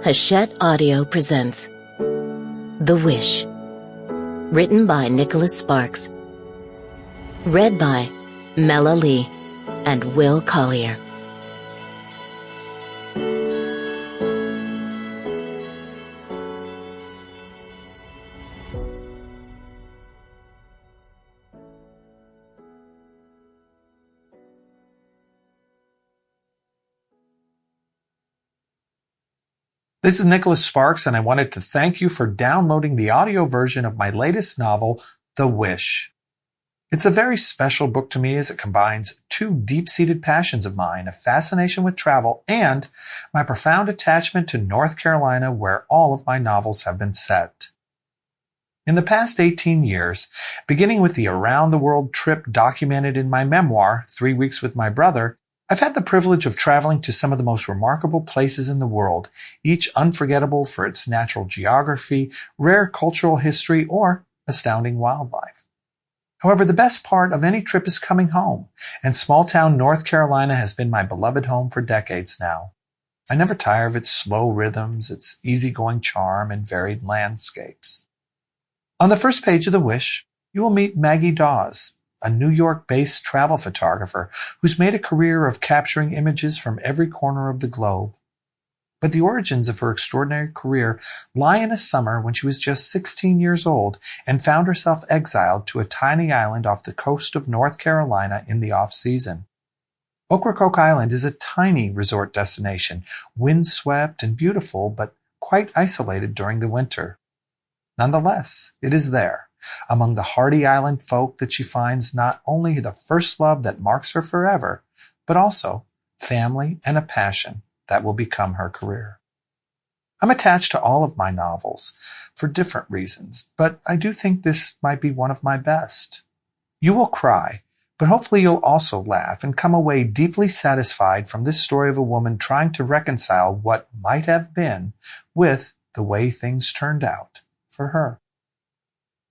Hachette Audio presents The Wish, written by Nicholas Sparks, read by Mela Lee and Will Collier. This is Nicholas Sparks, and I wanted to thank you for downloading the audio version of my latest novel, The Wish. It's a very special book to me as it combines two deep-seated passions of mine, a fascination with travel and my profound attachment to North Carolina, where all of my novels have been set. In the past 18 years, beginning with the around-the-world trip documented in my memoir, 3 Weeks with My Brother, I've had the privilege of traveling to some of the most remarkable places in the world, each unforgettable for its natural geography, rare cultural history, or astounding wildlife. However, the best part of any trip is coming home, and small-town North Carolina has been my beloved home for decades now. I never tire of its slow rhythms, its easygoing charm, and varied landscapes. On the first page of The Wish, you will meet Maggie Dawes, a New York-based travel photographer who's made a career of capturing images from every corner of the globe. But the origins of her extraordinary career lie in a summer when she was just 16 years old and found herself exiled to a tiny island off the coast of North Carolina in the off-season. Ocracoke Island is a tiny resort destination, windswept and beautiful, but quite isolated during the winter. Nonetheless, it is there, among the hardy island folk, that she finds not only the first love that marks her forever, but also family and a passion that will become her career. I'm attached to all of my novels for different reasons, but I do think this might be one of my best. You will cry, but hopefully you'll also laugh and come away deeply satisfied from this story of a woman trying to reconcile what might have been with the way things turned out for her.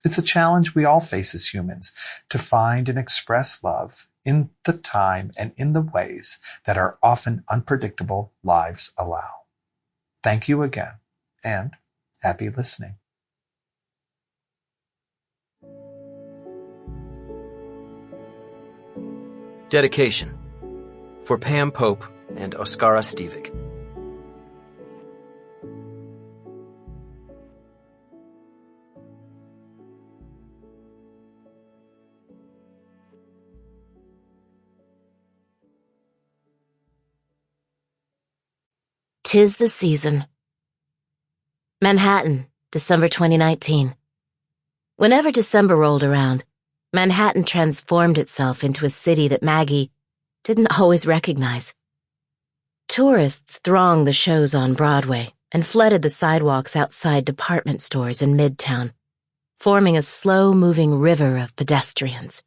It's a challenge we all face as humans, to find and express love in the time and in the ways that our often unpredictable lives allow. Thank you again, and happy listening. Dedication for Pam Pope and Oskara Stevik. "'Tis the season." Manhattan, December 2019. Whenever December rolled around, Manhattan transformed itself into a city that Maggie didn't always recognize. Tourists thronged the shows on Broadway and flooded the sidewalks outside department stores in Midtown, forming a slow-moving river of pedestrians.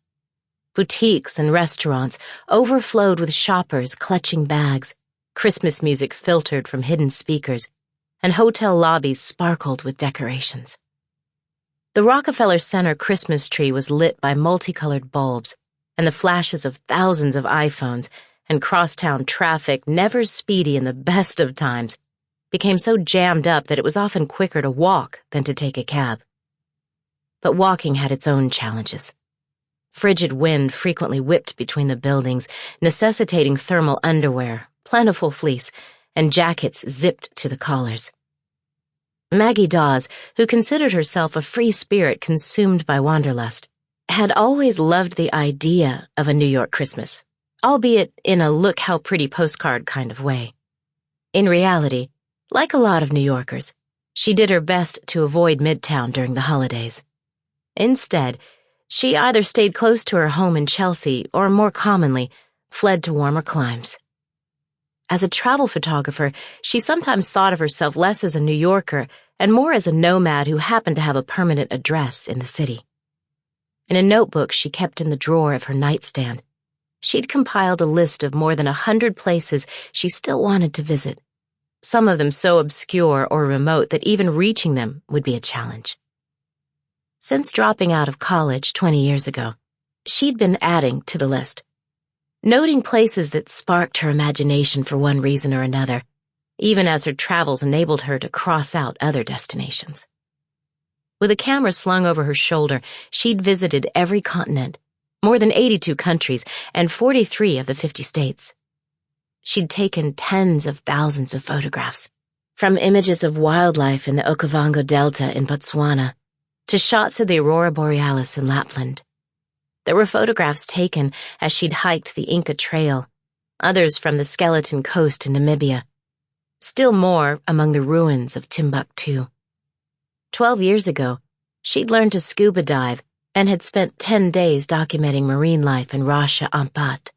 Boutiques and restaurants overflowed with shoppers clutching bags. Christmas music filtered from hidden speakers, and hotel lobbies sparkled with decorations. The Rockefeller Center Christmas tree was lit by multicolored bulbs, and the flashes of thousands of iPhones and crosstown traffic, never speedy in the best of times, became so jammed up that it was often quicker to walk than to take a cab. But walking had its own challenges. Frigid wind frequently whipped between the buildings, necessitating thermal underwear, plentiful fleece, and jackets zipped to the collars. Maggie Dawes, who considered herself a free spirit consumed by wanderlust, had always loved the idea of a New York Christmas, albeit in a look-how-pretty postcard kind of way. In reality, like a lot of New Yorkers, she did her best to avoid Midtown during the holidays. Instead, she either stayed close to her home in Chelsea or, more commonly, fled to warmer climes. As a travel photographer, she sometimes thought of herself less as a New Yorker and more as a nomad who happened to have a permanent address in the city. In a notebook she kept in the drawer of her nightstand, she'd compiled a list of more than 100 places she still wanted to visit, some of them so obscure or remote that even reaching them would be a challenge. Since dropping out of college 20 years ago, she'd been adding to the list, noting places that sparked her imagination for one reason or another, even as her travels enabled her to cross out other destinations. With a camera slung over her shoulder, she'd visited every continent, more than 82 countries, and 43 of the 50 states. She'd taken tens of thousands of photographs, from images of wildlife in the Okavango Delta in Botswana to shots of the Aurora Borealis in Lapland. There were photographs taken as she'd hiked the Inca Trail, others from the Skeleton Coast in Namibia, still more among the ruins of Timbuktu. 12 years ago, she'd learned to scuba dive and had spent 10 days documenting marine life in Rasha Ampat.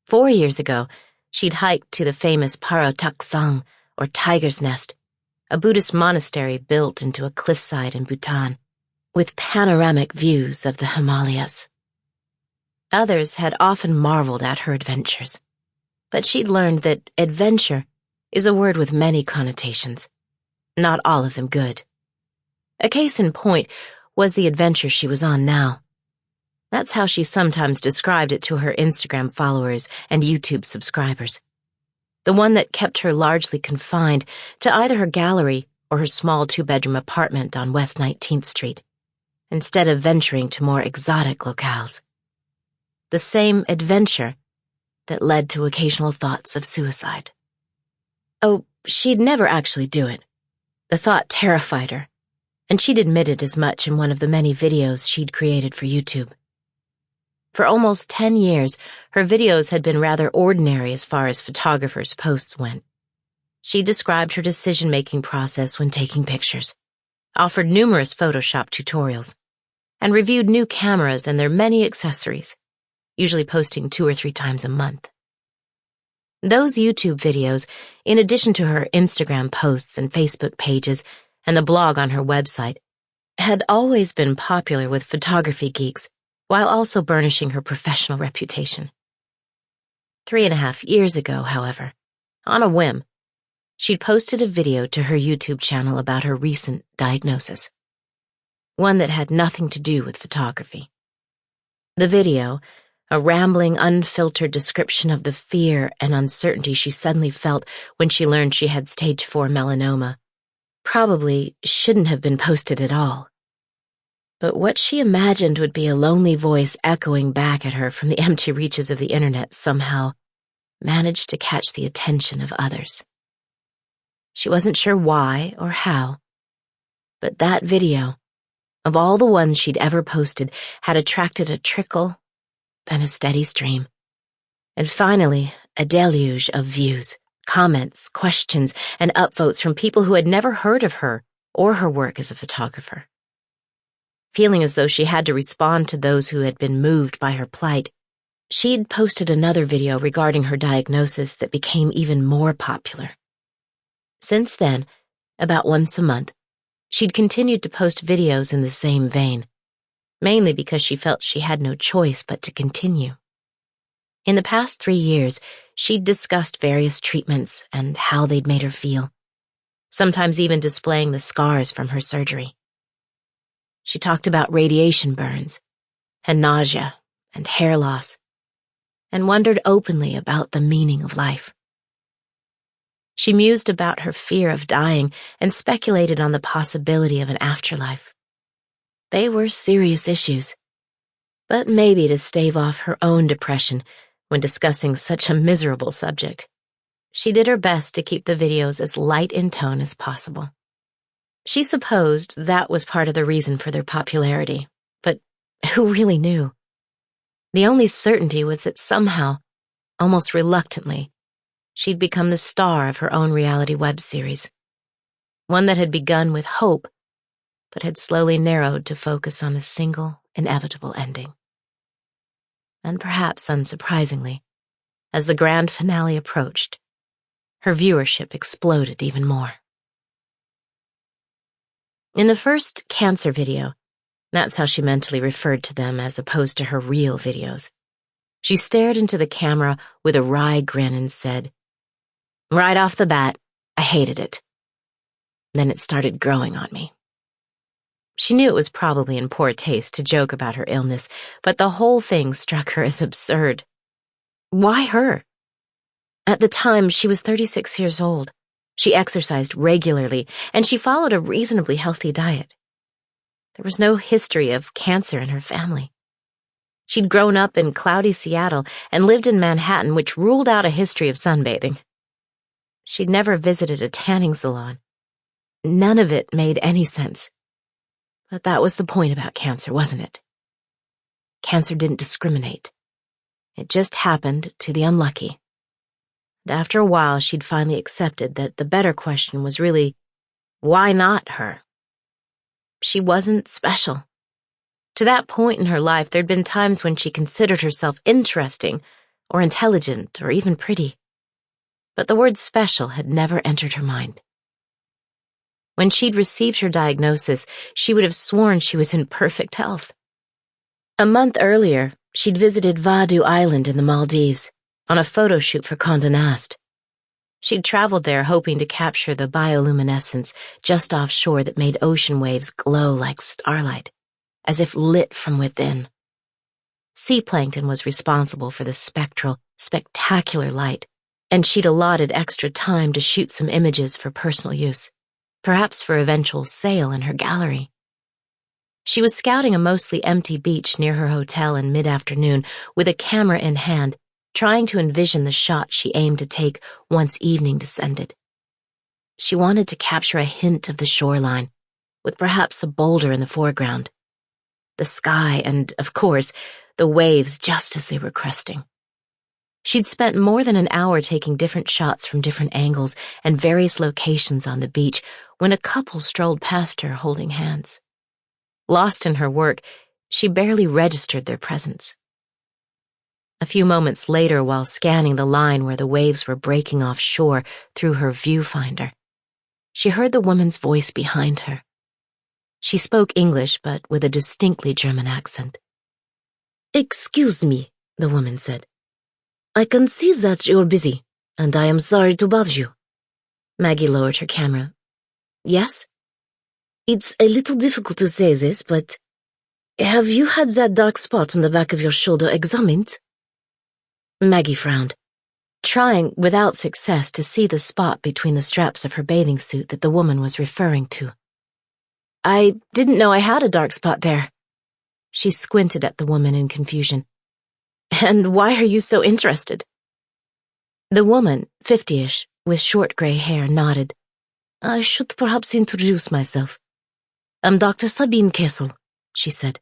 4 years ago, she'd hiked to the famous Paro Taksang, or Tiger's Nest, a Buddhist monastery built into a cliffside in Bhutan, with panoramic views of the Himalayas. Others had often marveled at her adventures, but she'd learned that adventure is a word with many connotations, not all of them good. A case in point was the adventure she was on now. That's how she sometimes described it to her Instagram followers and YouTube subscribers. The one that kept her largely confined to either her gallery or her small 2-bedroom apartment on West 19th Street, instead of venturing to more exotic locales. The same adventure that led to occasional thoughts of suicide. Oh, she'd never actually do it. The thought terrified her, and she'd admitted as much in one of the many videos she'd created for YouTube. For almost 10 years, her videos had been rather ordinary as far as photographers' posts went. She described her decision-making process when taking pictures, offered numerous Photoshop tutorials, and reviewed new cameras and their many accessories, usually posting 2 or 3 times a month. Those YouTube videos, in addition to her Instagram posts and Facebook pages and the blog on her website, had always been popular with photography geeks, while also burnishing her professional reputation. 3.5 years ago, however, on a whim, she'd posted a video to her YouTube channel about her recent diagnosis, one that had nothing to do with photography. The video, a rambling, unfiltered description of the fear and uncertainty she suddenly felt when she learned she had stage 4 melanoma, probably shouldn't have been posted at all. But what she imagined would be a lonely voice echoing back at her from the empty reaches of the internet somehow managed to catch the attention of others. She wasn't sure why or how, but that video, of all the ones she'd ever posted, had attracted a trickle, then a steady stream, and finally a deluge of views, comments, questions, and upvotes from people who had never heard of her or her work as a photographer. Feeling as though she had to respond to those who had been moved by her plight, she'd posted another video regarding her diagnosis that became even more popular. Since then, about once a month, she'd continued to post videos in the same vein, mainly because she felt she had no choice but to continue. In the past 3 years, she'd discussed various treatments and how they'd made her feel, sometimes even displaying the scars from her surgery. She talked about radiation burns, and nausea, and hair loss, and wondered openly about the meaning of life. She mused about her fear of dying and speculated on the possibility of an afterlife. They were serious issues, but maybe to stave off her own depression when discussing such a miserable subject, she did her best to keep the videos as light in tone as possible. She supposed that was part of the reason for their popularity, but who really knew? The only certainty was that somehow, almost reluctantly, she'd become the star of her own reality web series, one that had begun with hope, but had slowly narrowed to focus on a single, inevitable ending. And perhaps unsurprisingly, as the grand finale approached, her viewership exploded even more. In the first cancer video, that's how she mentally referred to them as opposed to her real videos, she stared into the camera with a wry grin and said, "Right off the bat, I hated it. Then it started growing on me." She knew it was probably in poor taste to joke about her illness, but the whole thing struck her as absurd. Why her? At the time, she was 36 years old, She exercised regularly, and she followed a reasonably healthy diet. There was no history of cancer in her family. She'd grown up in cloudy Seattle and lived in Manhattan, which ruled out a history of sunbathing. She'd never visited a tanning salon. None of it made any sense. But that was the point about cancer, wasn't it? Cancer didn't discriminate. It just happened to the unlucky. And after a while, she'd finally accepted that the better question was really, why not her? She wasn't special. To that point in her life, there'd been times when she considered herself interesting or intelligent or even pretty. But the word special had never entered her mind. When she'd received her diagnosis, she would have sworn she was in perfect health. A month earlier, she'd visited Vadu Island in the Maldives on a photo shoot for Condé Nast. She'd traveled there hoping to capture the bioluminescence just offshore that made ocean waves glow like starlight, as if lit from within. Sea plankton was responsible for the spectral, spectacular light, and she'd allotted extra time to shoot some images for personal use, perhaps for eventual sale in her gallery. She was scouting a mostly empty beach near her hotel in mid-afternoon with a camera in hand, trying to envision the shot she aimed to take once evening descended. She wanted to capture a hint of the shoreline, with perhaps a boulder in the foreground, the sky, and, of course, the waves just as they were cresting. She'd spent more than an hour taking different shots from different angles and various locations on the beach when a couple strolled past her holding hands. Lost in her work, she barely registered their presence. A few moments later, while scanning the line where the waves were breaking offshore through her viewfinder, she heard the woman's voice behind her. She spoke English, but with a distinctly German accent. "Excuse me," the woman said. "I can see that you're busy, and I am sorry to bother you." Maggie lowered her camera. "Yes?" "It's a little difficult to say this, but have you had that dark spot on the back of your shoulder examined?" Maggie frowned, trying without success to see the spot between the straps of her bathing suit that the woman was referring to. "I didn't know I had a dark spot there." She squinted at the woman in confusion. "And why are you so interested?" The woman, 50-ish, with short gray hair, nodded. "I should perhaps introduce myself. I'm Dr. Sabine Kessel," she said.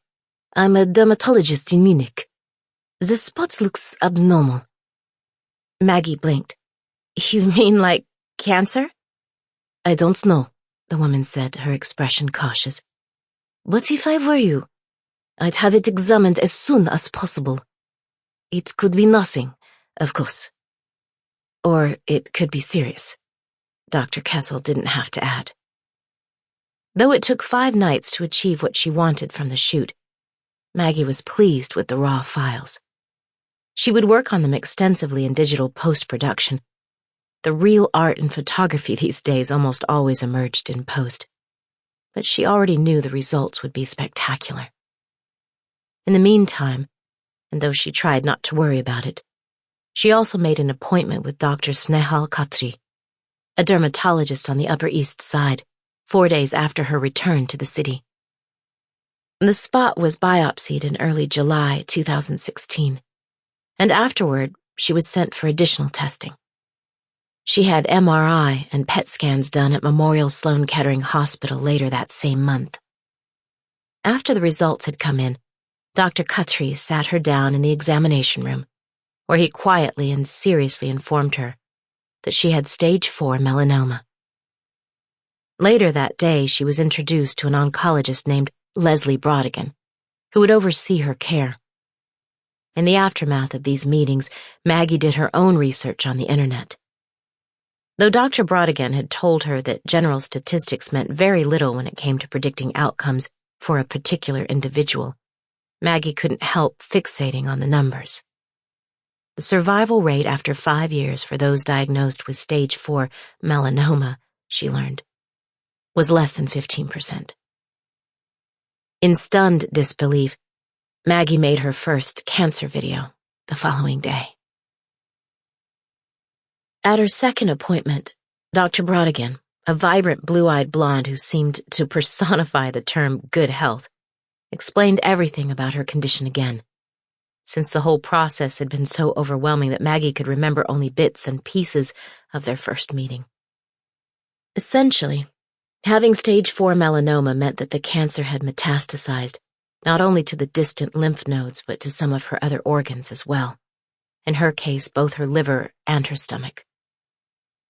"I'm a dermatologist in Munich. The spot looks abnormal." Maggie blinked. "You mean like cancer?" "I don't know," the woman said, her expression cautious. "But if I were you, I'd have it examined as soon as possible. It could be nothing, of course. Or it could be serious." Dr. Kessel didn't have to add. Though it took 5 nights to achieve what she wanted from the shoot, Maggie was pleased with the raw files. She would work on them extensively in digital post-production. The real art in photography these days almost always emerged in post. But she already knew the results would be spectacular. In the meantime, and though she tried not to worry about it, she also made an appointment with Dr. Snehal Khatri, a dermatologist on the Upper East Side, 4 days after her return to the city. The spot was biopsied in early July 2016, and afterward she was sent for additional testing. She had MRI and PET scans done at Memorial Sloan Kettering Hospital later that same month. After the results had come in, Dr. Khatri sat her down in the examination room, where he quietly and seriously informed her that she had stage 4 melanoma. Later that day, she was introduced to an oncologist named Leslie Brodigan, who would oversee her care. In the aftermath of these meetings, Maggie did her own research on the internet. Though Dr. Brodigan had told her that general statistics meant very little when it came to predicting outcomes for a particular individual, Maggie couldn't help fixating on the numbers. The survival rate after 5 years for those diagnosed with stage 4 melanoma, she learned, was less than 15%. In stunned disbelief, Maggie made her first cancer video the following day. At her second appointment, Dr. Brodigan, a vibrant blue-eyed blonde who seemed to personify the term good health, explained everything about her condition again, since the whole process had been so overwhelming that Maggie could remember only bits and pieces of their first meeting. Essentially, having stage 4 melanoma meant that the cancer had metastasized, not only to the distant lymph nodes but to some of her other organs as well. In her case, both her liver and her stomach.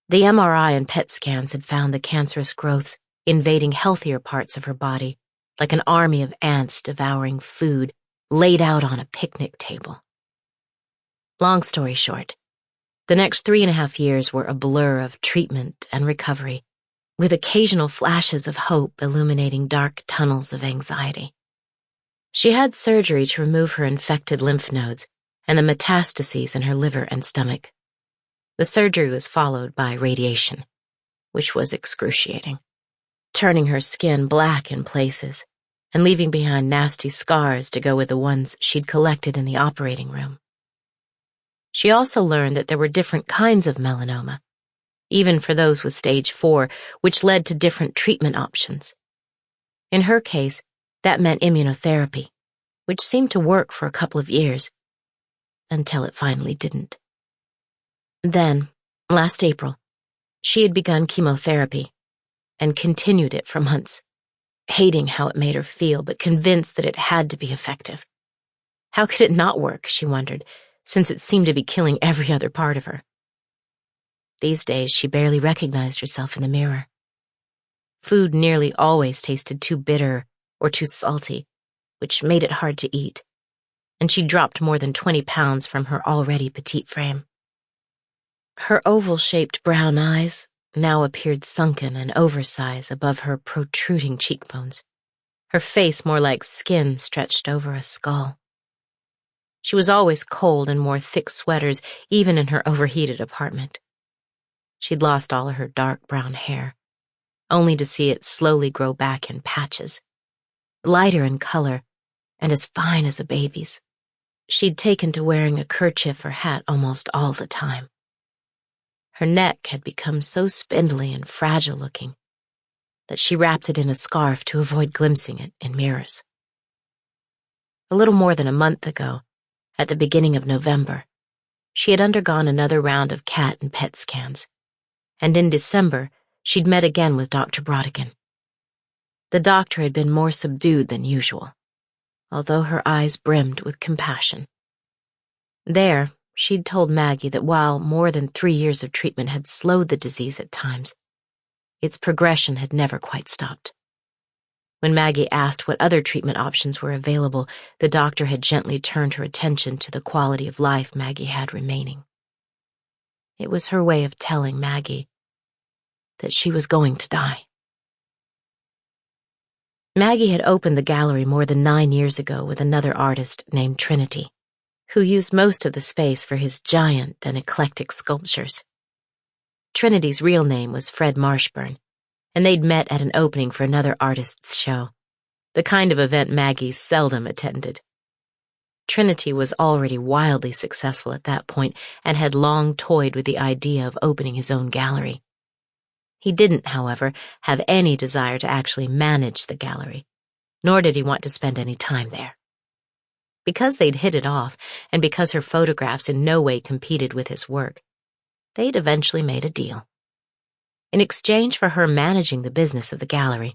The MRI and PET scans had found the cancerous growths invading healthier parts of her body, like an army of ants devouring food laid out on a picnic table. Long story short, the next 3.5 years were a blur of treatment and recovery, with occasional flashes of hope illuminating dark tunnels of anxiety. She had surgery to remove her infected lymph nodes and the metastases in her liver and stomach. The surgery was followed by radiation, which was excruciating, turning her skin black in places and leaving behind nasty scars to go with the ones she'd collected in the operating room. She also learned that there were different kinds of melanoma, even for those with stage 4, which led to different treatment options. In her case, that meant immunotherapy, which seemed to work for a couple of years, until it finally didn't. Then, last April, she had begun chemotherapy and continued it for months, hating how it made her feel, but convinced that it had to be effective. How could it not work, she wondered, since it seemed to be killing every other part of her. These days, she barely recognized herself in the mirror. Food nearly always tasted too bitter or too salty, which made it hard to eat, and she dropped more than 20 pounds from her already petite frame. Her oval-shaped brown eyes now appeared sunken and oversized above her protruding cheekbones, her face more like skin stretched over a skull. She was always cold and wore thick sweaters, even in her overheated apartment. She'd lost all of her dark brown hair, only to see it slowly grow back in patches, lighter in color and as fine as a baby's. She'd taken to wearing a kerchief or hat almost all the time. Her neck had become so spindly and fragile-looking that she wrapped it in a scarf to avoid glimpsing it in mirrors. A little more than a month ago, at the beginning of November, she had undergone another round of CAT and PET scans, and in December, she'd met again with Dr. Brodigan. The doctor had been more subdued than usual, although her eyes brimmed with compassion. There, she'd told Maggie that while more than 3 years of treatment had slowed the disease at times, its progression had never quite stopped. When Maggie asked what other treatment options were available, the doctor had gently turned her attention to the quality of life Maggie had remaining. It was her way of telling Maggie that she was going to die. Maggie had opened the gallery more than 9 years ago with another artist named Trinity, who used most of the space for his giant and eclectic sculptures. Trinity's real name was Fred Marshburn, and they'd met at an opening for another artist's show, the kind of event Maggie seldom attended. Trinity was already wildly successful at that point and had long toyed with the idea of opening his own gallery. He didn't, however, have any desire to actually manage the gallery, nor did he want to spend any time there. Because they'd hit it off, and because her photographs in no way competed with his work, they'd eventually made a deal. In exchange for her managing the business of the gallery,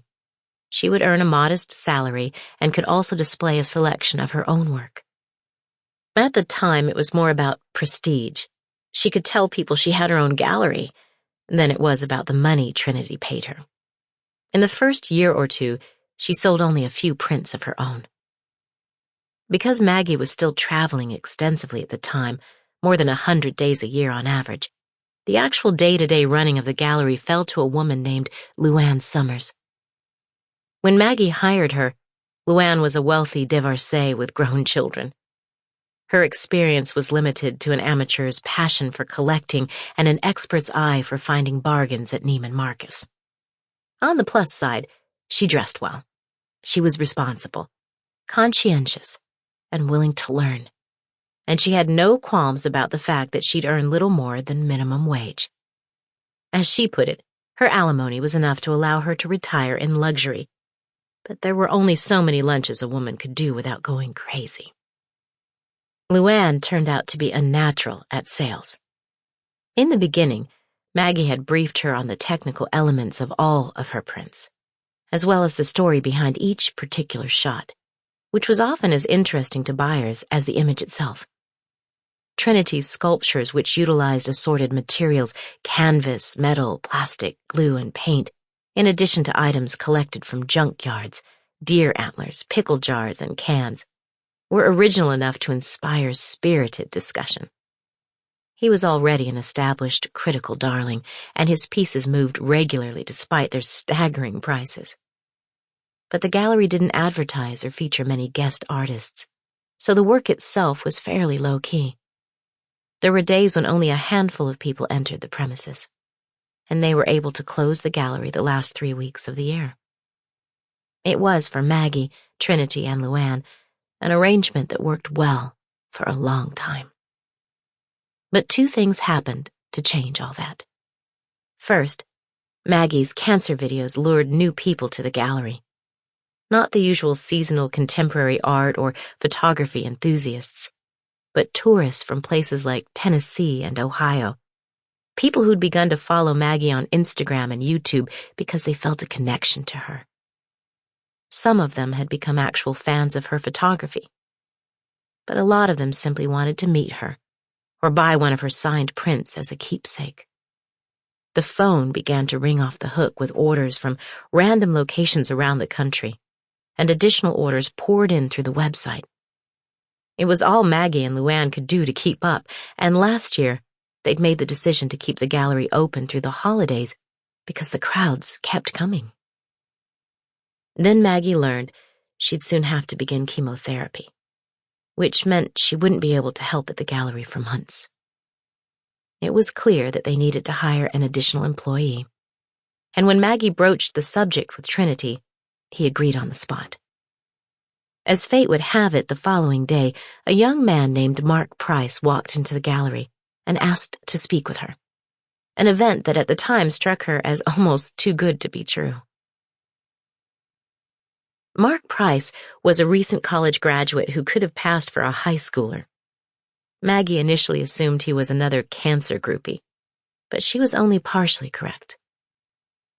she would earn a modest salary and could also display a selection of her own work. At the time, it was more about prestige. She could tell people she had her own gallery than it was about the money Trinity paid her. In the first year or two, she sold only a few prints of her own. Because Maggie was still traveling extensively at the time, more than 100 days a year on average, the actual day-to-day running of the gallery fell to a woman named Luann Summers. When Maggie hired her, Luann was a wealthy divorcee with grown children. Her experience was limited to an amateur's passion for collecting and an expert's eye for finding bargains at Neiman Marcus. On the plus side, she dressed well. She was responsible, conscientious, and willing to learn. And she had no qualms about the fact that she'd earn little more than minimum wage. As she put it, her alimony was enough to allow her to retire in luxury, but there were only so many lunches a woman could do without going crazy. Luann turned out to be unnatural at sales. In the beginning, Maggie had briefed her on the technical elements of all of her prints, as well as the story behind each particular shot, which was often as interesting to buyers as the image itself. Trinity's sculptures, which utilized assorted materials, canvas, metal, plastic, glue, and paint, in addition to items collected from junkyards, deer antlers, pickle jars, and cans, were original enough to inspire spirited discussion. He was already an established critical darling, and his pieces moved regularly despite their staggering prices. But the gallery didn't advertise or feature many guest artists, so the work itself was fairly low-key. There were days when only a handful of people entered the premises, and they were able to close the gallery the last 3 weeks of the year. It was, for Maggie, Trinity, and Luann, an arrangement that worked well for a long time. But 2 things happened to change all that. First, Maggie's cancer videos lured new people to the gallery. Not the usual seasonal contemporary art or photography enthusiasts, but tourists from places like Tennessee and Ohio. People who'd begun to follow Maggie on Instagram and YouTube because they felt a connection to her. Some of them had become actual fans of her photography, but a lot of them simply wanted to meet her or buy one of her signed prints as a keepsake. The phone began to ring off the hook with orders from random locations around the country, and additional orders poured in through the website. It was all Maggie and Luann could do to keep up, and last year they'd made the decision to keep the gallery open through the holidays because the crowds kept coming. Then Maggie learned she'd soon have to begin chemotherapy, which meant she wouldn't be able to help at the gallery for months. It was clear that they needed to hire an additional employee, and when Maggie broached the subject with Trinity, he agreed on the spot. As fate would have it, the following day, a young man named Mark Price walked into the gallery and asked to speak with her, an event that at the time struck her as almost too good to be true. Mark Price was a recent college graduate who could have passed for a high schooler. Maggie initially assumed he was another cancer groupie, but she was only partially correct.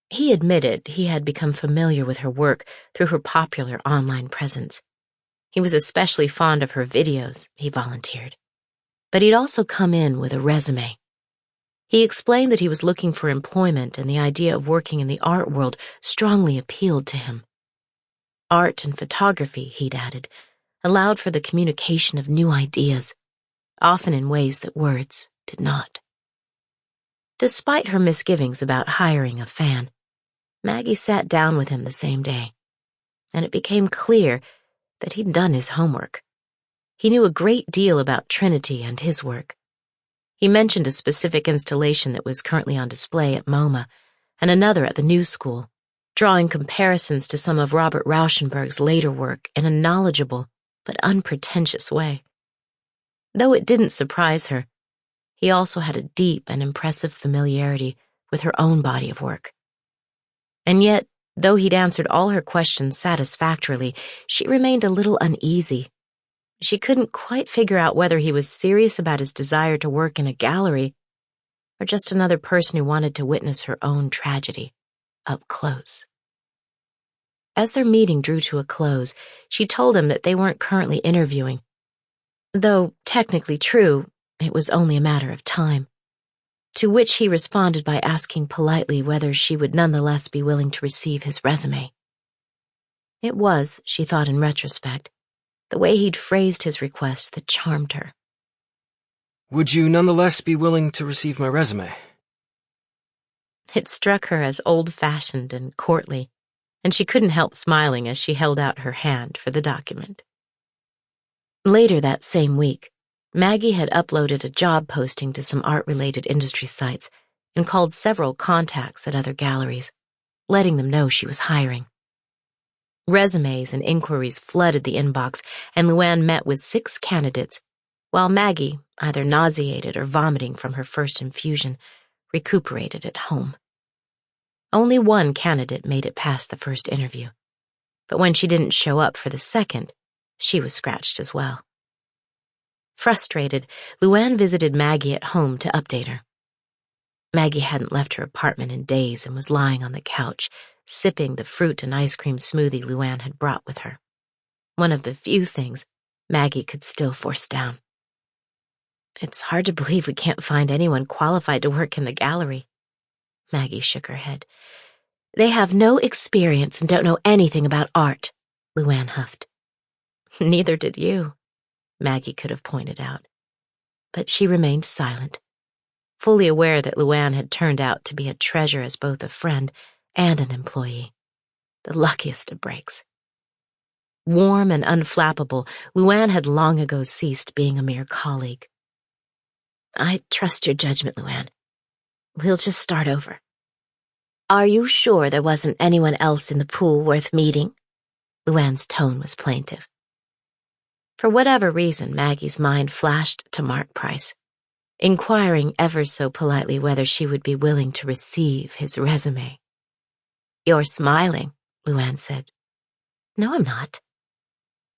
He admitted he had become familiar with her work through her popular online presence. He was especially fond of her videos, he volunteered. But he'd also come in with a resume. He explained that he was looking for employment, and the idea of working in the art world strongly appealed to him. Art and photography, he'd added, allowed for the communication of new ideas, often in ways that words did not. Despite her misgivings about hiring a fan, Maggie sat down with him the same day, and it became clear that he'd done his homework. He knew a great deal about Trinity and his work. He mentioned a specific installation that was currently on display at MoMA and another at the New School, drawing comparisons to some of Robert Rauschenberg's later work in a knowledgeable but unpretentious way. Though it didn't surprise her, he also had a deep and impressive familiarity with her own body of work. And yet, though he'd answered all her questions satisfactorily, she remained a little uneasy. She couldn't quite figure out whether he was serious about his desire to work in a gallery or just another person who wanted to witness her own tragedy up close. As their meeting drew to a close, she told him that they weren't currently interviewing. Though technically true, it was only a matter of time. To which he responded by asking politely whether she would nonetheless be willing to receive his resume. It was, she thought in retrospect, the way he'd phrased his request that charmed her. Would you nonetheless be willing to receive my resume? It struck her as old-fashioned and courtly, and she couldn't help smiling as she held out her hand for the document. Later that same week, Maggie had uploaded a job posting to some art-related industry sites and called several contacts at other galleries, letting them know she was hiring. Resumes and inquiries flooded the inbox, and Luann met with 6 candidates, while Maggie, either nauseated or vomiting from her first infusion, recuperated at home. Only one candidate made it past the first interview, but when she didn't show up for the second, she was scratched as well. Frustrated, Luann visited Maggie at home to update her. Maggie hadn't left her apartment in days and was lying on the couch, sipping the fruit and ice cream smoothie Luann had brought with her. One of the few things Maggie could still force down. "It's hard to believe we can't find anyone qualified to work in the gallery." Maggie shook her head. "They have no experience and don't know anything about art," Luann huffed. "Neither did you," Maggie could have pointed out. But she remained silent, fully aware that Luann had turned out to be a treasure as both a friend and an employee. The luckiest of breaks. Warm and unflappable, Luann had long ago ceased being a mere colleague. "I trust your judgment, Luann. We'll just start over." "Are you sure there wasn't anyone else in the pool worth meeting?" Luann's tone was plaintive. For whatever reason, Maggie's mind flashed to Mark Price, inquiring ever so politely whether she would be willing to receive his resume. "You're smiling," Luann said. "No, I'm not."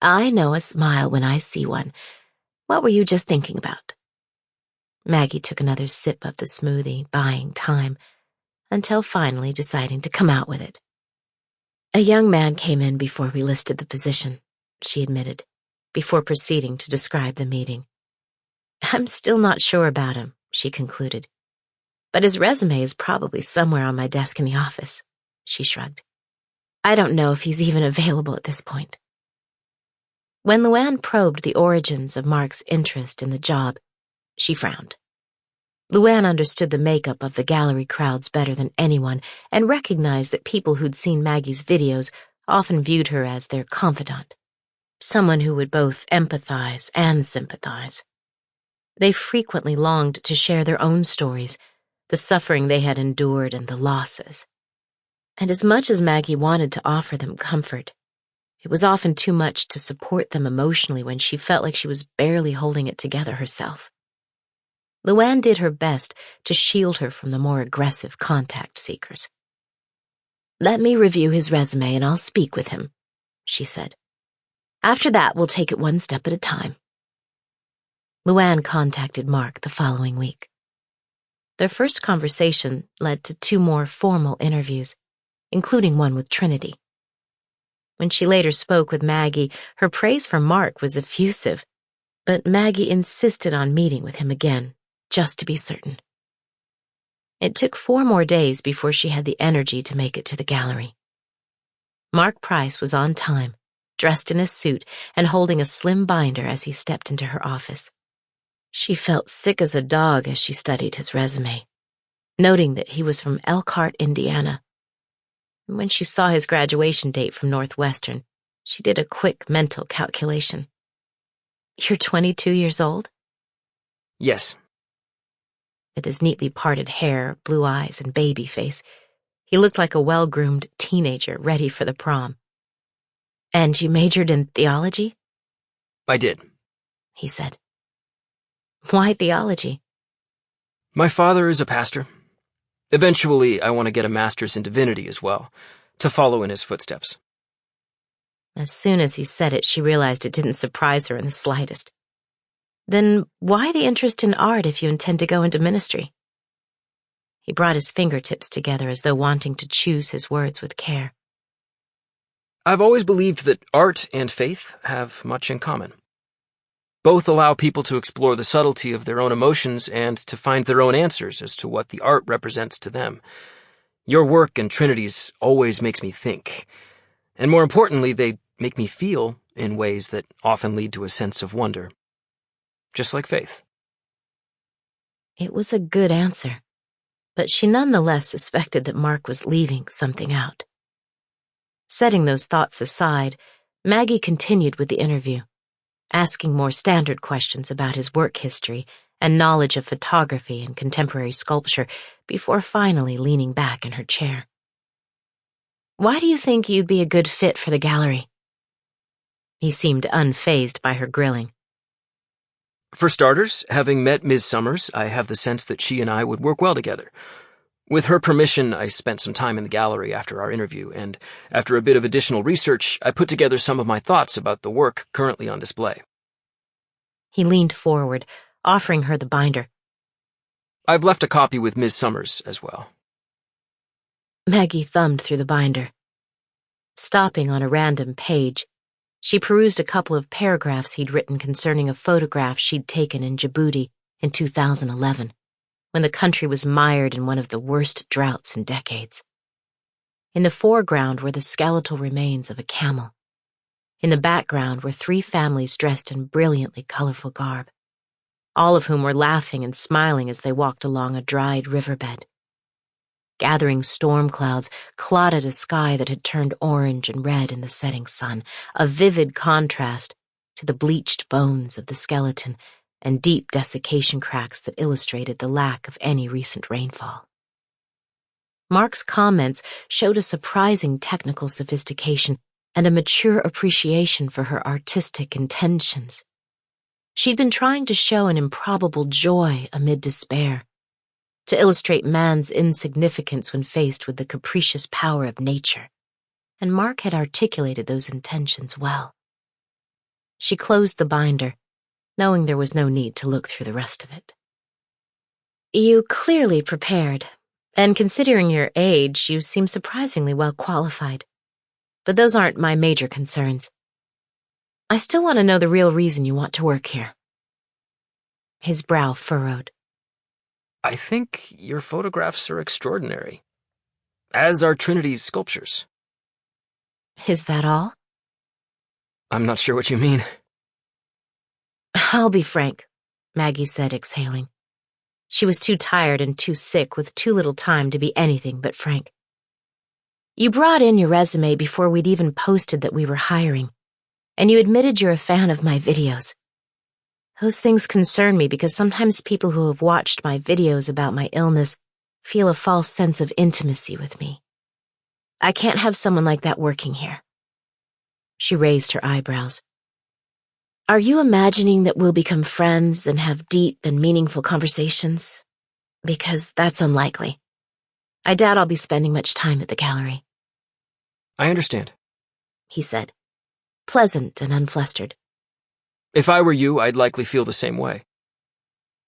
"I know a smile when I see one. What were you just thinking about?" Maggie took another sip of the smoothie, buying time, until finally deciding to come out with it. "A young man came in before we listed the position," she admitted, before proceeding to describe the meeting. "I'm still not sure about him," she concluded. "But his resume is probably somewhere on my desk in the office," she shrugged. "I don't know if he's even available at this point." When Luann probed the origins of Mark's interest in the job, she frowned. Luann understood the makeup of the gallery crowds better than anyone and recognized that people who'd seen Maggie's videos often viewed her as their confidant, someone who would both empathize and sympathize. They frequently longed to share their own stories, the suffering they had endured and the losses. And as much as Maggie wanted to offer them comfort, it was often too much to support them emotionally when she felt like she was barely holding it together herself. Luann did her best to shield her from the more aggressive contact seekers. "Let me review his resume and I'll speak with him," she said. "After that, we'll take it one step at a time." Luann contacted Mark the following week. Their first conversation led to 2 more formal interviews, including one with Trinity. When she later spoke with Maggie, her praise for Mark was effusive, but Maggie insisted on meeting with him again, just to be certain. It took 4 more days before she had the energy to make it to the gallery. Mark Price was on time, dressed in a suit and holding a slim binder as he stepped into her office. She felt sick as a dog as she studied his resume, noting that he was from Elkhart, Indiana. And when she saw his graduation date from Northwestern, she did a quick mental calculation. "You're 22 years old?" Yes. With his neatly parted hair, blue eyes, and baby face, he looked like a well-groomed teenager ready for the prom. "And you majored in theology?" I did. he said. "Why theology?" My father is a pastor. Eventually, I want to get a master's in divinity as well, to follow in his footsteps. As soon as he said it, she realized it didn't surprise her in the slightest. "Then why the interest in art if you intend to go into ministry?" He brought his fingertips together as though wanting to choose his words with care. I've always believed that art and faith have much in common. Both allow people to explore the subtlety of their own emotions and to find their own answers as to what the art represents to them. Your work and Trinity's always makes me think. And more importantly, they make me feel in ways that often lead to a sense of wonder. Just like faith. It was a good answer, but she nonetheless suspected that Mark was leaving something out. Setting those thoughts aside, Maggie continued with the interview, asking more standard questions about his work history and knowledge of photography and contemporary sculpture before finally leaning back in her chair. "Why do you think you'd be a good fit for the gallery?" He seemed unfazed by her grilling. For starters, having met Ms. Summers, I have the sense that she and I would work well together. With her permission, I spent some time in the gallery after our interview, and after a bit of additional research, I put together some of my thoughts about the work currently on display. He leaned forward, offering her the binder. I've left a copy with Ms. Summers as well. Maggie thumbed through the binder. Stopping on a random page, she perused a couple of paragraphs he'd written concerning a photograph she'd taken in Djibouti in 2011, when the country was mired in one of the worst droughts in decades. In the foreground were the skeletal remains of a camel. In the background were 3 families dressed in brilliantly colorful garb, all of whom were laughing and smiling as they walked along a dried riverbed. Gathering storm clouds clotted a sky that had turned orange and red in the setting sun, a vivid contrast to the bleached bones of the skeleton and deep desiccation cracks that illustrated the lack of any recent rainfall. Mark's comments showed a surprising technical sophistication and a mature appreciation for her artistic intentions. She'd been trying to show an improbable joy amid despair, to illustrate man's insignificance when faced with the capricious power of nature, and Mark had articulated those intentions well. She closed the binder, knowing there was no need to look through the rest of it. You clearly prepared, and considering your age, you seem surprisingly well qualified. But those aren't my major concerns. I still want to know the real reason you want to work here. His brow furrowed. I think your photographs are extraordinary, as are Trinity's sculptures. Is that all? I'm not sure what you mean. I'll be frank, Maggie said, exhaling. She was too tired and too sick with too little time to be anything but frank. You brought in your resume before we'd even posted that we were hiring, and you admitted you're a fan of my videos. Those things concern me because sometimes people who have watched my videos about my illness feel a false sense of intimacy with me. I can't have someone like that working here. She raised her eyebrows. Are you imagining that we'll become friends and have deep and meaningful conversations? Because that's unlikely. I doubt I'll be spending much time at the gallery. I understand, he said, pleasant and unflustered. If I were you, I'd likely feel the same way.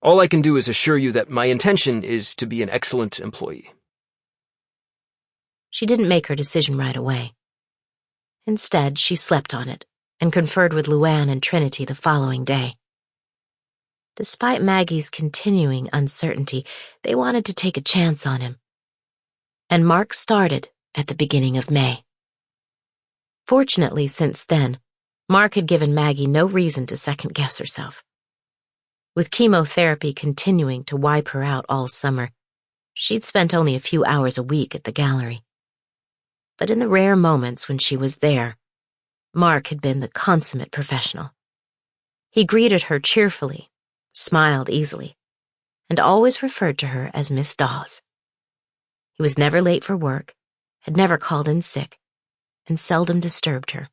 All I can do is assure you that my intention is to be an excellent employee. She didn't make her decision right away. Instead, she slept on it and conferred with Luann and Trinity the following day. Despite Maggie's continuing uncertainty, they wanted to take a chance on him. And Mark started at the beginning of May. Fortunately, since then, Mark had given Maggie no reason to second-guess herself. With chemotherapy continuing to wipe her out all summer, she'd spent only a few hours a week at the gallery. But in the rare moments when she was there, Mark had been the consummate professional. He greeted her cheerfully, smiled easily, and always referred to her as Miss Dawes. He was never late for work, had never called in sick, and seldom disturbed her,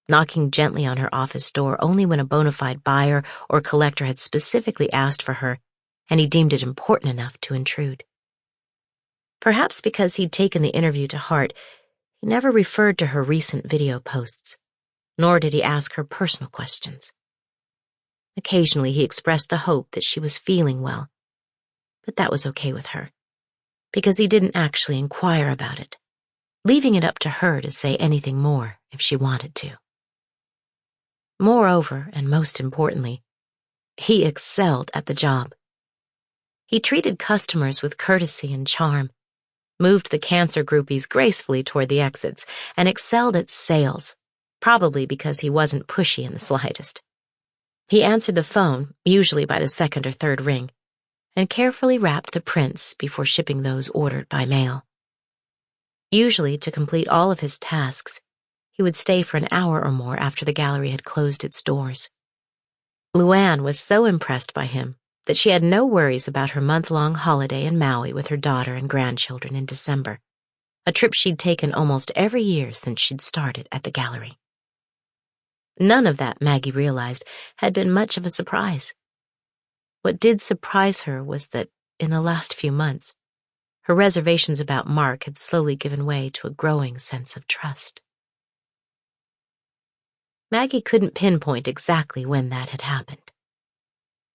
knocking gently on her office door only when a bona fide buyer or collector had specifically asked for her and he deemed it important enough to intrude. Perhaps because he'd taken the interview to heart, he never referred to her recent video posts, nor did he ask her personal questions. Occasionally he expressed the hope that she was feeling well, but that was okay with her, because he didn't actually inquire about it, leaving it up to her to say anything more if she wanted to. Moreover, and most importantly, he excelled at the job. He treated customers with courtesy and charm, moved the cancer groupies gracefully toward the exits, and excelled at sales, probably because he wasn't pushy in the slightest. He answered the phone, usually by the second or third ring, and carefully wrapped the prints before shipping those ordered by mail. Usually, to complete all of his tasks, he would stay for an hour or more after the gallery had closed its doors. Luann was so impressed by him that she had no worries about her month-long holiday in Maui with her daughter and grandchildren in December, a trip she'd taken almost every year since she'd started at the gallery. None of that, Maggie realized, had been much of a surprise. What did surprise her was that, in the last few months, her reservations about Mark had slowly given way to a growing sense of trust. Maggie couldn't pinpoint exactly when that had happened.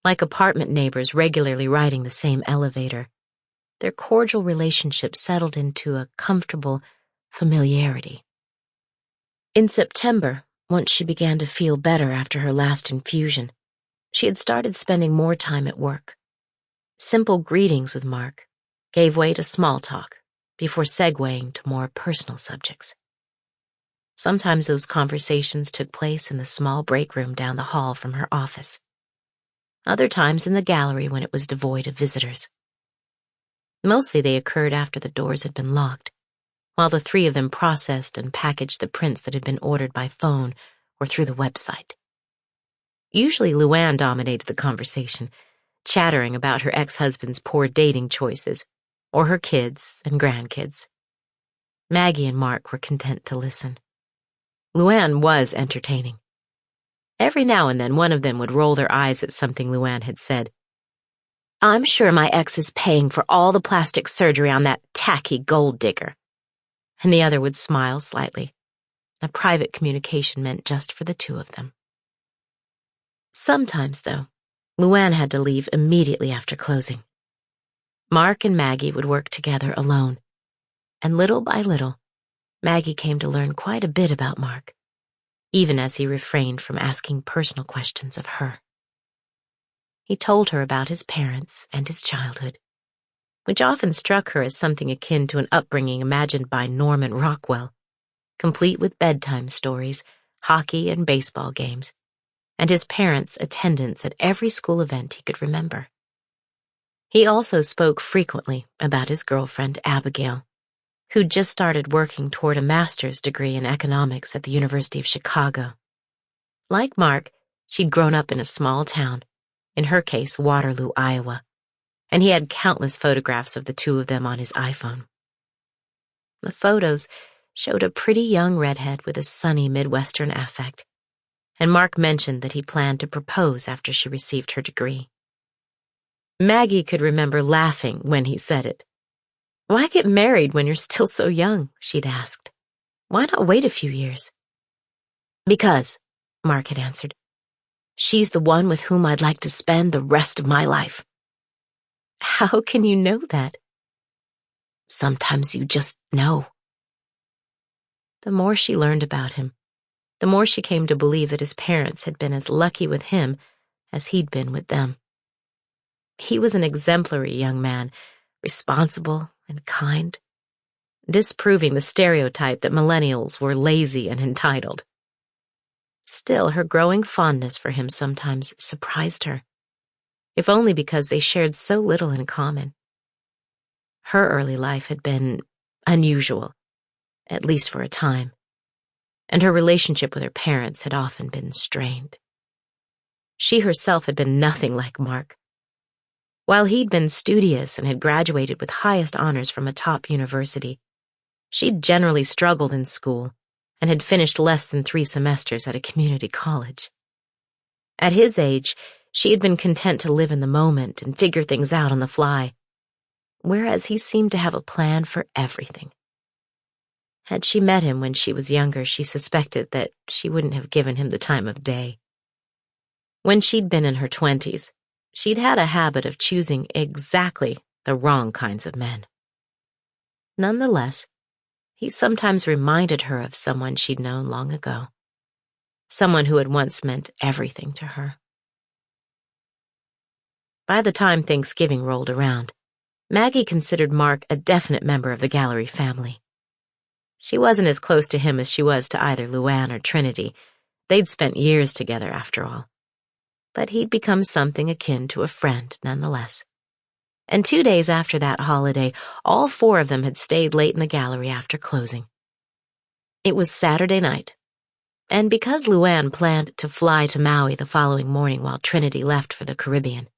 Like apartment neighbors regularly riding the same elevator, their cordial relationship settled into a comfortable familiarity. In September, once she began to feel better after her last infusion, she had started spending more time at work. Simple greetings with Mark gave way to small talk before segueing to more personal subjects. Sometimes those conversations took place in the small break room down the hall from her office. Other times in the gallery when it was devoid of visitors. Mostly they occurred after the doors had been locked, while the three of them processed and packaged the prints that had been ordered by phone or through the website. Usually Luann dominated the conversation, chattering about her ex-husband's poor dating choices, or her kids and grandkids. Maggie and Mark were content to listen. Luann was entertaining. Every now and then one of them would roll their eyes at something Luann had said. "I'm sure my ex is paying for all the plastic surgery on that tacky gold digger." And the other would smile slightly. A private communication meant just for the two of them. Sometimes, though, Luann had to leave immediately after closing. Mark and Maggie would work together alone, and little by little, Maggie came to learn quite a bit about Mark, even as he refrained from asking personal questions of her. He told her about his parents and his childhood, which often struck her as something akin to an upbringing imagined by Norman Rockwell, complete with bedtime stories, hockey and baseball games, and his parents' attendance at every school event he could remember. He also spoke frequently about his girlfriend, Abigail, who'd just started working toward a master's degree in economics at the University of Chicago. Like Mark, she'd grown up in a small town, in her case, Waterloo, Iowa, and he had countless photographs of the two of them on his iPhone. The photos showed a pretty young redhead with a sunny Midwestern affect, and Mark mentioned that he planned to propose after she received her degree. Maggie could remember laughing when he said it. "Why get married when you're still so young?" she'd asked. "Why not wait a few years?" "Because," Mark had answered, "she's the one with whom I'd like to spend the rest of my life." "How can you know that?" "Sometimes you just know." The more she learned about him, the more she came to believe that his parents had been as lucky with him as he'd been with them. He was an exemplary young man, responsible and kind, disproving the stereotype that millennials were lazy and entitled. Still, her growing fondness for him sometimes surprised her, if only because they shared so little in common. Her early life had been unusual, at least for a time, and her relationship with her parents had often been strained. She herself had been nothing like Mark. While he'd been studious and had graduated with highest honors from a top university, she'd generally struggled in school and had finished less than 3 semesters at a community college. At his age, she had been content to live in the moment and figure things out on the fly, whereas he seemed to have a plan for everything. Had she met him when she was younger, she suspected that she wouldn't have given him the time of day. When she'd been in her 20s, she'd had a habit of choosing exactly the wrong kinds of men. Nonetheless, he sometimes reminded her of someone she'd known long ago, someone who had once meant everything to her. By the time Thanksgiving rolled around, Maggie considered Mark a definite member of the gallery family. She wasn't as close to him as she was to either Luann or Trinity. They'd spent years together, after all. But he'd become something akin to a friend, nonetheless. And 2 days after that holiday, all 4 of them had stayed late in the gallery after closing. It was Saturday night, and because Luann planned to fly to Maui the following morning while Trinity left for the Caribbean,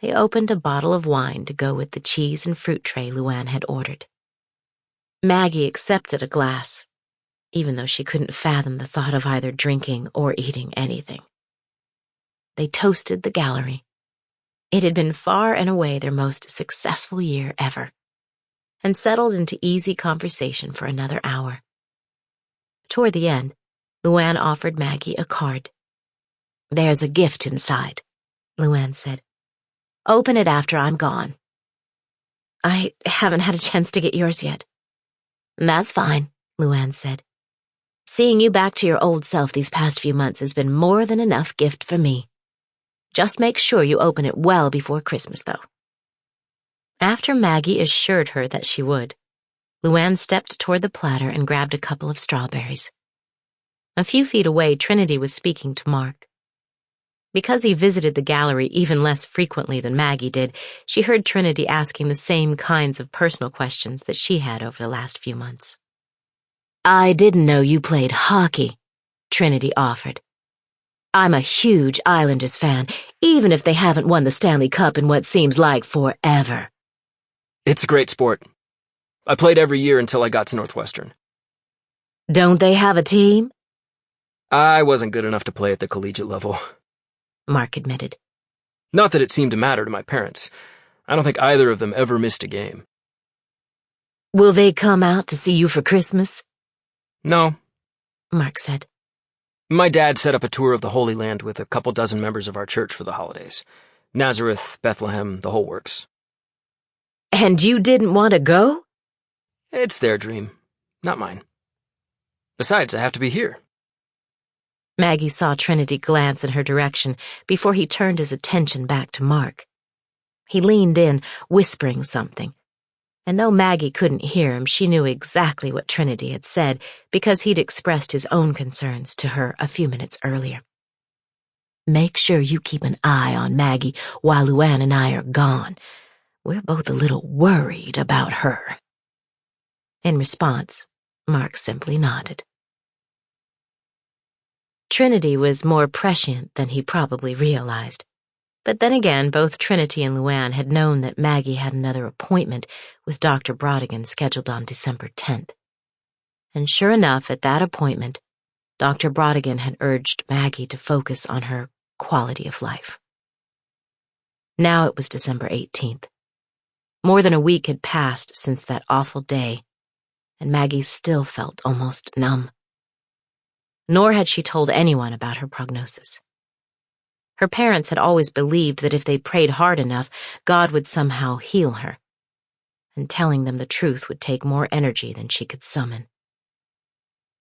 they opened a bottle of wine to go with the cheese and fruit tray Luann had ordered. Maggie accepted a glass, even though she couldn't fathom the thought of either drinking or eating anything. They toasted the gallery, It had been far and away their most successful year ever, and settled into easy conversation for another hour. Toward the end, Luann offered Maggie a card. "There's a gift inside," Luann said. "Open it after I'm gone." "I haven't had a chance to get yours yet." "That's fine," Luann said. "Seeing you back to your old self these past few months has been more than enough gift for me. Just make sure you open it well before Christmas, though." After Maggie assured her that she would, Luann stepped toward the platter and grabbed a couple of strawberries. A few feet away, Trinity was speaking to Mark. Because he visited the gallery even less frequently than Maggie did, she heard Trinity asking the same kinds of personal questions that she had over the last few months. "I didn't know you played hockey," Trinity offered. "I'm a huge Islanders fan, even if they haven't won the Stanley Cup in what seems like forever." It's a great sport. I played every year until I got to Northwestern. "Don't they have a team?" I wasn't good enough to play at the collegiate level. Mark admitted. Not that it seemed to matter to my parents. I don't think either of them ever missed a game. "Will they come out to see you for Christmas?" No. Mark said. My dad set up a tour of the Holy Land with a couple dozen members of our church for the holidays. Nazareth, Bethlehem, the whole works. "And you didn't want to go?" It's their dream, not mine. Besides, I have to be here. Maggie saw Trinity glance in her direction before he turned his attention back to Mark. He leaned in, whispering something, and though Maggie couldn't hear him, she knew exactly what Trinity had said because he'd expressed his own concerns to her a few minutes earlier. "Make sure you keep an eye on Maggie while Luann and I are gone. We're both a little worried about her." In response, Mark simply nodded. Trinity was more prescient than he probably realized. But then again, both Trinity and Luann had known that Maggie had another appointment with Dr. Brodigan scheduled on December 10th. And sure enough, at that appointment, Dr. Brodigan had urged Maggie to focus on her quality of life. Now it was December 18th. More than a week had passed since that awful day, and Maggie still felt almost numb. Nor had she told anyone about her prognosis. Her parents had always believed that if they prayed hard enough, God would somehow heal her, and telling them the truth would take more energy than she could summon.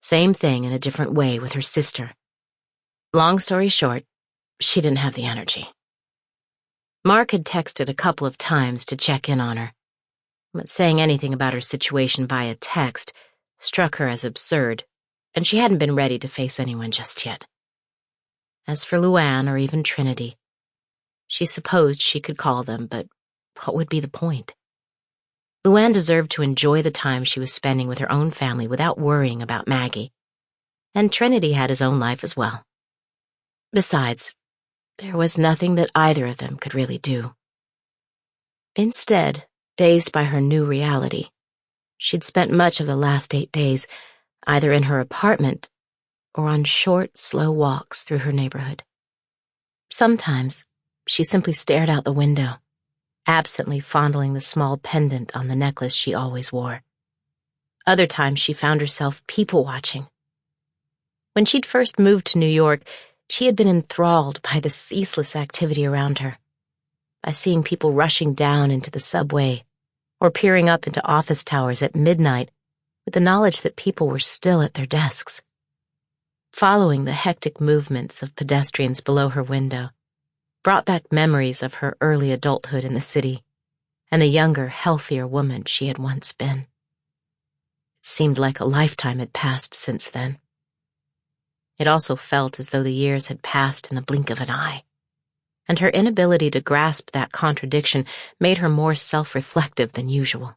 Same thing in a different way with her sister. Long story short, she didn't have the energy. Mark had texted a couple of times to check in on her, but saying anything about her situation via text struck her as absurd, and she hadn't been ready to face anyone just yet. As for Luann or even Trinity, she supposed she could call them, but what would be the point? Luann deserved to enjoy the time she was spending with her own family without worrying about Maggie, and Trinity had his own life as well. Besides, there was nothing that either of them could really do. Instead, dazed by her new reality, she'd spent much of the last 8 days either in her apartment or on short, slow walks through her neighborhood. Sometimes she simply stared out the window, absently fondling the small pendant on the necklace she always wore. Other times she found herself people-watching. When she'd first moved to New York, she had been enthralled by the ceaseless activity around her, by seeing people rushing down into the subway or peering up into office towers at midnight with the knowledge that people were still at their desks. Following the hectic movements of pedestrians below her window brought back memories of her early adulthood in the city and the younger, healthier woman she had once been. It seemed like a lifetime had passed since then. It also felt as though the years had passed in the blink of an eye, and her inability to grasp that contradiction made her more self-reflective than usual.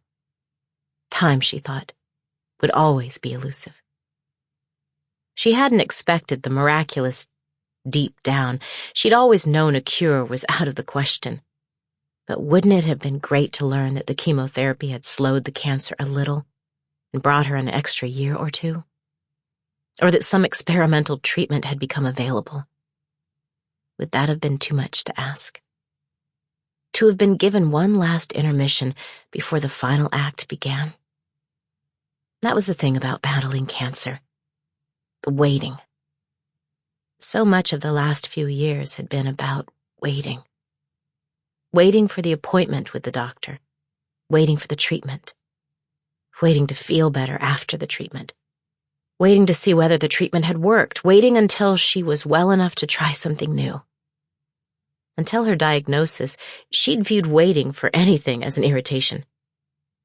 Time, she thought, would always be elusive. She hadn't expected the miraculous. Deep down, she'd always known a cure was out of the question. But wouldn't it have been great to learn that the chemotherapy had slowed the cancer a little and brought her an extra year or two? Or that some experimental treatment had become available? Would that have been too much to ask? to have been given one last intermission before the final act began. That was the thing about battling cancer. The waiting. So much of the last few years had been about waiting. Waiting for the appointment with the doctor. Waiting for the treatment. Waiting to feel better after the treatment. Waiting to see whether the treatment had worked. Waiting until she was well enough to try something new. Until her diagnosis, she'd viewed waiting for anything as an irritation.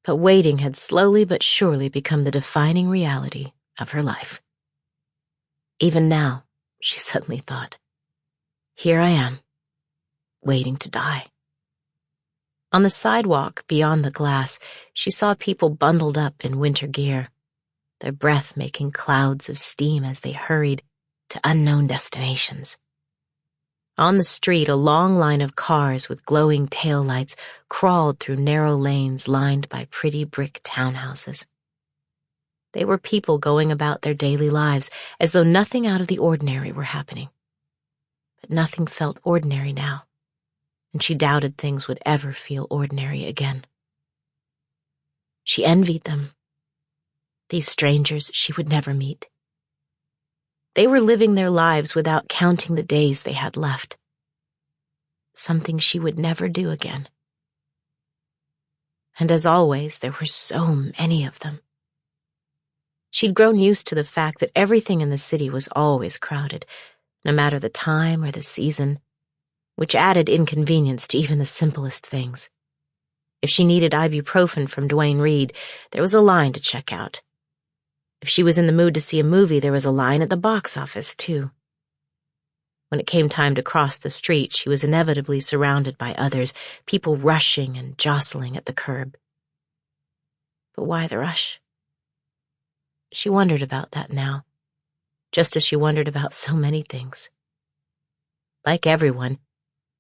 But waiting had slowly but surely become the defining reality of her life. Even now, she suddenly thought, here I am, waiting to die. On the sidewalk beyond the glass, she saw people bundled up in winter gear, their breath making clouds of steam as they hurried to unknown destinations. On the street, a long line of cars with glowing taillights crawled through narrow lanes lined by pretty brick townhouses. They were people going about their daily lives as though nothing out of the ordinary were happening. But nothing felt ordinary now, and she doubted things would ever feel ordinary again. She envied them. These strangers she would never meet. They were living their lives without counting the days they had left. Something she would never do again. And as always, there were so many of them. She'd grown used to the fact that everything in the city was always crowded, no matter the time or the season, which added inconvenience to even the simplest things. If she needed ibuprofen from Duane Reade, there was a line to check out. If she was in the mood to see a movie, there was a line at the box office, too. When it came time to cross the street, she was inevitably surrounded by others, people rushing and jostling at the curb. But why the rush? She wondered about that now, just as she wondered about so many things. Like everyone,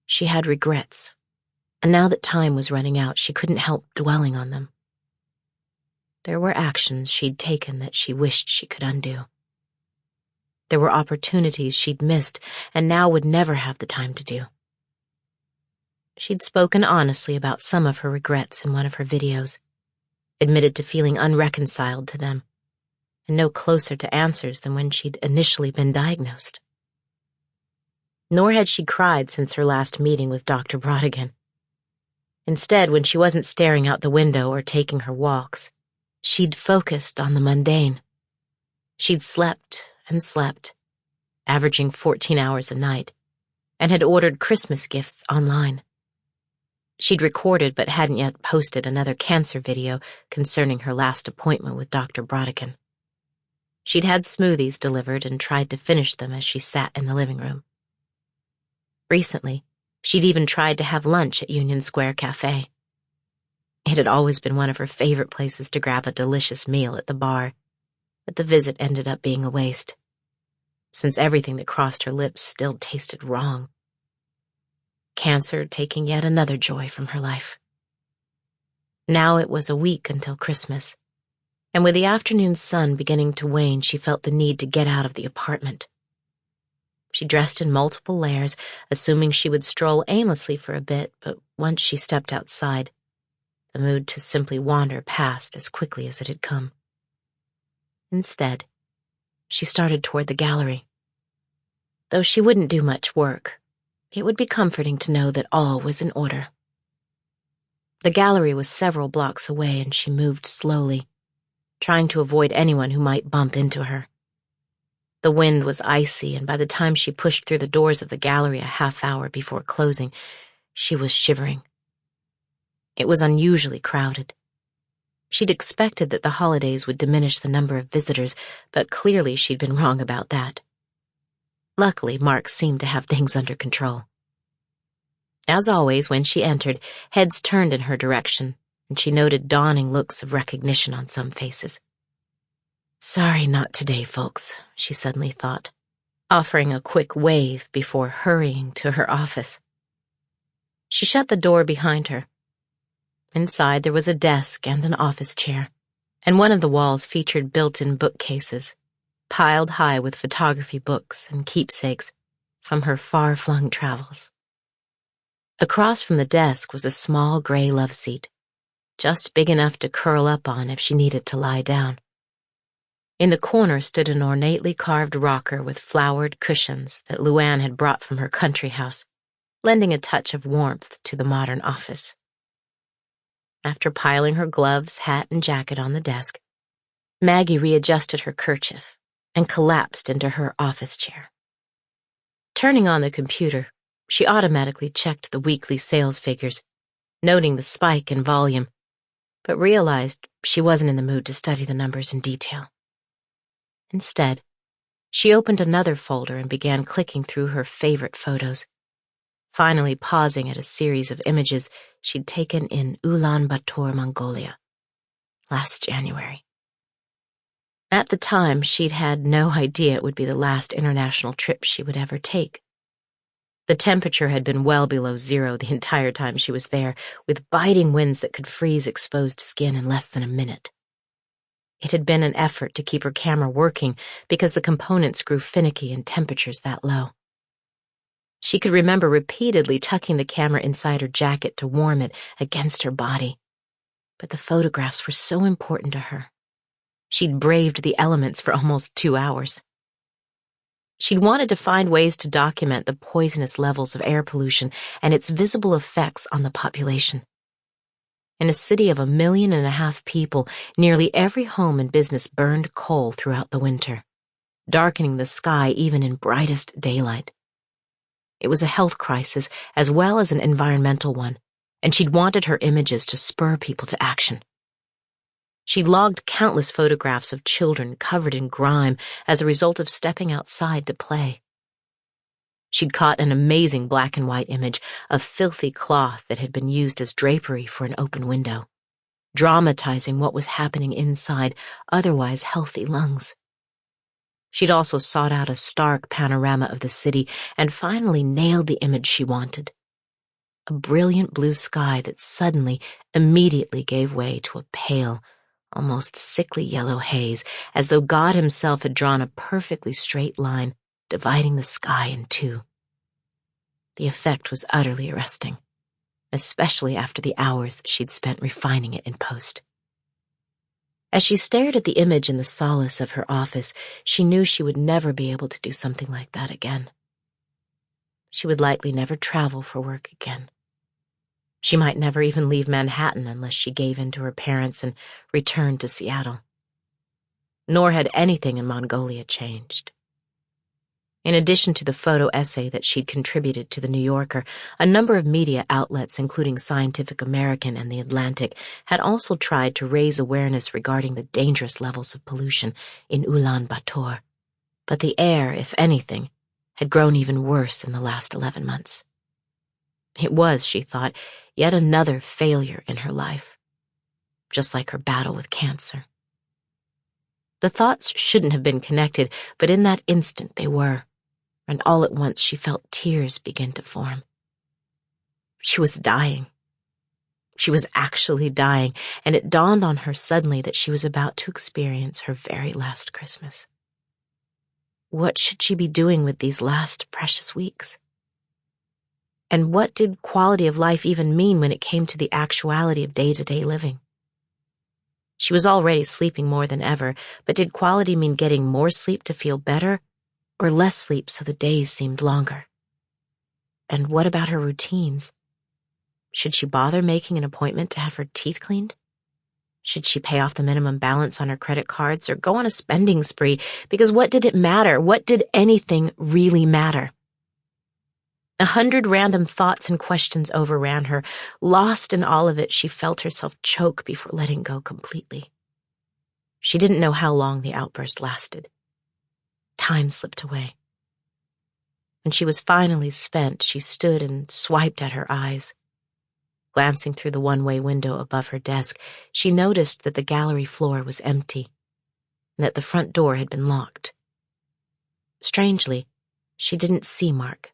she had regrets, and now that time was running out, she couldn't help dwelling on them. There were actions she'd taken that she wished she could undo. There were opportunities she'd missed and now would never have the time to do. She'd spoken honestly about some of her regrets in one of her videos, admitted to feeling unreconciled to them, and no closer to answers than when she'd initially been diagnosed. Nor had she cried since her last meeting with Dr. Brodigan. Instead, when she wasn't staring out the window or taking her walks, she'd focused on the mundane. She'd slept and slept, averaging 14 hours a night, and had ordered Christmas gifts online. She'd recorded but hadn't yet posted another cancer video concerning her last appointment with Dr. Brodigan. She'd had smoothies delivered and tried to finish them as she sat in the living room. Recently, she'd even tried to have lunch at Union Square Cafe. It had always been one of her favorite places to grab a delicious meal at the bar, but the visit ended up being a waste, since everything that crossed her lips still tasted wrong. Cancer taking yet another joy from her life. Now it was a week until Christmas, and with the afternoon sun beginning to wane, she felt the need to get out of the apartment. She dressed in multiple layers, assuming she would stroll aimlessly for a bit, but once she stepped outside, the mood to simply wander passed as quickly as it had come. Instead, she started toward the gallery. Though she wouldn't do much work, it would be comforting to know that all was in order. The gallery was several blocks away, and she moved slowly, trying to avoid anyone who might bump into her. The wind was icy, and by the time she pushed through the doors of the gallery a half hour before closing, she was shivering. It was unusually crowded. She'd expected that the holidays would diminish the number of visitors, but clearly she'd been wrong about that. Luckily, Mark seemed to have things under control. As always, when she entered, heads turned in her direction, and she noted dawning looks of recognition on some faces. "Sorry, not today, folks," she suddenly thought, offering a quick wave before hurrying to her office. She shut the door behind her. Inside there was a desk and an office chair, and one of the walls featured built-in bookcases, piled high with photography books and keepsakes from her far-flung travels. Across from the desk was a small gray love seat, just big enough to curl up on if she needed to lie down. In the corner stood an ornately carved rocker with flowered cushions that Luann had brought from her country house, lending a touch of warmth to the modern office. After piling her gloves, hat, and jacket on the desk, Maggie readjusted her kerchief and collapsed into her office chair. Turning on the computer, she automatically checked the weekly sales figures, noting the spike in volume, but realized she wasn't in the mood to study the numbers in detail. Instead, she opened another folder and began clicking through her favorite photos, finally pausing at a series of images she'd taken in Ulaanbaatar, Mongolia, last January. At the time, she'd had no idea it would be the last international trip she would ever take. The temperature had been well below zero the entire time she was there, with biting winds that could freeze exposed skin in less than a minute. It had been an effort to keep her camera working because the components grew finicky in temperatures that low. She could remember repeatedly tucking the camera inside her jacket to warm it against her body, but the photographs were so important to her. She'd braved the elements for almost 2 hours. She'd wanted to find ways to document the poisonous levels of air pollution and its visible effects on the population. In a city of 1.5 million people, nearly every home and business burned coal throughout the winter, darkening the sky even in brightest daylight. It was a health crisis as well as an environmental one, and she'd wanted her images to spur people to action. She'd logged countless photographs of children covered in grime as a result of stepping outside to play. She'd caught an amazing black and white image of filthy cloth that had been used as drapery for an open window, dramatizing what was happening inside otherwise healthy lungs. She'd also sought out a stark panorama of the city and finally nailed the image she wanted. A brilliant blue sky that suddenly, immediately gave way to a pale, almost sickly yellow haze, as though God himself had drawn a perfectly straight line, dividing the sky in two. The effect was utterly arresting, especially after the hours that she'd spent refining it in post. As she stared at the image in the solace of her office, she knew she would never be able to do something like that again. She would likely never travel for work again. She might never even leave Manhattan unless she gave in to her parents and returned to Seattle. Nor had anything in Mongolia changed. In addition to the photo essay that she'd contributed to The New Yorker, a number of media outlets, including Scientific American and The Atlantic, had also tried to raise awareness regarding the dangerous levels of pollution in Ulaanbaatar. But the air, if anything, had grown even worse in the last 11 months. It was, she thought, yet another failure in her life, just like her battle with cancer. The thoughts shouldn't have been connected, but in that instant they were, and all at once she felt tears begin to form. She was dying. She was actually dying, and it dawned on her suddenly that she was about to experience her very last Christmas. What should she be doing with these last precious weeks? And what did quality of life even mean when it came to the actuality of day-to-day living? She was already sleeping more than ever, but did quality mean getting more sleep to feel better, or less sleep so the days seemed longer? And what about her routines? Should she bother making an appointment to have her teeth cleaned? Should she pay off the minimum balance on her credit cards or go on a spending spree? Because what did it matter? What did anything really matter? 100 random thoughts and questions overran her. Lost in all of it, she felt herself choke before letting go completely. She didn't know how long the outburst lasted. Time slipped away. When she was finally spent, she stood and swiped at her eyes. Glancing through the one-way window above her desk, she noticed that the gallery floor was empty, and that the front door had been locked. Strangely, she didn't see Mark,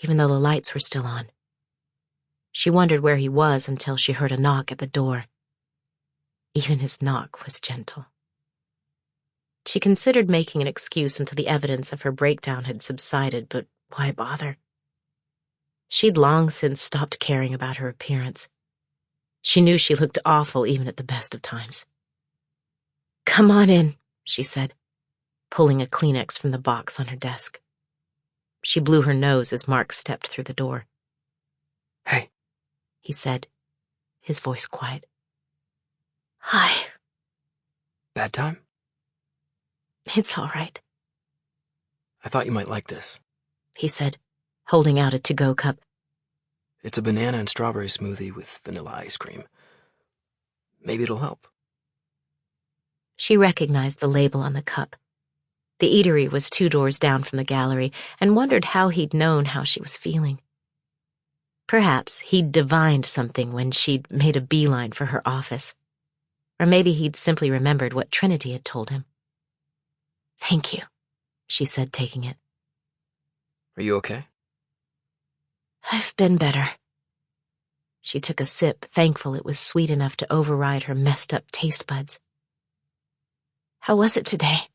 even though the lights were still on. She wondered where he was until she heard a knock at the door. Even his knock was gentle. She considered making an excuse until the evidence of her breakdown had subsided, but why bother? She'd long since stopped caring about her appearance. She knew she looked awful even at the best of times. "Come on in," she said, pulling a Kleenex from the box on her desk. She blew her nose as Mark stepped through the door. Hey, he said, his voice quiet. "Hi." bad time? "It's all right," I thought you might like this. he said, holding out a to-go cup. It's a banana and strawberry smoothie with vanilla ice cream. Maybe it'll help. She recognized the label on the cup. The eatery was 2 doors down from the gallery, and wondered how he'd known how she was feeling. Perhaps he'd divined something when she'd made a beeline for her office. Or maybe he'd simply remembered what Trinity had told him. "Thank you," she said, taking it. Are you okay? "I've been better." She took a sip, thankful it was sweet enough to override her messed-up taste buds. "How was it today?"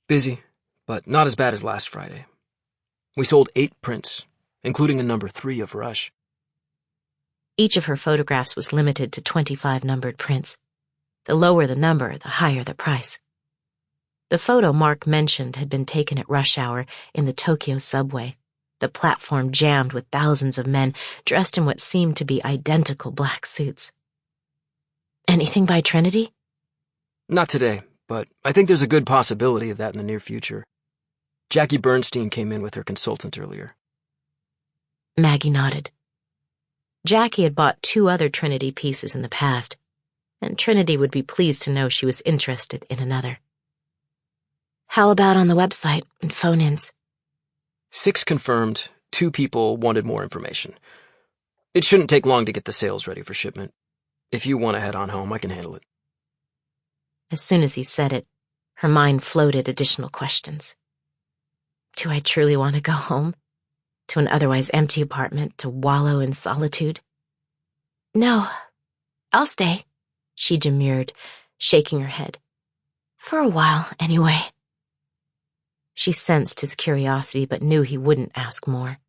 Busy, but not as bad as last Friday. We sold 8 prints, including a number 3 of Rush. Each of her photographs was limited to 25 numbered prints. The lower the number, the higher the price. The photo Mark mentioned had been taken at rush hour in the Tokyo subway, the platform jammed with thousands of men dressed in what seemed to be identical black suits. "Anything by Trinity?" Not today, but I think there's a good possibility of that in the near future. Jackie Bernstein came in with her consultant earlier. Maggie nodded. Jackie had bought 2 other Trinity pieces in the past, and Trinity would be pleased to know she was interested in another. "How about on the website and phone-ins?" 6 confirmed, 2 people wanted more information. It shouldn't take long to get the sales ready for shipment. If you want to head on home, I can handle it. As soon as he said it, her mind floated additional questions. Do I truly want to go home? To an otherwise empty apartment to wallow in solitude? "No, I'll stay," she demurred, shaking her head. "For a while, anyway." She sensed his curiosity but knew he wouldn't ask more.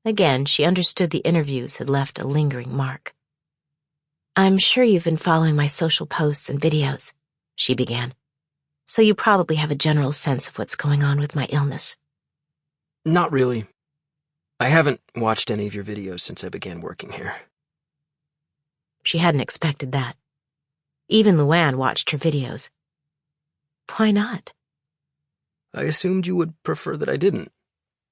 Again, she understood the interviews had left a lingering mark. "I'm sure you've been following my social posts and videos," she began, "so you probably have a general sense of what's going on with my illness." Not really. I haven't watched any of your videos since I began working here. She hadn't expected that. Even Luann watched her videos. Why not? I assumed you would prefer that I didn't.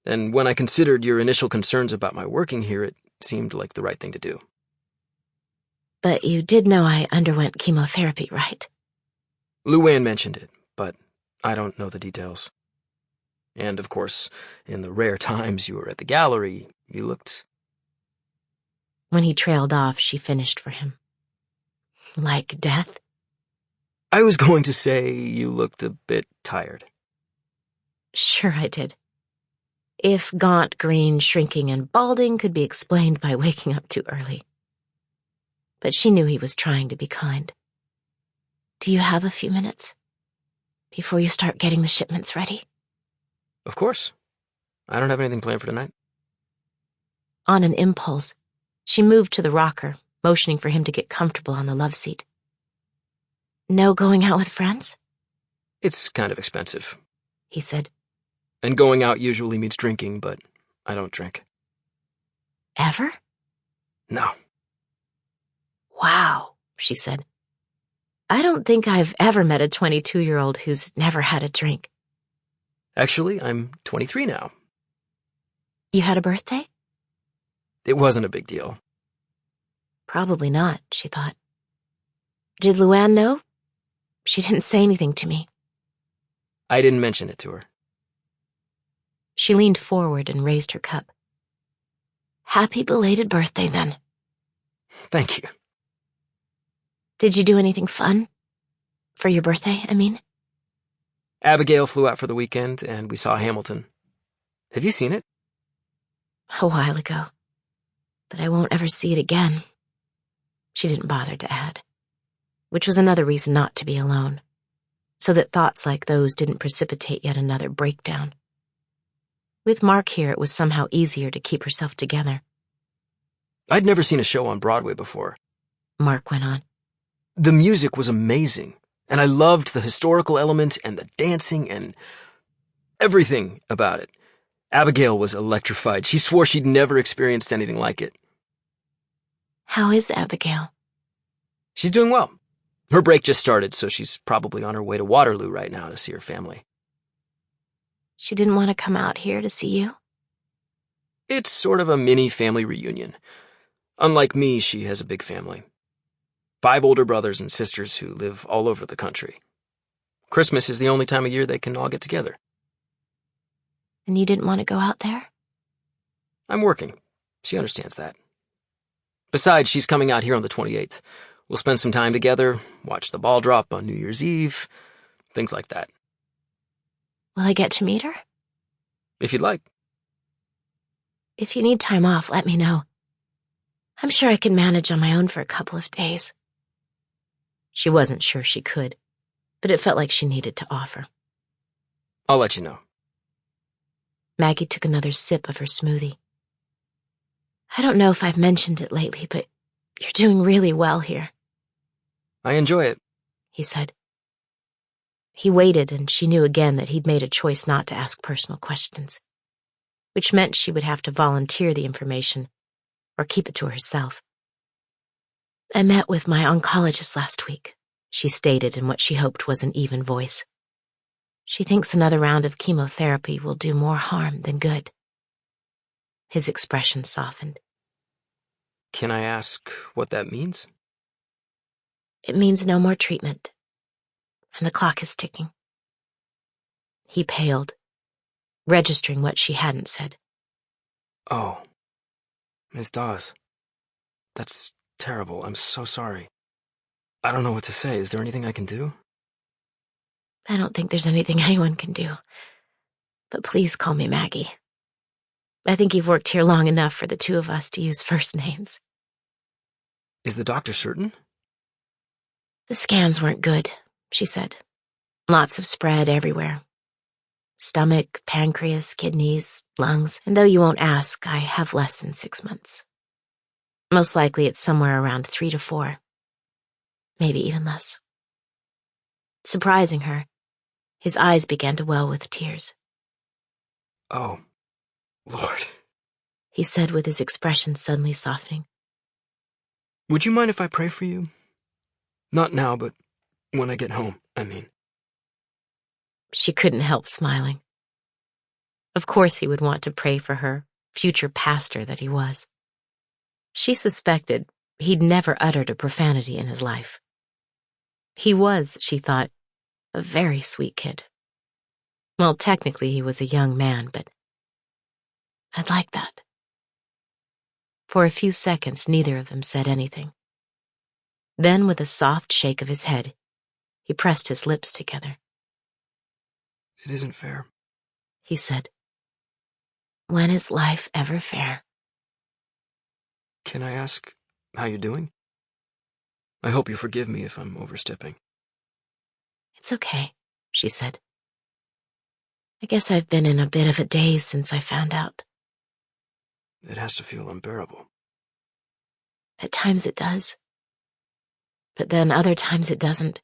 And when I considered your initial concerns about my working here, it seemed like the right thing to do. But you did know I underwent chemotherapy, right? Luann mentioned it, but I don't know the details. And, of course, in the rare times you were at the gallery, you looked... When he trailed off, she finished for him. "Like death?" I was going to say you looked a bit tired. Sure I did. If gaunt, green, shrinking, and balding could be explained by waking up too early. But she knew he was trying to be kind. "Do you have a few minutes? Before you start getting the shipments ready?" Of course. I don't have anything planned for tonight. On an impulse, she moved to the rocker, motioning for him to get comfortable on the love seat. "No going out with friends?" It's kind of expensive. he said. And going out usually means drinking, but I don't drink. "Ever?" No. "Wow," she said. "I don't think I've ever met a 22-year-old who's never had a drink." Actually, I'm 23 now. "You had a birthday?" It wasn't a big deal. Probably not, she thought. Did Luann know? She didn't say anything to me. I didn't mention it to her. She leaned forward and raised her cup. "Happy belated birthday, then." Thank you. "Did you do anything fun? For your birthday, I mean?" Abigail flew out for the weekend, and we saw Hamilton. Have you seen it? "A while ago. But I won't ever see it again." She didn't bother to add, which was another reason not to be alone, so that thoughts like those didn't precipitate yet another breakdown. With Mark here, it was somehow easier to keep herself together. I'd never seen a show on Broadway before. Mark went on. The music was amazing, and I loved the historical element and the dancing and everything about it. Abigail was electrified. She swore she'd never experienced anything like it. How is Abigail? She's doing well. Her break just started, so she's probably on her way to Waterloo right now to see her family. She didn't want to come out here to see you? It's sort of a mini family reunion. Unlike me, she has a big family. 5 older brothers and sisters who live all over the country. Christmas is the only time of year they can all get together. And you didn't want to go out there? I'm working. She understands that. Besides, she's coming out here on the 28th. We'll spend some time together, watch the ball drop on New Year's Eve, things like that. Will I get to meet her? If you'd like. If you need time off, let me know. I'm sure I can manage on my own for a couple of days. She wasn't sure she could, but it felt like she needed to offer. I'll let you know. Maggie took another sip of her smoothie. I don't know if I've mentioned it lately, but you're doing really well here. I enjoy it, he said. He waited, and she knew again that he'd made a choice not to ask personal questions, which meant she would have to volunteer the information or keep it to herself. I met with my oncologist last week, she stated in what she hoped was an even voice. She thinks another round of chemotherapy will do more harm than good. His expression softened. Can I ask what that means? It means no more treatment, and the clock is ticking. He paled, registering what she hadn't said. Oh, Ms. Dawes. That's terrible. I'm so sorry. I don't know what to say. Is there anything I can do? I don't think there's anything anyone can do. But please call me Maggie. I think you've worked here long enough for the two of us to use first names. Is the doctor certain? The scans weren't good, she said. Lots of spread everywhere. Stomach, pancreas, kidneys, lungs, and though you won't ask, I have less than 6 months. Most likely it's somewhere around 3 to 4. Maybe even less. Surprising her, his eyes began to well with tears. Oh, Lord, he said with his expression suddenly softening. Would you mind if I pray for you? Not now, but when I get home, I mean. She couldn't help smiling. Of course he would want to pray for her, future pastor that he was. She suspected he'd never uttered a profanity in his life. He was, she thought, a very sweet kid. Well, technically he was a young man, but I'd like that. For a few seconds, neither of them said anything. Then, with a soft shake of his head, he pressed his lips together. It isn't fair, he said. When is life ever fair? Can I ask how you're doing? I hope you forgive me if I'm overstepping. It's okay, she said. I guess I've been in a bit of a daze since I found out. It has to feel unbearable. At times it does. But then other times it doesn't.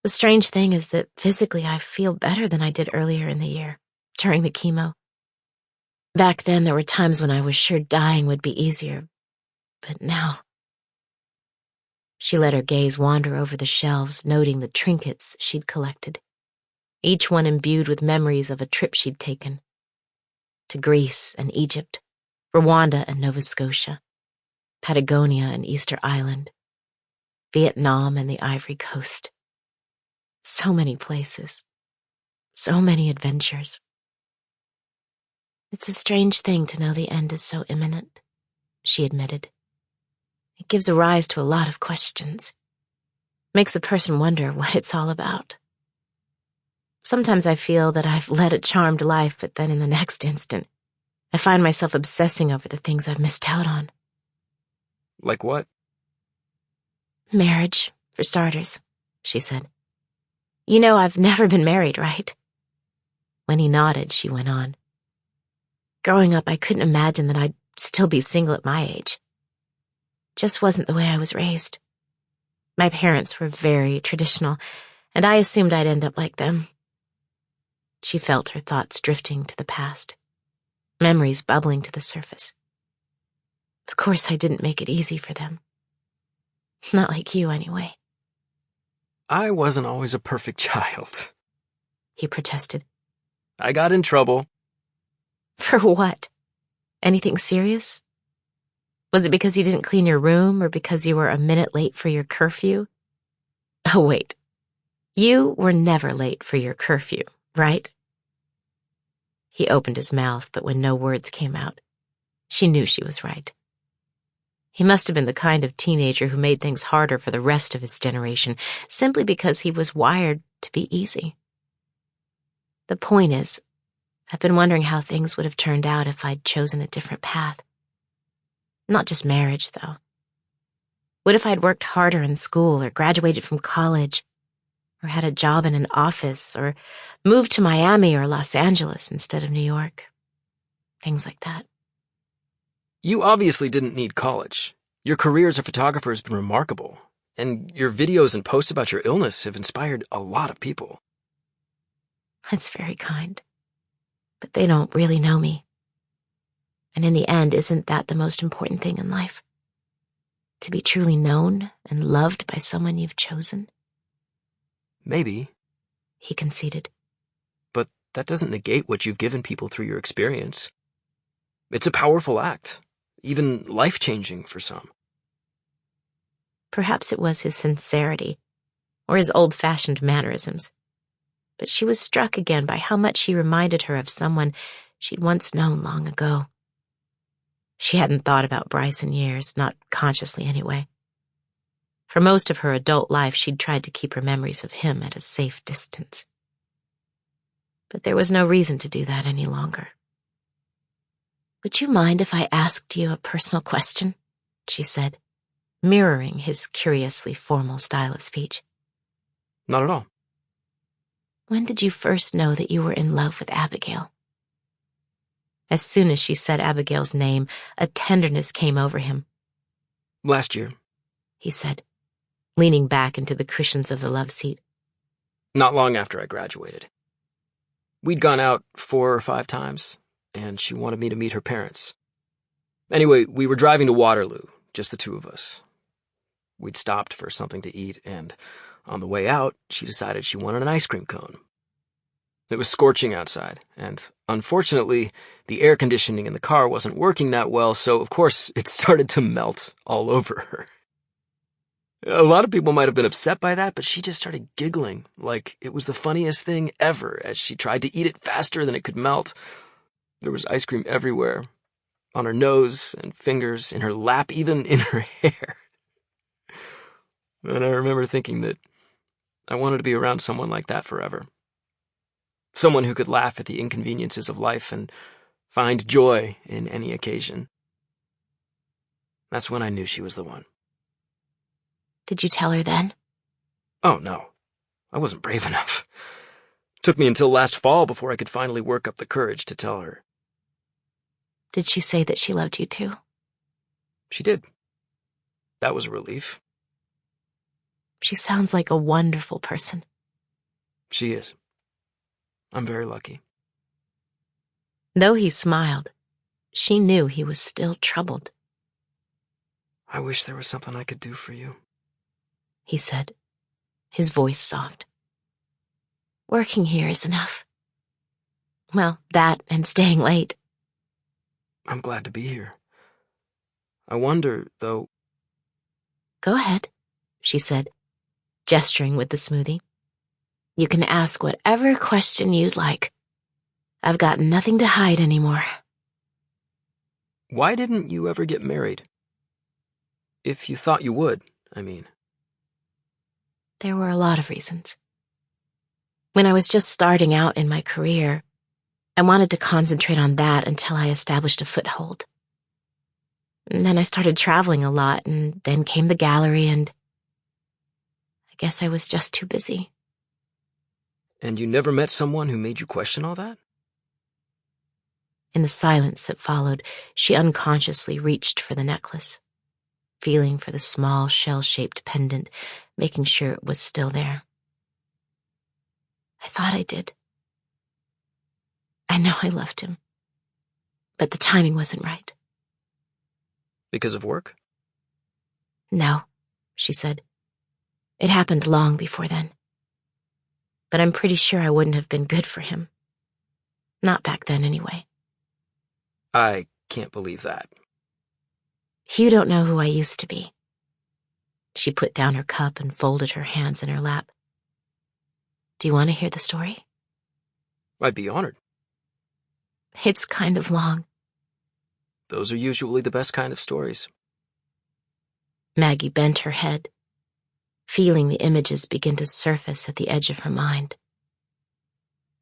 The strange thing is that physically I feel better than I did earlier in the year, during the chemo. Back then there were times when I was sure dying would be easier, but now... She let her gaze wander over the shelves, noting the trinkets she'd collected, each one imbued with memories of a trip she'd taken. To Greece and Egypt, Rwanda and Nova Scotia, Patagonia and Easter Island, Vietnam and the Ivory Coast. So many places. So many adventures. It's a strange thing to know the end is so imminent, she admitted. It gives a rise to a lot of questions. Makes a person wonder what it's all about. Sometimes I feel that I've led a charmed life, but then in the next instant, I find myself obsessing over the things I've missed out on. Like what? Marriage, for starters, she said. You know I've never been married, right? When he nodded, she went on. Growing up, I couldn't imagine that I'd still be single at my age. Just wasn't the way I was raised. My parents were very traditional, and I assumed I'd end up like them. She felt her thoughts drifting to the past, memories bubbling to the surface. Of course, I didn't make it easy for them. Not like you, anyway. I wasn't always a perfect child, He protested. I got in trouble. For what? Anything serious? Was it because you didn't clean your room or because you were a minute late for your curfew? Oh, wait. You were never late for your curfew, right? He opened his mouth, but when no words came out, she knew she was right. He must have been the kind of teenager who made things harder for the rest of his generation simply because he was wired to be easy. The point is, I've been wondering how things would have turned out if I'd chosen a different path. Not just marriage, though. What if I'd worked harder in school or graduated from college or had a job in an office or moved to Miami or Los Angeles instead of New York? Things like that. You obviously didn't need college. Your career as a photographer has been remarkable, and your videos and posts about your illness have inspired a lot of people. That's very kind. But they don't really know me. And in the end, isn't that the most important thing in life? To be truly known and loved by someone you've chosen? Maybe, He conceded. but that doesn't negate what you've given people through your experience. It's a powerful act, even life-changing for some. Perhaps it was his sincerity or his old-fashioned mannerisms. But she was struck again by how much he reminded her of someone she'd once known long ago. She hadn't thought about Bryce in years, not consciously anyway. For most of her adult life, she'd tried to keep her memories of him at a safe distance. But there was no reason to do that any longer. "Would you mind if I asked you a personal question?" she said, mirroring his curiously formal style of speech. Not at all. "When did you first know that you were in love with Abigail?" As soon as she said Abigail's name, a tenderness came over him. Last year. He said, leaning back into the cushions of the love seat. Not long after I graduated. We'd gone out 4 or 5 times, and she wanted me to meet her parents. Anyway, we were driving to Waterloo, just the two of us. We'd stopped for something to eat, and on the way out, she decided she wanted an ice cream cone. It was scorching outside, and unfortunately, the air conditioning in the car wasn't working that well, so of course it started to melt all over her. A lot of people might have been upset by that, but she just started giggling like it was the funniest thing ever as she tried to eat it faster than it could melt. There was ice cream everywhere, on her nose and fingers, in her lap, even in her hair. And I remember thinking that I wanted to be around someone like that forever. Someone who could laugh at the inconveniences of life and find joy in any occasion. That's when I knew she was the one. Did you tell her then? Oh, no. I wasn't brave enough. It took me until last fall before I could finally work up the courage to tell her. Did she say that she loved you too? She did. That was a relief. She sounds like a wonderful person. She is. I'm very lucky. Though he smiled, she knew he was still troubled. I wish there was something I could do for you, he said, his voice soft. Working here is enough. Well, that and staying late. I'm glad to be here. I wonder, though... Go ahead, she said, gesturing with the smoothie. You can ask whatever question you'd like. I've got nothing to hide anymore. Why didn't you ever get married? If you thought you would, I mean. There were a lot of reasons. When I was just starting out in my career, I wanted to concentrate on that until I established a foothold. And then I started traveling a lot, and then came the gallery, and I guess I was just too busy. And you never met someone who made you question all that? In the silence that followed, she unconsciously reached for the necklace, feeling for the small shell-shaped pendant, making sure it was still there. I thought I did. I know I loved him, but the timing wasn't right. Because of work? No, she said. It happened long before then. But I'm pretty sure I wouldn't have been good for him. Not back then, anyway. I can't believe that. You don't know who I used to be. She put down her cup and folded her hands in her lap. Do you want to hear the story? I'd be honored. It's kind of long. Those are usually the best kind of stories. Maggie bent her head, feeling the images begin to surface at the edge of her mind.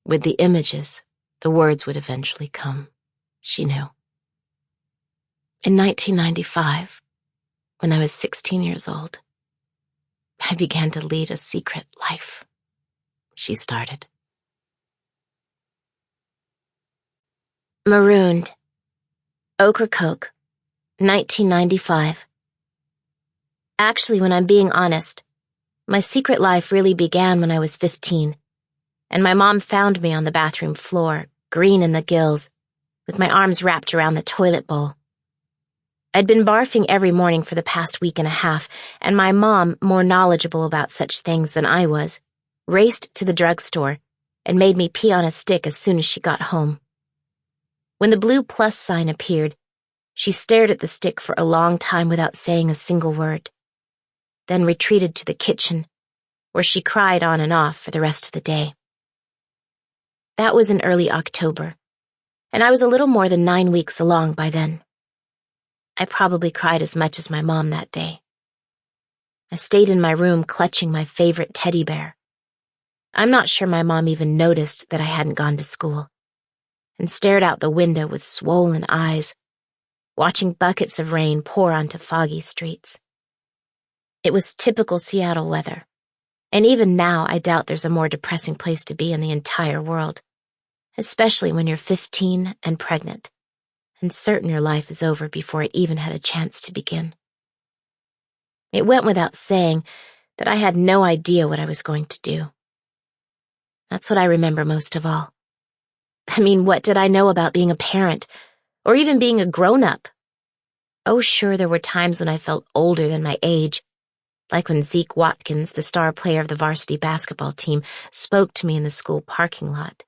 With the images, the words would eventually come, she knew. In 1995, when I was 16 years old, I began to lead a secret life. She started. Marooned. Ocracoke, 1995. Actually, when I'm being honest, my secret life really began when I was 15, and my mom found me on the bathroom floor, green in the gills, with my arms wrapped around the toilet bowl. I'd been barfing every morning for the past week and a half, and my mom, more knowledgeable about such things than I was, raced to the drugstore and made me pee on a stick as soon as she got home. When the blue plus sign appeared, she stared at the stick for a long time without saying a single word, then retreated to the kitchen, where she cried on and off for the rest of the day. That was in early October, and I was a little more than 9 weeks along by then. I probably cried as much as my mom that day. I stayed in my room clutching my favorite teddy bear. I'm not sure my mom even noticed that I hadn't gone to school, and stared out the window with swollen eyes, watching buckets of rain pour onto foggy streets. It was typical Seattle weather, and even now I doubt there's a more depressing place to be in the entire world, especially when you're 15 and pregnant, and certain your life is over before it even had a chance to begin. It went without saying that I had no idea what I was going to do. That's what I remember most of all. I mean, what did I know about being a parent, or even being a grown-up? Oh, sure, there were times when I felt older than my age, like when Zeke Watkins, the star player of the varsity basketball team, spoke to me in the school parking lot.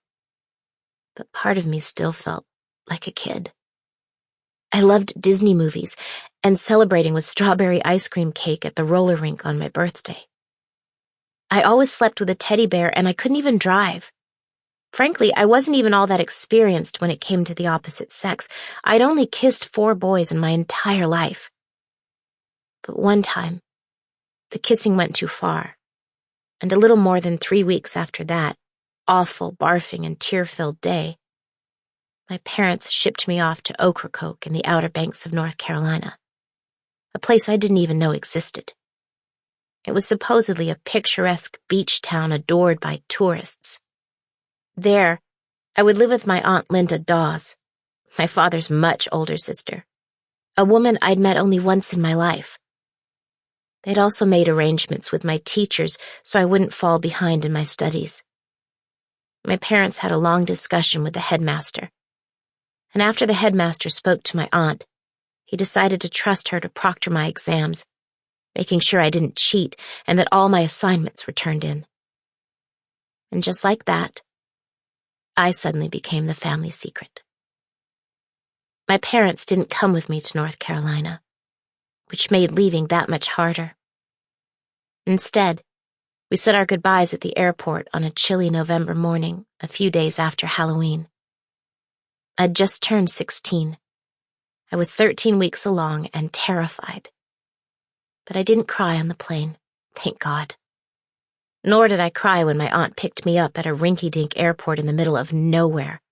But part of me still felt like a kid. I loved Disney movies and celebrating with strawberry ice cream cake at the roller rink on my birthday. I always slept with a teddy bear, and I couldn't even drive. Frankly, I wasn't even all that experienced when it came to the opposite sex. I'd only kissed 4 boys in my entire life. But one time, the kissing went too far, and a little more than 3 weeks after that awful, barfing, and tear-filled day, my parents shipped me off to Ocracoke in the Outer Banks of North Carolina, a place I didn't even know existed. It was supposedly a picturesque beach town adored by tourists. There, I would live with my Aunt Linda Dawes, my father's much older sister, a woman I'd met only once in my life. They'd also made arrangements with my teachers so I wouldn't fall behind in my studies. My parents had a long discussion with the headmaster, and after the headmaster spoke to my aunt, he decided to trust her to proctor my exams, making sure I didn't cheat and that all my assignments were turned in. And just like that, I suddenly became the family secret. My parents didn't come with me to North Carolina, which made leaving that much harder. Instead, we said our goodbyes at the airport on a chilly November morning, a few days after Halloween. I'd just turned 16. I was 13 weeks along and terrified. But I didn't cry on the plane, thank God. Nor did I cry when my aunt picked me up at a rinky-dink airport in the middle of nowhere,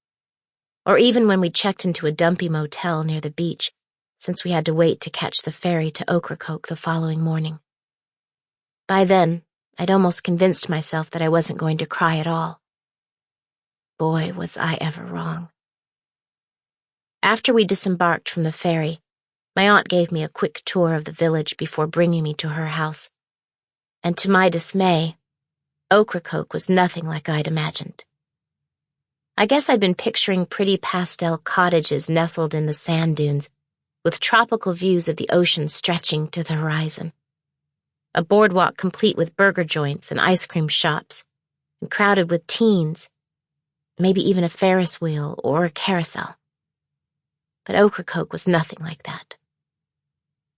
or even when we checked into a dumpy motel near the beach, since we had to wait to catch the ferry to Ocracoke the following morning. By then, I'd almost convinced myself that I wasn't going to cry at all. Boy, was I ever wrong. After we disembarked from the ferry, my aunt gave me a quick tour of the village before bringing me to her house. And to my dismay, Ocracoke was nothing like I'd imagined. I guess I'd been picturing pretty pastel cottages nestled in the sand dunes, with tropical views of the ocean stretching to the horizon. A boardwalk complete with burger joints and ice cream shops, and crowded with teens, maybe even a Ferris wheel or a carousel. But Ocracoke was nothing like that.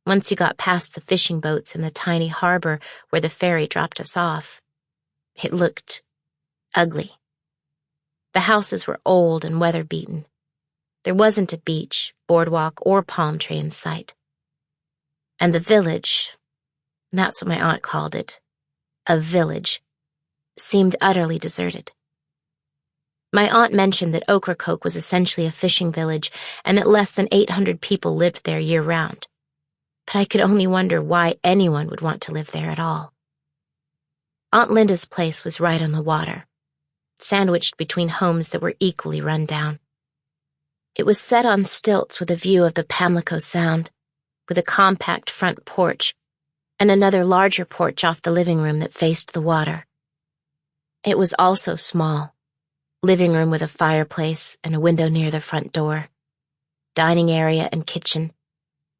Once you got past the fishing boats in the tiny harbor where the ferry dropped us off, it looked ugly. The houses were old and weather-beaten. There wasn't a beach, boardwalk, or palm tree in sight. And the village, that's what my aunt called it, a village, seemed utterly deserted. My aunt mentioned that Ocracoke was essentially a fishing village and that less than 800 people lived there year-round. But I could only wonder why anyone would want to live there at all. Aunt Linda's place was right on the water, sandwiched between homes that were equally run down. It was set on stilts with a view of the Pamlico Sound, with a compact front porch and another larger porch off the living room that faced the water. It was also small. Living room with a fireplace and a window near the front door, dining area and kitchen,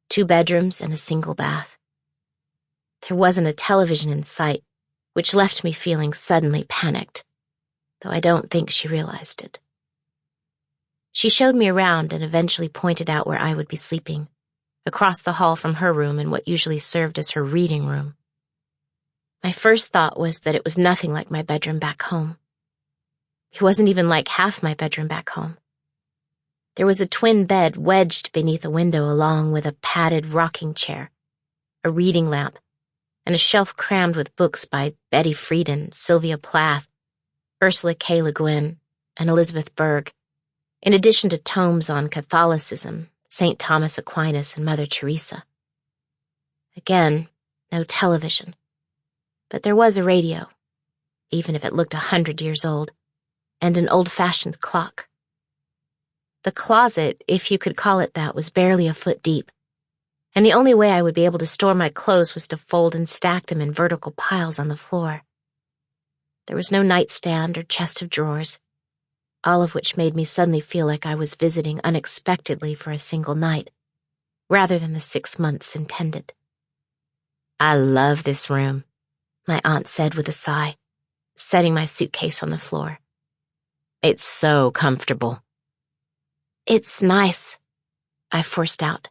2 bedrooms and a single bath. There wasn't a television in sight, which left me feeling suddenly panicked, though I don't think she realized it. She showed me around and eventually pointed out where I would be sleeping, across the hall from her room in what usually served as her reading room. My first thought was that it was nothing like my bedroom back home. It wasn't even like half my bedroom back home. There was a twin bed wedged beneath a window along with a padded rocking chair, a reading lamp, and a shelf crammed with books by Betty Friedan, Sylvia Plath, Ursula K. Le Guin, and Elizabeth Berg, in addition to tomes on Catholicism, St. Thomas Aquinas, and Mother Teresa. Again, no television. But there was a radio, even if it looked 100 years old, and an old-fashioned clock. The closet, if you could call it that, was barely a foot deep, and the only way I would be able to store my clothes was to fold and stack them in vertical piles on the floor. There was no nightstand or chest of drawers, all of which made me suddenly feel like I was visiting unexpectedly for a single night, rather than the 6 months intended. "I love this room," my aunt said with a sigh, setting my suitcase on the floor. "It's so comfortable." "It's nice," I forced out.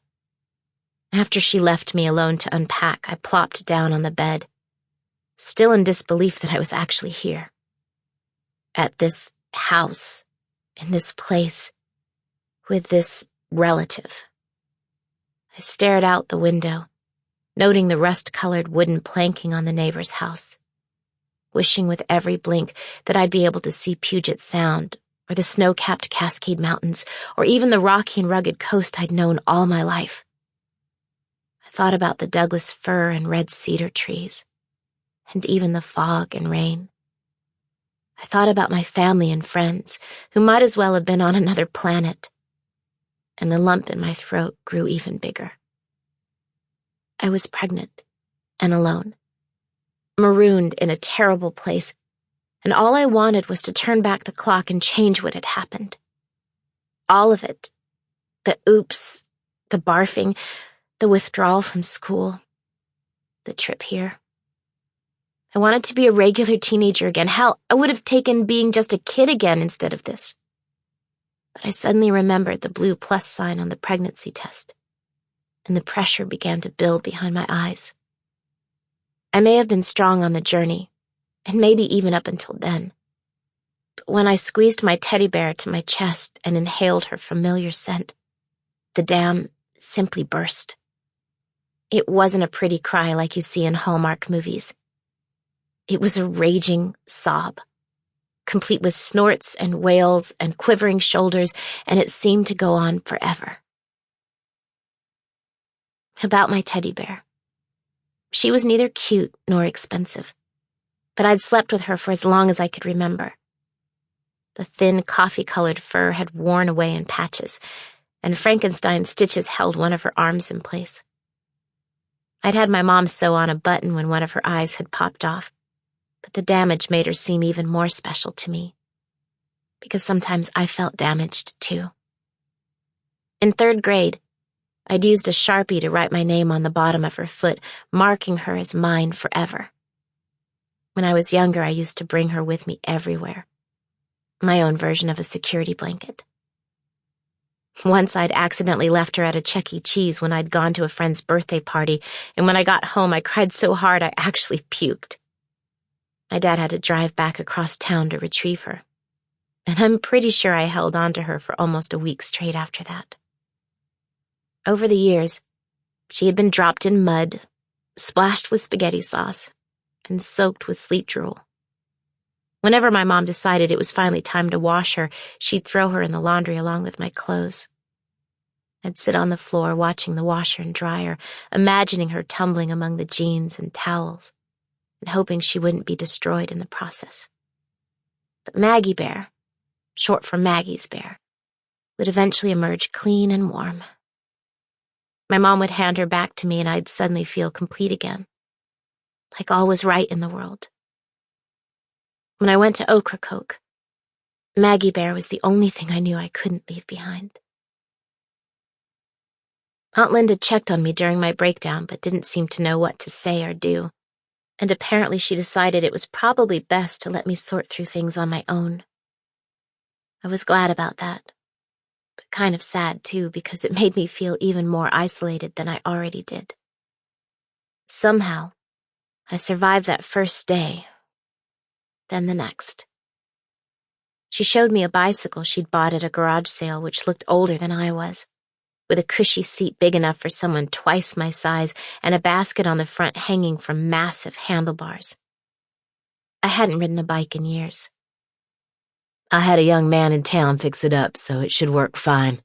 After she left me alone to unpack, I plopped down on the bed, still in disbelief that I was actually here. At this house, in this place, with this relative. I stared out the window, noting the rust-colored wooden planking on the neighbor's house, wishing with every blink that I'd be able to see Puget Sound, or the snow-capped Cascade Mountains, or even the rocky and rugged coast I'd known all my life. I thought about the Douglas fir and red cedar trees, and even the fog and rain. I thought about my family and friends, who might as well have been on another planet, and the lump in my throat grew even bigger. I was pregnant and alone, marooned in a terrible place, and all I wanted was to turn back the clock and change what had happened. All of it. The oops, the barfing, the withdrawal from school, the trip here. I wanted to be a regular teenager again. Hell, I would have taken being just a kid again instead of this. But I suddenly remembered the blue plus sign on the pregnancy test, and the pressure began to build behind my eyes. I may have been strong on the journey, and maybe even up until then. But when I squeezed my teddy bear to my chest and inhaled her familiar scent, the dam simply burst. It wasn't a pretty cry like you see in Hallmark movies. It was a raging sob, complete with snorts and wails and quivering shoulders, and it seemed to go on forever. About my teddy bear. She was neither cute nor expensive, but I'd slept with her for as long as I could remember. The thin, coffee-colored fur had worn away in patches, and Frankenstein stitches held one of her arms in place. I'd had my mom sew on a button when one of her eyes had popped off, but the damage made her seem even more special to me, because sometimes I felt damaged too. In 3rd grade, I'd used a Sharpie to write my name on the bottom of her foot, marking her as mine forever. When I was younger, I used to bring her with me everywhere, my own version of a security blanket. Once I'd accidentally left her at a Chuck E. Cheese when I'd gone to a friend's birthday party, and when I got home, I cried so hard I actually puked. My dad had to drive back across town to retrieve her, and I'm pretty sure I held on to her for almost a week straight after that. Over the years, she had been dropped in mud, splashed with spaghetti sauce, and soaked with sleep drool. Whenever my mom decided it was finally time to wash her, she'd throw her in the laundry along with my clothes. I'd sit on the floor watching the washer and dryer, imagining her tumbling among the jeans and towels, and hoping she wouldn't be destroyed in the process. But Maggie Bear, short for Maggie's Bear, would eventually emerge clean and warm. My mom would hand her back to me, and I'd suddenly feel complete again, like all was right in the world. When I went to Ocracoke, Maggie Bear was the only thing I knew I couldn't leave behind. Aunt Linda checked on me during my breakdown, but didn't seem to know what to say or do, and apparently she decided it was probably best to let me sort through things on my own. I was glad about that, but kind of sad too, because it made me feel even more isolated than I already did. Somehow, I survived that first day, then the next. She showed me a bicycle she'd bought at a garage sale which looked older than I was, with a cushy seat big enough for someone twice my size and a basket on the front hanging from massive handlebars. I hadn't ridden a bike in years. I had a young man in town fix it up, so it should work fine.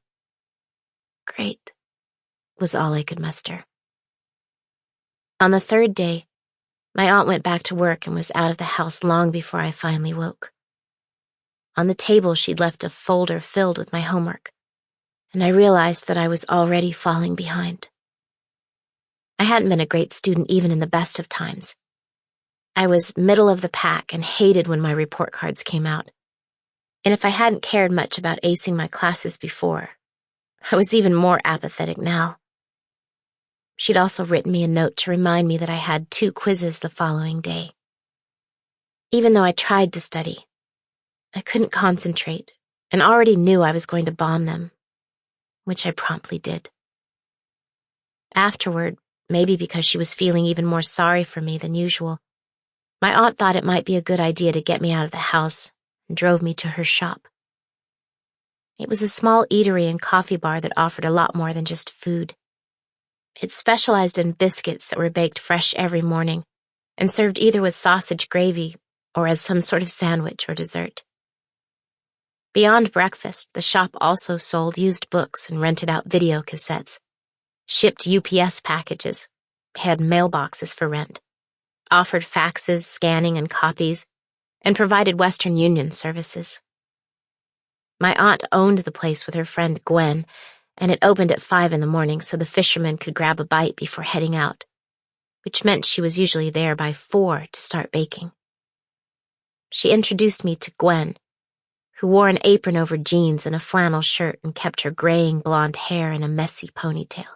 Great, was all I could muster. On the 3rd day, my aunt went back to work and was out of the house long before I finally woke. On the table, she'd left a folder filled with my homework, and I realized that I was already falling behind. I hadn't been a great student even in the best of times. I was middle of the pack and hated when my report cards came out. And if I hadn't cared much about acing my classes before, I was even more apathetic now. She'd also written me a note to remind me that I had 2 quizzes the following day. Even though I tried to study, I couldn't concentrate and already knew I was going to bomb them, which I promptly did. Afterward, maybe because she was feeling even more sorry for me than usual, my aunt thought it might be a good idea to get me out of the house and drove me to her shop. It was a small eatery and coffee bar that offered a lot more than just food. It specialized in biscuits that were baked fresh every morning and served either with sausage gravy or as some sort of sandwich or dessert. Beyond breakfast, the shop also sold used books and rented out video cassettes, shipped UPS packages, had mailboxes for rent, offered faxes, scanning, and copies, and provided Western Union services. My aunt owned the place with her friend Gwen, and it opened at 5 a.m. so the fishermen could grab a bite before heading out, which meant she was usually there by 4 to start baking. She introduced me to Gwen, who wore an apron over jeans and a flannel shirt and kept her graying blonde hair in a messy ponytail.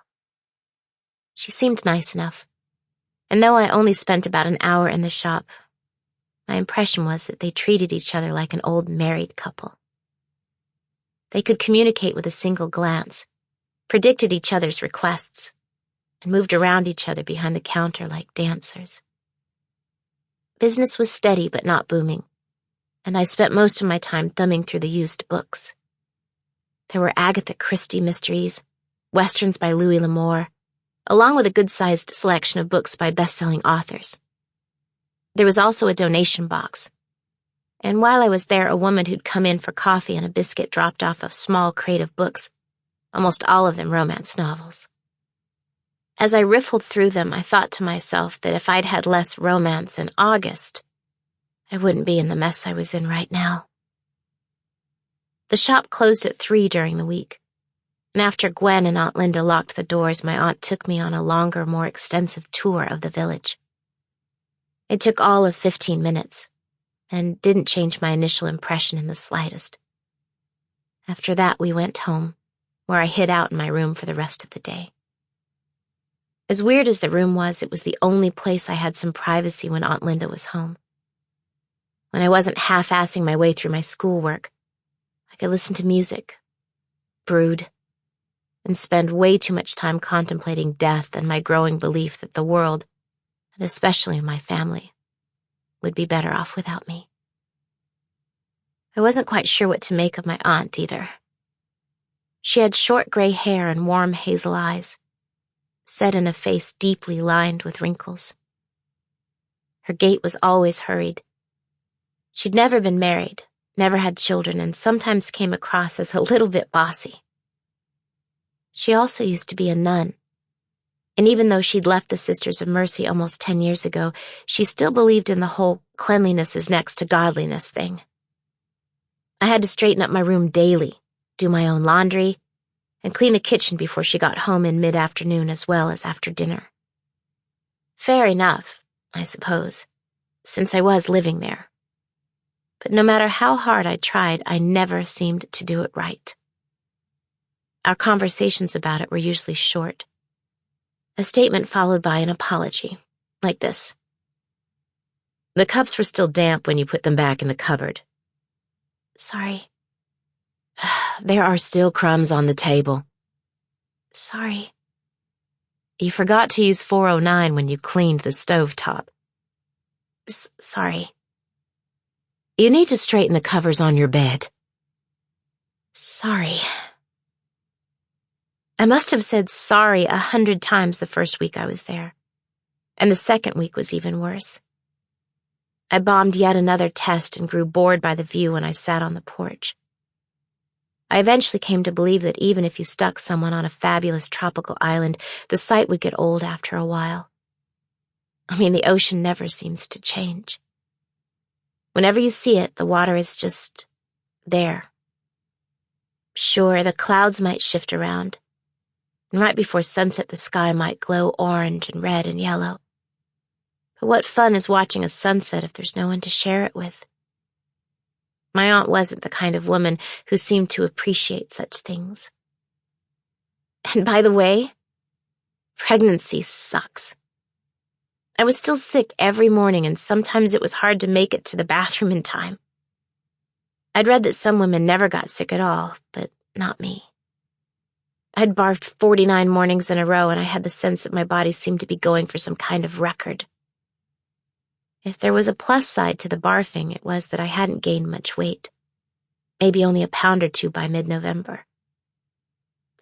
She seemed nice enough, and though I only spent about an hour in the shop, my impression was that they treated each other like an old married couple. They could communicate with a single glance, predicted each other's requests, and moved around each other behind the counter like dancers. Business was steady but not booming, and I spent most of my time thumbing through the used books. There were Agatha Christie mysteries, westerns by Louis L'Amour, along with a good-sized selection of books by best-selling authors. There was also a donation box, and while I was there, a woman who'd come in for coffee and a biscuit dropped off a small crate of books, almost all of them romance novels. As I riffled through them, I thought to myself that if I'd had less romance in August, I wouldn't be in the mess I was in right now. The shop closed at 3 during the week, and after Gwen and Aunt Linda locked the doors, my aunt took me on a longer, more extensive tour of the village. It took all of 15 minutes, and didn't change my initial impression in the slightest. After that, we went home, where I hid out in my room for the rest of the day. As weird as the room was, it was the only place I had some privacy when Aunt Linda was home. When I wasn't half-assing my way through my schoolwork, I could listen to music, brood, and spend way too much time contemplating death and my growing belief that the world, and especially my family, would be better off without me. I wasn't quite sure what to make of my aunt either. She had short gray hair and warm hazel eyes, set in a face deeply lined with wrinkles. Her gait was always hurried. She'd never been married, never had children, and sometimes came across as a little bit bossy. She also used to be a nun, and even though she'd left the Sisters of Mercy almost 10 years ago, she still believed in the whole cleanliness is next to godliness thing. I had to straighten up my room daily, do my own laundry, and clean the kitchen before she got home in mid-afternoon as well as after dinner. Fair enough, I suppose, since I was living there. But no matter how hard I tried, I never seemed to do it right. Our conversations about it were usually short. A statement followed by an apology, like this. The cups were still damp when you put them back in the cupboard. Sorry. There are still crumbs on the table. Sorry. You forgot to use 409 when you cleaned the stovetop. Sorry. You need to straighten the covers on your bed. Sorry. I must have said sorry 100 times the first week I was there, and the second week was even worse. I bombed yet another test and grew bored by the view when I sat on the porch. I eventually came to believe that even if you stuck someone on a fabulous tropical island, the sight would get old after a while. I mean, the ocean never seems to change. Whenever you see it, the water is just there. Sure, the clouds might shift around, and right before sunset the sky might glow orange and red and yellow. But what fun is watching a sunset if there's no one to share it with? My aunt wasn't the kind of woman who seemed to appreciate such things. And by the way, pregnancy sucks. I was still sick every morning, and sometimes it was hard to make it to the bathroom in time. I'd read that some women never got sick at all, but not me. I'd barfed 49 mornings in a row, and I had the sense that my body seemed to be going for some kind of record. If there was a plus side to the barfing, it was that I hadn't gained much weight. Maybe only a pound or two by mid-November.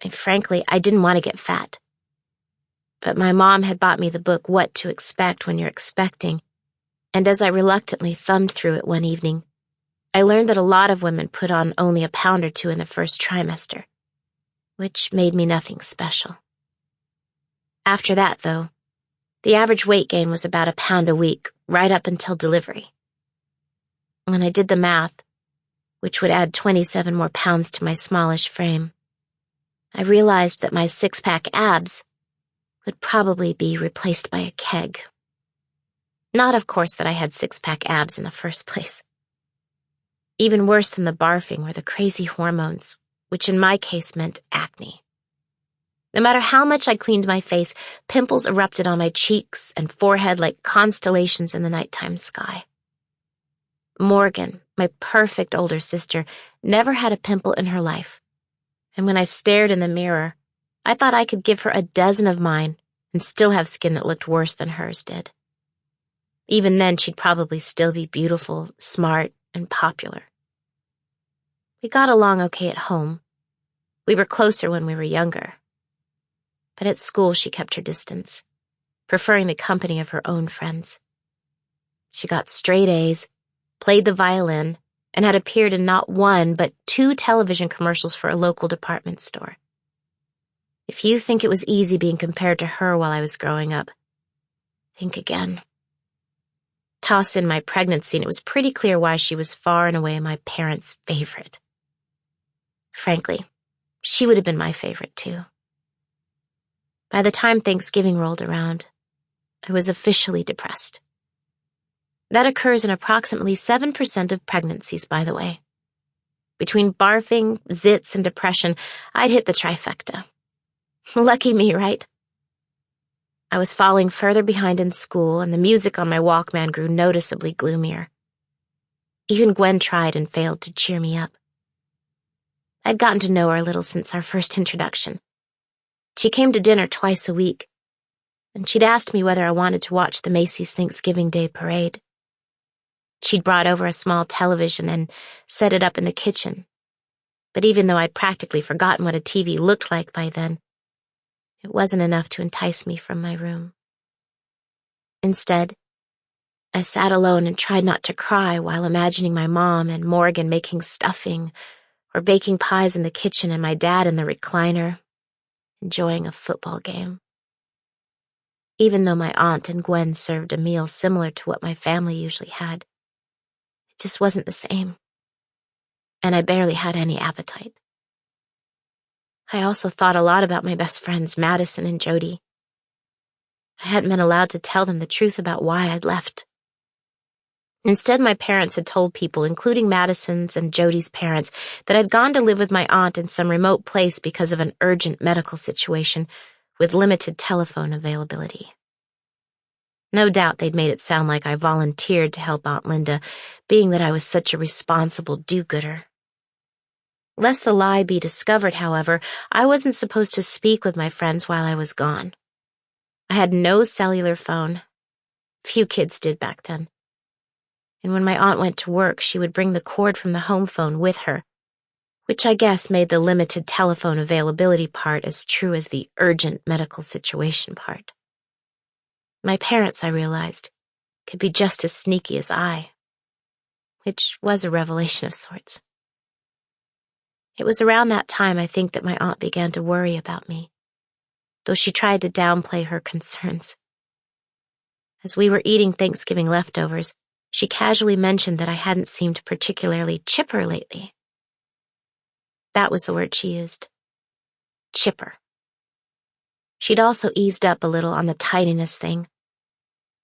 And frankly, I didn't want to get fat. But my mom had bought me the book What to Expect When You're Expecting, and as I reluctantly thumbed through it one evening, I learned that a lot of women put on only a pound or two in the first trimester, which made me nothing special. After that, though, the average weight gain was about a pound a week, right up until delivery. When I did the math, which would add 27 more pounds to my smallish frame, I realized that my six-pack abs would probably be replaced by a keg. Not, of course, that I had six-pack abs in the first place. Even worse than the barfing were the crazy hormones, which in my case meant acne. No matter how much I cleaned my face, pimples erupted on my cheeks and forehead like constellations in the nighttime sky. Morgan, my perfect older sister, never had a pimple in her life, and when I stared in the mirror, I thought I could give her a dozen of mine and still have skin that looked worse than hers did. Even then, she'd probably still be beautiful, smart, and popular. We got along okay at home. We were closer when we were younger. But at school, she kept her distance, preferring the company of her own friends. She got straight A's, played the violin, and had appeared in not one, but 2 television commercials for a local department store. If you think it was easy being compared to her while I was growing up, think again. Toss in my pregnancy, and it was pretty clear why she was far and away my parents' favorite. Frankly, She would have been my favorite, too. By the time Thanksgiving rolled around, I was officially depressed. That occurs in approximately 7% of pregnancies, by the way. Between barfing, zits, and depression, I'd hit the trifecta. Lucky me, right? I was falling further behind in school, and the music on my Walkman grew noticeably gloomier. Even Gwen tried and failed to cheer me up. I'd gotten to know her a little since our first introduction. She came to dinner twice a week, and she'd asked me whether I wanted to watch the Macy's Thanksgiving Day Parade. She'd brought over a small television and set it up in the kitchen. But even though I'd practically forgotten what a TV looked like by then, it wasn't enough to entice me from my room. Instead, I sat alone and tried not to cry while imagining my mom and Morgan making stuffing or baking pies in the kitchen and my dad in the recliner, enjoying a football game. Even though my aunt and Gwen served a meal similar to what my family usually had, it just wasn't the same, and I barely had any appetite. I also thought a lot about my best friends, Madison and Jody. I hadn't been allowed to tell them the truth about why I'd left. Instead, my parents had told people, including Madison's and Jody's parents, that I'd gone to live with my aunt in some remote place because of an urgent medical situation with limited telephone availability. No doubt they'd made it sound like I volunteered to help Aunt Linda, being that I was such a responsible do-gooder. Lest the lie be discovered, however, I wasn't supposed to speak with my friends while I was gone. I had no cellular phone. Few kids did back then. And when my aunt went to work, she would bring the cord from the home phone with her, which I guess made the limited telephone availability part as true as the urgent medical situation part. My parents, I realized, could be just as sneaky as I, which was a revelation of sorts. It was around that time, I think, that my aunt began to worry about me, though she tried to downplay her concerns. As we were eating Thanksgiving leftovers, she casually mentioned that I hadn't seemed particularly chipper lately. That was the word she used. Chipper. She'd also eased up a little on the tidiness thing.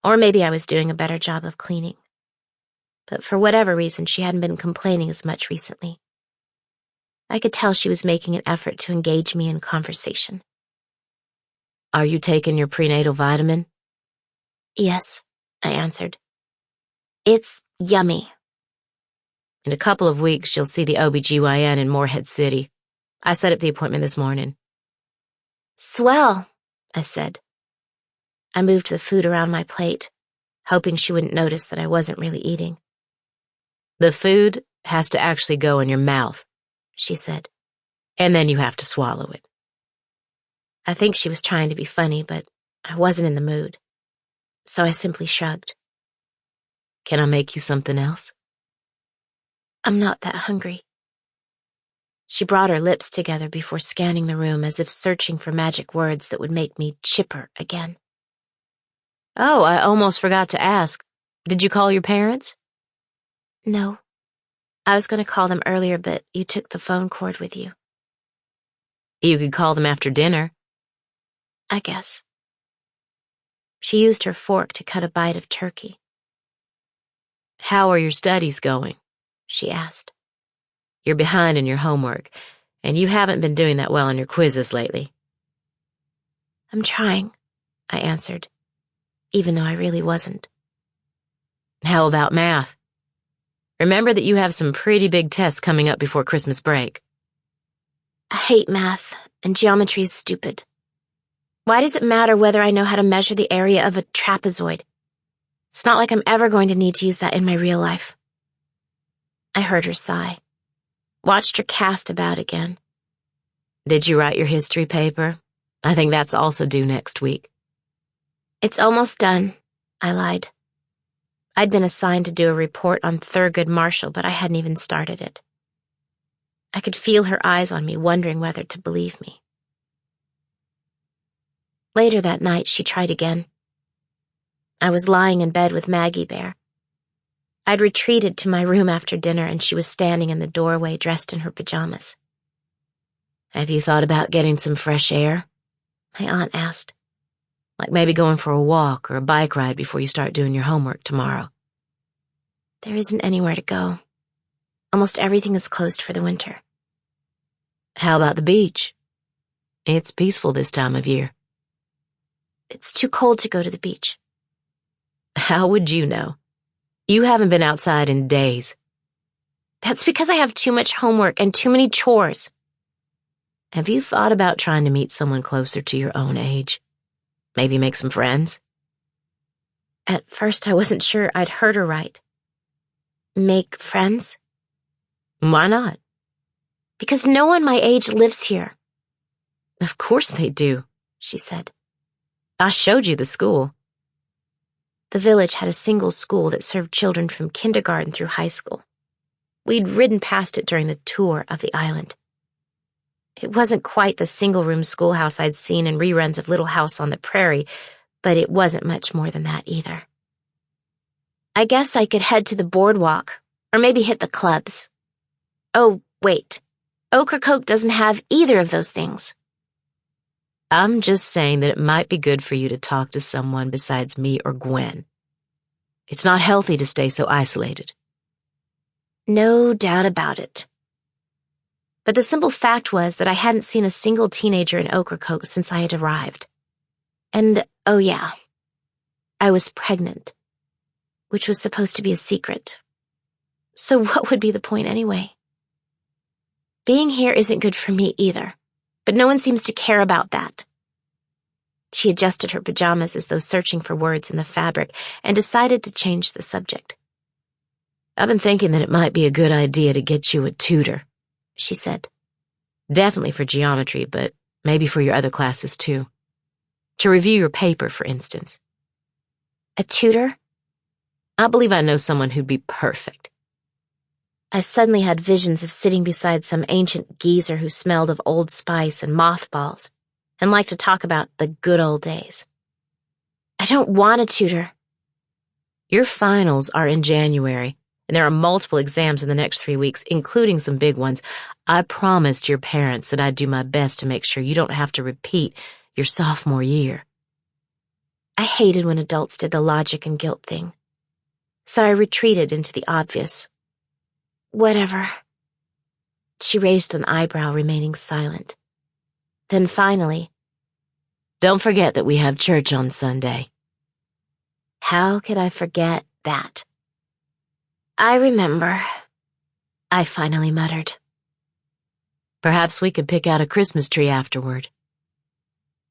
Or maybe I was doing a better job of cleaning. But for whatever reason, she hadn't been complaining as much recently. I could tell she was making an effort to engage me in conversation. Are you taking your prenatal vitamin? Yes, I answered. It's yummy. In a couple of weeks, you'll see the OBGYN in Morehead City. I set up the appointment this morning. Swell, I said. I moved the food around my plate, hoping she wouldn't notice that I wasn't really eating. The food has to actually go in your mouth, she said, and then you have to swallow it. I think she was trying to be funny, but I wasn't in the mood, so I simply shrugged. Can I make you something else? I'm not that hungry. She brought her lips together before scanning the room as if searching for magic words that would make me chipper again. Oh, I almost forgot to ask. Did you call your parents? No. I was going to call them earlier, but you took the phone cord with you. You could call them after dinner. I guess. She used her fork to cut a bite of turkey. How are your studies going? She asked. You're behind in your homework, and you haven't been doing that well on your quizzes lately. I'm trying, I answered, even though I really wasn't. How about math? Remember that you have some pretty big tests coming up before Christmas break. I hate math, and geometry is stupid. Why does it matter whether I know how to measure the area of a trapezoid? It's not like I'm ever going to need to use that in my real life. I heard her sigh, watched her cast about again. Did you write your history paper? I think that's also due next week. It's almost done, I lied. I'd been assigned to do a report on Thurgood Marshall, but I hadn't even started it. I could feel her eyes on me, wondering whether to believe me. Later that night, she tried again. I was lying in bed with Maggie Bear. I'd retreated to my room after dinner, and she was standing in the doorway dressed in her pajamas. Have you thought about getting some fresh air? My aunt asked. Like maybe going for a walk or a bike ride before you start doing your homework tomorrow. There isn't anywhere to go. Almost everything is closed for the winter. How about the beach? It's peaceful this time of year. It's too cold to go to the beach. How would you know? You haven't been outside in days. That's because I have too much homework and too many chores. Have you thought about trying to meet someone closer to your own age? Maybe make some friends? At first, I wasn't sure I'd heard her right. Make friends? Why not? Because no one my age lives here. Of course they do, she said. I showed you the school. The village had a single school that served children from kindergarten through high school. We'd ridden past it during the tour of the island. It wasn't quite the single-room schoolhouse I'd seen in reruns of Little House on the Prairie, but it wasn't much more than that either. I guess I could head to the boardwalk, or maybe hit the clubs. Oh, wait. Ocracoke doesn't have either of those things. I'm just saying that it might be good for you to talk to someone besides me or Gwen. It's not healthy to stay so isolated. No doubt about it. But the simple fact was that I hadn't seen a single teenager in Ocracoke since I had arrived. And, oh yeah, I was pregnant, which was supposed to be a secret. So what would be the point anyway? Being here isn't good for me either, but no one seems to care about that. She adjusted her pajamas as though searching for words in the fabric and decided to change the subject. I've been thinking that it might be a good idea to get you a tutor, she said. Definitely for geometry, but maybe for your other classes too. To review your paper, for instance. A tutor? I believe I know someone who'd be perfect. I suddenly had visions of sitting beside some ancient geezer who smelled of Old Spice and mothballs and liked to talk about the good old days. I don't want a tutor. Your finals are in January, and there are multiple exams in the next 3 weeks, including some big ones. I promised your parents that I'd do my best to make sure you don't have to repeat your sophomore year. I hated when adults did the logic and guilt thing, so I retreated into the obvious. Whatever. She raised an eyebrow, remaining silent. Then finally, don't forget that we have church on Sunday. How could I forget that? I remember, I finally muttered. Perhaps we could pick out a Christmas tree afterward.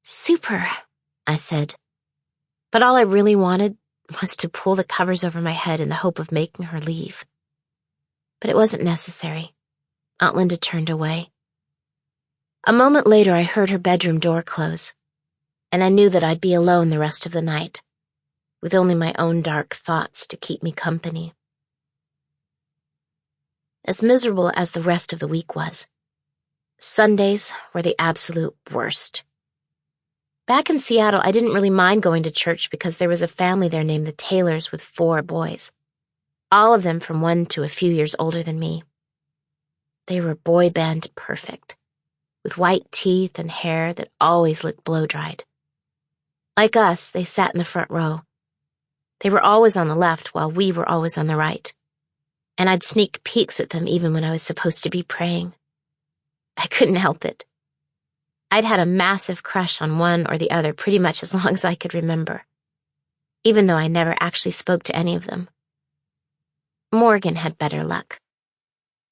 Super, I said. But all I really wanted was to pull the covers over my head in the hope of making her leave. But it wasn't necessary. Aunt Linda turned away. A moment later, I heard her bedroom door close, and I knew that I'd be alone the rest of the night, with only my own dark thoughts to keep me company. As miserable as the rest of the week was, Sundays were the absolute worst. Back in Seattle, I didn't really mind going to church because there was a family there named the Taylors with 4 boys. All of them from 1 to a few years older than me. They were boy band perfect, with white teeth and hair that always looked blow-dried. Like us, they sat in the front row. They were always on the left while we were always on the right, and I'd sneak peeks at them even when I was supposed to be praying. I couldn't help it. I'd had a massive crush on one or the other pretty much as long as I could remember, even though I never actually spoke to any of them. Morgan had better luck.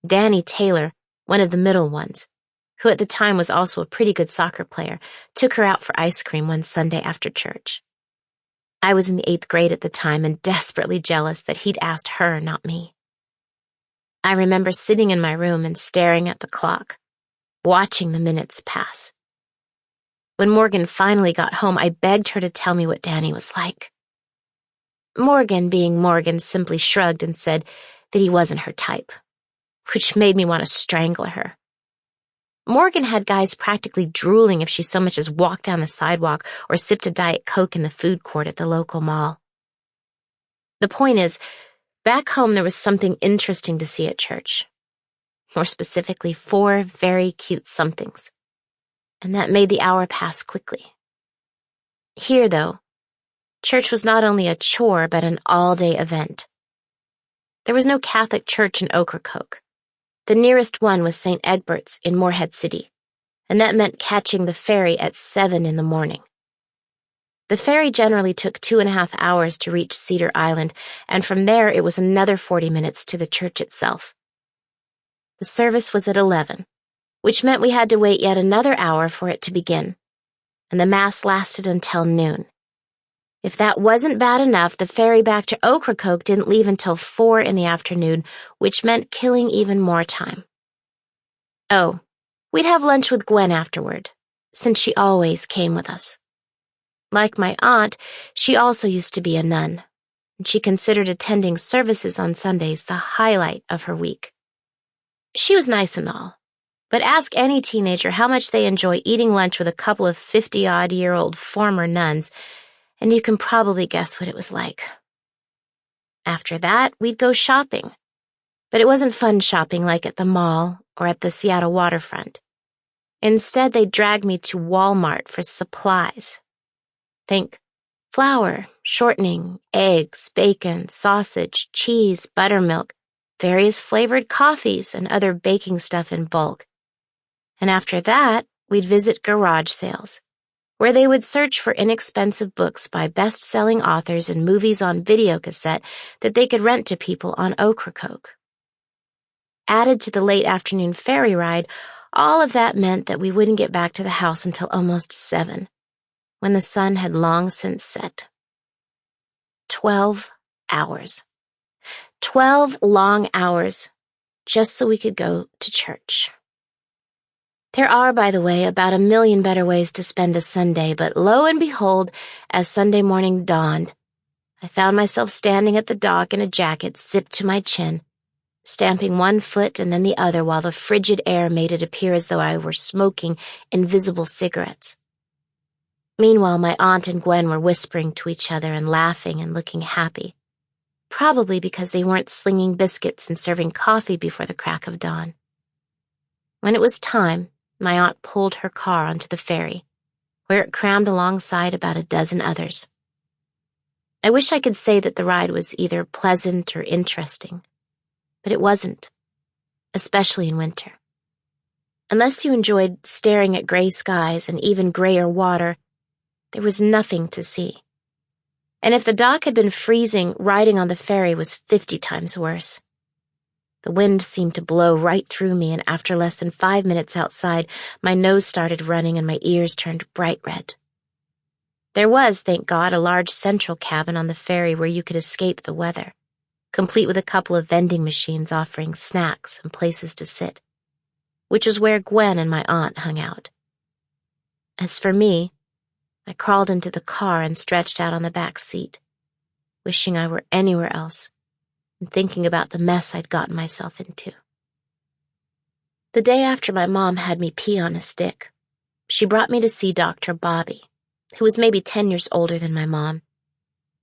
Danny Taylor, one of the middle ones, who at the time was also a pretty good soccer player, took her out for ice cream one Sunday after church. I was in the 8th grade at the time and desperately jealous that he'd asked her, not me. I remember sitting in my room and staring at the clock, watching the minutes pass. When Morgan finally got home, I begged her to tell me what Danny was like. Morgan, being Morgan, simply shrugged and said that he wasn't her type, which made me want to strangle her. Morgan had guys practically drooling if she so much as walked down the sidewalk or sipped a Diet Coke in the food court at the local mall. The point is, back home there was something interesting to see at church. More specifically, 4 very cute somethings. and that made the hour pass quickly. Here, though, church was not only a chore but an all-day event. There was no Catholic church in Ocracoke. The nearest one was St. Egbert's in Morehead City, and that meant catching the ferry at 7 in the morning. The ferry generally took 2.5 hours to reach Cedar Island, and from there it was another 40 minutes to the church itself. The service was at 11, which meant we had to wait yet another hour for it to begin, and the Mass lasted until noon. If that wasn't bad enough, the ferry back to Ocracoke didn't leave until 4 in the afternoon, which meant killing even more time. Oh, we'd have lunch with Gwen afterward, since she always came with us. Like my aunt, she also used to be a nun, and she considered attending services on Sundays the highlight of her week. She was nice and all, but ask any teenager how much they enjoy eating lunch with a couple of 50-odd-year-old former nuns, and you can probably guess what it was like. After that, we'd go shopping, but it wasn't fun shopping like at the mall or at the Seattle waterfront. Instead, they dragged me to Walmart for supplies. Think flour, shortening, eggs, bacon, sausage, cheese, buttermilk, various flavored coffees, and other baking stuff in bulk. And after that, we'd visit garage sales, where they would search for inexpensive books by best-selling authors and movies on videocassette that they could rent to people on Ocracoke. Added to the late afternoon ferry ride, all of that meant that we wouldn't get back to the house until almost 7, when the sun had long since set. 12 hours. 12 long hours, just so we could go to church. There are, by the way, about 1 million better ways to spend a Sunday, but lo and behold, as Sunday morning dawned, I found myself standing at the dock in a jacket zipped to my chin, stamping one foot and then the other while the frigid air made it appear as though I were smoking invisible cigarettes. Meanwhile, my aunt and Gwen were whispering to each other and laughing and looking happy, probably because they weren't slinging biscuits and serving coffee before the crack of dawn. When it was time, my aunt pulled her car onto the ferry, where it crammed alongside about a dozen others. I wish I could say that the ride was either pleasant or interesting, but it wasn't, especially in winter. Unless you enjoyed staring at gray skies and even grayer water, there was nothing to see. And if the dock had been freezing, riding on the ferry was 50 times worse. The wind seemed to blow right through me, and after less than 5 minutes outside, my nose started running and my ears turned bright red. There was, thank God, a large central cabin on the ferry where you could escape the weather, complete with a couple of vending machines offering snacks and places to sit, which is where Gwen and my aunt hung out. As for me, I crawled into the car and stretched out on the back seat, wishing I were anywhere else and thinking about the mess I'd gotten myself into. The day after my mom had me pee on a stick, she brought me to see Dr. Bobby, who was maybe 10 years older than my mom,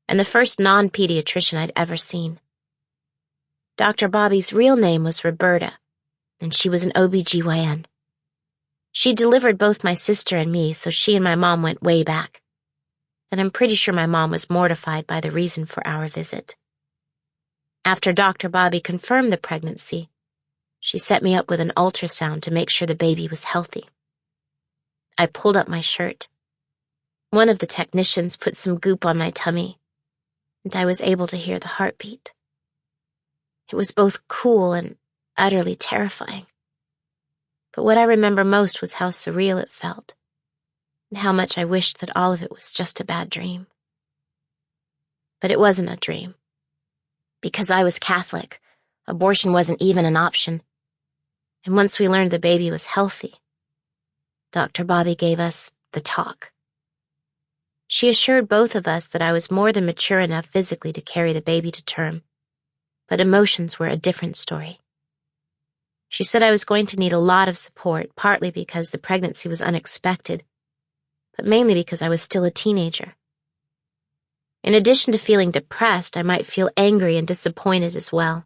and the first non-pediatrician I'd ever seen. Dr. Bobby's real name was Roberta, and she was an OB-GYN. She delivered both my sister and me, so she and my mom went way back, and I'm pretty sure my mom was mortified by the reason for our visit. After Dr. Bobby confirmed the pregnancy, she set me up with an ultrasound to make sure the baby was healthy. I pulled up my shirt. One of the technicians put some goop on my tummy, and I was able to hear the heartbeat. It was both cool and utterly terrifying. But what I remember most was how surreal it felt, and how much I wished that all of it was just a bad dream. But it wasn't a dream. Because I was Catholic, abortion wasn't even an option. And once we learned the baby was healthy, Dr. Bobby gave us the talk. She assured both of us that I was more than mature enough physically to carry the baby to term, but emotions were a different story. She said I was going to need a lot of support, partly because the pregnancy was unexpected, but mainly because I was still a teenager. In addition to feeling depressed, I might feel angry and disappointed as well.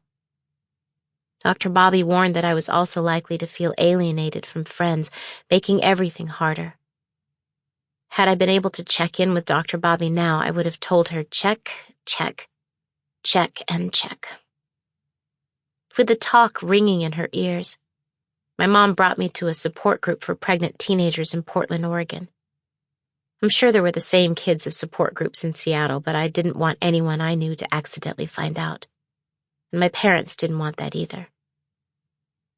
Dr. Bobby warned that I was also likely to feel alienated from friends, making everything harder. Had I been able to check in with Dr. Bobby now, I would have told her check, check, check, and check. With the talk ringing in her ears, my mom brought me to a support group for pregnant teenagers in Portland, Oregon. I'm sure there were the same kids of support groups in Seattle, but I didn't want anyone I knew to accidentally find out. And my parents didn't want that either.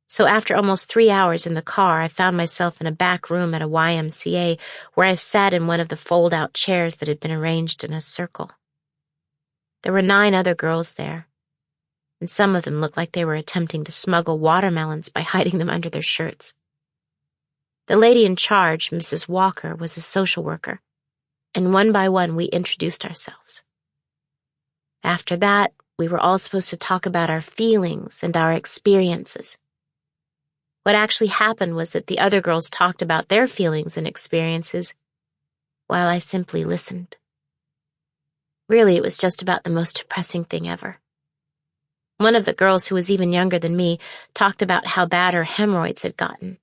So after almost 3 hours in the car, I found myself in a back room at a YMCA where I sat in one of the fold-out chairs that had been arranged in a circle. There were 9 other girls there, and some of them looked like they were attempting to smuggle watermelons by hiding them under their shirts. The lady in charge, Mrs. Walker, was a social worker, and one by one we introduced ourselves. After that, we were all supposed to talk about our feelings and our experiences. What actually happened was that the other girls talked about their feelings and experiences while I simply listened. Really, it was just about the most depressing thing ever. One of the girls, who was even younger than me, talked about how bad her hemorrhoids had gotten,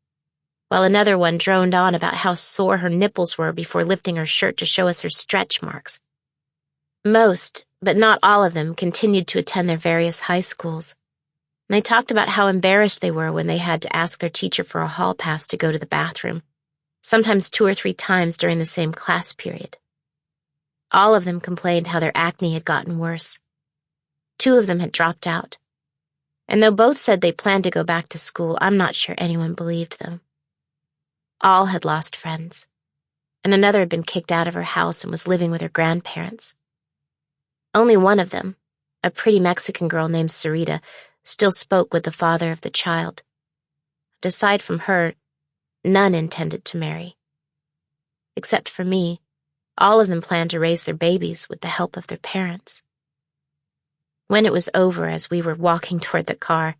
while another one droned on about how sore her nipples were before lifting her shirt to show us her stretch marks. Most, but not all of them, continued to attend their various high schools. And they talked about how embarrassed they were when they had to ask their teacher for a hall pass to go to the bathroom, sometimes 2 or 3 times during the same class period. All of them complained how their acne had gotten worse. 2 of them had dropped out. And though both said they planned to go back to school, I'm not sure anyone believed them. All had lost friends, and another had been kicked out of her house and was living with her grandparents. Only one of them, a pretty Mexican girl named Sarita, still spoke with the father of the child. And aside from her, none intended to marry. Except for me, all of them planned to raise their babies with the help of their parents. When it was over, as we were walking toward the car,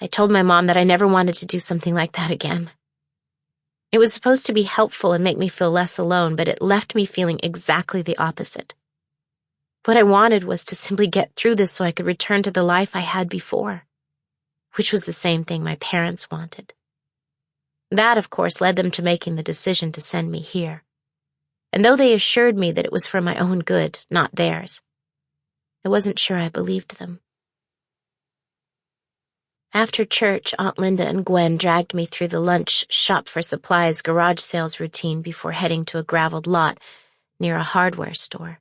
I told my mom that I never wanted to do something like that again. It was supposed to be helpful and make me feel less alone, but it left me feeling exactly the opposite. What I wanted was to simply get through this so I could return to the life I had before, which was the same thing my parents wanted. That, of course, led them to making the decision to send me here. And though they assured me that it was for my own good, not theirs, I wasn't sure I believed them. After church, Aunt Linda and Gwen dragged me through the lunch shop for supplies garage sales routine before heading to a graveled lot near a hardware store,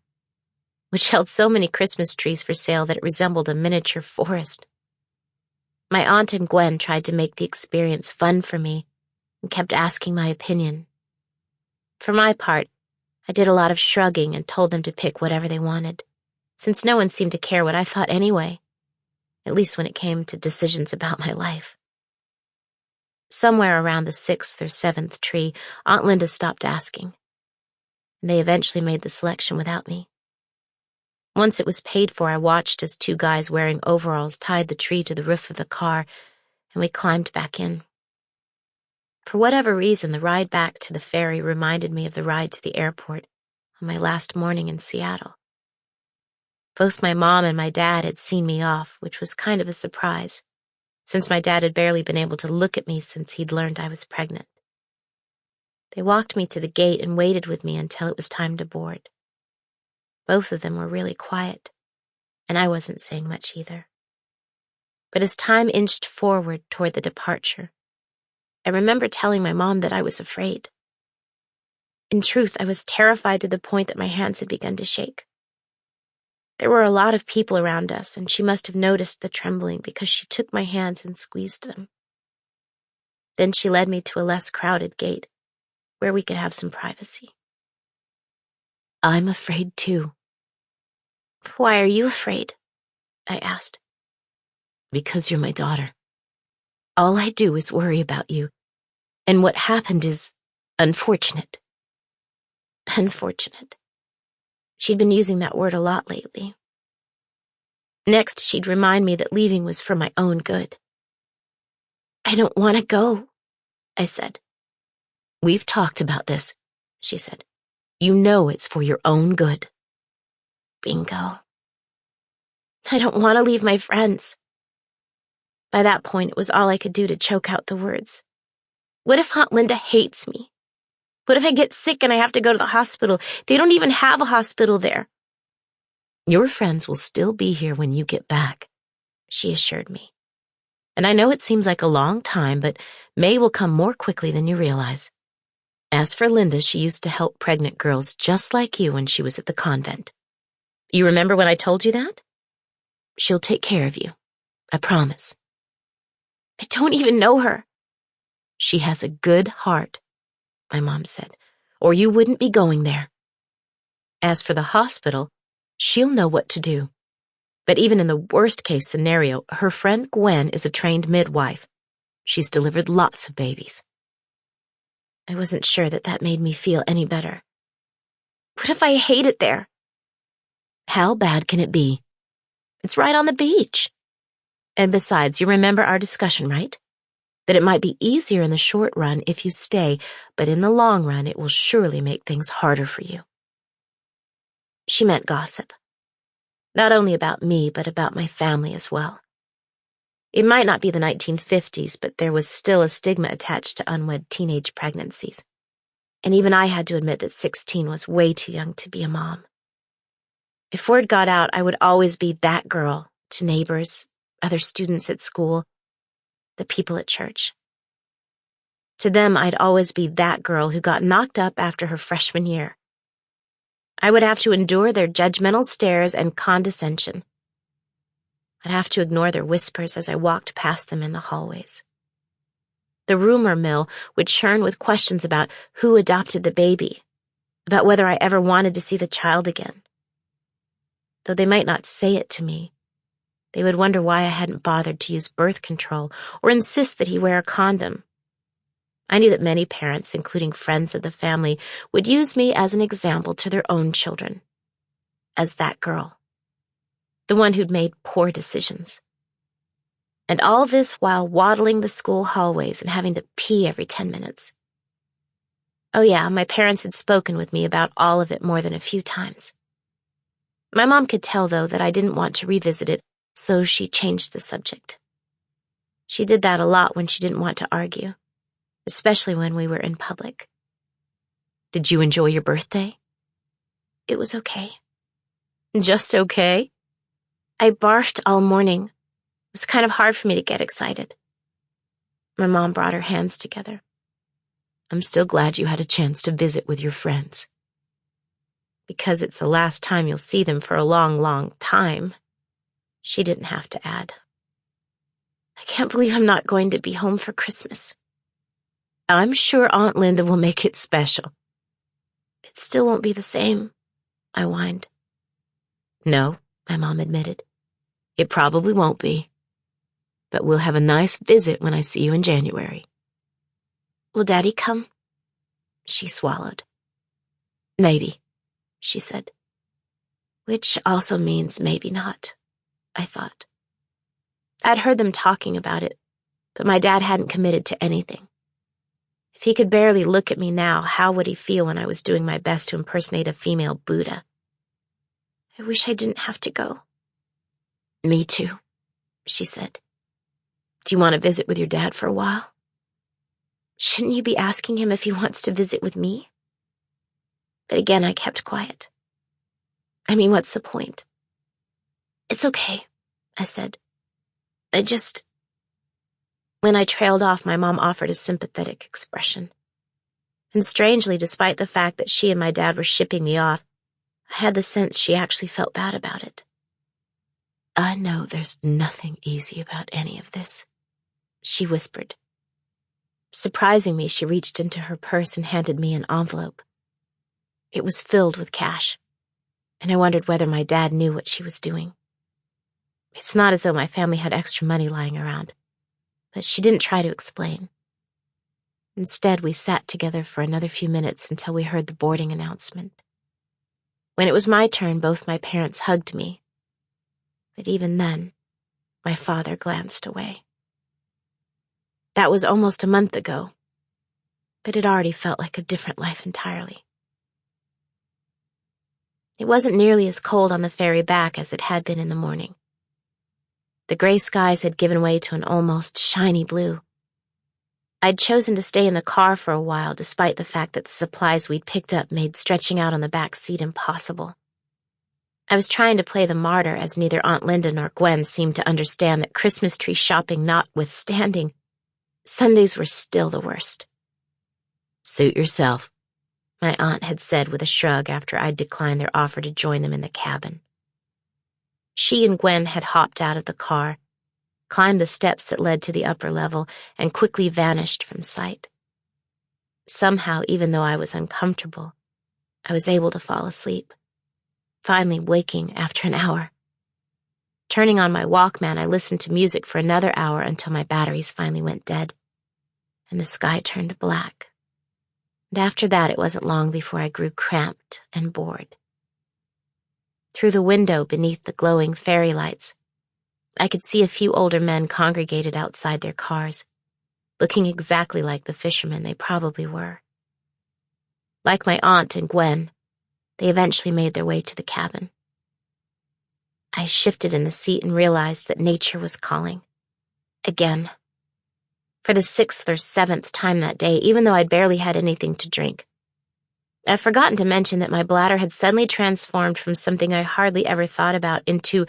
which held so many Christmas trees for sale that it resembled a miniature forest. My aunt and Gwen tried to make the experience fun for me and kept asking my opinion. For my part, I did a lot of shrugging and told them to pick whatever they wanted, since no one seemed to care what I thought anyway, at least when it came to decisions about my life. Somewhere around the 6th or 7th tree, Aunt Linda stopped asking, and they eventually made the selection without me. Once it was paid for, I watched as 2 guys wearing overalls tied the tree to the roof of the car, and we climbed back in. For whatever reason, the ride back to the ferry reminded me of the ride to the airport on my last morning in Seattle. Both my mom and my dad had seen me off, which was kind of a surprise, since my dad had barely been able to look at me since he'd learned I was pregnant. They walked me to the gate and waited with me until it was time to board. Both of them were really quiet, and I wasn't saying much either. But as time inched forward toward the departure, I remember telling my mom that I was afraid. In truth, I was terrified to the point that my hands had begun to shake. There were a lot of people around us, and she must have noticed the trembling because she took my hands and squeezed them. Then she led me to a less crowded gate, where we could have some privacy. I'm afraid too. Why are you afraid? I asked. Because you're my daughter. All I do is worry about you, and what happened is unfortunate. Unfortunate. She'd been using that word a lot lately. Next, she'd remind me that leaving was for my own good. I don't want to go, I said. We've talked about this, she said. You know it's for your own good. Bingo. I don't want to leave my friends. By that point, it was all I could do to choke out the words. What if Aunt Linda hates me? What if I get sick and I have to go to the hospital? They don't even have a hospital there. Your friends will still be here when you get back, she assured me. And I know it seems like a long time, but May will come more quickly than you realize. As for Linda, she used to help pregnant girls just like you when she was at the convent. You remember when I told you that? She'll take care of you. I promise. I don't even know her. She has a good heart, my mom said, or you wouldn't be going there. As for the hospital, she'll know what to do. But even in the worst-case scenario, her friend Gwen is a trained midwife. She's delivered lots of babies. I wasn't sure that made me feel any better. What if I hate it there? How bad can it be? It's right on the beach. And besides, you remember our discussion, right? That it might be easier in the short run if you stay, but in the long run, it will surely make things harder for you. She meant gossip. Not only about me, but about my family as well. It might not be the 1950s, but there was still a stigma attached to unwed teenage pregnancies. And even I had to admit that 16 was way too young to be a mom. If word got out, I would always be that girl to neighbors, other students at school, the people at church. To them, I'd always be that girl who got knocked up after her freshman year. I would have to endure their judgmental stares and condescension. I'd have to ignore their whispers as I walked past them in the hallways. The rumor mill would churn with questions about who adopted the baby, about whether I ever wanted to see the child again. Though they might not say it to me, they would wonder why I hadn't bothered to use birth control or insist that he wear a condom. I knew that many parents, including friends of the family, would use me as an example to their own children. As that girl. The one who'd made poor decisions. And all this while waddling the school hallways and having to pee every 10 minutes. Oh yeah, my parents had spoken with me about all of it more than a few times. My mom could tell, though, that I didn't want to revisit it, so she changed the subject. She did that a lot when she didn't want to argue. Especially when we were in public. Did you enjoy your birthday? It was okay. Just okay? I barfed all morning. It was kind of hard for me to get excited. My mom brought her hands together. I'm still glad you had a chance to visit with your friends. Because it's the last time you'll see them for a long, long time, she didn't have to add. I can't believe I'm not going to be home for Christmas. I'm sure Aunt Linda will make it special. It still won't be the same, I whined. No, my mom admitted. It probably won't be. But we'll have a nice visit when I see you in January. Will Daddy come? She swallowed. Maybe, she said. Which also means maybe not, I thought. I'd heard them talking about it, but my dad hadn't committed to anything. If he could barely look at me now, how would he feel when I was doing my best to impersonate a female Buddha? I wish I didn't have to go. Me too, she said. Do you want to visit with your dad for a while? Shouldn't you be asking him if he wants to visit with me? But again, I kept quiet. I mean, what's the point? It's okay, I said. When I trailed off, my mom offered a sympathetic expression. And strangely, despite the fact that she and my dad were shipping me off, I had the sense she actually felt bad about it. I know there's nothing easy about any of this, she whispered. Surprising me, she reached into her purse and handed me an envelope. It was filled with cash, and I wondered whether my dad knew what she was doing. It's not as though my family had extra money lying around. But she didn't try to explain. Instead, we sat together for another few minutes until we heard the boarding announcement. When it was my turn, both my parents hugged me. But even then, my father glanced away. That was almost a month ago, but it already felt like a different life entirely. It wasn't nearly as cold on the ferry back as it had been in the morning. The gray skies had given way to an almost shiny blue. I'd chosen to stay in the car for a while, despite the fact that the supplies we'd picked up made stretching out on the back seat impossible. I was trying to play the martyr, as neither Aunt Linda nor Gwen seemed to understand that Christmas tree shopping notwithstanding, Sundays were still the worst. "Suit yourself," my aunt had said with a shrug after I'd declined their offer to join them in the cabin. She and Gwen had hopped out of the car, climbed the steps that led to the upper level, and quickly vanished from sight. Somehow, even though I was uncomfortable, I was able to fall asleep, finally waking after an hour. Turning on my Walkman, I listened to music for another hour until my batteries finally went dead, and the sky turned black. And after that, it wasn't long before I grew cramped and bored. Through the window beneath the glowing fairy lights, I could see a few older men congregated outside their cars, looking exactly like the fishermen they probably were. Like my aunt and Gwen, they eventually made their way to the cabin. I shifted in the seat and realized that nature was calling. Again. For the 6th or 7th time that day, even though I'd barely had anything to drink. I'd forgotten to mention that my bladder had suddenly transformed from something I hardly ever thought about into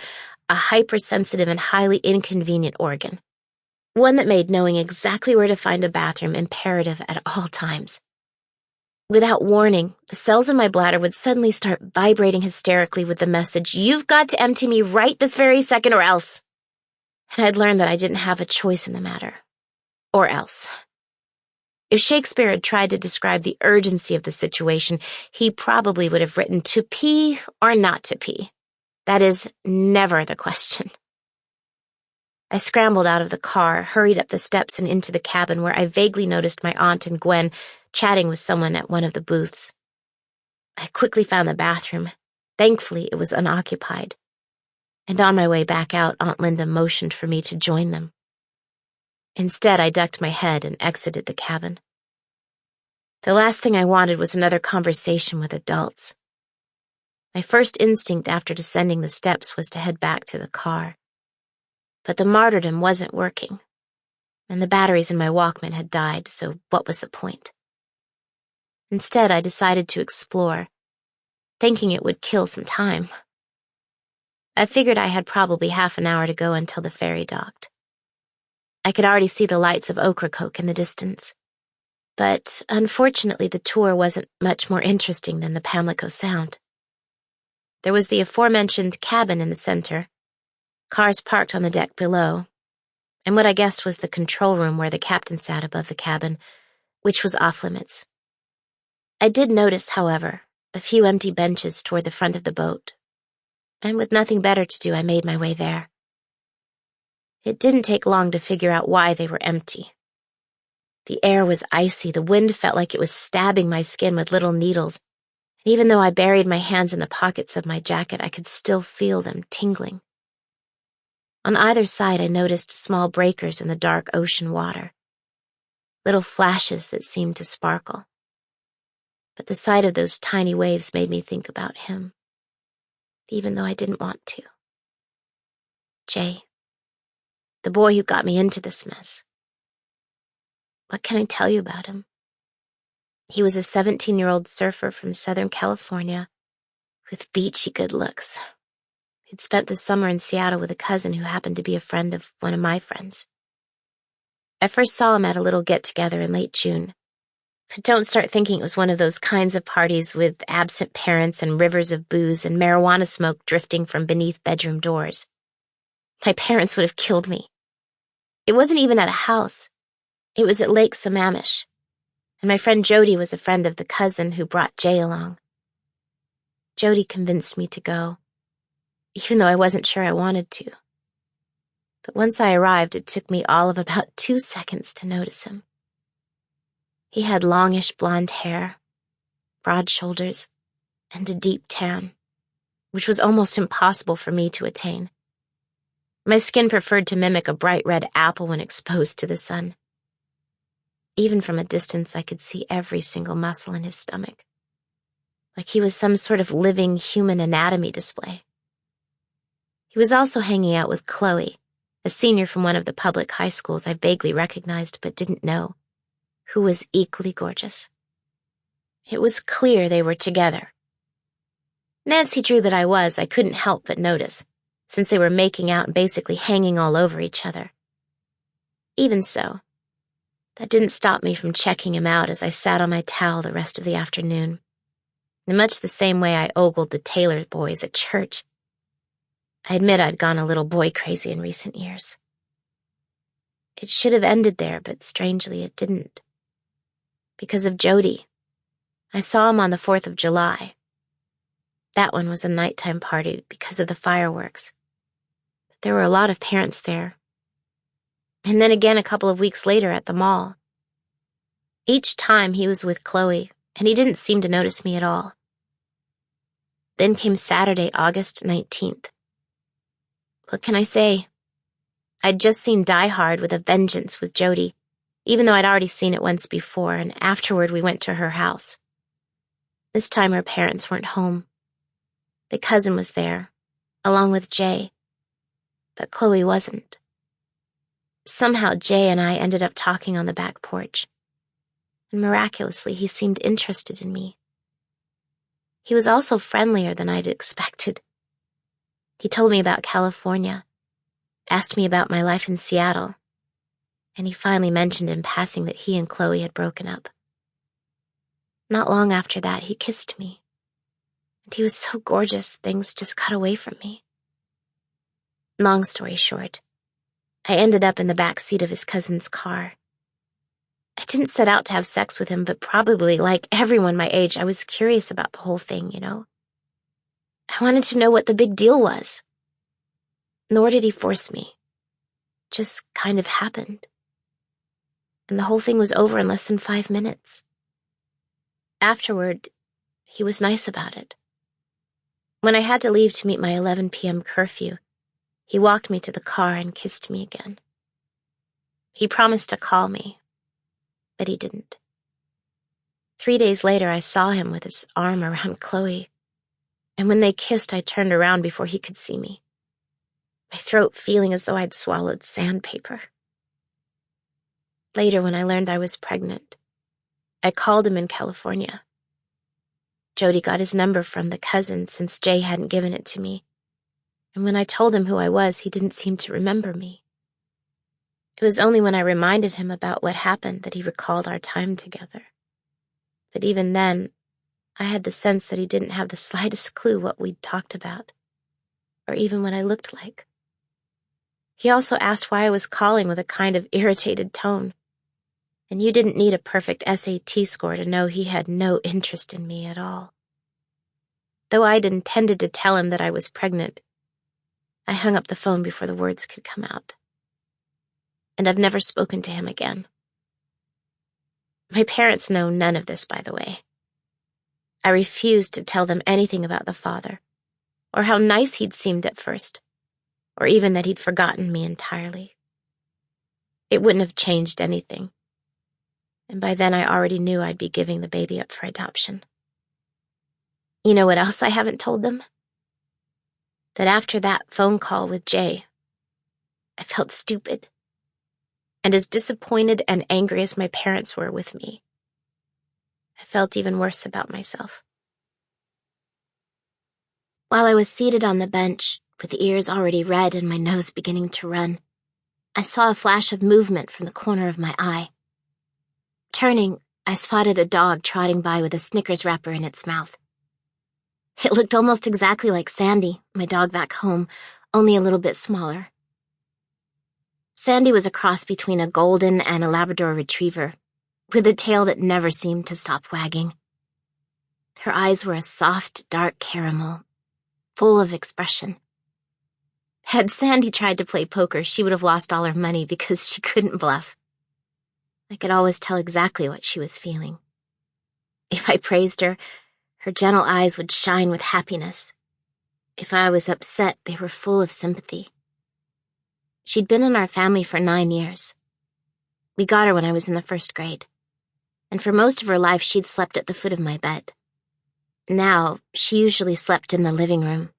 a hypersensitive and highly inconvenient organ. One that made knowing exactly where to find a bathroom imperative at all times. Without warning, the cells in my bladder would suddenly start vibrating hysterically with the message, "You've got to empty me right this very second or else." And I'd learned that I didn't have a choice in the matter. Or else. If Shakespeare had tried to describe the urgency of the situation, he probably would have written to pee or not to pee. That is never the question. I scrambled out of the car, hurried up the steps and into the cabin where I vaguely noticed my aunt and Gwen chatting with someone at one of the booths. I quickly found the bathroom. Thankfully, it was unoccupied. And on my way back out, Aunt Linda motioned for me to join them. Instead, I ducked my head and exited the cabin. The last thing I wanted was another conversation with adults. My first instinct after descending the steps was to head back to the car. But the martyrdom wasn't working, and the batteries in my Walkman had died, so what was the point? Instead, I decided to explore, thinking it would kill some time. I figured I had probably half an hour to go until the ferry docked. I could already see the lights of Ocracoke in the distance. But unfortunately, the tour wasn't much more interesting than the Pamlico Sound. There was the aforementioned cabin in the center, cars parked on the deck below, and what I guessed was the control room where the captain sat above the cabin, which was off limits. I did notice, however, a few empty benches toward the front of the boat, and with nothing better to do, I made my way there. It didn't take long to figure out why they were empty. The air was icy, the wind felt like it was stabbing my skin with little needles, and even though I buried my hands in the pockets of my jacket, I could still feel them tingling. On either side, I noticed small breakers in the dark ocean water, little flashes that seemed to sparkle. But the sight of those tiny waves made me think about him, even though I didn't want to. Jay. The boy who got me into this mess. What can I tell you about him? He was a 17-year-old surfer from Southern California with beachy good looks. He'd spent the summer in Seattle with a cousin who happened to be a friend of one of my friends. I first saw him at a little get-together in late June. But don't start thinking it was one of those kinds of parties with absent parents and rivers of booze and marijuana smoke drifting from beneath bedroom doors. My parents would have killed me. It wasn't even at a house. It was at Lake Sammamish, and my friend Jody was a friend of the cousin who brought Jay along. Jody convinced me to go, even though I wasn't sure I wanted to. But once I arrived, it took me all of about 2 seconds to notice him. He had longish blonde hair, broad shoulders, and a deep tan, which was almost impossible for me to attain. My skin preferred to mimic a bright red apple when exposed to the sun. Even from a distance, I could see every single muscle in his stomach, like he was some sort of living human anatomy display. He was also hanging out with Chloe, a senior from one of the public high schools I vaguely recognized but didn't know, who was equally gorgeous. It was clear they were together. Nancy drew that I couldn't help but notice, since they were making out and basically hanging all over each other. Even so, that didn't stop me from checking him out as I sat on my towel the rest of the afternoon, in much the same way I ogled the Taylor boys at church. I admit I'd gone a little boy crazy in recent years. It should have ended there, but strangely it didn't. Because of Jody. I saw him on the 4th of July. That one was a nighttime party because of the fireworks. But there were a lot of parents there. And then again a couple of weeks later at the mall. Each time he was with Chloe, and he didn't seem to notice me at all. Then came Saturday, August 19th. What can I say? I'd just seen Die Hard with a vengeance with Jody, even though I'd already seen it once before, and afterward we went to her house. This time her parents weren't home. The cousin was there, along with Jay, but Chloe wasn't. Somehow Jay and I ended up talking on the back porch, and miraculously he seemed interested in me. He was also friendlier than I'd expected. He told me about California, asked me about my life in Seattle, and he finally mentioned in passing that he and Chloe had broken up. Not long after that, he kissed me, and he was so gorgeous things just got away from me. Long story short, I ended up in the back seat of his cousin's car. I didn't set out to have sex with him, but probably, like everyone my age, I was curious about the whole thing, I wanted to know what the big deal was. Nor did he force me. Just kind of happened. And the whole thing was over in less than 5 minutes. Afterward, he was nice about it. When I had to leave to meet my 11 p.m. curfew, he walked me to the car and kissed me again. He promised to call me, but he didn't. 3 days later, I saw him with his arm around Chloe, and when they kissed, I turned around before he could see me, my throat feeling as though I'd swallowed sandpaper. Later, when I learned I was pregnant, I called him in California. Jody got his number from the cousin since Jay hadn't given it to me, and when I told him who I was, he didn't seem to remember me. It was only when I reminded him about what happened that he recalled our time together. But even then, I had the sense that he didn't have the slightest clue what we'd talked about, or even what I looked like. He also asked why I was calling with a kind of irritated tone, and you didn't need a perfect SAT score to know he had no interest in me at all. Though I'd intended to tell him that I was pregnant, I hung up the phone before the words could come out. And I've never spoken to him again. My parents know none of this, by the way. I refused to tell them anything about the father, or how nice he'd seemed at first, or even that he'd forgotten me entirely. It wouldn't have changed anything, and by then I already knew I'd be giving the baby up for adoption. You know what else I haven't told them? That after that phone call with Jay, I felt stupid, and as disappointed and angry as my parents were with me, I felt even worse about myself. While I was seated on the bench, with ears already red and my nose beginning to run, I saw a flash of movement from the corner of my eye. Turning, I spotted a dog trotting by with a Snickers wrapper in its mouth. It looked almost exactly like Sandy, my dog back home, only a little bit smaller. Sandy was a cross between a golden and a Labrador retriever, with a tail that never seemed to stop wagging. Her eyes were a soft, dark caramel, full of expression. Had Sandy tried to play poker, she would have lost all her money because she couldn't bluff. I could always tell exactly what she was feeling. If I praised her, her gentle eyes would shine with happiness. If I was upset, they were full of sympathy. She'd been in our family for 9 years. We got her when I was in the 1st grade, and for most of her life she'd slept at the foot of my bed. Now, she usually slept in the living room,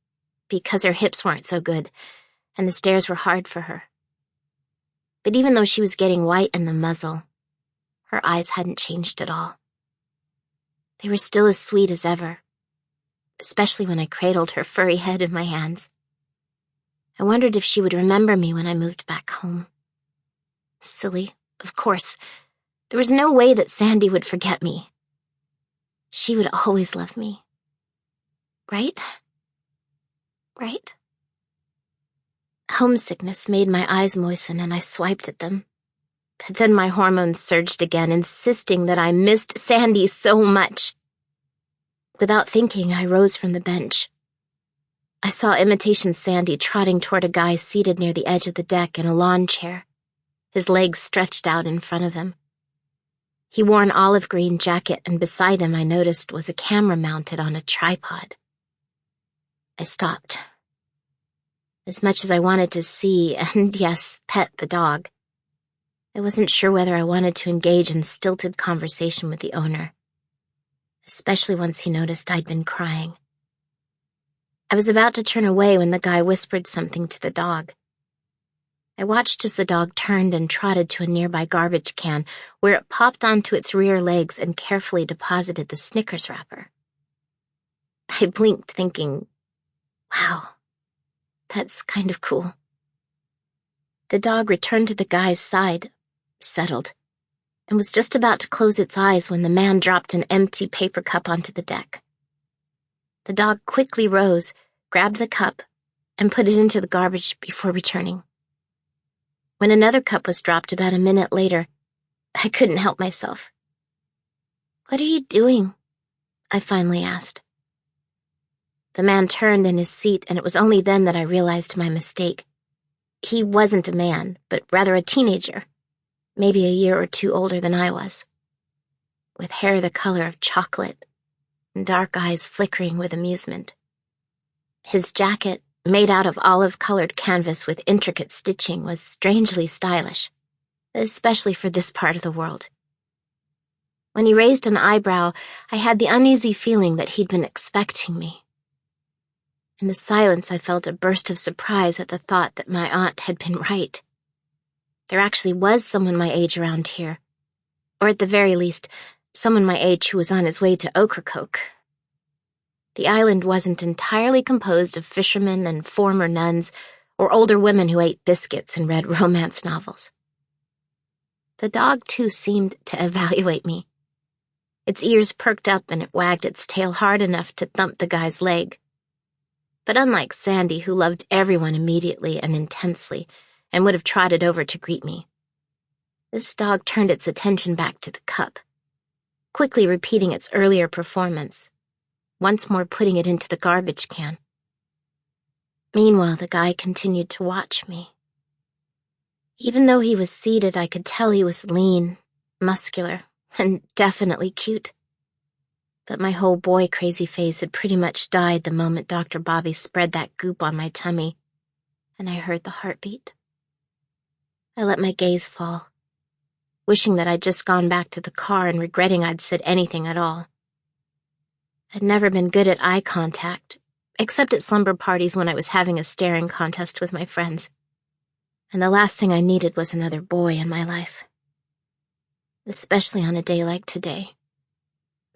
because her hips weren't so good, and the stairs were hard for her. But even though she was getting white in the muzzle, her eyes hadn't changed at all. They were still as sweet as ever, especially when I cradled her furry head in my hands. I wondered if she would remember me when I moved back home. Silly, of course. There was no way that Sandy would forget me. She would always love me. Right? Right? Homesickness made my eyes moisten and I swiped at them. But then my hormones surged again, insisting that I missed Sandy so much. Without thinking, I rose from the bench. I saw imitation Sandy trotting toward a guy seated near the edge of the deck in a lawn chair, his legs stretched out in front of him. He wore an olive green jacket, and beside him I noticed was a camera mounted on a tripod. I stopped. As much as I wanted to see and, yes, pet the dog, I wasn't sure whether I wanted to engage in stilted conversation with the owner, especially once he noticed I'd been crying. I was about to turn away when the guy whispered something to the dog. I watched as the dog turned and trotted to a nearby garbage can, where it popped onto its rear legs and carefully deposited the Snickers wrapper. I blinked, thinking, wow, that's kind of cool. The dog returned to the guy's side, settled, and was just about to close its eyes when the man dropped an empty paper cup onto the deck. The dog quickly rose, grabbed the cup, and put it into the garbage before returning. When another cup was dropped about a minute later, I couldn't help myself. "What are you doing?" I finally asked. The man turned in his seat, and it was only then that I realized my mistake. He wasn't a man, but rather a teenager, maybe a year or two older than I was, with hair the color of chocolate and dark eyes flickering with amusement. His jacket, made out of olive-colored canvas with intricate stitching, was strangely stylish, especially for this part of the world. When he raised an eyebrow, I had the uneasy feeling that he'd been expecting me. In the silence, I felt a burst of surprise at the thought that my aunt had been right. There actually was someone my age around here, or at the very least, someone my age who was on his way to Ocracoke. The island wasn't entirely composed of fishermen and former nuns, or older women who ate biscuits and read romance novels. The dog, too, seemed to evaluate me. Its ears perked up and it wagged its tail hard enough to thump the guy's leg. But unlike Sandy, who loved everyone immediately and intensely, and would have trotted over to greet me, this dog turned its attention back to the cup, quickly repeating its earlier performance, once more putting it into the garbage can. Meanwhile, the guy continued to watch me. Even though he was seated, I could tell he was lean, muscular, and definitely cute. But my whole boy-crazy face had pretty much died the moment Dr. Bobby spread that goop on my tummy, and I heard the heartbeat. I let my gaze fall, wishing that I'd just gone back to the car and regretting I'd said anything at all. I'd never been good at eye contact, except at slumber parties when I was having a staring contest with my friends, and the last thing I needed was another boy in my life. Especially on a day like today.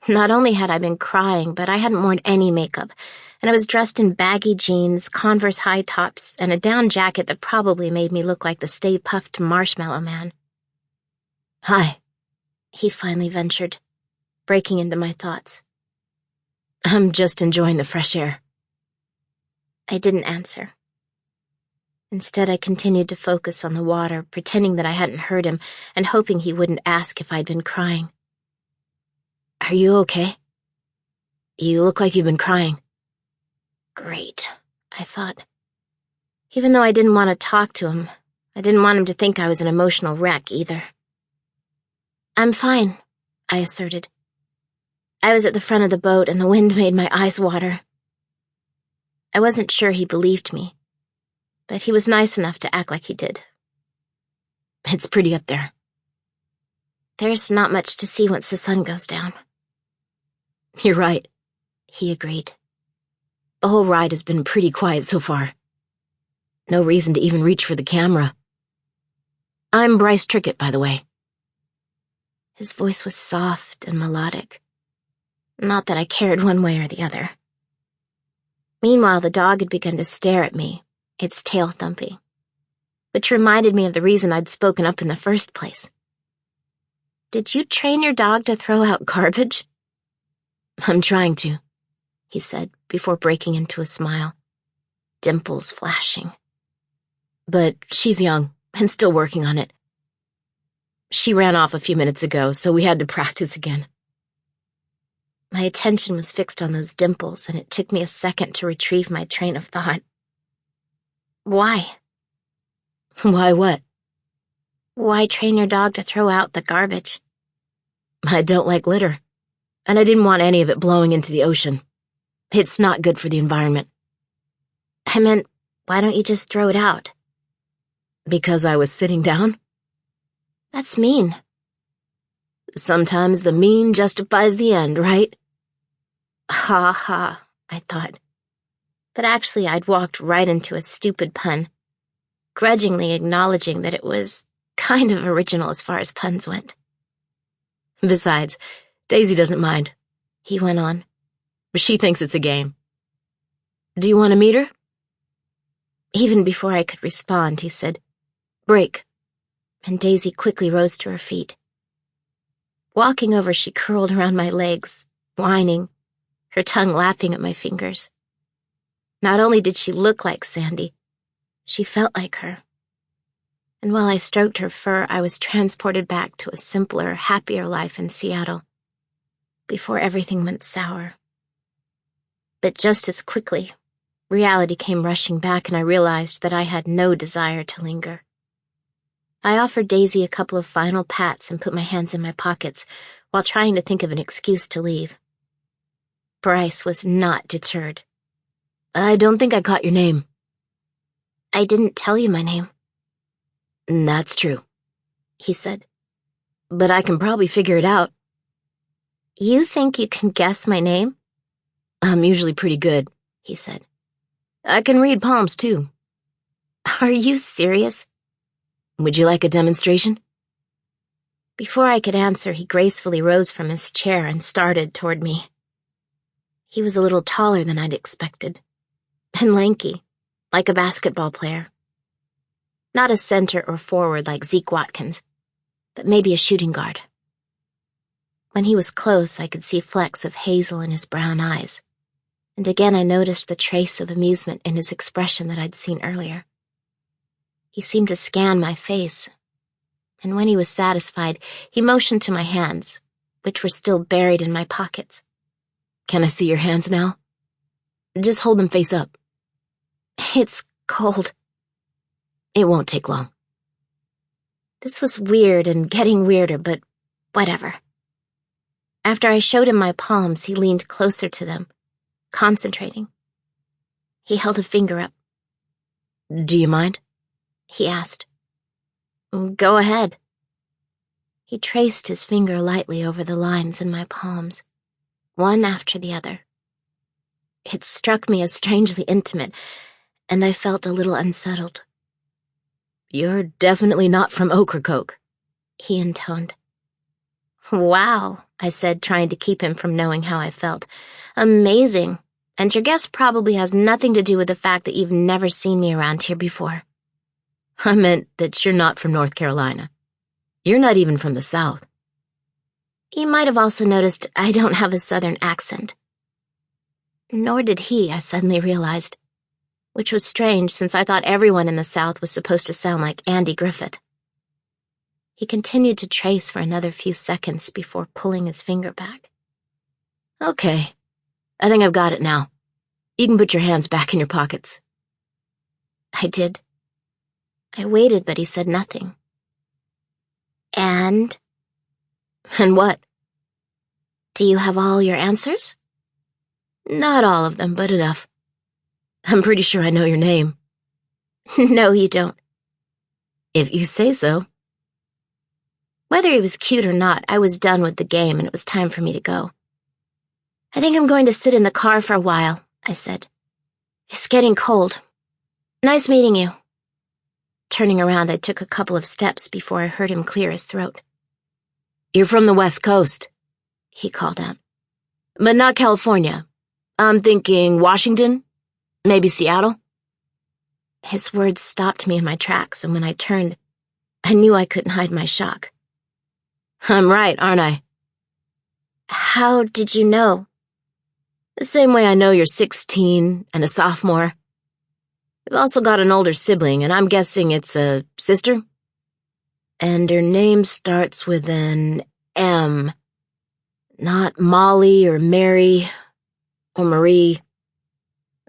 Not only had I been crying, but I hadn't worn any makeup, and I was dressed in baggy jeans, Converse high tops, and a down jacket that probably made me look like the Stay Puft Marshmallow Man. "Hi," he finally ventured, breaking into my thoughts. "I'm just enjoying the fresh air." I didn't answer. Instead, I continued to focus on the water, pretending that I hadn't heard him and hoping he wouldn't ask if I'd been crying. "Are you okay? You look like you've been crying." Great, I thought. Even though I didn't want to talk to him, I didn't want him to think I was an emotional wreck either. "I'm fine," I asserted. I was at the front of the boat and the wind made my eyes water. I wasn't sure he believed me, but he was nice enough to act like he did. "It's pretty up there." "There's not much to see once the sun goes down." "You're right," he agreed. "The whole ride has been pretty quiet so far. No reason to even reach for the camera." I'm Bryce Trickett, by the way. His voice was soft and melodic. Not that I cared one way or the other. Meanwhile, the dog had begun to stare at me, its tail thumping, which reminded me of the reason I'd spoken up in the first place. Did you train your dog to throw out garbage? I'm trying to, he said before breaking into a smile, dimples flashing. But she's young and still working on it. She ran off a few minutes ago, so we had to practice again. My attention was fixed on those dimples, and it took me a second to retrieve my train of thought. Why? Why what? Why train your dog to throw out the garbage? I don't like litter, and I didn't want any of it blowing into the ocean. It's not good for the environment. I meant, why don't you just throw it out? Because I was sitting down? That's mean. Sometimes the mean justifies the end, right? Ha ha, I thought. But actually, I'd walked right into a stupid pun, grudgingly acknowledging that it was kind of original as far as puns went. Besides, Daisy doesn't mind, he went on. She thinks it's a game. Do you want to meet her? Even before I could respond, he said, "Break," and Daisy quickly rose to her feet. Walking over, she curled around my legs, whining, her tongue lapping at my fingers. Not only did she look like Sandy, she felt like her. And while I stroked her fur, I was transported back to a simpler, happier life in Seattle, before everything went sour. But just as quickly, reality came rushing back, and I realized that I had no desire to linger. I offered Daisy a couple of final pats and put my hands in my pockets while trying to think of an excuse to leave. Bryce was not deterred. I don't think I caught your name. I didn't tell you my name. That's true, he said. But I can probably figure it out. You think you can guess my name? I'm usually pretty good, he said. I can read palms, too. Are you serious? Would you like a demonstration? Before I could answer, he gracefully rose from his chair and started toward me. He was a little taller than I'd expected, and lanky, like a basketball player. Not a center or forward like Zeke Watkins, but maybe a shooting guard. When he was close, I could see flecks of hazel in his brown eyes, and again I noticed the trace of amusement in his expression that I'd seen earlier. He seemed to scan my face, and when he was satisfied, he motioned to my hands, which were still buried in my pockets. Can I see your hands now? Just hold them face up. It's cold. It won't take long. This was weird and getting weirder, but whatever. After I showed him my palms, he leaned closer to them, concentrating. He held a finger up. Do you mind? He asked. Go ahead. He traced his finger lightly over the lines in my palms, one after the other. It struck me as strangely intimate, and I felt a little unsettled. You're definitely not from Ocracoke, he intoned. Wow, I said, trying to keep him from knowing how I felt. Amazing. And your guess probably has nothing to do with the fact that you've never seen me around here before. I meant that you're not from North Carolina. You're not even from the South. You might have also noticed I don't have a Southern accent. Nor did he, I suddenly realized, which was strange since I thought everyone in the South was supposed to sound like Andy Griffith. He continued to trace for another few seconds before pulling his finger back. Okay, I think I've got it now. You can put your hands back in your pockets. I did. I waited, but he said nothing. And what? Do you have all your answers? Not all of them, but enough. I'm pretty sure I know your name. No, you don't. If you say so. Whether he was cute or not, I was done with the game and it was time for me to go. I think I'm going to sit in the car for a while, I said. It's getting cold. Nice meeting you. Turning around, I took a couple of steps before I heard him clear his throat. "You're from the West Coast," he called out. "but not California. I'm thinking Washington, maybe Seattle." His words stopped me in my tracks, and when I turned, I knew I couldn't hide my shock. "I'm right, aren't I?" "How did you know?" "The same way I know you're 16 and a sophomore. You've also got an older sibling, and I'm guessing it's a sister? And her name starts with an M. Not Molly or Mary or Marie,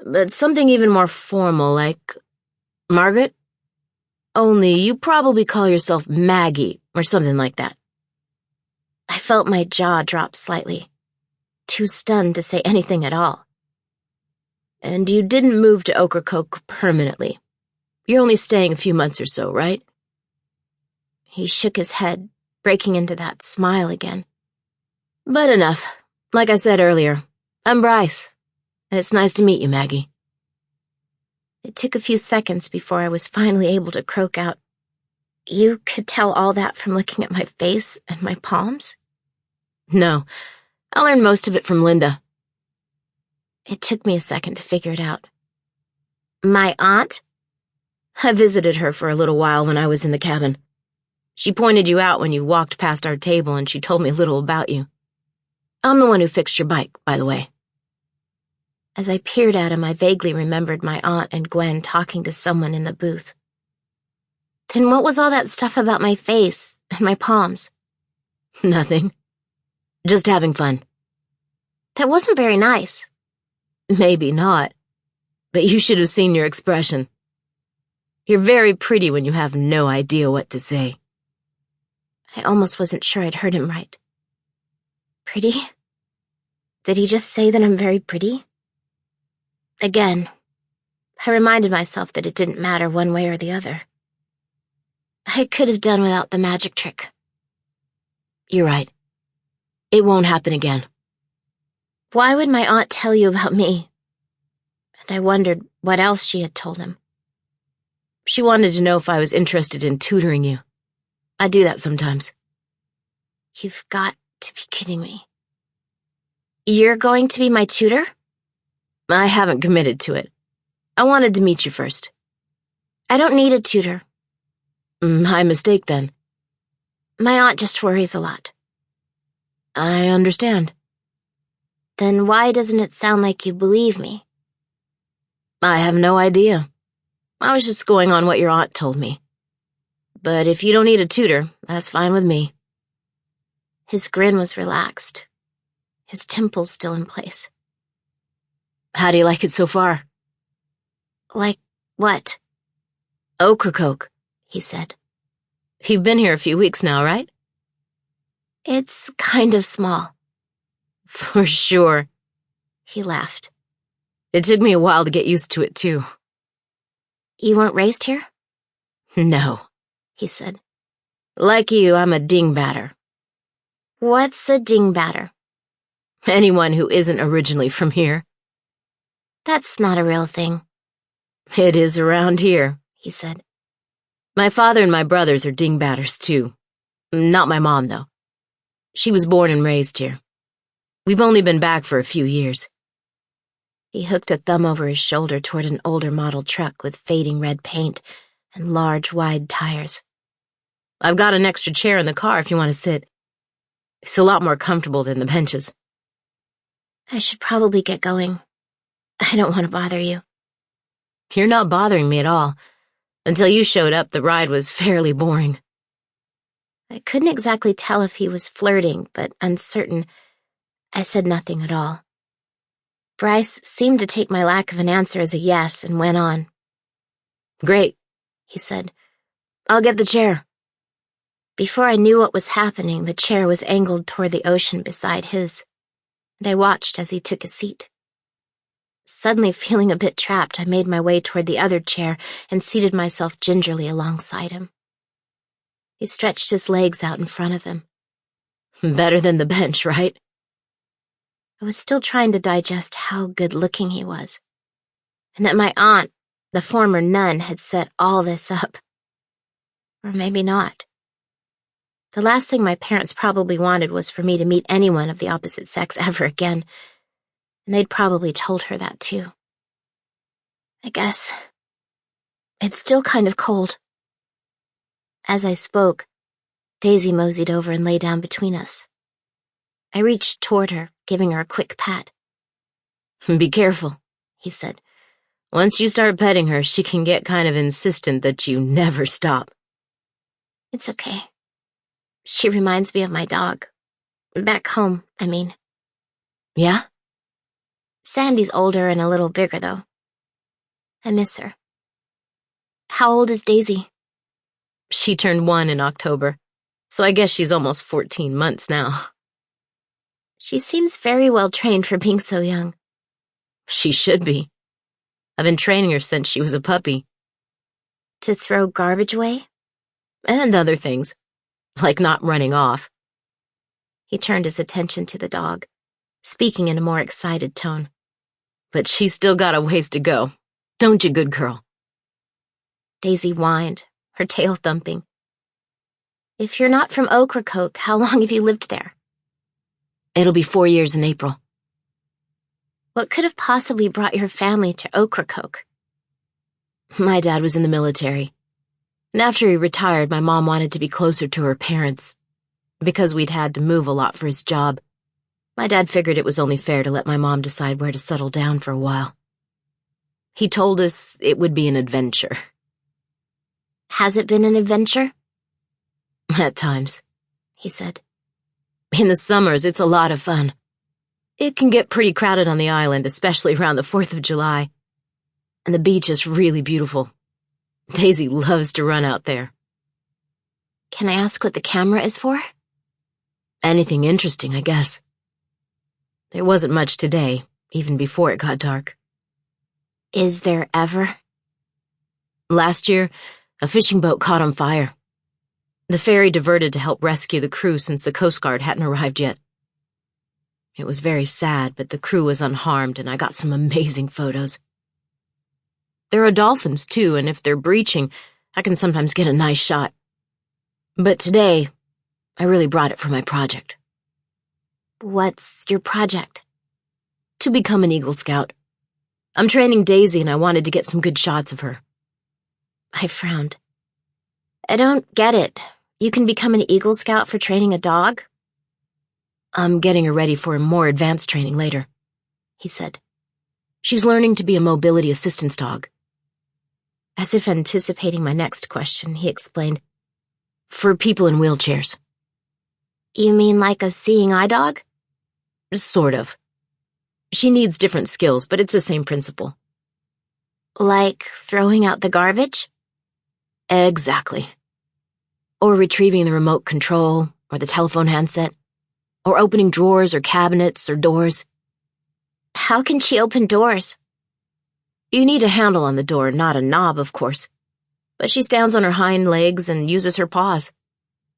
but something even more formal like Margaret? Only you probably call yourself Maggie or something like that." I felt my jaw drop slightly, too stunned to say anything at all. "And you didn't move to Ocracoke permanently. You're only staying a few months or so, right?" He shook his head, breaking into that smile again. "But enough. Like I said earlier, I'm Bryce, and it's nice to meet you, Maggie." It took a few seconds before I was finally able to croak out, "You could tell all that from looking at my face and my palms?" "No, I learned most of it from Linda." It took me a second to figure it out. "My aunt?" "I visited her for a little while when I was in the cabin. She pointed you out when you walked past our table, and she told me a little about you. I'm the one who fixed your bike, by the way." As I peered at him, I vaguely remembered my aunt and Gwen talking to someone in the booth. Then what was all that stuff about my face and my palms? "Nothing. Just having fun." That wasn't very nice. "Maybe not, but you should have seen your expression. You're very pretty when you have no idea what to say." I almost wasn't sure I'd heard him right. Pretty? Did he just say that I'm very pretty? Again, I reminded myself that it didn't matter one way or the other. I could have done without the magic trick. "You're right. It won't happen again." Why would my aunt tell you about me? And I wondered what else she had told him. "She wanted to know if I was interested in tutoring you. I do that sometimes." You've got to be kidding me. You're going to be my tutor? "I haven't committed to it. I wanted to meet you first." I don't need a tutor. "My mistake, then." My aunt just worries a lot. "I understand." Then why doesn't it sound like you believe me? "I have no idea. I was just going on what your aunt told me. But if you don't need a tutor, that's fine with me." His grin was relaxed, his temples still in place. "How do you like it so far?" Like what? "Ocracoke," he said. "You've been here a few weeks now, right?" It's kind of small. "For sure." He laughed. "It took me a while to get used to it, too." You weren't raised here? "No," he said. "Like you, I'm a dingbatter." What's a dingbatter? "Anyone who isn't originally from here." That's not a real thing. "It is around here," he said. "My father and my brothers are dingbatters, too. Not my mom, though. She was born and raised here. We've only been back for a few years." He hooked a thumb over his shoulder toward an older model truck with fading red paint and large, wide tires. "I've got an extra chair in the car if you want to sit. It's a lot more comfortable than the benches." I should probably get going. I don't want to bother you. "You're not bothering me at all. Until you showed up, the ride was fairly boring." I couldn't exactly tell if he was flirting, but uncertain, I said nothing at all. Bryce seemed to take my lack of an answer as a yes and went on. "Great," he said. "I'll get the chair." Before I knew what was happening, the chair was angled toward the ocean beside his, and I watched as he took a seat. Suddenly feeling a bit trapped, I made my way toward the other chair and seated myself gingerly alongside him. He stretched his legs out in front of him. "Better than the bench, right?" I was still trying to digest how good-looking he was, and that my aunt, the former nun, had set all this up. Or maybe not. The last thing my parents probably wanted was for me to meet anyone of the opposite sex ever again, and they'd probably told her that too. I guess. It's still kind of cold. As I spoke, Daisy moseyed over and lay down between us. I reached toward her, giving her a quick pat. Be careful, he said. Once you start petting her, she can get kind of insistent that you never stop. It's okay. She reminds me of my dog. Back home, I mean. Yeah? Sandy's older and a little bigger, though. I miss her. How old is Daisy? She turned 1 in October, so I guess she's almost 14 months now. She seems very well trained for being so young. She should be. I've been training her since she was a puppy. To throw garbage away? And other things, like not running off. He turned his attention to the dog, speaking in a more excited tone. But she's still got a ways to go. Don't you, good girl? Daisy whined, her tail thumping. If you're not from Ocracoke, how long have you lived there? It'll be 4 years in April. What could have possibly brought your family to Ocracoke? My dad was in the military. And after he retired, my mom wanted to be closer to her parents. Because we'd had to move a lot for his job, my dad figured it was only fair to let my mom decide where to settle down for a while. He told us it would be an adventure. Has it been an adventure? At times, he said. In the summers, it's a lot of fun. It can get pretty crowded on the island, especially around the 4th of July. And the beach is really beautiful. Daisy loves to run out there. Can I ask what the camera is for? Anything interesting, I guess. There wasn't much today, even before it got dark. Is there ever? Last year, a fishing boat caught on fire. The ferry diverted to help rescue the crew since the Coast Guard hadn't arrived yet. It was very sad, but the crew was unharmed and I got some amazing photos. There are dolphins too, and if they're breaching, I can sometimes get a nice shot. But today, I really brought it for my project. What's your project? To become an Eagle Scout. I'm training Daisy and I wanted to get some good shots of her. I frowned. I don't get it. You can become an Eagle Scout for training a dog? I'm getting her ready for more advanced training later, he said. She's learning to be a mobility assistance dog. As if anticipating my next question, he explained. For people in wheelchairs. You mean like a seeing eye dog? Sort of. She needs different skills, but it's the same principle. Like throwing out the garbage? Exactly. Or retrieving the remote control, or the telephone handset, or opening drawers or cabinets or doors. How can she open doors? You need a handle on the door, not a knob, of course. But she stands on her hind legs and uses her paws,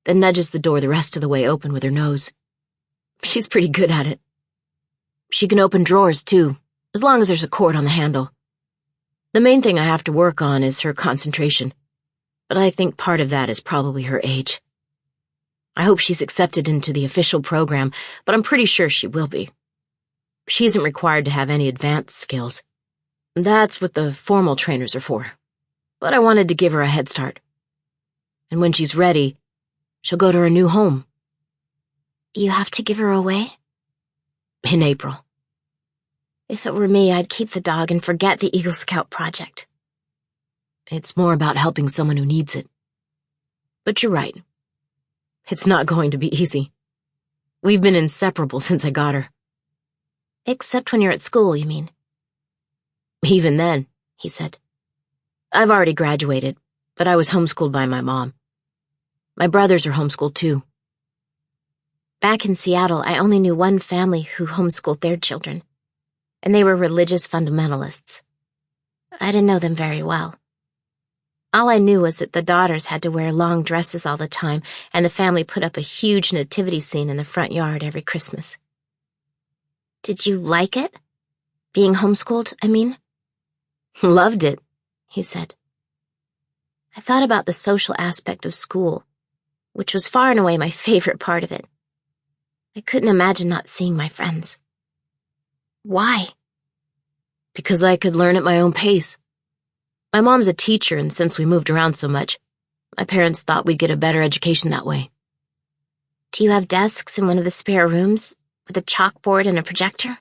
then nudges the door the rest of the way open with her nose. She's pretty good at it. She can open drawers, too, as long as there's a cord on the handle. The main thing I have to work on is her concentration, but I think part of that is probably her age. I hope she's accepted into the official program, but I'm pretty sure she will be. She isn't required to have any advanced skills. That's what the formal trainers are for. But I wanted to give her a head start. And when she's ready, she'll go to her new home. You have to give her away? In April. If it were me, I'd keep the dog and forget the Eagle Scout project. It's more about helping someone who needs it. But you're right. It's not going to be easy. We've been inseparable since I got her. Except when you're at school, you mean? Even then, he said. I've already graduated, but I was homeschooled by my mom. My brothers are homeschooled too. Back in Seattle, I only knew one family who homeschooled their children, and they were religious fundamentalists. I didn't know them very well. All I knew was that the daughters had to wear long dresses all the time, and the family put up a huge nativity scene in the front yard every Christmas. Did you like it? Being homeschooled, I mean? Loved it, he said. I thought about the social aspect of school, which was far and away my favorite part of it. I couldn't imagine not seeing my friends. Why? Because I could learn at my own pace. My mom's a teacher, and since we moved around so much, my parents thought we'd get a better education that way. Do you have desks in one of the spare rooms with a chalkboard and a projector?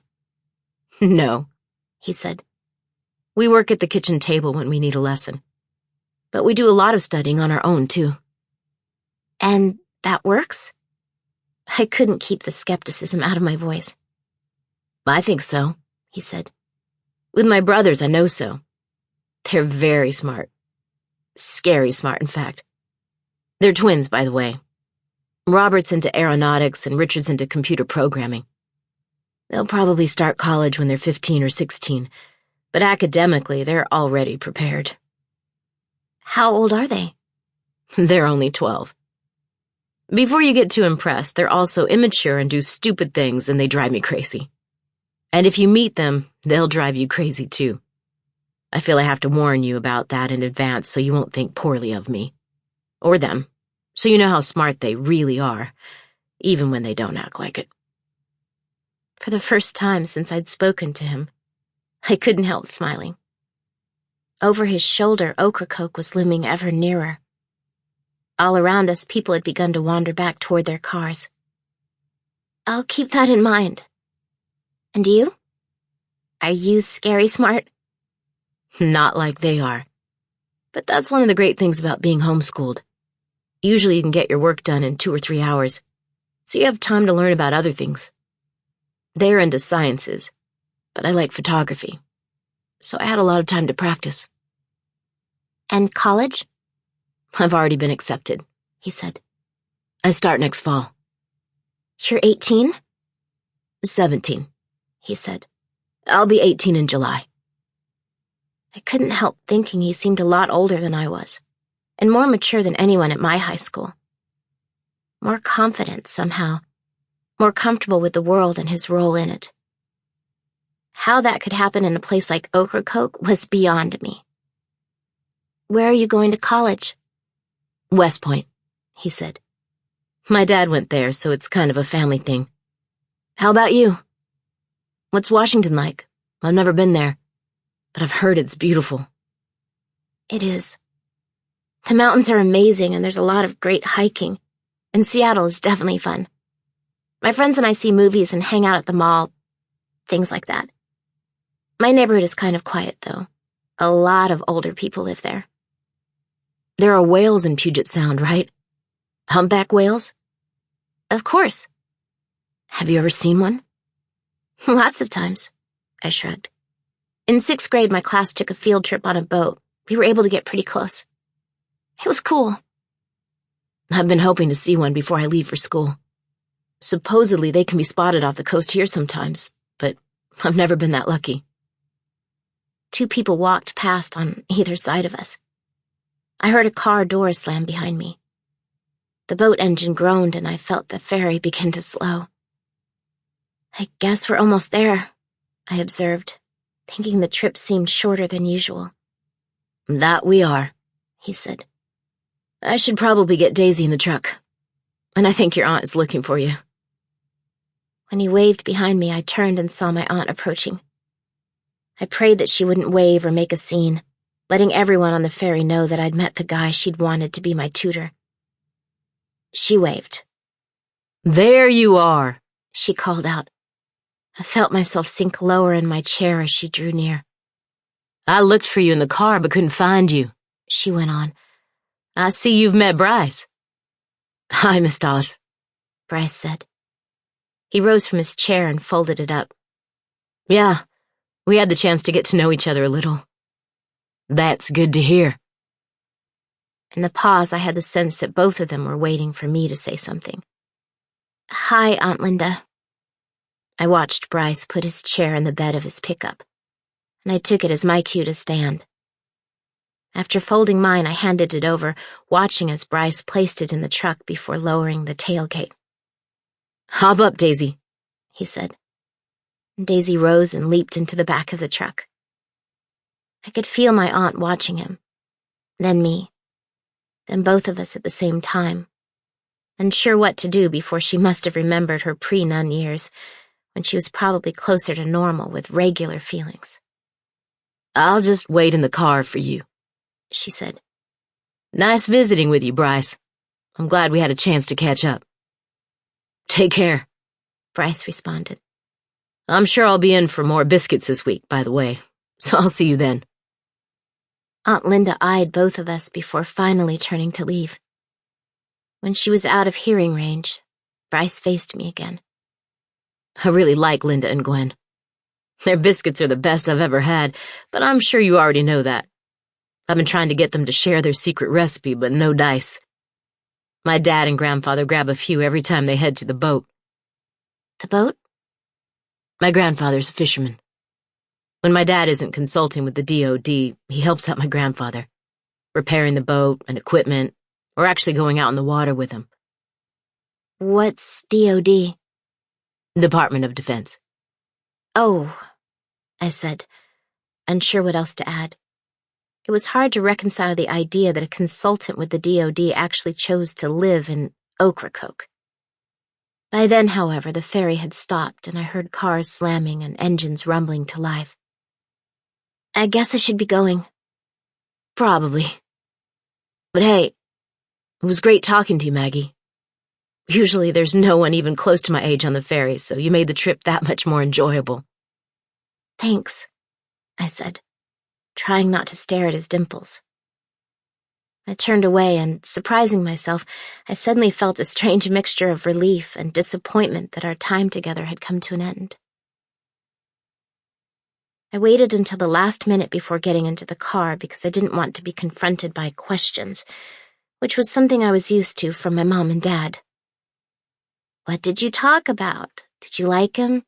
No, he said. We work at the kitchen table when we need a lesson. But we do a lot of studying on our own, too. And that works? I couldn't keep the skepticism out of my voice. I think so, he said. With my brothers, I know so. They're very smart. Scary smart, in fact. They're twins, by the way. Robert's into aeronautics and Richard's into computer programming. They'll probably start college when they're 15 or 16, but academically, they're already prepared. How old are they? They're only 12. Before you get too impressed, they're also immature and do stupid things, and they drive me crazy. And if you meet them, they'll drive you crazy too. I feel I have to warn you about that in advance so you won't think poorly of me. Or them. So you know how smart they really are, even when they don't act like it. For the first time since I'd spoken to him, I couldn't help smiling. Over his shoulder, Ocracoke was looming ever nearer. All around us, people had begun to wander back toward their cars. I'll keep that in mind. And you? Are you scary smart? Not like they are. But that's one of the great things about being homeschooled. Usually you can get your work done in 2 or 3 hours, so you have time to learn about other things. They're into sciences, but I like photography, so I had a lot of time to practice. And college? I've already been accepted, he said. I start next fall. You're 18? 17, he said. I'll be 18 in July. I couldn't help thinking he seemed a lot older than I was, and more mature than anyone at my high school. More confident, somehow. More comfortable with the world and his role in it. How that could happen in a place like Ocracoke was beyond me. Where are you going to college? West Point, he said. My dad went there, so it's kind of a family thing. How about you? What's Washington like? I've never been there, but I've heard it's beautiful. It is. The mountains are amazing, and there's a lot of great hiking, and Seattle is definitely fun. My friends and I see movies and hang out at the mall, things like that. My neighborhood is kind of quiet, though. A lot of older people live there. There are whales in Puget Sound, right? Humpback whales? Of course. Have you ever seen one? Lots of times, I shrugged. In 6th grade, my class took a field trip on a boat. We were able to get pretty close. It was cool. I've been hoping to see one before I leave for school. Supposedly they can be spotted off the coast here sometimes, but I've never been that lucky. 2 people walked past on either side of us. I heard a car door slam behind me. The boat engine groaned and I felt the ferry begin to slow. I guess we're almost there, I observed, thinking the trip seemed shorter than usual. That we are, he said. I should probably get Daisy in the truck. And I think your aunt is looking for you. When he waved behind me, I turned and saw my aunt approaching. I prayed that she wouldn't wave or make a scene, letting everyone on the ferry know that I'd met the guy she'd wanted to be my tutor. She waved. There you are, she called out. I felt myself sink lower in my chair as she drew near. I looked for you in the car but couldn't find you, she went on. I see you've met Bryce. Hi, Miss Dawes, Bryce said. He rose from his chair and folded it up. Yeah, we had the chance to get to know each other a little. That's good to hear. In the pause, I had the sense that both of them were waiting for me to say something. Hi, Aunt Linda. I watched Bryce put his chair in the bed of his pickup, and I took it as my cue to stand. After folding mine, I handed it over, watching as Bryce placed it in the truck before lowering the tailgate. Hop up, Daisy, he said. Daisy rose and leaped into the back of the truck. I could feel my aunt watching him, then me, then both of us at the same time, unsure what to do before she must have remembered her pre-nun years, when she was probably closer to normal with regular feelings. "I'll just wait in the car for you," she said. "Nice visiting with you, Bryce. I'm glad we had a chance to catch up." "Take care," Bryce responded. "I'm sure I'll be in for more biscuits this week, by the way, so I'll see you then." Aunt Linda eyed both of us before finally turning to leave. When she was out of hearing range, Bryce faced me again. "I really like Linda and Gwen. Their biscuits are the best I've ever had, but I'm sure you already know that. I've been trying to get them to share their secret recipe, but no dice. My dad and grandfather grab a few every time they head to the boat." The boat? My grandfather's a fisherman. When my dad isn't consulting with the DOD, he helps out my grandfather, repairing the boat and equipment, or actually going out in the water with him. What's DOD? Department of Defense. Oh, I said, unsure what else to add. It was hard to reconcile the idea that a consultant with the DOD actually chose to live in Ocracoke. By then, however, the ferry had stopped and I heard cars slamming and engines rumbling to life. "I guess I should be going." "Probably. But hey, it was great talking to you, Maggie. Usually there's no one even close to my age on the ferry, so you made the trip that much more enjoyable." "Thanks," I said, trying not to stare at his dimples. I turned away and, surprising myself, I suddenly felt a strange mixture of relief and disappointment that our time together had come to an end. I waited until the last minute before getting into the car because I didn't want to be confronted by questions, which was something I was used to from my mom and dad. "What did you talk about? Did you like him?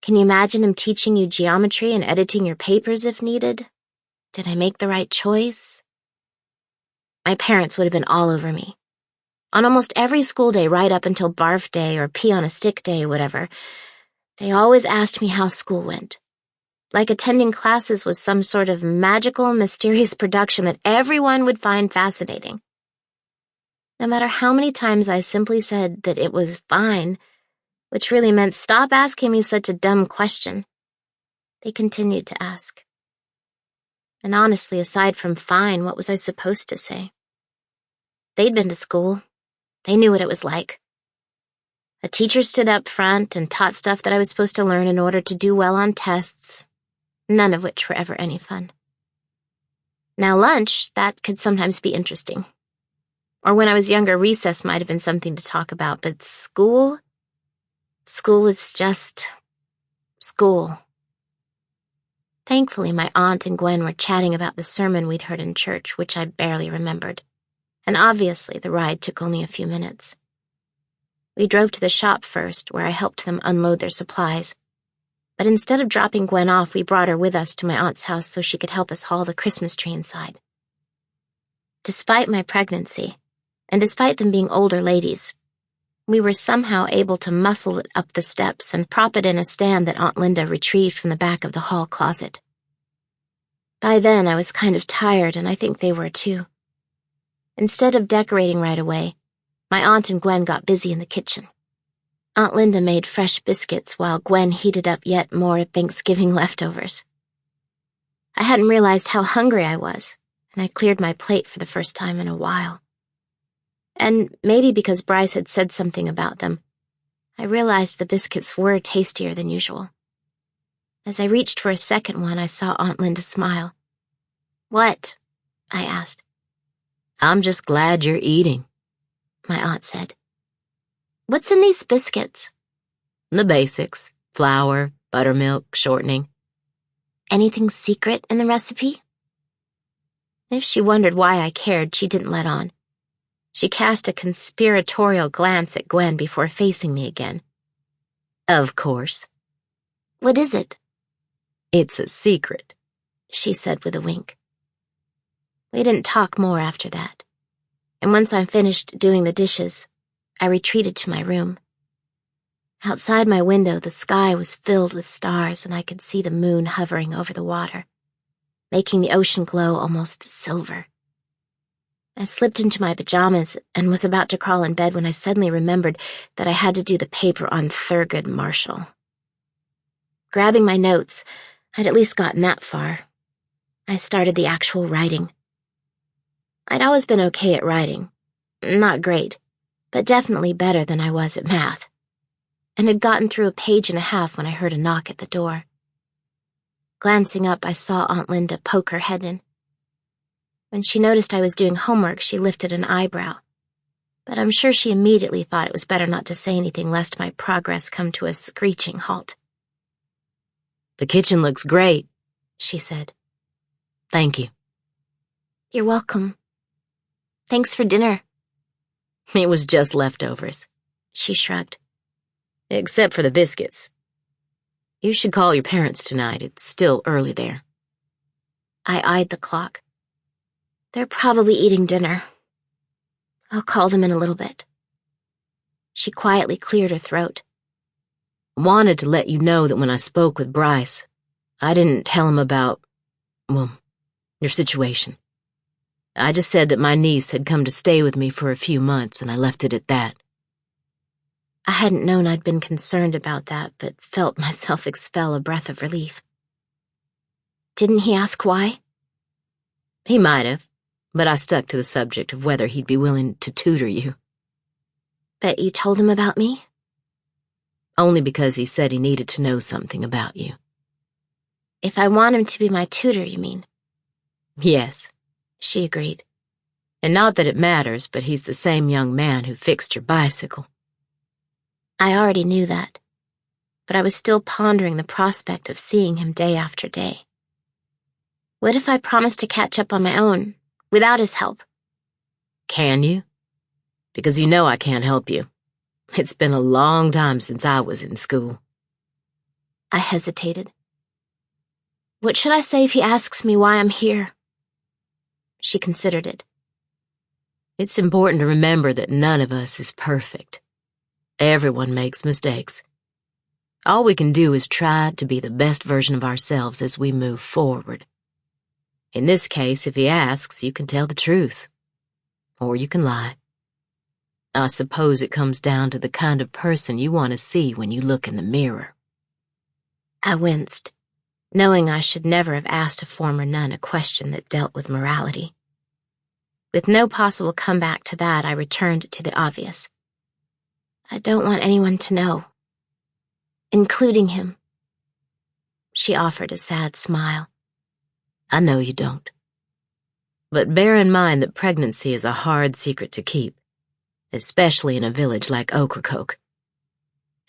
Can you imagine him teaching you geometry and editing your papers if needed? Did I make the right choice?" My parents would have been all over me. On almost every school day right up until barf day or pee on a stick day or whatever, they always asked me how school went. Like attending classes was some sort of magical, mysterious production that everyone would find fascinating. No matter how many times I simply said that it was fine, which really meant stop asking me such a dumb question, they continued to ask. And honestly, aside from fine, what was I supposed to say? They'd been to school. They knew what it was like. A teacher stood up front and taught stuff that I was supposed to learn in order to do well on tests, none of which were ever any fun. Now lunch, that could sometimes be interesting. Or when I was younger, recess might have been something to talk about, but school was just school. Thankfully, my aunt and Gwen were chatting about the sermon we'd heard in church, which I barely remembered. And obviously, the ride took only a few minutes. We drove to the shop first, where I helped them unload their supplies. But instead of dropping Gwen off, we brought her with us to my aunt's house so she could help us haul the Christmas tree inside. Despite my pregnancy, and despite them being older ladies, we were somehow able to muscle it up the steps and prop it in a stand that Aunt Linda retrieved from the back of the hall closet. By then, I was kind of tired, and I think they were too. Instead of decorating right away, my aunt and Gwen got busy in the kitchen. Aunt Linda made fresh biscuits while Gwen heated up yet more Thanksgiving leftovers. I hadn't realized how hungry I was, and I cleared my plate for the first time in a while. And maybe because Bryce had said something about them, I realized the biscuits were tastier than usual. As I reached for a second one, I saw Aunt Linda smile. "What?" I asked. "I'm just glad you're eating," my aunt said. "What's in these biscuits?" "The basics: flour, buttermilk, shortening." "Anything secret in the recipe?" If she wondered why I cared, she didn't let on. She cast a conspiratorial glance at Gwen before facing me again. "Of course." "What is it?" "It's a secret," she said with a wink. We didn't talk more after that, and once I finished doing the dishes, I retreated to my room. Outside my window, the sky was filled with stars, and I could see the moon hovering over the water, making the ocean glow almost silver. I slipped into my pajamas and was about to crawl in bed when I suddenly remembered that I had to do the paper on Thurgood Marshall. Grabbing my notes, I'd at least gotten that far. I started the actual writing. I'd always been okay at writing. Not great, but definitely better than I was at math. And had gotten through a page and a half when I heard a knock at the door. Glancing up, I saw Aunt Linda poke her head in. When she noticed I was doing homework, she lifted an eyebrow. But I'm sure she immediately thought it was better not to say anything lest my progress come to a screeching halt. "The kitchen looks great," she said. "Thank you." "You're welcome. Thanks for dinner." "It was just leftovers," she shrugged. "Except for the biscuits. You should call your parents tonight. It's still early there." I eyed the clock. They're probably eating dinner. I'll call them in a little bit. She quietly cleared her throat. "I wanted to let you know that when I spoke with Bryce, I didn't tell him about, your situation. I just said that my niece had come to stay with me for a few months, and I left it at that." I hadn't known I'd been concerned about that, but felt myself expel a breath of relief. "Didn't he ask why?" "He might have, but I stuck to the subject of whether he'd be willing to tutor you." "But you told him about me?" "Only because he said he needed to know something about you." "If I want him to be my tutor, you mean?" "Yes," she agreed. "And not that it matters, but he's the same young man who fixed your bicycle." I already knew that, but I was still pondering the prospect of seeing him day after day. What if I promised to catch up on my own, without his help? "Can you? Because you know I can't help you. It's been a long time since I was in school." I hesitated. "What should I say if he asks me why I'm here?" She considered it. "It's important to remember that none of us is perfect. Everyone makes mistakes. All we can do is try to be the best version of ourselves as we move forward. In this case, if he asks, you can tell the truth. Or you can lie. I suppose it comes down to the kind of person you want to see when you look in the mirror." I winced, knowing I should never have asked a former nun a question that dealt with morality. With no possible comeback to that, I returned to the obvious. "I don't want anyone to know, including him." She offered a sad smile. "I know you don't. But bear in mind that pregnancy is a hard secret to keep, especially in a village like Ocracoke.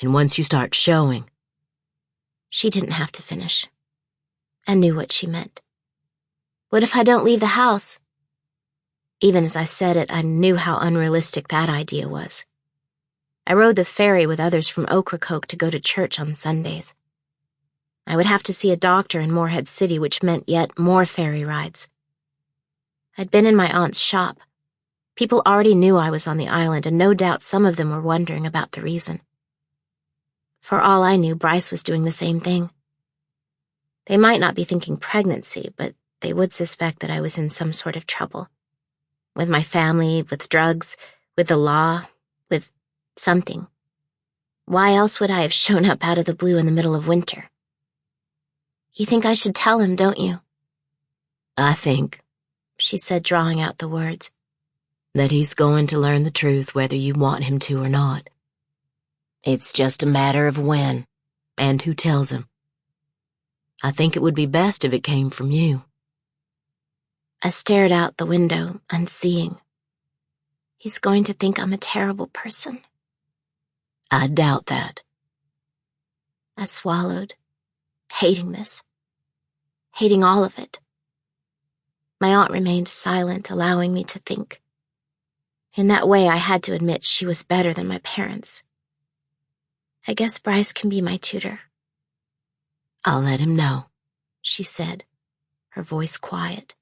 And once you start showing—" She didn't have to finish. I knew what she meant. "What if I don't leave the house?" Even as I said it, I knew how unrealistic that idea was. I rode the ferry with others from Ocracoke to go to church on Sundays. I would have to see a doctor in Morehead City, which meant yet more ferry rides. I'd been in my aunt's shop. People already knew I was on the island, and no doubt some of them were wondering about the reason. For all I knew, Bryce was doing the same thing. They might not be thinking pregnancy, but they would suspect that I was in some sort of trouble. With my family, with drugs, with the law, with something. Why else would I have shown up out of the blue in the middle of winter? "You think I should tell him, don't you?" "I think," she said, drawing out the words, "that he's going to learn the truth whether you want him to or not. It's just a matter of when, and who tells him. I think it would be best if it came from you." I stared out the window, unseeing. He's going to think I'm a terrible person. I doubt that. I swallowed, hating this, hating all of it. My aunt remained silent, allowing me to think. In that way, I had to admit she was better than my parents. "I guess Bryce can be my tutor." "I'll let him know," she said, her voice quiet.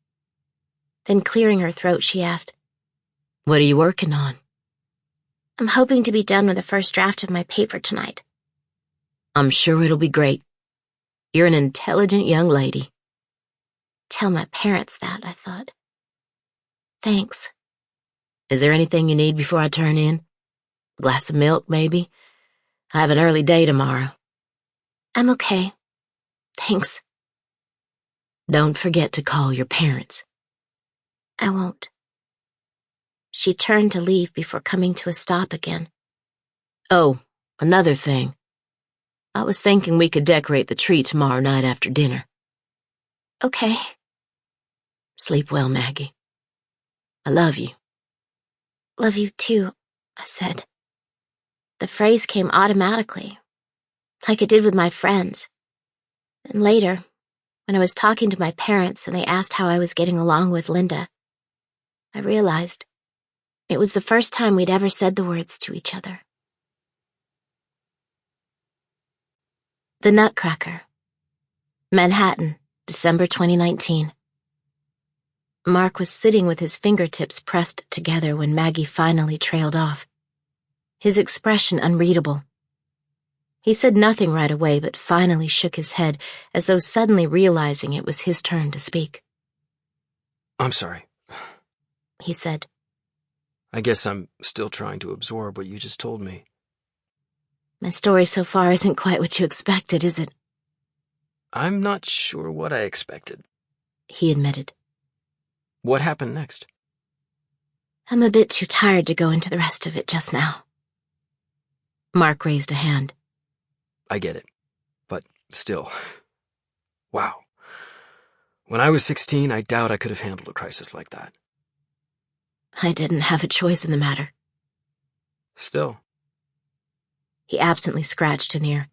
Then clearing her throat, she asked, "What are you working on?" "I'm hoping to be done with the first draft of my paper tonight." "I'm sure it'll be great. You're an intelligent young lady." Tell my parents that, I thought. Thanks. Is there anything you need before I turn in? A glass of milk, maybe? I have an early day tomorrow. I'm okay. Thanks. Don't forget to call your parents. I won't. She turned to leave before coming to a stop again. Oh, another thing. I was thinking we could decorate the tree tomorrow night after dinner. Okay. Sleep well, Maggie. I love you. Love you too, I said. The phrase came automatically, like it did with my friends. And later, when I was talking to my parents and they asked how I was getting along with Linda, I realized it was the first time we'd ever said the words to each other. The Nutcracker, Manhattan, December 2019. Mark was sitting with his fingertips pressed together when Maggie finally trailed off, his expression unreadable. He said nothing right away, but finally shook his head as though suddenly realizing it was his turn to speak. I'm sorry, he said. I guess I'm still trying to absorb what you just told me. My story so far isn't quite what you expected, is it? I'm not sure what I expected, he admitted. What happened next? I'm a bit too tired to go into the rest of it just now. Mark raised a hand. I get it, but still. Wow. When I was 16, I doubt I could have handled a crisis like that. I didn't have a choice in the matter. Still. He absently scratched an ear.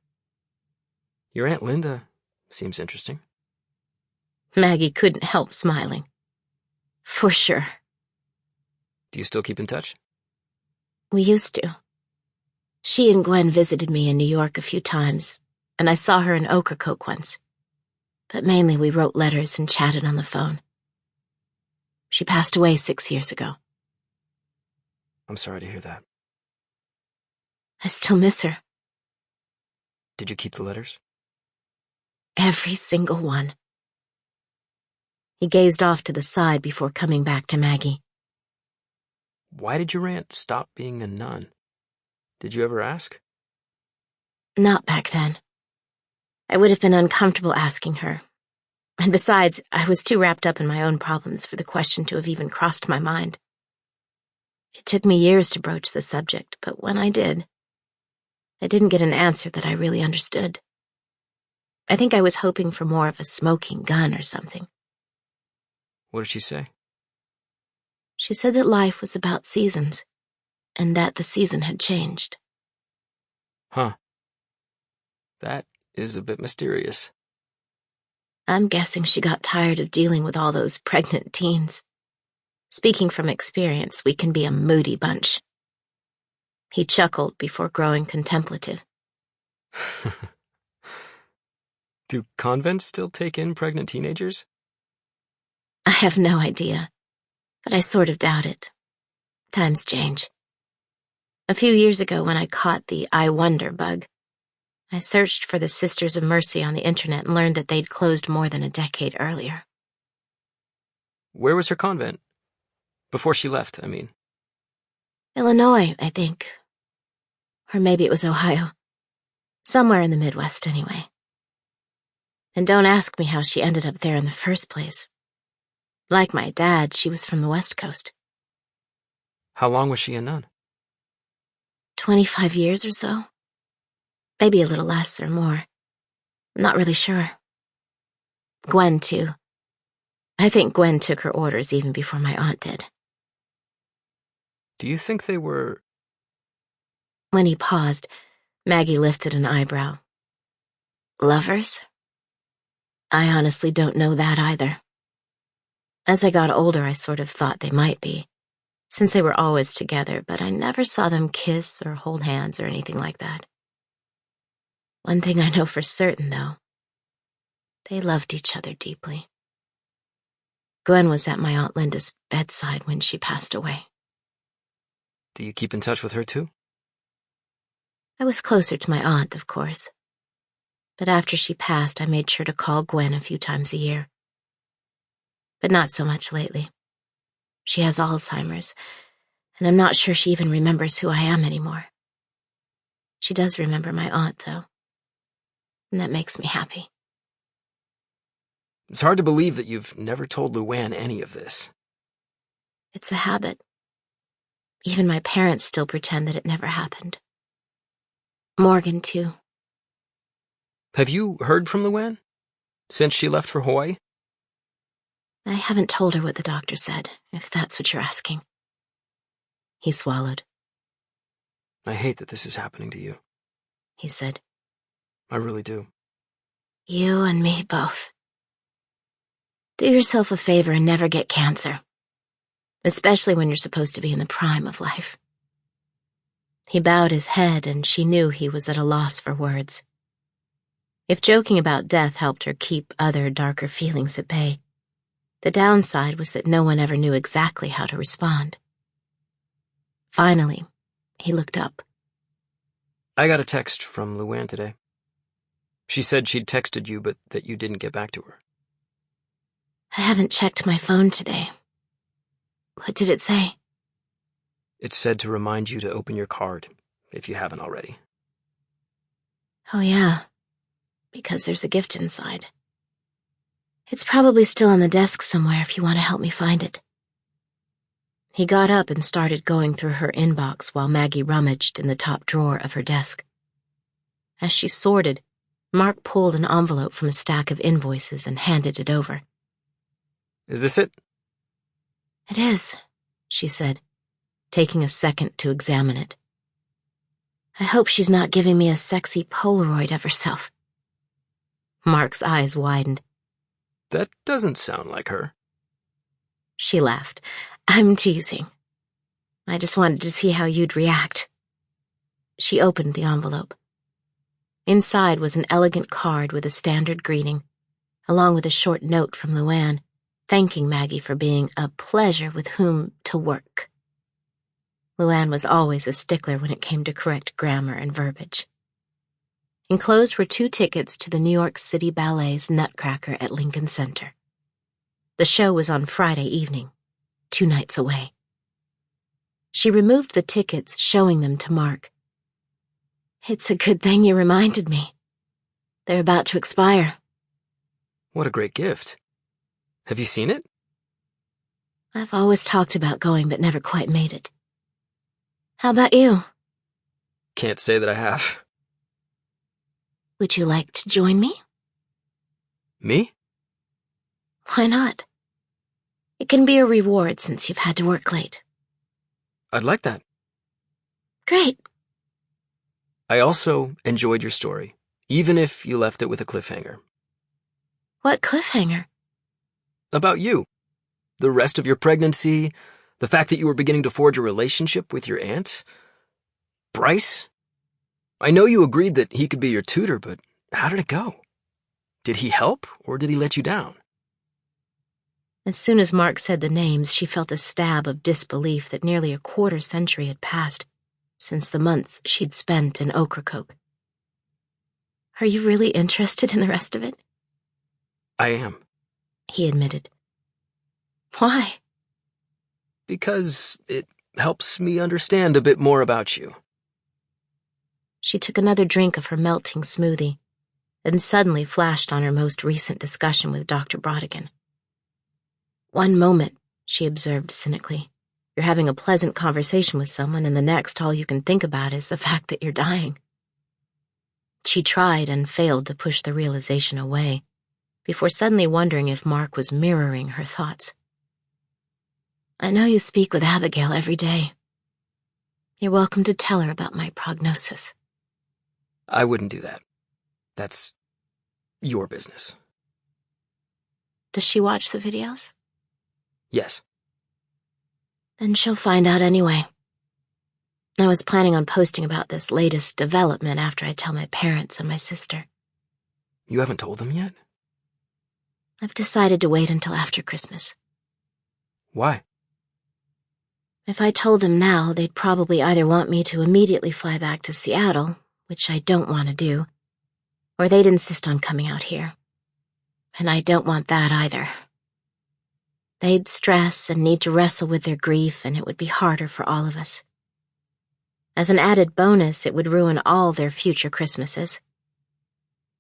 Your Aunt Linda seems interesting. Maggie couldn't help smiling. For sure. Do you still keep in touch? We used to. She and Gwen visited me in New York a few times, and I saw her in Ocracoke once. But mainly we wrote letters and chatted on the phone. She passed away 6 years ago. I'm sorry to hear that. I still miss her. Did you keep the letters? Every single one. He gazed off to the side before coming back to Maggie. Why did your aunt stop being a nun? Did you ever ask? Not back then. I would have been uncomfortable asking her. And besides, I was too wrapped up in my own problems for the question to have even crossed my mind. It took me years to broach the subject, but when I did, I didn't get an answer that I really understood. I think I was hoping for more of a smoking gun or something. What did she say? She said that life was about seasons, and that the season had changed. Huh. That is a bit mysterious. I'm guessing she got tired of dealing with all those pregnant teens. Speaking from experience, we can be a moody bunch. He chuckled before growing contemplative. Do convents still take in pregnant teenagers? I have no idea, but I sort of doubt it. Times change. A few years ago, when I caught the I wonder bug, I searched for the Sisters of Mercy on the internet and learned that they'd closed more than a decade earlier. Where was her convent? Before she left, I mean. Illinois, I think. Or maybe it was Ohio. Somewhere in the Midwest, anyway. And don't ask me how she ended up there in the first place. Like my dad, she was from the West Coast. How long was she a nun? 25 years or so. Maybe a little less or more. I'm not really sure. Gwen, too. I think Gwen took her orders even before my aunt did. Do you think they were... When he paused, Maggie lifted an eyebrow. Lovers? I honestly don't know that either. As I got older, I sort of thought they might be, since they were always together, but I never saw them kiss or hold hands or anything like that. One thing I know for certain, though. They loved each other deeply. Gwen was at my Aunt Linda's bedside when she passed away. Do you keep in touch with her, too? I was closer to my aunt, of course. But after she passed, I made sure to call Gwen a few times a year. But not so much lately. She has Alzheimer's, And I'm not sure she even remembers who I am anymore. She does remember my aunt, though. And that makes me happy. It's hard to believe that you've never told Luann any of this. It's a habit. Even my parents still pretend that it never happened. Morgan, too. Have you heard from Luann since she left for Hawaii? I haven't told her what the doctor said, if that's what you're asking. He swallowed. I hate that this is happening to you. He said. I really do. You and me both. Do yourself a favor and never get cancer. Especially when you're supposed to be in the prime of life. He bowed his head, and she knew he was at a loss for words. If joking about death helped her keep other, darker feelings at bay, the downside was that no one ever knew exactly how to respond. Finally, he looked up. I got a text from Luann today. She said she'd texted you, but that you didn't get back to her. I haven't checked my phone today. What did it say? It said to remind you to open your card, if you haven't already. Oh yeah, because there's a gift inside. It's probably still on the desk somewhere if you want to help me find it. He got up and started going through her inbox while Maggie rummaged in the top drawer of her desk. As she sorted, Mark pulled an envelope from a stack of invoices and handed it over. Is this it? It is, she said, taking a second to examine it. I hope she's not giving me a sexy Polaroid of herself. Mark's eyes widened. That doesn't sound like her. She laughed. I'm teasing. I just wanted to see how you'd react. She opened the envelope. Inside was an elegant card with a standard greeting, along with a short note from Luann, thanking Maggie for being a pleasure with whom to work. Luann was always a stickler when it came to correct grammar and verbiage. Enclosed were 2 tickets to the New York City Ballet's Nutcracker at Lincoln Center. The show was on Friday evening, 2 nights away. She removed the tickets, showing them to Mark. It's a good thing you reminded me. They're about to expire. What a great gift. Have you seen it? I've always talked about going but never quite made it. How about you? Can't say that I have. Would you like to join me? Me? Why not? It can be a reward since you've had to work late. I'd like that. Great. I also enjoyed your story, even if you left it with a cliffhanger. What cliffhanger? About you. The rest of your pregnancy, the fact that you were beginning to forge a relationship with your aunt. Bryce? I know you agreed that he could be your tutor, but how did it go? Did he help, or did he let you down? As soon as Mark said the names, she felt a stab of disbelief that nearly a quarter century had passed since the months she'd spent in Ocracoke. Are you really interested in the rest of it? I am. He admitted. Why? Because it helps me understand a bit more about you. She took another drink of her melting smoothie, and suddenly flashed on her most recent discussion with Dr. Brodigan. One moment, she observed cynically, you're having a pleasant conversation with someone, and the next all you can think about is the fact that you're dying. She tried and failed to push the realization away, before suddenly wondering if Mark was mirroring her thoughts. I know you speak with Abigail every day. You're welcome to tell her about my prognosis. I wouldn't do that. That's your business. Does she watch the videos? Yes. Then she'll find out anyway. I was planning on posting about this latest development after I tell my parents and my sister. You haven't told them yet? I've decided to wait until after Christmas. Why? If I told them now, they'd probably either want me to immediately fly back to Seattle, which I don't want to do, or they'd insist on coming out here. And I don't want that either. They'd stress and need to wrestle with their grief, and it would be harder for all of us. As an added bonus, it would ruin all their future Christmases.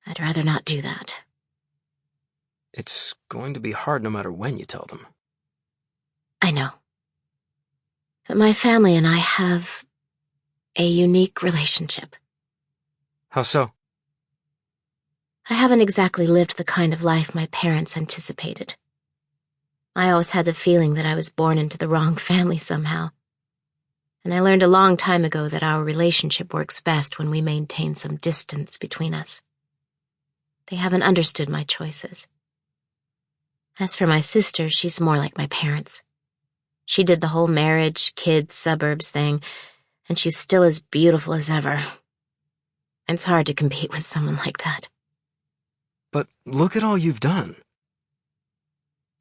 I'd rather not do that. It's going to be hard no matter when you tell them. I know. But my family and I have a unique relationship. How so? I haven't exactly lived the kind of life my parents anticipated. I always had the feeling that I was born into the wrong family somehow. And I learned a long time ago that our relationship works best when we maintain some distance between us. They haven't understood my choices. As for my sister, she's more like my parents. She did the whole marriage, kids, suburbs thing, and she's still as beautiful as ever. It's hard to compete with someone like that. But look at all you've done.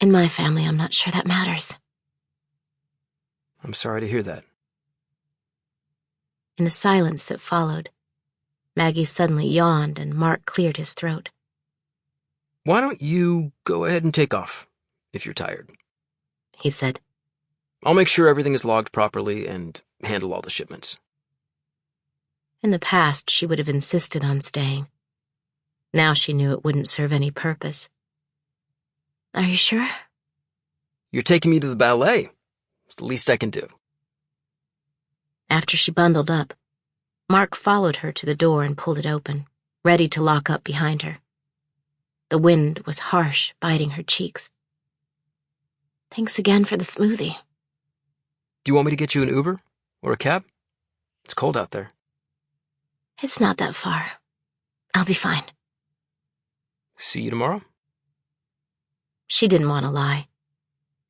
In my family, I'm not sure that matters. I'm sorry to hear that. In the silence that followed, Maggie suddenly yawned and Mark cleared his throat. Why don't you go ahead and take off, if you're tired? He said. I'll make sure everything is logged properly and handle all the shipments. In the past, she would have insisted on staying. Now she knew it wouldn't serve any purpose. Are you sure? You're taking me to the ballet. It's the least I can do. After she bundled up, Mark followed her to the door and pulled it open, ready to lock up behind her. The wind was harsh, biting her cheeks. Thanks again for the smoothie. Do you want me to get you an Uber or a cab? It's cold out there. It's not that far. I'll be fine. See you tomorrow? She didn't want to lie.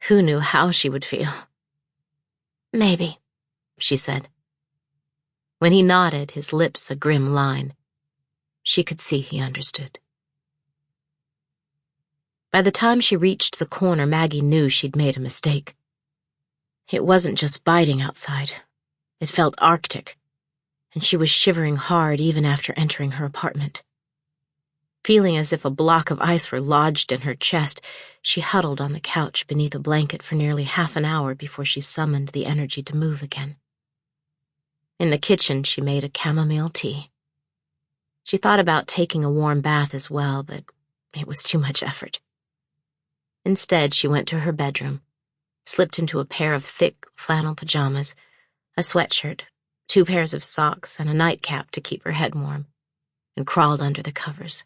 Who knew how she would feel? Maybe, she said. When he nodded, his lips a grim line, she could see he understood. By the time she reached the corner, Maggie knew she'd made a mistake. It wasn't just biting outside. It felt arctic, and she was shivering hard even after entering her apartment. Feeling as if a block of ice were lodged in her chest, she huddled on the couch beneath a blanket for nearly half an hour before she summoned the energy to move again. In the kitchen, she made a chamomile tea. She thought about taking a warm bath as well, but it was too much effort. Instead, she went to her bedroom, slipped into a pair of thick flannel pajamas, a sweatshirt, 2 pairs of socks, and a nightcap to keep her head warm, and crawled under the covers.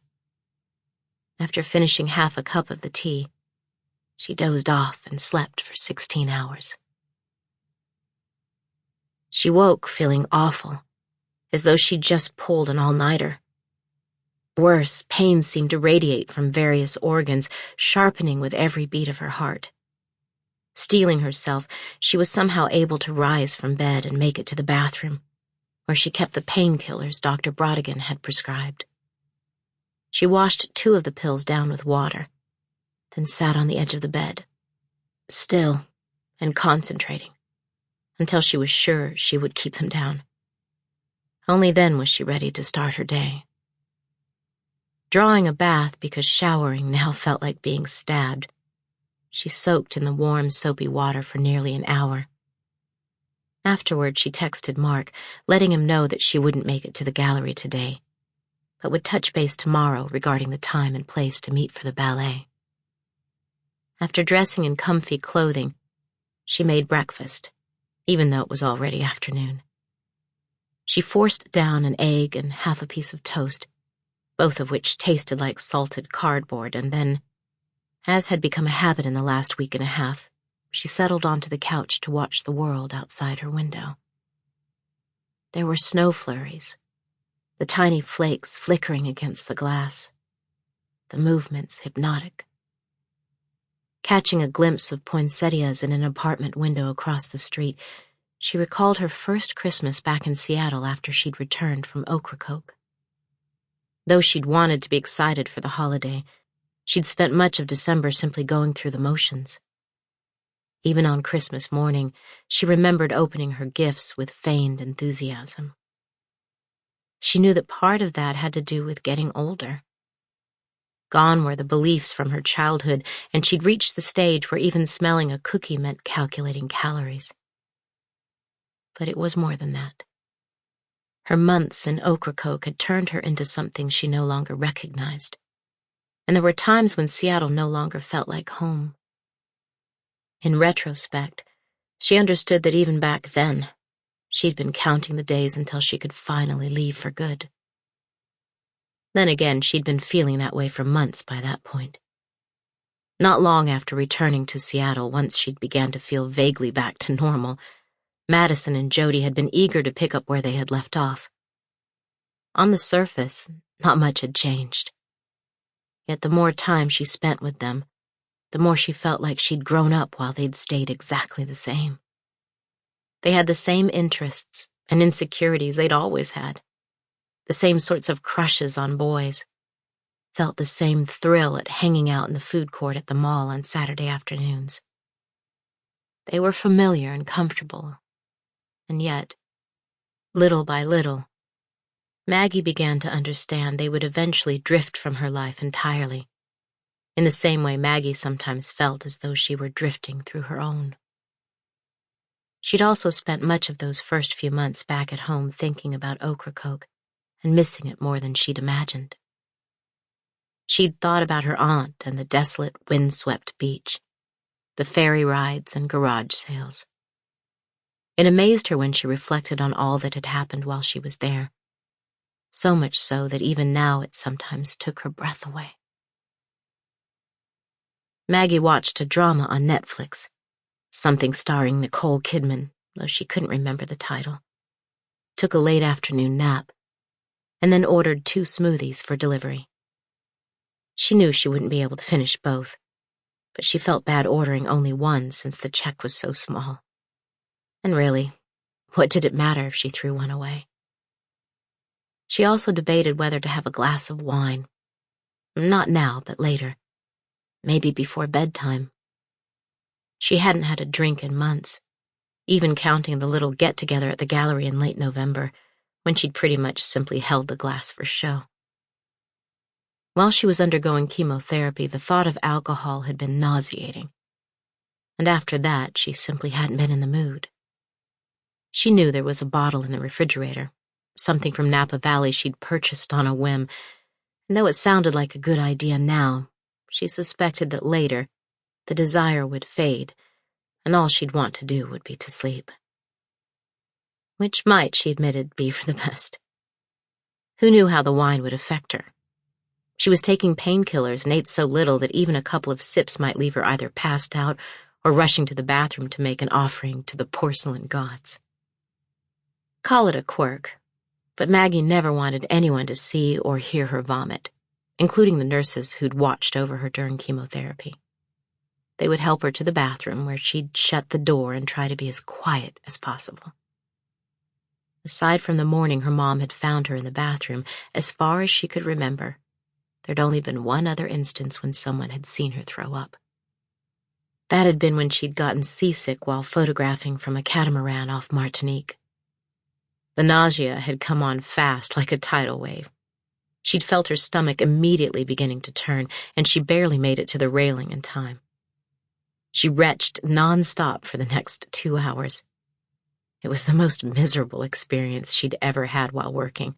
After finishing half a cup of the tea, she dozed off and slept for 16 hours. She woke feeling awful, as though she'd just pulled an all-nighter. Worse, pain seemed to radiate from various organs, sharpening with every beat of her heart. Steeling herself, she was somehow able to rise from bed and make it to the bathroom, where she kept the painkillers Dr. Brodigan had prescribed. She washed 2 of the pills down with water, then sat on the edge of the bed, still and concentrating, until she was sure she would keep them down. Only then was she ready to start her day. Drawing a bath because showering now felt like being stabbed, she soaked in the warm, soapy water for nearly an hour. Afterward, she texted Mark, letting him know that she wouldn't make it to the gallery today, but would touch base tomorrow regarding the time and place to meet for the ballet. After dressing in comfy clothing, she made breakfast, even though it was already afternoon. She forced down an egg and half a piece of toast, both of which tasted like salted cardboard, and then, as had become a habit in the last week and a half, she settled onto the couch to watch the world outside her window. There were snow flurries, the tiny flakes flickering against the glass, the movements hypnotic. Catching a glimpse of poinsettias in an apartment window across the street, she recalled her first Christmas back in Seattle after she'd returned from Ocracoke. Though she'd wanted to be excited for the holiday, she'd spent much of December simply going through the motions. Even on Christmas morning, she remembered opening her gifts with feigned enthusiasm. She knew that part of that had to do with getting older. Gone were the beliefs from her childhood, and she'd reached the stage where even smelling a cookie meant calculating calories. But it was more than that. Her months in Ocracoke had turned her into something she no longer recognized, and there were times when Seattle no longer felt like home. In retrospect, she understood that even back then, she'd been counting the days until she could finally leave for good. Then again, she'd been feeling that way for months by that point. Not long after returning to Seattle, once she'd began to feel vaguely back to normal, Madison and Jody had been eager to pick up where they had left off. On the surface, not much had changed. Yet the more time she spent with them, the more she felt like she'd grown up while they'd stayed exactly the same. They had the same interests and insecurities they'd always had, the same sorts of crushes on boys, felt the same thrill at hanging out in the food court at the mall on Saturday afternoons. They were familiar and comfortable, and yet, little by little, Maggie began to understand they would eventually drift from her life entirely, in the same way Maggie sometimes felt as though she were drifting through her own. She'd also spent much of those first few months back at home thinking about Ocracoke and missing it more than she'd imagined. She'd thought about her aunt and the desolate, windswept beach, the ferry rides and garage sales. It amazed her when she reflected on all that had happened while she was there, so much so that even now it sometimes took her breath away. Maggie watched a drama on Netflix, something starring Nicole Kidman, though she couldn't remember the title, took a late afternoon nap, and then ordered 2 smoothies for delivery. She knew she wouldn't be able to finish both, but she felt bad ordering only one since the check was so small. And really, what did it matter if she threw one away? She also debated whether to have a glass of wine. Not now, but later. Maybe before bedtime. She hadn't had a drink in months, even counting the little get-together at the gallery in late November, when she'd pretty much simply held the glass for show. While she was undergoing chemotherapy, the thought of alcohol had been nauseating. And after that, she simply hadn't been in the mood. She knew there was a bottle in the refrigerator, something from Napa Valley she'd purchased on a whim, and though it sounded like a good idea now, she suspected that later the desire would fade, and all she'd want to do would be to sleep. Which might, she admitted, be for the best. Who knew how the wine would affect her? She was taking painkillers and ate so little that even a couple of sips might leave her either passed out or rushing to the bathroom to make an offering to the porcelain gods. Call it a quirk, but Maggie never wanted anyone to see or hear her vomit, including the nurses who'd watched over her during chemotherapy. They would help her to the bathroom, where she'd shut the door and try to be as quiet as possible. Aside from the morning her mom had found her in the bathroom, as far as she could remember, there'd only been one other instance when someone had seen her throw up. That had been when she'd gotten seasick while photographing from a catamaran off Martinique. The nausea had come on fast like a tidal wave. She'd felt her stomach immediately beginning to turn, and she barely made it to the railing in time. She retched nonstop for the next 2 hours. It was the most miserable experience she'd ever had while working.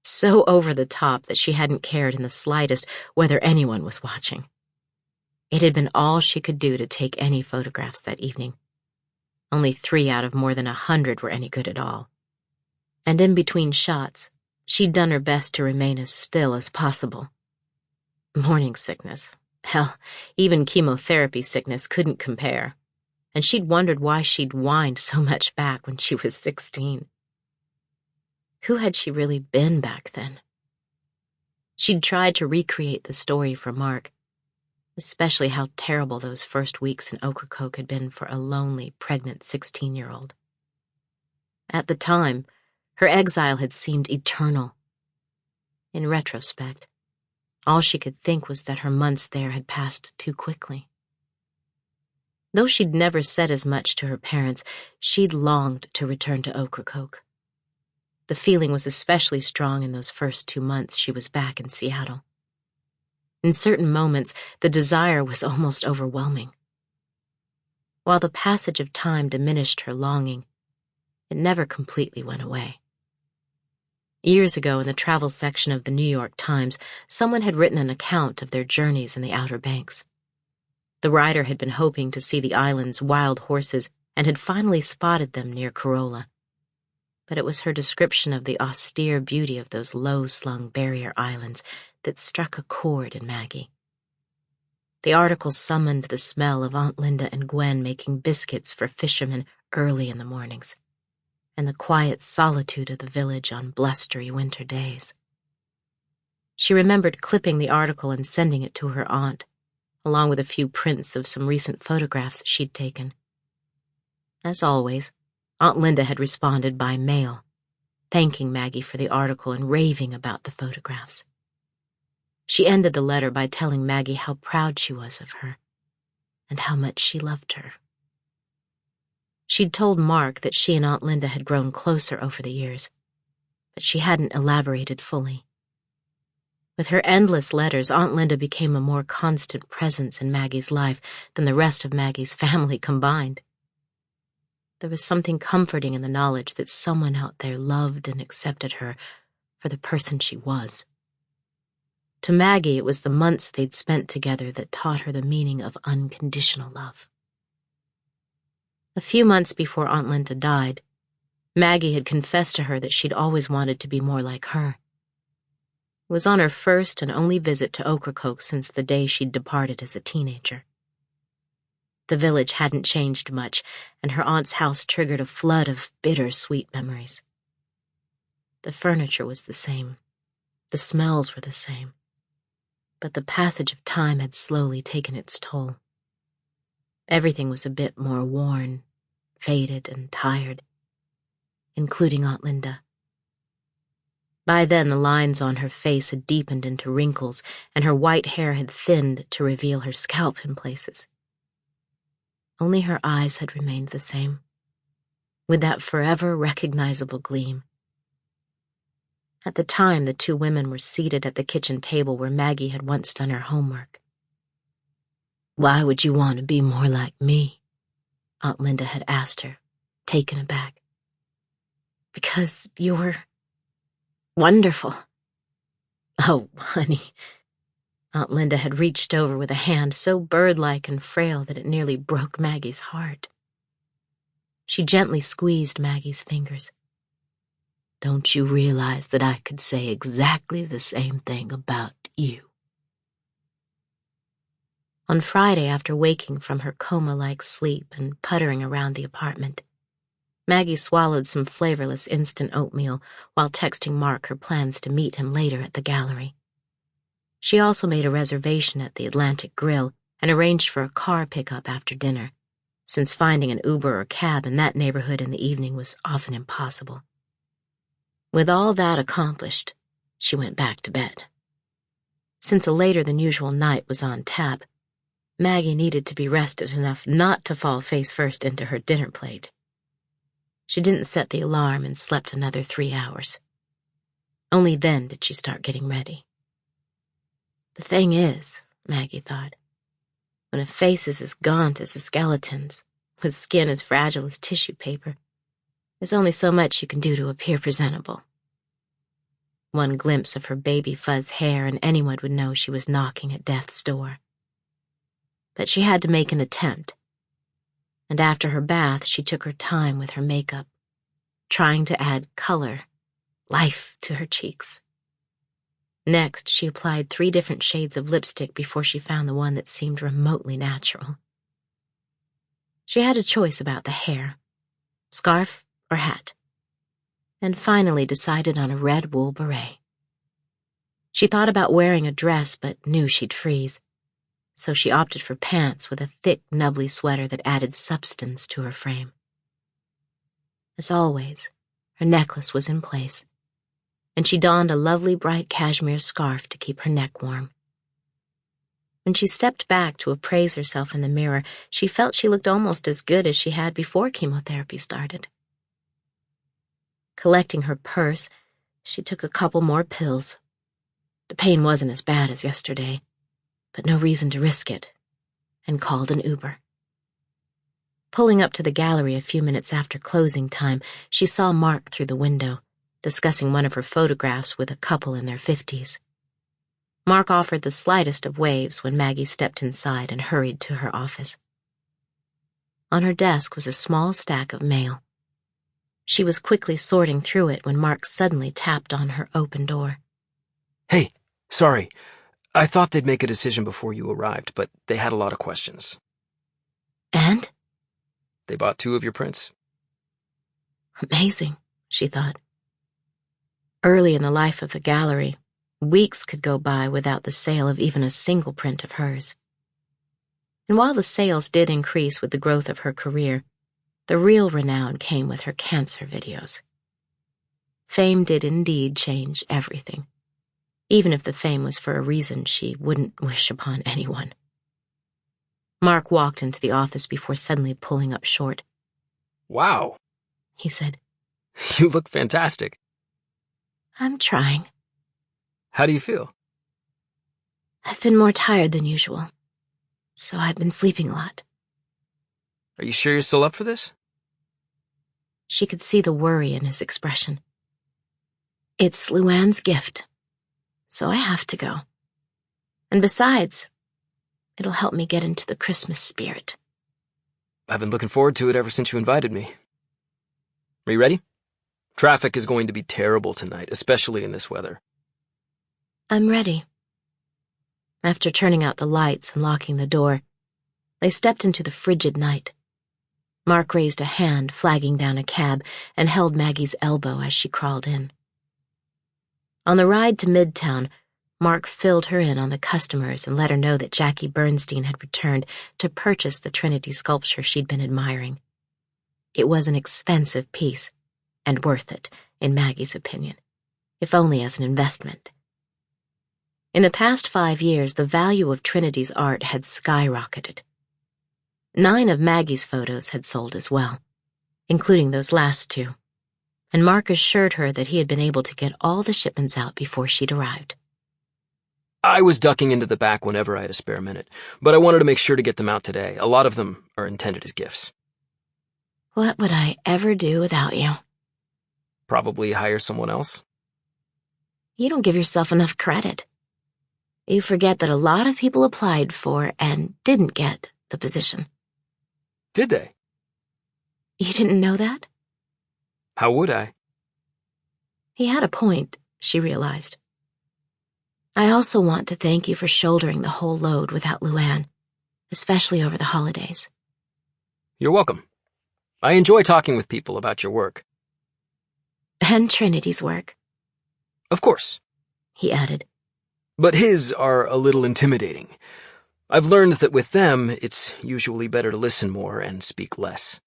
So over the top that she hadn't cared in the slightest whether anyone was watching. It had been all she could do to take any photographs that evening. Only 3 out of more than 100 were any good at all. And in between shots, she'd done her best to remain as still as possible. Morning sickness, hell, even chemotherapy sickness couldn't compare, and she'd wondered why she'd whined so much back when she was 16. Who had she really been back then? She'd tried to recreate the story for Mark, especially how terrible those first weeks in Ocracoke had been for a lonely, pregnant 16-year-old. At the time, her exile had seemed eternal. In retrospect, all she could think was that her months there had passed too quickly. Though she'd never said as much to her parents, she'd longed to return to Ocracoke. The feeling was especially strong in those first 2 months she was back in Seattle. In certain moments, the desire was almost overwhelming. While the passage of time diminished her longing, it never completely went away. Years ago, in the travel section of the New York Times, someone had written an account of their journeys in the Outer Banks. The writer had been hoping to see the island's wild horses and had finally spotted them near Corolla. But it was her description of the austere beauty of those low-slung barrier islands that struck a chord in Maggie. The article summoned the smell of Aunt Linda and Gwen making biscuits for fishermen early in the mornings, and the quiet solitude of the village on blustery winter days. She remembered clipping the article and sending it to her aunt, along with a few prints of some recent photographs she'd taken. As always, Aunt Linda had responded by mail, thanking Maggie for the article and raving about the photographs. She ended the letter by telling Maggie how proud she was of her and how much she loved her. She'd told Mark that she and Aunt Linda had grown closer over the years, but she hadn't elaborated fully. With her endless letters, Aunt Linda became a more constant presence in Maggie's life than the rest of Maggie's family combined. There was something comforting in the knowledge that someone out there loved and accepted her for the person she was. To Maggie, it was the months they'd spent together that taught her the meaning of unconditional love. A few months before Aunt Linda died, Maggie had confessed to her that she'd always wanted to be more like her. It was on her first and only visit to Ocracoke since the day she'd departed as a teenager. The village hadn't changed much, and her aunt's house triggered a flood of bitter-sweet memories. The furniture was the same. The smells were the same. But the passage of time had slowly taken its toll. Everything was a bit more worn, faded, and tired, including Aunt Linda. By then, the lines on her face had deepened into wrinkles, and her white hair had thinned to reveal her scalp in places. Only her eyes had remained the same, with that forever recognizable gleam. At the time, the two women were seated at the kitchen table where Maggie had once done her homework. "Why would you want to be more like me?" Aunt Linda had asked her, taken aback. "Because you're wonderful." "Oh, honey." Aunt Linda had reached over with a hand so bird-like and frail that it nearly broke Maggie's heart. She gently squeezed Maggie's fingers. "Don't you realize that I could say exactly the same thing about you?" On Friday, after waking from her coma-like sleep and puttering around the apartment, Maggie swallowed some flavorless instant oatmeal while texting Mark her plans to meet him later at the gallery. She also made a reservation at the Atlantic Grill and arranged for a car pickup after dinner, since finding an Uber or cab in that neighborhood in the evening was often impossible. With all that accomplished, she went back to bed. Since a later-than-usual night was on tap, Maggie needed to be rested enough not to fall face-first into her dinner plate. She didn't set the alarm and slept another 3 hours. Only then did she start getting ready. The thing is, Maggie thought, when a face is as gaunt as a skeleton's, with skin as fragile as tissue paper, there's only so much you can do to appear presentable. One glimpse of her baby fuzz hair and anyone would know she was knocking at death's door. But she had to make an attempt, and after her bath she took her time with her makeup, trying to add color, life to her cheeks. Next, she applied 3 different shades of lipstick before she found the one that seemed remotely natural. She had a choice about the hair, scarf or hat, and finally decided on a red wool beret. She thought about wearing a dress but knew she'd freeze, so she opted for pants with a thick, nubbly sweater that added substance to her frame. As always, her necklace was in place, and she donned a lovely bright cashmere scarf to keep her neck warm. When she stepped back to appraise herself in the mirror, she felt she looked almost as good as she had before chemotherapy started. Collecting her purse, she took a couple more pills. The pain wasn't as bad as yesterday, but no reason to risk it, and called an Uber. Pulling up to the gallery a few minutes after closing time, she saw Mark through the window, discussing one of her photographs with a couple in their 50s. Mark offered the slightest of waves when Maggie stepped inside and hurried to her office. On her desk was a small stack of mail. She was quickly sorting through it when Mark suddenly tapped on her open door. Hey, sorry. I thought they'd make a decision before you arrived, but they had a lot of questions. And? They bought 2 of your prints. Amazing, she thought. Early in the life of the gallery, weeks could go by without the sale of even a single print of hers. And while the sales did increase with the growth of her career, the real renown came with her cancer videos. Fame did indeed change everything, even if the fame was for a reason she wouldn't wish upon anyone. Mark walked into the office before suddenly pulling up short. Wow, He said, you look fantastic. I'm trying. How do you feel? I've been more tired than usual, so I've been sleeping a lot. Are you sure you're still up for this? She could see the worry in his expression. It's Luann's gift, so I have to go. And besides, it'll help me get into the Christmas spirit. I've been looking forward to it ever since you invited me. Are you ready? Traffic is going to be terrible tonight, especially in this weather. I'm ready. After turning out the lights and locking the door, they stepped into the frigid night. Mark raised a hand, flagging down a cab, and held Maggie's elbow as she crawled in. On the ride to Midtown, Mark filled her in on the customers and let her know that Jackie Bernstein had returned to purchase the Trinity sculpture she'd been admiring. It was an expensive piece, and worth it, in Maggie's opinion, if only as an investment. In the past 5 years, the value of Trinity's art had skyrocketed. 9 of Maggie's photos had sold as well, including those last 2, and Mark assured her that he had been able to get all the shipments out before she'd arrived. I was ducking into the back whenever I had a spare minute, but I wanted to make sure to get them out today. A lot of them are intended as gifts. What would I ever do without you? Probably hire someone else. You don't give yourself enough credit. You forget that a lot of people applied for and didn't get the position. Did they? You didn't know that? How would I? He had a point, she realized. I also want to thank you for shouldering the whole load without Luann, especially over the holidays. You're welcome. I enjoy talking with people about your work. And Trinity's work, Of course. he added. But his are a little intimidating. I've learned that with them, it's usually better to listen more and speak less.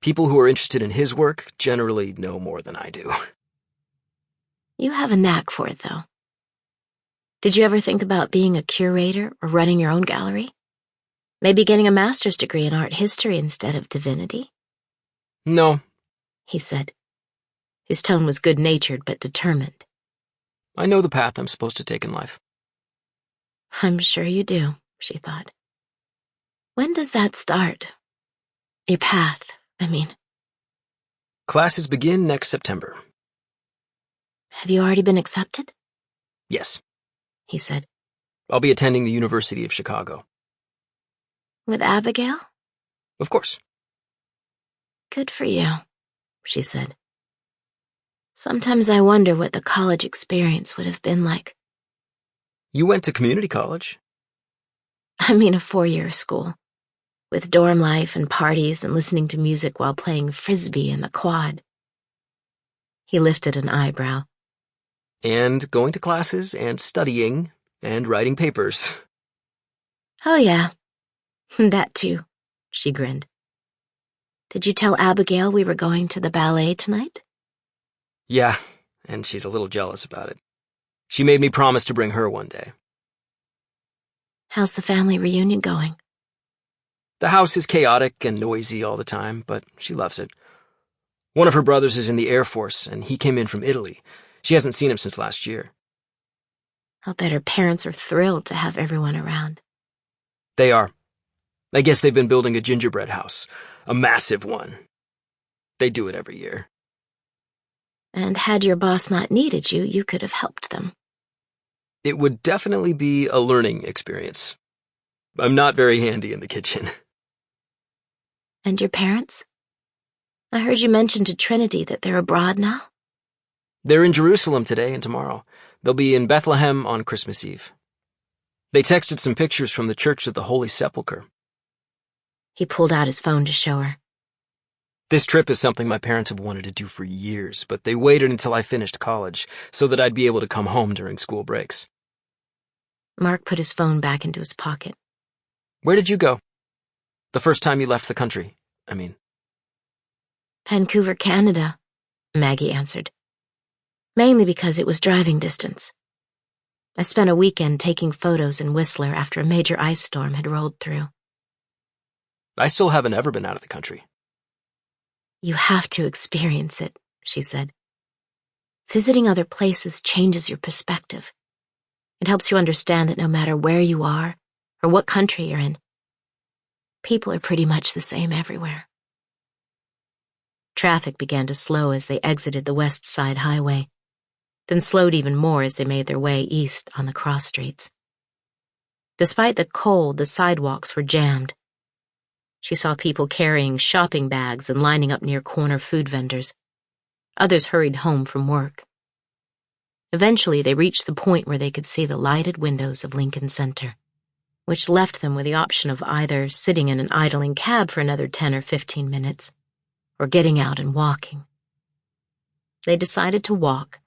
People who are interested in his work generally know more than I do. You have a knack for it, though. Did you ever think about being a curator or running your own gallery? Maybe getting a master's degree in art history instead of divinity? No, He said. His tone was good-natured but determined. I know the path I'm supposed to take in life. I'm sure you do, she thought. When does that start? Your path, I mean. Classes begin next September. Have you already been accepted? Yes, He said. I'll be attending the University of Chicago. With Abigail? Of course. Good for you, she said. Sometimes I wonder what the college experience would have been like. You went to community college? I mean a 4-year school, with dorm life and parties and listening to music while playing frisbee in the quad. He lifted an eyebrow. And going to classes and studying and writing papers. Oh yeah, that too, she grinned. Did you tell Abigail we were going to the ballet tonight? Yeah, and she's a little jealous about it. She made me promise to bring her one day. How's the family reunion going? The house is chaotic and noisy all the time, but she loves it. One of her brothers is in the Air Force, and he came in from Italy. She hasn't seen him since last year. I'll bet her parents are thrilled to have everyone around. They are. I guess they've been building a gingerbread house. A massive one. They do it every year. And had your boss not needed you, you could have helped them. It would definitely be a learning experience. I'm not very handy in the kitchen. And your parents? I heard you mention to Trinity that they're abroad now. They're in Jerusalem today and tomorrow. They'll be in Bethlehem on Christmas Eve. They texted some pictures from the Church of the Holy Sepulchre. He pulled out his phone to show her. This trip is something my parents have wanted to do for years, but they waited until I finished college so that I'd be able to come home during school breaks. Mark put his phone back into his pocket. Where did you go? The first time you left the country, I mean. Vancouver, Canada, Maggie answered. Mainly because it was driving distance. I spent a weekend taking photos in Whistler after a major ice storm had rolled through. I still haven't ever been out of the country. You have to experience it, she said. Visiting other places changes your perspective. It helps you understand that no matter where you are or what country you're in, people are pretty much the same everywhere. Traffic began to slow as they exited the West Side Highway, then slowed even more as they made their way east on the cross streets. Despite the cold, the sidewalks were jammed. She saw people carrying shopping bags and lining up near corner food vendors. Others hurried home from work. Eventually, they reached the point where they could see the lighted windows of Lincoln Center, which left them with the option of either sitting in an idling cab for another 10 or 15 minutes, or getting out and walking. They decided to walk,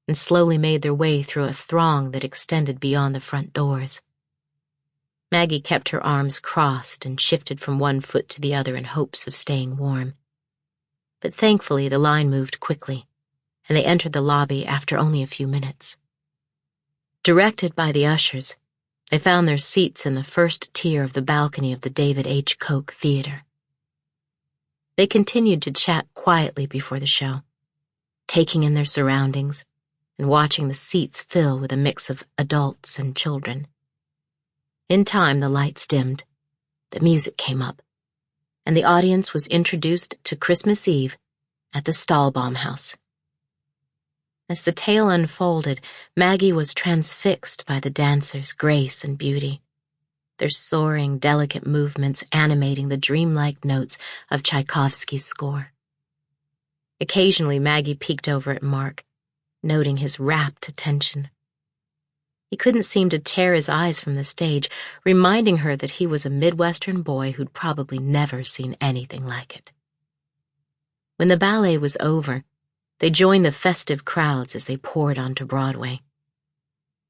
and slowly made their way through a throng that extended beyond the front doors. Maggie kept her arms crossed and shifted from one foot to the other in hopes of staying warm. But thankfully, the line moved quickly, and they entered the lobby after only a few minutes. Directed by the ushers, they found their seats in the first tier of the balcony of the David H. Koch Theater. They continued to chat quietly before the show, taking in their surroundings and watching the seats fill with a mix of adults and children. In time, the lights dimmed, the music came up, and the audience was introduced to Christmas Eve at the Stahlbaum House. As the tale unfolded, Maggie was transfixed by the dancers' grace and beauty, their soaring, delicate movements animating the dreamlike notes of Tchaikovsky's score. Occasionally, Maggie peeked over at Mark, noting his rapt attention. He couldn't seem to tear his eyes from the stage, reminding her that he was a Midwestern boy who'd probably never seen anything like it. When the ballet was over, they joined the festive crowds as they poured onto Broadway.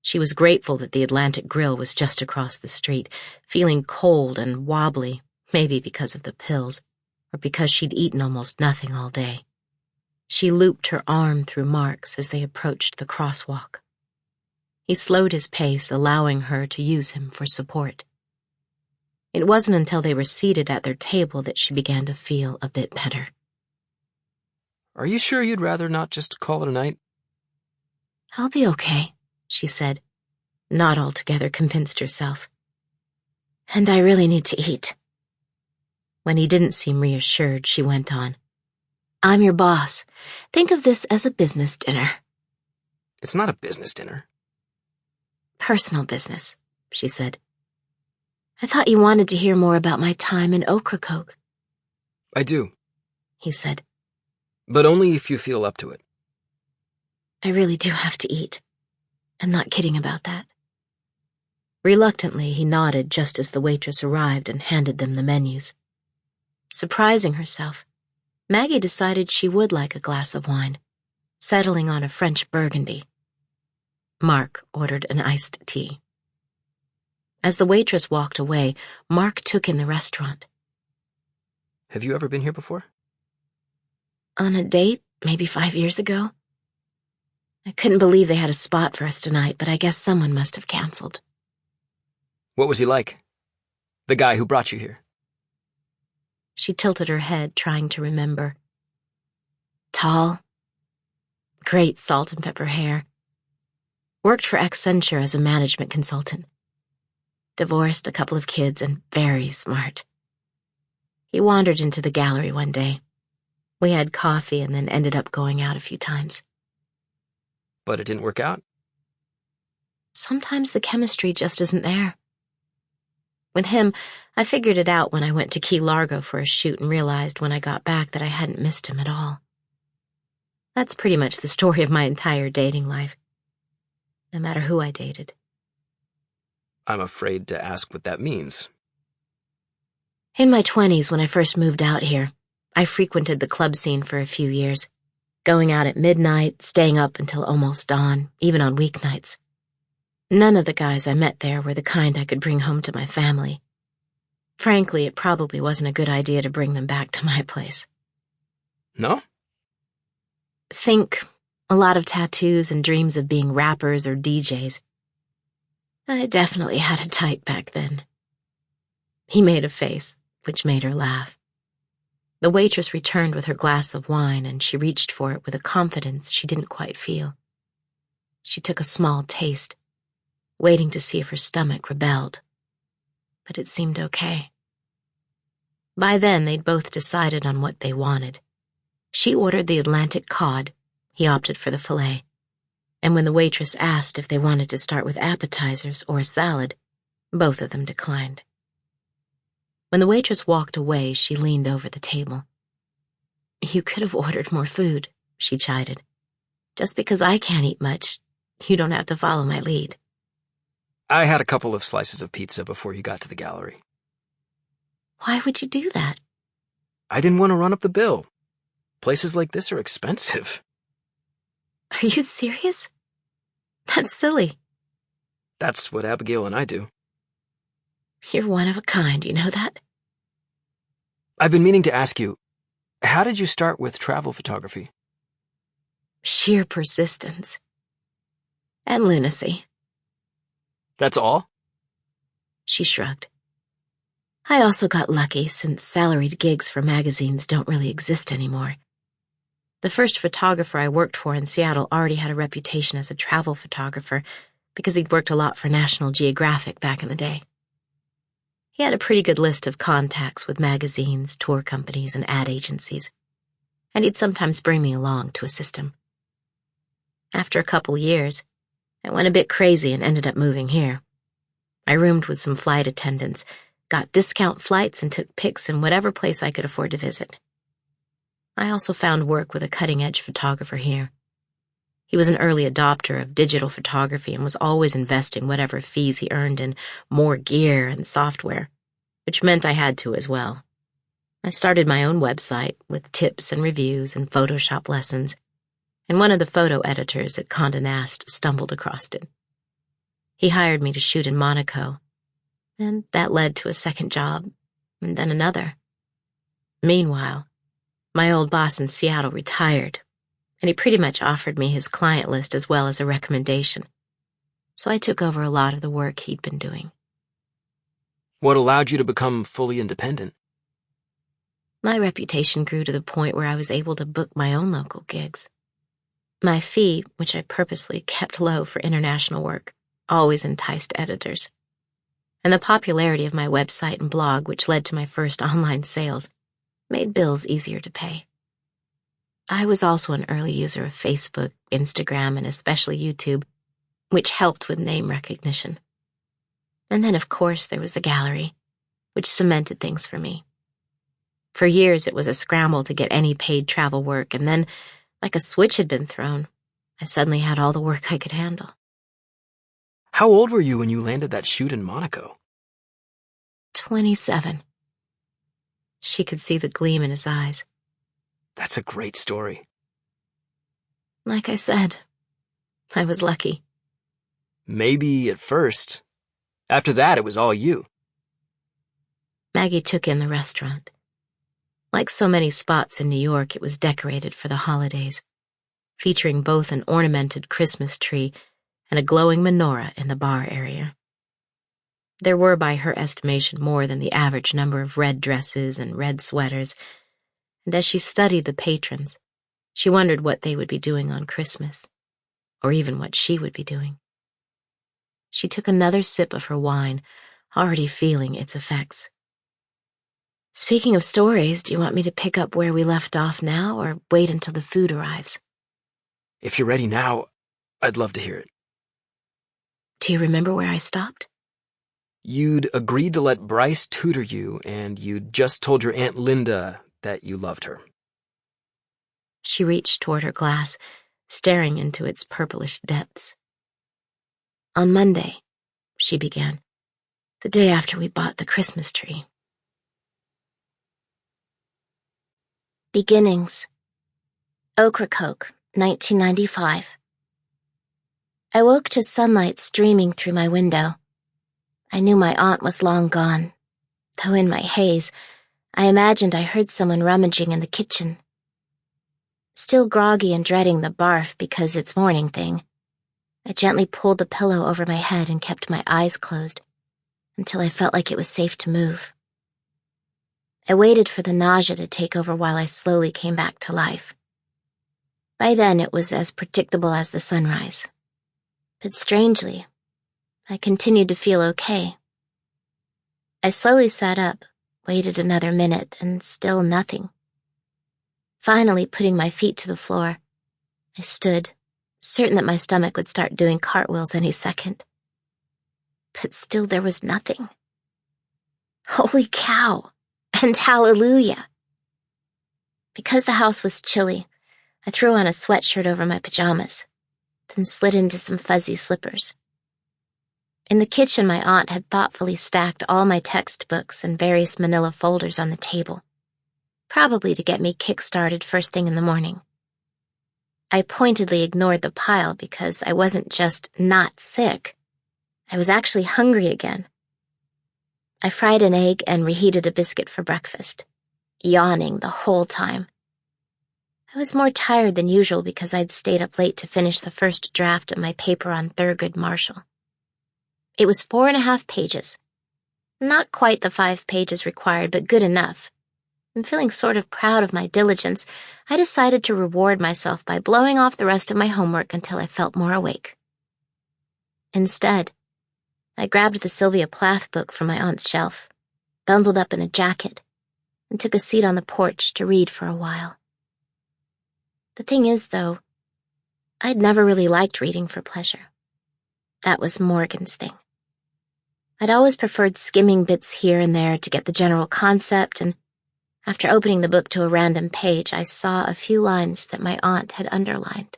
She was grateful that the Atlantic Grill was just across the street, feeling cold and wobbly, maybe because of the pills, or because she'd eaten almost nothing all day. She looped her arm through Mark's as they approached the crosswalk. He slowed his pace, allowing her to use him for support. It wasn't until they were seated at their table that she began to feel a bit better. Are you sure you'd rather not just call it a night? I'll be okay, she said, not altogether convinced herself. And I really need to eat. When he didn't seem reassured, she went on. I'm your boss. Think of this as a business dinner. It's not a business dinner. Personal business, she said. I thought you wanted to hear more about my time in Ocracoke. I do, he said. But only if you feel up to it. I really do have to eat. I'm not kidding about that. Reluctantly, he nodded just as the waitress arrived and handed them the menus. Surprising herself, Maggie decided she would like a glass of wine, settling on a French Burgundy. Mark ordered an iced tea. As the waitress walked away, Mark took in the restaurant. Have you ever been here before? On a date, maybe 5 years ago. I couldn't believe they had a spot for us tonight, but I guess someone must have canceled. What was he like? The guy who brought you here? She tilted her head, trying to remember. Tall. Great salt and pepper hair. Worked for Accenture as a management consultant. Divorced, a couple of kids, and very smart. He wandered into the gallery one day. We had coffee and then ended up going out a few times. But it didn't work out? Sometimes the chemistry just isn't there. With him, I figured it out when I went to Key Largo for a shoot and realized when I got back that I hadn't missed him at all. That's pretty much the story of my entire dating life. No matter who I dated. I'm afraid to ask what that means. In my 20s, when I first moved out here, I frequented the club scene for a few years, going out at midnight, staying up until almost dawn, even on weeknights. None of the guys I met there were the kind I could bring home to my family. Frankly, it probably wasn't a good idea to bring them back to my place. No? Think a lot of tattoos and dreams of being rappers or DJs. I definitely had a type back then. He made a face, which made her laugh. The waitress returned with her glass of wine, and she reached for it with a confidence she didn't quite feel. She took a small taste, waiting to see if her stomach rebelled. But it seemed okay. By then, they'd both decided on what they wanted. She ordered the Atlantic cod. He opted for the fillet. And when the waitress asked if they wanted to start with appetizers or a salad, both of them declined. When the waitress walked away, she leaned over the table. "You could have ordered more food," she chided. "Just because I can't eat much, you don't have to follow my lead." I had a couple of slices of pizza before you got to the gallery. Why would you do that? I didn't want to run up the bill. Places like this are expensive. Are you serious? That's silly. That's what Abigail and I do. You're one of a kind, you know that? I've been meaning to ask you, how did you start with travel photography? Sheer persistence. And lunacy. That's all? She shrugged. I also got lucky since salaried gigs for magazines don't really exist anymore. The first photographer I worked for in Seattle already had a reputation as a travel photographer because he'd worked a lot for National Geographic back in the day. He had a pretty good list of contacts with magazines, tour companies, and ad agencies, and he'd sometimes bring me along to assist him. After a couple years, I went a bit crazy and ended up moving here. I roomed with some flight attendants, got discount flights, and took pics in whatever place I could afford to visit. I also found work with a cutting-edge photographer here. He was an early adopter of digital photography and was always investing whatever fees he earned in more gear and software, which meant I had to as well. I started my own website with tips and reviews and Photoshop lessons, and one of the photo editors at Condé Nast stumbled across it. He hired me to shoot in Monaco, and that led to a second job, and then another. Meanwhile, my old boss in Seattle retired, and he pretty much offered me his client list as well as a recommendation. So I took over a lot of the work he'd been doing. What allowed you to become fully independent? My reputation grew to the point where I was able to book my own local gigs. My fee, which I purposely kept low for international work, always enticed editors. And the popularity of my website and blog, which led to my first online sales, made bills easier to pay. I was also an early user of Facebook, Instagram, and especially YouTube, which helped with name recognition. And then, of course, there was the gallery, which cemented things for me. For years, it was a scramble to get any paid travel work, and then, like a switch had been thrown, I suddenly had all the work I could handle. How old were you when you landed that shoot in Monaco? 27. She could see the gleam in his eyes. That's a great story. Like I said, I was lucky. Maybe at first. After that, it was all you. Maggie took in the restaurant. Like so many spots in New York, it was decorated for the holidays, featuring both an ornamented Christmas tree and a glowing menorah in the bar area. There were, by her estimation, more than the average number of red dresses and red sweaters, and as she studied the patrons, she wondered what they would be doing on Christmas, or even what she would be doing. She took another sip of her wine, already feeling its effects. Speaking of stories, do you want me to pick up where we left off now, or wait until the food arrives? If you're ready now, I'd love to hear it. Do you remember where I stopped? You'd agreed to let Bryce tutor you, and you'd just told your Aunt Linda that you loved her. She reached toward her glass, staring into its purplish depths. On Monday, she began, the day after we bought the Christmas tree. Beginnings. Ocracoke, 1995. I woke to sunlight streaming through my window. I knew my aunt was long gone, though in my haze, I imagined I heard someone rummaging in the kitchen. Still groggy and dreading the barf because it's morning thing, I gently pulled the pillow over my head and kept my eyes closed until I felt like it was safe to move. I waited for the nausea to take over while I slowly came back to life. By then it was as predictable as the sunrise. But strangely, I continued to feel okay. I slowly sat up, waited another minute, and still nothing. Finally, putting my feet to the floor, I stood, certain that my stomach would start doing cartwheels any second. But still there was nothing. Holy cow! And hallelujah! Because the house was chilly, I threw on a sweatshirt over my pajamas, then slid into some fuzzy slippers. In the kitchen, my aunt had thoughtfully stacked all my textbooks and various manila folders on the table, probably to get me kick-started first thing in the morning. I pointedly ignored the pile because I wasn't just not sick. I was actually hungry again. I fried an egg and reheated a biscuit for breakfast, yawning the whole time. I was more tired than usual because I'd stayed up late to finish the first draft of my paper on Thurgood Marshall. It was 4.5 pages. Not quite the 5 pages required, but good enough. And feeling sort of proud of my diligence, I decided to reward myself by blowing off the rest of my homework until I felt more awake. Instead, I grabbed the Sylvia Plath book from my aunt's shelf, bundled up in a jacket, and took a seat on the porch to read for a while. The thing is, though, I'd never really liked reading for pleasure. That was Morgan's thing. I'd always preferred skimming bits here and there to get the general concept, and after opening the book to a random page, I saw a few lines that my aunt had underlined.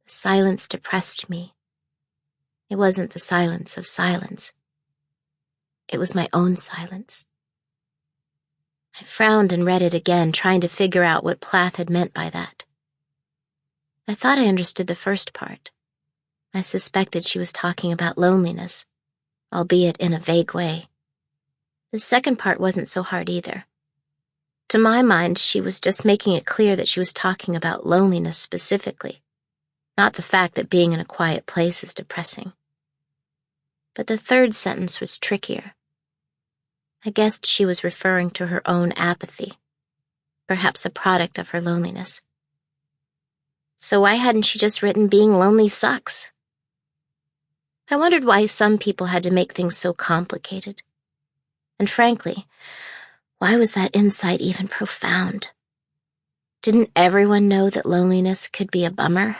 The silence depressed me. It wasn't the silence of silence. It was my own silence. I frowned and read it again, trying to figure out what Plath had meant by that. I thought I understood the first part. I suspected she was talking about loneliness, albeit in a vague way. The second part wasn't so hard either. To my mind, she was just making it clear that she was talking about loneliness specifically, not the fact that being in a quiet place is depressing. But the third sentence was trickier. I guessed she was referring to her own apathy, perhaps a product of her loneliness. So why hadn't she just written being lonely sucks? I wondered why some people had to make things so complicated. And frankly, why was that insight even profound? Didn't everyone know that loneliness could be a bummer?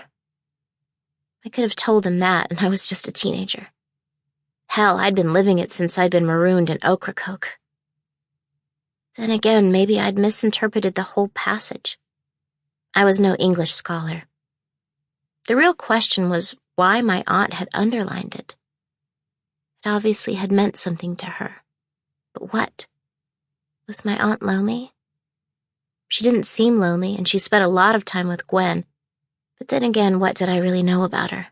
I could have told them that, and I was just a teenager. Hell, I'd been living it since I'd been marooned in Ocracoke. Then again, maybe I'd misinterpreted the whole passage. I was no English scholar. The real question was why my aunt had underlined it. It obviously had meant something to her. But what? Was my aunt lonely? She didn't seem lonely, and she spent a lot of time with Gwen. But then again, what did I really know about her?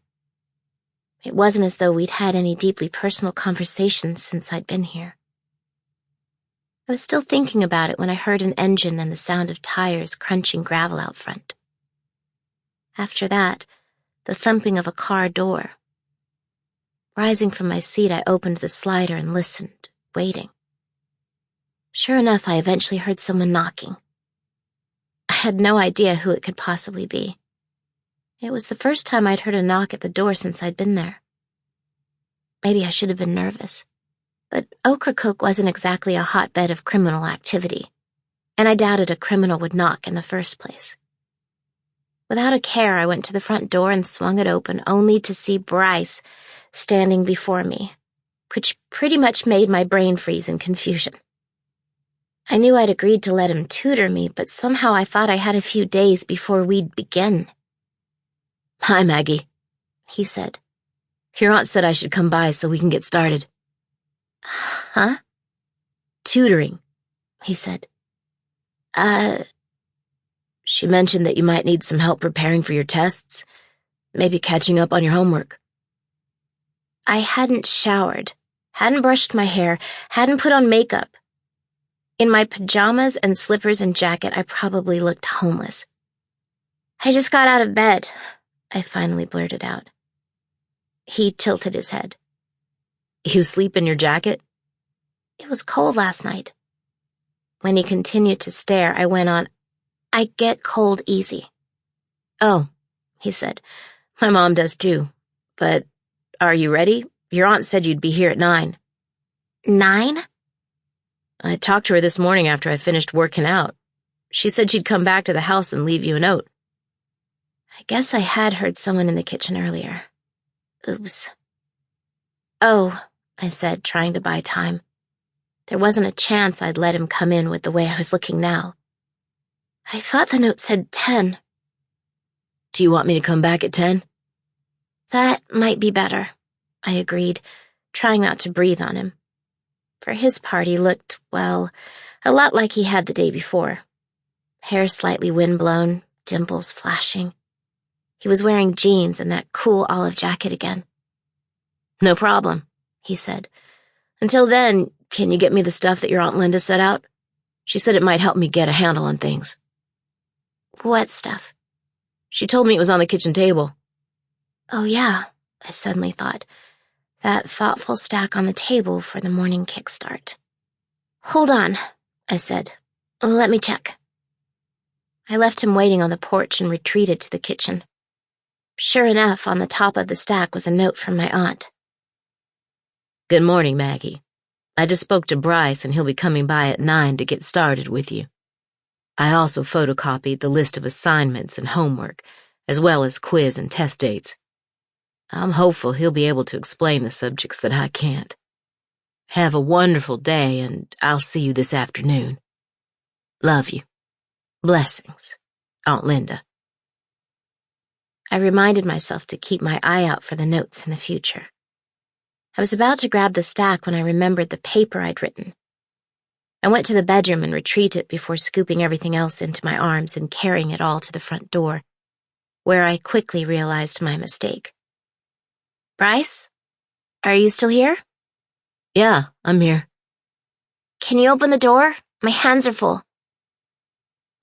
It wasn't as though we'd had any deeply personal conversations since I'd been here. I was still thinking about it when I heard an engine and the sound of tires crunching gravel out front. After that, the thumping of a car door. Rising from my seat, I opened the slider and listened, waiting. Sure enough, I eventually heard someone knocking. I had no idea who it could possibly be. It was the first time I'd heard a knock at the door since I'd been there. Maybe I should have been nervous. But Ocracoke wasn't exactly a hotbed of criminal activity, and I doubted a criminal would knock in the first place. Without a care, I went to the front door and swung it open, only to see Bryce standing before me, which pretty much made my brain freeze in confusion. I knew I'd agreed to let him tutor me, but somehow I thought I had a few days before we'd begin. "Hi, Maggie," he said. "Your aunt said I should come by so we can get started." "Huh?" "Tutoring," he said. She mentioned that you might need some help preparing for your tests, maybe catching up on your homework." I hadn't showered, hadn't brushed my hair, hadn't put on makeup. In my pajamas and slippers and jacket, I probably looked homeless. "I just got out of bed," I finally blurted out. He tilted his head. "You sleep in your jacket?" "It was cold last night." When he continued to stare, I went on, "I get cold easy." "Oh," he said. "My mom does too. But are you ready? Your aunt said you'd be here at 9. 9? I talked to her this morning after I finished working out. She said she'd come back to the house and leave you a note." I guess I had heard someone in the kitchen earlier. Oops. "Oh," I said, trying to buy time. There wasn't a chance I'd let him come in with the way I was looking now. "I thought the note said 10. "Do you want me to come back at 10? "That might be better," I agreed, trying not to breathe on him. For his part, he looked, well, a lot like he had the day before. Hair slightly windblown, dimples flashing. He was wearing jeans and that cool olive jacket again. "No problem," he said. "Until then, can you get me the stuff that your Aunt Linda set out? She said it might help me get a handle on things." "What stuff?" "She told me it was on the kitchen table." Oh yeah, I suddenly thought. That thoughtful stack on the table for the morning kickstart. "Hold on," I said. "Let me check." I left him waiting on the porch and retreated to the kitchen. Sure enough, on the top of the stack was a note from my aunt. "Good morning, Maggie. I just spoke to Bryce and he'll be coming by at 9 to get started with you. I also photocopied the list of assignments and homework, as well as quiz and test dates. I'm hopeful he'll be able to explain the subjects that I can't. Have a wonderful day, and I'll see you this afternoon. Love you. Blessings, Aunt Linda." I reminded myself to keep my eye out for the notes in the future. I was about to grab the stack when I remembered the paper I'd written. I went to the bedroom and retrieved it before scooping everything else into my arms and carrying it all to the front door, where I quickly realized my mistake. "Bryce, are you still here?" "Yeah, I'm here." "Can you open the door? My hands are full."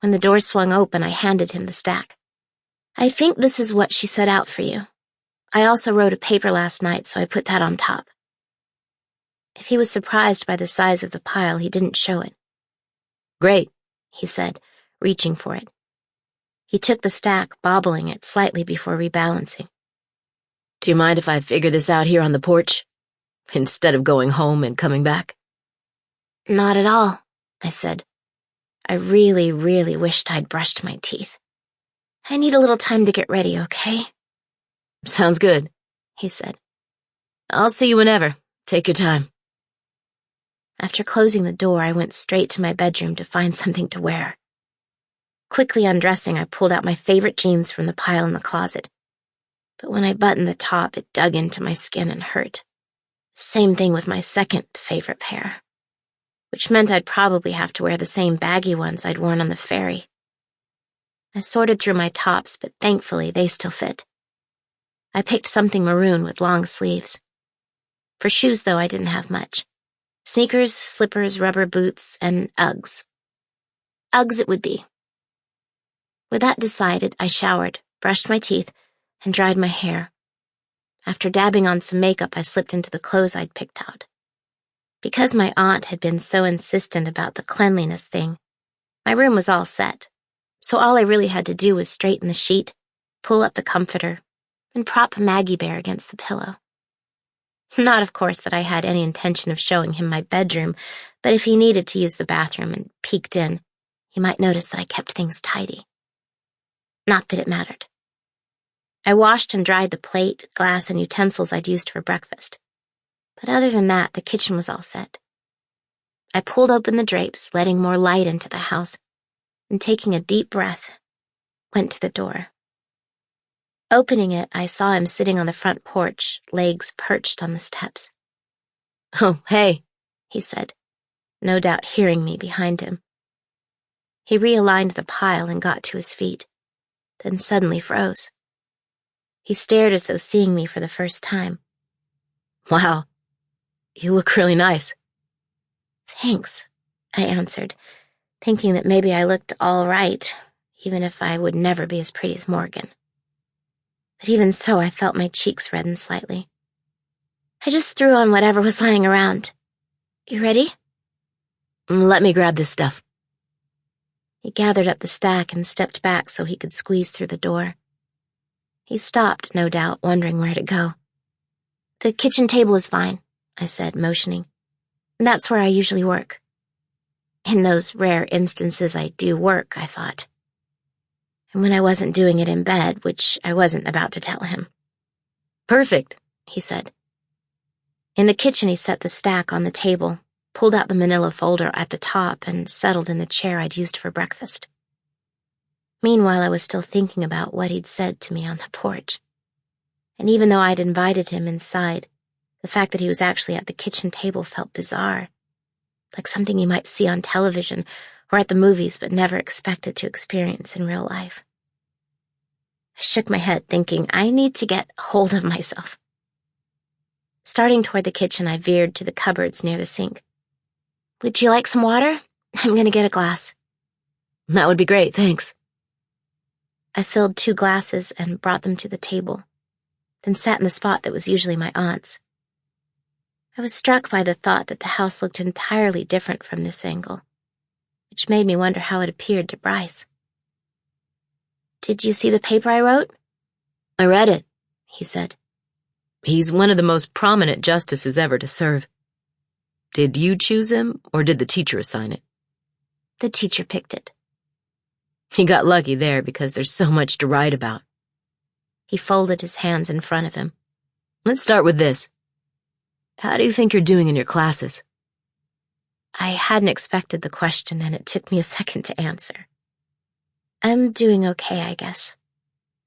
When the door swung open, I handed him the stack. "I think this is what she set out for you. I also wrote a paper last night, so I put that on top." If he was surprised by the size of the pile, he didn't show it. "Great," he said, reaching for it. He took the stack, bobbling it slightly before rebalancing. "Do you mind if I figure this out here on the porch, instead of going home and coming back?" "Not at all," I said. I really, really wished I'd brushed my teeth. "I need a little time to get ready, okay?" "Sounds good," he said. "I'll see you whenever. Take your time." After closing the door, I went straight to my bedroom to find something to wear. Quickly undressing, I pulled out my favorite jeans from the pile in the closet. But when I buttoned the top, it dug into my skin and hurt. Same thing with my second favorite pair, which meant I'd probably have to wear the same baggy ones I'd worn on the ferry. I sorted through my tops, but thankfully they still fit. I picked something maroon with long sleeves. For shoes, though, I didn't have much. Sneakers, slippers, rubber boots, and Uggs. Uggs it would be. With that decided, I showered, brushed my teeth, and dried my hair. After dabbing on some makeup, I slipped into the clothes I'd picked out. Because my aunt had been so insistent about the cleanliness thing, my room was all set, so all I really had to do was straighten the sheet, pull up the comforter, and prop Maggie Bear against the pillow. Not, of course, that I had any intention of showing him my bedroom, but if he needed to use the bathroom and peeked in, he might notice that I kept things tidy. Not that it mattered. I washed and dried the plate, glass, and utensils I'd used for breakfast. But other than that, the kitchen was all set. I pulled open the drapes, letting more light into the house, and taking a deep breath, went to the door. Opening it, I saw him sitting on the front porch, legs perched on the steps. "Oh, hey," he said, no doubt hearing me behind him. He realigned the pile and got to his feet, then suddenly froze. He stared as though seeing me for the first time. "Wow, you look really nice." "Thanks," I answered, thinking that maybe I looked all right, even if I would never be as pretty as Morgan. But even so, I felt my cheeks redden slightly. "I just threw on whatever was lying around. You ready?" "Let me grab this stuff." He gathered up the stack and stepped back so he could squeeze through the door. He stopped, no doubt, wondering where to go. "The kitchen table is fine," I said, motioning. "That's where I usually work." In those rare instances I do work, I thought. And when I wasn't doing it in bed, which I wasn't about to tell him. "Perfect," he said. In the kitchen, he set the stack on the table, pulled out the manila folder at the top, and settled in the chair I'd used for breakfast. Meanwhile, I was still thinking about what he'd said to me on the porch. And even though I'd invited him inside, the fact that he was actually at the kitchen table felt bizarre, like something you might see on television or at the movies but never expected to experience in real life. I shook my head, thinking I need to get hold of myself. Starting toward the kitchen, I veered to the cupboards near the sink. "Would you like some water? I'm going to get a glass." "That would be great, thanks." I filled 2 glasses and brought them to the table, then sat in the spot that was usually my aunt's. I was struck by the thought that the house looked entirely different from this angle, which made me wonder how it appeared to Bryce. "Did you see the paper I wrote?" "I read it," he said. "He's one of the most prominent justices ever to serve. Did you choose him, or did the teacher assign it?" "The teacher picked it." "He got lucky there because there's so much to write about." He folded his hands in front of him. "Let's start with this. How do you think you're doing in your classes?" I hadn't expected the question, and it took me a second to answer. "I'm doing okay, I guess,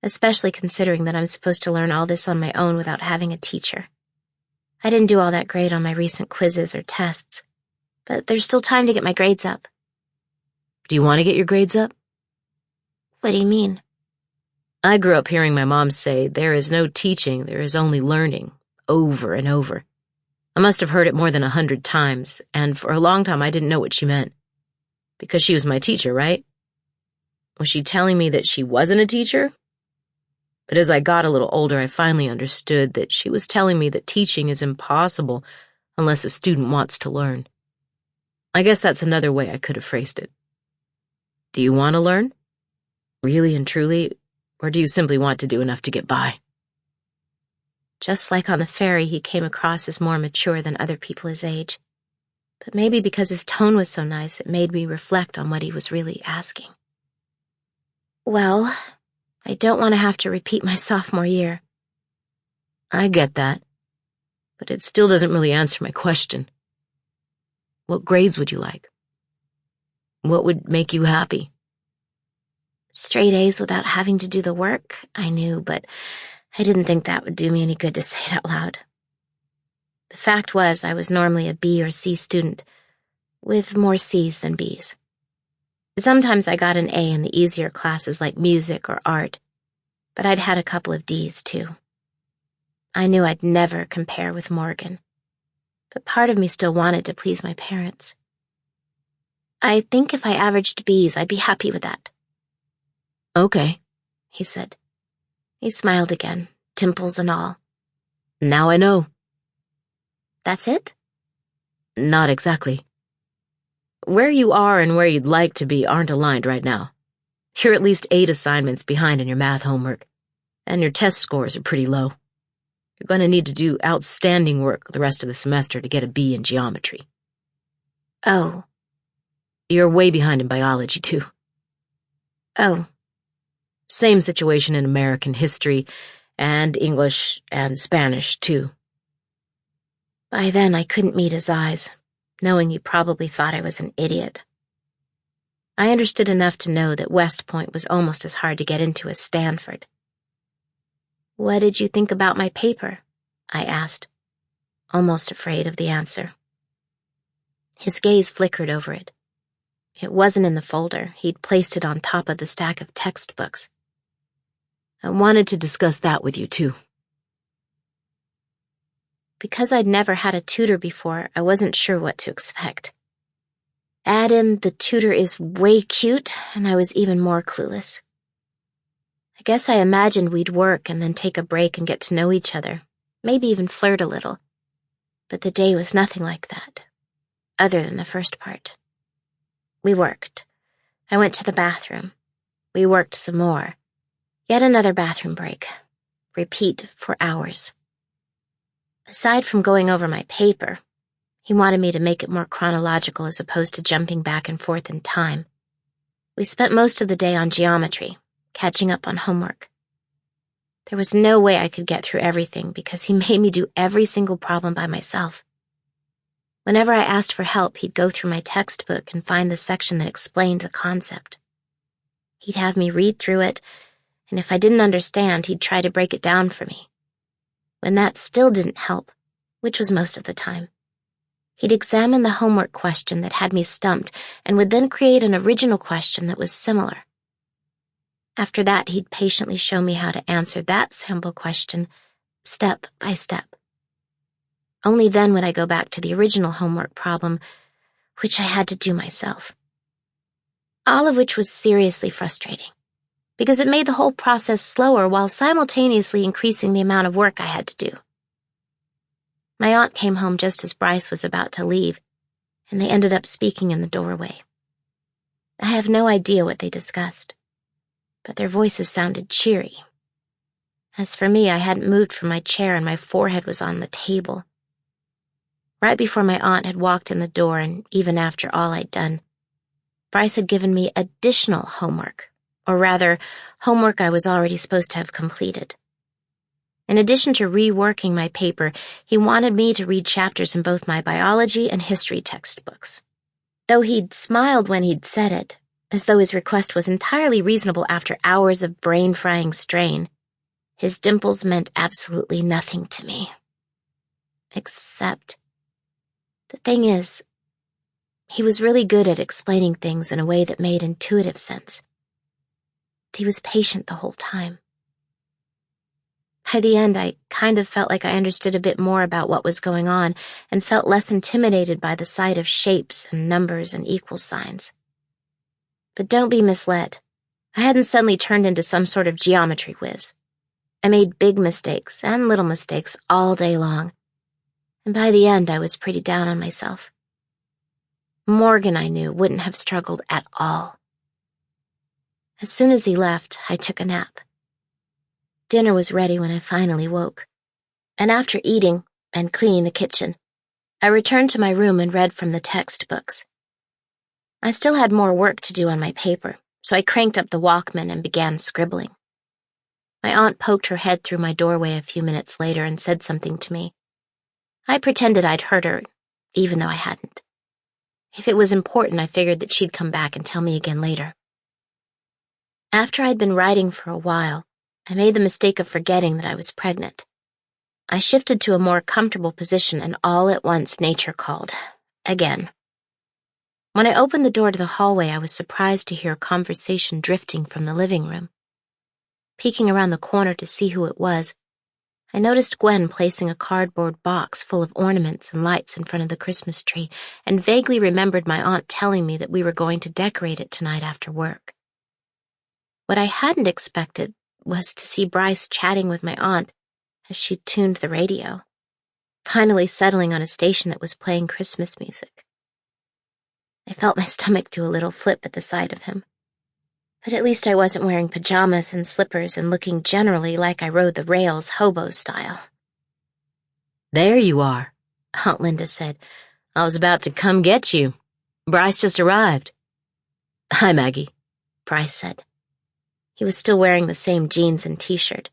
especially considering that I'm supposed to learn all this on my own without having a teacher. I didn't do all that great on my recent quizzes or tests, but there's still time to get my grades up." "Do you want to get your grades up?" "What do you mean?" "I grew up hearing my mom say, there is no teaching, there is only learning, over and over. I must have heard it more than 100 times, and for a long time I didn't know what she meant. Because she was my teacher, right? Was she telling me that she wasn't a teacher? But as I got a little older, I finally understood that she was telling me that teaching is impossible unless a student wants to learn. I guess that's another way I could have phrased it. Do you want to learn? Really and truly, or do you simply want to do enough to get by?" Just like on the ferry, he came across as more mature than other people his age. But maybe because his tone was so nice, it made me reflect on what he was really asking. "Well, I don't want to have to repeat my sophomore year." "I get that, but it still doesn't really answer my question. What grades would you like? What would make you happy?" Straight A's without having to do the work, I knew, but I didn't think that would do me any good to say it out loud. The fact was, I was normally a B or C student, with more C's than B's. Sometimes I got an A in the easier classes like music or art, but I'd had a couple of D's too. I knew I'd never compare with Morgan, but part of me still wanted to please my parents. "I think if I averaged B's, I'd be happy with that." "Okay," he said. He smiled again, dimples and all. "Now I know." "That's it?" "Not exactly. Where you are and where you'd like to be aren't aligned right now. You're at least 8 assignments behind in your math homework, and your test scores are pretty low. You're going to need to do outstanding work the rest of the semester to get a B in geometry. Oh. You're way behind in biology, too. Oh. Same situation in American history and English and Spanish, too. By then, I couldn't meet his eyes, knowing he probably thought I was an idiot. I understood enough to know that West Point was almost as hard to get into as Stanford. What did you think about my paper? I asked, almost afraid of the answer. His gaze flickered over it. It wasn't in the folder. He'd placed it on top of the stack of textbooks. I wanted to discuss that with you, too. Because I'd never had a tutor before, I wasn't sure what to expect. Add in the tutor is way cute, and I was even more clueless. I guess I imagined we'd work and then take a break and get to know each other, maybe even flirt a little. But the day was nothing like that, other than the first part. We worked. I went to the bathroom. We worked some more. Yet another bathroom break. Repeat for hours. Aside from going over my paper, he wanted me to make it more chronological as opposed to jumping back and forth in time. We spent most of the day on geometry, catching up on homework. There was no way I could get through everything because he made me do every single problem by myself. Whenever I asked for help, he'd go through my textbook and find the section that explained the concept. He'd have me read through it, and if I didn't understand, he'd try to break it down for me. When that still didn't help, which was most of the time, he'd examine the homework question that had me stumped and would then create an original question that was similar. After that, he'd patiently show me how to answer that sample question, step by step. Only then would I go back to the original homework problem, which I had to do myself. All of which was seriously frustrating, because it made the whole process slower while simultaneously increasing the amount of work I had to do. My aunt came home just as Bryce was about to leave, and they ended up speaking in the doorway. I have no idea what they discussed, but their voices sounded cheery. As for me, I hadn't moved from my chair and my forehead was on the table. Right before my aunt had walked in the door, and even after all I'd done, Bryce had given me additional homework, or rather, homework I was already supposed to have completed. In addition to reworking my paper, he wanted me to read chapters in both my biology and history textbooks. Though he'd smiled when he'd said it, as though his request was entirely reasonable after hours of brain-frying strain, his dimples meant absolutely nothing to me. Except, the thing is, he was really good at explaining things in a way that made intuitive sense. He was patient the whole time. By the end, I kind of felt like I understood a bit more about what was going on and felt less intimidated by the sight of shapes and numbers and equal signs. But don't be misled. I hadn't suddenly turned into some sort of geometry whiz. I made big mistakes and little mistakes all day long, and by the end I was pretty down on myself. Morgan, I knew, wouldn't have struggled at all. As soon as he left, I took a nap. Dinner was ready when I finally woke, and after eating and cleaning the kitchen, I returned to my room and read from the textbooks. I still had more work to do on my paper, so I cranked up the Walkman and began scribbling. My aunt poked her head through my doorway a few minutes later and said something to me. I pretended I'd heard her, even though I hadn't. If it was important, I figured that she'd come back and tell me again later. After I'd been writing for a while, I made the mistake of forgetting that I was pregnant. I shifted to a more comfortable position, and all at once nature called. Again. When I opened the door to the hallway, I was surprised to hear a conversation drifting from the living room. Peeking around the corner to see who it was, I noticed Gwen placing a cardboard box full of ornaments and lights in front of the Christmas tree, and vaguely remembered my aunt telling me that we were going to decorate it tonight after work. What I hadn't expected was to see Bryce chatting with my aunt as she tuned the radio, finally settling on a station that was playing Christmas music. I felt my stomach do a little flip at the sight of him. But at least I wasn't wearing pajamas and slippers and looking generally like I rode the rails hobo style. There you are, Aunt Linda said. I was about to come get you. Bryce just arrived. Hi, Maggie, Bryce said. He was still wearing the same jeans and t-shirt,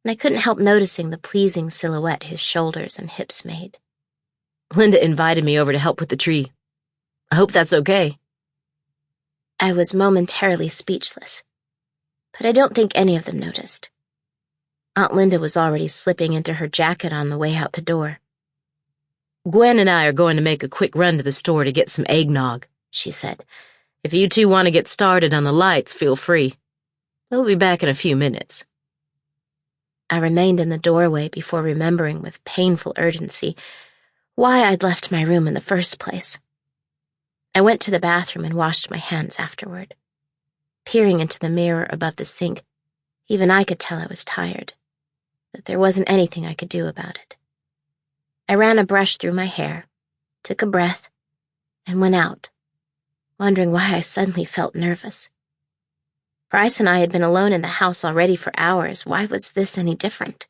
and I couldn't help noticing the pleasing silhouette his shoulders and hips made. Linda invited me over to help with the tree. I hope that's okay. I was momentarily speechless, but I don't think any of them noticed. Aunt Linda was already slipping into her jacket on the way out the door. Gwen and I are going to make a quick run to the store to get some eggnog, she said. If you two want to get started on the lights, feel free. We'll be back in a few minutes. I remained in the doorway before remembering with painful urgency why I'd left my room in the first place. I went to the bathroom and washed my hands afterward. Peering into the mirror above the sink, even I could tell I was tired, but there wasn't anything I could do about it. I ran a brush through my hair, took a breath, and went out, wondering why I suddenly felt nervous. Bryce and I had been alone in the house already for hours. Why was this any different?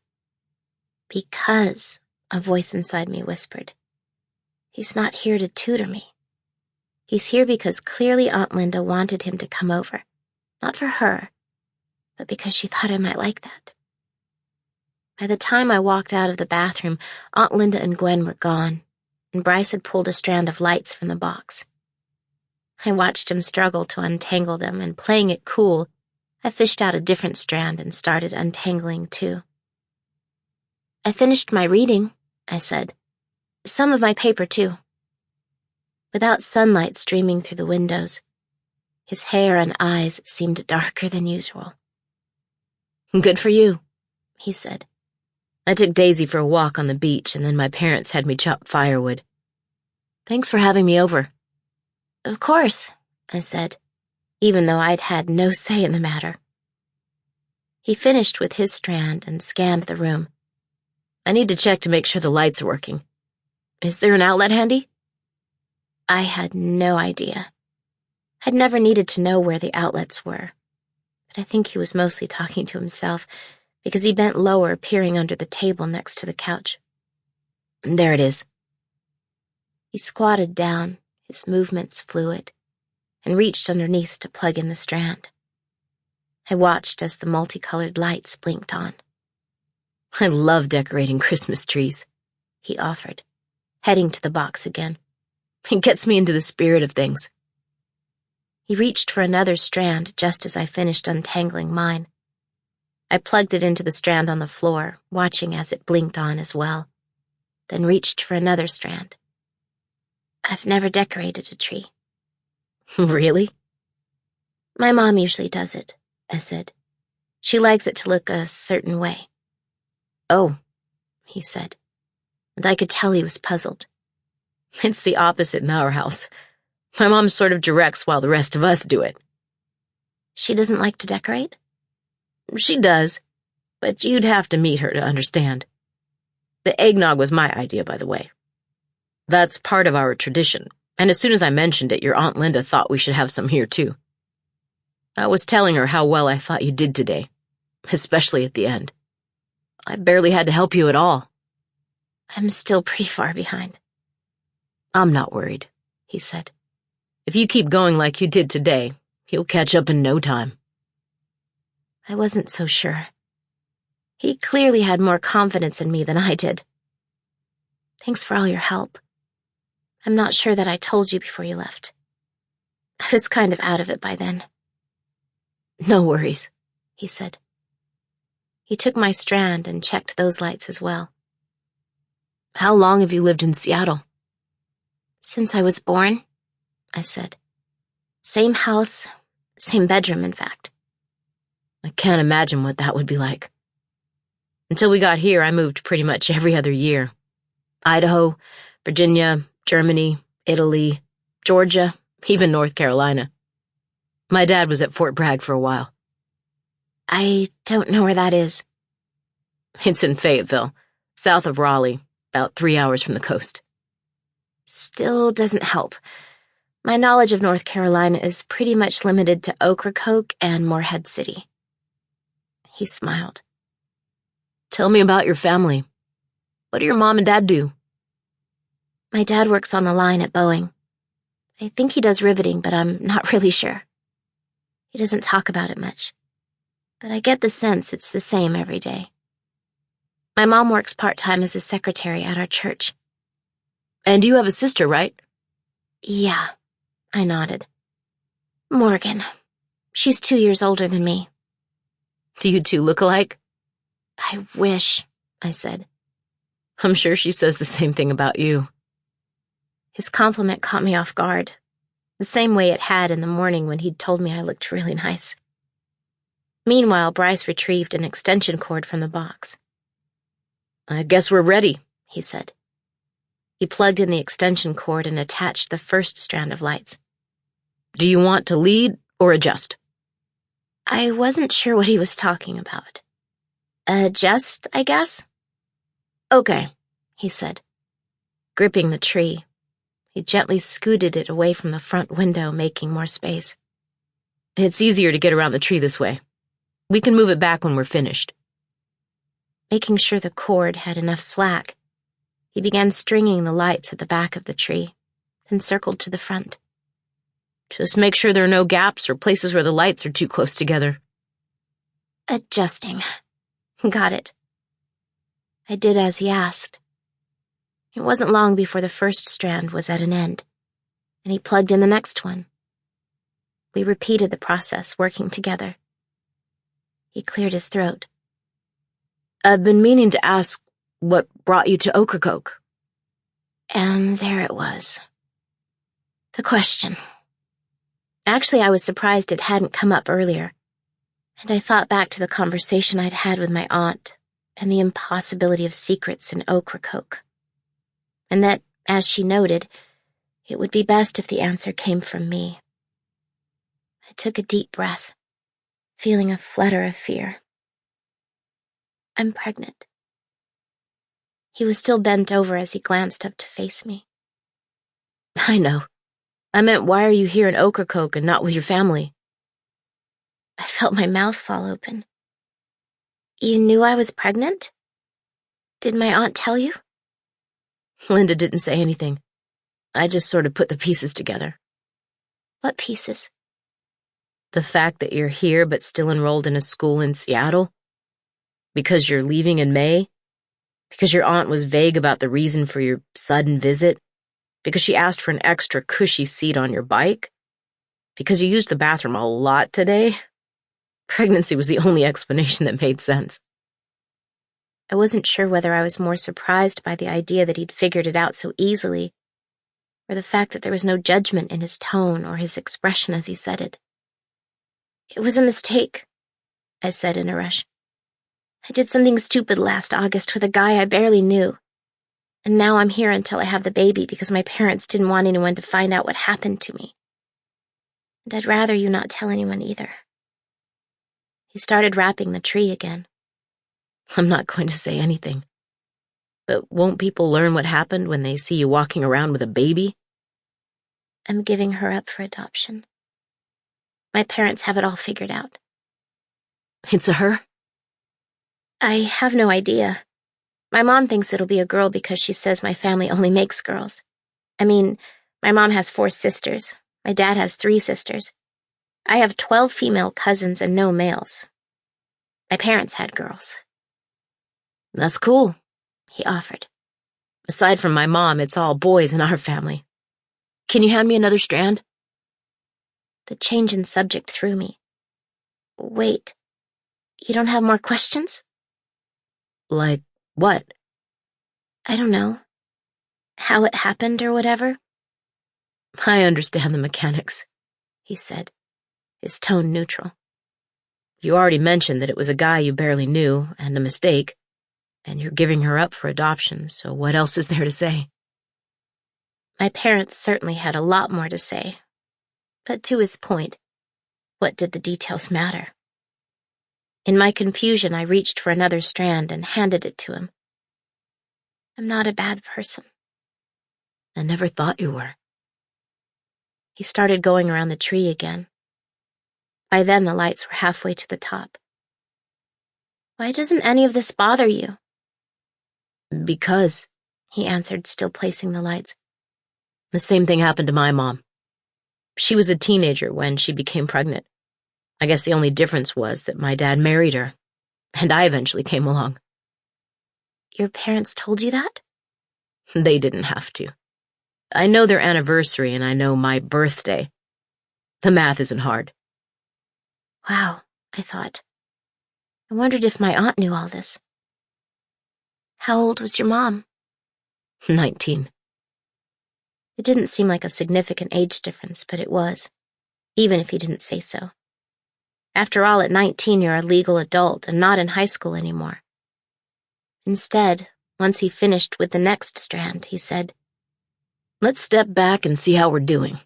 Because, a voice inside me whispered, he's not here to tutor me. He's here because clearly Aunt Linda wanted him to come over. Not for her, but because she thought I might like that. By the time I walked out of the bathroom, Aunt Linda and Gwen were gone, and Bryce had pulled a strand of lights from the box. I watched him struggle to untangle them, and playing it cool, I fished out a different strand and started untangling too. I finished my reading, I said. Some of my paper too. Without sunlight streaming through the windows, his hair and eyes seemed darker than usual. Good for you, he said. I took Daisy for a walk on the beach, and then my parents had me chop firewood. Thanks for having me over. Of course, I said, even though I'd had no say in the matter. He finished with his strand and scanned the room. I need to check to make sure the lights are working. Is there an outlet handy? I had no idea. I'd never needed to know where the outlets were, but I think he was mostly talking to himself because he bent lower, peering under the table next to the couch. There it is. He squatted down, his movements fluid, and reached underneath to plug in the strand. I watched as the multicolored lights blinked on. I love decorating Christmas trees, he offered, heading to the box again. It gets me into the spirit of things. He reached for another strand just as I finished untangling mine. I plugged it into the strand on the floor, watching as it blinked on as well, then reached for another strand. I've never decorated a tree. Really? My mom usually does it, I said. She likes it to look a certain way. Oh, he said, and I could tell he was puzzled. It's the opposite in our house. My mom sort of directs while the rest of us do it. She doesn't like to decorate? She does, but you'd have to meet her to understand. The eggnog was my idea, by the way. That's part of our tradition, and as soon as I mentioned it, your Aunt Linda thought we should have some here, too. I was telling her how well I thought you did today, especially at the end. I barely had to help you at all. I'm still pretty far behind. I'm not worried, he said. If you keep going like you did today, you'll catch up in no time. I wasn't so sure. He clearly had more confidence in me than I did. Thanks for all your help. I'm not sure that I told you before you left. I was kind of out of it by then. No worries, he said. He took my strand and checked those lights as well. How long have you lived in Seattle? Since I was born, I said. Same house, same bedroom, in fact. I can't imagine what that would be like. Until we got here, I moved pretty much every other year. Idaho, Virginia, Germany, Italy, Georgia, even North Carolina. My dad was at Fort Bragg for a while. I don't know where that is. It's in Fayetteville, south of Raleigh, about 3 hours from the coast. Still doesn't help. My knowledge of North Carolina is pretty much limited to Ocracoke and Morehead City. He smiled. Tell me about your family. What do your mom and dad do? My dad works on the line at Boeing. I think he does riveting, but I'm not really sure. He doesn't talk about it much, but I get the sense it's the same every day. My mom works part-time as a secretary at our church. And you have a sister, right? Yeah, I nodded. Morgan. She's 2 years older than me. Do you two look alike? I wish, I said. I'm sure she says the same thing about you. His compliment caught me off guard, the same way it had in the morning when he'd told me I looked really nice. Meanwhile, Bryce retrieved an extension cord from the box. I guess we're ready, he said. He plugged in the extension cord and attached the first strand of lights. Do you want to lead or adjust? I wasn't sure what he was talking about. Adjust, I guess? Okay, he said. Gripping the tree, he gently scooted it away from the front window, making more space. It's easier to get around the tree this way. We can move it back when we're finished. Making sure the cord had enough slack, he began stringing the lights at the back of the tree, then circled to the front. Just make sure there are no gaps or places where the lights are too close together. Adjusting. Got it. I did as he asked. It wasn't long before the first strand was at an end, and he plugged in the next one. We repeated the process, working together. He cleared his throat. I've been meaning to ask what brought you to Ocracoke. And there it was. The question. Actually, I was surprised it hadn't come up earlier, and I thought back to the conversation I'd had with my aunt and the impossibility of secrets in Ocracoke, and that, as she noted, it would be best if the answer came from me. I took a deep breath, feeling a flutter of fear. I'm pregnant. He was still bent over as he glanced up to face me. I know. I meant, why are you here in Ocracoke and not with your family? I felt my mouth fall open. You knew I was pregnant? Did my aunt tell you? Linda didn't say anything. I just sort of put the pieces together. What pieces? The fact that you're here but still enrolled in a school in Seattle. Because you're leaving in May. Because your aunt was vague about the reason for your sudden visit. Because she asked for an extra cushy seat on your bike. Because you used the bathroom a lot today. Pregnancy was the only explanation that made sense. I wasn't sure whether I was more surprised by the idea that he'd figured it out so easily, or the fact that there was no judgment in his tone or his expression as he said it. It was a mistake, I said in a rush. I did something stupid last August with a guy I barely knew, and now I'm here until I have the baby because my parents didn't want anyone to find out what happened to me. And I'd rather you not tell anyone either. He started wrapping the tree again. I'm not going to say anything. But won't people learn what happened when they see you walking around with a baby? I'm giving her up for adoption. My parents have it all figured out. It's a her? I have no idea. My mom thinks it'll be a girl because she says my family only makes girls. I mean, my mom has 4 sisters. My dad has 3 sisters. I have 12 female cousins and no males. My parents had girls. That's cool, he offered. Aside from my mom, it's all boys in our family. Can you hand me another strand? The change in subject threw me. Wait, you don't have more questions? Like what? I don't know. How it happened or whatever? I understand the mechanics, he said, his tone neutral. You already mentioned that it was a guy you barely knew, and a mistake, and you're giving her up for adoption, so what else is there to say? My parents certainly had a lot more to say, but to his point, what did the details matter? In my confusion, I reached for another strand and handed it to him. I'm not a bad person. I never thought you were. He started going around the tree again. By then, the lights were halfway to the top. Why doesn't any of this bother you? Because, he answered, still placing the lights. The same thing happened to my mom. She was a teenager when she became pregnant. I guess the only difference was that my dad married her, and I eventually came along. Your parents told you that? They didn't have to. I know their anniversary and I know my birthday. The math isn't hard. Wow, I thought. I wondered if my aunt knew all this. How old was your mom? 19. It didn't seem like a significant age difference, but it was, even if he didn't say so. After all, at 19 you're a legal adult and not in high school anymore. Instead, once he finished with the next strand, he said, "Let's step back and see how we're doing."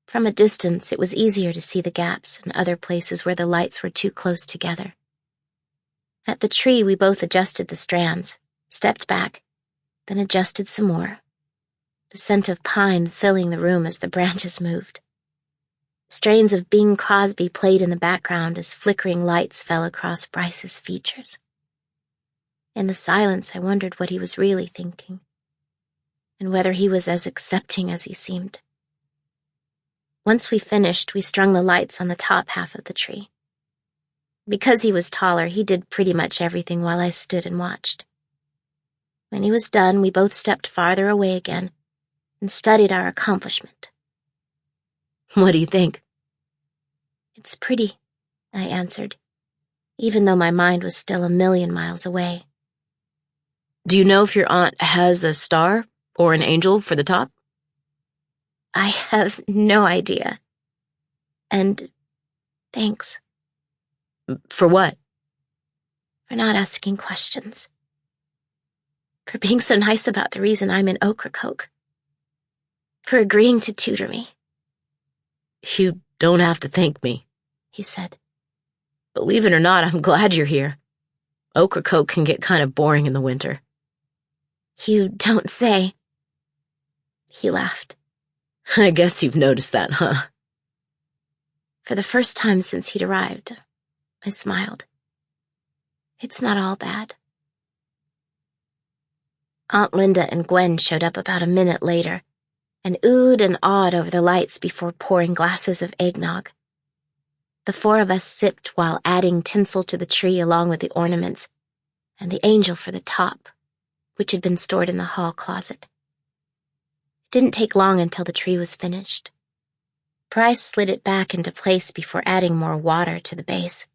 From a distance, it was easier to see the gaps and other places where the lights were too close together. At the tree, we both adjusted the strands, stepped back, then adjusted some more, the scent of pine filling the room as the branches moved. Strains of Bing Crosby played in the background as flickering lights fell across Bryce's features. In the silence, I wondered what he was really thinking, and whether he was as accepting as he seemed. Once we finished, we strung the lights on the top half of the tree. Because he was taller, he did pretty much everything while I stood and watched. When he was done, we both stepped farther away again and studied our accomplishment. What do you think? It's pretty, I answered, even though my mind was still a million miles away. Do you know if your aunt has a star or an angel for the top? I have no idea. And thanks. For what? For not asking questions. For being so nice about the reason I'm in Ocracoke. For agreeing to tutor me. You don't have to thank me, he said. Believe it or not, I'm glad you're here. Ocracoke can get kind of boring in the winter. You don't say. He laughed. I guess you've noticed that, huh? For the first time since he'd arrived, I smiled. It's not all bad. Aunt Linda and Gwen showed up about a minute later and oohed and awed over the lights before pouring glasses of eggnog. The four of us sipped while adding tinsel to the tree along with the ornaments and the angel for the top, which had been stored in the hall closet. It didn't take long until the tree was finished. Bryce slid it back into place before adding more water to the base.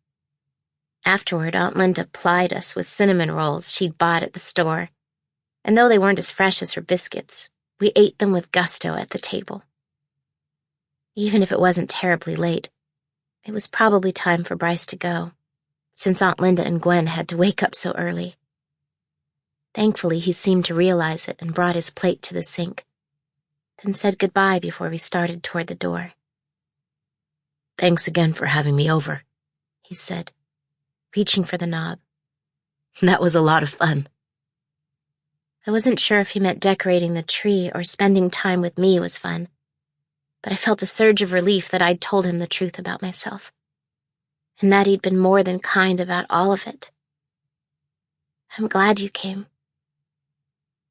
Afterward, Aunt Linda plied us with cinnamon rolls she'd bought at the store, and though they weren't as fresh as her biscuits, we ate them with gusto at the table. Even if it wasn't terribly late, it was probably time for Bryce to go, since Aunt Linda and Gwen had to wake up so early. Thankfully, he seemed to realize it and brought his plate to the sink, then said goodbye before we started toward the door. Thanks again for having me over, he said, reaching for the knob. That was a lot of fun. I wasn't sure if he meant decorating the tree or spending time with me was fun, but I felt a surge of relief that I'd told him the truth about myself, and that he'd been more than kind about all of it. I'm glad you came.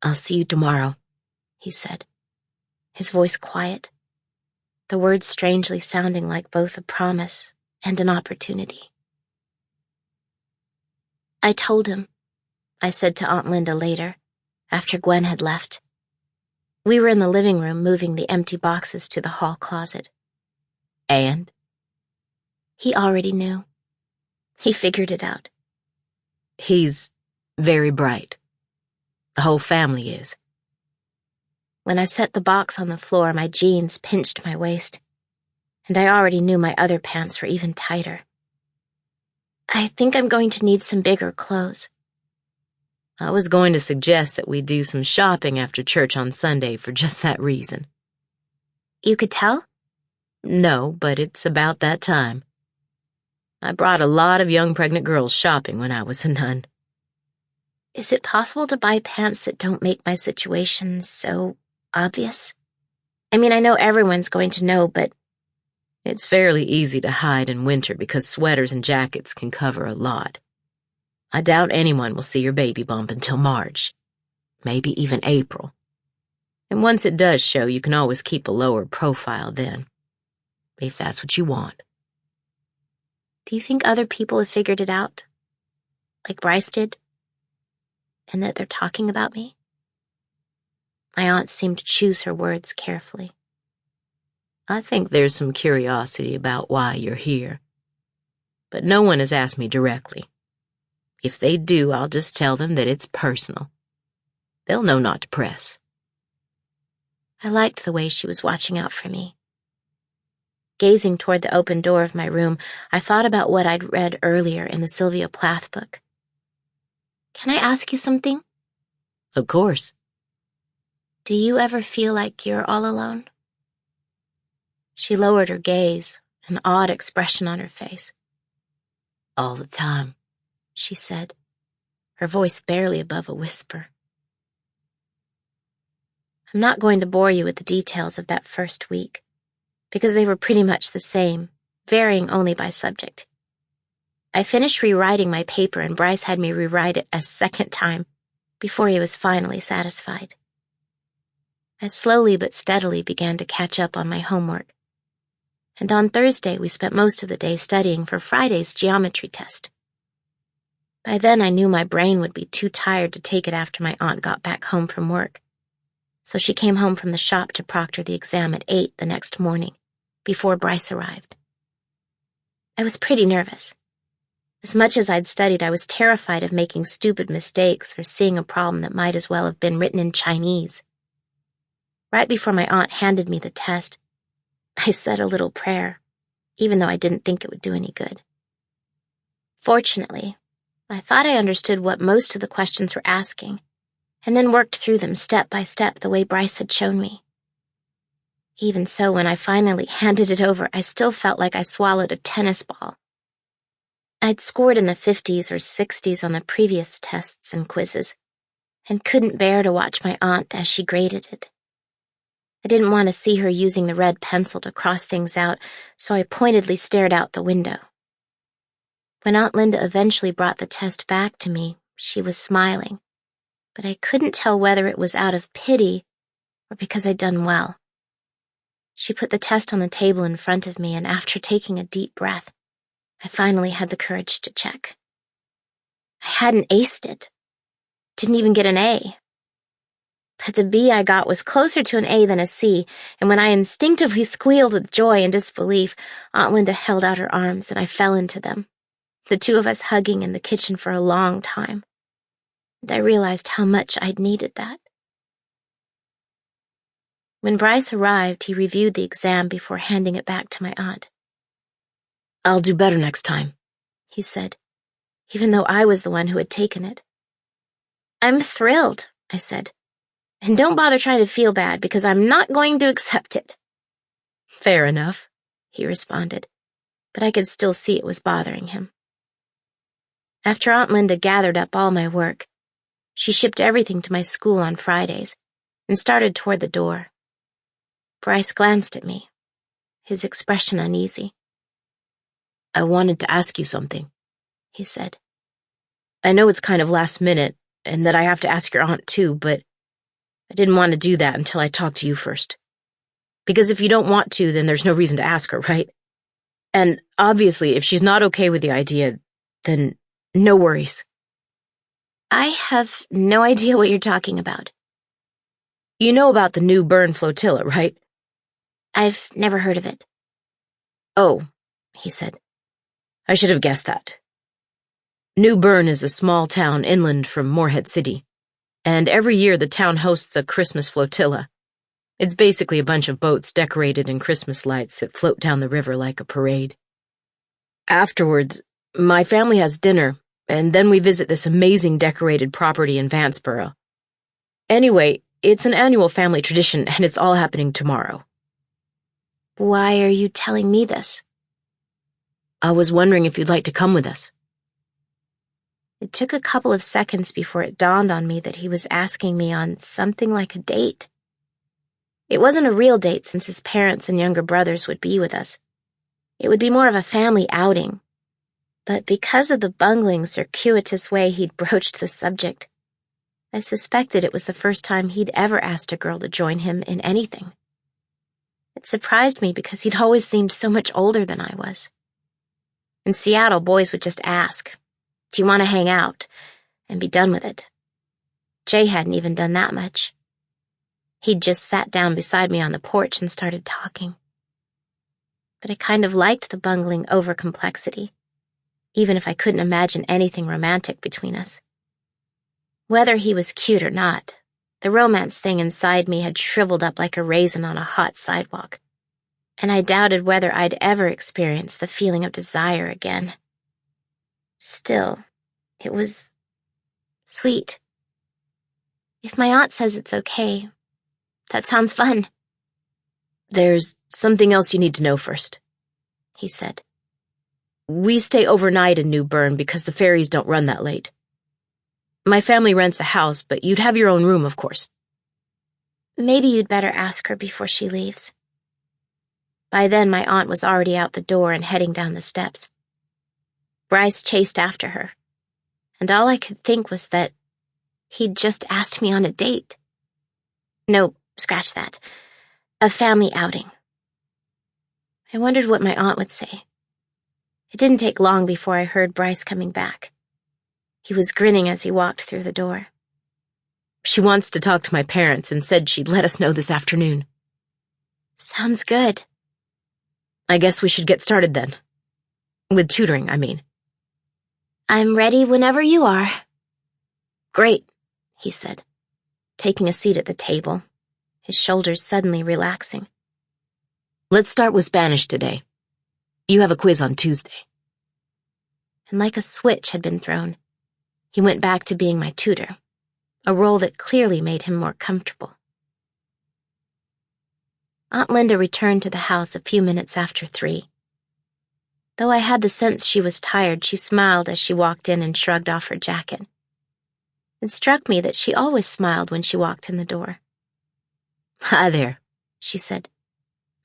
I'll see you tomorrow, he said, his voice quiet, the words strangely sounding like both a promise and an opportunity. I told him, I said to Aunt Linda later, after Gwen had left. We were in the living room moving the empty boxes to the hall closet. And? He already knew. He figured it out. He's very bright. The whole family is. When I set the box on the floor, my jeans pinched my waist, and I already knew my other pants were even tighter. I think I'm going to need some bigger clothes. I was going to suggest that we do some shopping after church on Sunday for just that reason. You could tell? No, but it's about that time. I brought a lot of young pregnant girls shopping when I was a nun. Is it possible to buy pants that don't make my situation so obvious? I mean, I know everyone's going to know, but it's fairly easy to hide in winter because sweaters and jackets can cover a lot. I doubt anyone will see your baby bump until March, maybe even April. And once it does show, you can always keep a lower profile then, if that's what you want. Do you think other people have figured it out? Like Bryce did? And that they're talking about me? My aunt seemed to choose her words carefully. I think there's some curiosity about why you're here. But no one has asked me directly. If they do, I'll just tell them that it's personal. They'll know not to press. I liked the way she was watching out for me. Gazing toward the open door of my room, I thought about what I'd read earlier in the Sylvia Plath book. Can I ask you something? Of course. Do you ever feel like you're all alone? She lowered her gaze, an odd expression on her face. All the time, she said, her voice barely above a whisper. I'm not going to bore you with the details of that first week, because they were pretty much the same, varying only by subject. I finished rewriting my paper and Bryce had me rewrite it a second time before he was finally satisfied. I slowly but steadily began to catch up on my homework, and on Thursday we spent most of the day studying for Friday's geometry test. By then I knew my brain would be too tired to take it after my aunt got back home from work, so she came home from the shop to proctor the exam at 8 the next morning, before Bryce arrived. I was pretty nervous. As much as I'd studied, I was terrified of making stupid mistakes or seeing a problem that might as well have been written in Chinese. Right before my aunt handed me the test, I said a little prayer, even though I didn't think it would do any good. Fortunately, I thought I understood what most of the questions were asking, and then worked through them step by step the way Bryce had shown me. Even so, when I finally handed it over, I still felt like I swallowed a tennis ball. I'd scored in the 50s or 60s on the previous tests and quizzes, and couldn't bear to watch my aunt as she graded it. I didn't want to see her using the red pencil to cross things out, so I pointedly stared out the window. When Aunt Linda eventually brought the test back to me, she was smiling, but I couldn't tell whether it was out of pity or because I'd done well. She put the test on the table in front of me, and after taking a deep breath, I finally had the courage to check. I hadn't aced it. Didn't even get an A. But the B I got was closer to an A than a C, and when I instinctively squealed with joy and disbelief, Aunt Linda held out her arms and I fell into them, the two of us hugging in the kitchen for a long time. And I realized how much I'd needed that. When Bryce arrived, he reviewed the exam before handing it back to my aunt. I'll do better next time, he said, even though I was the one who had taken it. I'm thrilled, I said. And don't bother trying to feel bad, because I'm not going to accept it. Fair enough, he responded, but I could still see it was bothering him. After Aunt Linda gathered up all my work, she shipped everything to my school on Fridays and started toward the door. Bryce glanced at me, his expression uneasy. I wanted to ask you something, he said. I know it's kind of last minute, and that I have to ask your aunt too, but I didn't want to do that until I talked to you first. Because if you don't want to, then there's no reason to ask her, right? And obviously, if she's not okay with the idea, then no worries. I have no idea what you're talking about. You know about the new Bern flotilla, right? I've never heard of it. Oh, he said. I should have guessed that. New Bern is a small town inland from Morehead City, and every year the town hosts a Christmas flotilla. It's basically a bunch of boats decorated in Christmas lights that float down the river like a parade. Afterwards, my family has dinner, and then we visit this amazing decorated property in Vanceboro. Anyway, it's an annual family tradition, and it's all happening tomorrow. Why are you telling me this? I was wondering if you'd like to come with us. It took a couple of seconds before it dawned on me that he was asking me on something like a date. It wasn't a real date since his parents and younger brothers would be with us. It would be more of a family outing. But because of the bungling, circuitous way he'd broached the subject, I suspected it was the first time he'd ever asked a girl to join him in anything. It surprised me because he'd always seemed so much older than I was. In Seattle, boys would just ask, "Do you want to hang out?" and be done with it. Jay hadn't even done that much. He'd just sat down beside me on the porch and started talking. But I kind of liked the bungling over-complexity, even if I couldn't imagine anything romantic between us. Whether he was cute or not, the romance thing inside me had shriveled up like a raisin on a hot sidewalk, and I doubted whether I'd ever experience the feeling of desire again. Still, it was sweet. If my aunt says it's okay, that sounds fun. "There's something else you need to know first," he said. "We stay overnight in New Bern because the ferries don't run that late. My family rents a house, but you'd have your own room, of course." Maybe you'd better ask her before she leaves. By then, my aunt was already out the door and heading down the steps. Bryce chased after her, and all I could think was that he'd just asked me on a date. No, scratch that. A family outing. I wondered what my aunt would say. It didn't take long before I heard Bryce coming back. He was grinning as he walked through the door. "She wants to talk to my parents and said she'd let us know this afternoon." Sounds good. "I guess we should get started then. With tutoring, I mean." "I'm ready whenever you are." "Great," he said, taking a seat at the table, his shoulders suddenly relaxing. "Let's start with Spanish today. You have a quiz on Tuesday." And like a switch had been thrown, he went back to being my tutor, a role that clearly made him more comfortable. Aunt Linda returned to the house a few minutes after 3. Though I had the sense she was tired, she smiled as she walked in and shrugged off her jacket. It struck me that she always smiled when she walked in the door. "Hi there," she said.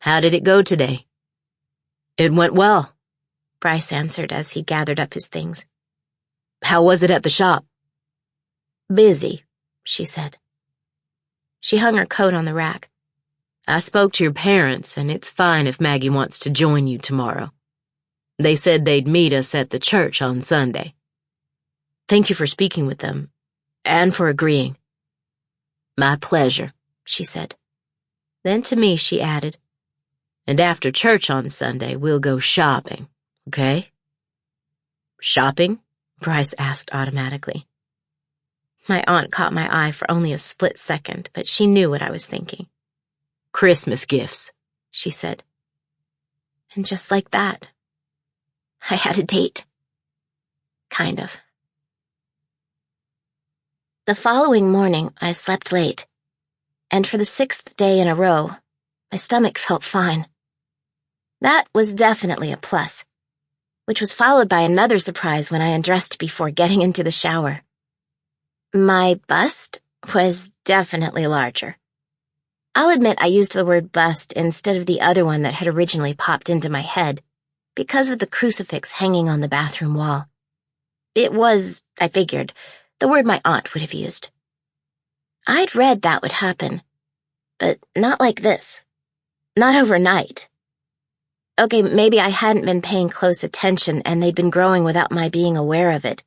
"How did it go today?" "It went well," Bryce answered as he gathered up his things. "How was it at the shop?" "Busy," she said. She hung her coat on the rack. "I spoke to your parents, and it's fine if Maggie wants to join you tomorrow. They said they'd meet us at the church on Sunday. Thank you for speaking with them, and for agreeing." "My pleasure," she said. Then to me she added, "And after church on Sunday, we'll go shopping, okay?" "Shopping?" Bryce asked automatically. My aunt caught my eye for only a split second, but she knew what I was thinking. "Christmas gifts," she said. And just like that, I had a date. Kind of. The following morning, I slept late, and for the 6th day in a row, my stomach felt fine. That was definitely a plus, which was followed by another surprise when I undressed before getting into the shower. My bust was definitely larger. I'll admit I used the word bust instead of the other one that had originally popped into my head because of the crucifix hanging on the bathroom wall. It was, I figured, the word my aunt would have used. I'd read that would happen, but not like this. Not overnight. Okay, maybe I hadn't been paying close attention and they'd been growing without my being aware of it.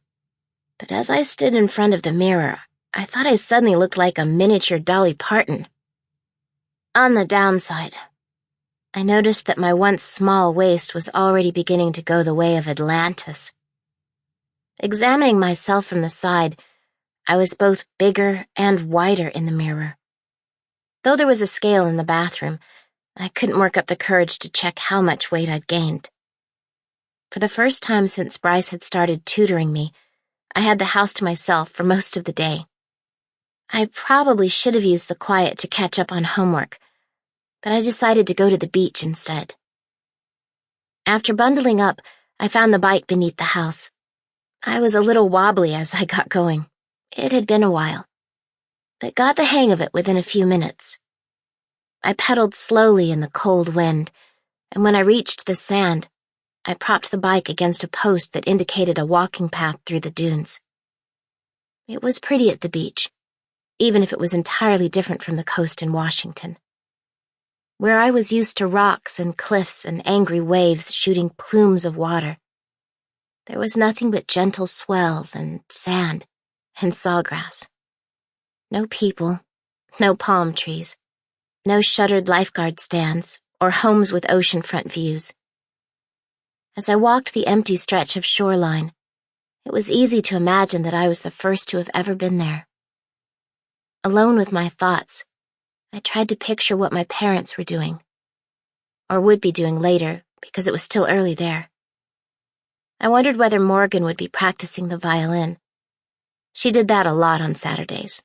But as I stood in front of the mirror, I thought I suddenly looked like a miniature Dolly Parton. On the downside, I noticed that my once small waist was already beginning to go the way of Atlantis. Examining myself from the side, I was both bigger and wider in the mirror. Though there was a scale in the bathroom, I couldn't work up the courage to check how much weight I'd gained. For the first time since Bryce had started tutoring me, I had the house to myself for most of the day. I probably should have used the quiet to catch up on homework, but I decided to go to the beach instead. After bundling up, I found the bike beneath the house. I was a little wobbly as I got going. It had been a while, but got the hang of it within a few minutes. I pedaled slowly in the cold wind, and when I reached the sand, I propped the bike against a post that indicated a walking path through the dunes. It was pretty at the beach, even if it was entirely different from the coast in Washington. Where I was used to rocks and cliffs and angry waves shooting plumes of water, there was nothing but gentle swells and sand and sawgrass. No people, no palm trees, no shuttered lifeguard stands or homes with oceanfront views. As I walked the empty stretch of shoreline, it was easy to imagine that I was the first to have ever been there. Alone with my thoughts, I tried to picture what my parents were doing, or would be doing later because it was still early there. I wondered whether Morgan would be practicing the violin. She did that a lot on Saturdays.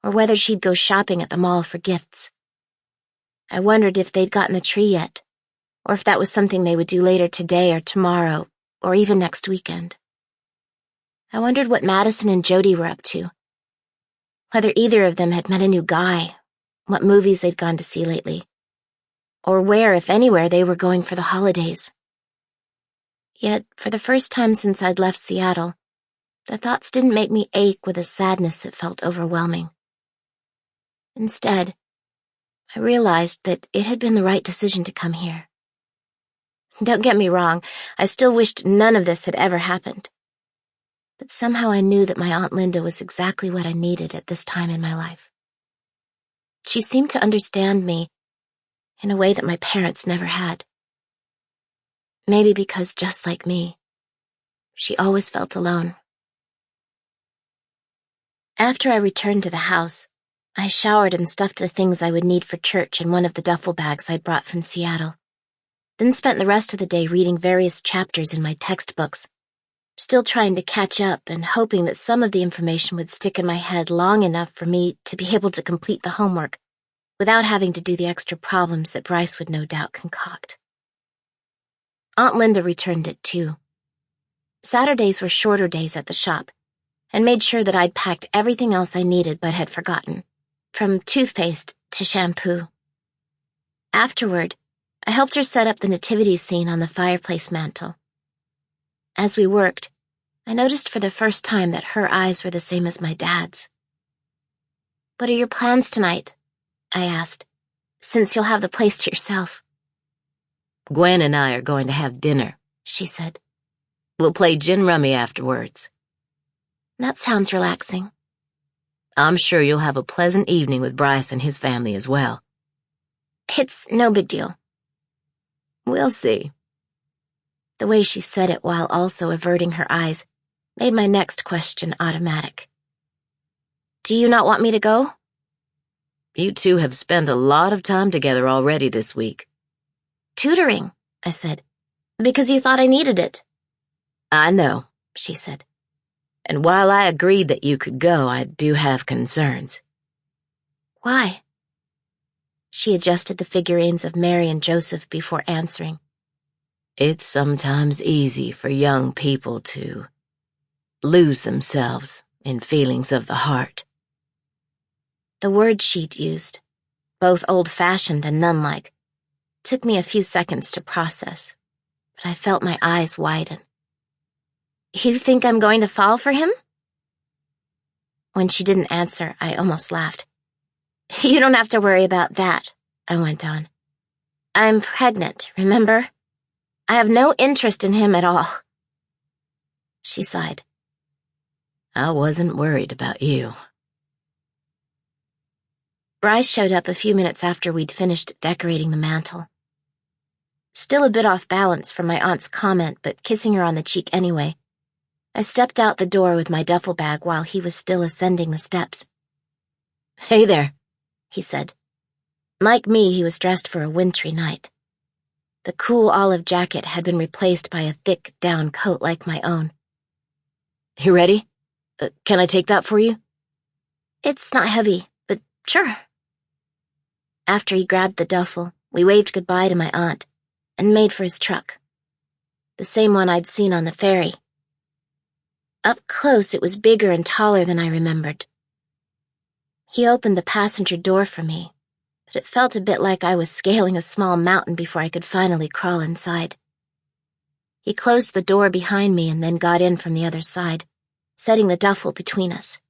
Or whether she'd go shopping at the mall for gifts. I wondered if they'd gotten the tree yet, or if that was something they would do later today or tomorrow, or even next weekend. I wondered what Madison and Jody were up to, whether either of them had met a new guy, what movies they'd gone to see lately, or where, if anywhere, they were going for the holidays. Yet, for the first time since I'd left Seattle, the thoughts didn't make me ache with a sadness that felt overwhelming. Instead, I realized that it had been the right decision to come here. Don't get me wrong, I still wished none of this had ever happened. But somehow I knew that my Aunt Linda was exactly what I needed at this time in my life. She seemed to understand me in a way that my parents never had. Maybe because, just like me, she always felt alone. After I returned to the house, I showered and stuffed the things I would need for church in one of the duffel bags I'd brought from Seattle, then spent the rest of the day reading various chapters in my textbooks, still trying to catch up and hoping that some of the information would stick in my head long enough for me to be able to complete the homework without having to do the extra problems that Bryce would no doubt concoct. Aunt Linda returned at 2. Saturdays were shorter days at the shop, and made sure that I'd packed everything else I needed but had forgotten, from toothpaste to shampoo. Afterward, I helped her set up the nativity scene on the fireplace mantel. As we worked, I noticed for the first time that her eyes were the same as my dad's. "What are your plans tonight?" I asked, "since you'll have the place to yourself." "Gwen and I are going to have dinner," she said. "We'll play gin rummy afterwards." "That sounds relaxing." "I'm sure you'll have a pleasant evening with Bryce and his family as well." "It's no big deal." "We'll see." The way she said it while also averting her eyes made my next question automatic. "Do you not want me to go?" "You two have spent a lot of time together already this week." "Tutoring," I said, "because you thought I needed it." "I know," she said. "And while I agreed that you could go, I do have concerns." "Why?" She adjusted the figurines of Mary and Joseph before answering. "It's sometimes easy for young people to lose themselves in feelings of the heart." The words she'd used, both old-fashioned and nun-like, took me a few seconds to process, but I felt my eyes widen. "You think I'm going to fall for him?" When she didn't answer, I almost laughed. "You don't have to worry about that," I went on. "I'm pregnant, remember? I have no interest in him at all." She sighed. "I wasn't worried about you." Bryce showed up a few minutes after we'd finished decorating the mantel. Still a bit off balance from my aunt's comment, but kissing her on the cheek anyway, I stepped out the door with my duffel bag while he was still ascending the steps. "Hey there," he said. Like me, he was dressed for a wintry night. The cool olive jacket had been replaced by a thick down coat like my own. "You ready? Can I take that for you?" "It's not heavy, but sure." After he grabbed the duffel, we waved goodbye to my aunt and made for his truck. The same one I'd seen on the ferry. Up close, it was bigger and taller than I remembered. He opened the passenger door for me, but it felt a bit like I was scaling a small mountain before I could finally crawl inside. He closed the door behind me and then got in from the other side, setting the duffel between us.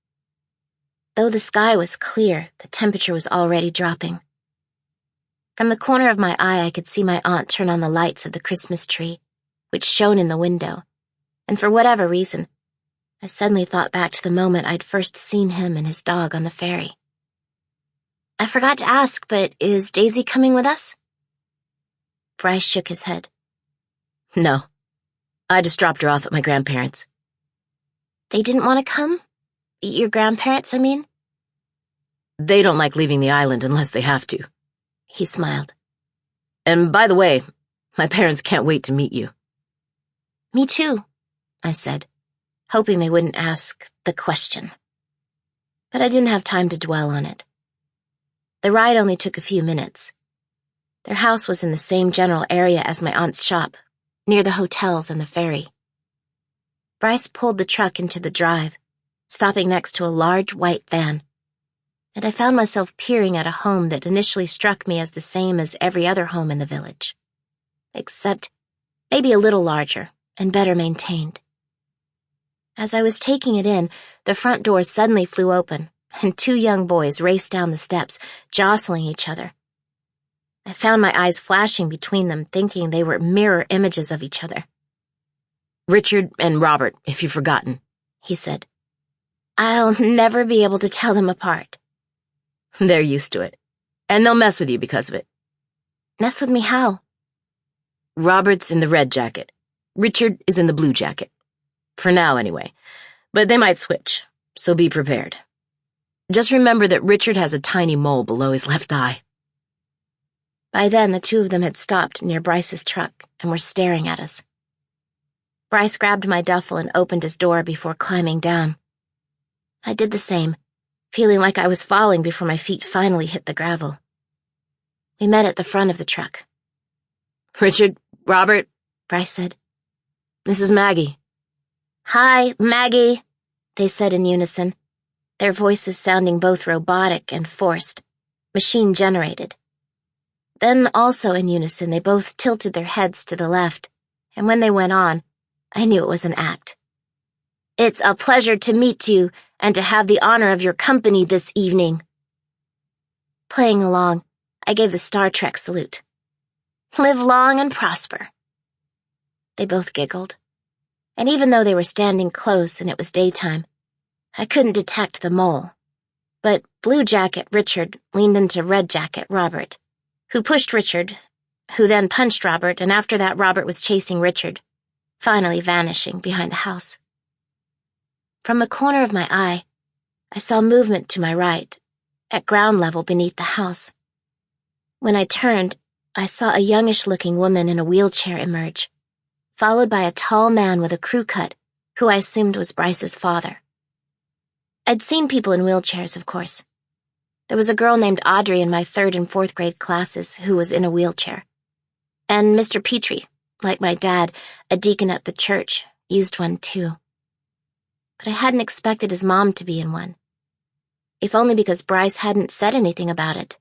Though the sky was clear, the temperature was already dropping. From the corner of my eye, I could see my aunt turn on the lights of the Christmas tree, which shone in the window, and for whatever reason, I suddenly thought back to the moment I'd first seen him and his dog on the ferry. I forgot to ask, but is Daisy coming with us? Bryce shook his head. No. I just dropped her off at my grandparents'. They didn't want to come? Your grandparents, I mean? They don't like leaving the island unless they have to. He smiled. And by the way, my parents can't wait to meet you. Me too, I said, hoping they wouldn't ask the question. But I didn't have time to dwell on it. The ride only took a few minutes. Their house was in the same general area as my aunt's shop, near the hotels and the ferry. Bryce pulled the truck into the drive, stopping next to a large white van, and I found myself peering at a home that initially struck me as the same as every other home in the village, except maybe a little larger and better maintained. As I was taking it in, the front door suddenly flew open, and two young boys raced down the steps, jostling each other. I found my eyes flashing between them, thinking they were mirror images of each other. Richard and Robert, if you've forgotten, he said. I'll never be able to tell them apart. They're used to it, and they'll mess with you because of it. Mess with me how? Robert's in the red jacket. Richard is in the blue jacket. For now, anyway. But they might switch, so be prepared. Just remember that Richard has a tiny mole below his left eye. By then, the two of them had stopped near Bryce's truck and were staring at us. Bryce grabbed my duffel and opened his door before climbing down. I did the same, feeling like I was falling before my feet finally hit the gravel. We met at the front of the truck. Richard, Robert, Bryce said. This is Maggie. Hi, Maggie, they said in unison, their voices sounding both robotic and forced, machine-generated. Then, also in unison, they both tilted their heads to the left, and when they went on, I knew it was an act. It's a pleasure to meet you and to have the honor of your company this evening. Playing along, I gave the Star Trek salute. Live long and prosper. They both giggled, and even though they were standing close and it was daytime, I couldn't detect the mole. But Blue Jacket Richard leaned into Red Jacket Robert, who pushed Richard, who then punched Robert, and after that Robert was chasing Richard, finally vanishing behind the house. From the corner of my eye, I saw movement to my right, at ground level beneath the house. When I turned, I saw a youngish-looking woman in a wheelchair emerge, followed by a tall man with a crew cut, who I assumed was Bryce's father. I'd seen people in wheelchairs, of course. There was a girl named Audrey in my 3rd and 4th grade classes who was in a wheelchair. And Mr. Petrie, like my dad, a deacon at the church, used one too. But I hadn't expected his mom to be in one. If only because Bryce hadn't said anything about it.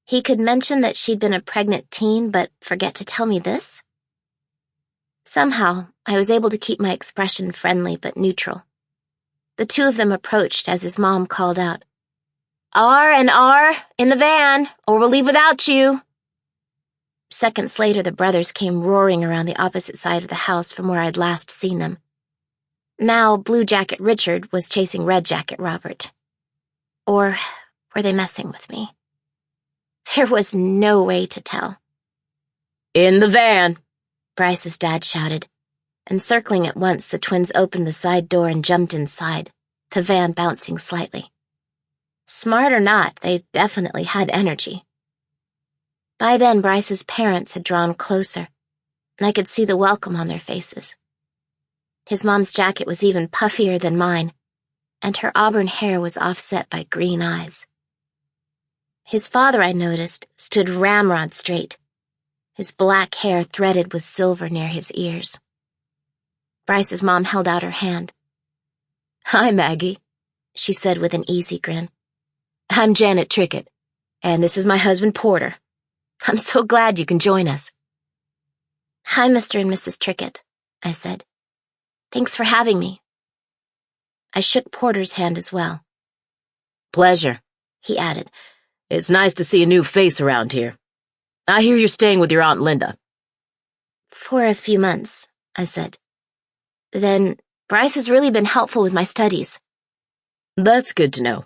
He could mention that she'd been a pregnant teen, but forget to tell me this? Somehow, I was able to keep my expression friendly but neutral. The two of them approached as his mom called out, R and R, in the van, or we'll leave without you. Seconds later, the brothers came roaring around the opposite side of the house from where I'd last seen them. Now, Blue Jacket Richard was chasing Red Jacket Robert. Or were they messing with me? There was no way to tell. In the van, Bryce's dad shouted, and circling at once, the twins opened the side door and jumped inside, the van bouncing slightly. Smart or not, they definitely had energy. By then, Bryce's parents had drawn closer, and I could see the welcome on their faces. His mom's jacket was even puffier than mine, and her auburn hair was offset by green eyes. His father, I noticed, stood ramrod straight, his black hair threaded with silver near his ears. Bryce's mom held out her hand. Hi, Maggie, she said with an easy grin. I'm Janet Trickett, and this is my husband Porter. I'm so glad you can join us. "Hi, Mr. and Mrs. Trickett," I said. "Thanks for having me." I shook Porter's hand as well. "Pleasure," he added. "It's nice to see a new face around here. I hear you're staying with your Aunt Linda." "For a few months," I said. "Then Bryce has really been helpful with my studies." "That's good to know,"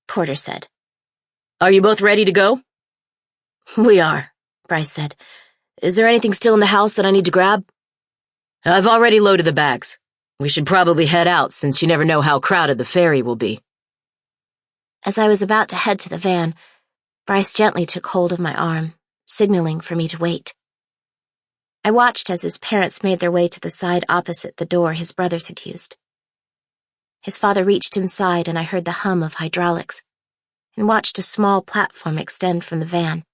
Porter said. "Are you both ready to go?" "We are," Bryce said. "Is there anything still in the house that I need to grab?" "I've already loaded the bags. We should probably head out since you never know how crowded the ferry will be." As I was about to head to the van, Bryce gently took hold of my arm, signaling for me to wait. I watched as his parents made their way to the side opposite the door his brothers had used. His father reached inside and I heard the hum of hydraulics and watched a small platform extend from the van,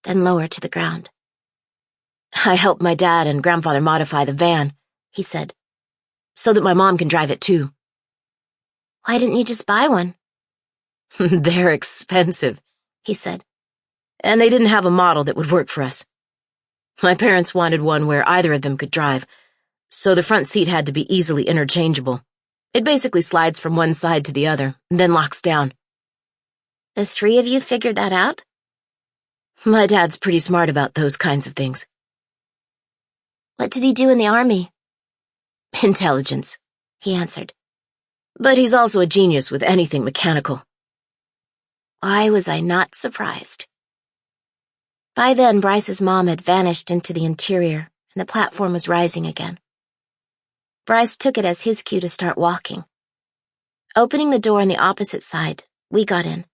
then lower to the ground. "I helped my dad and grandfather modify the van," he said, "so that my mom can drive it too." "Why didn't you just buy one?" "They're expensive," he said, "and they didn't have a model that would work for us. My parents wanted one where either of them could drive, so the front seat had to be easily interchangeable. It basically slides from one side to the other, and then locks down." "The three of you figured that out?" "My dad's pretty smart about those kinds of things." "What did he do in the Army?" "Intelligence," he answered. "But he's also a genius with anything mechanical." Why was I not surprised? By then, Bryce's mom had vanished into the interior, and the platform was rising again. Bryce took it as his cue to start walking. Opening the door on the opposite side, we got in,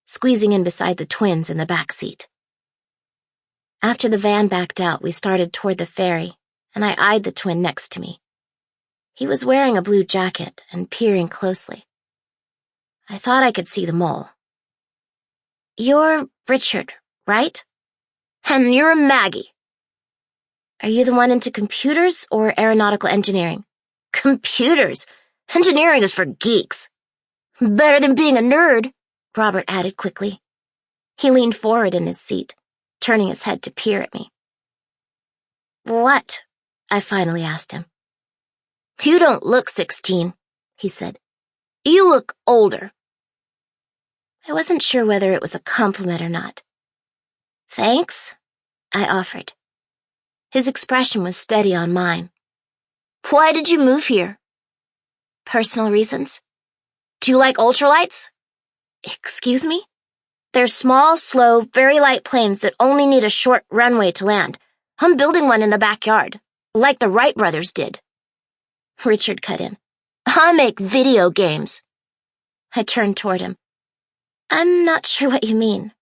squeezing in beside the twins in the back seat. After the van backed out, we started toward the ferry, and I eyed the twin next to me. He was wearing a blue jacket and peering closely. I thought I could see the mole. "You're Richard, right? And you're a Maggie. Are you the one into computers or aeronautical engineering?" "Computers. Engineering is for geeks." "Better than being a nerd," Robert added quickly. He leaned forward in his seat, turning his head to peer at me. "What?" I finally asked him. "You don't look 16, he said. "You look older." I wasn't sure whether it was a compliment or not. "Thanks," I offered. His expression was steady on mine. "Why did you move here?" "Personal reasons." "Do you like ultralights?" "Excuse me?" "They're small, slow, very light planes that only need a short runway to land. I'm building one in the backyard, like the Wright brothers did." Richard cut in. "I make video games." I turned toward him. "I'm not sure what you mean."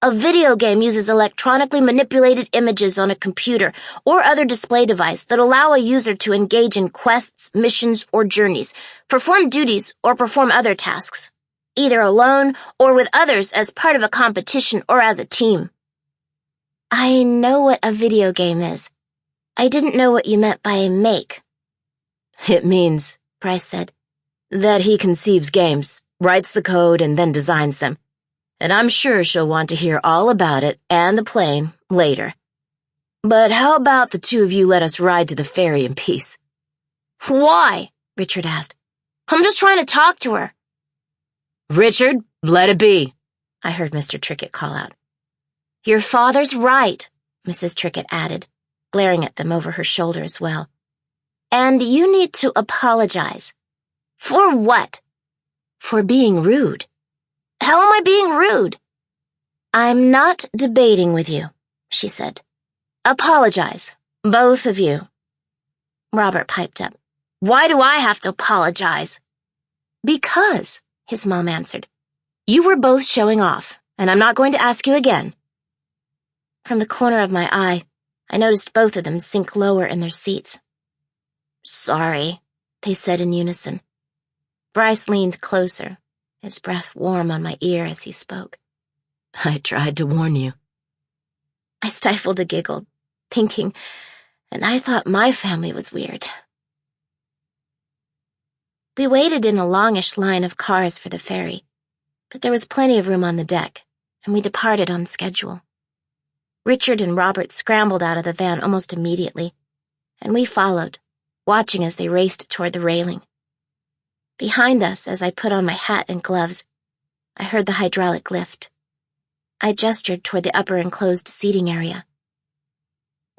"A video game uses electronically manipulated images on a computer or other display device that allow a user to engage in quests, missions, or journeys, perform duties, or perform other tasks, either alone or with others as part of a competition or as a team." "I know what a video game is. I didn't know what you meant by make." "It means," Bryce said, "that he conceives games, writes the code, and then designs them. And I'm sure she'll want to hear all about it and the plane later. But how about the two of you let us ride to the ferry in peace?" "Why?" Richard asked. "I'm just trying to talk to her." "Richard, let it be," I heard Mr. Trickett call out. "Your father's right," Mrs. Trickett added, glaring at them over her shoulder as well. "And you need to apologize." "For what?" "For being rude." "How am I being rude?" "I'm not debating with you," she said. "Apologize, both of you." Robert piped up. "Why do I have to apologize?" "Because," his mom answered. "You were both showing off, and I'm not going to ask you again." From the corner of my eye, I noticed both of them sink lower in their seats. "Sorry," they said in unison. Bryce leaned closer, his breath warm on my ear as he spoke. "I tried to warn you." I stifled a giggle, thinking, and I thought my family was weird. We waited in a longish line of cars for the ferry, but there was plenty of room on the deck, and we departed on schedule. Richard and Robert scrambled out of the van almost immediately, and we followed, watching as they raced toward the railing. Behind us, as I put on my hat and gloves, I heard the hydraulic lift. I gestured toward the upper enclosed seating area.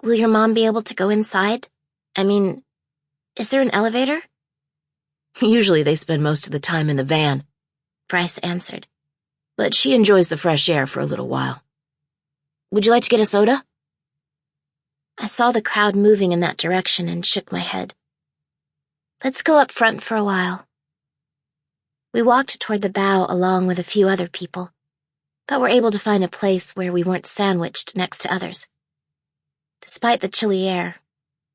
Will your mom be able to go inside? I mean, is there an elevator? Usually they spend most of the time in the van, Bryce answered. but she enjoys the fresh air for a little while. Would you like to get a soda? I saw the crowd moving in that direction and shook my head. Let's go up front for a while. We walked toward the bow along with a few other people, but were able to find a place where we weren't sandwiched next to others. Despite the chilly air,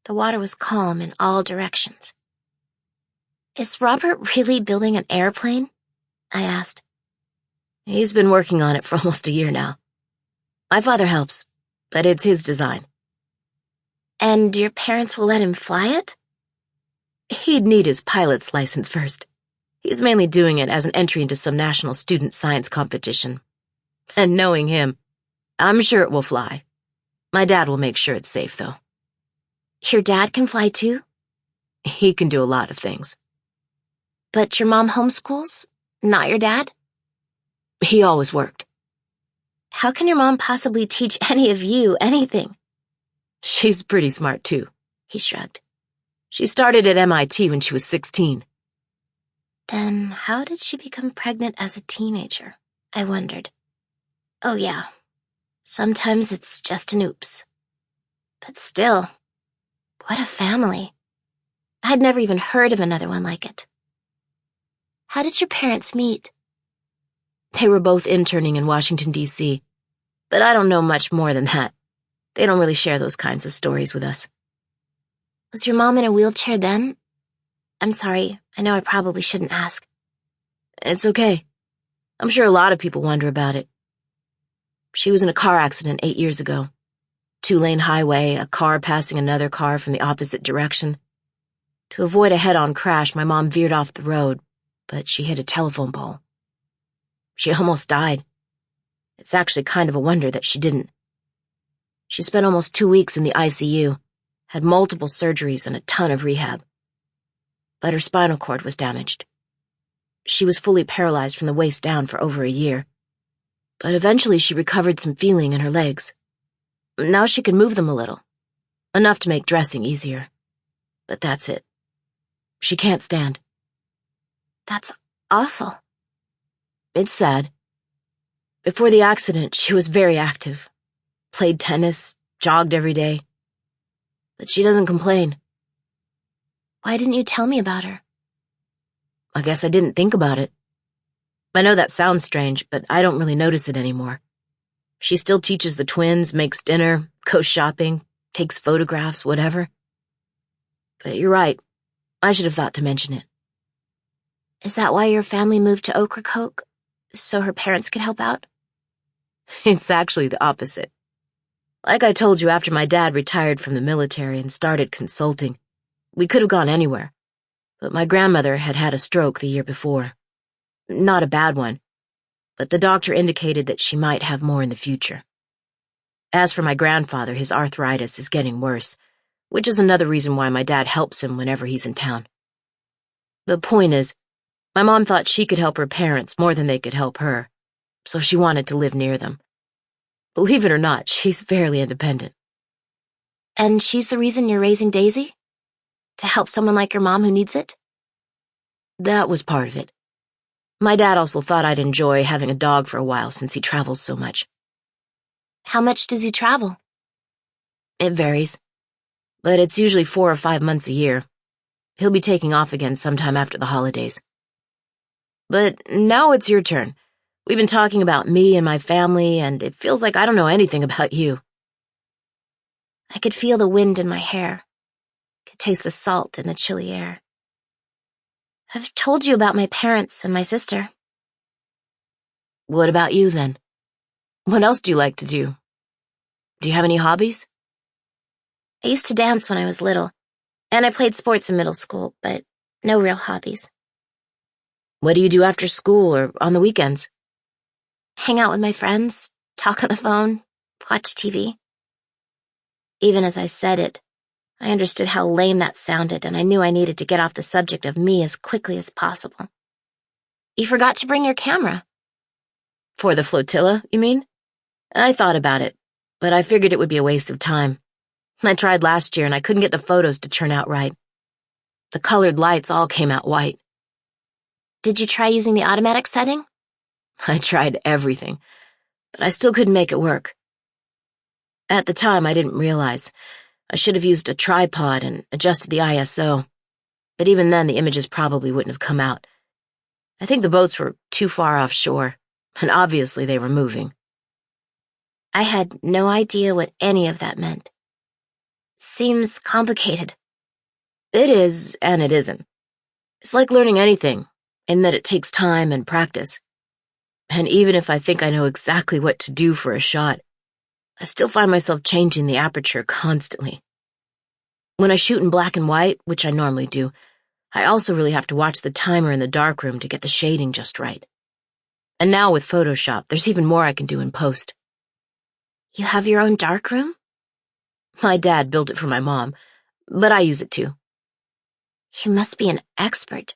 the water was calm in all directions. Is Robert really building an airplane? I asked. He's been working on it for almost a year now. My father helps, but it's his design. And your parents will let him fly it? He'd need his pilot's license first. He's mainly doing it as an entry into some national student science competition. And knowing him, I'm sure it will fly. My dad will make sure it's safe, though. Your dad can fly too? He can do a lot of things. But your mom homeschools? Not your dad? He always worked. How can your mom possibly teach any of you anything? She's pretty smart, too. He shrugged. She started at MIT when she was 16. Then how did she become pregnant as a teenager? I wondered. Oh yeah, sometimes it's just an oops. But still, what a family. I'd never even heard of another one like it. How did your parents meet? They were both interning in Washington, D.C., but I don't know much more than that. They don't really share those kinds of stories with us. Was your mom in a wheelchair then? I'm sorry, I know I probably shouldn't ask. It's okay. I'm sure a lot of people wonder about it. She was in a car accident 8 years ago. 2-lane highway, a car passing another car from the opposite direction. To avoid a head-on crash, my mom veered off the road, but she hit a telephone pole. She almost died. It's actually kind of a wonder that she didn't. She spent almost 2 weeks in the ICU, had multiple surgeries and a ton of rehab. But her spinal cord was damaged. She was fully paralyzed from the waist down for over a year. But eventually she recovered some feeling in her legs. Now she can move them a little. Enough to make dressing easier. But that's it. She can't stand. That's awful. It's sad. Before the accident, she was very active. Played tennis, jogged every day. But she doesn't complain. Why didn't you tell me about her? I guess I didn't think about it. I know that sounds strange, but I don't really notice it anymore. She still teaches the twins, makes dinner, goes shopping, takes photographs, whatever. But you're right. I should have thought to mention it. Is that why your family moved to Ocracoke? So her parents could help out? It's actually the opposite. Like I told you, after my dad retired from the military and started consulting, we could have gone anywhere. But my grandmother had had a stroke the year before. Not a bad one, but the doctor indicated that she might have more in the future. As for my grandfather, his arthritis is getting worse, which is another reason why my dad helps him whenever he's in town. The point is, my mom thought she could help her parents more than they could help her, so she wanted to live near them. Believe it or not, she's fairly independent. And she's the reason you're raising Daisy? To help someone like your mom who needs it? That was part of it. My dad also thought I'd enjoy having a dog for a while since he travels so much. How much does he travel? It varies, but it's usually 4 or 5 months a year. He'll be taking off again sometime after the holidays. But now it's your turn. We've been talking about me and my family, and it feels like I don't know anything about you. I could feel the wind in my hair. Could taste the salt in the chilly air. I've told you about my parents and my sister. What about you, then? What else do you like to do? Do you have any hobbies? I used to dance when I was little, and I played sports in middle school, but no real hobbies. What do you do after school or on the weekends? Hang out with my friends, talk on the phone, watch TV. Even as I said it, I understood how lame that sounded, and I knew I needed to get off the subject of me as quickly as possible. You forgot to bring your camera. For the flotilla, you mean? I thought about it, but I figured it would be a waste of time. I tried last year and I couldn't get the photos to turn out right. The colored lights all came out white. Did you try using the automatic setting? I tried everything, but I still couldn't make it work. At the time, I didn't realize. I should have used a tripod and adjusted the ISO, but even then the images probably wouldn't have come out. I think the boats were too far offshore, and obviously they were moving. I had no idea what any of that meant. Seems complicated. It is, and it isn't. It's like learning anything, in that it takes time and practice. And even if I think I know exactly what to do for a shot, I still find myself changing the aperture constantly. When I shoot in black and white, which I normally do, I also really have to watch the timer in the darkroom to get the shading just right. And now with Photoshop, there's even more I can do in post. You have your own darkroom? My dad built it for my mom, but I use it too. You must be an expert.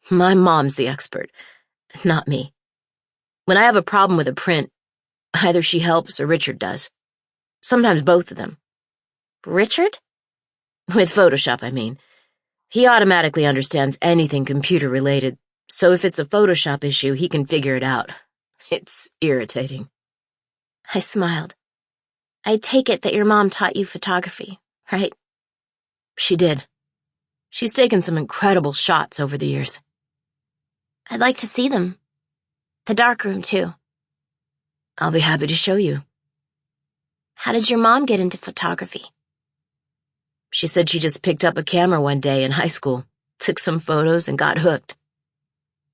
My mom's the expert, not me. When I have a problem with a print, either she helps or Richard does. Sometimes both of them. Richard? With Photoshop, I mean. He automatically understands anything computer-related, so if it's a Photoshop issue, he can figure it out. It's irritating. I smiled. I take it that your mom taught you photography, right? She did. She's taken some incredible shots over the years. I'd like to see them. The darkroom, too. I'll be happy to show you. How did your mom get into photography? She said she just picked up a camera one day in high school, took some photos, and got hooked.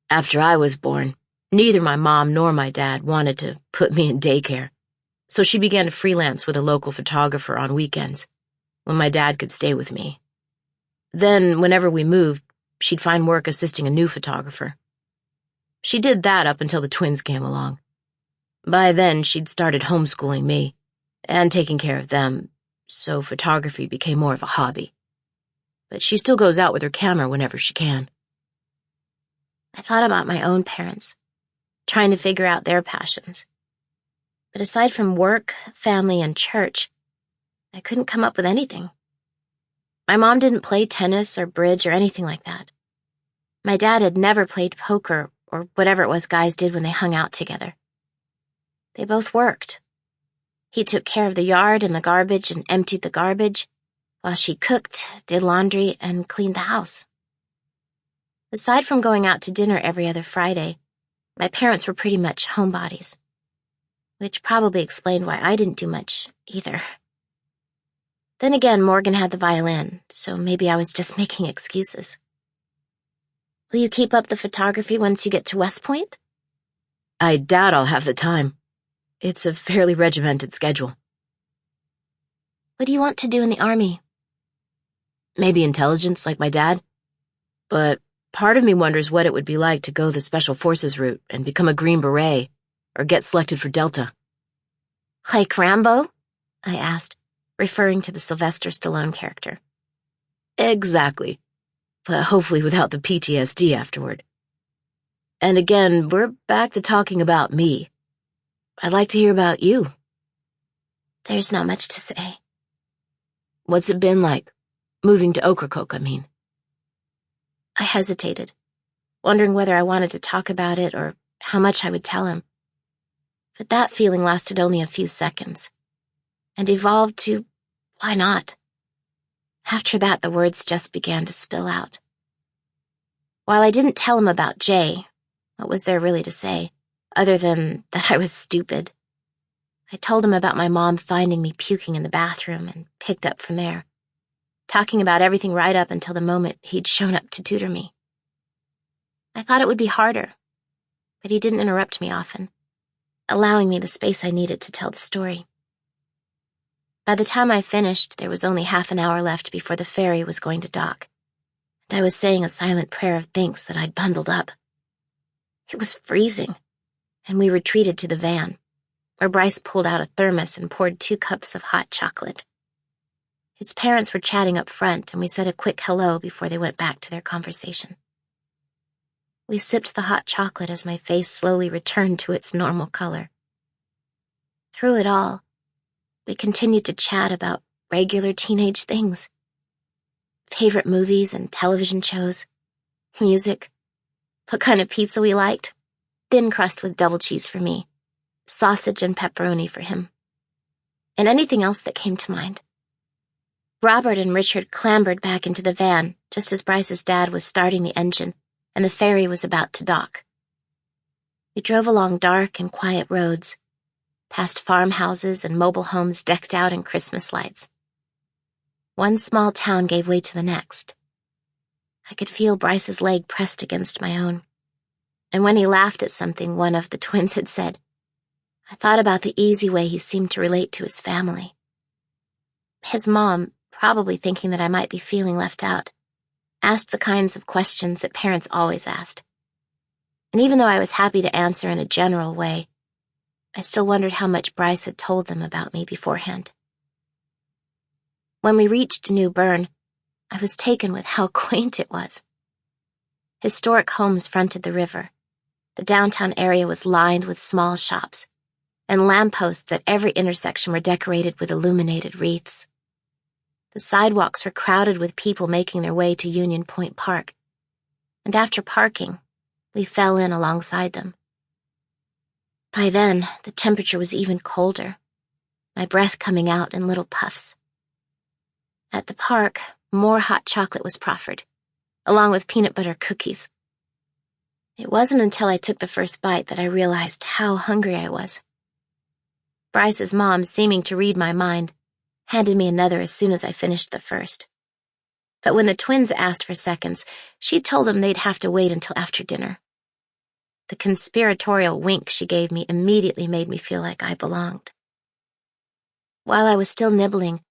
After I was born, neither my mom nor my dad wanted to put me in daycare, so she began to freelance with a local photographer on weekends, when my dad could stay with me. Then, whenever we moved, she'd find work assisting a new photographer. She did that up until the twins came along. By then, she'd started homeschooling me and taking care of them, so photography became more of a hobby. But she still goes out with her camera whenever she can. I thought about my own parents, trying to figure out their passions. But aside from work, family, and church, I couldn't come up with anything. My mom didn't play tennis or bridge or anything like that. My dad had never played poker or whatever it was guys did when they hung out together. They both worked. He took care of the yard and the garbage and emptied the garbage, while she cooked, did laundry, and cleaned the house. Aside from going out to dinner every other Friday, my parents were pretty much homebodies, which probably explained why I didn't do much either. Then again, Morgan had the violin, so maybe I was just making excuses. Will you keep up the photography once you get to West Point? I doubt I'll have the time. It's a fairly regimented schedule. What do you want to do in the Army? Maybe intelligence, like my dad. But part of me wonders what it would be like to go the Special Forces route and become a Green Beret, or get selected for Delta. Like Rambo? I asked, referring to the Sylvester Stallone character. Exactly, but hopefully without the PTSD afterward. And again, we're back to talking about me. I'd like to hear about you. There's not much to say. What's it been like? Moving to Ocracoke, I mean. I hesitated, wondering whether I wanted to talk about it or how much I would tell him. But that feeling lasted only a few seconds, and evolved to, why not? After that, the words just began to spill out. While I didn't tell him about Jay, what was there really to say, other than that I was stupid? I told him about my mom finding me puking in the bathroom and picked up from there, talking about everything right up until the moment he'd shown up to tutor me. I thought it would be harder, but he didn't interrupt me often, allowing me the space I needed to tell the story. By the time I finished, there was only half an hour left before the ferry was going to dock, and I was saying a silent prayer of thanks that I'd bundled up. It was freezing, and we retreated to the van, where Bryce pulled out a thermos and poured 2 cups of hot chocolate, His parents were chatting up front, and we said a quick hello before they went back to their conversation. We sipped the hot chocolate as my face slowly returned to its normal color. Through it all, we continued to chat about regular teenage things. Favorite movies and television shows, music, what kind of pizza we liked, thin crust with double cheese for me, sausage and pepperoni for him, and anything else that came to mind. Robert and Richard clambered back into the van just as Bryce's dad was starting the engine and the ferry was about to dock. We drove along dark and quiet roads, past farmhouses and mobile homes decked out in Christmas lights. One small town gave way to the next. I could feel Bryce's leg pressed against my own, and when he laughed at something one of the twins had said, I thought about the easy way he seemed to relate to his family. His mom, probably thinking that I might be feeling left out, asked the kinds of questions that parents always asked. And even though I was happy to answer in a general way, I still wondered how much Bryce had told them about me beforehand. When we reached New Bern, I was taken with how quaint it was. Historic homes fronted the river. The downtown area was lined with small shops, and lampposts at every intersection were decorated with illuminated wreaths. The sidewalks were crowded with people making their way to Union Point Park, and after parking, we fell in alongside them. By then, the temperature was even colder, my breath coming out in little puffs. At the park, more hot chocolate was proffered, along with peanut butter cookies. It wasn't until I took the first bite that I realized how hungry I was. Bryce's mom, seeming to read my mind, handed me another as soon as I finished the first. But when the twins asked for seconds, she told them they'd have to wait until after dinner. The conspiratorial wink she gave me immediately made me feel like I belonged. While I was still nibbling,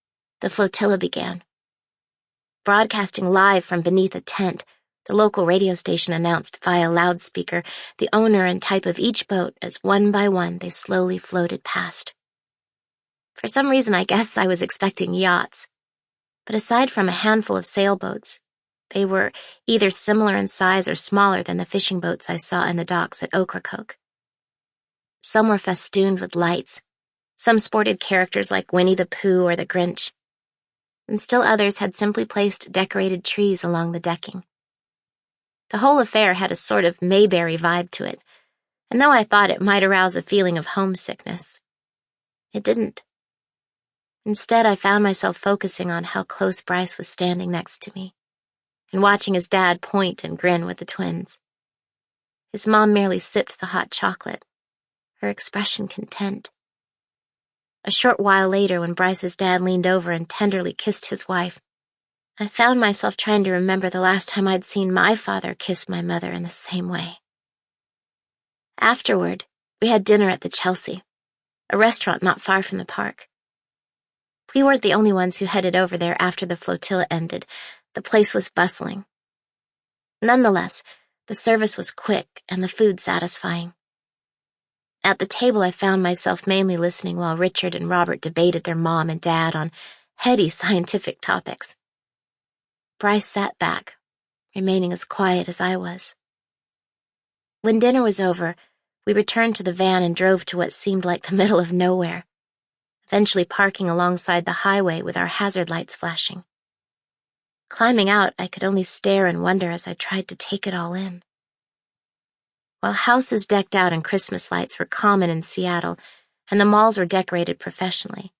the flotilla began. Broadcasting live from beneath a tent, the local radio station announced via loudspeaker the owner and type of each boat as one by one they slowly floated past. For some reason, I guess I was expecting yachts, but aside from a handful of sailboats, they were either similar in size or smaller than the fishing boats I saw in the docks at Ocracoke. Some were festooned with lights, some sported characters like Winnie the Pooh or the Grinch, and still others had simply placed decorated trees along the decking. The whole affair had a sort of Mayberry vibe to it, and though I thought it might arouse a feeling of homesickness, it didn't. Instead, I found myself focusing on how close Bryce was standing next to me, and watching his dad point and grin with the twins. His mom merely sipped the hot chocolate, her expression content. A short while later, when Bryce's dad leaned over and tenderly kissed his wife, I found myself trying to remember the last time I'd seen my father kiss my mother in the same way. Afterward, we had dinner at the Chelsea, a restaurant not far from the park. We weren't the only ones who headed over there after the flotilla ended. The place was bustling. Nonetheless, the service was quick and the food satisfying. At the table, I found myself mainly listening while Richard and Robert debated their mom and dad on heady scientific topics. Bryce sat back, remaining as quiet as I was. When dinner was over, we returned to the van and drove to what seemed like the middle of nowhere, eventually parking alongside the highway with our hazard lights flashing. Climbing out, I could only stare and wonder as I tried to take it all in. While houses decked out in Christmas lights were common in Seattle, and the malls were decorated professionally,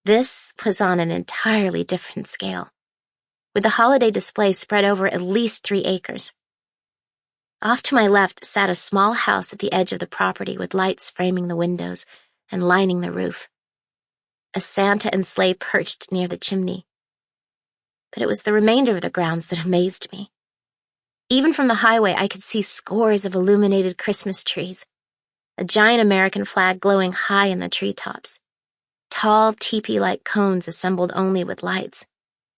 this was on an entirely different scale, with the holiday display spread over at least 3 acres. Off to my left sat a small house at the edge of the property with lights framing the windows and lining the roof. A Santa and sleigh perched near the chimney. But it was the remainder of the grounds that amazed me. Even from the highway, I could see scores of illuminated Christmas trees, a giant American flag glowing high in the treetops, tall teepee-like cones assembled only with lights,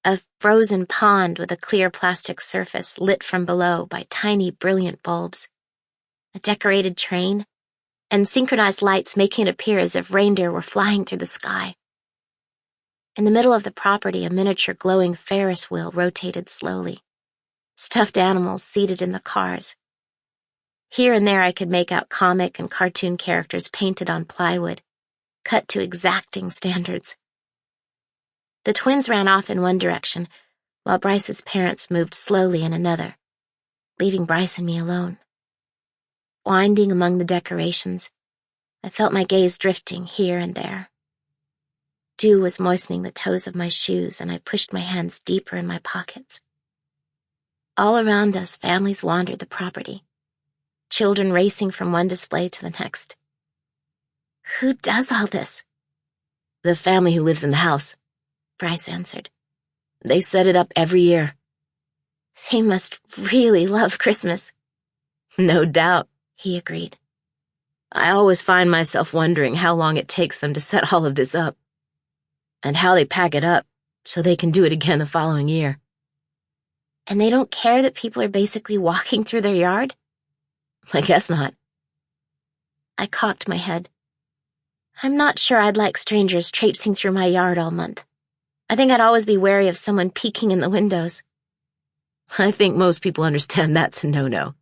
a frozen pond with a clear plastic surface lit from below by tiny brilliant bulbs, a decorated train, and synchronized lights making it appear as if reindeer were flying through the sky. In the middle of the property, a miniature glowing Ferris wheel rotated slowly. Stuffed animals seated in the cars. Here and there I could make out comic and cartoon characters painted on plywood, cut to exacting standards. The twins ran off in one direction, while Bryce's parents moved slowly in another, leaving Bryce and me alone. Winding among the decorations, I felt my gaze drifting here and there. Dew was moistening the toes of my shoes, and I pushed my hands deeper in my pockets. All around us, families wandered the property, children racing from one display to the next. Who does all this? The family who lives in the house, Bryce answered. They set it up every year. They must really love Christmas. No doubt, he agreed. I always find myself wondering how long it takes them to set all of this up, and how they pack it up so they can do it again the following year. And they don't care that people are basically walking through their yard? I guess not. I cocked my head. I'm not sure I'd like strangers traipsing through my yard all month. I think I'd always be wary of someone peeking in the windows. I think most people understand that's a no-no.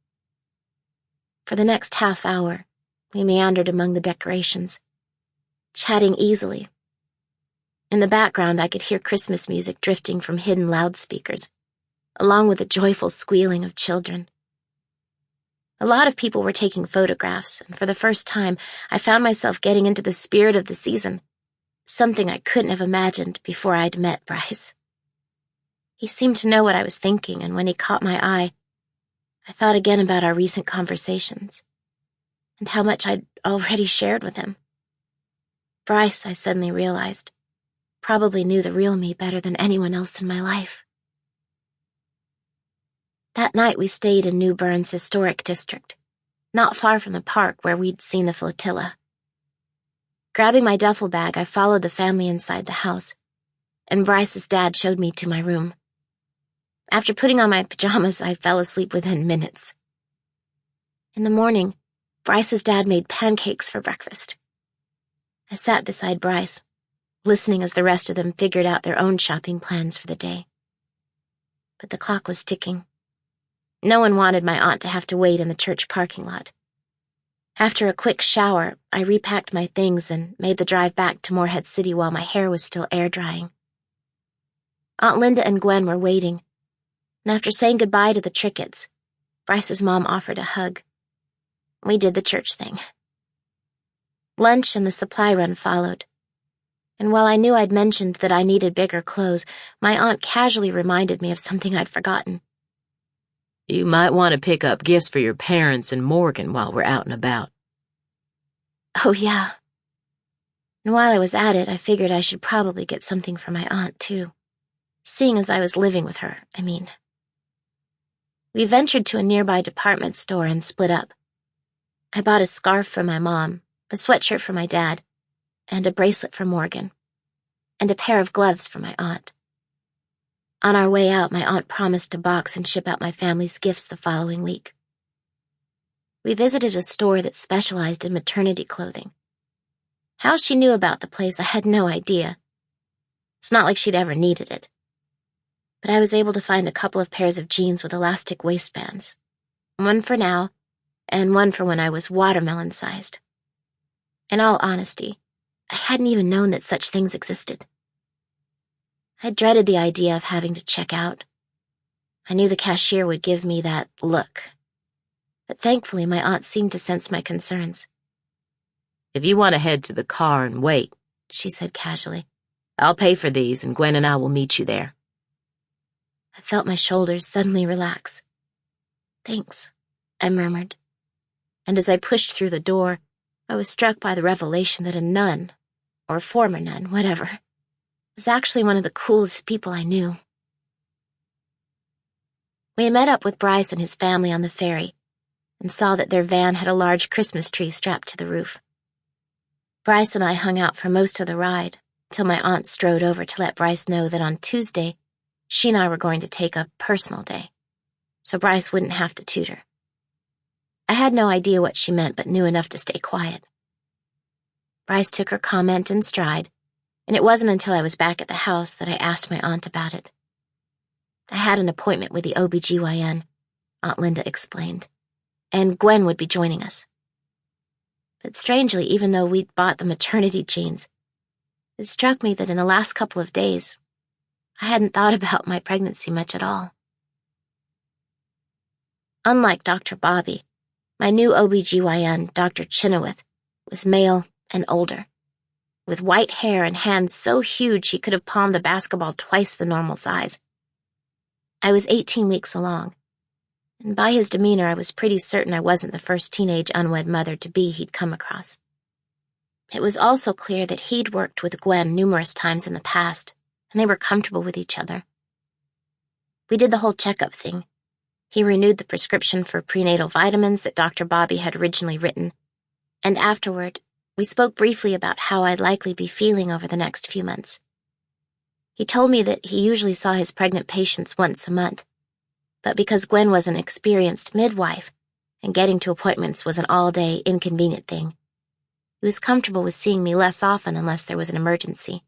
For the next half hour, we meandered among the decorations, chatting easily. In the background, I could hear Christmas music drifting from hidden loudspeakers, along with the joyful squealing of children. A lot of people were taking photographs, and for the first time, I found myself getting into the spirit of the season, something I couldn't have imagined before I'd met Bryce. He seemed to know what I was thinking, and when he caught my eye, I thought again about our recent conversations, and how much I'd already shared with him. Bryce, I suddenly realized, probably knew the real me better than anyone else in my life. That night we stayed in New Bern's historic district, not far from the park where we'd seen the flotilla. Grabbing my duffel bag, I followed the family inside the house, and Bryce's dad showed me to my room. After putting on my pajamas, I fell asleep within minutes. In the morning, Bryce's dad made pancakes for breakfast. I sat beside Bryce, listening as the rest of them figured out their own shopping plans for the day. But the clock was ticking. No one wanted my aunt to have to wait in the church parking lot. After a quick shower, I repacked my things and made the drive back to Morehead City while my hair was still air drying. Aunt Linda and Gwen were waiting, and after saying goodbye to the Tricketts, Bryce's mom offered a hug. We did the church thing. Lunch and the supply run followed, and while I knew I'd mentioned that I needed bigger clothes, my aunt casually reminded me of something I'd forgotten. You might want to pick up gifts for your parents and Morgan while we're out and about. Oh, yeah. And while I was at it, I figured I should probably get something for my aunt, too. Seeing as I was living with her, I mean. We ventured to a nearby department store and split up. I bought a scarf for my mom, a sweatshirt for my dad, and a bracelet for Morgan, and a pair of gloves for my aunt. On our way out, my aunt promised to box and ship out my family's gifts the following week. We visited a store that specialized in maternity clothing. How she knew about the place, I had no idea. It's not like she'd ever needed it. But I was able to find a couple of pairs of jeans with elastic waistbands. One for now, and one for when I was watermelon-sized. In all honesty, I hadn't even known that such things existed. I dreaded the idea of having to check out. I knew the cashier would give me that look. But thankfully, my aunt seemed to sense my concerns. If you want to head to the car and wait, she said casually, I'll pay for these and Gwen and I will meet you there. I felt my shoulders suddenly relax. Thanks, I murmured. And as I pushed through the door, I was struck by the revelation that a nun, or former nun, whatever, was actually one of the coolest people I knew. We met up with Bryce and his family on the ferry and saw that their van had a large Christmas tree strapped to the roof. Bryce and I hung out for most of the ride till my aunt strode over to let Bryce know that on Tuesday, she and I were going to take a personal day, so Bryce wouldn't have to tutor. I had no idea what she meant, but knew enough to stay quiet. Bryce took her comment in stride and it wasn't until I was back at the house that I asked my aunt about it. I had an appointment with the OBGYN, Aunt Linda explained, and Gwen would be joining us. But strangely, even though we'd bought the maternity jeans, it struck me that in the last couple of days, I hadn't thought about my pregnancy much at all. Unlike Dr. Bobby, my new OBGYN, Dr. Chenoweth, was male and older, with white hair and hands so huge he could have palmed a basketball twice the normal size. I was 18 weeks along, and by his demeanor I was pretty certain I wasn't the first teenage unwed mother-to-be he'd come across. It was also clear that he'd worked with Gwen numerous times in the past, and they were comfortable with each other. We did the whole checkup thing. He renewed the prescription for prenatal vitamins that Dr. Bobby had originally written, and afterward, we spoke briefly about how I'd likely be feeling over the next few months. He told me that he usually saw his pregnant patients once a month, but because Gwen was an experienced midwife, and getting to appointments was an all-day, inconvenient thing, he was comfortable with seeing me less often unless there was an emergency,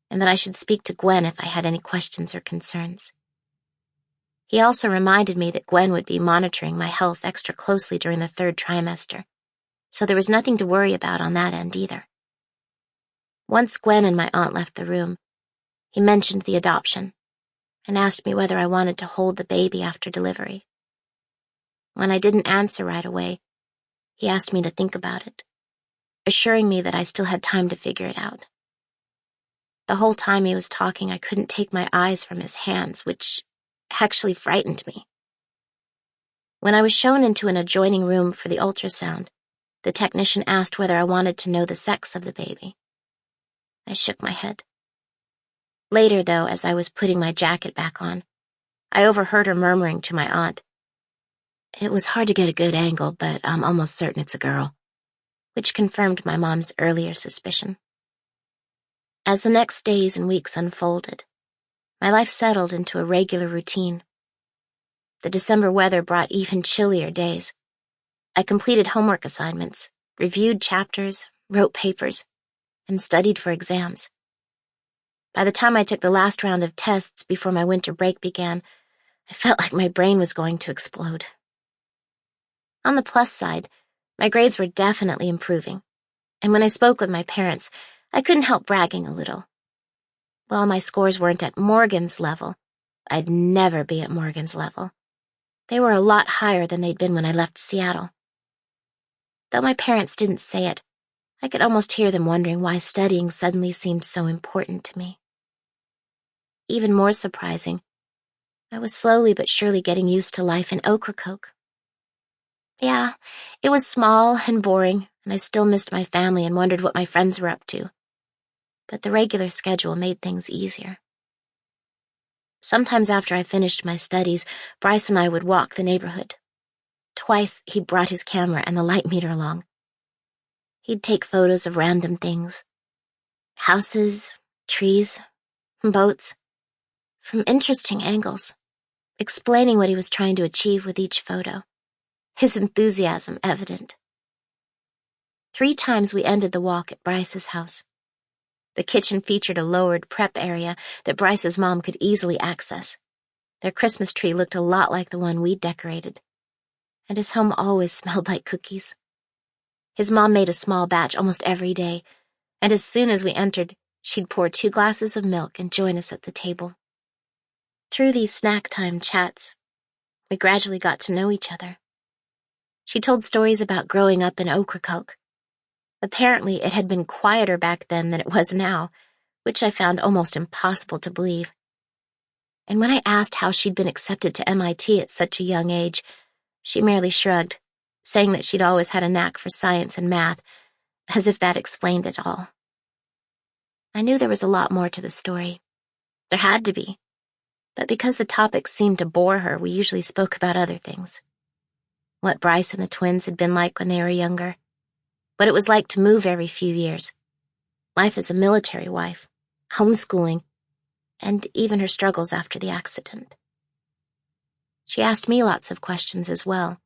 and that I should speak to Gwen if I had any questions or concerns. He also reminded me that Gwen would be monitoring my health extra closely during the 3rd trimester, so there was nothing to worry about on that end either. Once Gwen and my aunt left the room, he mentioned the adoption and asked me whether I wanted to hold the baby after delivery. When I didn't answer right away, he asked me to think about it, assuring me that I still had time to figure it out. The whole time he was talking, I couldn't take my eyes from his hands, which actually frightened me. When I was shown into an adjoining room for the ultrasound, the technician asked whether I wanted to know the sex of the baby. I shook my head. Later, though, as I was putting my jacket back on, I overheard her murmuring to my aunt, "It was hard to get a good angle, but I'm almost certain it's a girl," which confirmed my mom's earlier suspicion. As the next days and weeks unfolded, my life settled into a regular routine. The December weather brought even chillier days. I completed homework assignments, reviewed chapters, wrote papers, and studied for exams. By the time I took the last round of tests before my winter break began, I felt like my brain was going to explode. On the plus side, my grades were definitely improving, and when I spoke with my parents, I couldn't help bragging a little. While my scores weren't at Morgan's level, I'd never be at Morgan's level. They were a lot higher than they'd been when I left Seattle. Though my parents didn't say it, I could almost hear them wondering why studying suddenly seemed so important to me. Even more surprising, I was slowly but surely getting used to life in Ocracoke. Yeah, it was small and boring, and I still missed my family and wondered what my friends were up to. But the regular schedule made things easier. Sometimes after I finished my studies, Bryce and I would walk the neighborhood. Twice he brought his camera and the light meter along. He'd take photos of random things. Houses, trees, boats, from interesting angles, explaining what he was trying to achieve with each photo, his enthusiasm evident. 3 times we ended the walk at Bryce's house. The kitchen featured a lowered prep area that Bryce's mom could easily access. Their Christmas tree looked a lot like the one we'd decorated, and his home always smelled like cookies. His mom made a small batch almost every day, and as soon as we entered, she'd pour 2 glasses of milk and join us at the table. Through these snack time chats, we gradually got to know each other. She told stories about growing up in Ocracoke. Apparently, it had been quieter back then than it was now, which I found almost impossible to believe. And when I asked how she'd been accepted to MIT at such a young age, she merely shrugged, saying that she'd always had a knack for science and math, as if that explained it all. I knew there was a lot more to the story. There had to be. But because the topics seemed to bore her, we usually spoke about other things. What Bryce and the twins had been like when they were younger. What it was like to move every few years. Life as a military wife. Homeschooling. And even her struggles after the accident. She asked me lots of questions as well.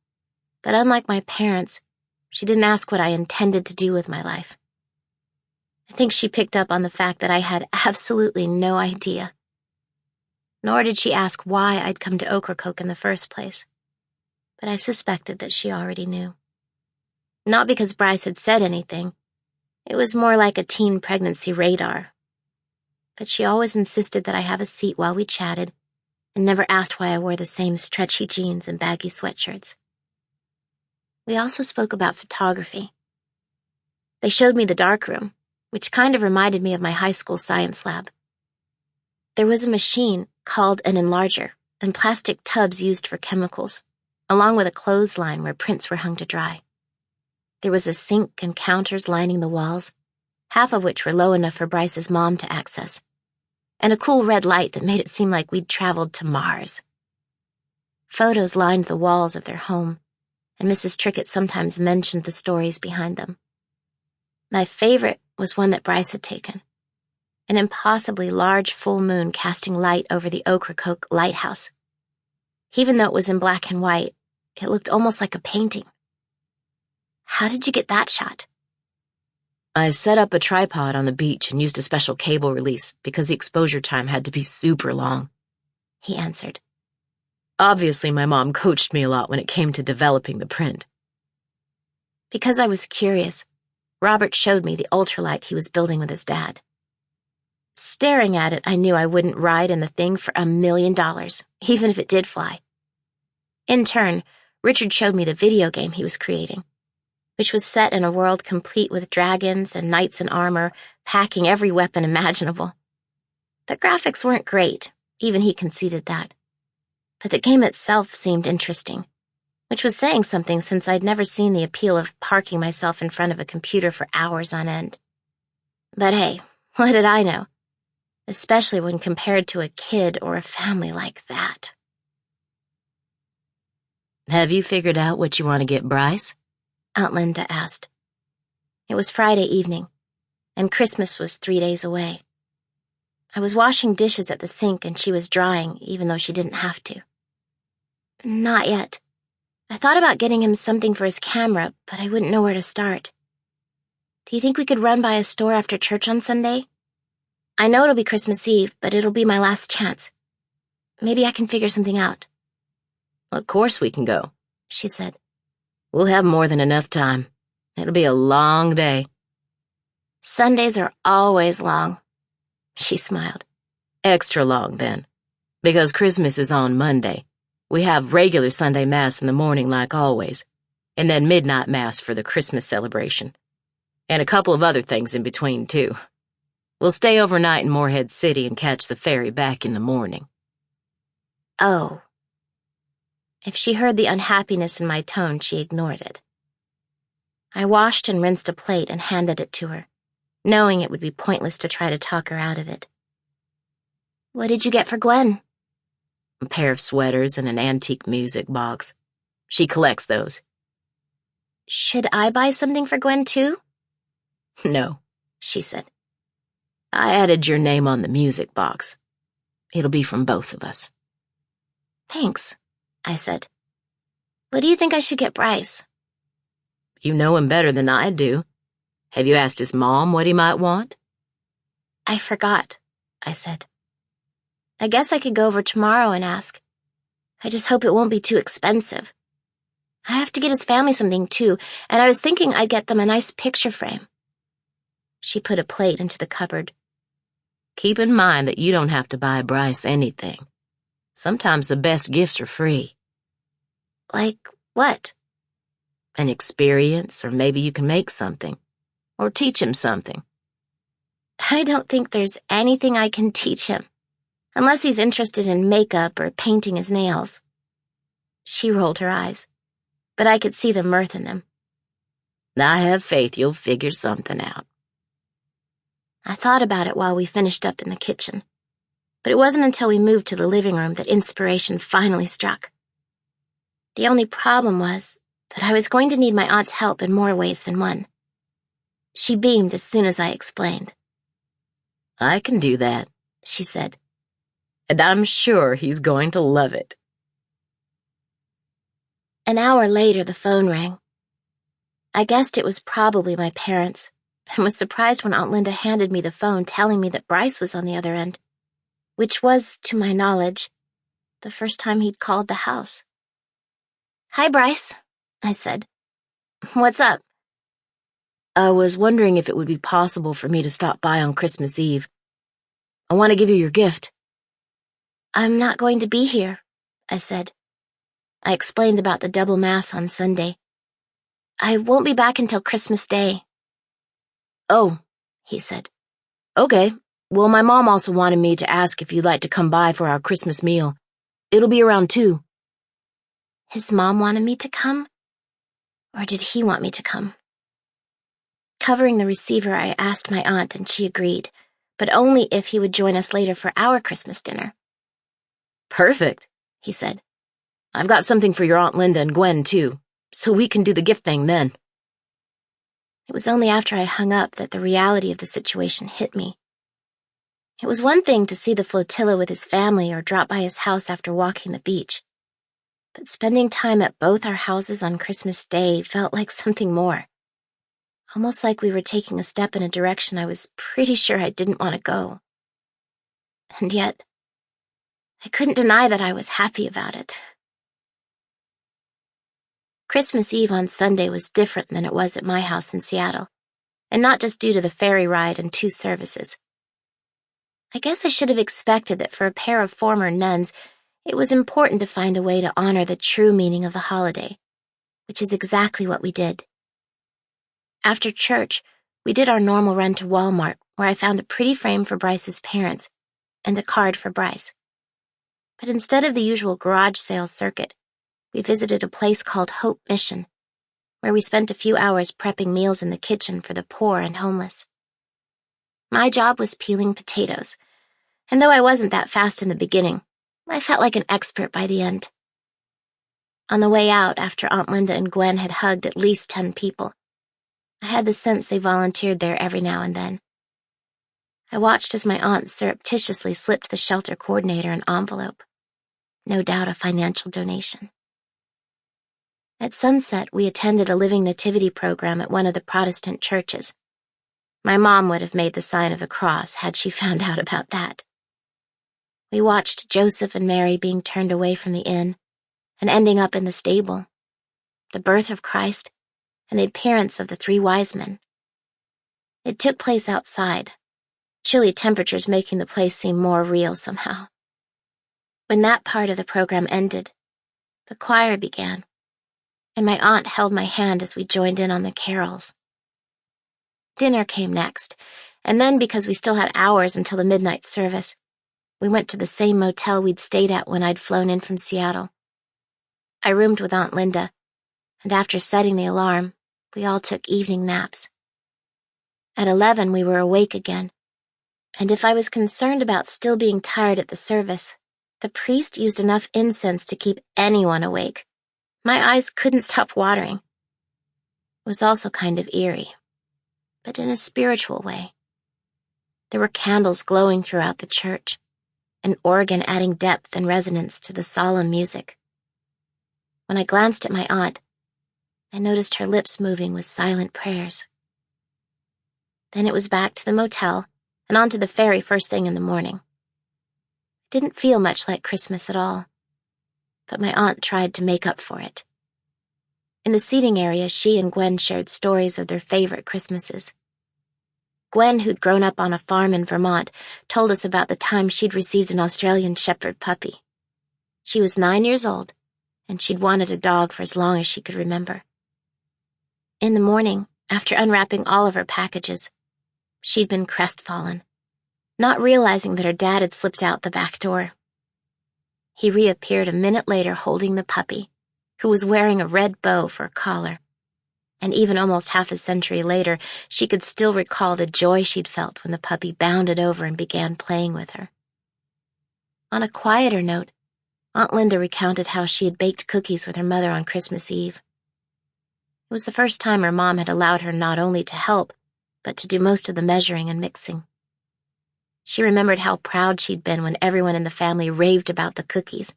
But unlike my parents, she didn't ask what I intended to do with my life. I think she picked up on the fact that I had absolutely no idea. Nor did she ask why I'd come to Ocracoke in the first place. But I suspected that she already knew. Not because Bryce had said anything. It was more like a teen pregnancy radar. But she always insisted that I have a seat while we chatted, and never asked why I wore the same stretchy jeans and baggy sweatshirts. We also spoke about photography. They showed me the darkroom, which kind of reminded me of my high school science lab. There was a machine called an enlarger and plastic tubs used for chemicals, along with a clothesline where prints were hung to dry. There was a sink and counters lining the walls, half of which were low enough for Bryce's mom to access, and a cool red light that made it seem like we'd traveled to Mars. Photos lined the walls of their home, and Mrs. Trickett sometimes mentioned the stories behind them. My favorite was one that Bryce had taken, an impossibly large full moon casting light over the Ocracoke lighthouse. Even though it was in black and white, it looked almost like a painting. How did you get that shot? I set up a tripod on the beach and used a special cable release because the exposure time had to be super long, he answered. Obviously, my mom coached me a lot when it came to developing the print. Because I was curious, Robert showed me the ultralight he was building with his dad. Staring at it, I knew I wouldn't ride in the thing for $1 million, even if it did fly. In turn, Richard showed me the video game he was creating, which was set in a world complete with dragons and knights in armor, packing every weapon imaginable. The graphics weren't great, even he conceded that. But the game itself seemed interesting, which was saying something since I'd never seen the appeal of parking myself in front of a computer for hours on end. But hey, what did I know? Especially when compared to a kid or a family like that. Have you figured out what you want to get Bryce? Aunt Linda asked. It was Friday evening, and Christmas was 3 days away. I was washing dishes at the sink and she was drying, even though she didn't have to. Not yet. I thought about getting him something for his camera, but I wouldn't know where to start. Do you think we could run by a store after church on Sunday? I know it'll be Christmas Eve, but it'll be my last chance. Maybe I can figure something out. Of course we can go, she said. We'll have more than enough time. It'll be a long day. Sundays are always long. She smiled. Extra long, then. Because Christmas is on Monday. We have regular Sunday Mass in the morning like always, and then midnight Mass for the Christmas celebration. And a couple of other things in between, too. We'll stay overnight in Morehead City and catch the ferry back in the morning. Oh. If she heard the unhappiness in my tone, she ignored it. I washed and rinsed a plate and handed it to her, knowing it would be pointless to try to talk her out of it. What did you get for Gwen? A pair of sweaters and an antique music box. She collects those. Should I buy something for Gwen, too? No, she said. I added your name on the music box. It'll be from both of us. Thanks, I said. What do you think I should get Bryce? You know him better than I do. Have you asked his mom what he might want? I forgot, I said. I guess I could go over tomorrow and ask. I just hope it won't be too expensive. I have to get his family something too, and I was thinking I'd get them a nice picture frame. She put a plate into the cupboard. Keep in mind that you don't have to buy Bryce anything. Sometimes the best gifts are free. Like what? An experience, or maybe you can make something. Or teach him something. I don't think there's anything I can teach him, unless he's interested in makeup or painting his nails. She rolled her eyes, but I could see the mirth in them. I have faith you'll figure something out. I thought about it while we finished up in the kitchen, but it wasn't until we moved to the living room that inspiration finally struck. The only problem was that I was going to need my aunt's help in more ways than one. She beamed as soon as I explained. I can do that, she said. And I'm sure he's going to love it. An hour later, the phone rang. I guessed it was probably my parents, and was surprised when Aunt Linda handed me the phone telling me that Bryce was on the other end, which was, to my knowledge, the first time he'd called the house. "Hi, Bryce," I said. "What's up?" "I was wondering if it would be possible for me to stop by on Christmas Eve. I want to give you your gift." "I'm not going to be here," I said. I explained about the double mass on Sunday. "I won't be back until Christmas Day." "Oh," he said. "Okay. Well, my mom also wanted me to ask if you'd like to come by for our Christmas meal. It'll be around 2. His mom wanted me to come? Or did he want me to come? Covering the receiver, I asked my aunt, and she agreed, but only if he would join us later for our Christmas dinner. "Perfect," he said. "I've got something for your Aunt Linda and Gwen, too, so we can do the gift thing then." It was only after I hung up that the reality of the situation hit me. It was one thing to see the flotilla with his family or drop by his house after walking the beach, but spending time at both our houses on Christmas Day felt like something more. Almost like we were taking a step in a direction I was pretty sure I didn't want to go. And yet, I couldn't deny that I was happy about it. Christmas Eve on Sunday was different than it was at my house in Seattle, and not just due to the ferry ride and 2 services. I guess I should have expected that for a pair of former nuns, it was important to find a way to honor the true meaning of the holiday, which is exactly what we did. After church, we did our normal run to Walmart, where I found a pretty frame for Bryce's parents and a card for Bryce. But instead of the usual garage sale circuit, we visited a place called Hope Mission, where we spent a few hours prepping meals in the kitchen for the poor and homeless. My job was peeling potatoes, and though I wasn't that fast in the beginning, I felt like an expert by the end. On the way out, after Aunt Linda and Gwen had hugged at least 10 people, I had the sense they volunteered there every now and then. I watched as my aunt surreptitiously slipped the shelter coordinator an envelope. No doubt a financial donation. At sunset, we attended a living nativity program at one of the Protestant churches. My mom would have made the sign of the cross had she found out about that. We watched Joseph and Mary being turned away from the inn and ending up in the stable, the birth of Christ, and the appearance of the 3 wise men. It took place outside, chilly temperatures making the place seem more real somehow. When that part of the program ended, the choir began, and my aunt held my hand as we joined in on the carols. Dinner came next, and then because we still had hours until the midnight service, we went to the same motel we'd stayed at when I'd flown in from Seattle. I roomed with Aunt Linda, and after setting the alarm, we all took evening naps. At 11, we were awake again, and if I was concerned about still being tired at the service, the priest used enough incense to keep anyone awake. My eyes couldn't stop watering. It was also kind of eerie, but in a spiritual way. There were candles glowing throughout the church, an organ adding depth and resonance to the solemn music. When I glanced at my aunt, I noticed her lips moving with silent prayers. Then it was back to the motel and onto the ferry first thing in the morning. It didn't feel much like Christmas at all, but my aunt tried to make up for it. In the seating area, she and Gwen shared stories of their favorite Christmases. Gwen, who'd grown up on a farm in Vermont, told us about the time she'd received an Australian Shepherd puppy. She was 9 years old, and she'd wanted a dog for as long as she could remember. In the morning, after unwrapping all of her packages, she'd been crestfallen, not realizing that her dad had slipped out the back door. He reappeared a minute later holding the puppy, who was wearing a red bow for a collar. And even almost half a century later, she could still recall the joy she'd felt when the puppy bounded over and began playing with her. On a quieter note, Aunt Linda recounted how she had baked cookies with her mother on Christmas Eve. It was the first time her mom had allowed her not only to help, but to do most of the measuring and mixing. She remembered how proud she'd been when everyone in the family raved about the cookies,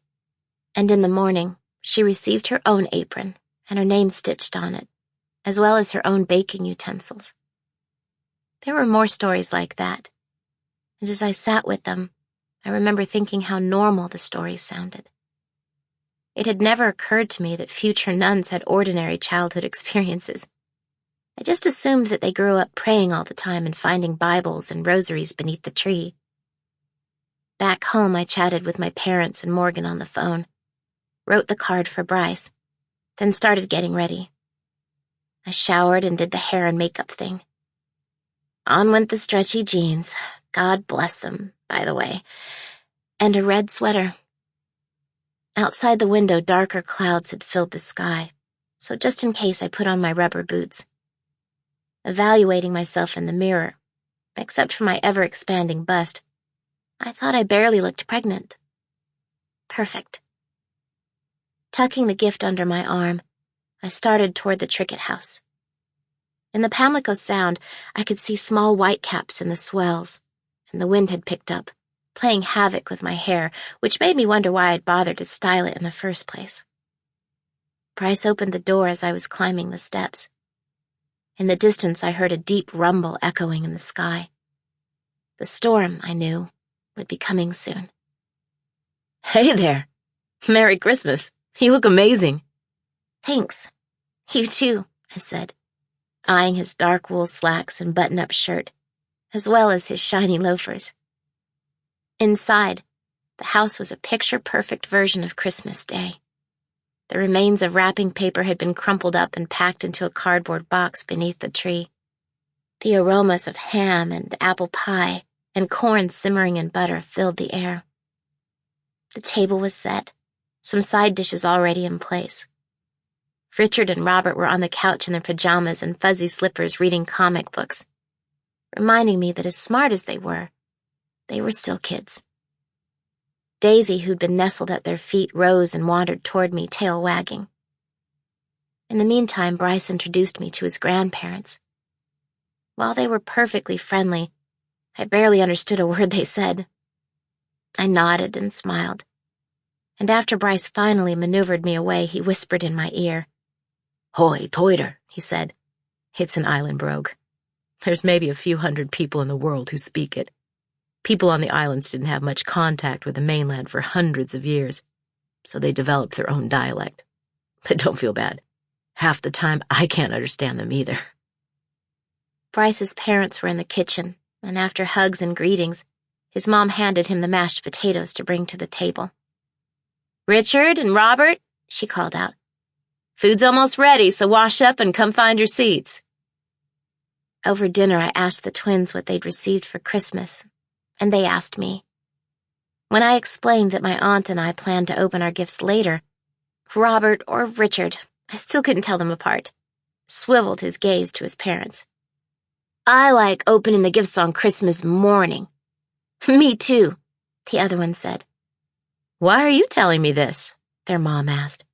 and in the morning, she received her own apron and her name stitched on it, as well as her own baking utensils. There were more stories like that, and as I sat with them, I remember thinking how normal the stories sounded. It had never occurred to me that future nuns had ordinary childhood experiences. I just assumed that they grew up praying all the time and finding Bibles and rosaries beneath the tree. Back home, I chatted with my parents and Morgan on the phone, wrote the card for Bryce, then started getting ready. I showered and did the hair and makeup thing. On went the stretchy jeans, God bless them, by the way, and a red sweater. Outside the window, darker clouds had filled the sky, so just in case I put on my rubber boots. Evaluating myself in the mirror, except for my ever-expanding bust, I thought I barely looked pregnant. Perfect. Tucking the gift under my arm, I started toward the Trickett house. In the Pamlico Sound, I could see small whitecaps in the swells, and the wind had picked up, playing havoc with my hair, which made me wonder why I'd bothered to style it in the first place. Bryce opened the door as I was climbing the steps. In the distance, I heard a deep rumble echoing in the sky. The storm, I knew, would be coming soon. Hey there. Merry Christmas. You look amazing. Thanks. You too, I said, eyeing his dark wool slacks and button-up shirt, as well as his shiny loafers. Inside, the house was a picture-perfect version of Christmas Day. The remains of wrapping paper had been crumpled up and packed into a cardboard box beneath the tree. The aromas of ham and apple pie and corn simmering in butter filled the air. The table was set, some side dishes already in place. Richard and Robert were on the couch in their pajamas and fuzzy slippers reading comic books, reminding me that as smart as they were still kids. Daisy, who'd been nestled at their feet, rose and wandered toward me, tail wagging. In the meantime, Bryce introduced me to his grandparents. While they were perfectly friendly, I barely understood a word they said. I nodded and smiled, and after Bryce finally maneuvered me away, he whispered in my ear. Hoi toiter, he said. It's an island brogue. There's maybe a few hundred people in the world who speak it. People on the islands didn't have much contact with the mainland for hundreds of years, so they developed their own dialect. But don't feel bad. Half the time, I can't understand them either. Bryce's parents were in the kitchen, and after hugs and greetings, his mom handed him the mashed potatoes to bring to the table. Richard and Robert, she called out. Food's almost ready, so wash up and come find your seats. Over dinner, I asked the twins what they'd received for Christmas, and they asked me. When I explained that my aunt and I planned to open our gifts later, Robert or Richard, I still couldn't tell them apart, swiveled his gaze to his parents. I like opening the gifts on Christmas morning. Me too, the other one said. Why are you telling me this? Their mom asked.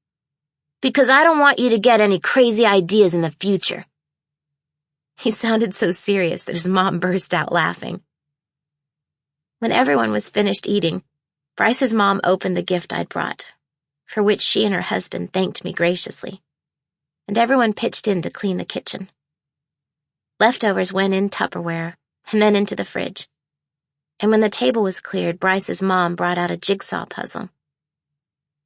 Because I don't want you to get any crazy ideas in the future. He sounded so serious that his mom burst out laughing. When everyone was finished eating, Bryce's mom opened the gift I'd brought, for which she and her husband thanked me graciously, and everyone pitched in to clean the kitchen. Leftovers went in Tupperware and then into the fridge, and when the table was cleared, Bryce's mom brought out a jigsaw puzzle.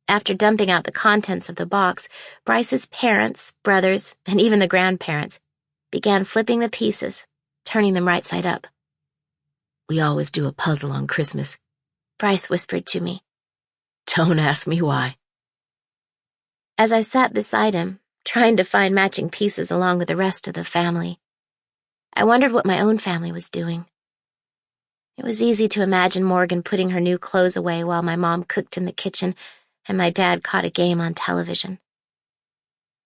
After dumping out the contents of the box, Bryce's parents, brothers, and even the grandparents began flipping the pieces, turning them right side up. We always do a puzzle on Christmas, Bryce whispered to me. Don't ask me why. As I sat beside him, trying to find matching pieces along with the rest of the family, I wondered what my own family was doing. It was easy to imagine Morgan putting her new clothes away while my mom cooked in the kitchen and my dad caught a game on television.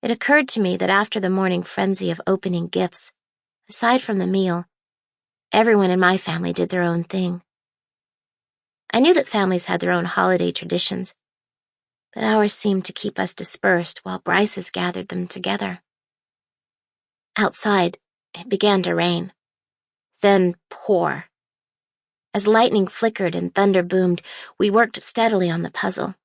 It occurred to me that after the morning frenzy of opening gifts, aside from the meal, everyone in my family did their own thing. I knew that families had their own holiday traditions, but ours seemed to keep us dispersed while Bryce's gathered them together. Outside, it began to rain, then pour. As lightning flickered and thunder boomed, we worked steadily on the puzzle.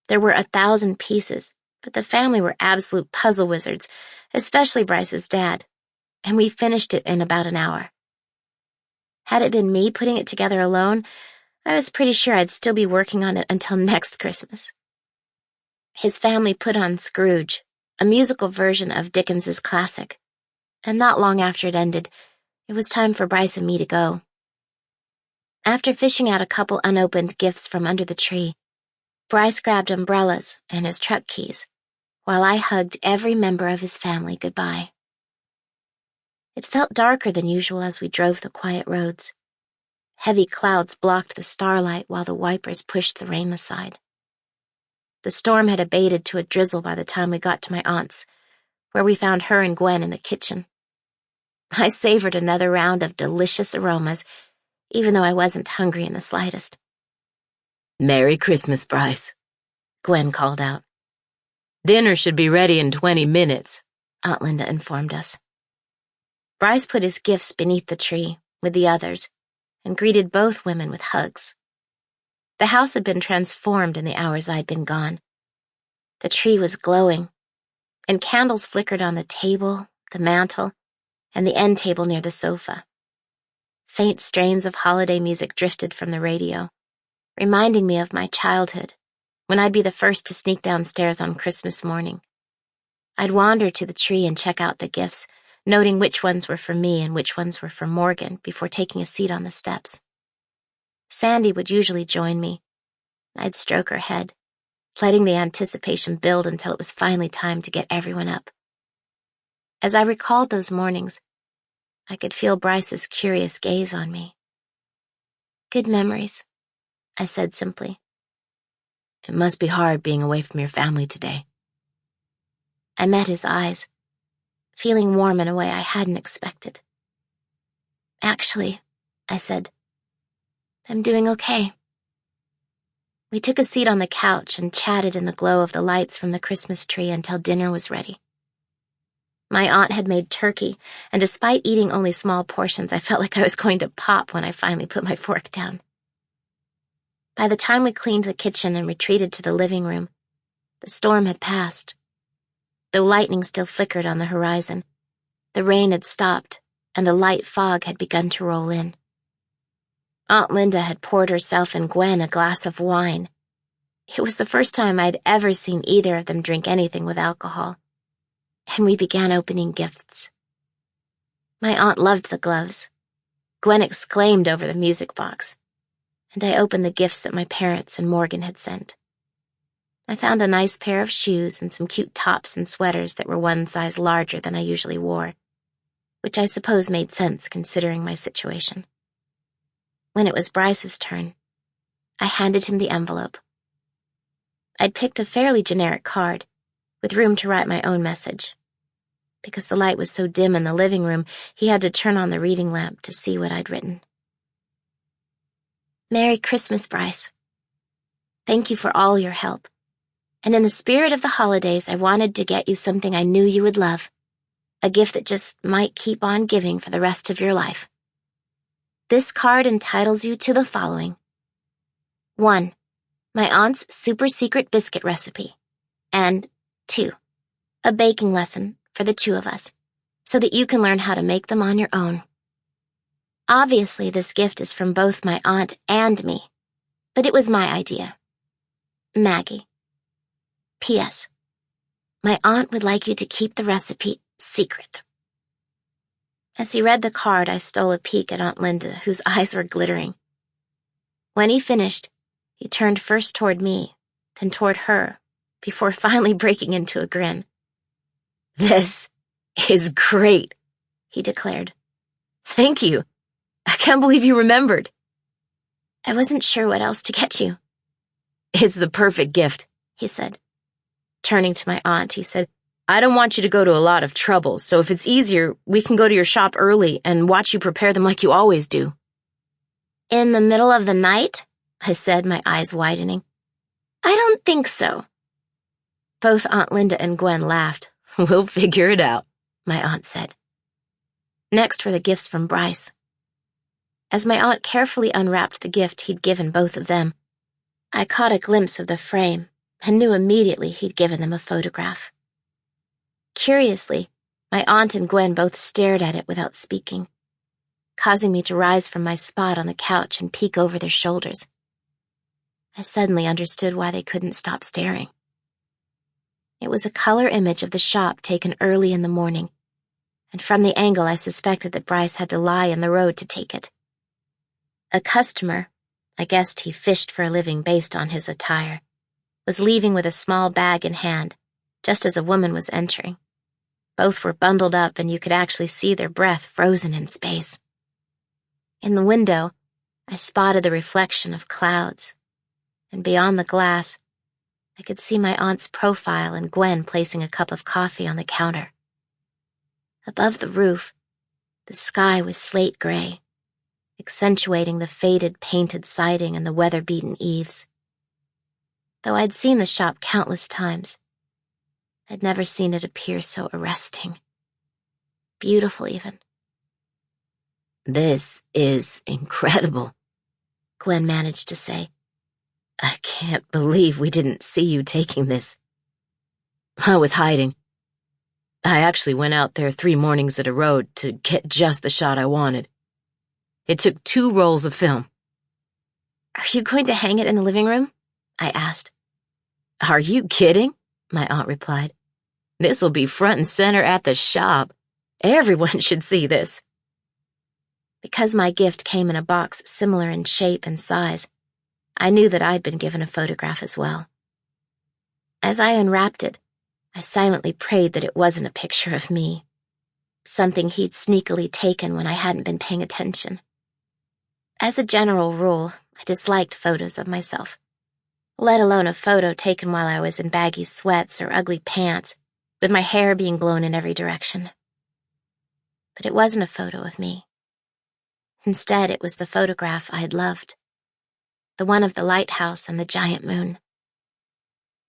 There were 1,000 pieces, but the family were absolute puzzle wizards, especially Bryce's dad. and we finished it in about an hour. Had it been me putting it together alone, I was pretty sure I'd still be working on it until next Christmas. His family put on Scrooge, a musical version of Dickens's classic, and not long after it ended, it was time for Bryce and me to go. After fishing out a couple unopened gifts from under the tree, Bryce grabbed umbrellas and his truck keys, while I hugged every member of his family goodbye. It felt darker than usual as we drove the quiet roads. Heavy clouds blocked the starlight while the wipers pushed the rain aside. The storm had abated to a drizzle by the time we got to my aunt's, where we found her and Gwen in the kitchen. I savored another round of delicious aromas, even though I wasn't hungry in the slightest. "Merry Christmas, Bryce," Gwen called out. "Dinner should be ready in 20 minutes, Aunt Linda informed us. Bryce put his gifts beneath the tree, with the others, and greeted both women with hugs. The house had been transformed in the hours I'd been gone. The tree was glowing, and candles flickered on the table, the mantel, and the end table near the sofa. Faint strains of holiday music drifted from the radio, reminding me of my childhood, when I'd be the first to sneak downstairs on Christmas morning. I'd wander to the tree and check out the gifts, noting which ones were for me and which ones were for Morgan before taking a seat on the steps. Sandy would usually join me. I'd stroke her head, letting the anticipation build until it was finally time to get everyone up. As I recalled those mornings, I could feel Bryce's curious gaze on me. "Good memories," I said simply. "It must be hard being away from your family today." I met his eyes, feeling warm in a way I hadn't expected. "Actually," I said, "I'm doing okay." We took a seat on the couch and chatted in the glow of the lights from the Christmas tree until dinner was ready. My aunt had made turkey, and despite eating only small portions, I felt like I was going to pop when I finally put my fork down. By the time we cleaned the kitchen and retreated to the living room, the storm had passed. Though lightning still flickered on the horizon, the rain had stopped, and a light fog had begun to roll in. Aunt Linda had poured herself and Gwen a glass of wine. It was the first time I'd ever seen either of them drink anything with alcohol. And we began opening gifts. My aunt loved the gloves. Gwen exclaimed over the music box, and I opened the gifts that my parents and Morgan had sent. I found a nice pair of shoes and some cute tops and sweaters that were one size larger than I usually wore, which I suppose made sense considering my situation. When it was Bryce's turn, I handed him the envelope. I'd picked a fairly generic card, with room to write my own message. Because the light was so dim in the living room, he had to turn on the reading lamp to see what I'd written. "Merry Christmas, Bryce. Thank you for all your help. And in the spirit of the holidays, I wanted to get you something I knew you would love. A gift that just might keep on giving for the rest of your life. This card entitles you to the following. 1. My aunt's super secret biscuit recipe. And 2. A baking lesson for the two of us, so that you can learn how to make them on your own. Obviously, this gift is from both my aunt and me, but it was my idea. Maggie. P.S. My aunt would like you to keep the recipe secret." As he read the card, I stole a peek at Aunt Linda, whose eyes were glittering. When he finished, he turned first toward me, then toward her, before finally breaking into a grin. "This is great," he declared. "Thank you. I can't believe you remembered." "I wasn't sure what else to get you." "It's the perfect gift," he said. Turning to my aunt, he said, "I don't want you to go to a lot of trouble, so if it's easier, we can go to your shop early and watch you prepare them like you always do." "In the middle of the night?" I said, my eyes widening. "I don't think so." Both Aunt Linda and Gwen laughed. "We'll figure it out," my aunt said. Next were the gifts from Bryce. As my aunt carefully unwrapped the gift he'd given both of them, I caught a glimpse of the frame and knew immediately he'd given them a photograph. Curiously, My aunt and Gwen both stared at it without speaking, causing me to rise from my spot on the couch and peek over their shoulders. I suddenly understood why they couldn't stop staring. It was a color image of the shop taken early in the morning, and from the angle I suspected that Bryce had to lie in the road to take it. A customer, I guessed he fished for a living based on his attire, was leaving with a small bag in hand, just as a woman was entering. Both were bundled up, and you could actually see their breath frozen in space. In the window, I spotted the reflection of clouds, and beyond the glass, I could see my aunt's profile and Gwen placing a cup of coffee on the counter. Above the roof, the sky was slate gray, accentuating the faded painted siding and the weather-beaten eaves. Though I'd seen the shop countless times, I'd never seen it appear so arresting. Beautiful, even. "This is incredible," Gwen managed to say. "I can't believe we didn't see you taking this." "I was hiding. I actually went out there 3 mornings at a row to get just the shot I wanted. It took 2 rolls of film." "Are you going to hang it in the living room?" I asked. "Are you kidding?" my aunt replied. "This will be front and center at the shop. Everyone should see this." Because my gift came in a box similar in shape and size, I knew that I'd been given a photograph as well. As I unwrapped it, I silently prayed that it wasn't a picture of me, something he'd sneakily taken when I hadn't been paying attention. As a general rule, I disliked photos of myself, let alone a photo taken while I was in baggy sweats or ugly pants, with my hair being blown in every direction. But it wasn't a photo of me. Instead, it was the photograph I had loved, the one of the lighthouse and the giant moon.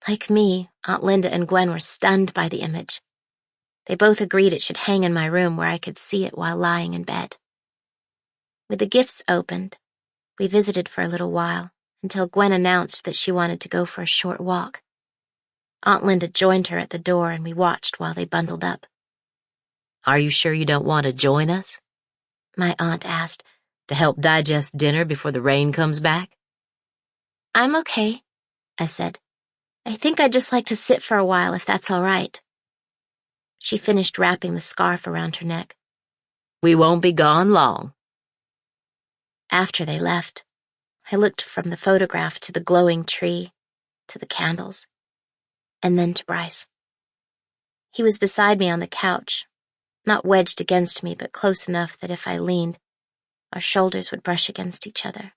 Like me, Aunt Linda and Gwen were stunned by the image. They both agreed it should hang in my room where I could see it while lying in bed. With the gifts opened, we visited for a little while, until Gwen announced that she wanted to go for a short walk. Aunt Linda joined her at the door, and we watched while they bundled up. "Are you sure you don't want to join us?" my aunt asked. "To help digest dinner before the rain comes back?" "I'm okay," I said. "I think I'd just like to sit for a while if that's all right." She finished wrapping the scarf around her neck. "We won't be gone long." After they left, I looked from the photograph to the glowing tree, to the candles, and then to Bryce. He was beside me on the couch, not wedged against me, but close enough that if I leaned, our shoulders would brush against each other.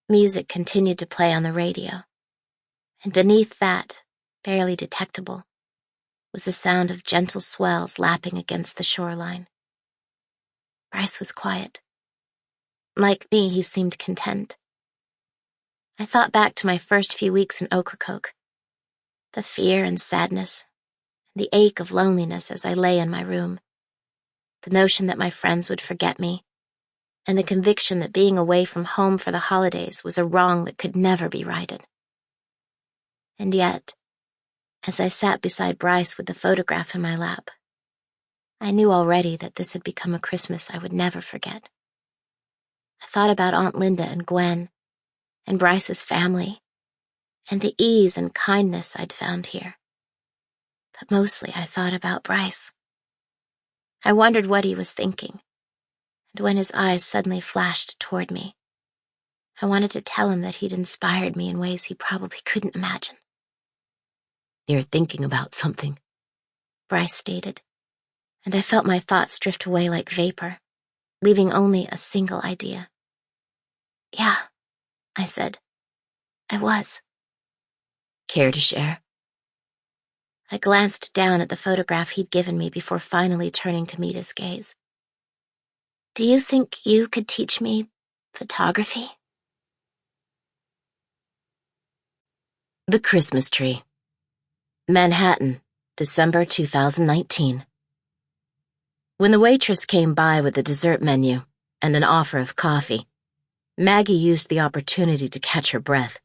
Music continued to play on the radio, and beneath that, barely detectable, was the sound of gentle swells lapping against the shoreline. Bryce was quiet. Like me, he seemed content. I thought back to my first few weeks in Ocracoke, the fear and sadness, and the ache of loneliness as I lay in my room, the notion that my friends would forget me, and the conviction that being away from home for the holidays was a wrong that could never be righted. And yet, as I sat beside Bryce with the photograph in my lap, I knew already that this had become a Christmas I would never forget. I thought about Aunt Linda and Gwen, and Bryce's family, and the ease and kindness I'd found here. But mostly I thought about Bryce. I wondered what he was thinking, and when his eyes suddenly flashed toward me, I wanted to tell him that he'd inspired me in ways he probably couldn't imagine. "You're thinking about something," Bryce stated, and I felt my thoughts drift away like vapor, leaving only a single idea. "Yeah," I said. "I was." "Care to share?" I glanced down at the photograph he'd given me before finally turning to meet his gaze. "Do you think you could teach me photography?" The Christmas Tree. Manhattan, December 2019. When the waitress came by with the dessert menu and an offer of coffee, Maggie used the opportunity to catch her breath.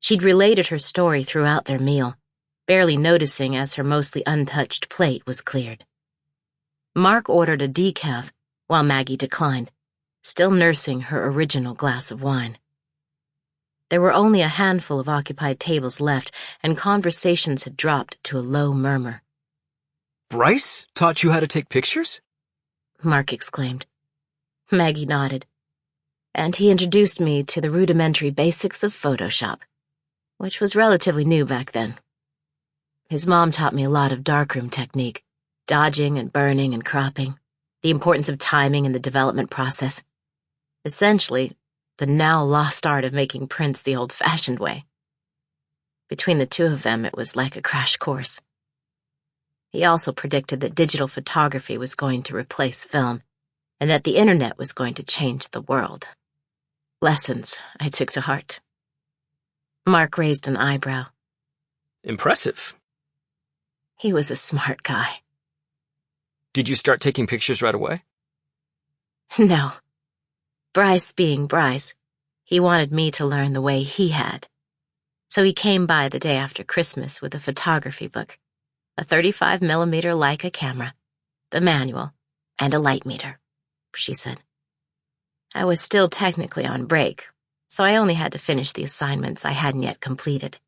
She'd related her story throughout their meal, barely noticing as her mostly untouched plate was cleared. Mark ordered a decaf, while Maggie declined, still nursing her original glass of wine. There were only a handful of occupied tables left, and conversations had dropped to a low murmur. Bryce taught you how to take pictures? Mark exclaimed. Maggie nodded, and he introduced me to the rudimentary basics of Photoshop, which was relatively new back then. His mom taught me a lot of darkroom technique, dodging and burning and cropping, the importance of timing in the development process. Essentially, the now lost art of making prints the old-fashioned way. Between the two of them, it was like a crash course. He also predicted that digital photography was going to replace film, and that the internet was going to change the world. Lessons I took to heart. Mark raised an eyebrow. Impressive. He was a smart guy. Did you start taking pictures right away? No. Bryce being Bryce, he wanted me to learn the way he had. So he came by the day after Christmas with a photography book, a 35mm Leica camera, the manual, and a light meter, she said. I was still technically on break, so I only had to finish the assignments I hadn't yet completed.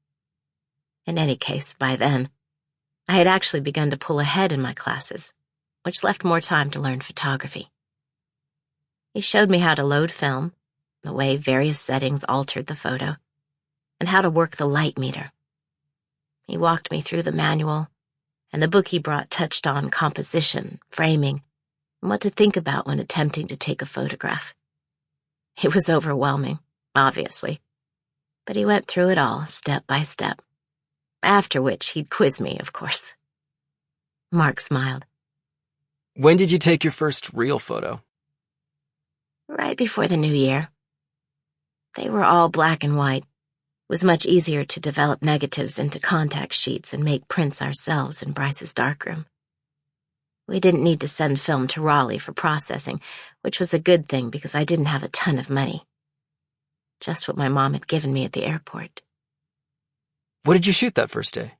In any case, by then, I had actually begun to pull ahead in my classes, which left more time to learn photography. He showed me how to load film, the way various settings altered the photo, and how to work the light meter. He walked me through the manual, and the book he brought touched on composition, framing, and what to think about when attempting to take a photograph. It was overwhelming, obviously, but he went through it all step by step, after which he'd quiz me, of course. Mark smiled. When did you take your first real photo? Right before the new year. They were all black and white. It was much easier to develop negatives into contact sheets and make prints ourselves in Bryce's darkroom. We didn't need to send film to Raleigh for processing, which was a good thing because I didn't have a ton of money. Just what my mom had given me at the airport. What did you shoot that first day?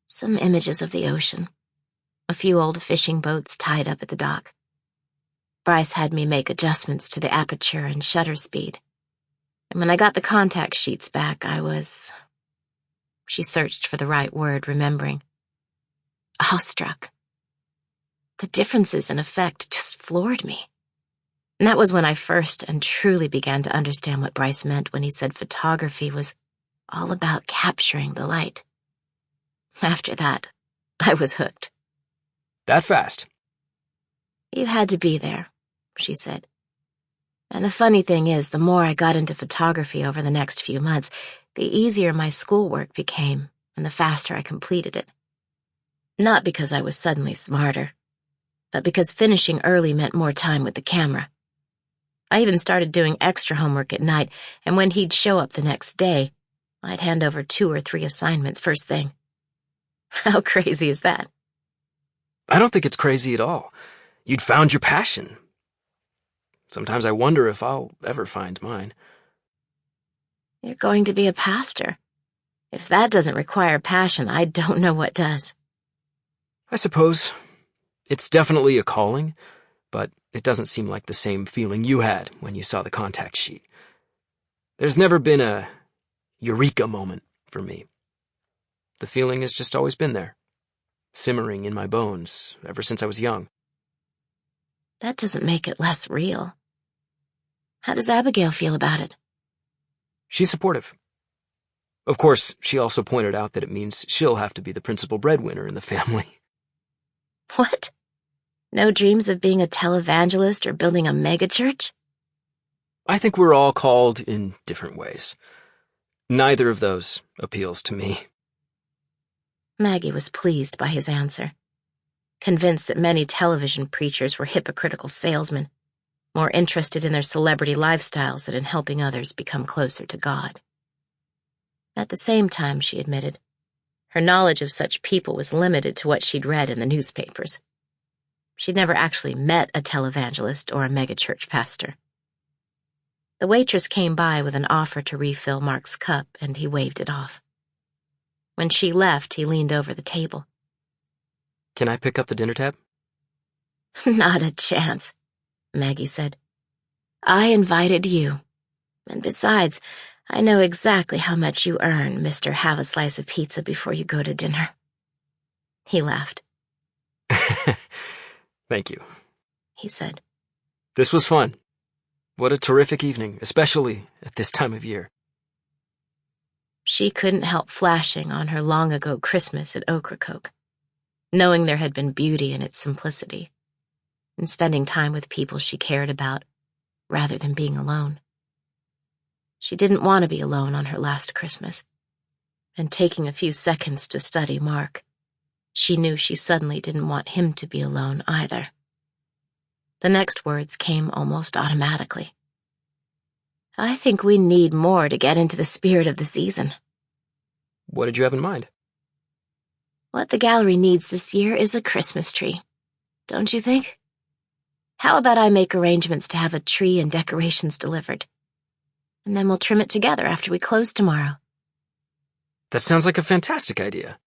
Some images of the ocean. A few old fishing boats tied up at the dock. Bryce had me make adjustments to the aperture and shutter speed. And when I got the contact sheets back, I was... She searched for the right word, remembering. Awestruck. The differences in effect just floored me. And that was when I first and truly began to understand what Bryce meant when he said photography was all about capturing the light. After that, I was hooked. That fast? You had to be there, she said. And the funny thing is, the more I got into photography over the next few months, the easier my schoolwork became and the faster I completed it. Not because I was suddenly smarter, but because finishing early meant more time with the camera. I even started doing extra homework at night, and when he'd show up the next day, I'd hand over 2 or 3 assignments first thing. How crazy is that? I don't think it's crazy at all. You'd found your passion. Sometimes I wonder if I'll ever find mine. You're going to be a pastor. If that doesn't require passion, I don't know what does. I suppose. It's definitely a calling, but it doesn't seem like the same feeling you had when you saw the contact sheet. There's never been a eureka moment for me. The feeling has just always been there, simmering in my bones ever since I was young. That doesn't make it less real. How does Abigail feel about it? She's supportive. Of course, she also pointed out that it means she'll have to be the principal breadwinner in the family. What? No dreams of being a televangelist or building a megachurch? I think we're all called in different ways. Neither of those appeals to me. Maggie was pleased by his answer, convinced that many television preachers were hypocritical salesmen, more interested in their celebrity lifestyles than in helping others become closer to God. At the same time, she admitted, her knowledge of such people was limited to what she'd read in the newspapers. She'd never actually met a televangelist or a megachurch pastor. The waitress came by with an offer to refill Mark's cup, and he waved it off. When she left, he leaned over the table. Can I pick up the dinner tab? Not a chance, Maggie said. I invited you. And besides, I know exactly how much you earn, Mr. Have a Slice of Pizza before you go to dinner. He laughed. Thank you, he said. This was fun. What a terrific evening, especially at this time of year. She couldn't help flashing on her long-ago Christmas at Ocracoke, knowing there had been beauty in its simplicity, and spending time with people she cared about, rather than being alone. She didn't want to be alone on her last Christmas, and taking a few seconds to study Mark, she knew she suddenly didn't want him to be alone either. The next words came almost automatically. I think we need more to get into the spirit of the season. What did you have in mind? What the gallery needs this year is a Christmas tree, don't you think? How about I make arrangements to have a tree and decorations delivered? And then we'll trim it together after we close tomorrow. That sounds like a fantastic idea.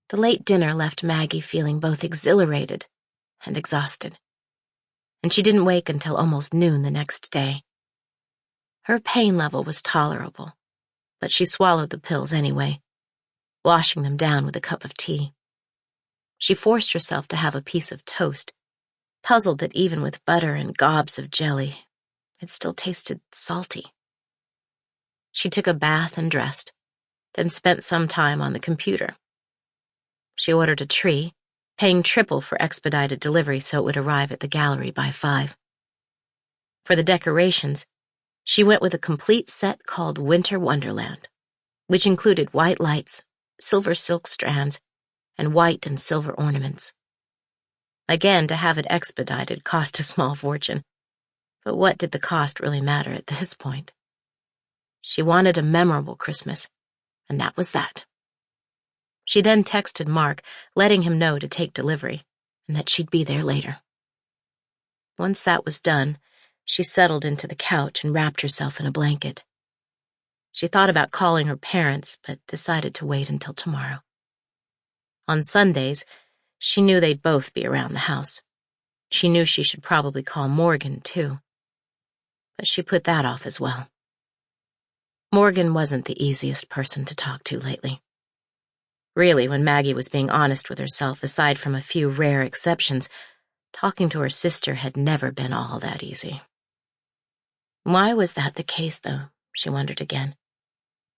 The late dinner left Maggie feeling both exhilarated and exhausted, and she didn't wake until almost noon the next day. Her pain level was tolerable, but she swallowed the pills anyway, washing them down with a cup of tea. She forced herself to have a piece of toast, puzzled that even with butter and gobs of jelly, it still tasted salty. She took a bath and dressed, then spent some time on the computer. She ordered a tree, paying triple for expedited delivery so it would arrive at the gallery by 5. For the decorations, she went with a complete set called Winter Wonderland, which included white lights, silver silk strands, and white and silver ornaments. Again, to have it expedited cost a small fortune, but what did the cost really matter at this point? She wanted a memorable Christmas, and that was that. She then texted Mark, letting him know to take delivery, and that she'd be there later. Once that was done, she settled into the couch and wrapped herself in a blanket. She thought about calling her parents, but decided to wait until tomorrow. On Sundays, she knew they'd both be around the house. She knew she should probably call Morgan, too. But she put that off as well. Morgan wasn't the easiest person to talk to lately. Really, when Maggie was being honest with herself, aside from a few rare exceptions, talking to her sister had never been all that easy. Why was that the case, though, she wondered again,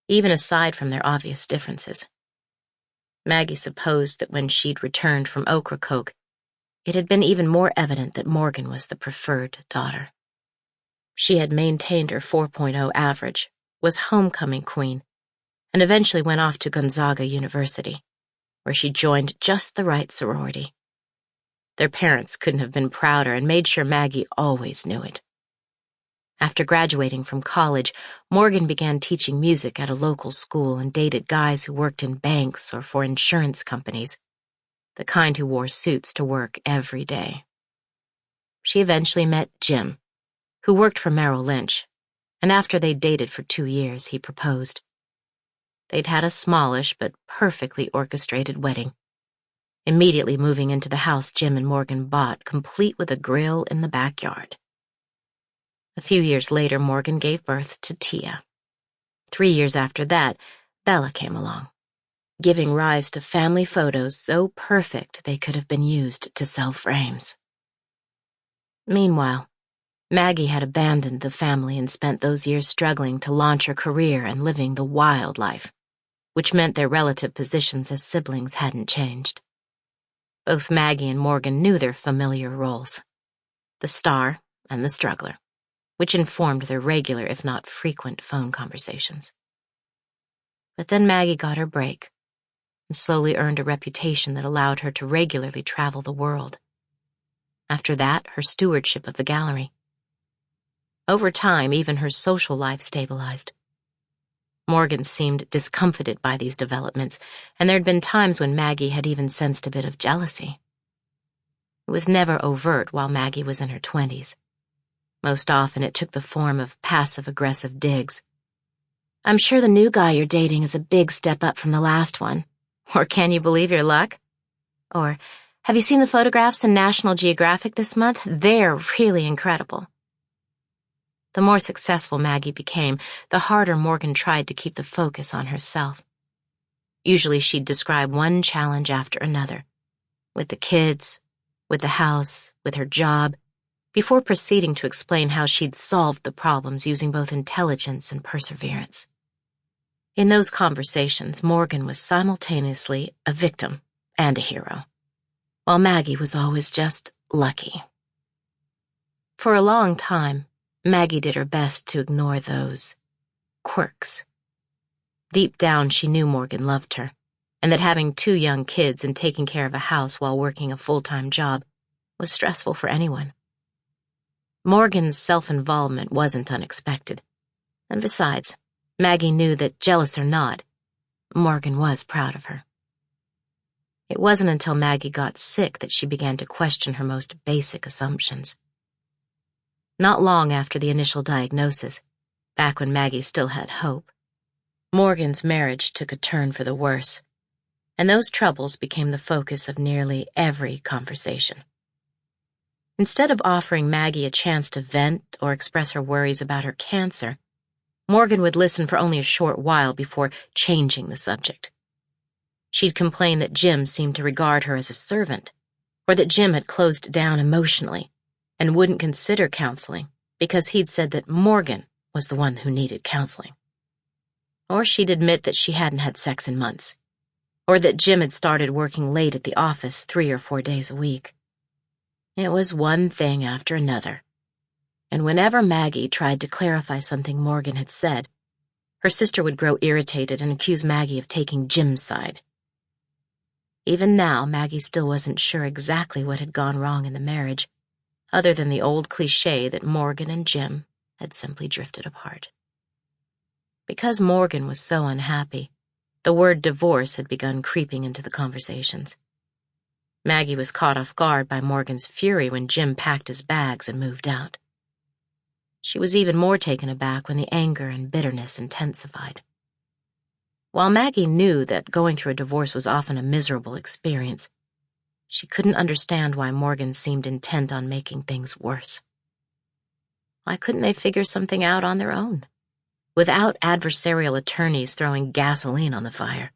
even aside from their obvious differences. Maggie supposed that when she'd returned from Ocracoke, it had been even more evident that Morgan was the preferred daughter. She had maintained her 4.0 average, was homecoming queen, and eventually went off to Gonzaga University, where she joined just the right sorority. Their parents couldn't have been prouder and made sure Maggie always knew it. After graduating from college, Morgan began teaching music at a local school and dated guys who worked in banks or for insurance companies, the kind who wore suits to work every day. She eventually met Jim, who worked for Merrill Lynch, and after they'd dated for 2 years, he proposed. They'd had a smallish but perfectly orchestrated wedding, immediately moving into the house Jim and Morgan bought, complete with a grill in the backyard. A few years later, Morgan gave birth to Tia. 3 years after that, Bella came along, giving rise to family photos so perfect they could have been used to sell frames. Meanwhile, Maggie had abandoned the family and spent those years struggling to launch her career and living the wild life, which meant their relative positions as siblings hadn't changed. Both Maggie and Morgan knew their familiar roles, the star and the struggler, which informed their regular, if not frequent, phone conversations. But then Maggie got her break and slowly earned a reputation that allowed her to regularly travel the world. After that, her stewardship of the gallery. Over time, even her social life stabilized. Morgan seemed discomfited by these developments, and there'd been times when Maggie had even sensed a bit of jealousy. It was never overt while Maggie was in her 20s. Most often it took the form of passive-aggressive digs. I'm sure the new guy you're dating is a big step up from the last one. Or can you believe your luck? Or, Have you seen the photographs in National Geographic this month? They're really incredible. The more successful Maggie became, the harder Morgan tried to keep the focus on herself. Usually she'd describe one challenge after another, with the kids, with the house, with her job, before proceeding to explain how she'd solved the problems using both intelligence and perseverance. In those conversations, Morgan was simultaneously a victim and a hero, while Maggie was always just lucky. For a long time, Maggie did her best to ignore those quirks. Deep down, she knew Morgan loved her, and that having 2 young kids and taking care of a house while working a full-time job was stressful for anyone. Morgan's self-involvement wasn't unexpected, and besides, Maggie knew that, jealous or not, Morgan was proud of her. It wasn't until Maggie got sick that she began to question her most basic assumptions. Not long after the initial diagnosis, back when Maggie still had hope, Morgan's marriage took a turn for the worse, and those troubles became the focus of nearly every conversation. Instead of offering Maggie a chance to vent or express her worries about her cancer, Morgan would listen for only a short while before changing the subject. She'd complain that Jim seemed to regard her as a servant, or that Jim had closed down emotionally and wouldn't consider counseling because he'd said that Morgan was the one who needed counseling. Or she'd admit that she hadn't had sex in months, or that Jim had started working late at the office 3 or 4 days a week. It was one thing after another, and whenever Maggie tried to clarify something Morgan had said, her sister would grow irritated and accuse Maggie of taking Jim's side. Even now, Maggie still wasn't sure exactly what had gone wrong in the marriage, other than the old cliché that Morgan and Jim had simply drifted apart. Because Morgan was so unhappy, the word divorce had begun creeping into the conversations. Maggie was caught off guard by Morgan's fury when Jim packed his bags and moved out. She was even more taken aback when the anger and bitterness intensified. While Maggie knew that going through a divorce was often a miserable experience, she couldn't understand why Morgan seemed intent on making things worse. Why couldn't they figure something out on their own, without adversarial attorneys throwing gasoline on the fire,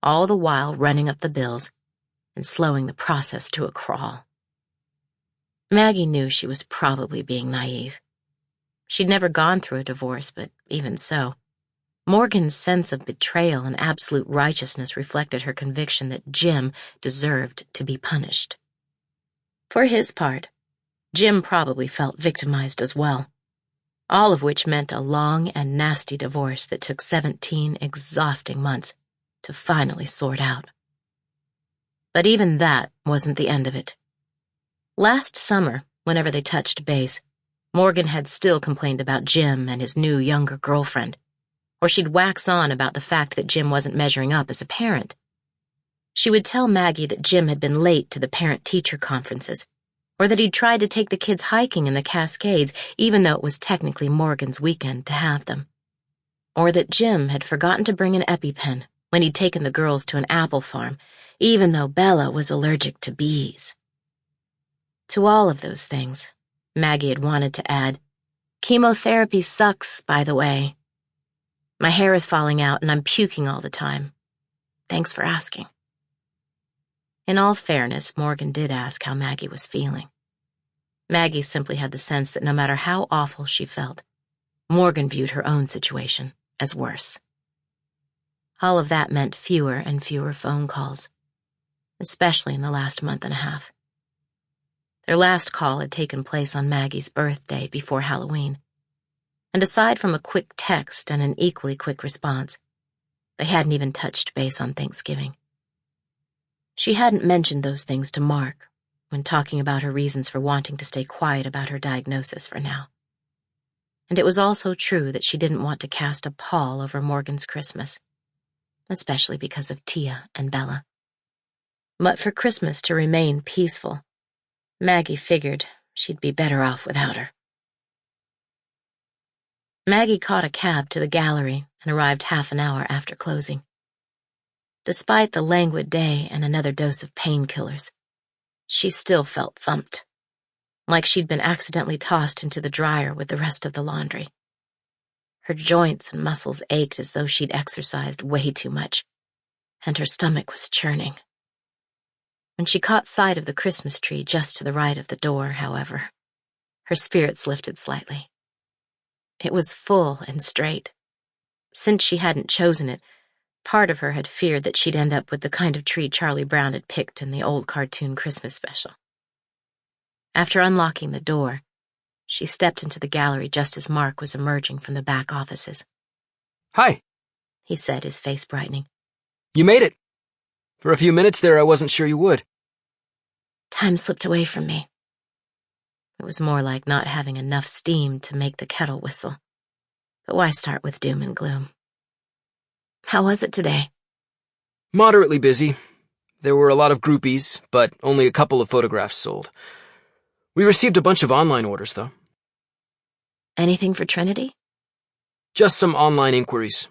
all the while running up the bills and slowing the process to a crawl? Maggie knew she was probably being naive. She'd never gone through a divorce, but even so, Morgan's sense of betrayal and absolute righteousness reflected her conviction that Jim deserved to be punished. For his part, Jim probably felt victimized as well, all of which meant a long and nasty divorce that took 17 exhausting months to finally sort out. But even that wasn't the end of it. Last summer, whenever they touched base, Morgan had still complained about Jim and his new younger girlfriend, or she'd wax on about the fact that Jim wasn't measuring up as a parent. She would tell Maggie that Jim had been late to the parent-teacher conferences, or that he'd tried to take the kids hiking in the Cascades even though it was technically Morgan's weekend to have them, or that Jim had forgotten to bring an EpiPen when he'd taken the girls to an apple farm, even though Bella was allergic to bees. To all of those things, Maggie had wanted to add, "Chemotherapy sucks, by the way. My hair is falling out and I'm puking all the time. Thanks for asking." In all fairness, Morgan did ask how Maggie was feeling. Maggie simply had the sense that no matter how awful she felt, Morgan viewed her own situation as worse. All of that meant fewer and fewer phone calls, especially in the last month and a half. Their last call had taken place on Maggie's birthday before Halloween, and aside from a quick text and an equally quick response, they hadn't even touched base on Thanksgiving. She hadn't mentioned those things to Mark when talking about her reasons for wanting to stay quiet about her diagnosis for now. And it was also true that she didn't want to cast a pall over Morgan's Christmas, especially because of Tia and Bella. But for Christmas to remain peaceful, Maggie figured she'd be better off without her. Maggie caught a cab to the gallery and arrived half an hour after closing. Despite the languid day and another dose of painkillers, She still felt thumped, like she'd been accidentally tossed into the dryer with the rest of the laundry. Her joints and muscles ached as though she'd exercised way too much, and her stomach was churning. When she caught sight of the Christmas tree just to the right of the door, however, her spirits lifted slightly. It was full and straight. Since she hadn't chosen it, part of her had feared that she'd end up with the kind of tree Charlie Brown had picked in the old cartoon Christmas special. After unlocking the door, she stepped into the gallery just as Mark was emerging from the back offices. Hi, He said, his face brightening. you made it. For a few minutes there, I wasn't sure you would. Time slipped away from me. It was more like not having enough steam to make the kettle whistle. But why start with doom and gloom? How was it today? Moderately busy. There were a lot of groupies, but only a couple of photographs sold. We received a bunch of online orders, though. Anything for Trinity? Just some online inquiries.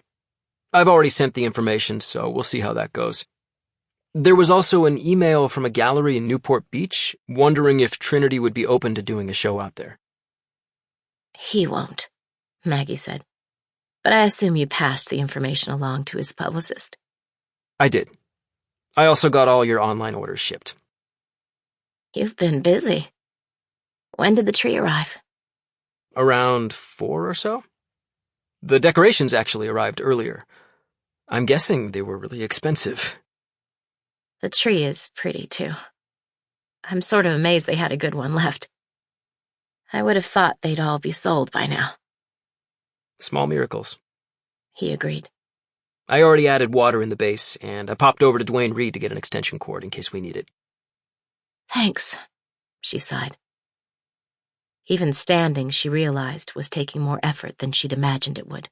I've already sent the information, so we'll see how that goes. There was also an email from a gallery in Newport Beach wondering if Trinity would be open to doing a show out there. He won't, Maggie said. But I assume you passed the information along to his publicist. I did. I also got all your online orders shipped. You've been busy. When did the tree arrive? Around 4 or so? The decorations actually arrived earlier. I'm guessing they were really expensive. The tree is pretty, too. I'm sort of amazed they had a good one left. I would have thought they'd all be sold by now. Small miracles. He agreed. I already added water in the base, and I popped over to Dwayne Reed to get an extension cord in case we need it. Thanks, she sighed. Even standing, she realized, was taking more effort than she'd imagined it would.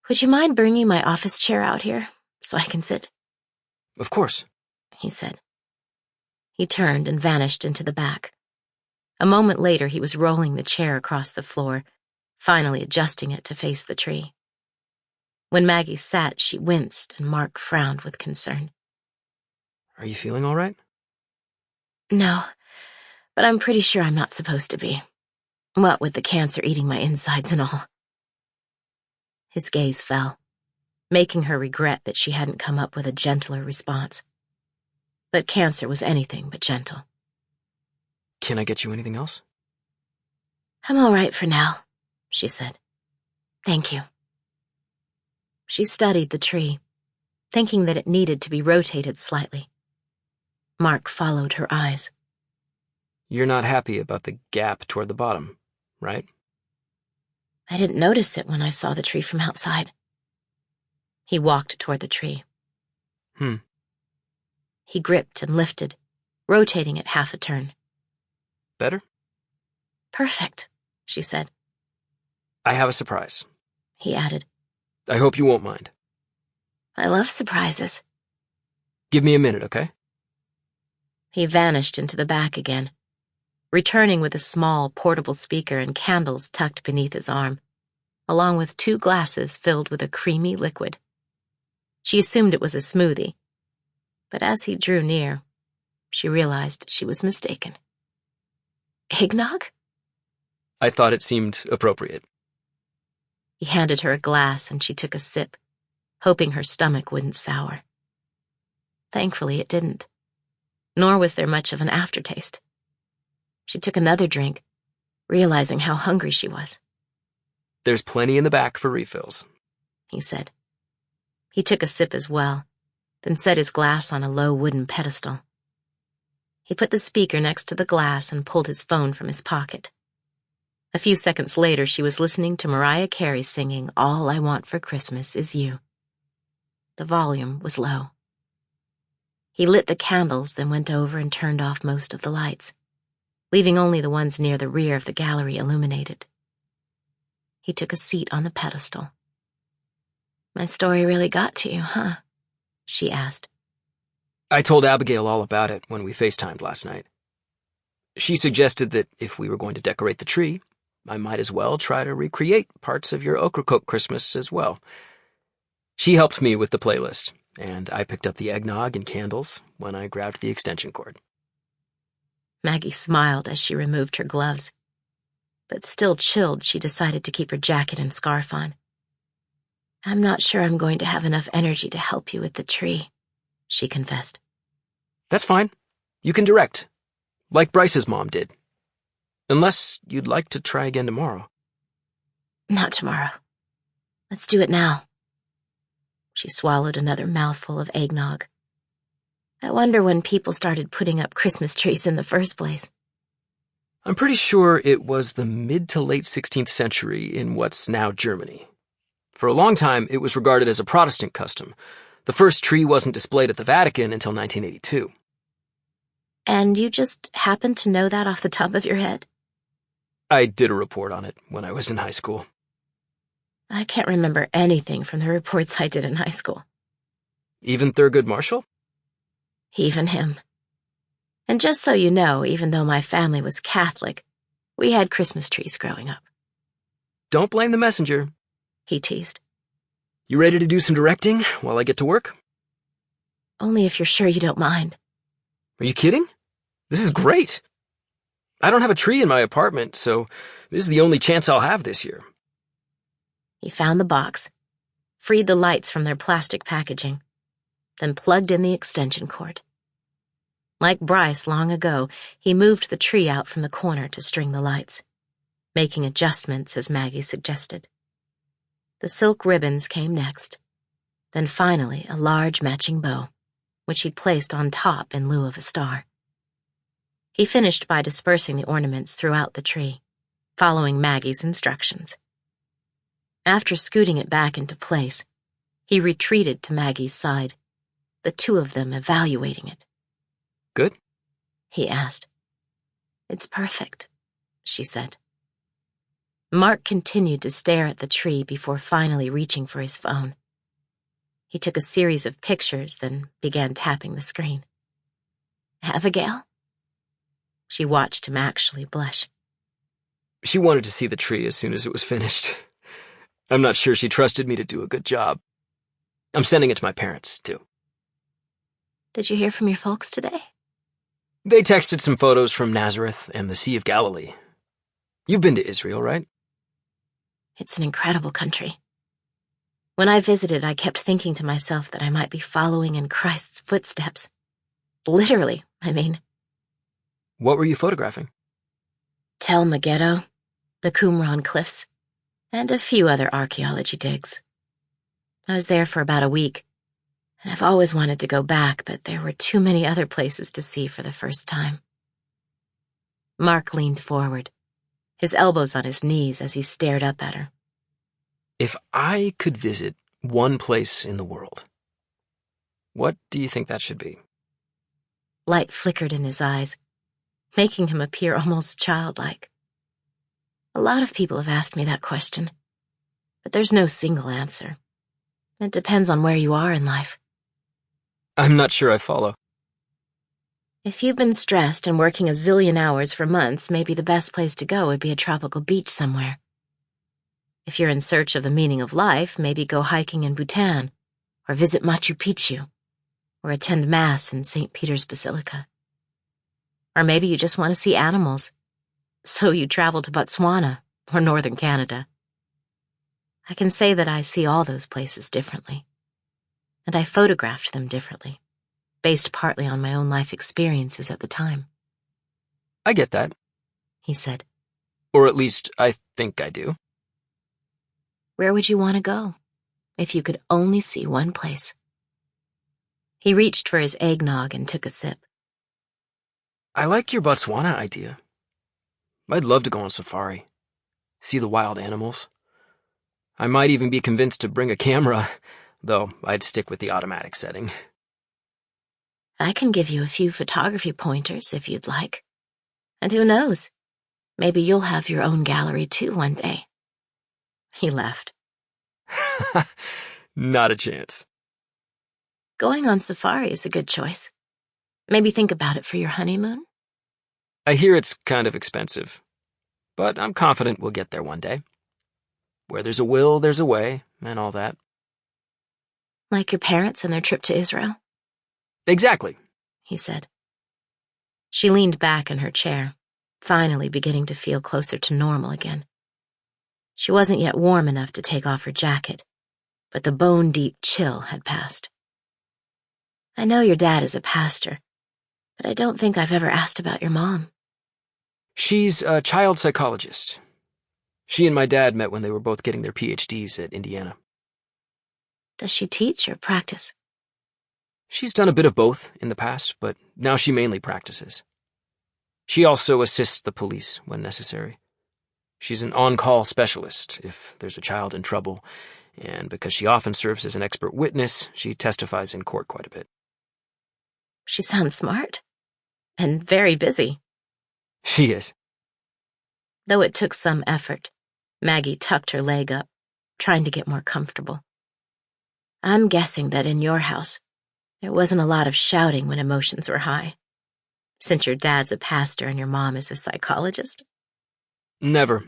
Would you mind bringing my office chair out here so I can sit? Of course. He said. He turned and vanished into the back. A moment later, he was rolling the chair across the floor, finally adjusting it to face the tree. When Maggie sat, she winced, and Mark frowned with concern. Are you feeling all right? No, but I'm pretty sure I'm not supposed to be. What with the cancer eating my insides and all. His gaze fell, making her regret that she hadn't come up with a gentler response. But cancer was anything but gentle. Can I get you anything else? I'm all right for now, she said. Thank you. She studied the tree, thinking that it needed to be rotated slightly. Mark followed her eyes. You're not happy about the gap toward the bottom, right? I didn't notice it when I saw the tree from outside. He walked toward the tree. He gripped and lifted, rotating it half a turn. Better? Perfect, she said. I have a surprise. He added. I hope you won't mind. I love surprises. Give me a minute, okay? He vanished into the back again, returning with a small portable speaker and candles tucked beneath his arm, along with 2 glasses filled with a creamy liquid. She assumed it was a smoothie, but as he drew near, she realized she was mistaken. Eggnog? I thought it seemed appropriate. He handed her a glass and she took a sip, hoping her stomach wouldn't sour. Thankfully, it didn't, nor was there much of an aftertaste. She took another drink, realizing how hungry she was. There's plenty in the back for refills, he said. He took a sip as well, then set his glass on a low wooden pedestal. He put the speaker next to the glass and pulled his phone from his pocket. A few seconds later, she was listening to Mariah Carey singing All I Want for Christmas Is You. The volume was low. He lit the candles, then went over and turned off most of the lights, leaving only the ones near the rear of the gallery illuminated. He took a seat on the pedestal. My story really got to you, huh? She asked. I told Abigail all about it when we FaceTimed last night. She suggested that if we were going to decorate the tree, I might as well try to recreate parts of your Ocracoke Christmas as well. She helped me with the playlist, and I picked up the eggnog and candles when I grabbed the extension cord. Maggie smiled as she removed her gloves. But still chilled, she decided to keep her jacket and scarf on. I'm not sure I'm going to have enough energy to help you with the tree, she confessed. That's fine. You can direct, like Bryce's mom did. Unless you'd like to try again tomorrow. Not tomorrow. Let's do it now. She swallowed another mouthful of eggnog. I wonder when people started putting up Christmas trees in the first place. I'm pretty sure it was the mid to late 16th century in what's now Germany. For a long time, it was regarded as a Protestant custom. The first tree wasn't displayed at the Vatican until 1982. And you just happen to know that off the top of your head? I did a report on it when I was in high school. I can't remember anything from the reports I did in high school. Even Thurgood Marshall? Even him. And just so you know, even though my family was Catholic, we had Christmas trees growing up. Don't blame the messenger, he teased. You ready to do some directing while I get to work? Only if you're sure you don't mind. Are you kidding? This is great. I don't have a tree in my apartment, so this is the only chance I'll have this year. He found the box, freed the lights from their plastic packaging, then plugged in the extension cord. Like Bryce long ago, he moved the tree out from the corner to string the lights, making adjustments as Maggie suggested. The silk ribbons came next, then finally a large matching bow, which he'd placed on top in lieu of a star. He finished by dispersing the ornaments throughout the tree, following Maggie's instructions. After scooting it back into place, he retreated to Maggie's side, the two of them evaluating it. Good? He asked. It's perfect, she said. Mark continued to stare at the tree before finally reaching for his phone. He took a series of pictures, then began tapping the screen. Abigail? She watched him actually blush. She wanted to see the tree as soon as it was finished. I'm not sure she trusted me to do a good job. I'm sending it to my parents, too. Did you hear from your folks today? They texted some photos from Nazareth and the Sea of Galilee. You've been to Israel, right? It's an incredible country. When I visited, I kept thinking to myself that I might be following in Christ's footsteps. Literally, I mean. What were you photographing? Tel Megiddo, the Qumran Cliffs, and a few other archaeology digs. I was there for about a week, and I've always wanted to go back, but there were too many other places to see for the first time. Mark leaned forward, his elbows on his knees as he stared up at her. If I could visit one place in the world, what do you think that should be? Light flickered in his eyes, making him appear almost childlike. A lot of people have asked me that question, but there's no single answer. It depends on where you are in life. I'm not sure I follow. If you've been stressed and working a zillion hours for months, maybe the best place to go would be a tropical beach somewhere. If you're in search of the meaning of life, maybe go hiking in Bhutan, or visit Machu Picchu, or attend Mass in St. Peter's Basilica. Or maybe you just want to see animals, so you travel to Botswana or northern Canada. I can say that I see all those places differently, and I photographed them differently, based partly on my own life experiences at the time. I get that, he said. Or at least I think I do. Where would you want to go, if you could only see one place? He reached for his eggnog and took a sip. I like your Botswana idea. I'd love to go on safari, see the wild animals. I might even be convinced to bring a camera, though I'd stick with the automatic setting. I can give you a few photography pointers if you'd like. And who knows, maybe you'll have your own gallery too one day. He laughed. Not a chance. Going on safari is a good choice. Maybe think about it for your honeymoon? I hear it's kind of expensive, but I'm confident we'll get there one day. Where there's a will, there's a way, and all that. Like your parents and their trip to Israel? Exactly, he said. She leaned back in her chair, finally beginning to feel closer to normal again. She wasn't yet warm enough to take off her jacket, but the bone-deep chill had passed. I know your dad is a pastor, but I don't think I've ever asked about your mom. She's a child psychologist. She and my dad met when they were both getting their PhDs at Indiana. Does she teach or practice? She's done a bit of both in the past, but now she mainly practices. She also assists the police when necessary. She's an on-call specialist if there's a child in trouble, and because she often serves as an expert witness, she testifies in court quite a bit. She sounds smart and very busy. She is. Though it took some effort, Maggie tucked her leg up, trying to get more comfortable. I'm guessing that in your house, there wasn't a lot of shouting when emotions were high, since your dad's a pastor and your mom is a psychologist. Never.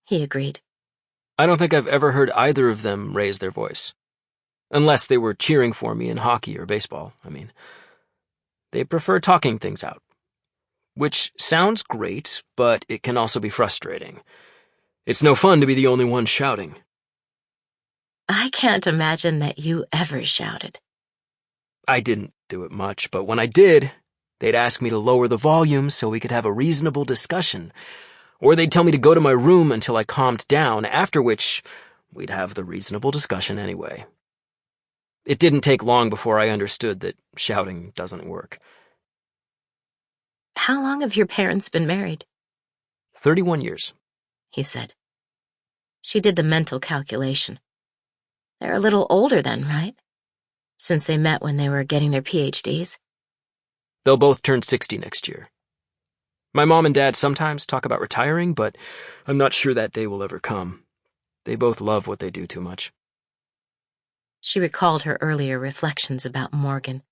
He agreed. I don't think I've ever heard either of them raise their voice. Unless they were cheering for me in hockey or baseball, I mean. They prefer talking things out. Which sounds great, but it can also be frustrating. It's no fun to be the only one shouting. I can't imagine that you ever shouted. I didn't do it much, but when I did, they'd ask me to lower the volume so we could have a reasonable discussion. Or they'd tell me to go to my room until I calmed down, after which we'd have the reasonable discussion anyway. It didn't take long before I understood that shouting doesn't work. How long have your parents been married? 31 years, he said. She did the mental calculation. They're a little older then, right? Since they met when they were getting their PhDs. They'll both turn 60 next year. My mom and dad sometimes talk about retiring, but I'm not sure that day will ever come. They both love what they do too much. She recalled her earlier reflections about Morgan.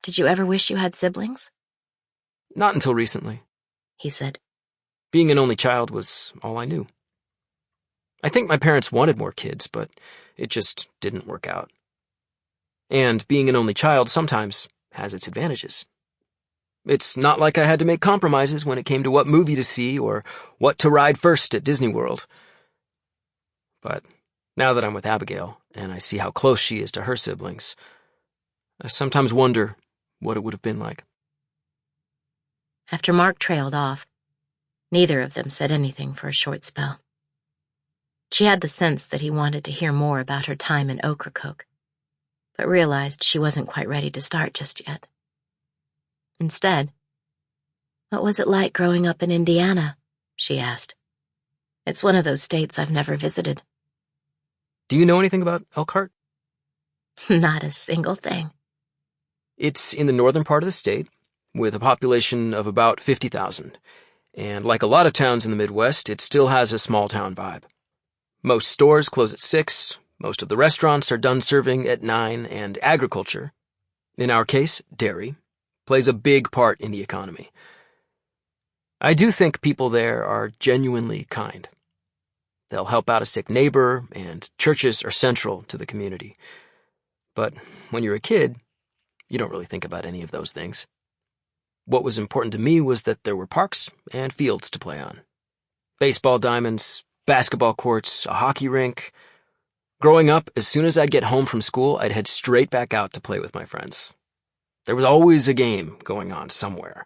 Did you ever wish you had siblings? Not until recently, he said. Being an only child was all I knew. I think my parents wanted more kids, but it just didn't work out. And being an only child sometimes has its advantages. It's not like I had to make compromises when it came to what movie to see or what to ride first at Disney World. But now that I'm with Abigail and I see how close she is to her siblings, I sometimes wonder what it would have been like. After Mark trailed off, neither of them said anything for a short spell. She had the sense that he wanted to hear more about her time in Ocracoke, but realized she wasn't quite ready to start just yet. Instead, what was it like growing up in Indiana? She asked. It's one of those states I've never visited. Do you know anything about Elkhart? Not a single thing. It's in the northern part of the state, with a population of about 50,000. And like a lot of towns in the Midwest, it still has a small-town vibe. Most stores close at 6, most of the restaurants are done serving at 9, and agriculture, in our case, dairy, plays a big part in the economy. I do think people there are genuinely kind. They'll help out a sick neighbor, and churches are central to the community. But when you're a kid, you don't really think about any of those things. What was important to me was that there were parks and fields to play on. Baseball diamonds, basketball courts, a hockey rink. Growing up, as soon as I'd get home from school, I'd head straight back out to play with my friends. There was always a game going on somewhere.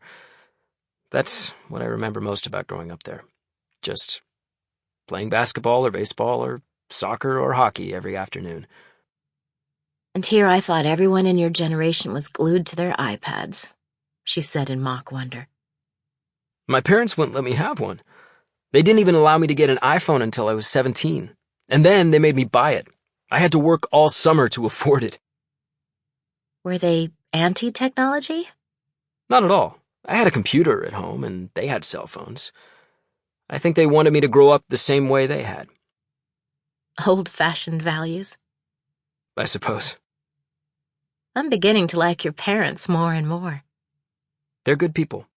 That's what I remember most about growing up there. Just playing basketball or baseball or soccer or hockey every afternoon. And here I thought everyone in your generation was glued to their iPads, she said in mock wonder. My parents wouldn't let me have one. They didn't even allow me to get an iPhone until I was 17. And then they made me buy it. I had to work all summer to afford it. Were they anti-technology? Not at all. I had a computer at home, and they had cell phones. I think they wanted me to grow up the same way they had. Old-fashioned values? I suppose. I'm beginning to like your parents more and more. They're good people.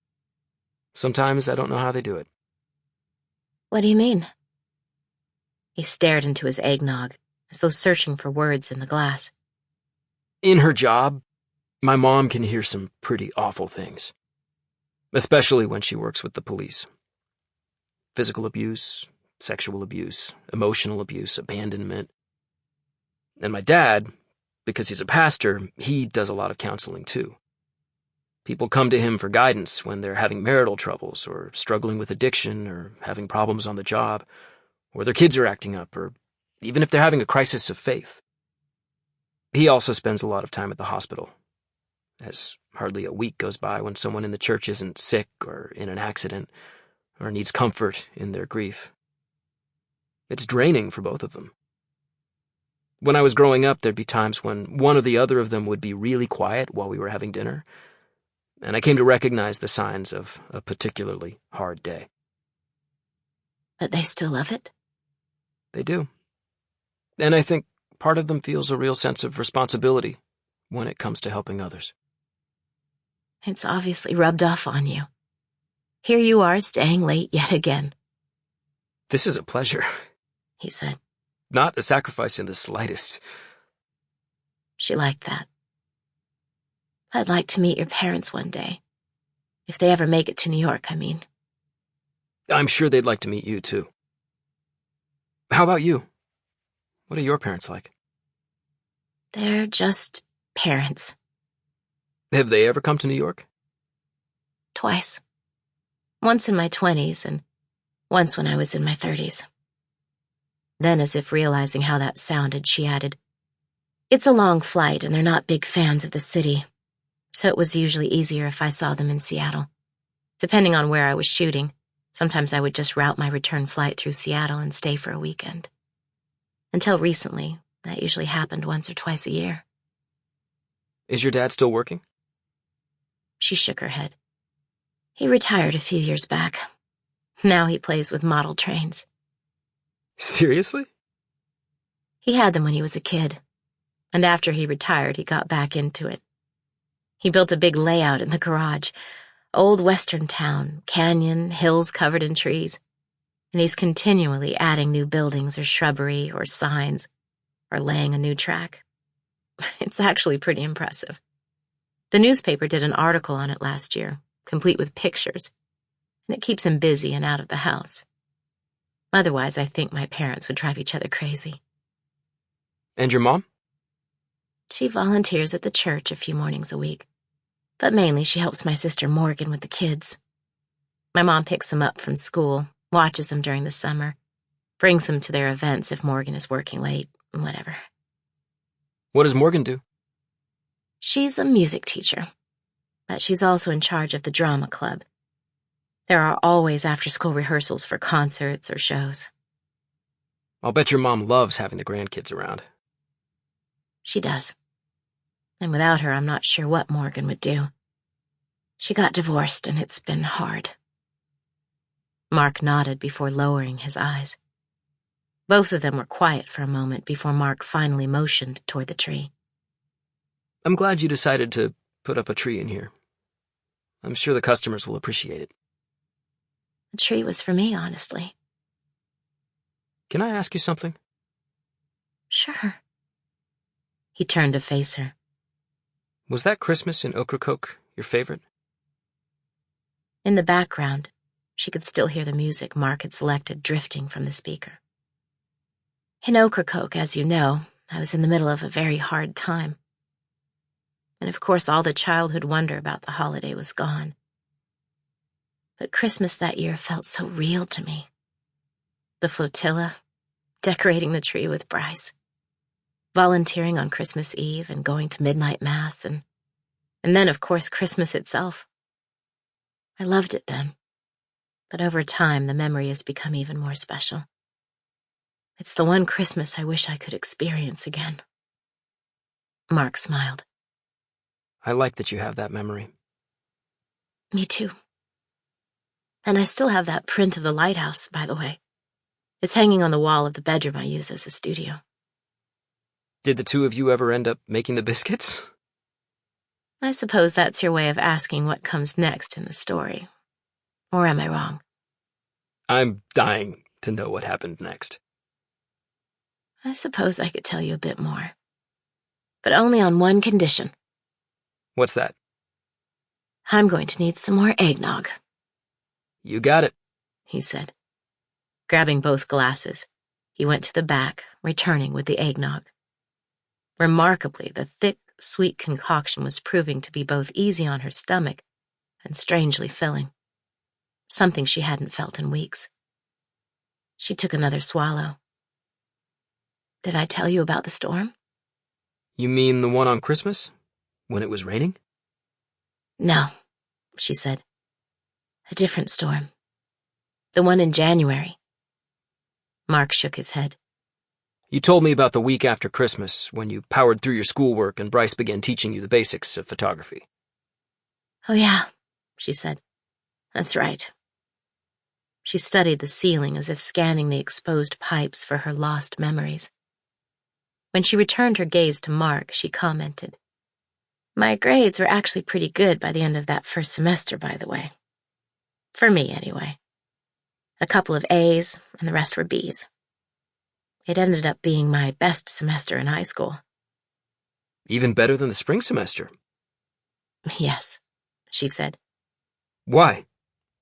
Sometimes I don't know how they do it. What do you mean? He stared into his eggnog, as though searching for words in the glass. In her job, my mom can hear some pretty awful things. especially when she works with the police. Physical abuse, sexual abuse, emotional abuse, abandonment. And my dad, because he's a pastor, he does a lot of counseling too. People come to him for guidance when they're having marital troubles or struggling with addiction or having problems on the job, or their kids are acting up, or even if they're having a crisis of faith. He also spends a lot of time at the hospital, as hardly a week goes by when someone in the church isn't sick or in an accident or needs comfort in their grief. It's draining for both of them. When I was growing up, there'd be times when one or the other of them would be really quiet while we were having dinner, and I came to recognize the signs of a particularly hard day. But they still love it? They do. And I think part of them feels a real sense of responsibility when it comes to helping others. It's obviously rubbed off on you. Here you are staying late yet again. This is a pleasure, he said. Not a sacrifice in the slightest. She liked that. I'd like to meet your parents one day. If they ever make it to New York, I mean. I'm sure they'd like to meet you, too. How about you? What are your parents like? They're just parents. Have they ever come to New York? Twice. Once in my 20s and once when I was in my 30s. Then, as if realizing how that sounded, she added, "It's a long flight and they're not big fans of the city, so it was usually easier if I saw them in Seattle. Depending on where I was shooting, sometimes I would just route my return flight through Seattle and stay for a weekend. Until recently, that usually happened once or twice a year." Is your dad still working? She shook her head. He retired a few years back. Now he plays with model trains. Seriously? He had them when he was a kid, and after he retired, he got back into it. He built a big layout in the garage, old western town, canyon, hills covered in trees, and he's continually adding new buildings or shrubbery or signs or laying a new track. It's actually pretty impressive. The newspaper did an article on it last year, complete with pictures, and it keeps him busy and out of the house. Otherwise, I think my parents would drive each other crazy. And your mom? She volunteers at the church a few mornings a week, but mainly she helps my sister Morgan with the kids. My mom picks them up from school, watches them during the summer, brings them to their events if Morgan is working late, whatever. What does Morgan do? She's a music teacher, but she's also in charge of the drama club. There are always after-school rehearsals for concerts or shows. I'll bet your mom loves having the grandkids around. She does. And without her, I'm not sure what Morgan would do. She got divorced, and it's been hard. Mark nodded before lowering his eyes. Both of them were quiet for a moment before Mark finally motioned toward the tree. I'm glad you decided to put up a tree in here. I'm sure the customers will appreciate it. The tree was for me, honestly. Can I ask you something? Sure. He turned to face her. Was that Christmas in Ocracoke your favorite? In the background, she could still hear the music Mark had selected drifting from the speaker. In Ocracoke, as you know, I was in the middle of a very hard time. And of course, all the childhood wonder about the holiday was gone. But Christmas that year felt so real to me. The flotilla, decorating the tree with Bryce, volunteering on Christmas Eve and going to midnight mass, and then, of course, Christmas itself. I loved it then, but over time, the memory has become even more special. It's the one Christmas I wish I could experience again. Mark smiled. I like that you have that memory. Me too. And I still have that print of the lighthouse, by the way. It's hanging on the wall of the bedroom I use as a studio. Did the two of you ever end up making the biscuits? I suppose that's your way of asking what comes next in the story. Or am I wrong? I'm dying to know what happened next. I suppose I could tell you a bit more. But only on one condition. What's that? I'm going to need some more eggnog. You got it. He said. Grabbing both glasses, he went to the back, returning with the eggnog. Remarkably, the thick, sweet concoction was proving to be both easy on her stomach and strangely filling, something she hadn't felt in weeks. She took another swallow. Did I tell you about the storm? You mean the one on Christmas? When it was raining? No, she said. A different storm. The one in January. Mark shook his head. You told me about the week after Christmas, when you powered through your schoolwork and Bryce began teaching you the basics of photography. Oh yeah, she said. That's right. She studied the ceiling as if scanning the exposed pipes for her lost memories. When she returned her gaze to Mark, she commented, "My grades were actually pretty good by the end of that first semester, by the way. For me, anyway. A couple of A's, and the rest were B's. It ended up being my best semester in high school." Even better than the spring semester. Yes, she said. Why?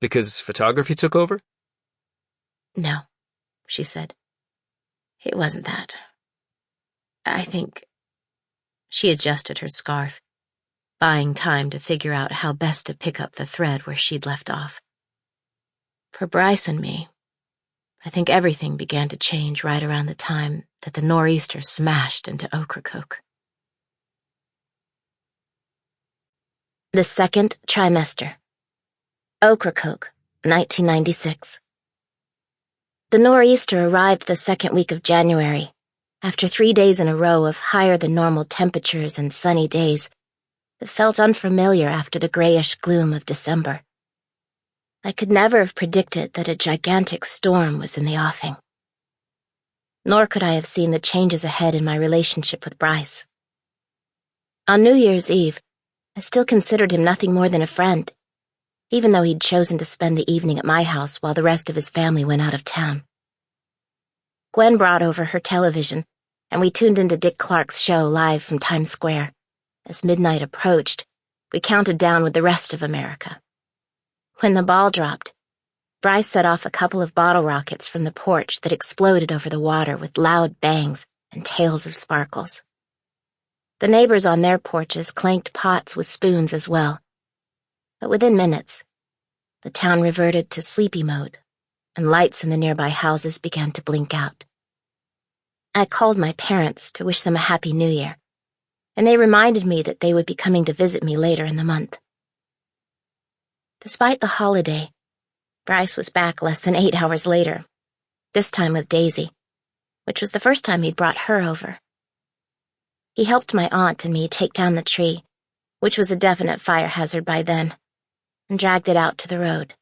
Because photography took over? No, she said. It wasn't that. I think... She adjusted her scarf, buying time to figure out how best to pick up the thread where she'd left off. For Bryce and me, I think everything began to change right around the time that the nor'easter smashed into Ocracoke. The second trimester. Ocracoke, 1996. The nor'easter arrived the second week of January, after 3 days in a row of higher-than-normal temperatures and sunny days that felt unfamiliar after the grayish gloom of December. I could never have predicted that a gigantic storm was in the offing. Nor could I have seen the changes ahead in my relationship with Bryce. On New Year's Eve, I still considered him nothing more than a friend, even though he'd chosen to spend the evening at my house while the rest of his family went out of town. Gwen brought over her television, and we tuned into Dick Clark's show live from Times Square. As midnight approached, we counted down with the rest of America. When the ball dropped, Bryce set off a couple of bottle rockets from the porch that exploded over the water with loud bangs and tails of sparkles. The neighbors on their porches clanked pots with spoons as well. But within minutes, the town reverted to sleepy mode, and lights in the nearby houses began to blink out. I called my parents to wish them a Happy New Year, and they reminded me that they would be coming to visit me later in the month. Despite the holiday, Bryce was back less than 8 hours later, this time with Daisy, which was the first time he'd brought her over. He helped my aunt and me take down the tree, which was a definite fire hazard by then, and dragged it out to the road.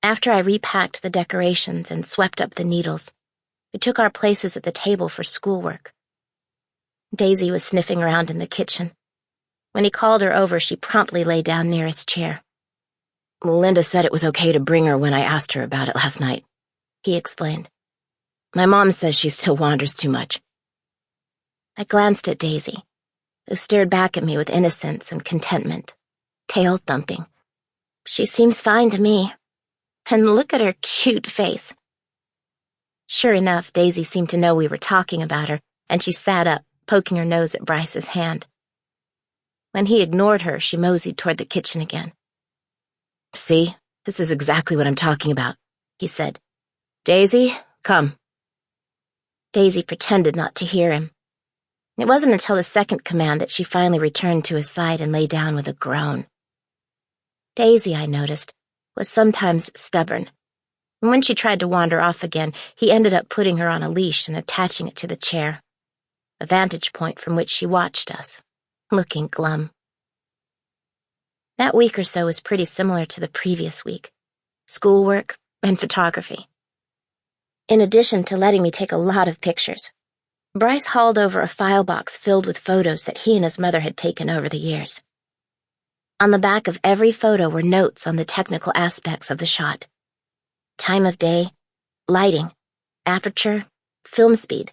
After I repacked the decorations and swept up the needles, we took our places at the table for schoolwork. Daisy was sniffing around in the kitchen. When he called her over, she promptly lay down near his chair. "Linda said it was okay to bring her when I asked her about it last night," he explained. "My mom says she still wanders too much." I glanced at Daisy, who stared back at me with innocence and contentment, tail thumping. "She seems fine to me. And look at her cute face." Sure enough, Daisy seemed to know we were talking about her, and she sat up, poking her nose at Bryce's hand. When he ignored her, she moseyed toward the kitchen again. "See, this is exactly what I'm talking about," he said. "Daisy, come." Daisy pretended not to hear him. It wasn't until the second command that she finally returned to his side and lay down with a groan. Daisy, I noticed, was sometimes stubborn, and when she tried to wander off again, he ended up putting her on a leash and attaching it to the chair, a vantage point from which she watched us, looking glum. That week or so was pretty similar to the previous week: schoolwork and photography. In addition to letting me take a lot of pictures, Bryce hauled over a file box filled with photos that he and his mother had taken over the years. On the back of every photo were notes on the technical aspects of the shot: time of day, lighting, aperture, film speed.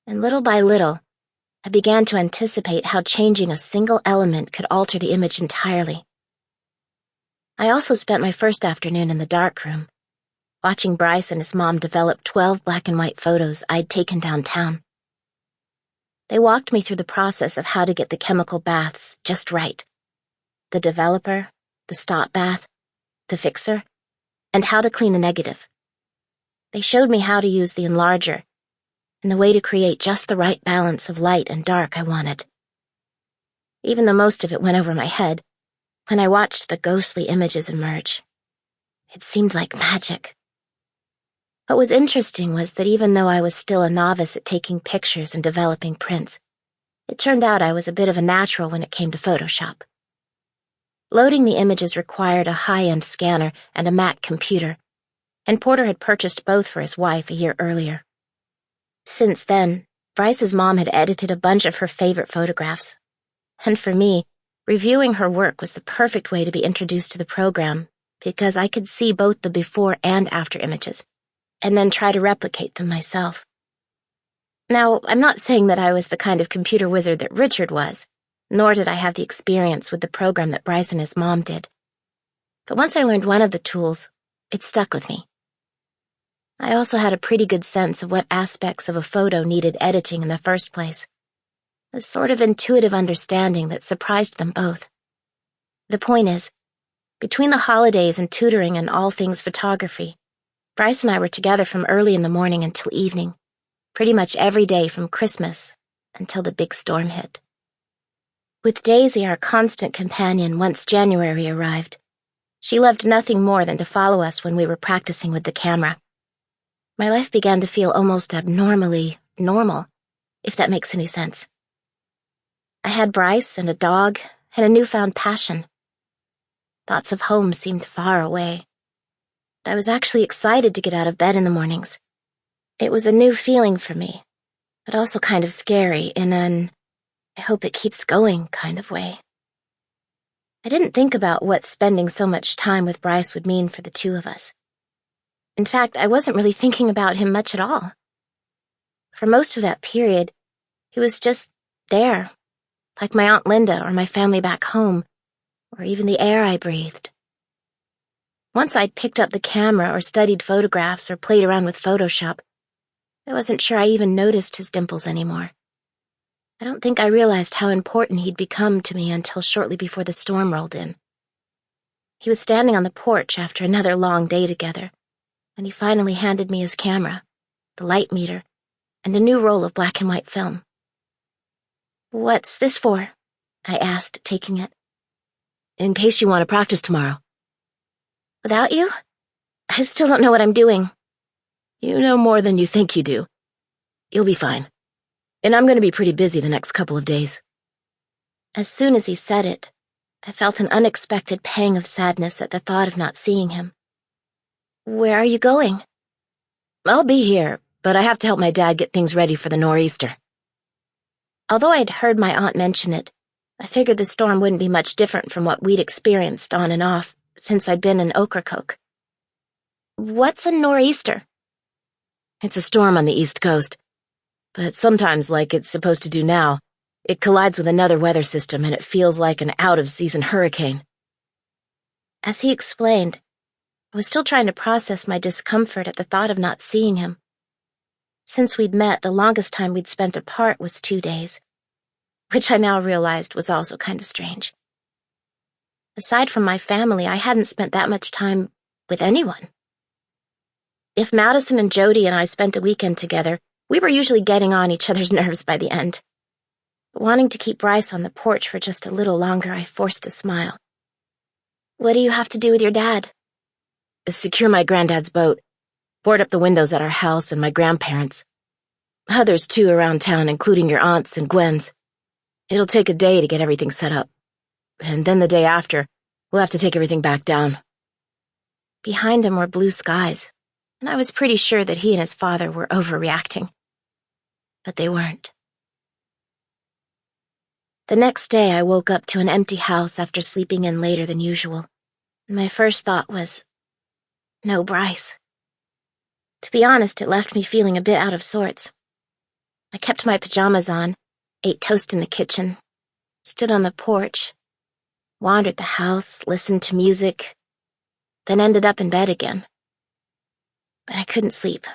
And little by little, I began to anticipate how changing a single element could alter the image entirely. I also spent my first afternoon in the darkroom, watching Bryce and his mom develop 12 black and white photos I'd taken downtown. They walked me through the process of how to get the chemical baths just right. The developer, the stop bath, the fixer, and how to clean the negative. They showed me how to use the enlarger and the way to create just the right balance of light and dark I wanted. Even though most of it went over my head, when I watched the ghostly images emerge, it seemed like magic. What was interesting was that even though I was still a novice at taking pictures and developing prints, it turned out I was a bit of a natural when it came to Photoshop. Loading the images required a high-end scanner and a Mac computer, and Porter had purchased both for his wife a year earlier. Since then, Bryce's mom had edited a bunch of her favorite photographs, and for me, reviewing her work was the perfect way to be introduced to the program because I could see both the before and after images, and then try to replicate them myself. Now, I'm not saying that I was the kind of computer wizard that Richard was, nor did I have the experience with the program that Bryce and his mom did. But once I learned one of the tools, it stuck with me. I also had a pretty good sense of what aspects of a photo needed editing in the first place, a sort of intuitive understanding that surprised them both. The point is, between the holidays and tutoring and all things photography, Bryce and I were together from early in the morning until evening, pretty much every day from Christmas until the big storm hit. With Daisy, our constant companion, once January arrived, she loved nothing more than to follow us when we were practicing with the camera. My life began to feel almost abnormally normal, if that makes any sense. I had Bryce and a dog and a newfound passion. Thoughts of home seemed far away. I was actually excited to get out of bed in the mornings. It was a new feeling for me, but also kind of scary in an I hope it keeps going kind of way. I didn't think about what spending so much time with Bryce would mean for the two of us. In fact, I wasn't really thinking about him much at all. For most of that period, he was just there, like my Aunt Linda or my family back home, or even the air I breathed. Once I'd picked up the camera or studied photographs or played around with Photoshop, I wasn't sure I even noticed his dimples anymore. I don't think I realized how important he'd become to me until shortly before the storm rolled in. He was standing on the porch after another long day together, and he finally handed me his camera, the light meter, and a new roll of black and white film. "What's this for?" I asked, taking it. "In case you want to practice tomorrow." "Without you? I still don't know what I'm doing." "You know more than you think you do. You'll be fine. And I'm going to be pretty busy the next couple of days." As soon as he said it, I felt an unexpected pang of sadness at the thought of not seeing him. "Where are you going?" "I'll be here, but I have to help my dad get things ready for the nor'easter." Although I'd heard my aunt mention it, I figured the storm wouldn't be much different from what we'd experienced on and off since I'd been in Ocracoke. "What's a nor'easter?" "It's a storm on the East Coast. But sometimes, like it's supposed to do now, it collides with another weather system and it feels like an out-of-season hurricane." As he explained, I was still trying to process my discomfort at the thought of not seeing him. Since we'd met, the longest time we'd spent apart was 2 days, which I now realized was also kind of strange. Aside from my family, I hadn't spent that much time with anyone. If Madison and Jody and I spent a weekend together, we were usually getting on each other's nerves by the end. But wanting to keep Bryce on the porch for just a little longer, I forced a smile. "What do you have to do with your dad?" "Secure my granddad's boat, board up the windows at our house and my grandparents. Others too around town, including your aunts and Gwen's. It'll take a day to get everything set up. And then the day after, we'll have to take everything back down." Behind him were blue skies, and I was pretty sure that he and his father were overreacting. But they weren't. The next day I woke up to an empty house after sleeping in later than usual, and my first thought was, no Bryce. To be honest, it left me feeling a bit out of sorts. I kept my pajamas on, ate toast in the kitchen, stood on the porch, wandered the house, listened to music, then ended up in bed again. But I couldn't sleep.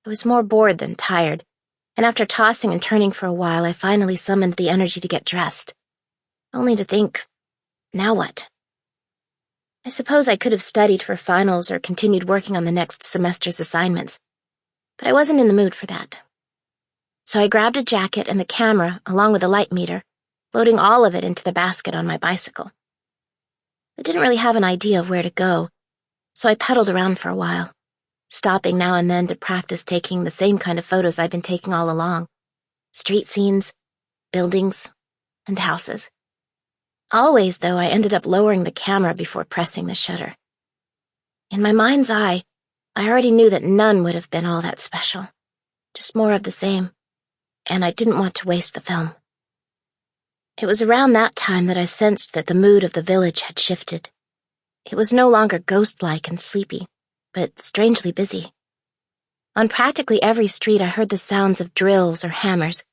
I was more bored than tired, and after tossing and turning for a while, I finally summoned the energy to get dressed, only to think, now what? I suppose I could have studied for finals or continued working on the next semester's assignments, but I wasn't in the mood for that. So I grabbed a jacket and the camera, along with a light meter, loading all of it into the basket on my bicycle. I didn't really have an idea of where to go, so I pedaled around for a while, stopping now and then to practice taking the same kind of photos I'd been taking all along. Street scenes, buildings, and houses. Always, though, I ended up lowering the camera before pressing the shutter. In my mind's eye, I already knew that none would have been all that special, just more of the same, and I didn't want to waste the film. It was around that time that I sensed that the mood of the village had shifted. It was no longer ghost-like and sleepy, but strangely busy. On practically every street I heard the sounds of drills or hammers,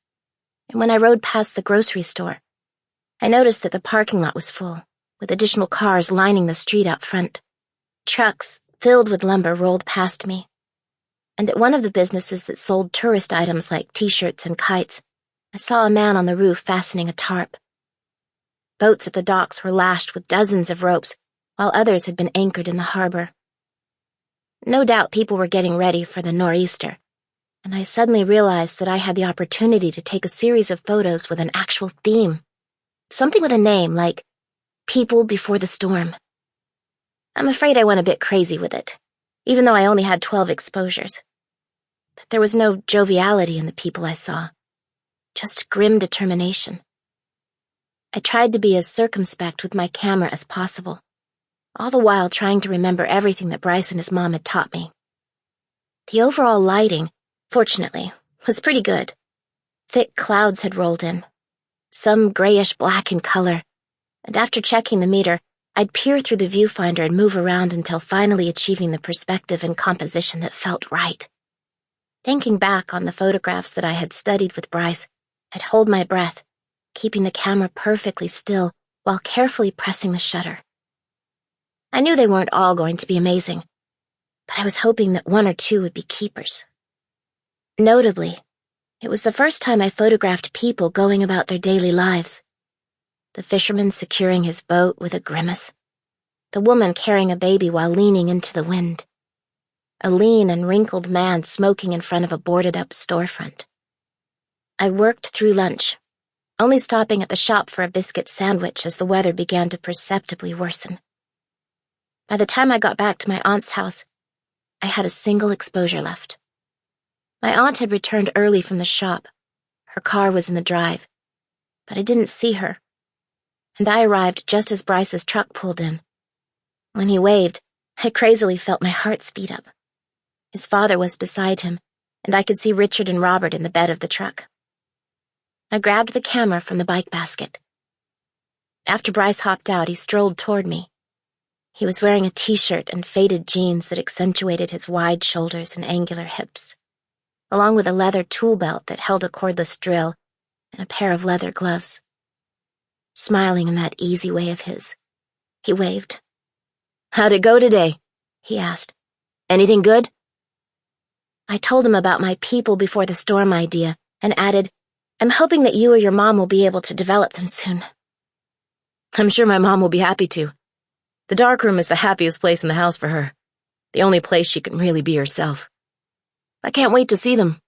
and when I rode past the grocery store, I noticed that the parking lot was full, with additional cars lining the street out front. Trucks filled with lumber rolled past me, and at one of the businesses that sold tourist items like t-shirts and kites, I saw a man on the roof fastening a tarp. Boats at the docks were lashed with dozens of ropes, while others had been anchored in the harbor. No doubt people were getting ready for the nor'easter, and I suddenly realized that I had the opportunity to take a series of photos with an actual theme. Something with a name, like People Before the Storm. I'm afraid I went a bit crazy with it, even though I only had 12 exposures. But there was no joviality in the people I saw, just grim determination. I tried to be as circumspect with my camera as possible, all the while trying to remember everything that Bryce and his mom had taught me. The overall lighting, fortunately, was pretty good. Thick clouds had rolled in, some grayish-black in color, and after checking the meter, I'd peer through the viewfinder and move around until finally achieving the perspective and composition that felt right. Thinking back on the photographs that I had studied with Bryce, I'd hold my breath, keeping the camera perfectly still while carefully pressing the shutter. I knew they weren't all going to be amazing, but I was hoping that one or two would be keepers. Notably, it was the first time I photographed people going about their daily lives. The fisherman securing his boat with a grimace, the woman carrying a baby while leaning into the wind, a lean and wrinkled man smoking in front of a boarded-up storefront. I worked through lunch, only stopping at the shop for a biscuit sandwich as the weather began to perceptibly worsen. By the time I got back to my aunt's house, I had a single exposure left. My aunt had returned early from the shop. Her car was in the drive, but I didn't see her, and I arrived just as Bryce's truck pulled in. When he waved, I crazily felt my heart speed up. His father was beside him, and I could see Richard and Robert in the bed of the truck. I grabbed the camera from the bike basket. After Bryce hopped out, he strolled toward me. He was wearing a t-shirt and faded jeans that accentuated his wide shoulders and angular hips, along with a leather tool belt that held a cordless drill and a pair of leather gloves. Smiling in that easy way of his, he waved. "How'd it go today?" he asked. "Anything good?" I told him about my People Before the Storm idea and added, "I'm hoping that you or your mom will be able to develop them soon." "I'm sure my mom will be happy to. The darkroom is the happiest place in the house for her, the only place she can really be herself. I can't wait to see them."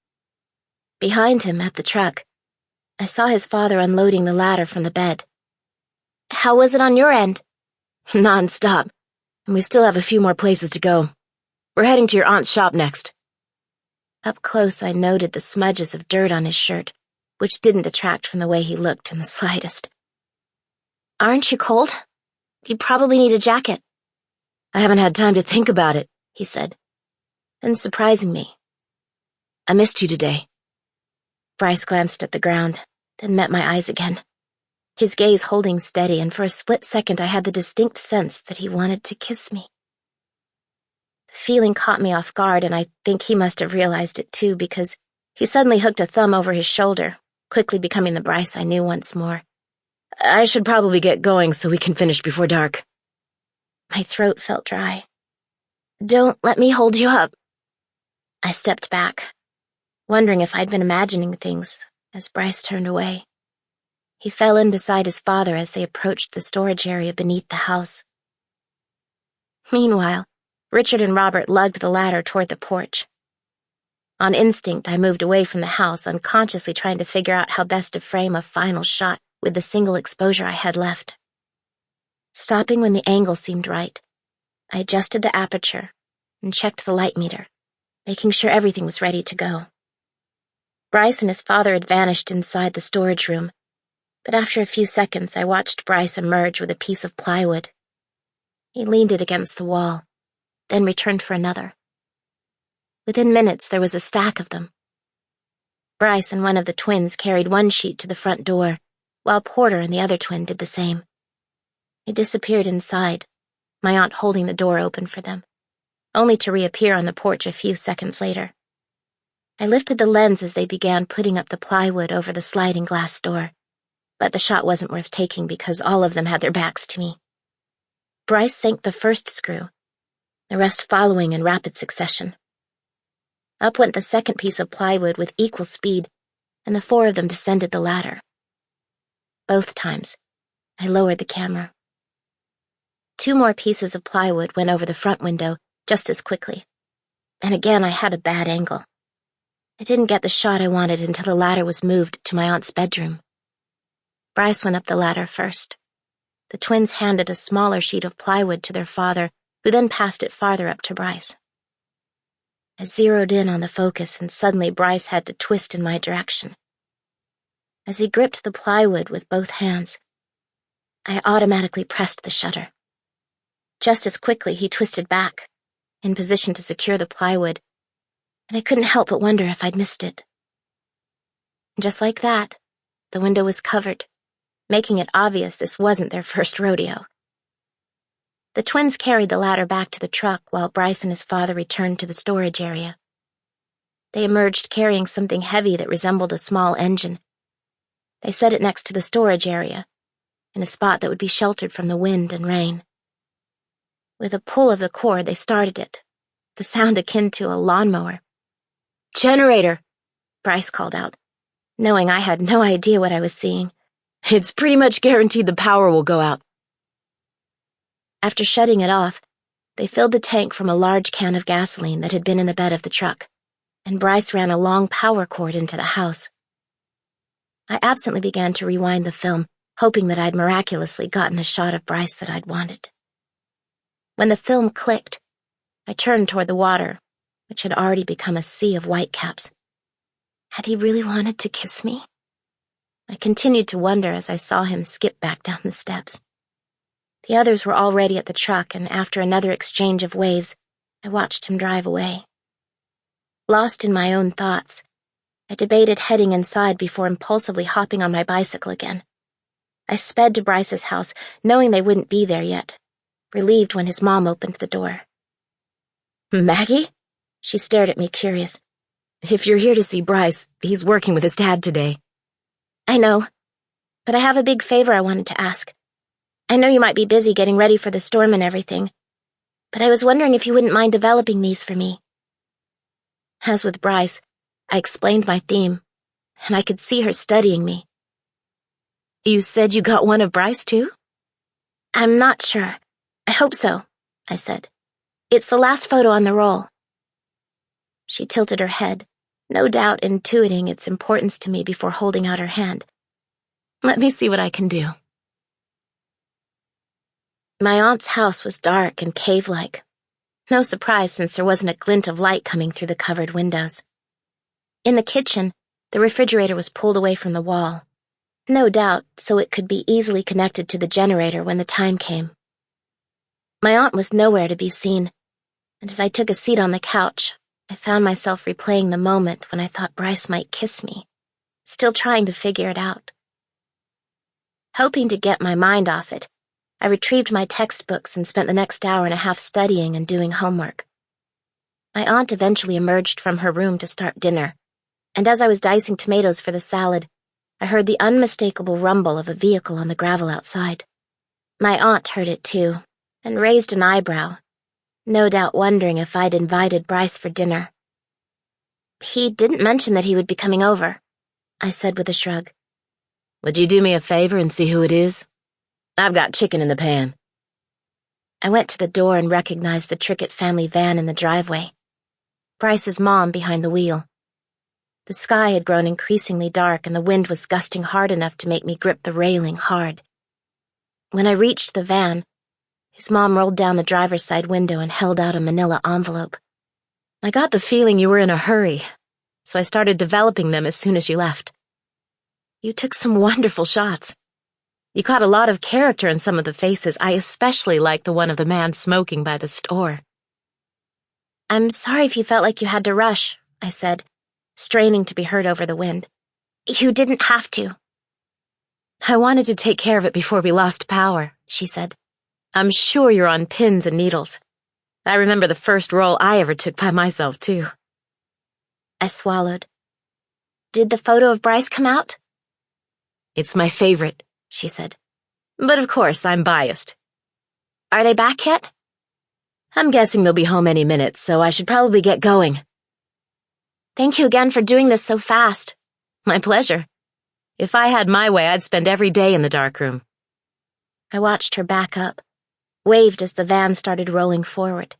Behind him, at the truck, I saw his father unloading the ladder from the bed. "How was it on your end?" "Non-stop, and we still have a few more places to go. We're heading to your aunt's shop next." Up close, I noted the smudges of dirt on his shirt, which didn't detract from the way he looked in the slightest. "Aren't you cold? You probably need a jacket." "I haven't had time to think about it," he said, then surprising me. "I missed you today." Bryce glanced at the ground, then met my eyes again, his gaze holding steady, and for a split second I had the distinct sense that he wanted to kiss me. The feeling caught me off guard, and I think he must have realized it too, because he suddenly hooked a thumb over his shoulder, quickly becoming the Bryce I knew once more. I should probably get going so we can finish before dark. My throat felt dry. Don't let me hold you up. I stepped back, wondering if I'd been imagining things as Bryce turned away. He fell in beside his father as they approached the storage area beneath the house. Meanwhile, Richard and Robert lugged the ladder toward the porch. On instinct, I moved away from the house, unconsciously trying to figure out how best to frame a final shot with the single exposure I had left. Stopping when the angle seemed right, I adjusted the aperture and checked the light meter, making sure everything was ready to go. Bryce and his father had vanished inside the storage room, but after a few seconds I watched Bryce emerge with a piece of plywood. He leaned it against the wall, then returned for another. Within minutes there was a stack of them. Bryce and one of the twins carried one sheet to the front door, while Porter and the other twin did the same. They disappeared inside, my aunt holding the door open for them, only to reappear on the porch a few seconds later. I lifted the lens as they began putting up the plywood over the sliding glass door, but the shot wasn't worth taking because all of them had their backs to me. Bryce sank the first screw, the rest following in rapid succession. Up went the second piece of plywood with equal speed, and the four of them descended the ladder. Both times, I lowered the camera. 2 more pieces of plywood went over the front window just as quickly, and again I had a bad angle. I didn't get the shot I wanted until the ladder was moved to my aunt's bedroom. Bryce went up the ladder first. The twins handed a smaller sheet of plywood to their father, who then passed it farther up to Bryce. I zeroed in on the focus, and suddenly Bryce had to twist in my direction. As he gripped the plywood with both hands, I automatically pressed the shutter. Just as quickly, he twisted back, in position to secure the plywood, and I couldn't help but wonder if I'd missed it. And just like that, the window was covered, making it obvious this wasn't their first rodeo. The twins carried the ladder back to the truck while Bryce and his father returned to the storage area. They emerged carrying something heavy that resembled a small engine. They set it next to the storage area, in a spot that would be sheltered from the wind and rain. With a pull of the cord, they started it, the sound akin to a lawnmower. "Generator!" Bryce called out, knowing I had no idea what I was seeing. "It's pretty much guaranteed the power will go out." After shutting it off, they filled the tank from a large can of gasoline that had been in the bed of the truck, and Bryce ran a long power cord into the house. I absently began to rewind the film, hoping that I'd miraculously gotten the shot of Bryce that I'd wanted. When the film clicked, I turned toward the water, which had already become a sea of whitecaps. Had he really wanted to kiss me? I continued to wonder as I saw him skip back down the steps. The others were already at the truck, and after another exchange of waves, I watched him drive away. Lost in my own thoughts, I debated heading inside before impulsively hopping on my bicycle again. I sped to Bryce's house, knowing they wouldn't be there yet, relieved when his mom opened the door. "Maggie?" She stared at me, curious. "If you're here to see Bryce, he's working with his dad today." "I know, but I have a big favor I wanted to ask. I know you might be busy getting ready for the storm and everything, but I was wondering if you wouldn't mind developing these for me." As with Bryce, I explained my theme, and I could see her studying me. "You said you got one of Bryce, too?" "I'm not sure. I hope so," I said. "It's the last photo on the roll." She tilted her head, no doubt intuiting its importance to me before holding out her hand. "Let me see what I can do." My aunt's house was dark and cave-like. No surprise since there wasn't a glint of light coming through the covered windows. In the kitchen, the refrigerator was pulled away from the wall, no doubt so it could be easily connected to the generator when the time came. My aunt was nowhere to be seen, and as I took a seat on the couch, I found myself replaying the moment when I thought Bryce might kiss me, still trying to figure it out. Hoping to get my mind off it, I retrieved my textbooks and spent the next hour and a half studying and doing homework. My aunt eventually emerged from her room to start dinner, and as I was dicing tomatoes for the salad, I heard the unmistakable rumble of a vehicle on the gravel outside. My aunt heard it too, and raised an eyebrow, no doubt wondering if I'd invited Bryce for dinner. "He didn't mention that he would be coming over," I said with a shrug. "Would you do me a favor and see who it is? I've got chicken in the pan." I went to the door and recognized the Trickett family van in the driveway. Bryce's mom behind the wheel. The sky had grown increasingly dark and the wind was gusting hard enough to make me grip the railing hard. When I reached the van, his mom rolled down the driver's side window and held out a manila envelope. "I got the feeling you were in a hurry, so I started developing them as soon as you left. You took some wonderful shots. You caught a lot of character in some of the faces. I especially liked the one of the man smoking by the store." "I'm sorry if you felt like you had to rush," I said, straining to be heard over the wind. "You didn't have to." "I wanted to take care of it before we lost power," she said. "I'm sure you're on pins and needles. I remember the first roll I ever took by myself, too." I swallowed. "Did the photo of Bryce come out?" "It's my favorite," she said. "But of course, I'm biased." "Are they back yet?" "I'm guessing they'll be home any minute, so I should probably get going." "Thank you again for doing this so fast." "My pleasure. If I had my way, I'd spend every day in the darkroom." I watched her back up, waved as the van started rolling forward,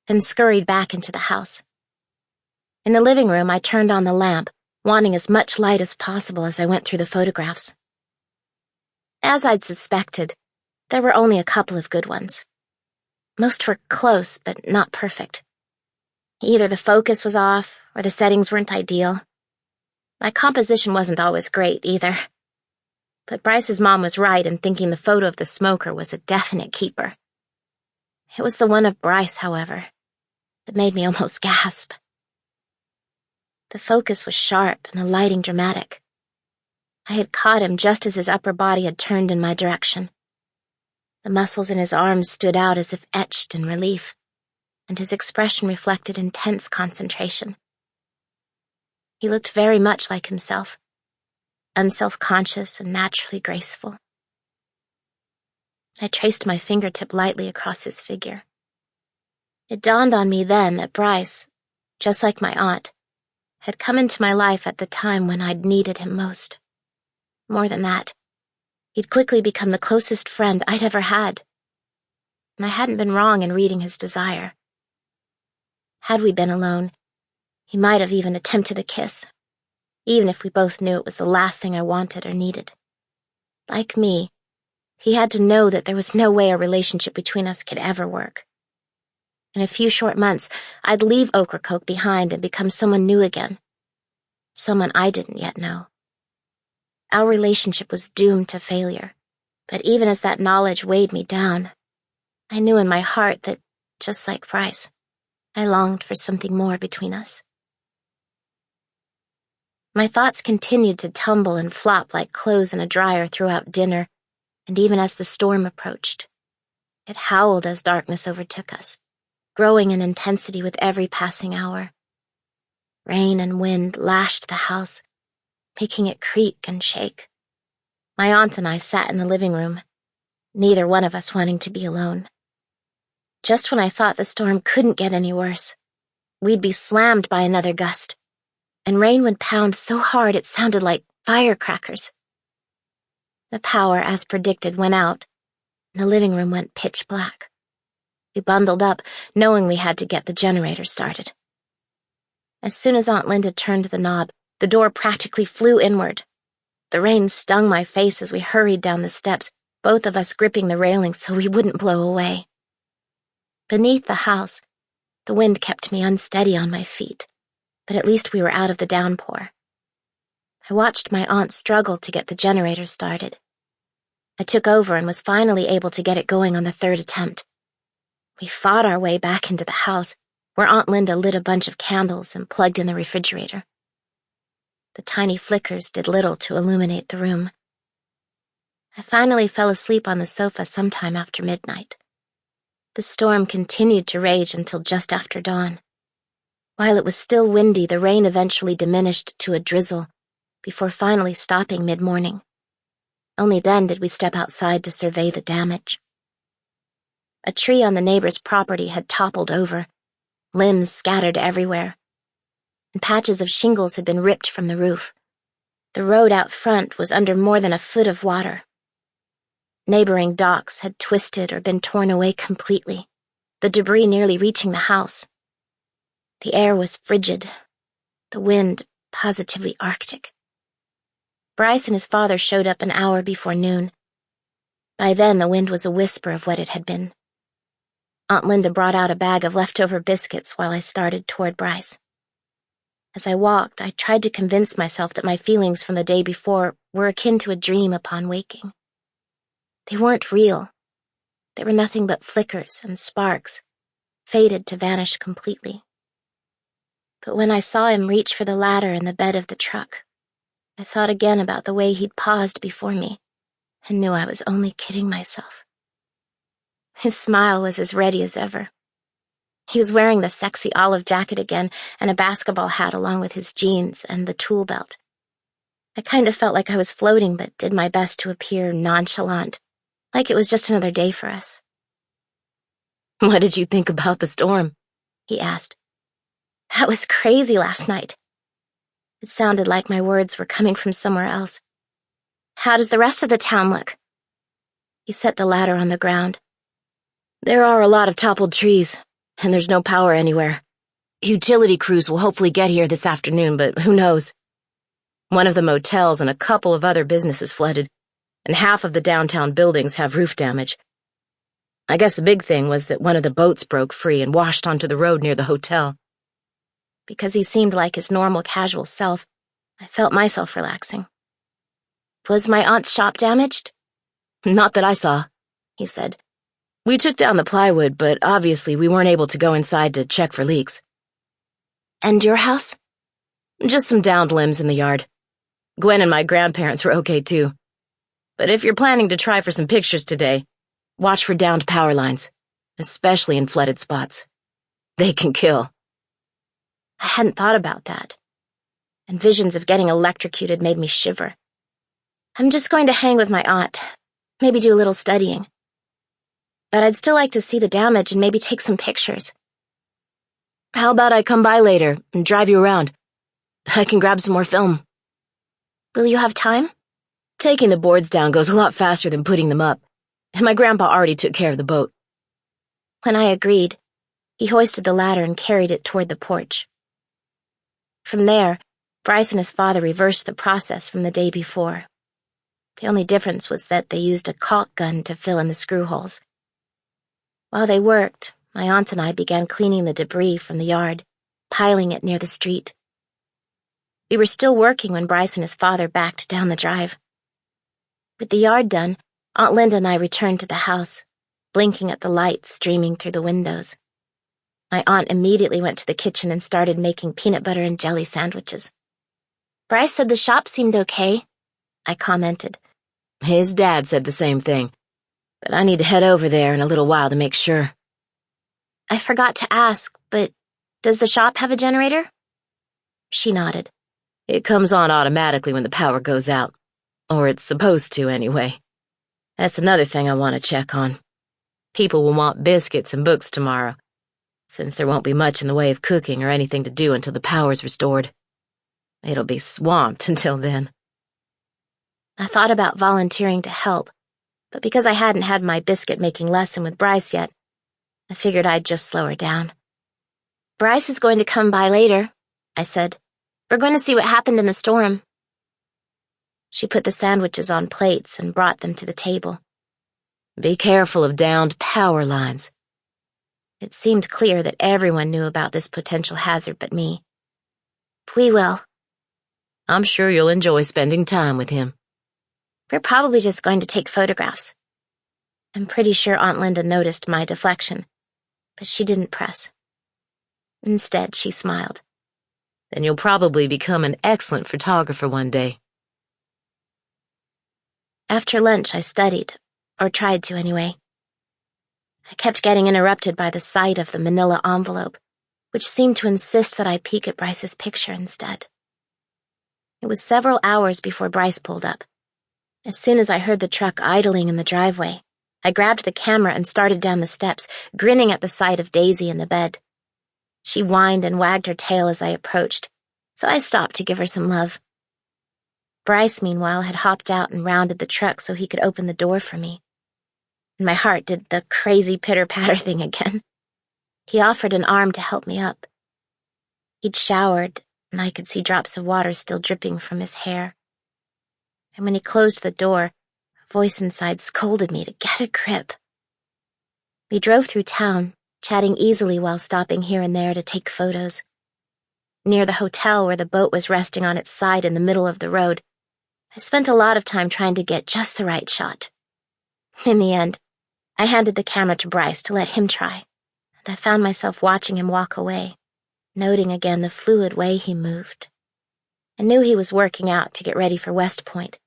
then scurried back into the house. In the living room, I turned on the lamp, wanting as much light as possible as I went through the photographs. As I'd suspected, there were only a couple of good ones. Most were close, but not perfect. Either the focus was off, or the settings weren't ideal. My composition wasn't always great, either. But Bryce's mom was right in thinking the photo of the smoker was a definite keeper. It was the one of Bryce, however, that made me almost gasp. The focus was sharp and the lighting dramatic. I had caught him just as his upper body had turned in my direction. The muscles in his arms stood out as if etched in relief, and his expression reflected intense concentration. He looked very much like himself, unself-conscious and naturally graceful. I traced my fingertip lightly across his figure. It dawned on me then that Bryce, just like my aunt, had come into my life at the time when I'd needed him most. More than that, he'd quickly become the closest friend I'd ever had. And I hadn't been wrong in reading his desire. Had we been alone, he might have even attempted a kiss, even if we both knew it was the last thing I wanted or needed. Like me, he had to know that there was no way a relationship between us could ever work. In a few short months, I'd leave Ocracoke behind and become someone new again. Someone I didn't yet know. Our relationship was doomed to failure, but even as that knowledge weighed me down, I knew in my heart that, just like Bryce, I longed for something more between us. My thoughts continued to tumble and flop like clothes in a dryer throughout dinner, and even as the storm approached. It howled as darkness overtook us, growing in intensity with every passing hour. Rain and wind lashed the house, making it creak and shake. My aunt and I sat in the living room, neither one of us wanting to be alone. Just when I thought the storm couldn't get any worse, we'd be slammed by another gust, and rain would pound so hard it sounded like firecrackers. The power, as predicted, went out, and the living room went pitch black. We bundled up, knowing we had to get the generator started. As soon as Aunt Linda turned the knob, the door practically flew inward. The rain stung my face as we hurried down the steps, both of us gripping the railing so we wouldn't blow away. Beneath the house, the wind kept me unsteady on my feet, but at least we were out of the downpour. I watched my aunt struggle to get the generator started. I took over and was finally able to get it going on the third attempt. We fought our way back into the house, where Aunt Linda lit a bunch of candles and plugged in the refrigerator. The tiny flickers did little to illuminate the room. I finally fell asleep on the sofa sometime after midnight. The storm continued to rage until just after dawn. While it was still windy, the rain eventually diminished to a drizzle, before finally stopping mid-morning. Only then did we step outside to survey the damage. A tree on the neighbor's property had toppled over, limbs scattered everywhere, and patches of shingles had been ripped from the roof. The road out front was under more than a foot of water. Neighboring docks had twisted or been torn away completely, the debris nearly reaching the house. The air was frigid, the wind positively Arctic. Bryce and his father showed up an hour before noon. By then, the wind was a whisper of what it had been. Aunt Linda brought out a bag of leftover biscuits while I started toward Bryce. As I walked, I tried to convince myself that my feelings from the day before were akin to a dream upon waking. They weren't real. They were nothing but flickers and sparks, fated to vanish completely. But when I saw him reach for the ladder in the bed of the truck, I thought again about the way he'd paused before me and knew I was only kidding myself. His smile was as ready as ever. He was wearing the sexy olive jacket again and a basketball hat along with his jeans and the tool belt. I kind of felt like I was floating, but did my best to appear nonchalant, like it was just another day for us. What did you think about the storm? He asked. That was crazy last night. It sounded like my words were coming from somewhere else. How does the rest of the town look? He set the ladder on the ground. There are a lot of toppled trees, and there's no power anywhere. Utility crews will hopefully get here this afternoon, but who knows? One of the motels and a couple of other businesses flooded, and half of the downtown buildings have roof damage. I guess the big thing was that one of the boats broke free and washed onto the road near the hotel. Because he seemed like his normal casual self, I felt myself relaxing. Was my aunt's shop damaged? Not that I saw, he said. We took down the plywood, but obviously we weren't able to go inside to check for leaks. And your house? Just some downed limbs in the yard. Gwen and my grandparents were okay too. But if you're planning to try for some pictures today, watch for downed power lines, especially in flooded spots. They can kill. I hadn't thought about that, and visions of getting electrocuted made me shiver. I'm just going to hang with my aunt, maybe do a little studying. But I'd still like to see the damage and maybe take some pictures. How about I come by later and drive you around? I can grab some more film. Will you have time? Taking the boards down goes a lot faster than putting them up, and my grandpa already took care of the boat. When I agreed, he hoisted the ladder and carried it toward the porch. From there, Bryce and his father reversed the process from the day before. The only difference was that they used a caulk gun to fill in the screw holes. While they worked, my aunt and I began cleaning the debris from the yard, piling it near the street. We were still working when Bryce and his father backed down the drive. With the yard done, Aunt Linda and I returned to the house, blinking at the lights streaming through the windows. My aunt immediately went to the kitchen and started making peanut butter and jelly sandwiches. Bryce said the shop seemed okay, I commented. His dad said the same thing, but I need to head over there in a little while to make sure. I forgot to ask, but does the shop have a generator? She nodded. It comes on automatically when the power goes out. Or it's supposed to, anyway. That's another thing I want to check on. People will want biscuits and books tomorrow, since there won't be much in the way of cooking or anything to do until the power's restored. It'll be swamped until then. I thought about volunteering to help, but because I hadn't had my biscuit-making lesson with Bryce yet, I figured I'd just slow her down. Bryce is going to come by later, I said. We're going to see what happened in the storm. She put the sandwiches on plates and brought them to the table. Be careful of downed power lines. It seemed clear that everyone knew about this potential hazard but me. We will. I'm sure you'll enjoy spending time with him. We're probably just going to take photographs. I'm pretty sure Aunt Linda noticed my deflection, but she didn't press. Instead, she smiled. Then you'll probably become an excellent photographer one day. After lunch, I studied, or tried to anyway. I kept getting interrupted by the sight of the manila envelope, which seemed to insist that I peek at Bryce's picture instead. It was several hours before Bryce pulled up. As soon as I heard the truck idling in the driveway, I grabbed the camera and started down the steps, grinning at the sight of Daisy in the bed. She whined and wagged her tail as I approached, so I stopped to give her some love. Bryce, meanwhile, had hopped out and rounded the truck so he could open the door for me. And my heart did the crazy pitter-patter thing again. He offered an arm to help me up. He'd showered, and I could see drops of water still dripping from his hair. And when he closed the door, a voice inside scolded me to get a grip. We drove through town, chatting easily while stopping here and there to take photos. Near the hotel where the boat was resting on its side in the middle of the road, I spent a lot of time trying to get just the right shot. In the end, I handed the camera to Bryce to let him try, and I found myself watching him walk away, noting again the fluid way he moved. I knew he was working out to get ready for West Point,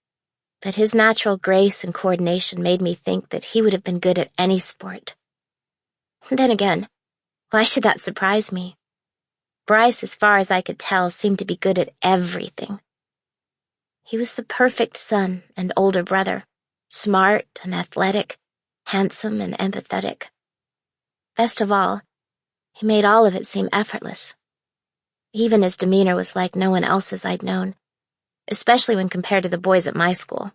but his natural grace and coordination made me think that he would have been good at any sport. Then again, why should that surprise me? Bryce, as far as I could tell, seemed to be good at everything. He was the perfect son and older brother, smart and athletic, handsome and empathetic. Best of all, he made all of it seem effortless. Even his demeanor was like no one else's I'd known, especially when compared to the boys at my school.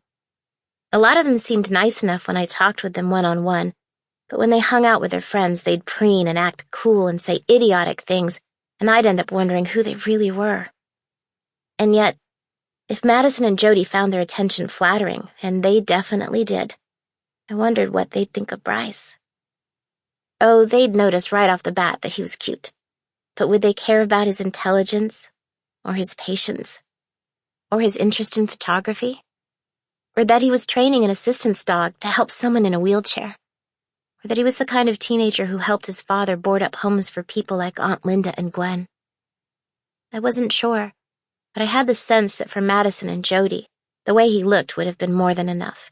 A lot of them seemed nice enough when I talked with them one-on-one, but when they hung out with their friends, they'd preen and act cool and say idiotic things, and I'd end up wondering who they really were. And yet, if Madison and Jody found their attention flattering, and they definitely did, I wondered what they'd think of Bryce. Oh, they'd notice right off the bat that he was cute, but would they care about his intelligence, or his patience, or his interest in photography, or that he was training an assistance dog to help someone in a wheelchair, or that he was the kind of teenager who helped his father board up homes for people like Aunt Linda and Gwen? I wasn't sure, but I had the sense that for Madison and Jody, the way he looked would have been more than enough,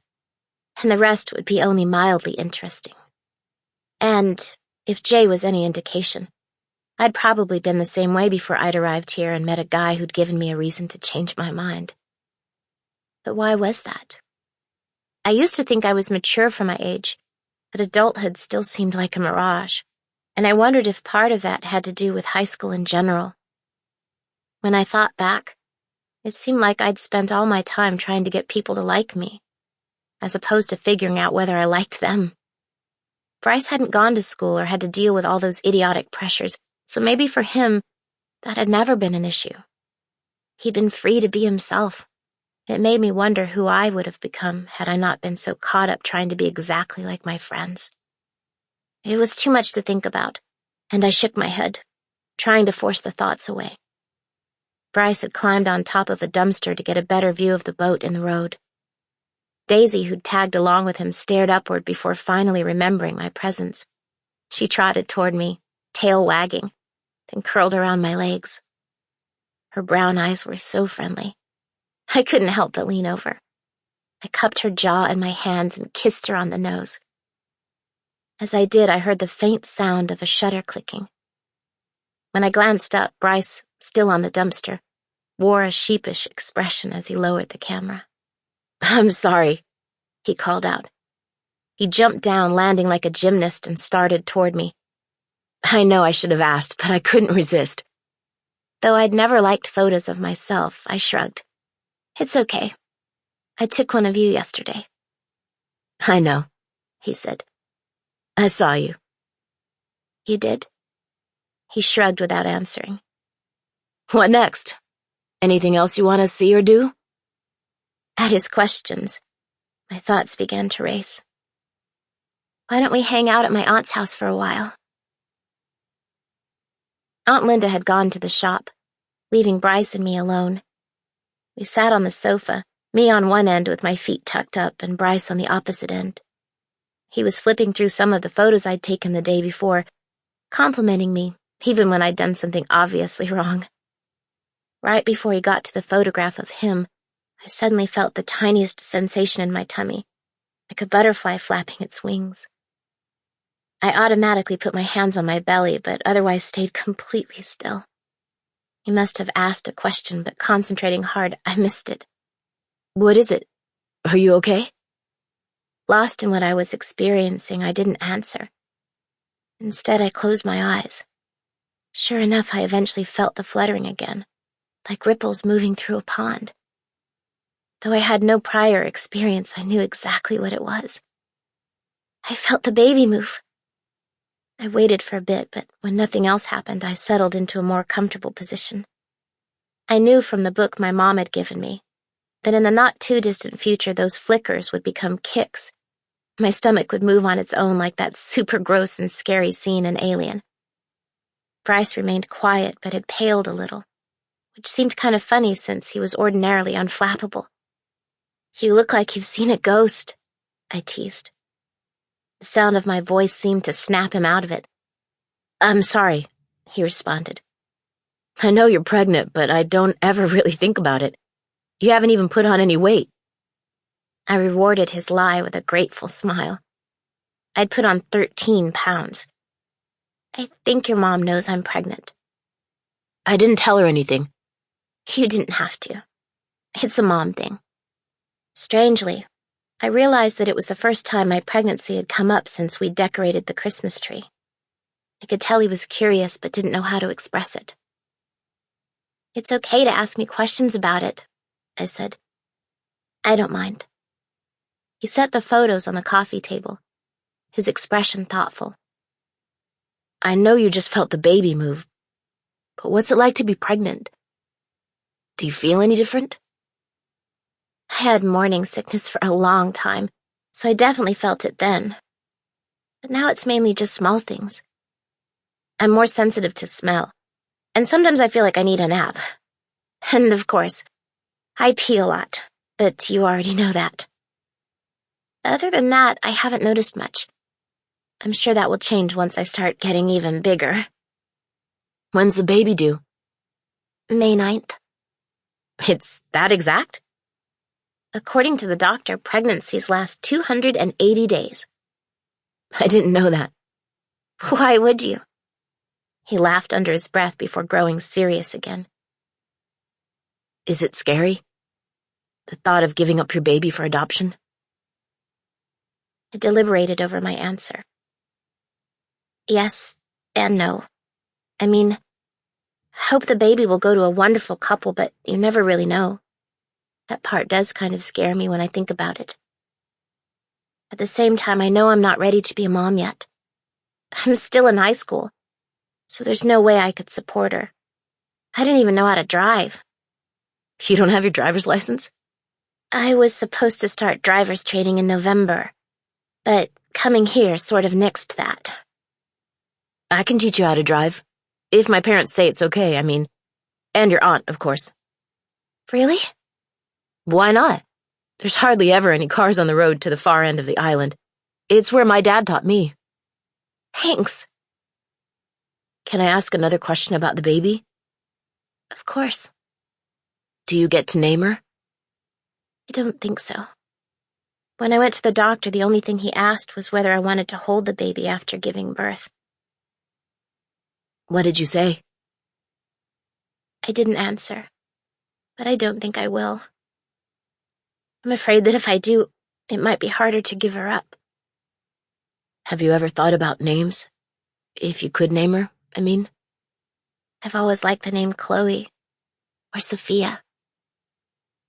and the rest would be only mildly interesting. And, if Jay was any indication, I'd probably been the same way before I'd arrived here and met a guy who'd given me a reason to change my mind. But why was that? I used to think I was mature for my age, but adulthood still seemed like a mirage, and I wondered if part of that had to do with high school in general. When I thought back, it seemed like I'd spent all my time trying to get people to like me, as opposed to figuring out whether I liked them. Bryce hadn't gone to school or had to deal with all those idiotic pressures, so maybe for him, that had never been an issue. He'd been free to be himself. It made me wonder who I would have become had I not been so caught up trying to be exactly like my friends. It was too much to think about, and I shook my head, trying to force the thoughts away. Bryce had climbed on top of a dumpster to get a better view of the boat in the road. Daisy, who'd tagged along with him, stared upward before finally remembering my presence. She trotted toward me, tail wagging, then curled around my legs. Her brown eyes were so friendly. I couldn't help but lean over. I cupped her jaw in my hands and kissed her on the nose. As I did, I heard the faint sound of a shutter clicking. When I glanced up, Bryce, still on the dumpster, wore a sheepish expression as he lowered the camera. "I'm sorry," he called out. He jumped down, landing like a gymnast, and started toward me. I know I should have asked, but I couldn't resist. Though I'd never liked photos of myself, I shrugged. "It's okay. I took one of you yesterday." "I know," he said. "I saw you." "You did?" He shrugged without answering. "What next? Anything else you want to see or do?" At his questions, my thoughts began to race. "Why don't we hang out at my aunt's house for a while?" Aunt Linda had gone to the shop, leaving Bryce and me alone. We sat on the sofa, me on one end with my feet tucked up and Bryce on the opposite end. He was flipping through some of the photos I'd taken the day before, complimenting me, even when I'd done something obviously wrong. Right before he got to the photograph of him, I suddenly felt the tiniest sensation in my tummy, like a butterfly flapping its wings. I automatically put my hands on my belly, but otherwise stayed completely still. He must have asked a question, but concentrating hard, I missed it. What is it? Are you okay? Lost in what I was experiencing, I didn't answer. Instead, I closed my eyes. Sure enough, I eventually felt the fluttering again, like ripples moving through a pond. Though I had no prior experience, I knew exactly what it was. I felt the baby move. I waited for a bit, but when nothing else happened, I settled into a more comfortable position. I knew from the book my mom had given me that in the not-too-distant future those flickers would become kicks. My stomach would move on its own like that super gross and scary scene in Alien. Bryce remained quiet but had paled a little, which seemed kind of funny since he was ordinarily unflappable. "You look like you've seen a ghost," I teased. The sound of my voice seemed to snap him out of it. "I'm sorry," he responded. "I know you're pregnant, but I don't ever really think about it. You haven't even put on any weight." I rewarded his lie with a grateful smile. I'd put on 13 pounds. "I think your mom knows I'm pregnant." "I didn't tell her anything." "You didn't have to. It's a mom thing." Strangely, I realized that it was the first time my pregnancy had come up since we decorated the Christmas tree. I could tell he was curious but didn't know how to express it. "It's okay to ask me questions about it," I said. "I don't mind." He set the photos on the coffee table, his expression thoughtful. "I know you just felt the baby move, but what's it like to be pregnant? Do you feel any different?" I had morning sickness for a long time, so I definitely felt it then. But now it's mainly just small things. I'm more sensitive to smell, and sometimes I feel like I need a nap. And of course, I pee a lot, but you already know that. Other than that, I haven't noticed much. I'm sure that will change once I start getting even bigger." "When's the baby due?" "May 9th. "It's that exact?" According to the doctor, pregnancies last 280 days. "I didn't know that." "Why would you?" He laughed under his breath before growing serious again. "Is it scary? The thought of giving up your baby for adoption?" I deliberated over my answer. Yes and no. I mean, I hope the baby will go to a wonderful couple, but you never really know. That part does kind of scare me when I think about it. At the same time, I know I'm not ready to be a mom yet. I'm still in high school, so there's no way I could support her. I didn't even know how to drive. "You don't have your driver's license?" I was supposed to start driver's training in November, but coming here sort of nixed that. "I can teach you how to drive. If my parents say it's okay, I mean. And your aunt, of course." Really? "Why not? There's hardly ever any cars on the road to the far end of the island. It's where my dad taught me." Thanks. "Can I ask another question about the baby?" Of course. "Do you get to name her?" I don't think so. When I went to the doctor, the only thing he asked was whether I wanted to hold the baby after giving birth. "What did you say?" I didn't answer, but I don't think I will. I'm afraid that if I do, it might be harder to give her up. "Have you ever thought about names? If you could name her, I mean." I've always liked the name Chloe or Sophia.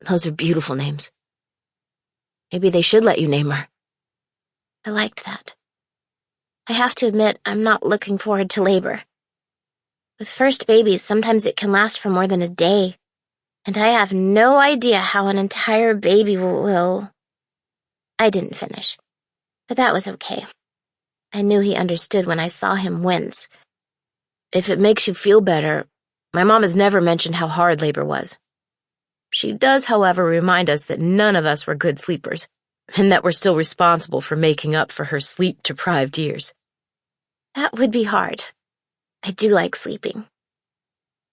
"Those are beautiful names. Maybe they should let you name her." I liked that. I have to admit, I'm not looking forward to labor. With first babies, sometimes it can last for more than a day, and I have no idea how an entire baby will... I didn't finish, but that was okay. I knew he understood when I saw him wince. "If it makes you feel better, my mom has never mentioned how hard labor was. She does, however, remind us that none of us were good sleepers, and that we're still responsible for making up for her sleep-deprived years." That would be hard. I do like sleeping.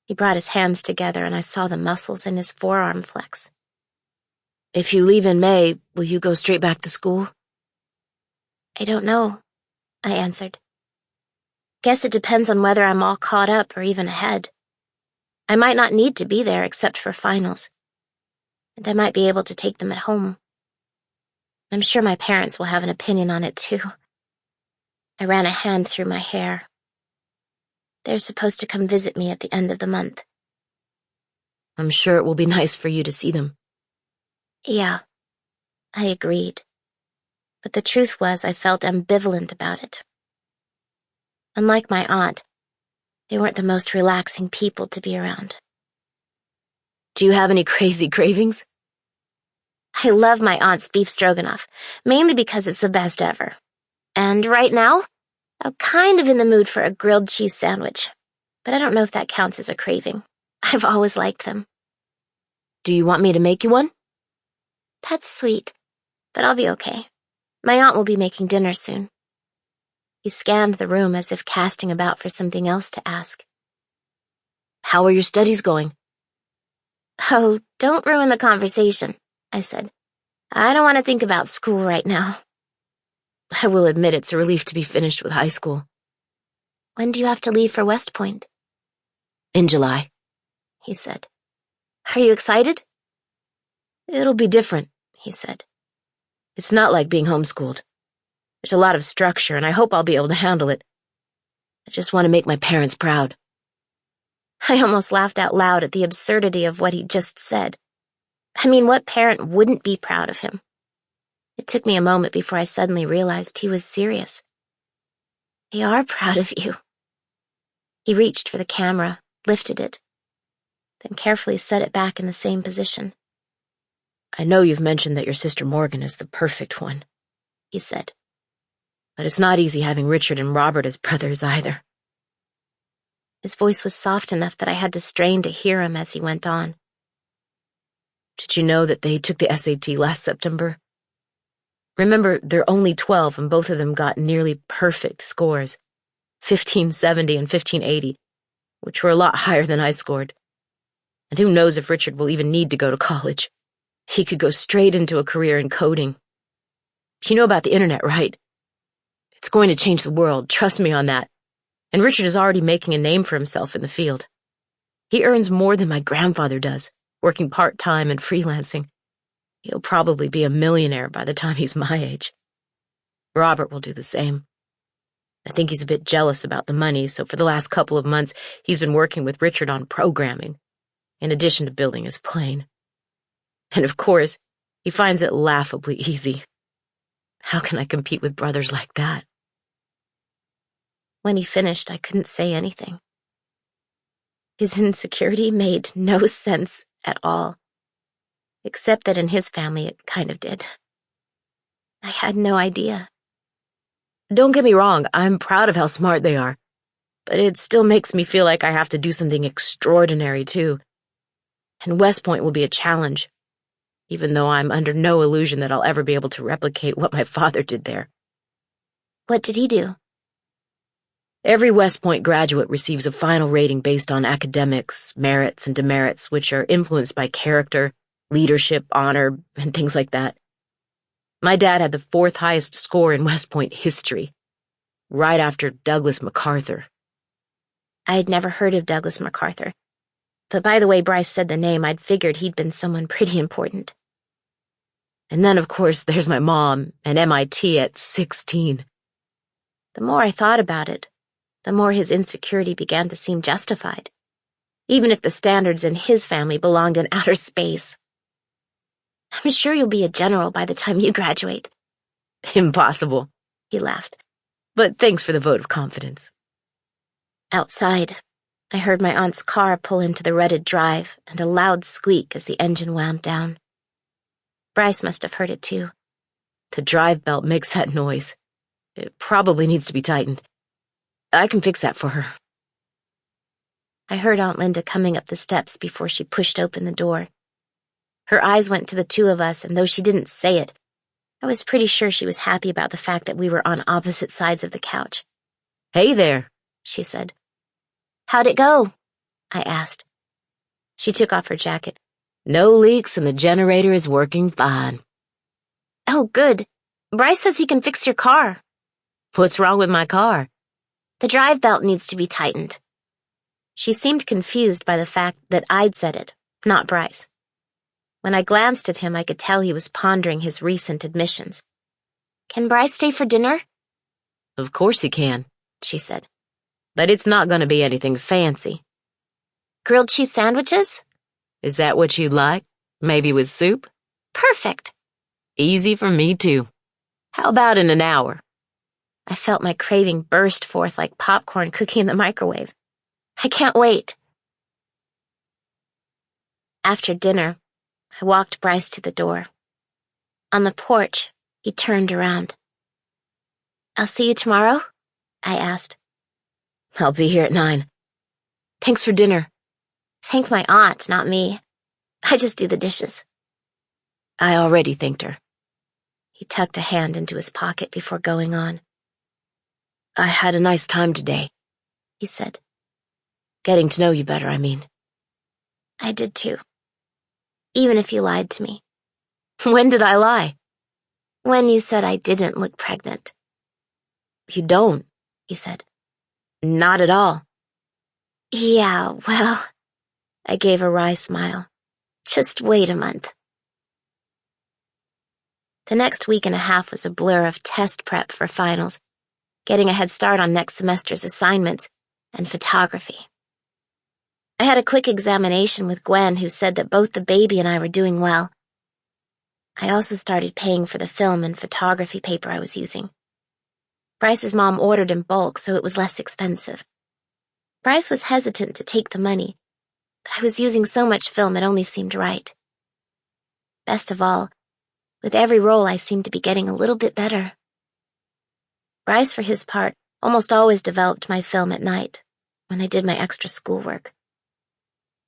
He brought his hands together and I saw the muscles in his forearm flex. "If you leave in May, will you go straight back to school?" I don't know, I answered. Guess it depends on whether I'm all caught up or even ahead. I might not need to be there except for finals, and I might be able to take them at home. I'm sure my parents will have an opinion on it, too. I ran a hand through my hair. They're supposed to come visit me at the end of the month. I'm sure it will be nice for you to see them. Yeah, I agreed. But the truth was I felt ambivalent about it. Unlike my aunt, they weren't the most relaxing people to be around. Do you have any crazy cravings? I love my aunt's beef stroganoff, mainly because it's the best ever. And right now, I'm kind of in the mood for a grilled cheese sandwich, but I don't know if that counts as a craving. I've always liked them. Do you want me to make you one? That's sweet, but I'll be okay. My aunt will be making dinner soon. He scanned the room as if casting about for something else to ask. How are your studies going? Oh, don't ruin the conversation, I said. I don't want to think about school right now. I will admit it's a relief to be finished with high school. When do you have to leave for West Point? In July, he said. Are you excited? It'll be different, he said. It's not like being homeschooled. There's a lot of structure, and I hope I'll be able to handle it. I just want to make my parents proud. I almost laughed out loud at the absurdity of what he just said. I mean, what parent wouldn't be proud of him? It took me a moment before I suddenly realized he was serious. They are proud of you. He reached for the camera, lifted it, then carefully set it back in the same position. I know you've mentioned that your sister Morgan is the perfect one, he said. But it's not easy having Richard and Robert as brothers either. His voice was soft enough that I had to strain to hear him as he went on. Did you know that they took the SAT last September? Remember, they're only 12 and both of them got nearly perfect scores, 1570 and 1580, which were a lot higher than I scored. And who knows if Richard will even need to go to college. He could go straight into a career in coding. You know about the internet, right? It's going to change the world, trust me on that. And Richard is already making a name for himself in the field. He earns more than my grandfather does, working part-time and freelancing. He'll probably be a millionaire by the time he's my age. Robert will do the same. I think he's a bit jealous about the money, so for the last couple of months, he's been working with Richard on programming, in addition to building his plane. And of course, he finds it laughably easy. How can I compete with brothers like that? When he finished, I couldn't say anything. His insecurity made no sense at all, except that in his family it kind of did. I had no idea. Don't get me wrong, I'm proud of how smart they are, but it still makes me feel like I have to do something extraordinary too. And West Point will be a challenge, even though I'm under no illusion that I'll ever be able to replicate what my father did there. What did he do? Every West Point graduate receives a final rating based on academics, merits, and demerits, which are influenced by character, leadership, honor, and things like that. My dad had the 4th highest score in West Point history, right after Douglas MacArthur. I had never heard of Douglas MacArthur, but by the way Bryce said the name, I'd figured he'd been someone pretty important. And then, of course, there's my mom and MIT at 16. The more I thought about it, the more his insecurity began to seem justified, even if the standards in his family belonged in outer space. I'm sure you'll be a general by the time you graduate. Impossible, he laughed. But thanks for the vote of confidence. Outside, I heard my aunt's car pull into the rutted drive and a loud squeak as the engine wound down. Bryce must have heard it too. The drive belt makes that noise. It probably needs to be tightened. I can fix that for her. I heard Aunt Linda coming up the steps before she pushed open the door. Her eyes went to the two of us, and though she didn't say it, I was pretty sure she was happy about the fact that we were on opposite sides of the couch. Hey there, she said. How'd it go? I asked. She took off her jacket. No leaks and the generator is working fine. Oh, good. Bryce says he can fix your car. What's wrong with my car? The drive belt needs to be tightened. She seemed confused by the fact that I'd said it, not Bryce. When I glanced at him, I could tell he was pondering his recent admissions. "Can Bryce stay for dinner?" "Of course he can," she said. "But it's not going to be anything fancy." "Grilled cheese sandwiches?" "Is that what you'd like? Maybe with soup?" "Perfect." "Easy for me, too. How about in an hour?" I felt my craving burst forth like popcorn cooking in the microwave. "I can't wait." After dinner, I walked Bryce to the door. On the porch, he turned around. "I'll see you tomorrow?" I asked. "I'll be here at 9. Thanks for dinner." "Thank my aunt, not me. I just do the dishes." "I already thanked her." He tucked a hand into his pocket before going on. "I had a nice time today," he said. "Getting to know you better, I mean." "I did too. Even if you lied to me." "When did I lie?" "When you said I didn't look pregnant." "You don't," he said. "Not at all." "Yeah, well," I gave a wry smile. "Just wait a month." The next week and a half was a blur of test prep for finals, getting a head start on next semester's assignments, and photography. I had a quick examination with Gwen, who said that both the baby and I were doing well. I also started paying for the film and photography paper I was using. Bryce's mom ordered in bulk, so it was less expensive. Bryce was hesitant to take the money, but I was using so much film it only seemed right. Best of all, with every roll I seemed to be getting a little bit better. Bryce, for his part, almost always developed my film at night, when I did my extra schoolwork.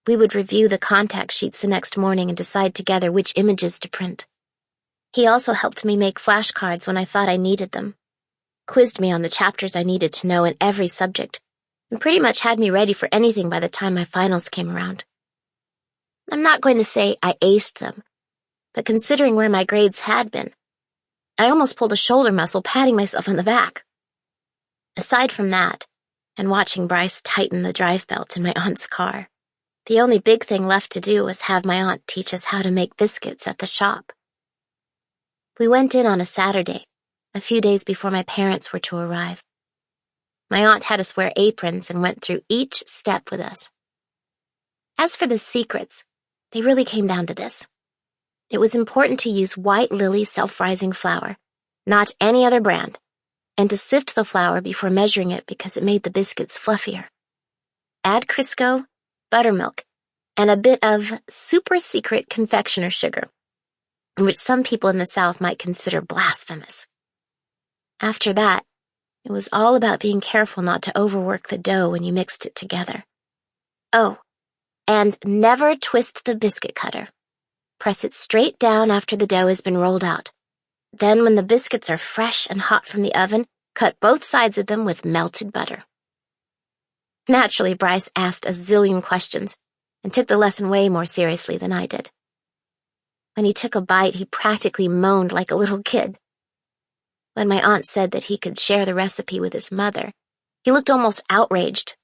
We would review the contact sheets the next morning and decide together which images to print. He also helped me make flashcards when I thought I needed them, quizzed me on the chapters I needed to know in every subject, and pretty much had me ready for anything by the time my finals came around. I'm not going to say I aced them, but considering where my grades had been, I almost pulled a shoulder muscle patting myself on the back. Aside from that, and watching Bryce tighten the drive belt in my aunt's car, the only big thing left to do was have my aunt teach us how to make biscuits at the shop. We went in on a Saturday, a few days before my parents were to arrive. My aunt had us wear aprons and went through each step with us. As for the secrets, they really came down to this. It was important to use White Lily self-rising flour, not any other brand, and to sift the flour before measuring it because it made the biscuits fluffier. Add Crisco, buttermilk, and a bit of super secret confectioner sugar, which some people in the South might consider blasphemous. After that, it was all about being careful not to overwork the dough when you mixed it together. Oh, and never twist the biscuit cutter. Press it straight down after the dough has been rolled out. Then when the biscuits are fresh and hot from the oven, cut both sides of them with melted butter. Naturally, Bryce asked a zillion questions and took the lesson way more seriously than I did. When he took a bite, he practically moaned like a little kid. When my aunt said that he could share the recipe with his mother, he looked almost outraged.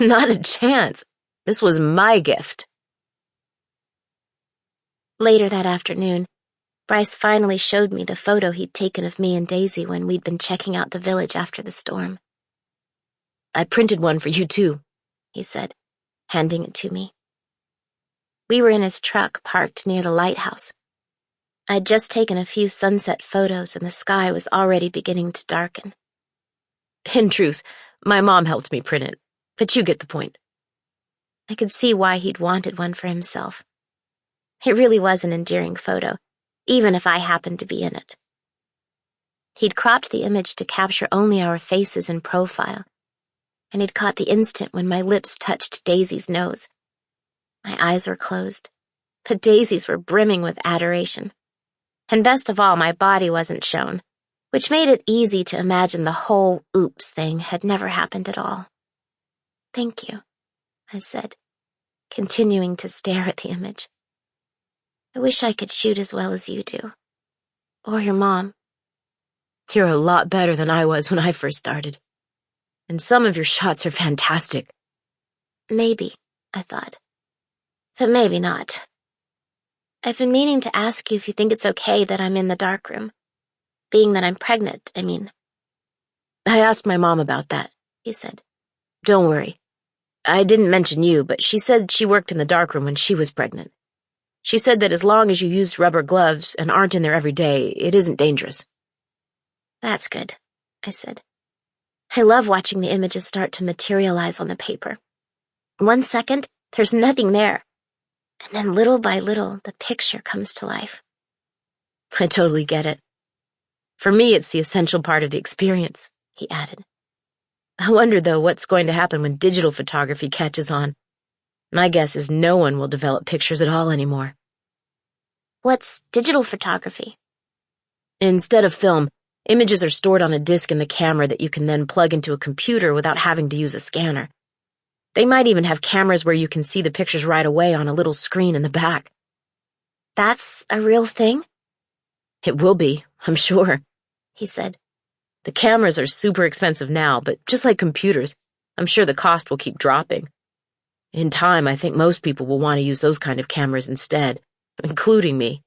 "Not a chance. This was my gift." Later that afternoon, Bryce finally showed me the photo he'd taken of me and Daisy when we'd been checking out the village after the storm. "I printed one for you, too," he said, handing it to me. We were in his truck parked near the lighthouse. I'd just taken a few sunset photos and the sky was already beginning to darken. "In truth, my mom helped me print it, but you get the point." I could see why he'd wanted one for himself. It really was an endearing photo, even if I happened to be in it. He'd cropped the image to capture only our faces in profile, and he'd caught the instant when my lips touched Daisy's nose. My eyes were closed, but Daisy's were brimming with adoration. And best of all, my body wasn't shown, which made it easy to imagine the whole oops thing had never happened at all. "Thank you," I said, continuing to stare at the image. "I wish I could shoot as well as you do. Or your mom." "You're a lot better than I was when I first started. And some of your shots are fantastic." Maybe, I thought. But maybe not. I've been meaning to ask you if you think it's okay that I'm in the darkroom. Being that I'm pregnant, I mean. I asked my mom about that, he said. Don't worry. I didn't mention you, but she said she worked in the darkroom when she was pregnant. She said that as long as you use rubber gloves and aren't in there every day, it isn't dangerous. That's good, I said. I love watching the images start to materialize on the paper. 1 second, there's nothing there. And then little by little, the picture comes to life. I totally get it. For me, it's the essential part of the experience, he added. I wonder, though, what's going to happen when digital photography catches on. My guess is no one will develop pictures at all anymore. What's digital photography? Instead of film, images are stored on a disk in the camera that you can then plug into a computer without having to use a scanner. They might even have cameras where you can see the pictures right away on a little screen in the back. That's a real thing? It will be, I'm sure, he said. The cameras are super expensive now, but just like computers, I'm sure the cost will keep dropping. In time, I think most people will want to use those kind of cameras instead, including me.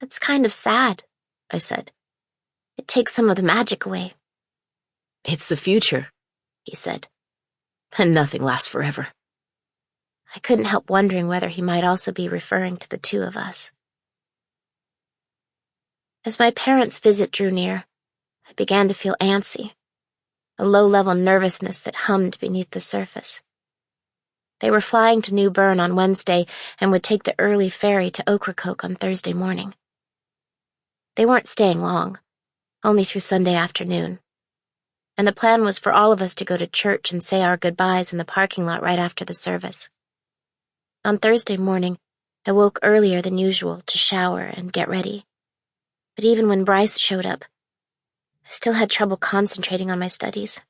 That's kind of sad, I said. It takes some of the magic away. It's the future, he said. And nothing lasts forever. I couldn't help wondering whether he might also be referring to the two of us. As my parents' visit drew near, I began to feel antsy, a low-level nervousness that hummed beneath the surface. They were flying to New Bern on Wednesday and would take the early ferry to Ocracoke on Thursday morning. They weren't staying long, only through Sunday afternoon, and the plan was for all of us to go to church and say our goodbyes in the parking lot right after the service. On Thursday morning, I woke earlier than usual to shower and get ready. But even when Bryce showed up, I still had trouble concentrating on my studies.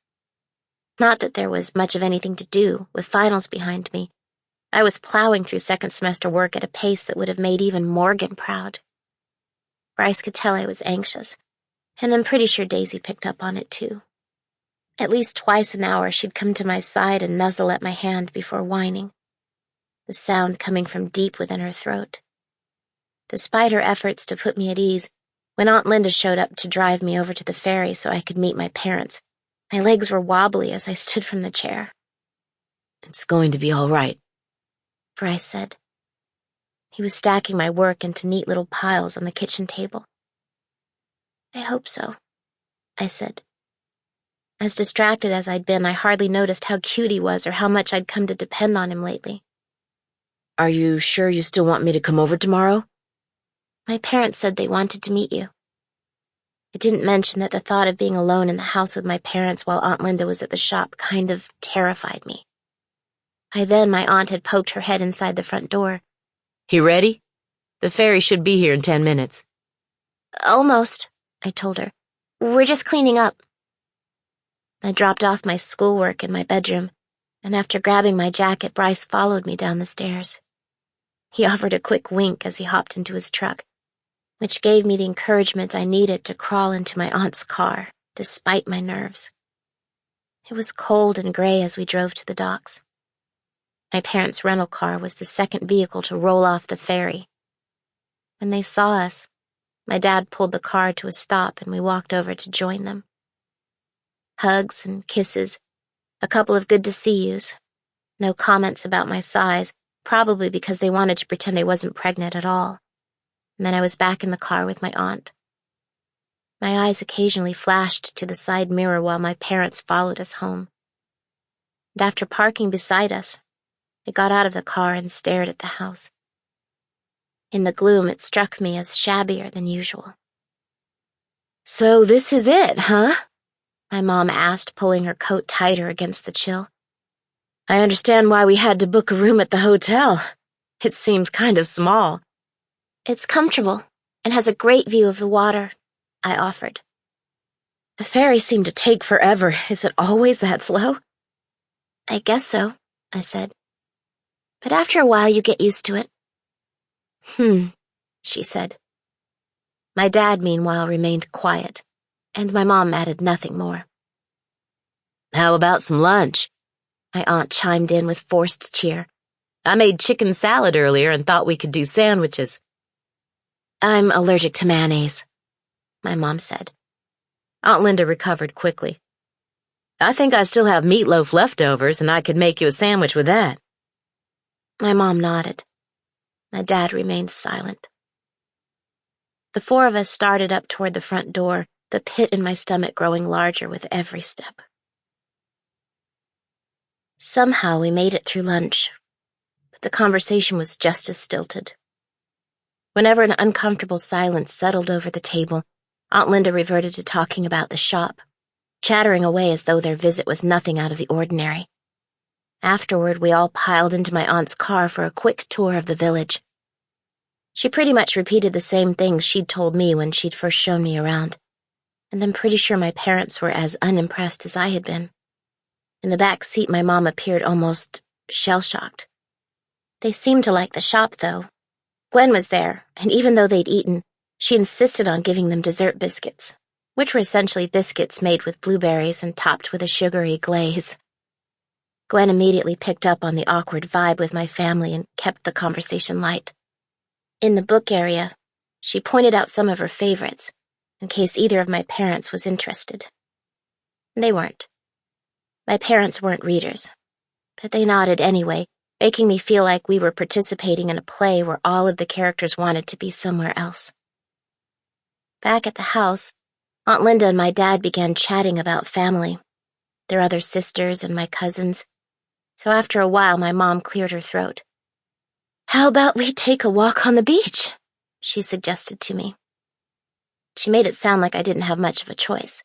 Not that there was much of anything to do, with finals behind me. I was plowing through second semester work at a pace that would have made even Morgan proud. Bryce could tell I was anxious, and I'm pretty sure Daisy picked up on it too. At least twice an hour she'd come to my side and nuzzle at my hand before whining, the sound coming from deep within her throat. Despite her efforts to put me at ease, when Aunt Linda showed up to drive me over to the ferry so I could meet my parents, my legs were wobbly as I stood from the chair. It's going to be all right, Bryce said. He was stacking my work into neat little piles on the kitchen table. I hope so, I said. As distracted as I'd been, I hardly noticed how cute he was or how much I'd come to depend on him lately. Are you sure you still want me to come over tomorrow? My parents said they wanted to meet you. I didn't mention that the thought of being alone in the house with my parents while Aunt Linda was at the shop kind of terrified me. By then, my aunt had poked her head inside the front door. You ready? The ferry should be here in 10 minutes. Almost, I told her. We're just cleaning up. I dropped off my schoolwork in my bedroom, and after grabbing my jacket, Bryce followed me down the stairs. He offered a quick wink as he hopped into his truck, which gave me the encouragement I needed to crawl into my aunt's car, despite my nerves. It was cold and gray as we drove to the docks. My parents' rental car was the second vehicle to roll off the ferry. When they saw us, my dad pulled the car to a stop and we walked over to join them. Hugs and kisses, a couple of good to see yous, no comments about my size, probably because they wanted to pretend I wasn't pregnant at all. And then I was back in the car with my aunt. My eyes occasionally flashed to the side mirror while my parents followed us home. And after parking beside us, I got out of the car and stared at the house. In the gloom, it struck me as shabbier than usual. So this is it, huh? My mom asked, pulling her coat tighter against the chill. I understand why we had to book a room at the hotel. It seems kind of small. It's comfortable and has a great view of the water, I offered. The ferry seemed to take forever. Is it always that slow? I guess so, I said. But after a while you get used to it. She said. My dad, meanwhile, remained quiet, and my mom added nothing more. How about some lunch? my aunt chimed in with forced cheer. I made chicken salad earlier and thought we could do sandwiches. I'm allergic to mayonnaise, my mom said. Aunt Linda recovered quickly. I think I still have meatloaf leftovers and I could make you a sandwich with that. My mom nodded. My dad remained silent. The four of us started up toward the front door, the pit in my stomach growing larger with every step. Somehow we made it through lunch, but the conversation was just as stilted. Whenever an uncomfortable silence settled over the table, Aunt Linda reverted to talking about the shop, chattering away as though their visit was nothing out of the ordinary. Afterward, we all piled into my aunt's car for a quick tour of the village. She pretty much repeated the same things she'd told me when she'd first shown me around, and I'm pretty sure my parents were as unimpressed as I had been. In the back seat, my mom appeared almost shell-shocked. They seemed to like the shop, though. Gwen was there, and even though they'd eaten, she insisted on giving them dessert biscuits, which were essentially biscuits made with blueberries and topped with a sugary glaze. Gwen immediately picked up on the awkward vibe with my family and kept the conversation light. In the book area, she pointed out some of her favorites, in case either of my parents was interested. They weren't. My parents weren't readers, but they nodded anyway, making me feel like we were participating in a play where all of the characters wanted to be somewhere else. Back at the house, Aunt Linda and my dad began chatting about family, their other sisters and my cousins, so after a while my mom cleared her throat. How about we take a walk on the beach? She suggested to me. She made it sound like I didn't have much of a choice,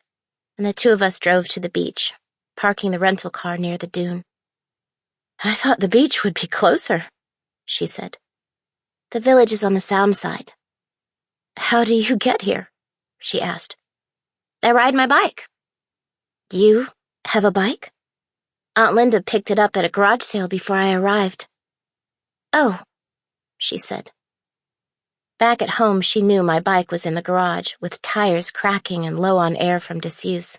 and the two of us drove to the beach, parking the rental car near the dune. I thought the beach would be closer, she said. The village is on the sound side. How do you get here? She asked. I ride my bike. You have a bike? Aunt Linda picked it up at a garage sale before I arrived. Oh, she said. Back at home, she knew my bike was in the garage, with tires cracking and low on air from disuse,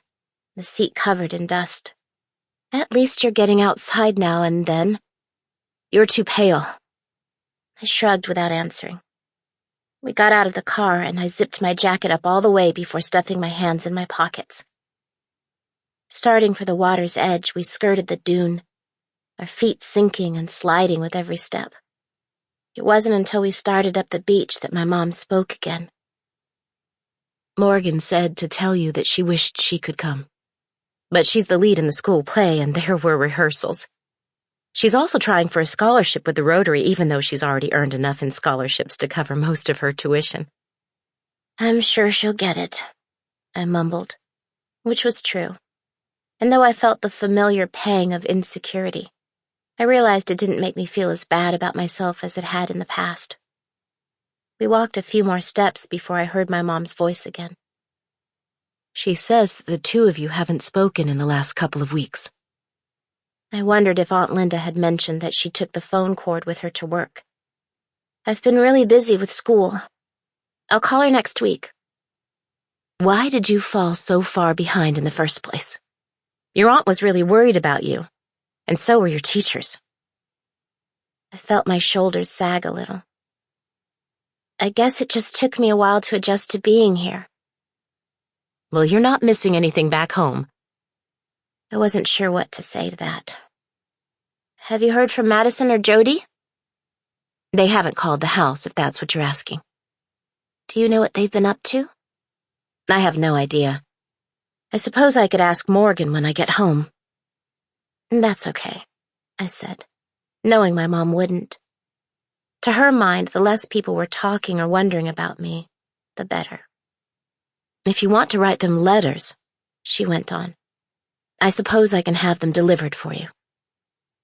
the seat covered in dust. At least you're getting outside now and then. You're too pale. I shrugged without answering. We got out of the car, and I zipped my jacket up all the way before stuffing my hands in my pockets. Starting for the water's edge, we skirted the dune, our feet sinking and sliding with every step. It wasn't until we started up the beach that my mom spoke again. Morgan said to tell you that she wished she could come. But she's the lead in the school play, and there were rehearsals. She's also trying for a scholarship with the Rotary, even though she's already earned enough in scholarships to cover most of her tuition. I'm sure she'll get it, I mumbled, which was true. And though I felt the familiar pang of insecurity, I realized it didn't make me feel as bad about myself as it had in the past. We walked a few more steps before I heard my mom's voice again. She says that the two of you haven't spoken in the last couple of weeks. I wondered if Aunt Linda had mentioned that she took the phone cord with her to work. I've been really busy with school. I'll call her next week. Why did you fall so far behind in the first place? Your aunt was really worried about you, and so were your teachers. I felt my shoulders sag a little. I guess it just took me a while to adjust to being here. Well, you're not missing anything back home. I wasn't sure what to say to that. Have you heard from Madison or Jody? They haven't called the house, if that's what you're asking. Do you know what they've been up to? I have no idea. I suppose I could ask Morgan when I get home. That's okay, I said, knowing my mom wouldn't. To her mind, the less people were talking or wondering about me, the better. If you want to write them letters, she went on, I suppose I can have them delivered for you.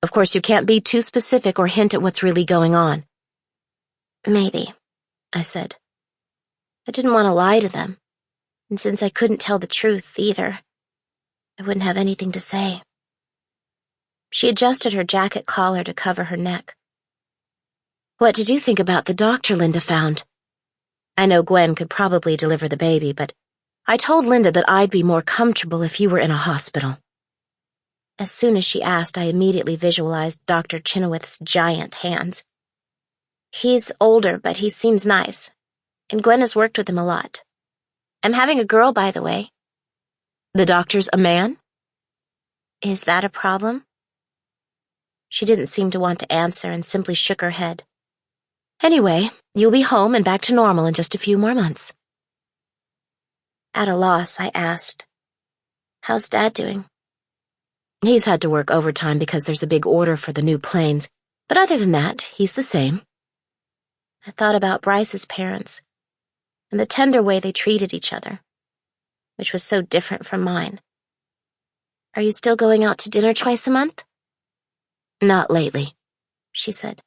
Of course, you can't be too specific or hint at what's really going on. Maybe, I said. I didn't want to lie to them, and since I couldn't tell the truth either, I wouldn't have anything to say. She adjusted her jacket collar to cover her neck. What did you think about the doctor Linda found? I know Gwen could probably deliver the baby, but I told Linda that I'd be more comfortable if you were in a hospital. As soon as she asked, I immediately visualized Dr. Chenoweth's giant hands. He's older, but he seems nice, and Gwen has worked with him a lot. I'm having a girl, by the way. The doctor's a man? Is that a problem? She didn't seem to want to answer and simply shook her head. Anyway, you'll be home and back to normal in just a few more months. At a loss, I asked, "How's Dad doing?" He's had to work overtime because there's a big order for the new planes, but other than that, he's the same. I thought about Bryce's parents and the tender way they treated each other, which was so different from mine. "Are you still going out to dinner twice a month?" Not lately, she said.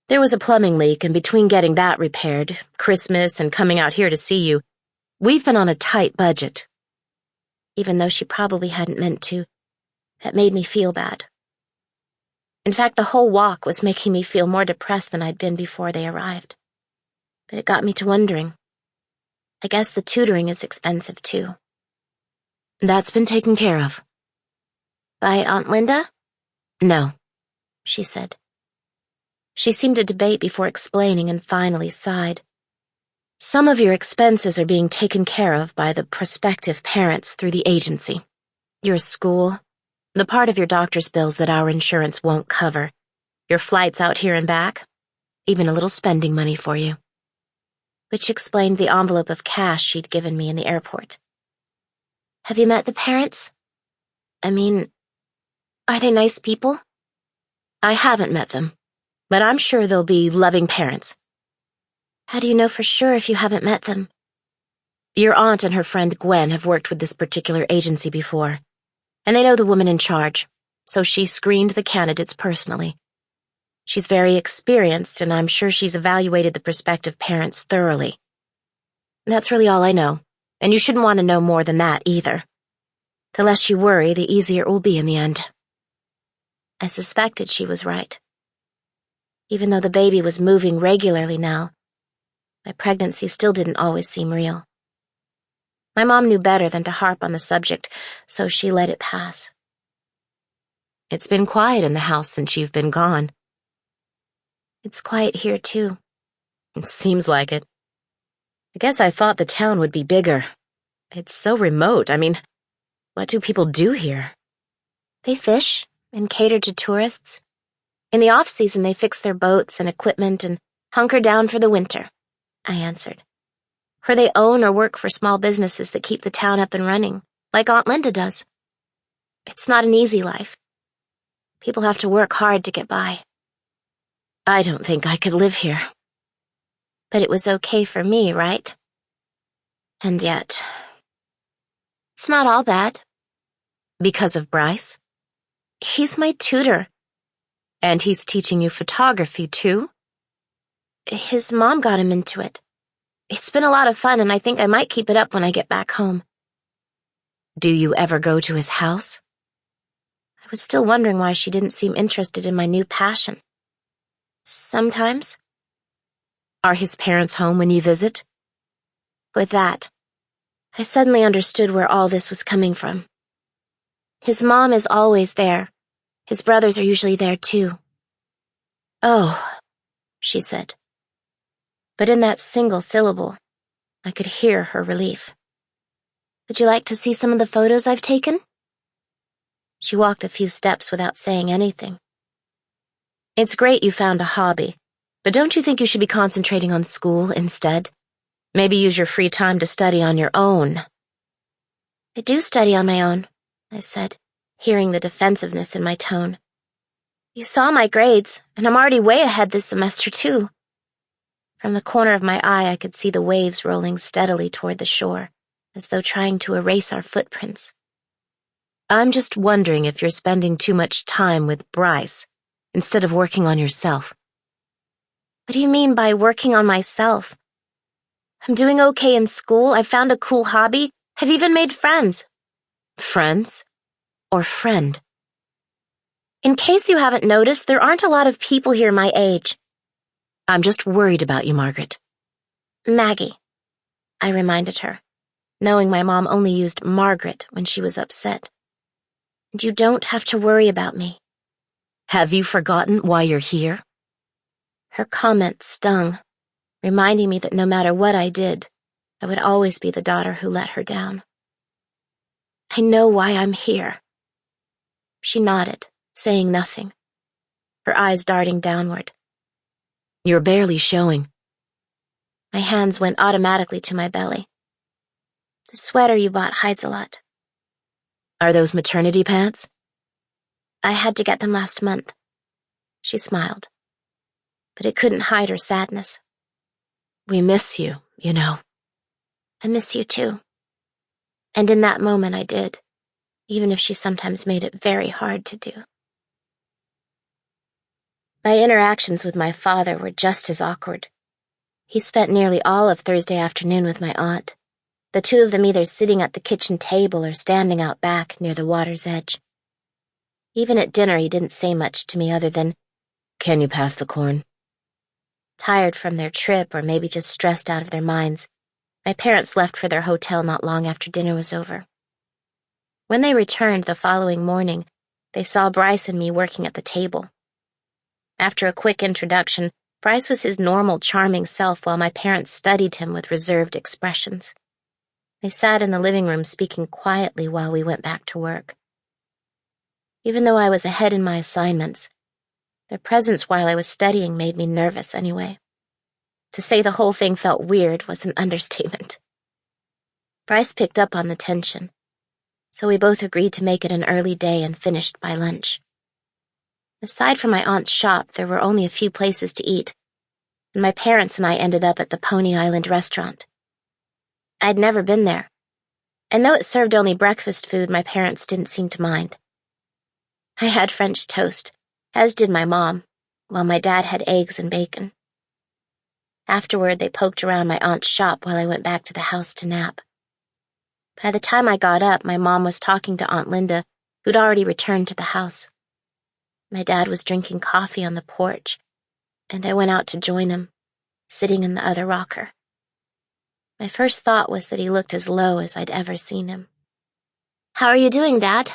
There was a plumbing leak, and between getting that repaired, Christmas, and coming out here to see you, we've been on a tight budget. Even though she probably hadn't meant to, that made me feel bad. In fact, the whole walk was making me feel more depressed than I'd been before they arrived. But it got me to wondering. I guess the tutoring is expensive, too. That's been taken care of. By Aunt Linda? No, she said. She seemed to debate before explaining and finally sighed. Some of your expenses are being taken care of by the prospective parents through the agency. Your school, the part of your doctor's bills that our insurance won't cover, your flights out here and back, even a little spending money for you. Which explained the envelope of cash she'd given me in the airport. Have you met the parents? I mean, are they nice people? I haven't met them, but I'm sure they'll be loving parents. How do you know for sure if you haven't met them? Your aunt and her friend Gwen have worked with this particular agency before, and they know the woman in charge, so she screened the candidates personally. She's very experienced, and I'm sure she's evaluated the prospective parents thoroughly. That's really all I know, and you shouldn't want to know more than that either. The less you worry, the easier it will be in the end. I suspected she was right. Even though the baby was moving regularly now, my pregnancy still didn't always seem real. My mom knew better than to harp on the subject, so she let it pass. It's been quiet in the house since you've been gone. It's quiet here, too. It seems like it. I guess I thought the town would be bigger. It's so remote. I mean, what do people do here? They fish and cater to tourists. In the off-season, they fix their boats and equipment and hunker down for the winter, I answered. Or they own or work for small businesses that keep the town up and running, like Aunt Linda does. It's not an easy life. People have to work hard to get by. I don't think I could live here. But it was okay for me, right? And yet, it's not all bad. Because of Bryce? He's my tutor. And he's teaching you photography, too? His mom got him into it. It's been a lot of fun, and I think I might keep it up when I get back home. Do you ever go to his house? I was still wondering why she didn't seem interested in my new passion. Sometimes. Are his parents home when you visit? With that, I suddenly understood where all this was coming from. His mom is always there. His brothers are usually there, too. Oh, she said. But in that single syllable, I could hear her relief. Would you like to see some of the photos I've taken? She walked a few steps without saying anything. It's great you found a hobby, but don't you think you should be concentrating on school instead? Maybe use your free time to study on your own. I do study on my own, I said, hearing the defensiveness in my tone. You saw my grades, and I'm already way ahead this semester, too. From the corner of my eye, I could see the waves rolling steadily toward the shore, as though trying to erase our footprints. I'm just wondering if you're spending too much time with Bryce instead of working on yourself. What do you mean by working on myself? I'm doing okay in school. I've found a cool hobby. I've even made friends. Friends? Or friend? In case you haven't noticed, there aren't a lot of people here my age. I'm just worried about you, Margaret. Maggie, I reminded her, knowing my mom only used Margaret when she was upset. And you don't have to worry about me. Have you forgotten why you're here? Her comment stung, reminding me that no matter what I did, I would always be the daughter who let her down. I know why I'm here. She nodded, saying nothing, her eyes darting downward. You're barely showing. My hands went automatically to my belly. The sweater you bought hides a lot. Are those maternity pants? I had to get them last month. She smiled, but it couldn't hide her sadness. We miss you, you know. I miss you too. And in that moment I did, even if she sometimes made it very hard to do. My interactions with my father were just as awkward. He spent nearly all of Thursday afternoon with my aunt, the two of them either sitting at the kitchen table or standing out back near the water's edge. Even at dinner he didn't say much to me other than, "Can you pass the corn?" Tired from their trip or maybe just stressed out of their minds, my parents left for their hotel not long after dinner was over. When they returned the following morning, they saw Bryce and me working at the table. After a quick introduction, Bryce was his normal, charming self while my parents studied him with reserved expressions. They sat in the living room speaking quietly while we went back to work. Even though I was ahead in my assignments, their presence while I was studying made me nervous anyway. To say the whole thing felt weird was an understatement. Bryce picked up on the tension, so we both agreed to make it an early day and finished by lunch. Aside from my aunt's shop, there were only a few places to eat, and my parents and I ended up at the Pony Island restaurant. I'd never been there, and though it served only breakfast food, my parents didn't seem to mind. I had French toast, as did my mom, while my dad had eggs and bacon. Afterward, they poked around my aunt's shop while I went back to the house to nap. By the time I got up, my mom was talking to Aunt Linda, who'd already returned to the house. My dad was drinking coffee on the porch, and I went out to join him, sitting in the other rocker. My first thought was that he looked as low as I'd ever seen him. "How are you doing, Dad?"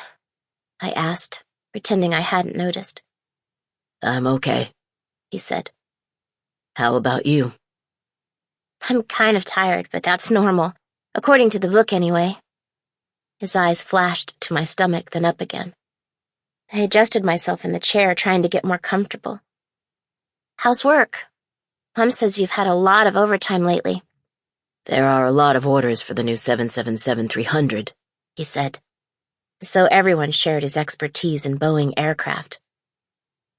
I asked, pretending I hadn't noticed. "I'm okay," he said. "How about you?" "I'm kind of tired, but that's normal, according to the book anyway." His eyes flashed to my stomach, then up again. I adjusted myself in the chair, trying to get more comfortable. "How's work? Mom says you've had a lot of overtime lately." "There are a lot of orders for the new 777-300, he said, as though everyone shared his expertise in Boeing aircraft.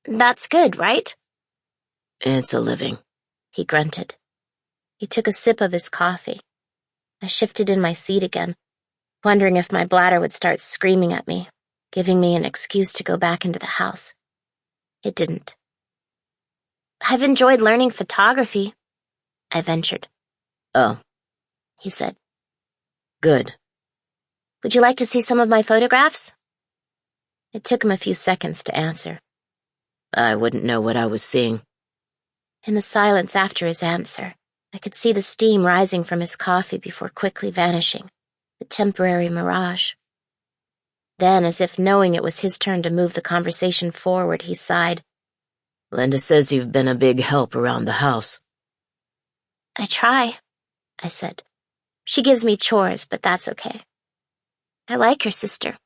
"That's good, right?" "It's a living," he grunted. He took a sip of his coffee. I shifted in my seat again, wondering if my bladder would start screaming at me, giving me an excuse to go back into the house. It didn't. "I've enjoyed learning photography," I ventured. "Oh," he said. "Good. "Would you like to see some of my photographs?" It took him a few seconds to answer. I wouldn't know what I was seeing." In the silence after his answer, I could see the steam rising from his coffee before quickly vanishing, the temporary mirage. Then, as if knowing it was his turn to move the conversation forward, he sighed. "Linda says you've been a big help around the house." "I try," I said. "She gives me chores, but that's okay. I like your sister."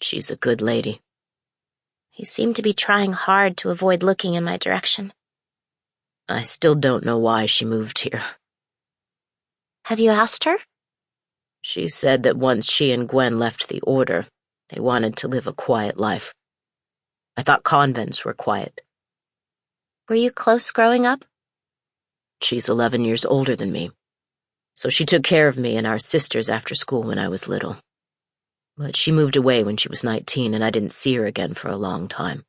"She's a good lady." He seemed to be trying hard to avoid looking in my direction. "I still don't know why she moved here." "Have you asked her?" "She said that once she and Gwen left the order, they wanted to live a quiet life. I thought convents were quiet." "Were you close growing up?" "She's 11 years older than me, so she took care of me and our sisters after school when I was little. But she moved away when she was 19, and I didn't see her again for a long time.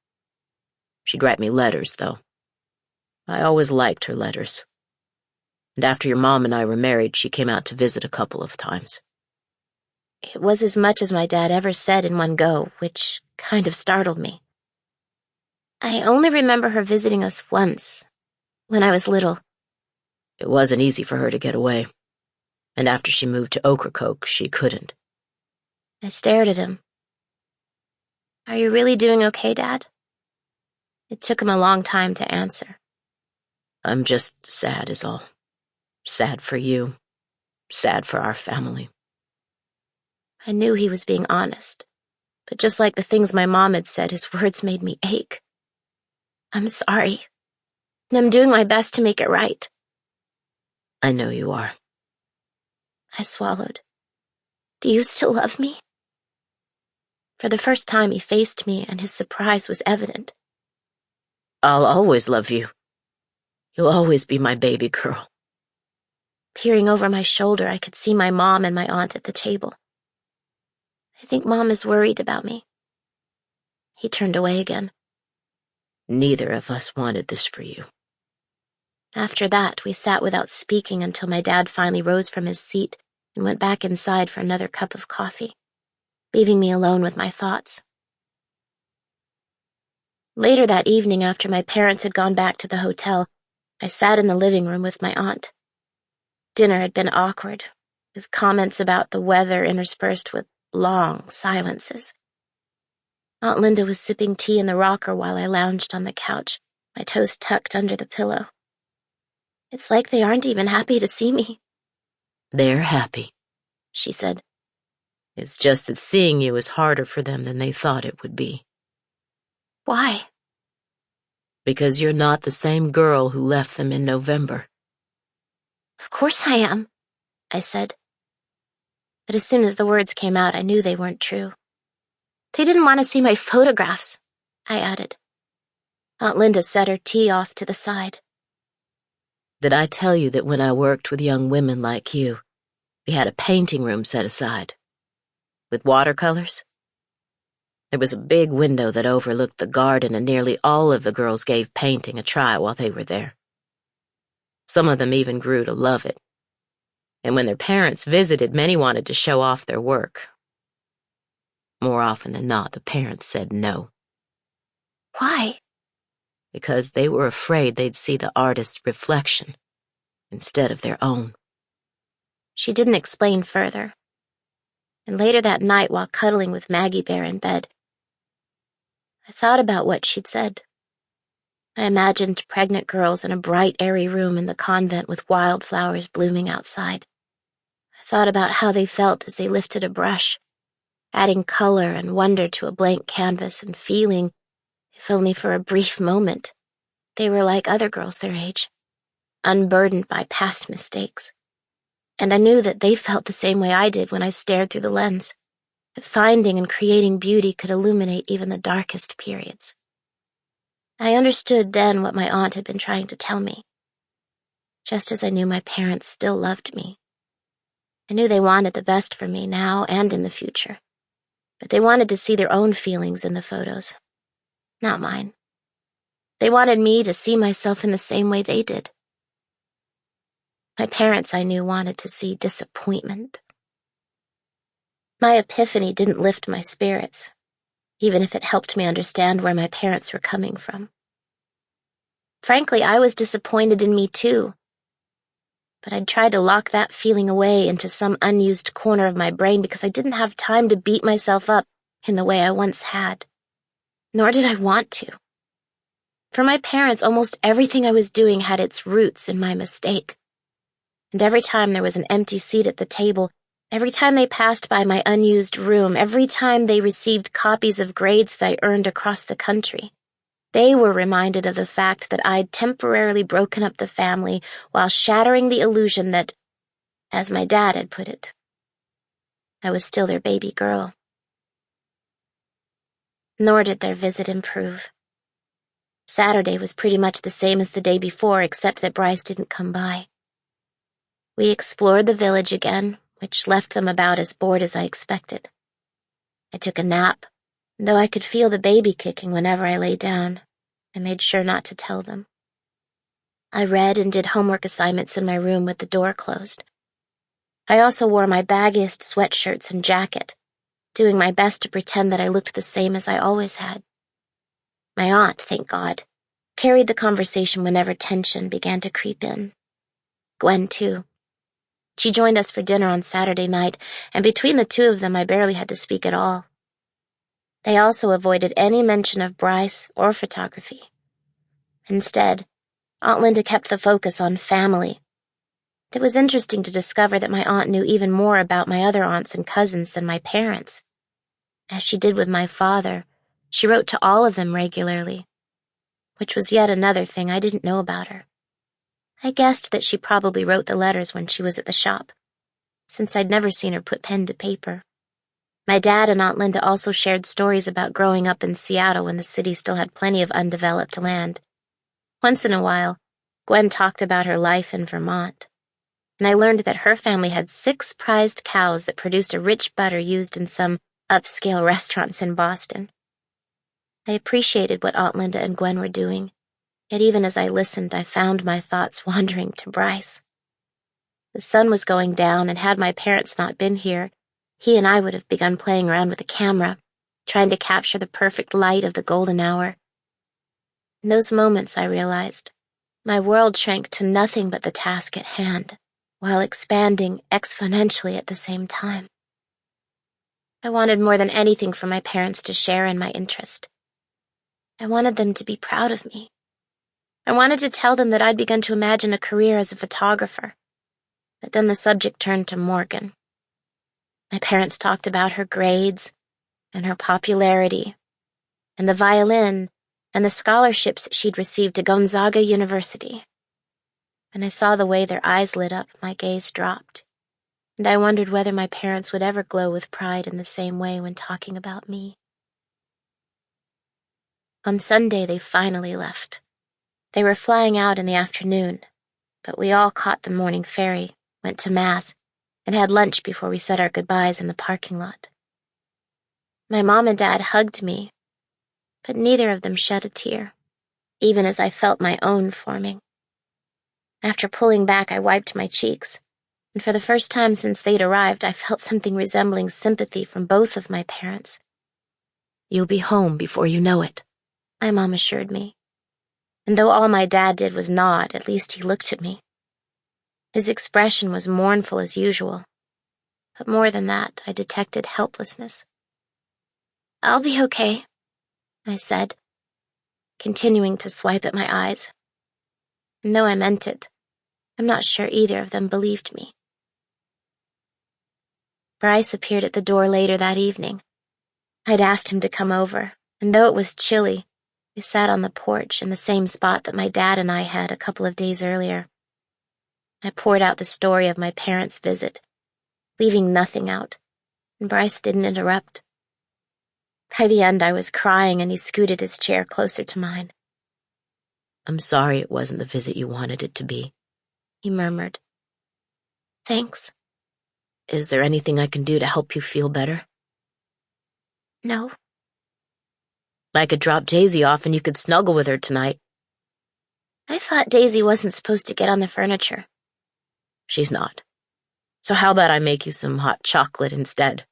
She'd write me letters, though. I always liked her letters. And after your mom and I were married, she came out to visit a couple of times." It was as much as my dad ever said in one go, which kind of startled me. "I only remember her visiting us once, when I was little." It wasn't easy for her to get away. And after she moved to Ocracoke, she couldn't. I stared at him. Are you really doing okay, Dad? It took him a long time to answer. I'm just sad is all. Sad for you. Sad for our family. I knew he was being honest, but just like the things my mom had said, his words made me ache. I'm sorry, and I'm doing my best to make it right. I know you are. I swallowed. Do you still love me? For the first time, he faced me, and his surprise was evident. I'll always love you. You'll always be my baby girl. Peering over my shoulder, I could see my mom and my aunt at the table. I think Mom is worried about me. He turned away again. Neither of us wanted this for you. After that, we sat without speaking until my dad finally rose from his seat and went back inside for another cup of coffee, leaving me alone with my thoughts. Later that evening, after my parents had gone back to the hotel, I sat in the living room with my aunt. Dinner had been awkward, with comments about the weather interspersed with long silences. Aunt Linda was sipping tea in the rocker while I lounged on the couch, my toes tucked under the pillow. It's like they aren't even happy to see me. They're happy, she said. It's just that seeing you is harder for them than they thought it would be. Why? Because you're not the same girl who left them in November. Of course I am, I said. But as soon as the words came out, I knew they weren't true. They didn't want to see my photographs, I added. Aunt Linda set her tea off to the side. Did I tell you that when I worked with young women like you, we had a painting room set aside? With watercolors? There was a big window that overlooked the garden, and nearly all of the girls gave painting a try while they were there. Some of them even grew to love it. And when their parents visited, many wanted to show off their work. More often than not, the parents said no. Why? Because they were afraid they'd see the artist's reflection instead of their own. She didn't explain further. And later that night, while cuddling with Maggie Bear in bed, I thought about what she'd said. I imagined pregnant girls in a bright, airy room in the convent with wildflowers blooming outside. I thought about how they felt as they lifted a brush, adding color and wonder to a blank canvas and feeling, if only for a brief moment, they were like other girls their age, unburdened by past mistakes. And I knew that they felt the same way I did when I stared through the lens, that finding and creating beauty could illuminate even the darkest periods. I understood then what my aunt had been trying to tell me, just as I knew my parents still loved me. I knew they wanted the best for me now and in the future, but they wanted to see their own feelings in the photos, not mine. They wanted me to see myself in the same way they did. My parents, I knew, wanted to see disappointment. My epiphany didn't lift my spirits, even if it helped me understand where my parents were coming from. Frankly, I was disappointed in me too, but I'd tried to lock that feeling away into some unused corner of my brain because I didn't have time to beat myself up in the way I once had. Nor did I want to. For my parents, almost everything I was doing had its roots in my mistake. And every time there was an empty seat at the table, every time they passed by my unused room, every time they received copies of grades that I earned across the country, they were reminded of the fact that I'd temporarily broken up the family while shattering the illusion that, as my dad had put it, I was still their baby girl. Nor did their visit improve. Saturday was pretty much the same as the day before, except that Bryce didn't come by. We explored the village again, which left them about as bored as I expected. I took a nap, and though I could feel the baby kicking whenever I lay down, I made sure not to tell them. I read and did homework assignments in my room with the door closed. I also wore my baggiest sweatshirts and jacket, doing my best to pretend that I looked the same as I always had. My aunt, thank God, carried the conversation whenever tension began to creep in. Gwen, too. She joined us for dinner on Saturday night, and between the two of them I barely had to speak at all. They also avoided any mention of Bryce or photography. Instead, Aunt Linda kept the focus on family. It was interesting to discover that my aunt knew even more about my other aunts and cousins than my parents. As she did with my father, she wrote to all of them regularly, which was yet another thing I didn't know about her. I guessed that she probably wrote the letters when she was at the shop, since I'd never seen her put pen to paper. My dad and Aunt Linda also shared stories about growing up in Seattle when the city still had plenty of undeveloped land. Once in a while, Gwen talked about her life in Vermont, and I learned that her family had 6 prized cows that produced a rich butter used in some upscale restaurants in Boston. I appreciated what Aunt Linda and Gwen were doing, yet even as I listened, I found my thoughts wandering to Bryce. The sun was going down, and had my parents not been here, he and I would have begun playing around with a camera, trying to capture the perfect light of the golden hour. In those moments, I realized, my world shrank to nothing but the task at hand, while expanding exponentially at the same time. I wanted more than anything for my parents to share in my interest. I wanted them to be proud of me. I wanted to tell them that I'd begun to imagine a career as a photographer. But then the subject turned to Morgan. My parents talked about her grades and her popularity and the violin and the scholarships she'd received to Gonzaga University. When I saw the way their eyes lit up, my gaze dropped, and I wondered whether my parents would ever glow with pride in the same way when talking about me. On Sunday, they finally left. They were flying out in the afternoon, but we all caught the morning ferry, went to Mass, and had lunch before we said our goodbyes in the parking lot. My mom and Dad hugged me, but neither of them shed a tear, even as I felt my own forming. After pulling back, I wiped my cheeks, and for the first time since they'd arrived, I felt something resembling sympathy from both of my parents. You'll be home before you know it, my mom assured me. And though all my dad did was nod, at least he looked at me. His expression was mournful as usual, but more than that, I detected helplessness. "I'll be okay," I said, continuing to swipe at my eyes. And though I meant it, I'm not sure either of them believed me. Bryce appeared at the door later that evening. I'd asked him to come over, and though it was chilly, we sat on the porch in the same spot that my dad and I had a couple of days earlier. I poured out the story of my parents' visit, leaving nothing out, and Bryce didn't interrupt. By the end, I was crying, and he scooted his chair closer to mine. I'm sorry it wasn't the visit you wanted it to be, he murmured. "Thanks." Is there anything I can do to help you feel better? "No." I could drop Daisy off and you could snuggle with her tonight. "I thought Daisy wasn't supposed to get on the furniture." She's not. So how about I make you some hot chocolate instead?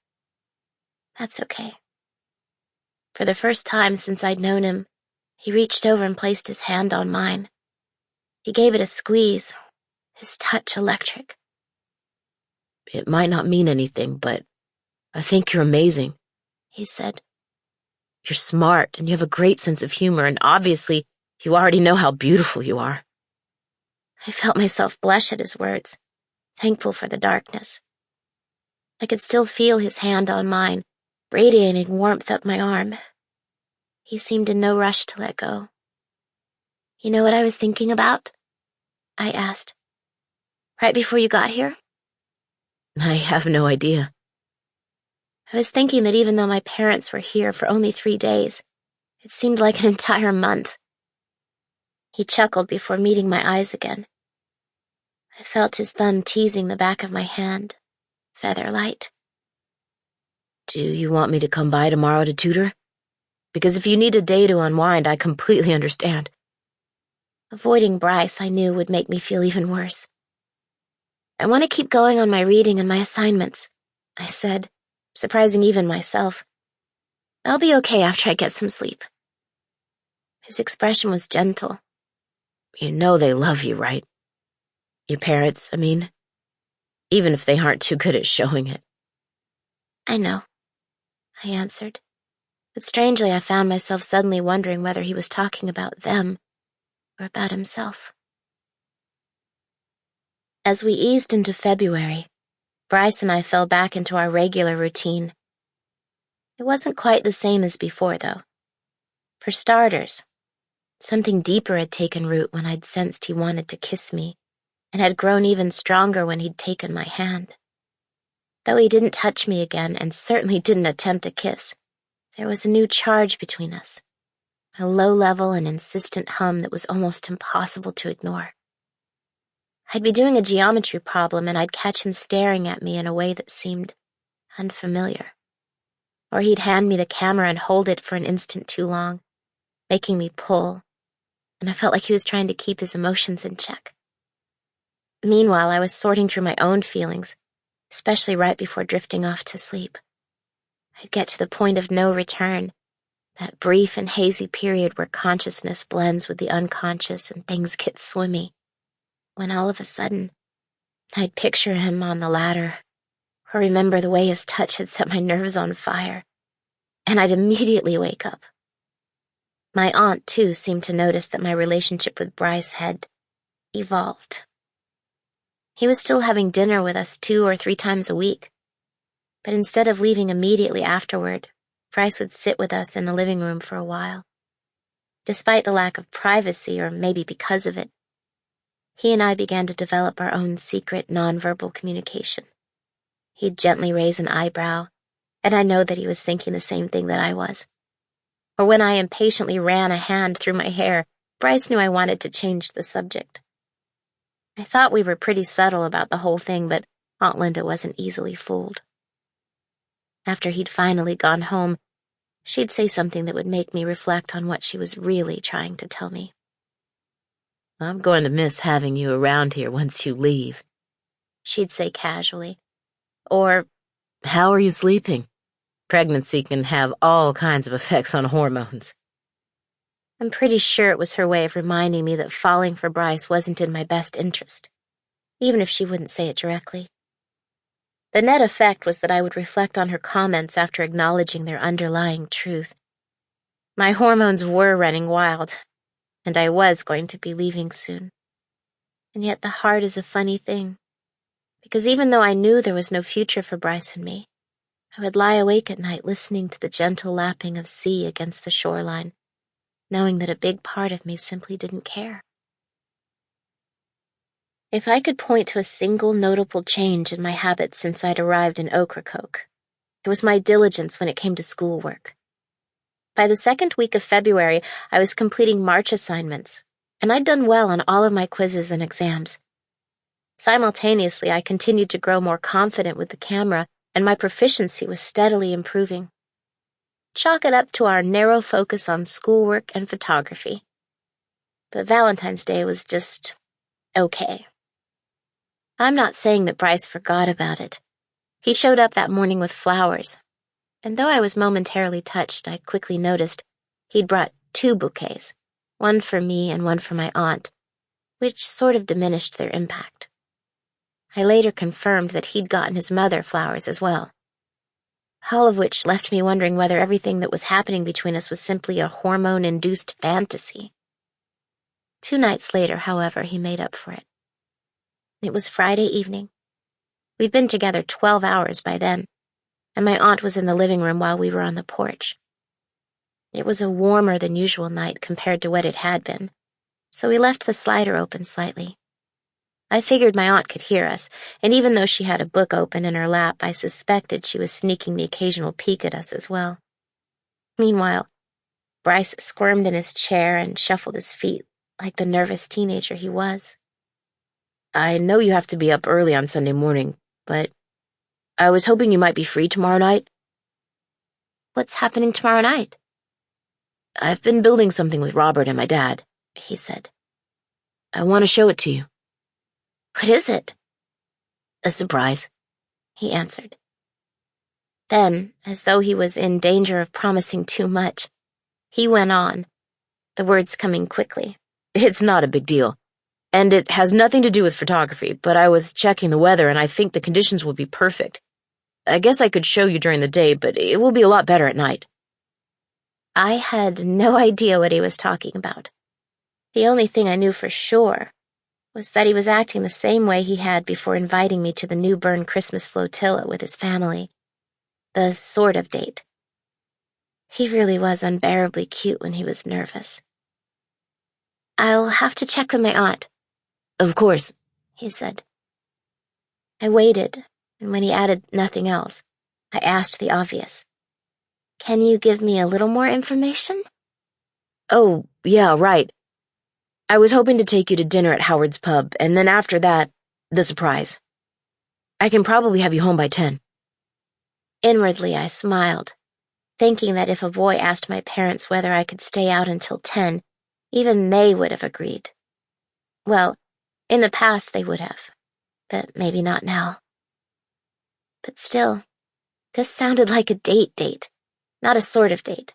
"That's okay." For the first time since I'd known him, he reached over and placed his hand on mine. He gave it a squeeze, his touch electric. It might not mean anything, but I think you're amazing, he said. You're smart and you have a great sense of humor, and obviously you already know how beautiful you are. I felt myself blush at his words, thankful for the darkness. I could still feel his hand on mine, radiating warmth up my arm. He seemed in no rush to let go. "You know what I was thinking about?" I asked. "Right before you got here?" I have no idea. I was thinking that even though my parents were here for only 3 days, it seemed like an entire month. He chuckled before meeting my eyes again. I felt his thumb teasing the back of my hand, feather light. Do you want me to come by tomorrow to tutor? Because if you need a day to unwind, I completely understand. Avoiding Bryce, I knew, would make me feel even worse. "I want to keep going on my reading and my assignments," I said, surprising even myself. "I'll be okay after I get some sleep." His expression was gentle. You know they love you, right? Your parents, I mean. Even if they aren't too good at showing it. "I know," I answered. But strangely, I found myself suddenly wondering whether he was talking about them or about himself. As we eased into February, Bryce and I fell back into our regular routine. It wasn't quite the same as before, though. For starters, something deeper had taken root when I'd sensed he wanted to kiss me, and had grown even stronger when he'd taken my hand. Though he didn't touch me again, and certainly didn't attempt a kiss, there was a new charge between us, a low-level and insistent hum that was almost impossible to ignore. I'd be doing a geometry problem, and I'd catch him staring at me in a way that seemed unfamiliar. Or he'd hand me the camera and hold it for an instant too long, making me pull, and I felt like he was trying to keep his emotions in check. Meanwhile, I was sorting through my own feelings, especially right before drifting off to sleep. I'd get to the point of no return, that brief and hazy period where consciousness blends with the unconscious and things get swimmy, when all of a sudden, I'd picture him on the ladder, or remember the way his touch had set my nerves on fire, and I'd immediately wake up. My aunt, too, seemed to notice that my relationship with Bryce had evolved. He was still having dinner with us 2 or 3 times a week, but instead of leaving immediately afterward, Bryce would sit with us in the living room for a while. Despite the lack of privacy, or maybe because of it, he and I began to develop our own secret nonverbal communication. He'd gently raise an eyebrow, and I know that he was thinking the same thing that I was. Or when I impatiently ran a hand through my hair, Bryce knew I wanted to change the subject. I thought we were pretty subtle about the whole thing, but Aunt Linda wasn't easily fooled. After he'd finally gone home, she'd say something that would make me reflect on what she was really trying to tell me. I'm going to miss having you around here once you leave, she'd say casually. Or, how are you sleeping? Pregnancy can have all kinds of effects on hormones. I'm pretty sure it was her way of reminding me that falling for Bryce wasn't in my best interest, even if she wouldn't say it directly. The net effect was that I would reflect on her comments after acknowledging their underlying truth. My hormones were running wild, and I was going to be leaving soon. And yet the heart is a funny thing, because even though I knew there was no future for Bryce and me, I would lie awake at night listening to the gentle lapping of sea against the shoreline, knowing that a big part of me simply didn't care. If I could point to a single notable change in my habits since I'd arrived in Ocracoke, it was my diligence when it came to schoolwork. By the second week of February, I was completing March assignments, and I'd done well on all of my quizzes and exams. Simultaneously, I continued to grow more confident with the camera, and my proficiency was steadily improving. Chalk it up to our narrow focus on schoolwork and photography. But Valentine's Day was just okay. I'm not saying that Bryce forgot about it. He showed up that morning with flowers, and though I was momentarily touched, I quickly noticed he'd brought 2 bouquets, one for me and one for my aunt, which sort of diminished their impact. I later confirmed that he'd gotten his mother flowers as well. All of which left me wondering whether everything that was happening between us was simply a hormone-induced fantasy. 2 nights later, however, he made up for it. It was Friday evening. We'd been together 12 hours by then, and my aunt was in the living room while we were on the porch. It was a warmer than usual night compared to what it had been, so we left the slider open slightly. I figured my aunt could hear us, and even though she had a book open in her lap, I suspected she was sneaking the occasional peek at us as well. Meanwhile, Bryce squirmed in his chair and shuffled his feet like the nervous teenager he was. I know you have to be up early on Sunday morning, but I was hoping you might be free tomorrow night. What's happening tomorrow night? I've been building something with Robert and my dad, he said. I want to show it to you. What is it? A surprise, he answered. Then, as though he was in danger of promising too much, he went on, the words coming quickly. It's not a big deal, and it has nothing to do with photography, but I was checking the weather and I think the conditions will be perfect. I guess I could show you during the day, but it will be a lot better at night. I had no idea what he was talking about. The only thing I knew for sure was that he was acting the same way he had before inviting me to the New Bern Christmas flotilla with his family. The sort of date. He really was unbearably cute when he was nervous. "I'll have to check with my aunt." "Of course," he said. I waited, and when he added nothing else, I asked the obvious. "Can you give me a little more information?" "Oh, yeah, right. I was hoping to take you to dinner at Howard's Pub, and then after that, the surprise. I can probably have you home by 10. Inwardly, I smiled, thinking that if a boy asked my parents whether I could stay out until 10, even they would have agreed. Well, in the past they would have, but maybe not now. But still, this sounded like a date, not a sort of date.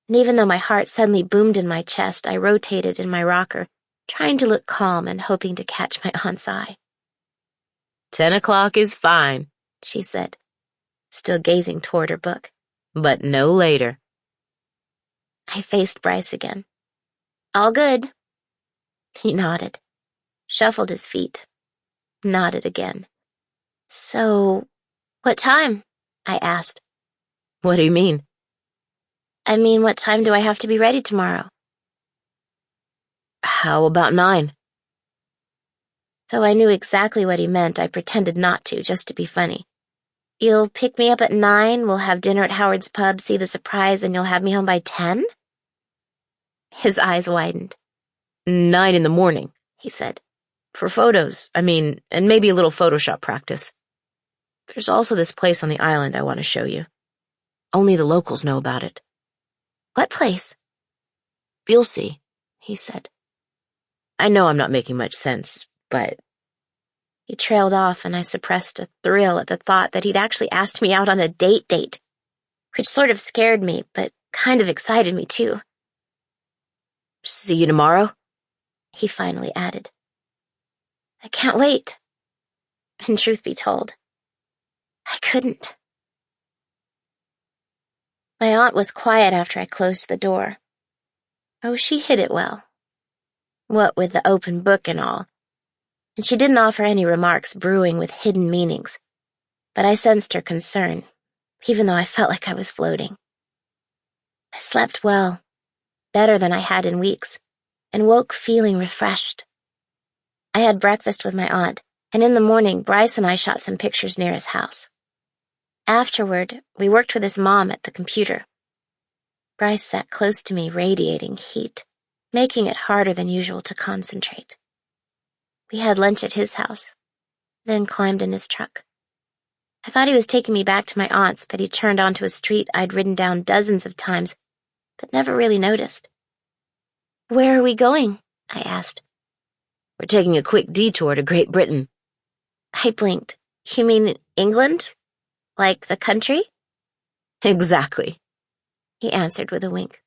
And even though my heart suddenly boomed in my chest, I rotated in my rocker, trying to look calm and hoping to catch my aunt's eye. 10 o'clock is fine," she said, still gazing toward her book. "but no later." I faced Bryce again. "All good." He nodded, shuffled his feet, nodded again. "So, what time?" I asked. "What do you mean?" "I mean, what time do I have to be ready tomorrow?" "How about 9? Though I knew exactly what he meant, I pretended not to, just to be funny. "You'll pick me up at 9, we'll have dinner at Howard's Pub, see the surprise, and you'll have me home by 10? His eyes widened. 9 in the morning, He said. "for photos, and maybe a little Photoshop practice. There's also this place on the island I want to show you. Only the locals know about it." "What place?" "You'll see," he said. "I know I'm not making much sense, but—" He trailed off, and I suppressed a thrill at the thought that he'd actually asked me out on a date, which sort of scared me, but kind of excited me too. "See you tomorrow?" he finally added. I can't wait. And truth be told, I couldn't. My aunt was quiet after I closed the door. Oh, she hid it well. What with the open book and all. And she didn't offer any remarks brewing with hidden meanings. But I sensed her concern, even though I felt like I was floating. I slept well, better than I had in weeks, and woke feeling refreshed. I had breakfast with my aunt, and in the morning, Bryce and I shot some pictures near his house. Afterward, we worked with his mom at the computer. Bryce sat close to me, radiating heat, making it harder than usual to concentrate. We had lunch at his house, then climbed in his truck. I thought he was taking me back to my aunt's, but he turned onto a street I'd ridden down dozens of times, but never really noticed. "Where are we going?" I asked. "We're taking a quick detour to Great Britain." I blinked. "You mean England? Like the country?" "Exactly," he answered with a wink.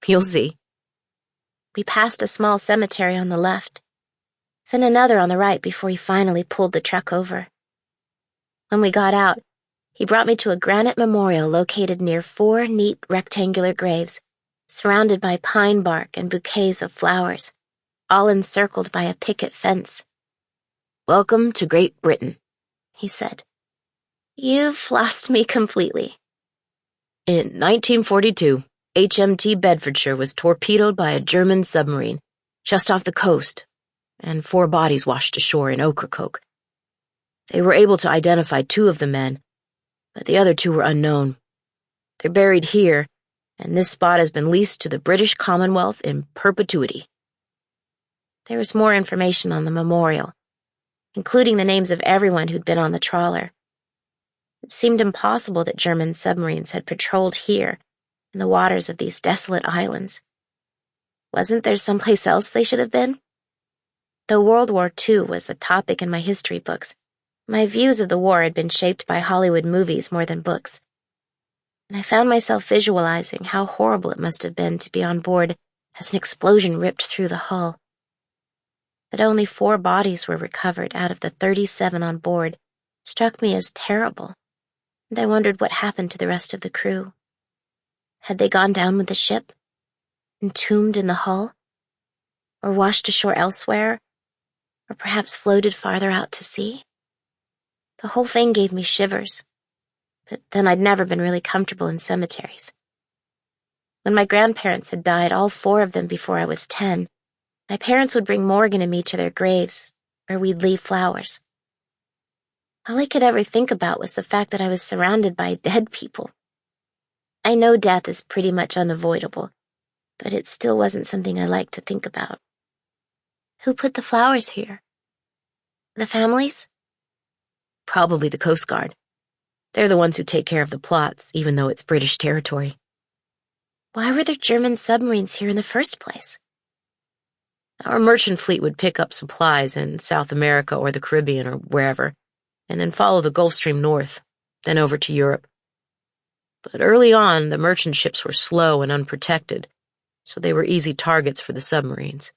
"You'll see." We passed a small cemetery on the left, then another on the right before he finally pulled the truck over. When we got out, he brought me to a granite memorial located near 4 neat rectangular graves, surrounded by pine bark and bouquets of flowers, all encircled by a picket fence. "Welcome to Great Britain," he said. "You've lost me completely." "In 1942, HMT Bedfordshire was torpedoed by a German submarine just off the coast, and 4 bodies washed ashore in Ocracoke. They were able to identify 2 of the men, but the other 2 were unknown. They're buried here, and this spot has been leased to the British Commonwealth in perpetuity." There was more information on the memorial, including the names of everyone who'd been on the trawler. It seemed impossible that German submarines had patrolled here in the waters of these desolate islands. Wasn't there someplace else they should have been? Though World War II was a topic in my history books, my views of the war had been shaped by Hollywood movies more than books, and I found myself visualizing how horrible it must have been to be on board as an explosion ripped through the hull. That only 4 bodies were recovered out of the 37 on board struck me as terrible, and I wondered what happened to the rest of the crew. Had they gone down with the ship? Entombed in the hull? Or washed ashore elsewhere? Or perhaps floated farther out to sea? The whole thing gave me shivers. But then I'd never been really comfortable in cemeteries. When my grandparents had died, all 4 of them before I was 10, my parents would bring Morgan and me to their graves, or we'd leave flowers. All I could ever think about was the fact that I was surrounded by dead people. I know death is pretty much unavoidable, but it still wasn't something I liked to think about. Who put the flowers here? The families? Probably the Coast Guard. They're the ones who take care of the plots, even though it's British territory. Why were there German submarines here in the first place? Our merchant fleet would pick up supplies in South America or the Caribbean or wherever, and then follow the Gulf Stream north, then over to Europe. But early on, the merchant ships were slow and unprotected, so they were easy targets for the submarines.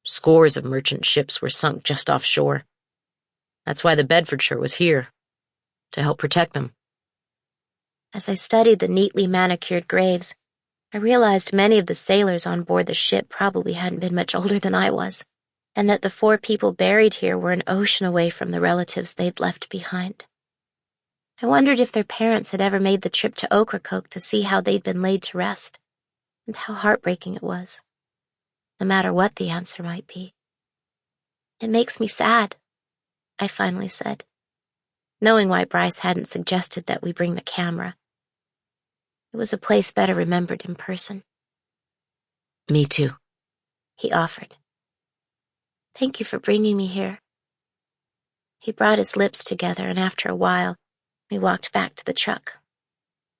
Scores of merchant ships were sunk just offshore. That's why the Bedfordshire was here, to help protect them. As I studied the neatly manicured graves, I realized many of the sailors on board the ship probably hadn't been much older than I was, and that the 4 people buried here were an ocean away from the relatives they'd left behind. I wondered if their parents had ever made the trip to Ocracoke to see how they'd been laid to rest, and how heartbreaking it was, no matter what the answer might be. It makes me sad, I finally said, knowing why Bryce hadn't suggested that we bring the camera. It was a place better remembered in person. Me too, he offered. Thank you for bringing me here. He brought his lips together, and after a while, we walked back to the truck,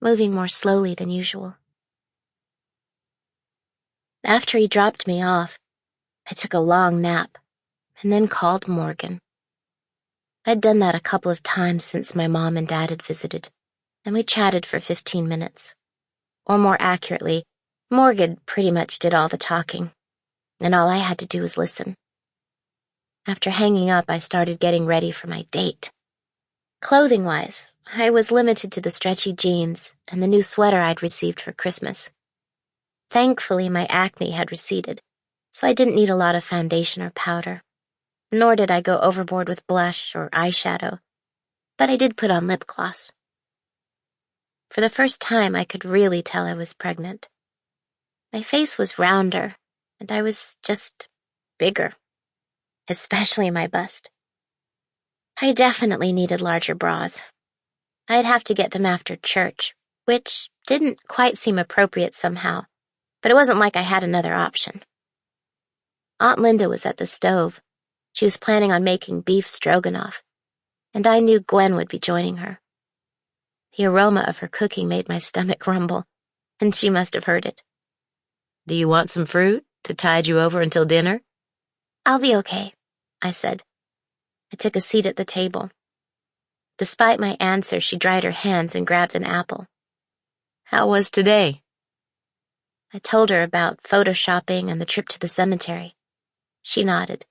moving more slowly than usual. After he dropped me off, I took a long nap, and then called Morgan. I'd done that a couple of times since my mom and dad had visited, and we chatted for 15 minutes. Or more accurately, Morgan pretty much did all the talking, and all I had to do was listen. After hanging up, I started getting ready for my date. Clothing-wise, I was limited to the stretchy jeans and the new sweater I'd received for Christmas. Thankfully, my acne had receded, so I didn't need a lot of foundation or powder, nor did I go overboard with blush or eyeshadow, but I did put on lip gloss. For the first time, I could really tell I was pregnant. My face was rounder, and I was just bigger, especially my bust. I definitely needed larger bras. I'd have to get them after church, which didn't quite seem appropriate somehow, but it wasn't like I had another option. Aunt Linda was at the stove. She was planning on making beef stroganoff, and I knew Gwen would be joining her. The aroma of her cooking made my stomach rumble, and she must have heard it. Do you want some fruit to tide you over until dinner? I'll be okay, I said. I took a seat at the table. Despite my answer, she dried her hands and grabbed an apple. How was today? I told her about photoshopping and the trip to the cemetery. She nodded.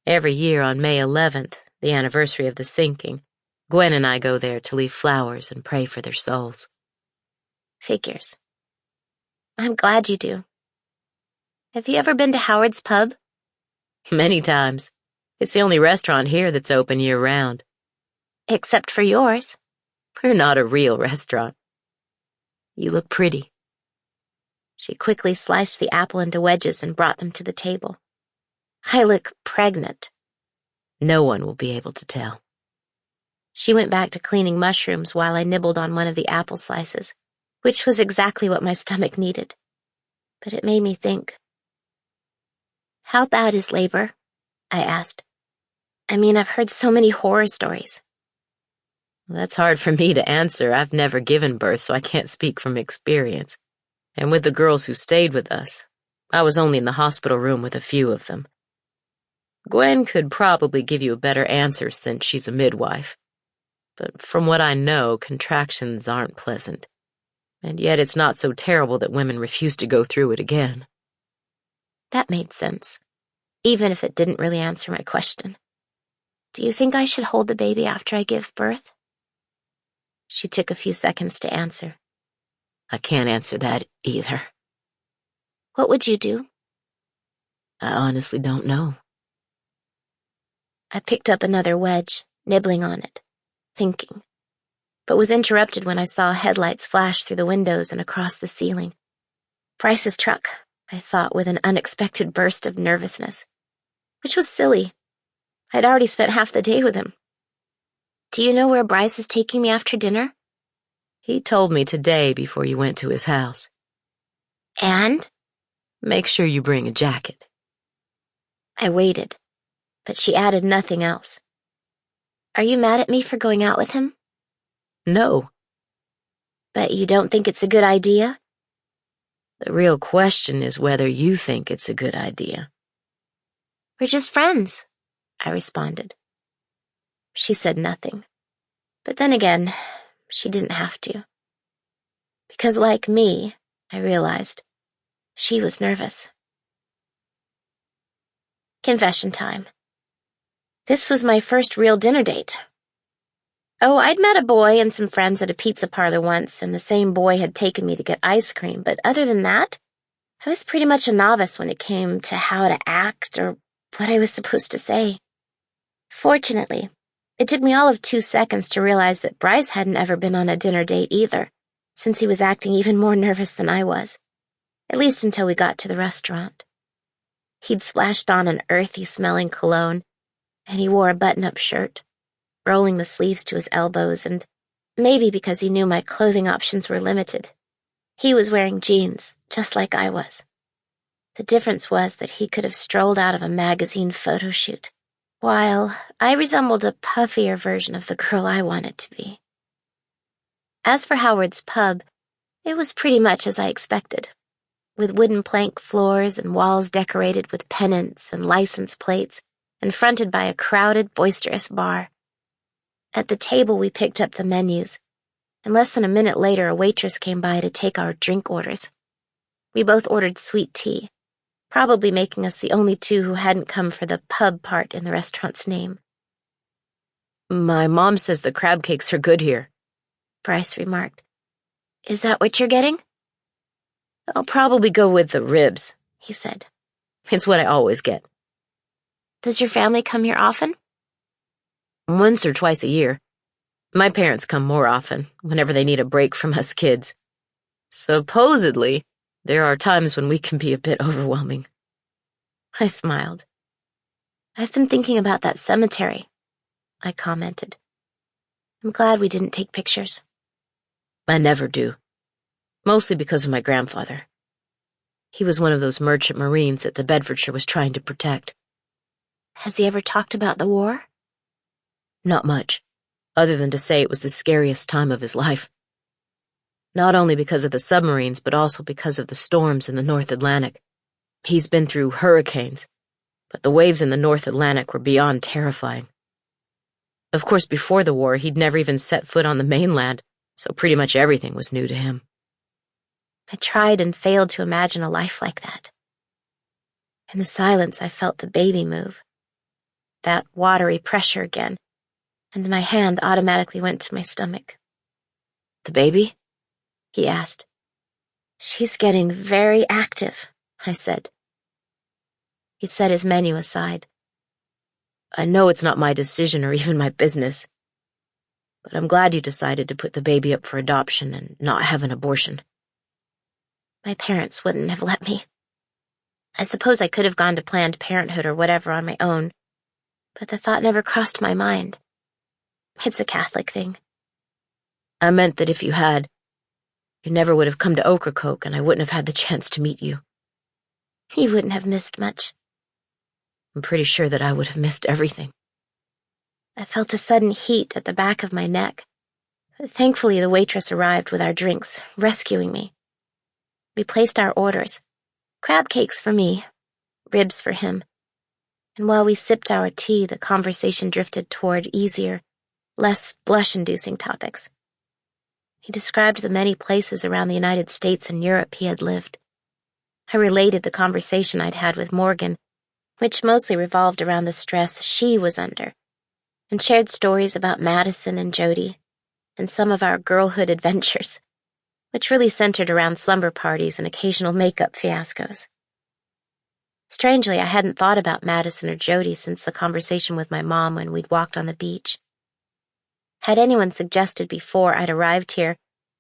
Every year on May 11th, the anniversary of the sinking, Gwen and I go there to leave flowers and pray for their souls. Figures. I'm glad you do. Have you ever been to Howard's Pub? Many times. It's the only restaurant here that's open year-round. Except for yours. We're not a real restaurant. You look pretty. She quickly sliced the apple into wedges and brought them to the table. I look pregnant. No one will be able to tell. She went back to cleaning mushrooms while I nibbled on one of the apple slices, which was exactly what my stomach needed. But it made me think. How bad is labor? I asked. I mean, I've heard so many horror stories. That's hard for me to answer. I've never given birth, so I can't speak from experience. And with the girls who stayed with us, I was only in the hospital room with a few of them. Gwen could probably give you a better answer since she's a midwife. But from what I know, contractions aren't pleasant. And yet it's not so terrible that women refuse to go through it again. That made sense, even if it didn't really answer my question. Do you think I should hold the baby after I give birth? She took a few seconds to answer. I can't answer that either. What would you do? I honestly don't know. I picked up another wedge, nibbling on it, thinking, but was interrupted when I saw headlights flash through the windows and across the ceiling. Bryce's truck, I thought with an unexpected burst of nervousness, which was silly. I'd already spent half the day with him. Do you know where Bryce is taking me after dinner? He told me today before you went to his house. And? Make sure you bring a jacket. I waited, but she added nothing else. Are you mad at me for going out with him? No. But you don't think it's a good idea? The real question is whether you think it's a good idea. We're just friends, I responded. She said nothing. But then again, she didn't have to. Because like me, I realized, she was nervous. Confession time. This was my first real dinner date. Oh, I'd met a boy and some friends at a pizza parlor once, and the same boy had taken me to get ice cream, but other than that, I was pretty much a novice when it came to how to act or what I was supposed to say. Fortunately, it took me all of 2 seconds to realize that Bryce hadn't ever been on a dinner date either, since he was acting even more nervous than I was, at least until we got to the restaurant. He'd splashed on an earthy-smelling cologne, and he wore a button-up shirt, rolling the sleeves to his elbows, and maybe because he knew my clothing options were limited, he was wearing jeans, just like I was. The difference was that he could have strolled out of a magazine photo shoot, while I resembled a puffier version of the girl I wanted to be. As for Howard's pub, it was pretty much as I expected, with wooden plank floors and walls decorated with pennants and license plates, and fronted by a crowded, boisterous bar. At the table we picked up the menus, and less than a minute later a waitress came by to take our drink orders. We both ordered sweet tea, probably making us the only two who hadn't come for the pub part in the restaurant's name. My mom says the crab cakes are good here, Bryce remarked. Is that what you're getting? I'll probably go with the ribs, he said. It's what I always get. Does your family come here often? Once or twice a year. My parents come more often, whenever they need a break from us kids. Supposedly, there are times when we can be a bit overwhelming. I smiled. I've been thinking about that cemetery, I commented. I'm glad we didn't take pictures. I never do. Mostly because of my grandfather. He was one of those merchant marines that the Bedfordshire was trying to protect. Has he ever talked about the war? Not much, other than to say it was the scariest time of his life. Not only because of the submarines, but also because of the storms in the North Atlantic. He's been through hurricanes, but the waves in the North Atlantic were beyond terrifying. Of course, before the war, he'd never even set foot on the mainland, so pretty much everything was new to him. I tried and failed to imagine a life like that. In the silence, I felt the baby move. That watery pressure again, and my hand automatically went to my stomach. The baby? He asked. She's getting very active, I said. He set his menu aside. I know it's not my decision or even my business, but I'm glad you decided to put the baby up for adoption and not have an abortion. My parents wouldn't have let me. I suppose I could have gone to Planned Parenthood or whatever on my own, but the thought never crossed my mind. It's a Catholic thing. I meant that if you had, you never would have come to Ocracoke and I wouldn't have had the chance to meet you. You wouldn't have missed much. I'm pretty sure that I would have missed everything. I felt a sudden heat at the back of my neck. Thankfully, the waitress arrived with our drinks, rescuing me. We placed our orders. Crab cakes for me, ribs for him. And while we sipped our tea, the conversation drifted toward easier, less blush-inducing topics. He described the many places around the United States and Europe he had lived. I related the conversation I'd had with Morgan, which mostly revolved around the stress she was under, and shared stories about Madison and Jody, and some of our girlhood adventures, which really centered around slumber parties and occasional makeup fiascos. Strangely, I hadn't thought about Madison or Jody since the conversation with my mom when we'd walked on the beach. Had anyone suggested before I'd arrived here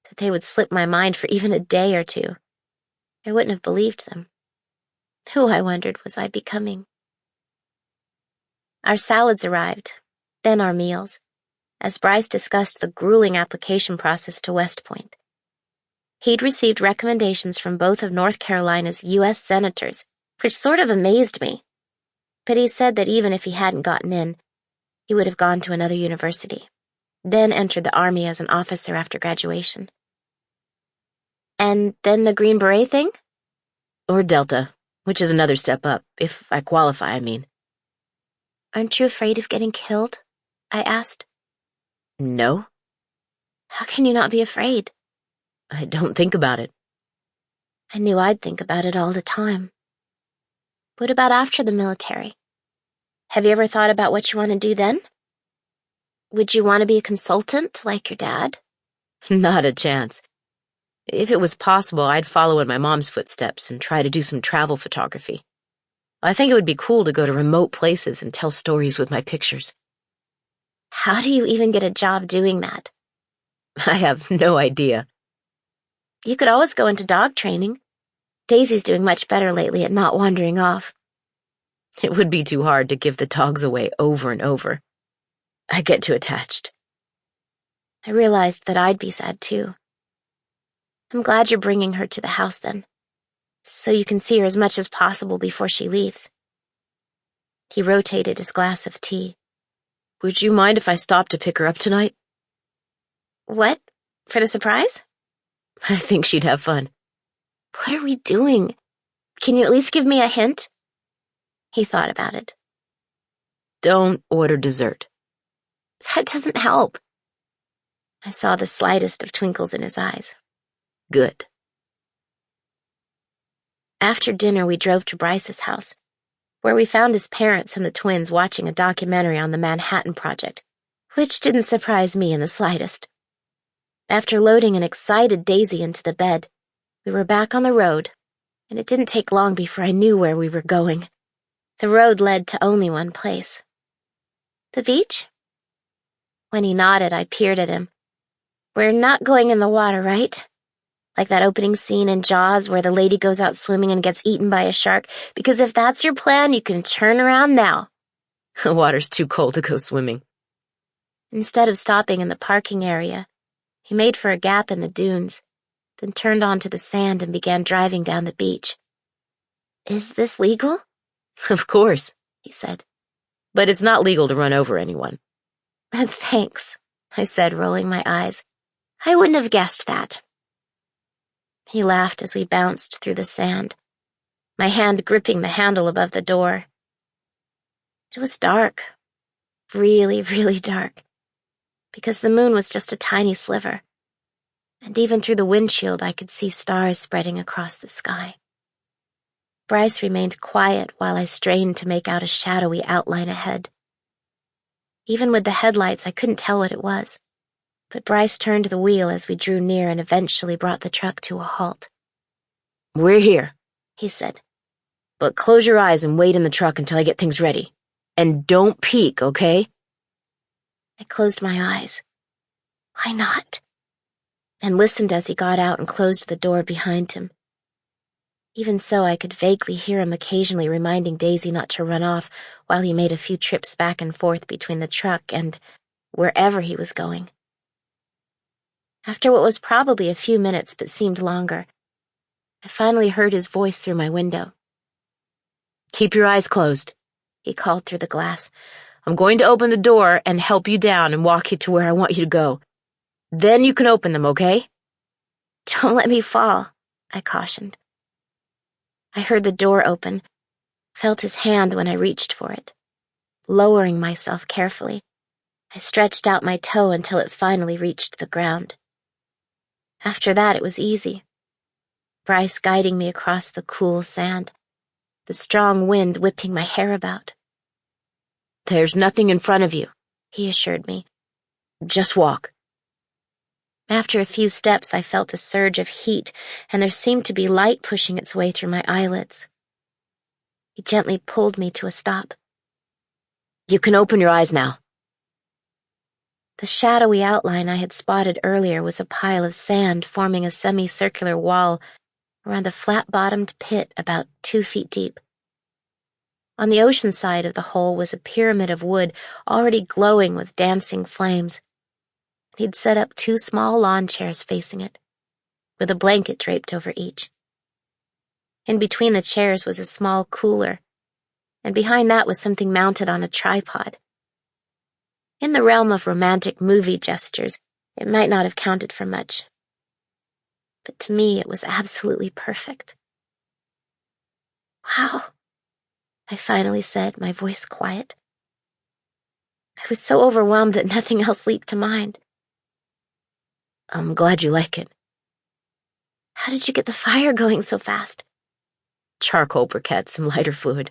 that they would slip my mind for even a day or two, I wouldn't have believed them. Who, I wondered, was I becoming? Our salads arrived, then our meals, as Bryce discussed the grueling application process to West Point. He'd received recommendations from both of North Carolina's U.S. senators, which sort of amazed me. But he said that even if he hadn't gotten in, he would have gone to another university, then entered the Army as an officer after graduation. And then the Green Beret thing? Or Delta, which is another step up, if I qualify, I mean. Aren't you afraid of getting killed? I asked. No. How can you not be afraid? I don't think about it. I knew I'd think about it all the time. What about after the military? Have you ever thought about what you want to do then? Would you want to be a consultant like your dad? Not a chance. If it was possible, I'd follow in my mom's footsteps and try to do some travel photography. I think it would be cool to go to remote places and tell stories with my pictures. How do you even get a job doing that? I have no idea. You could always go into dog training. Daisy's doing much better lately at not wandering off. It would be too hard to give the dogs away over and over. I get too attached. I realized that I'd be sad too. I'm glad you're bringing her to the house then, so you can see her as much as possible before she leaves. He rotated his glass of tea. Would you mind if I stopped to pick her up tonight? What? For the surprise? I think she'd have fun. What are we doing? Can you at least give me a hint? He thought about it. Don't order dessert. That doesn't help. I saw the slightest of twinkles in his eyes. Good. After dinner, we drove to Bryce's house, where we found his parents and the twins watching a documentary on the Manhattan Project, which didn't surprise me in the slightest. After loading an excited Daisy into the bed, we were back on the road, and it didn't take long before I knew where we were going. The road led to only one place. The beach? When he nodded, I peered at him. We're not going in the water, right? Like that opening scene in Jaws where the lady goes out swimming and gets eaten by a shark, because if that's your plan, you can turn around now. The water's too cold to go swimming. Instead of stopping in the parking area, he made for a gap in the dunes, then turned onto the sand and began driving down the beach. Is this legal? Of course, he said. But it's not legal to run over anyone. Thanks, I said, rolling my eyes. I wouldn't have guessed that. He laughed as we bounced through the sand, my hand gripping the handle above the door. It was dark, really, really dark, because the moon was just a tiny sliver, and even through the windshield I could see stars spreading across the sky. Bryce remained quiet while I strained to make out a shadowy outline ahead. Even with the headlights, I couldn't tell what it was. But Bryce turned the wheel as we drew near and eventually brought the truck to a halt. We're here, he said. But close your eyes and wait in the truck until I get things ready. And don't peek, okay? I closed my eyes. Why not? And listened as he got out and closed the door behind him. Even so, I could vaguely hear him occasionally reminding Daisy not to run off while he made a few trips back and forth between the truck and wherever he was going. After what was probably a few minutes but seemed longer, I finally heard his voice through my window. Keep your eyes closed, he called through the glass. I'm going to open the door and help you down and walk you to where I want you to go. Then you can open them, okay? Don't let me fall, I cautioned. I heard the door open, felt his hand when I reached for it. Lowering myself carefully, I stretched out my toe until it finally reached the ground. After that, it was easy. Bryce guiding me across the cool sand, the strong wind whipping my hair about. There's nothing in front of you, he assured me. Just walk. After a few steps, I felt a surge of heat, and there seemed to be light pushing its way through my eyelids. He gently pulled me to a stop. You can open your eyes now. The shadowy outline I had spotted earlier was a pile of sand forming a semicircular wall around a flat-bottomed pit about 2 feet deep. On the ocean side of the hole was a pyramid of wood already glowing with dancing flames. He'd set up 2 small lawn chairs facing it, with a blanket draped over each. In between the chairs was a small cooler, and behind that was something mounted on a tripod. In the realm of romantic movie gestures, it might not have counted for much. But to me, it was absolutely perfect. Wow, I finally said, my voice quiet. I was so overwhelmed that nothing else leaped to mind. I'm glad you like it. How did you get the fire going so fast? Charcoal briquettes, some lighter fluid.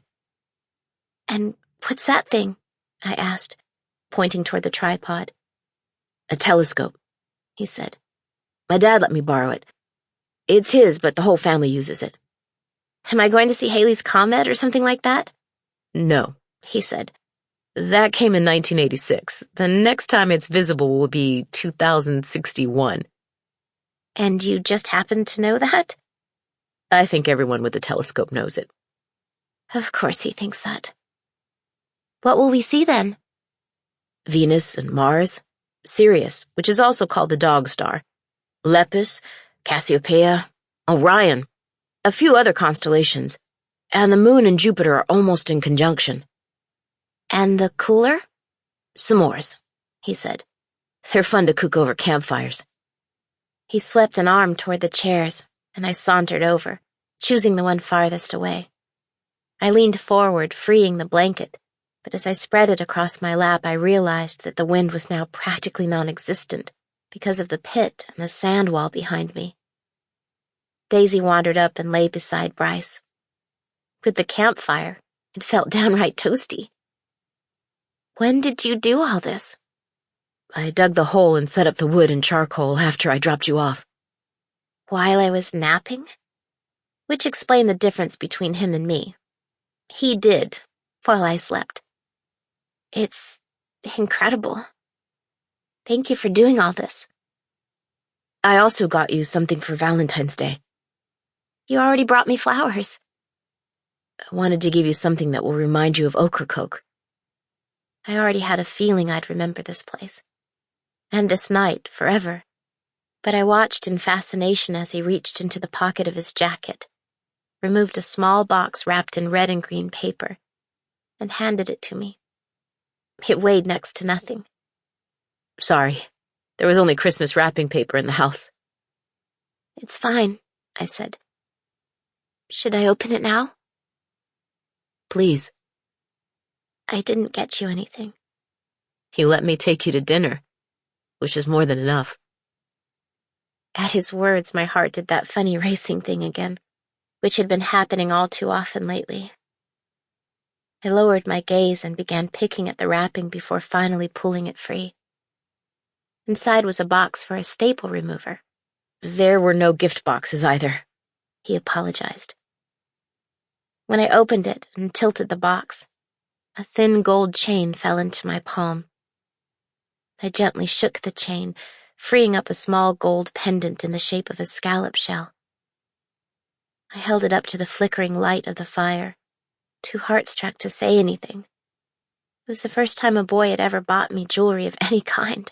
And what's that thing? I asked, pointing toward the tripod. A telescope, he said. My dad let me borrow it. It's his, but the whole family uses it. Am I going to see Halley's Comet or something like that? No, he said. That came in 1986. The next time it's visible will be 2061. And you just happen to know that? I think everyone with a telescope knows it. Of course he thinks that. What will we see then? Venus and Mars, Sirius, which is also called the Dog Star, Lepus, Cassiopeia, Orion, a few other constellations, and the Moon and Jupiter are almost in conjunction. And the cooler? S'mores, he said. They're fun to cook over campfires. He swept an arm toward the chairs, and I sauntered over, choosing the one farthest away. I leaned forward, freeing the blanket, but as I spread it across my lap, I realized that the wind was now practically non-existent because of the pit and the sand wall behind me. Daisy wandered up and lay beside Bryce. With the campfire, it felt downright toasty. When did you do all this? I dug the hole and set up the wood and charcoal after I dropped you off. While I was napping? Which explained the difference between him and me. He did, while I slept. It's incredible. Thank you for doing all this. I also got you something for Valentine's Day. You already brought me flowers. I wanted to give you something that will remind you of Ocracoke. I already had a feeling I'd remember this place. And this night, forever. But I watched in fascination as he reached into the pocket of his jacket, removed a small box wrapped in red and green paper, and handed it to me. It weighed next to nothing. Sorry, there was only Christmas wrapping paper in the house. It's fine, I said. Should I open it now? Please. I didn't get you anything. You let me take you to dinner, which is more than enough. At his words, my heart did that funny racing thing again, which had been happening all too often lately. I lowered my gaze and began picking at the wrapping before finally pulling it free. Inside was a box for a staple remover. There were no gift boxes either, he apologized. When I opened it and tilted the box, a thin gold chain fell into my palm. I gently shook the chain, freeing up a small gold pendant in the shape of a scallop shell. I held it up to the flickering light of the fire, too heart-struck to say anything. It was the first time a boy had ever bought me jewelry of any kind.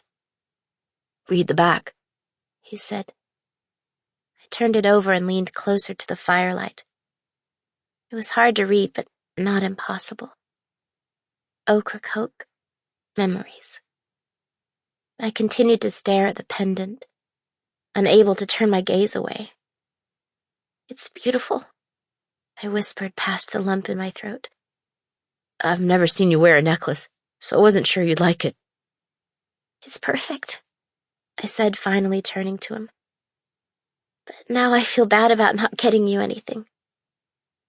Read the back, he said. I turned it over and leaned closer to the firelight. It was hard to read, but not impossible. Ocracoke, memories. I continued to stare at the pendant, unable to turn my gaze away. It's beautiful, I whispered past the lump in my throat. I've never seen you wear a necklace, so I wasn't sure you'd like it. It's perfect, I said, finally turning to him. But now I feel bad about not getting you anything.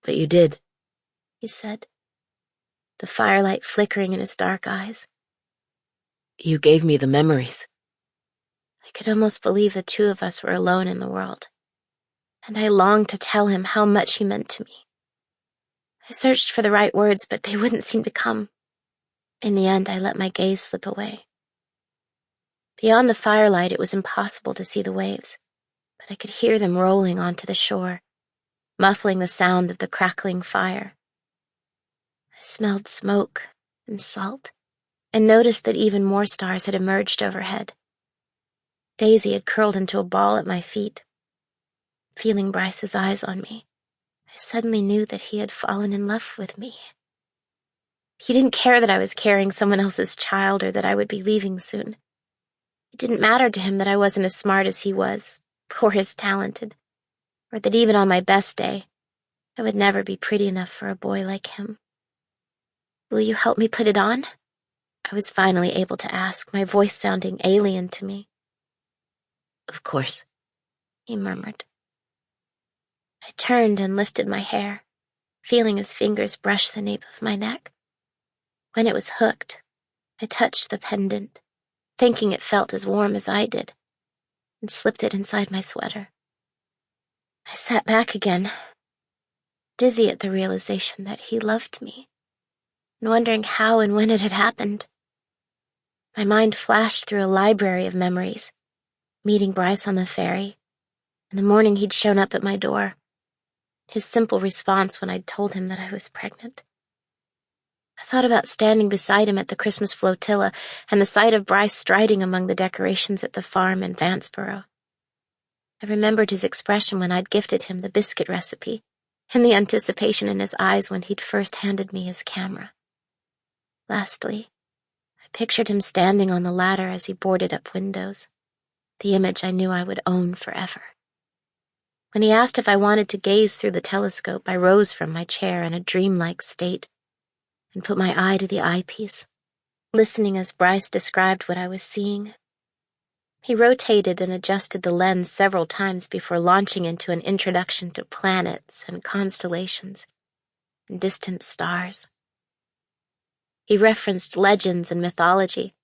But you did, he said, the firelight flickering in his dark eyes. You gave me the memories. I could almost believe the two of us were alone in the world, and I longed to tell him how much he meant to me. I searched for the right words, but they wouldn't seem to come. In the end, I let my gaze slip away. Beyond the firelight, it was impossible to see the waves, but I could hear them rolling onto the shore, muffling the sound of the crackling fire. I smelled smoke and salt, and noticed that even more stars had emerged overhead. Daisy had curled into a ball at my feet. Feeling Bryce's eyes on me, I suddenly knew that he had fallen in love with me. He didn't care that I was carrying someone else's child or that I would be leaving soon. It didn't matter to him that I wasn't as smart as he was, or as talented, or that even on my best day, I would never be pretty enough for a boy like him. "Will you help me put it on?" I was finally able to ask, my voice sounding alien to me. "Of course," he murmured. I turned and lifted my hair, feeling his fingers brush the nape of my neck. When it was hooked, I touched the pendant, thinking it felt as warm as I did, and slipped it inside my sweater. I sat back again, dizzy at the realization that he loved me, and wondering how and when it had happened. My mind flashed through a library of memories, meeting Bryce on the ferry, and the morning he'd shown up at my door, his simple response when I'd told him that I was pregnant. I thought about standing beside him at the Christmas flotilla and the sight of Bryce striding among the decorations at the farm in Vanceboro. I remembered his expression when I'd gifted him the biscuit recipe, and the anticipation in his eyes when he'd first handed me his camera. Lastly, I pictured him standing on the ladder as he boarded up windows, the image I knew I would own forever. When he asked if I wanted to gaze through the telescope, I rose from my chair in a dreamlike state and put my eye to the eyepiece, listening as Bryce described what I was seeing. He rotated and adjusted the lens several times before launching into an introduction to planets and constellations and distant stars. He referenced legends and mythology,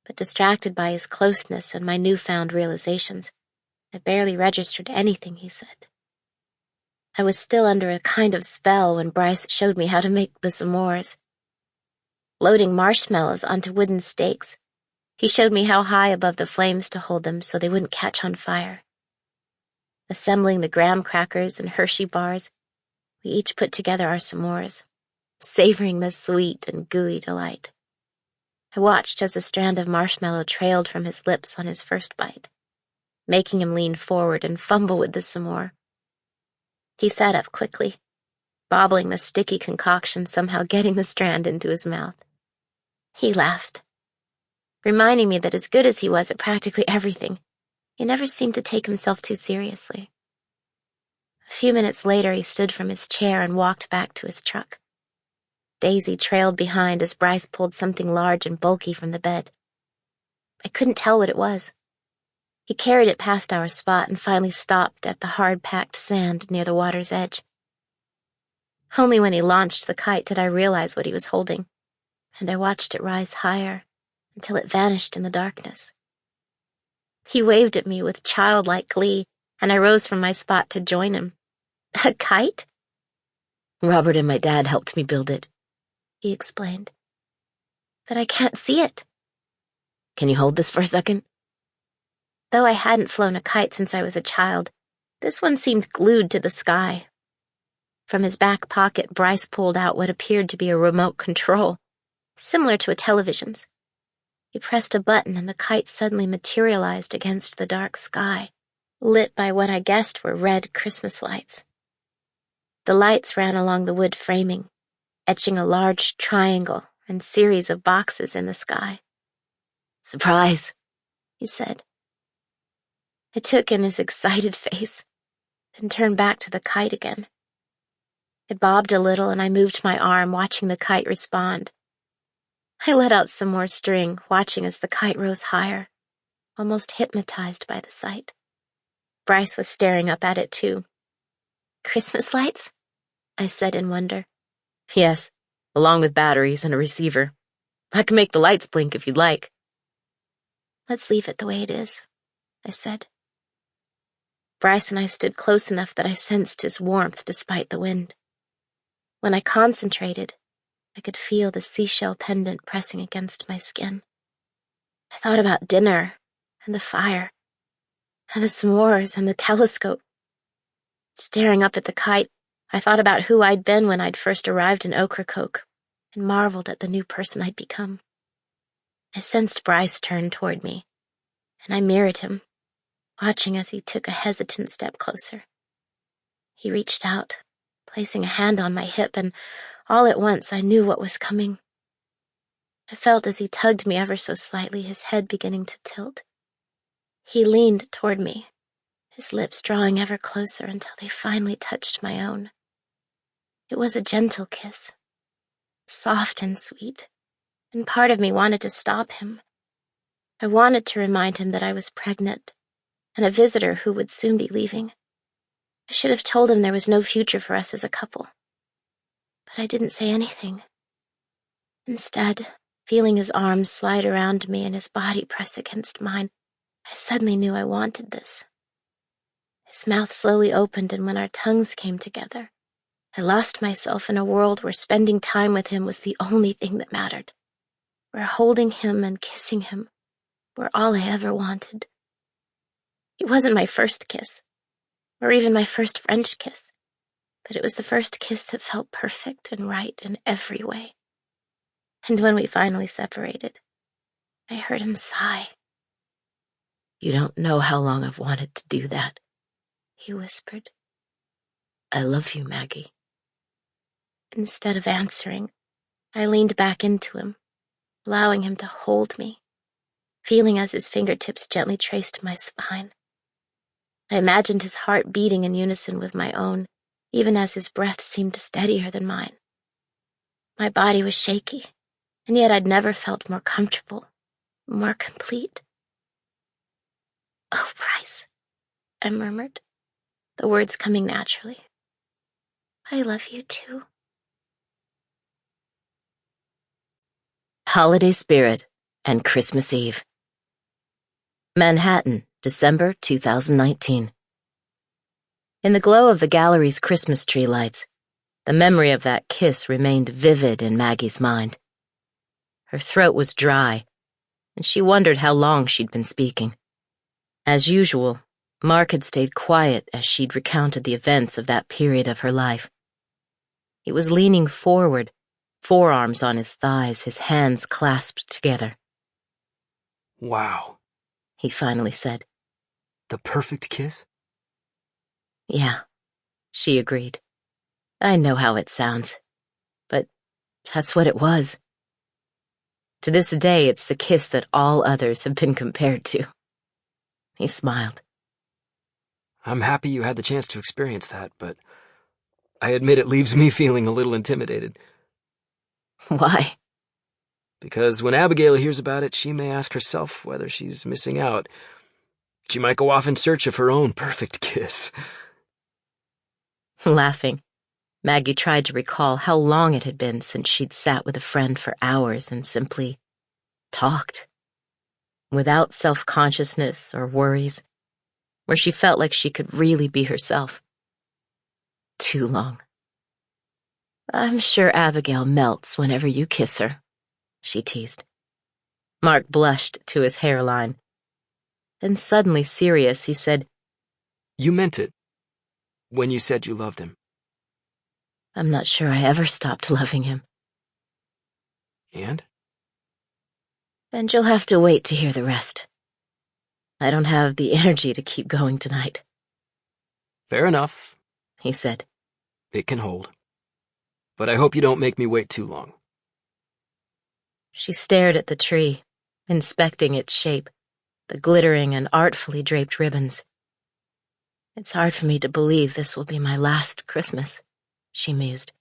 but distracted by his closeness and my newfound realizations, I barely registered anything he said. I was still under a kind of spell when Bryce showed me how to make the s'mores. Loading marshmallows onto wooden stakes, he showed me how high above the flames to hold them so they wouldn't catch on fire. Assembling the graham crackers and Hershey bars, we each put together our s'mores, savoring the sweet and gooey delight. I watched as a strand of marshmallow trailed from his lips on his first bite, making him lean forward and fumble with the s'more. He sat up quickly, bobbling the sticky concoction, somehow getting the strand into his mouth. He laughed, reminding me that as good as he was at practically everything, he never seemed to take himself too seriously. A few minutes later, he stood from his chair and walked back to his truck. Daisy trailed behind as Bryce pulled something large and bulky from the bed. I couldn't tell what it was. He carried it past our spot and finally stopped at the hard-packed sand near the water's edge. Only when he launched the kite did I realize what he was holding, and I watched it rise higher until it vanished in the darkness. He waved at me with childlike glee, and I rose from my spot to join him. "A kite?" "Robert and my dad helped me build it," he explained. "But I can't see it." "Can you hold this for a second?" Though I hadn't flown a kite since I was a child, this one seemed glued to the sky. From his back pocket, Bryce pulled out what appeared to be a remote control, similar to a television's. He pressed a button and the kite suddenly materialized against the dark sky, lit by what I guessed were red Christmas lights. The lights ran along the wood framing, etching a large triangle and series of boxes in the sky. "Surprise," he said. I took in his excited face, then turned back to the kite again. It bobbed a little and I moved my arm, watching the kite respond. I let out some more string, watching as the kite rose higher, almost hypnotized by the sight. Bryce was staring up at it too. "Christmas lights?" I said in wonder. "Yes, along with batteries and a receiver. I can make the lights blink if you'd like." "Let's leave it the way it is," I said. Bryce and I stood close enough that I sensed his warmth despite the wind. When I concentrated, I could feel the seashell pendant pressing against my skin. I thought about dinner and the fire and the s'mores and the telescope. Staring up at the kite, I thought about who I'd been when I'd first arrived in Ocracoke and marveled at the new person I'd become. I sensed Bryce turn toward me, and I mirrored him, watching as he took a hesitant step closer. He reached out, placing a hand on my hip, and all at once I knew what was coming. I felt as he tugged me ever so slightly, his head beginning to tilt. He leaned toward me, his lips drawing ever closer until they finally touched my own. It was a gentle kiss, soft and sweet, and part of me wanted to stop him. I wanted to remind him that I was pregnant and a visitor who would soon be leaving. I should have told him there was no future for us as a couple. But I didn't say anything. Instead, feeling his arms slide around me and his body press against mine, I suddenly knew I wanted this. His mouth slowly opened, and when our tongues came together, I lost myself in a world where spending time with him was the only thing that mattered, where holding him and kissing him were all I ever wanted. It wasn't my first kiss, or even my first French kiss, but it was the first kiss that felt perfect and right in every way. And when we finally separated, I heard him sigh. "You don't know how long I've wanted to do that," he whispered. "I love you, Maggie." Instead of answering, I leaned back into him, allowing him to hold me, feeling as his fingertips gently traced my spine. I imagined his heart beating in unison with my own, even as his breath seemed steadier than mine. My body was shaky, and yet I'd never felt more comfortable, more complete. "Oh, Bryce," I murmured, the words coming naturally. "I love you too." Holiday Spirit and Christmas Eve. Manhattan, December 2019. In the glow of the gallery's Christmas tree lights, the memory of that kiss remained vivid in Maggie's mind. Her throat was dry, and she wondered how long she'd been speaking. As usual, Mark had stayed quiet as she'd recounted the events of that period of her life. He was leaning forward, forearms on his thighs, his hands clasped together. Wow, He finally said. the perfect kiss? "Yeah," she agreed. "I know how it sounds, but that's what it was. To this day, it's the kiss that all others have been compared to." He smiled. I'm happy you had the chance to experience that, but I admit it leaves me feeling a little intimidated. "Why?" Because when Abigail hears about it, she may ask herself whether she's missing out. She might go off in search of her own perfect kiss. Laughing, Maggie tried to recall how long it had been since she'd sat with a friend for hours and simply talked, without self-consciousness or worries, where she felt like she could really be herself. Too long. "I'm sure Abigail melts whenever you kiss her," she teased. Mark blushed to his hairline. Then suddenly serious, he said, You meant it when you said you loved him. "I'm not sure I ever stopped loving him." And? "And you'll have to wait to hear the rest. I don't have the energy to keep going tonight," Fair enough, he said. it can hold. But I hope you don't make me wait too long. She stared at the tree, inspecting its shape, the glittering and artfully draped ribbons. "It's hard for me to believe this will be my last Christmas," she mused.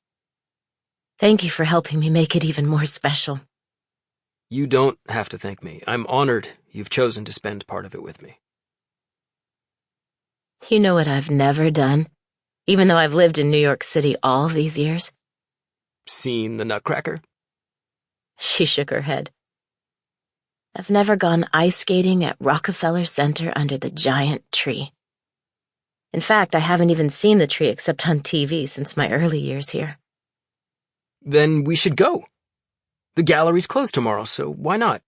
"Thank you for helping me make it even more special." You don't have to thank me. I'm honored you've chosen to spend part of it with me. "You know what I've never done, even though I've lived in New York City all these years?" Seen the Nutcracker? She shook her head. I've never gone ice skating at Rockefeller Center under the giant tree. In fact, I haven't even seen the tree except on TV since my early years here. Then we should go. The gallery's closed tomorrow, so why not?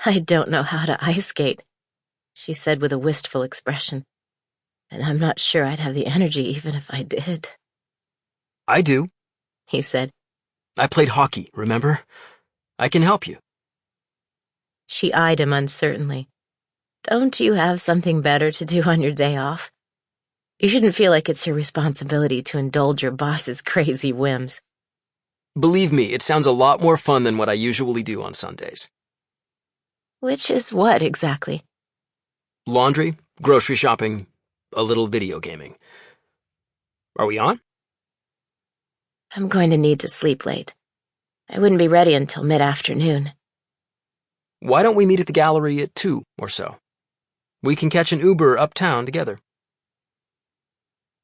I don't know how to ice skate, she said with a wistful expression, and I'm not sure I'd have the energy even if I did. I do, he said. I played hockey, remember? I can help you. She eyed him uncertainly. Don't you have something better to do on your day off? You shouldn't feel like it's your responsibility to indulge your boss's crazy whims. Believe me, it sounds a lot more fun than what I usually do on Sundays. Which is what exactly? Laundry, grocery shopping, a little video gaming. Are we on? I'm going to need to sleep late. I wouldn't be ready until mid-afternoon. Why don't we meet at the gallery at 2 or so? We can catch an Uber uptown together.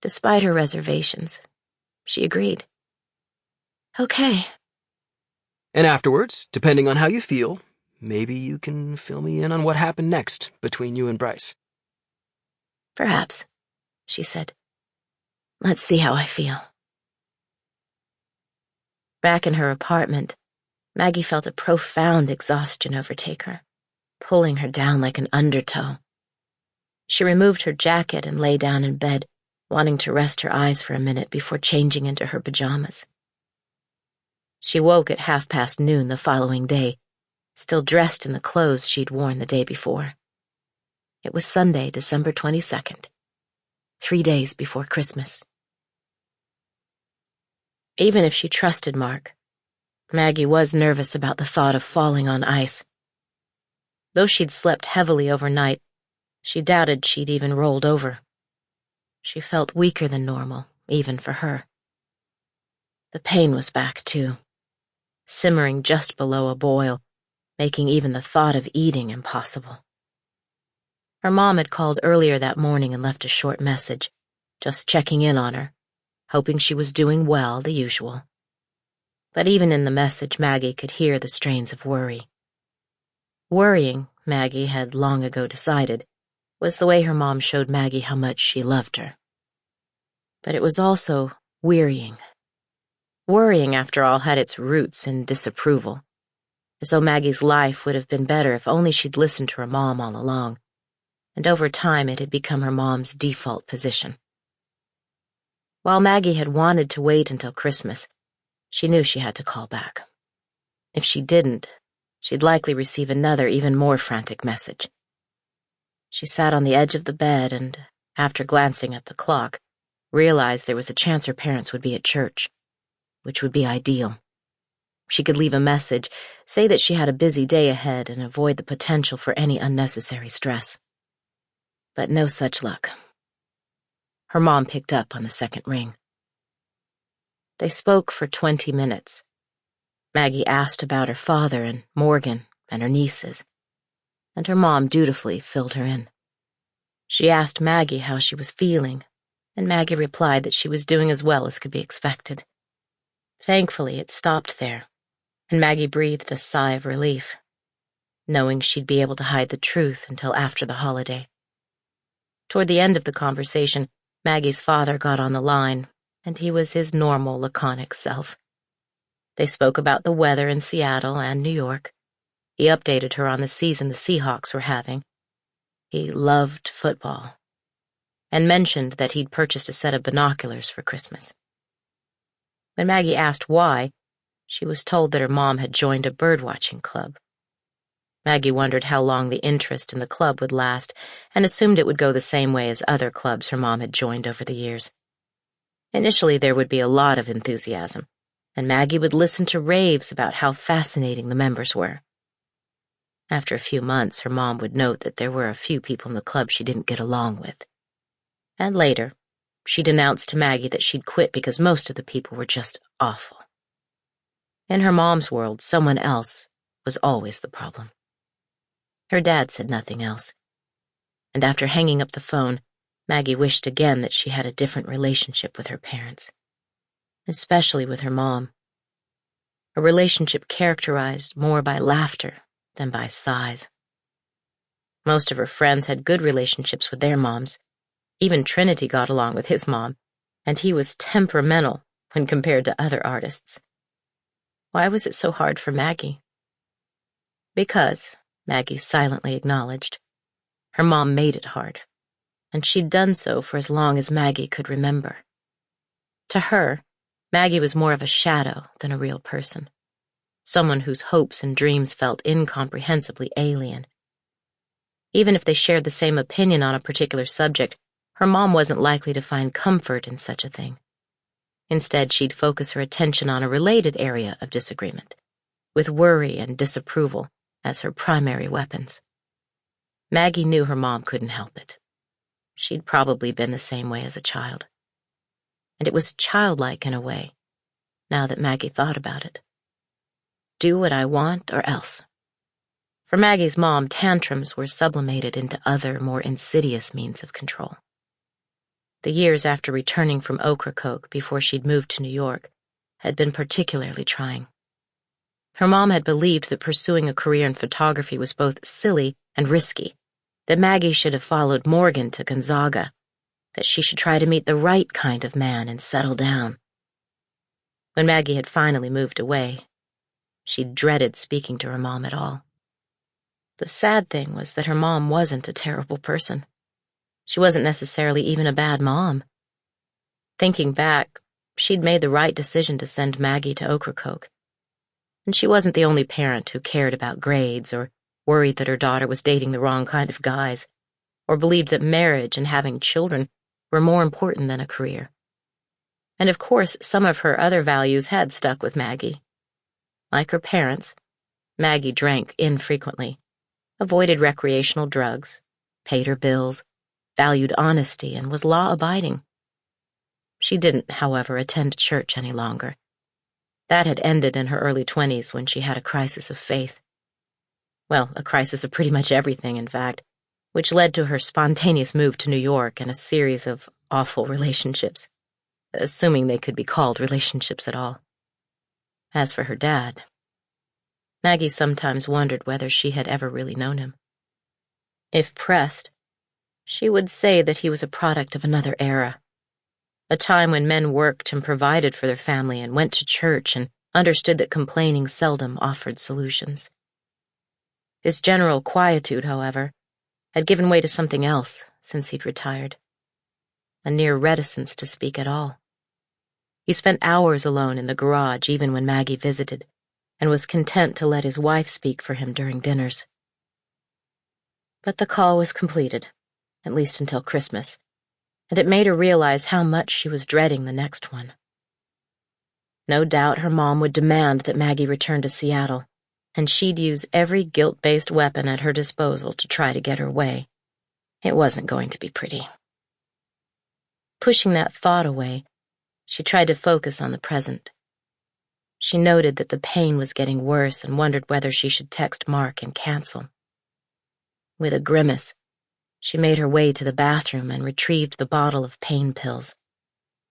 Despite her reservations, she agreed. Okay. And afterwards, depending on how you feel, maybe you can fill me in on what happened next between you and Bryce. Perhaps, she said. Let's see how I feel. Back in her apartment, Maggie felt a profound exhaustion overtake her, pulling her down like an undertow. She removed her jacket and lay down in bed, wanting to rest her eyes for a minute before changing into her pajamas. She woke at noon the following day, still dressed in the clothes she'd worn the day before. It was Sunday, December 22nd, 3 days before Christmas. Even if she trusted Mark, Maggie was nervous about the thought of falling on ice. Though she'd slept heavily overnight, she doubted she'd even rolled over. She felt weaker than normal, even for her. The pain was back, too, simmering just below a boil, making even the thought of eating impossible. Her mom had called earlier that morning and left a short message, just checking in on her, hoping she was doing well, the usual. But even in the message, Maggie could hear the strains of worry. Worrying, Maggie had long ago decided, was the way her mom showed Maggie how much she loved her. But it was also wearying. Worrying, after all, had its roots in disapproval, as though Maggie's life would have been better if only she'd listened to her mom all along, and over time it had become her mom's default position. While Maggie had wanted to wait until Christmas, she knew she had to call back. If she didn't, she'd likely receive another, even more frantic message. She sat on the edge of the bed and, after glancing at the clock, realized there was a chance her parents would be at church, which would be ideal. She could leave a message, say that she had a busy day ahead, and avoid the potential for any unnecessary stress. But no such luck. Her mom picked up on the second ring. They spoke for 20 minutes. Maggie asked about her father and Morgan and her nieces, and her mom dutifully filled her in. She asked Maggie how she was feeling, and Maggie replied that she was doing as well as could be expected. Thankfully, it stopped there, and Maggie breathed a sigh of relief, knowing she'd be able to hide the truth until after the holiday. Toward the end of the conversation, Maggie's father got on the line, and he was his normal, laconic self. They spoke about the weather in Seattle and New York. He updated her on the season the Seahawks were having. He loved football, and mentioned that he'd purchased a set of binoculars for Christmas. When Maggie asked why, she was told that her mom had joined a birdwatching club. Maggie wondered how long the interest in the club would last, and assumed it would go the same way as other clubs her mom had joined over the years. Initially, there would be a lot of enthusiasm, and Maggie would listen to raves about how fascinating the members were. After a few months, her mom would note that there were a few people in the club she didn't get along with. And later, she'd announced to Maggie that she'd quit because most of the people were just awful. In her mom's world, someone else was always the problem. Her dad said nothing else. And after hanging up the phone, Maggie wished again that she had a different relationship with her parents, especially with her mom. A relationship characterized more by laughter than by size. Most of her friends had good relationships with their moms. Even Trinity got along with his mom, and he was temperamental when compared to other artists. Why was it so hard for Maggie? Because, Maggie silently acknowledged, her mom made it hard, and she'd done so for as long as Maggie could remember. To her, Maggie was more of a shadow than a real person, someone whose hopes and dreams felt incomprehensibly alien. Even if they shared the same opinion on a particular subject, her mom wasn't likely to find comfort in such a thing. Instead, she'd focus her attention on a related area of disagreement, with worry and disapproval as her primary weapons. Maggie knew her mom couldn't help it. She'd probably been the same way as a child. And it was childlike in a way, now that Maggie thought about it. Do what I want or else. For Maggie's mom, tantrums were sublimated into other, more insidious means of control. The years after returning from Ocracoke before she'd moved to New York had been particularly trying. Her mom had believed that pursuing a career in photography was both silly and risky, that Maggie should have followed Morgan to Gonzaga, that she should try to meet the right kind of man and settle down. When Maggie had finally moved away, she dreaded speaking to her mom at all. The sad thing was that her mom wasn't a terrible person. She wasn't necessarily even a bad mom. Thinking back, she'd made the right decision to send Maggie to Ocracoke. And she wasn't the only parent who cared about grades or worried that her daughter was dating the wrong kind of guys, or believed that marriage and having children were more important than a career. And of course, some of her other values had stuck with Maggie. Like her parents, Maggie drank infrequently, avoided recreational drugs, paid her bills, valued honesty, and was law-abiding. She didn't, however, attend church any longer. That had ended in her early 20s when she had a crisis of faith. Well, a crisis of pretty much everything, in fact, which led to her spontaneous move to New York and a series of awful relationships, assuming they could be called relationships at all. As for her dad, Maggie sometimes wondered whether she had ever really known him. If pressed, she would say that he was a product of another era, a time when men worked and provided for their family and went to church and understood that complaining seldom offered solutions. His general quietude, however, had given way to something else since he'd retired, a near reticence to speak at all. He spent hours alone in the garage even when Maggie visited, and was content to let his wife speak for him during dinners. But the call was completed, at least until Christmas, and it made her realize how much she was dreading the next one. No doubt her mom would demand that Maggie return to Seattle, and she'd use every guilt-based weapon at her disposal to try to get her way. It wasn't going to be pretty. Pushing that thought away, she tried to focus on the present. She noted that the pain was getting worse and wondered whether she should text Mark and cancel. With a grimace, she made her way to the bathroom and retrieved the bottle of pain pills,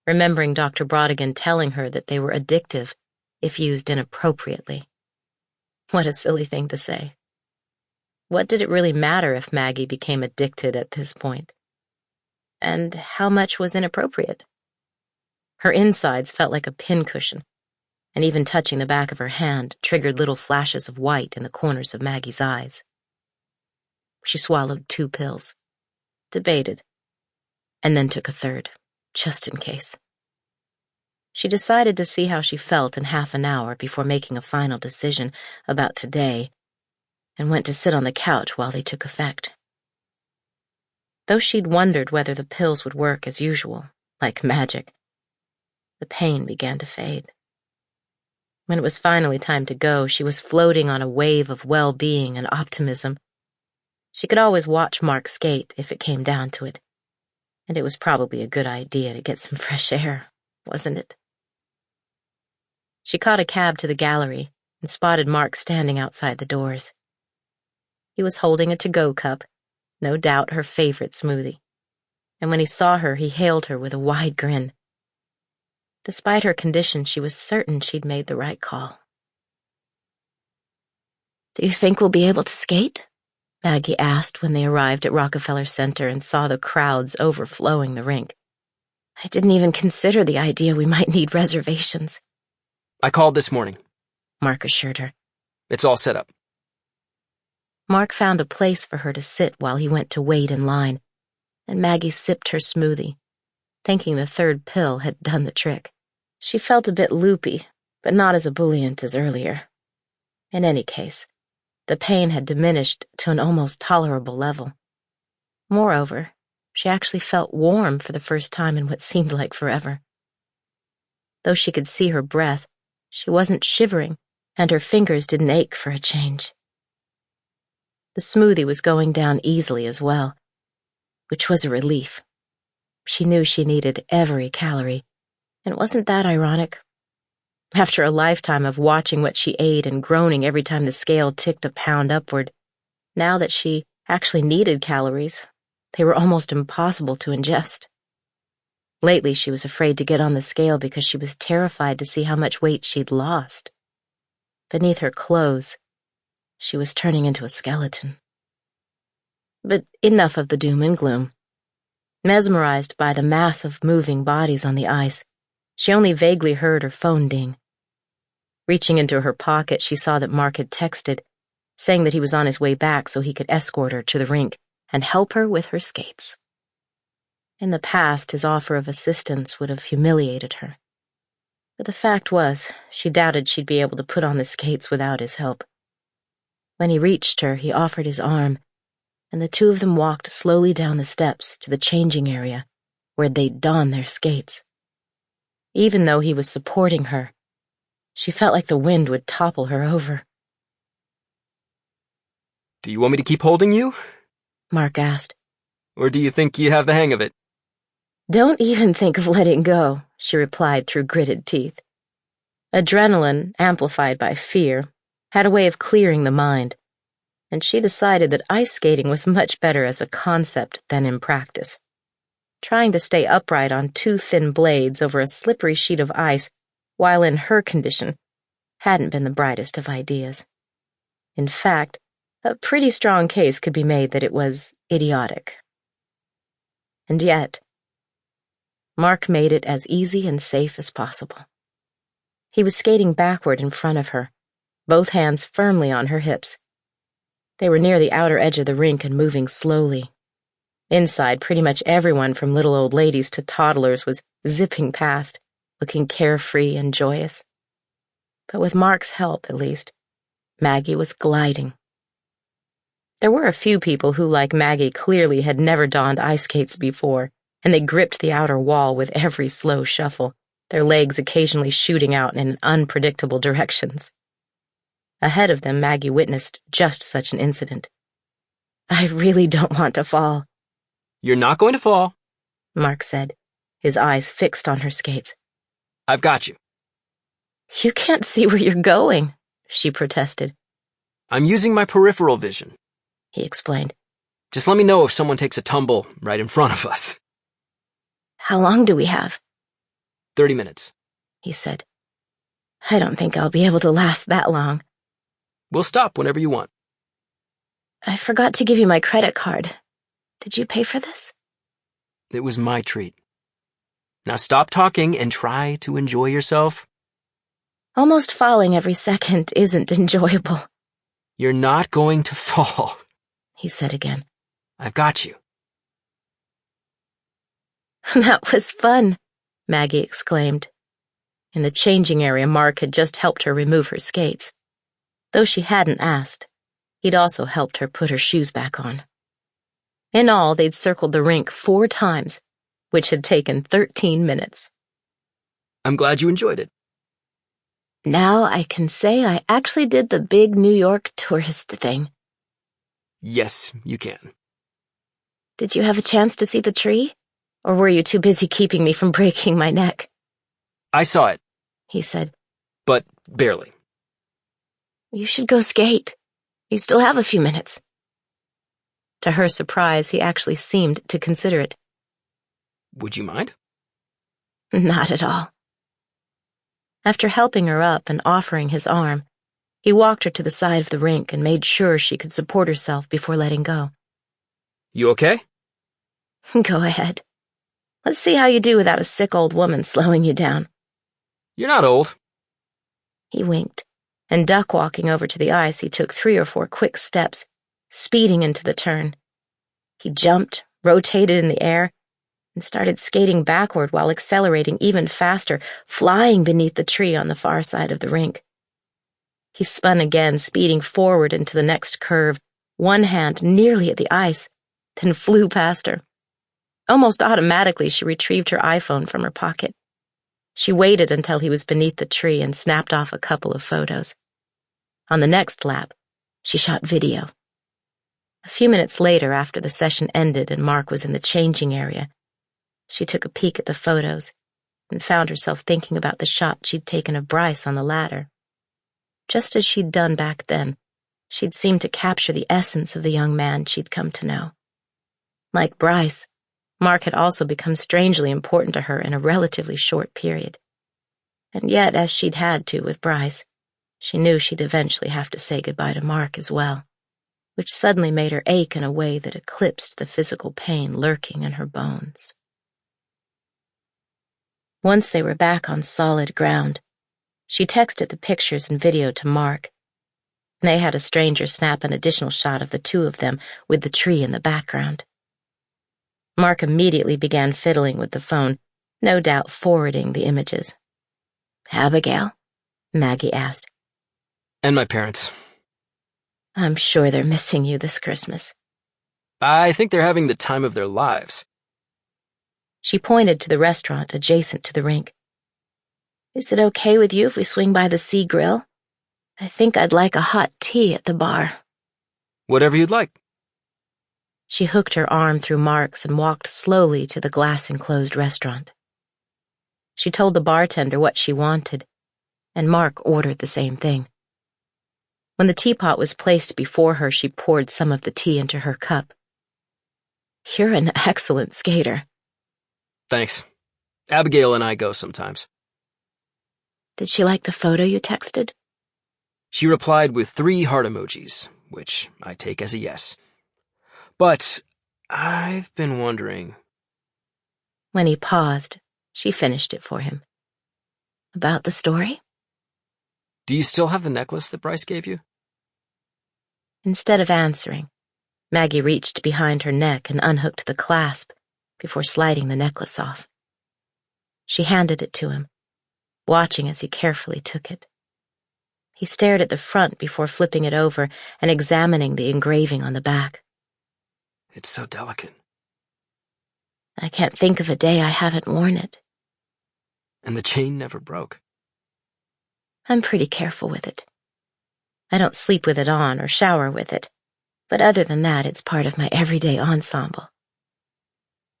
remembering Dr. Brodigan telling her that they were addictive if used inappropriately. What a silly thing to say. What did it really matter if Maggie became addicted at this point? And how much was inappropriate? Her insides felt like a pincushion, and even touching the back of her hand triggered little flashes of white in the corners of Maggie's eyes. She swallowed 2 pills, debated, and then took a third, just in case. She decided to see how she felt in half an hour before making a final decision about today, and went to sit on the couch while they took effect. Though she'd wondered whether the pills would work as usual, like magic, the pain began to fade. When it was finally time to go, she was floating on a wave of well-being and optimism. She could always watch Mark skate if it came down to it, and it was probably a good idea to get some fresh air, wasn't it? She caught a cab to the gallery and spotted Mark standing outside the doors. He was holding a to-go cup, no doubt her favorite smoothie, and when he saw her, he hailed her with a wide grin. Despite her condition, she was certain she'd made the right call. Do you think we'll be able to skate? Maggie asked when they arrived at Rockefeller Center and saw the crowds overflowing the rink. I didn't even consider the idea we might need reservations. I called this morning. Mark assured her. It's all set up. Mark found a place for her to sit while he went to wait in line, and Maggie sipped her smoothie, thinking the third pill had done the trick. She felt a bit loopy, but not as ebullient as earlier. In any case, the pain had diminished to an almost tolerable level. Moreover, she actually felt warm for the first time in what seemed like forever. Though she could see her breath, she wasn't shivering, and her fingers didn't ache for a change. The smoothie was going down easily as well, which was a relief. She knew she needed every calorie, and wasn't that ironic? After a lifetime of watching what she ate and groaning every time the scale ticked a pound upward, now that she actually needed calories, they were almost impossible to ingest. Lately, she was afraid to get on the scale because she was terrified to see how much weight she'd lost. Beneath her clothes, she was turning into a skeleton. But enough of the doom and gloom. Mesmerized by the mass of moving bodies on the ice, she only vaguely heard her phone ding. Reaching into her pocket, she saw that Mark had texted, saying that he was on his way back so he could escort her to the rink and help her with her skates. In the past, his offer of assistance would have humiliated her. But the fact was, she doubted she'd be able to put on the skates without his help. When he reached her, he offered his arm, and the two of them walked slowly down the steps to the changing area where they'd don their skates. Even though he was supporting her, she felt like the wind would topple her over. Do you want me to keep holding you? Mark asked. Or do you think you have the hang of it? Don't even think of letting go, she replied through gritted teeth. Adrenaline, amplified by fear, had a way of clearing the mind, and she decided that ice skating was much better as a concept than in practice. Trying to stay upright on two thin blades over a slippery sheet of ice while in her condition hadn't been the brightest of ideas. In fact, a pretty strong case could be made that it was idiotic. And yet, Mark made it as easy and safe as possible. He was skating backward in front of her, both hands firmly on her hips. They were near the outer edge of the rink and moving slowly. Inside, pretty much everyone from little old ladies to toddlers was zipping past, looking carefree and joyous. But with Mark's help, at least, Maggie was gliding. There were a few people who, like Maggie, clearly had never donned ice skates before, and they gripped the outer wall with every slow shuffle, their legs occasionally shooting out in unpredictable directions. Ahead of them, Maggie witnessed just such an incident. I really don't want to fall. You're not going to fall, Mark said, his eyes fixed on her skates. I've got you. You can't see where you're going, she protested. I'm using my peripheral vision, he explained. Just let me know if someone takes a tumble right in front of us. How long do we have? 30 minutes, he said. I don't think I'll be able to last that long. We'll stop whenever you want. I forgot to give you my credit card. Did you pay for this? It was my treat. Now stop talking and try to enjoy yourself. Almost falling every second isn't enjoyable. You're not going to fall, he said again. I've got you. That was fun, Maggie exclaimed. In the changing area, Mark had just helped her remove her skates. Though she hadn't asked, he'd also helped her put her shoes back on. In all, they'd circled the rink 4 times, which had taken 13 minutes. I'm glad you enjoyed it. Now I can say I actually did the big New York tourist thing. Yes, you can. Did you have a chance to see the tree? Or were you too busy keeping me from breaking my neck? I saw it, he said. But barely. You should go skate. You still have a few minutes. To her surprise, he actually seemed to consider it. Would you mind? Not at all. After helping her up and offering his arm, He walked her to the side of the rink and made sure she could support herself before letting go. You okay? Go ahead. Let's see how you do without a sick old woman slowing you down. You're not old. He winked, and duck-walking over to the ice, he took 3 or 4 quick steps, speeding into the turn. He jumped, rotated in the air, and started skating backward while accelerating even faster, flying beneath the tree on the far side of the rink. He spun again, speeding forward into the next curve, one hand nearly at the ice, then flew past her. Almost automatically, she retrieved her iPhone from her pocket. She waited until he was beneath the tree and snapped off a couple of photos. On the next lap, she shot video. A few minutes later, after the session ended and Mark was in the changing area, she took a peek at the photos and found herself thinking about the shot she'd taken of Bryce on the ladder. Just as she'd done back then, she'd seemed to capture the essence of the young man she'd come to know. Like Bryce, Mark had also become strangely important to her in a relatively short period. And yet, as she'd had to with Bryce, she knew she'd eventually have to say goodbye to Mark as well, which suddenly made her ache in a way that eclipsed the physical pain lurking in her bones. Once they were back on solid ground, she texted the pictures and video to Mark. They had a stranger snap an additional shot of the two of them with the tree in the background. Mark immediately began fiddling with the phone, no doubt forwarding the images. "Abigail?" Maggie asked. And my parents. "I'm sure they're missing you this Christmas." I think they're having the time of their lives. She pointed to the restaurant adjacent to the rink. "Is it okay with you if we swing by the Sea Grill? I think I'd like a hot tea at the bar." Whatever you'd like. She hooked her arm through Mark's and walked slowly to the glass-enclosed restaurant. She told the bartender what she wanted, and Mark ordered the same thing. When the teapot was placed before her, she poured some of the tea into her cup. "You're an excellent skater." Thanks. Abigail and I go sometimes. "Did she like the photo you texted?" She replied with 3 heart emojis, which I take as a yes. But I've been wondering. When he paused, she finished it for him. "About the story?" Do you still have the necklace that Bryce gave you? Instead of answering, Maggie reached behind her neck and unhooked the clasp before sliding the necklace off. She handed it to him, watching as he carefully took it. He stared at the front before flipping it over and examining the engraving on the back. It's so delicate. "I can't think of a day I haven't worn it." And the chain never broke. "I'm pretty careful with it. I don't sleep with it on or shower with it, but other than that, it's part of my everyday ensemble."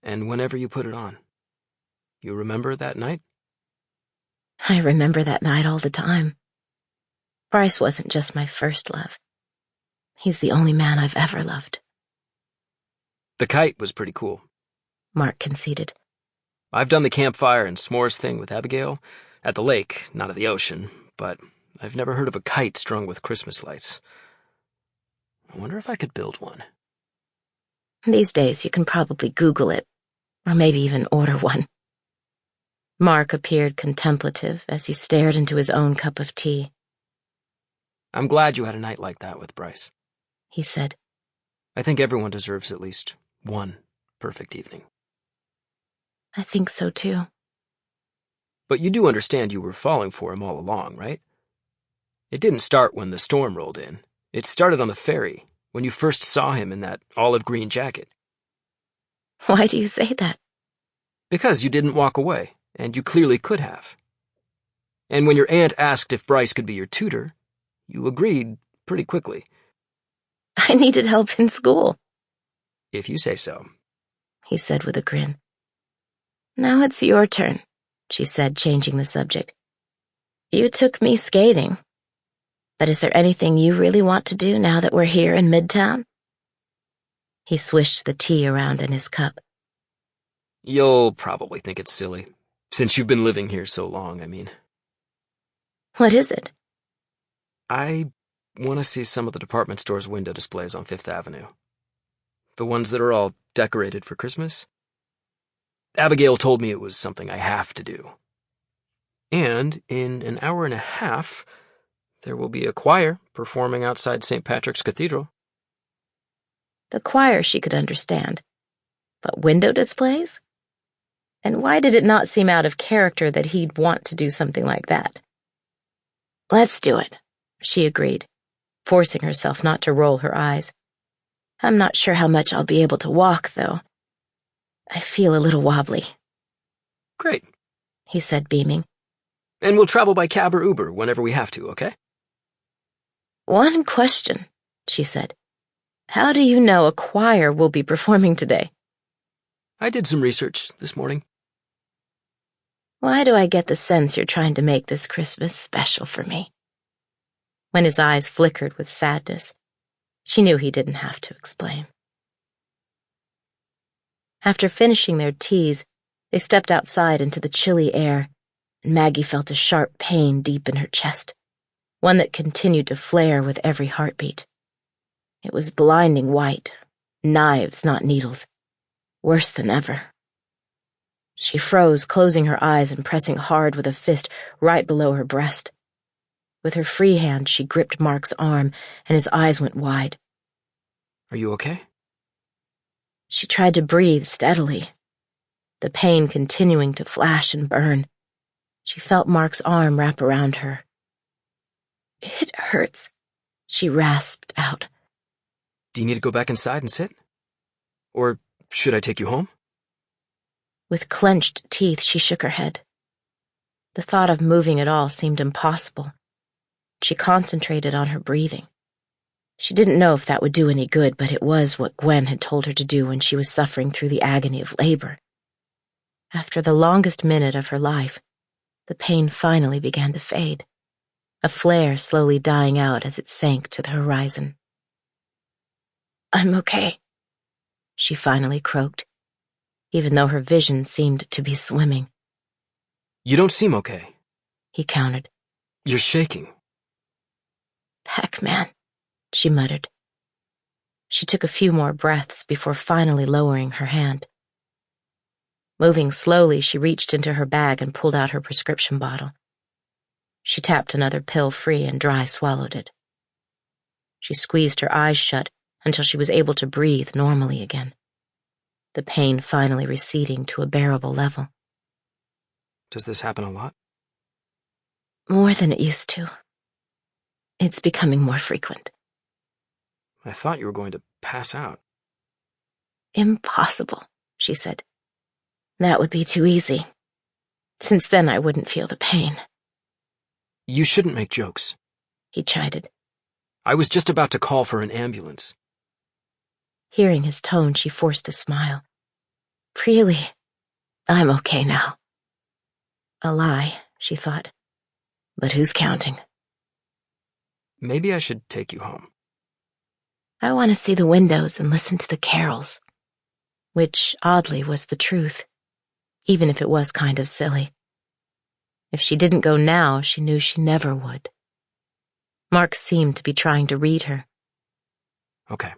And whenever you put it on, you remember that night? I remember that night all the time. Bryce wasn't just my first love. He's the only man I've ever loved. The kite was pretty cool. Mark conceded. I've done the campfire and s'mores thing with Abigail, at the lake, not at the ocean, but I've never heard of a kite strung with Christmas lights. I wonder if I could build one. These days you can probably Google it, or maybe even order one. Mark appeared contemplative as he stared into his own cup of tea. I'm glad you had a night like that with Bryce, he said. I think everyone deserves at least one perfect evening. I think so too. But you do understand you were falling for him all along, right? It didn't start when the storm rolled in. It started on the ferry, when you first saw him in that olive green jacket. Why do you say that? Because you didn't walk away, and you clearly could have. And when your aunt asked if Bryce could be your tutor, you agreed pretty quickly. I needed help in school. If you say so, he said with a grin. Now it's your turn, she said, changing the subject. You took me skating. But is there anything you really want to do now that we're here in Midtown? He swished the tea around in his cup. You'll probably think it's silly, since you've been living here so long, I mean. What is it? I want to see some of the department store's window displays on Fifth Avenue. The ones that are all decorated for Christmas. Abigail told me it was something I have to do. And in an hour and a half, there will be a choir performing outside St. Patrick's Cathedral. The choir she could understand. But window displays? And why did it not seem out of character that he'd want to do something like that? Let's do it, she agreed, forcing herself not to roll her eyes. I'm not sure how much I'll be able to walk, though. I feel a little wobbly. Great, he said, beaming. And we'll travel by cab or Uber whenever we have to, okay? One question, she said. How do you know a choir will be performing today? I did some research this morning. Why do I get the sense you're trying to make this Christmas special for me? When his eyes flickered with sadness, she knew he didn't have to explain. After finishing their teas, they stepped outside into the chilly air, and Maggie felt a sharp pain deep in her chest, one that continued to flare with every heartbeat. It was blinding white, knives, not needles, worse than ever. She froze, closing her eyes and pressing hard with a fist right below her breast. With her free hand, she gripped Mark's arm, and his eyes went wide. Are you okay? She tried to breathe steadily, the pain continuing to flash and burn. She felt Mark's arm wrap around her. It hurts, she rasped out. Do you need to go back inside and sit? Or should I take you home? With clenched teeth, she shook her head. The thought of moving at all seemed impossible. She concentrated on her breathing. She didn't know if that would do any good, but it was what Gwen had told her to do when she was suffering through the agony of labor. After the longest minute of her life, the pain finally began to fade, a flare slowly dying out as it sank to the horizon. I'm okay, she finally croaked, even though her vision seemed to be swimming. You don't seem okay, he countered. You're shaking. Pac-Man, she muttered. She took a few more breaths before finally lowering her hand. Moving slowly, she reached into her bag and pulled out her prescription bottle. She tapped another pill free and dry swallowed it. She squeezed her eyes shut until she was able to breathe normally again, the pain finally receding to a bearable level. Does this happen a lot? More than it used to. It's becoming more frequent. I thought you were going to pass out. Impossible, she said. That would be too easy. Since then I wouldn't feel the pain. You shouldn't make jokes, he chided. I was just about to call for an ambulance. Hearing his tone, she forced a smile. Really, I'm okay now. A lie, she thought. But who's counting? Maybe I should take you home. I want to see the windows and listen to the carols. Which, oddly, was the truth, even if it was kind of silly. If she didn't go now, she knew she never would. Mark seemed to be trying to read her. Okay,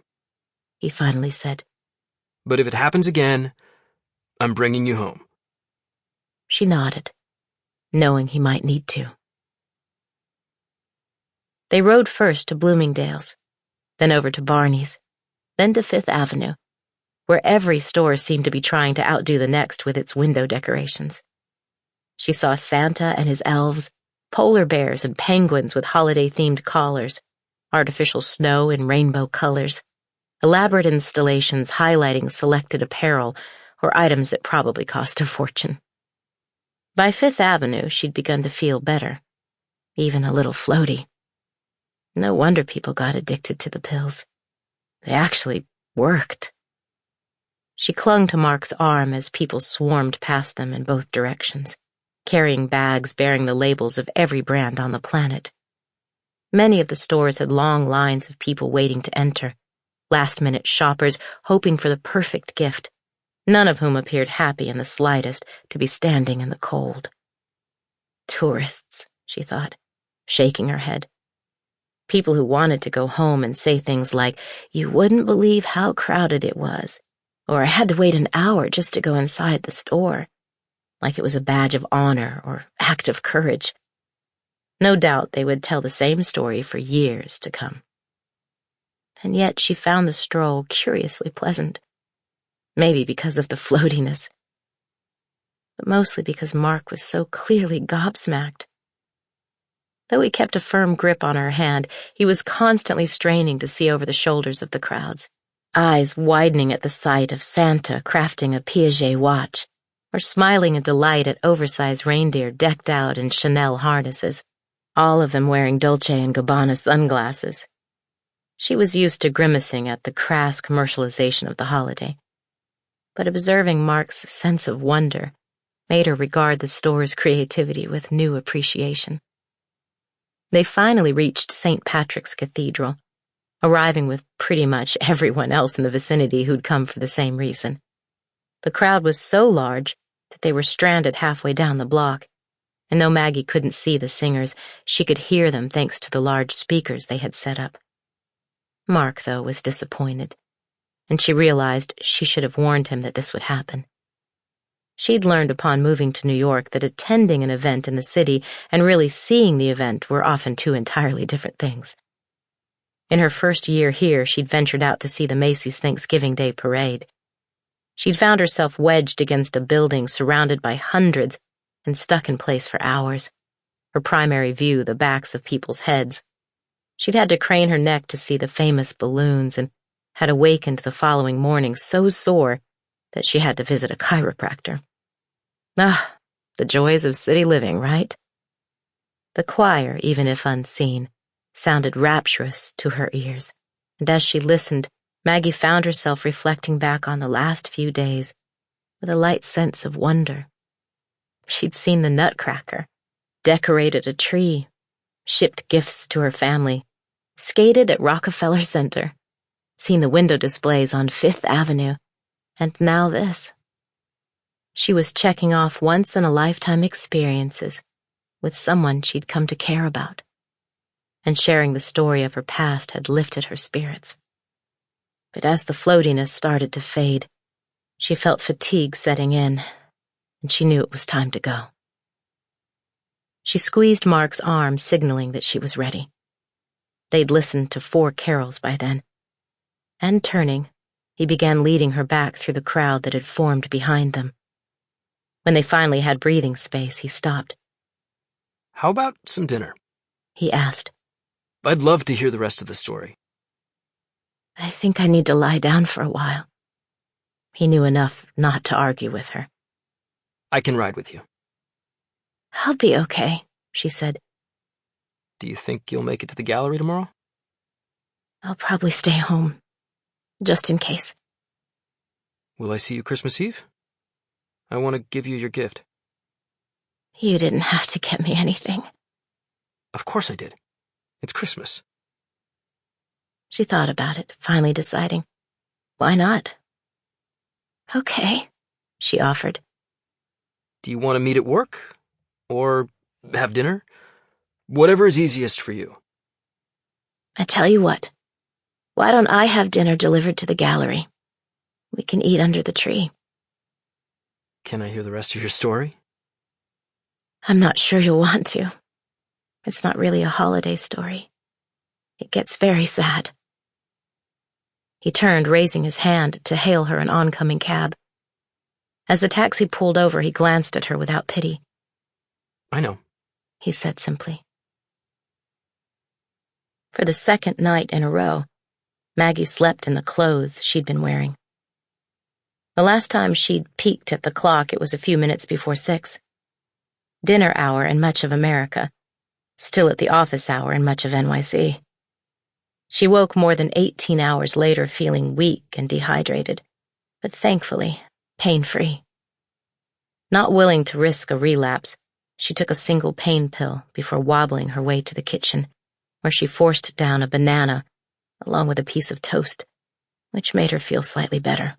he finally said. But if it happens again, I'm bringing you home. She nodded, knowing he might need to. They rode first to Bloomingdale's, then over to Barney's, then to Fifth Avenue, where every store seemed to be trying to outdo the next with its window decorations. She saw Santa and his elves, polar bears and penguins with holiday-themed collars, artificial snow in rainbow colors, elaborate installations highlighting selected apparel or items that probably cost a fortune. By Fifth Avenue, she'd begun to feel better, even a little floaty. No wonder people got addicted to the pills. They actually worked. She clung to Mark's arm as people swarmed past them in both directions, carrying bags bearing the labels of every brand on the planet. Many of the stores had long lines of people waiting to enter, last-minute shoppers hoping for the perfect gift, none of whom appeared happy in the slightest to be standing in the cold. Tourists, she thought, shaking her head. People who wanted to go home and say things like, "You wouldn't believe how crowded it was," or "I had to wait an hour just to go inside the store," like it was a badge of honor or act of courage. No doubt they would tell the same story for years to come. And yet she found the stroll curiously pleasant. Maybe because of the floatiness, but mostly because Mark was so clearly gobsmacked. Though he kept a firm grip on her hand, he was constantly straining to see over the shoulders of the crowds, eyes widening at the sight of Santa crafting a Piaget watch, or smiling in delight at oversized reindeer decked out in Chanel harnesses, all of them wearing Dolce & Gabbana sunglasses. She was used to grimacing at the crass commercialization of the holiday, but observing Mark's sense of wonder made her regard the store's creativity with new appreciation. They finally reached St. Patrick's Cathedral, arriving with pretty much everyone else in the vicinity who'd come for the same reason. The crowd was so large that they were stranded halfway down the block, and though Maggie couldn't see the singers, she could hear them thanks to the large speakers they had set up. Mark, though, was disappointed, and she realized she should have warned him that this would happen. She'd learned upon moving to New York that attending an event in the city and really seeing the event were often two entirely different things. In her first year here, she'd ventured out to see the Macy's Thanksgiving Day Parade. She'd found herself wedged against a building surrounded by hundreds and stuck in place for hours, her primary view the backs of people's heads. She'd had to crane her neck to see the famous balloons and had awakened the following morning so sore that she had to visit a chiropractor. Ah, the joys of city living, right? The choir, even if unseen, sounded rapturous to her ears, and as she listened, Maggie found herself reflecting back on the last few days with a light sense of wonder. She'd seen the Nutcracker, decorated a tree, shipped gifts to her family, skated at Rockefeller Center, seen the window displays on Fifth Avenue, and now this. She was checking off once-in-a-lifetime experiences with someone she'd come to care about, and sharing the story of her past had lifted her spirits. But as the floatiness started to fade, she felt fatigue setting in, and she knew it was time to go. She squeezed Mark's arm, signaling that she was ready. They'd listened to 4 carols by then, and turning, he began leading her back through the crowd that had formed behind them. When they finally had breathing space, he stopped. "How about some dinner?" he asked. "I'd love to hear the rest of the story." "I think I need to lie down for a while." He knew enough not to argue with her. "I can ride with you." "I'll be okay," she said. "Do you think you'll make it to the gallery tomorrow?" "I'll probably stay home, just in case." "Will I see you Christmas Eve? I want to give you your gift." "You didn't have to get me anything." "Of course I did. It's Christmas." She thought about it, finally deciding, why not? "Okay," she offered. "Do you want to meet at work? Or have dinner? Whatever is easiest for you." "I tell you what, why don't I have dinner delivered to the gallery? We can eat under the tree." "Can I hear the rest of your story?" "I'm not sure you'll want to. It's not really a holiday story. It gets very sad." He turned, raising his hand to hail her an oncoming cab. As the taxi pulled over, he glanced at her without pity. "I know," he said simply. For the second night in a row, Maggie slept in the clothes she'd been wearing. The last time she'd peeked at the clock, it was a few minutes before 6. Dinner hour in much of America, still at the office hour in much of NYC. She woke more than 18 hours later feeling weak and dehydrated, but thankfully, pain-free. Not willing to risk a relapse, she took a single pain pill before wobbling her way to the kitchen, where she forced down a banana along with a piece of toast, which made her feel slightly better.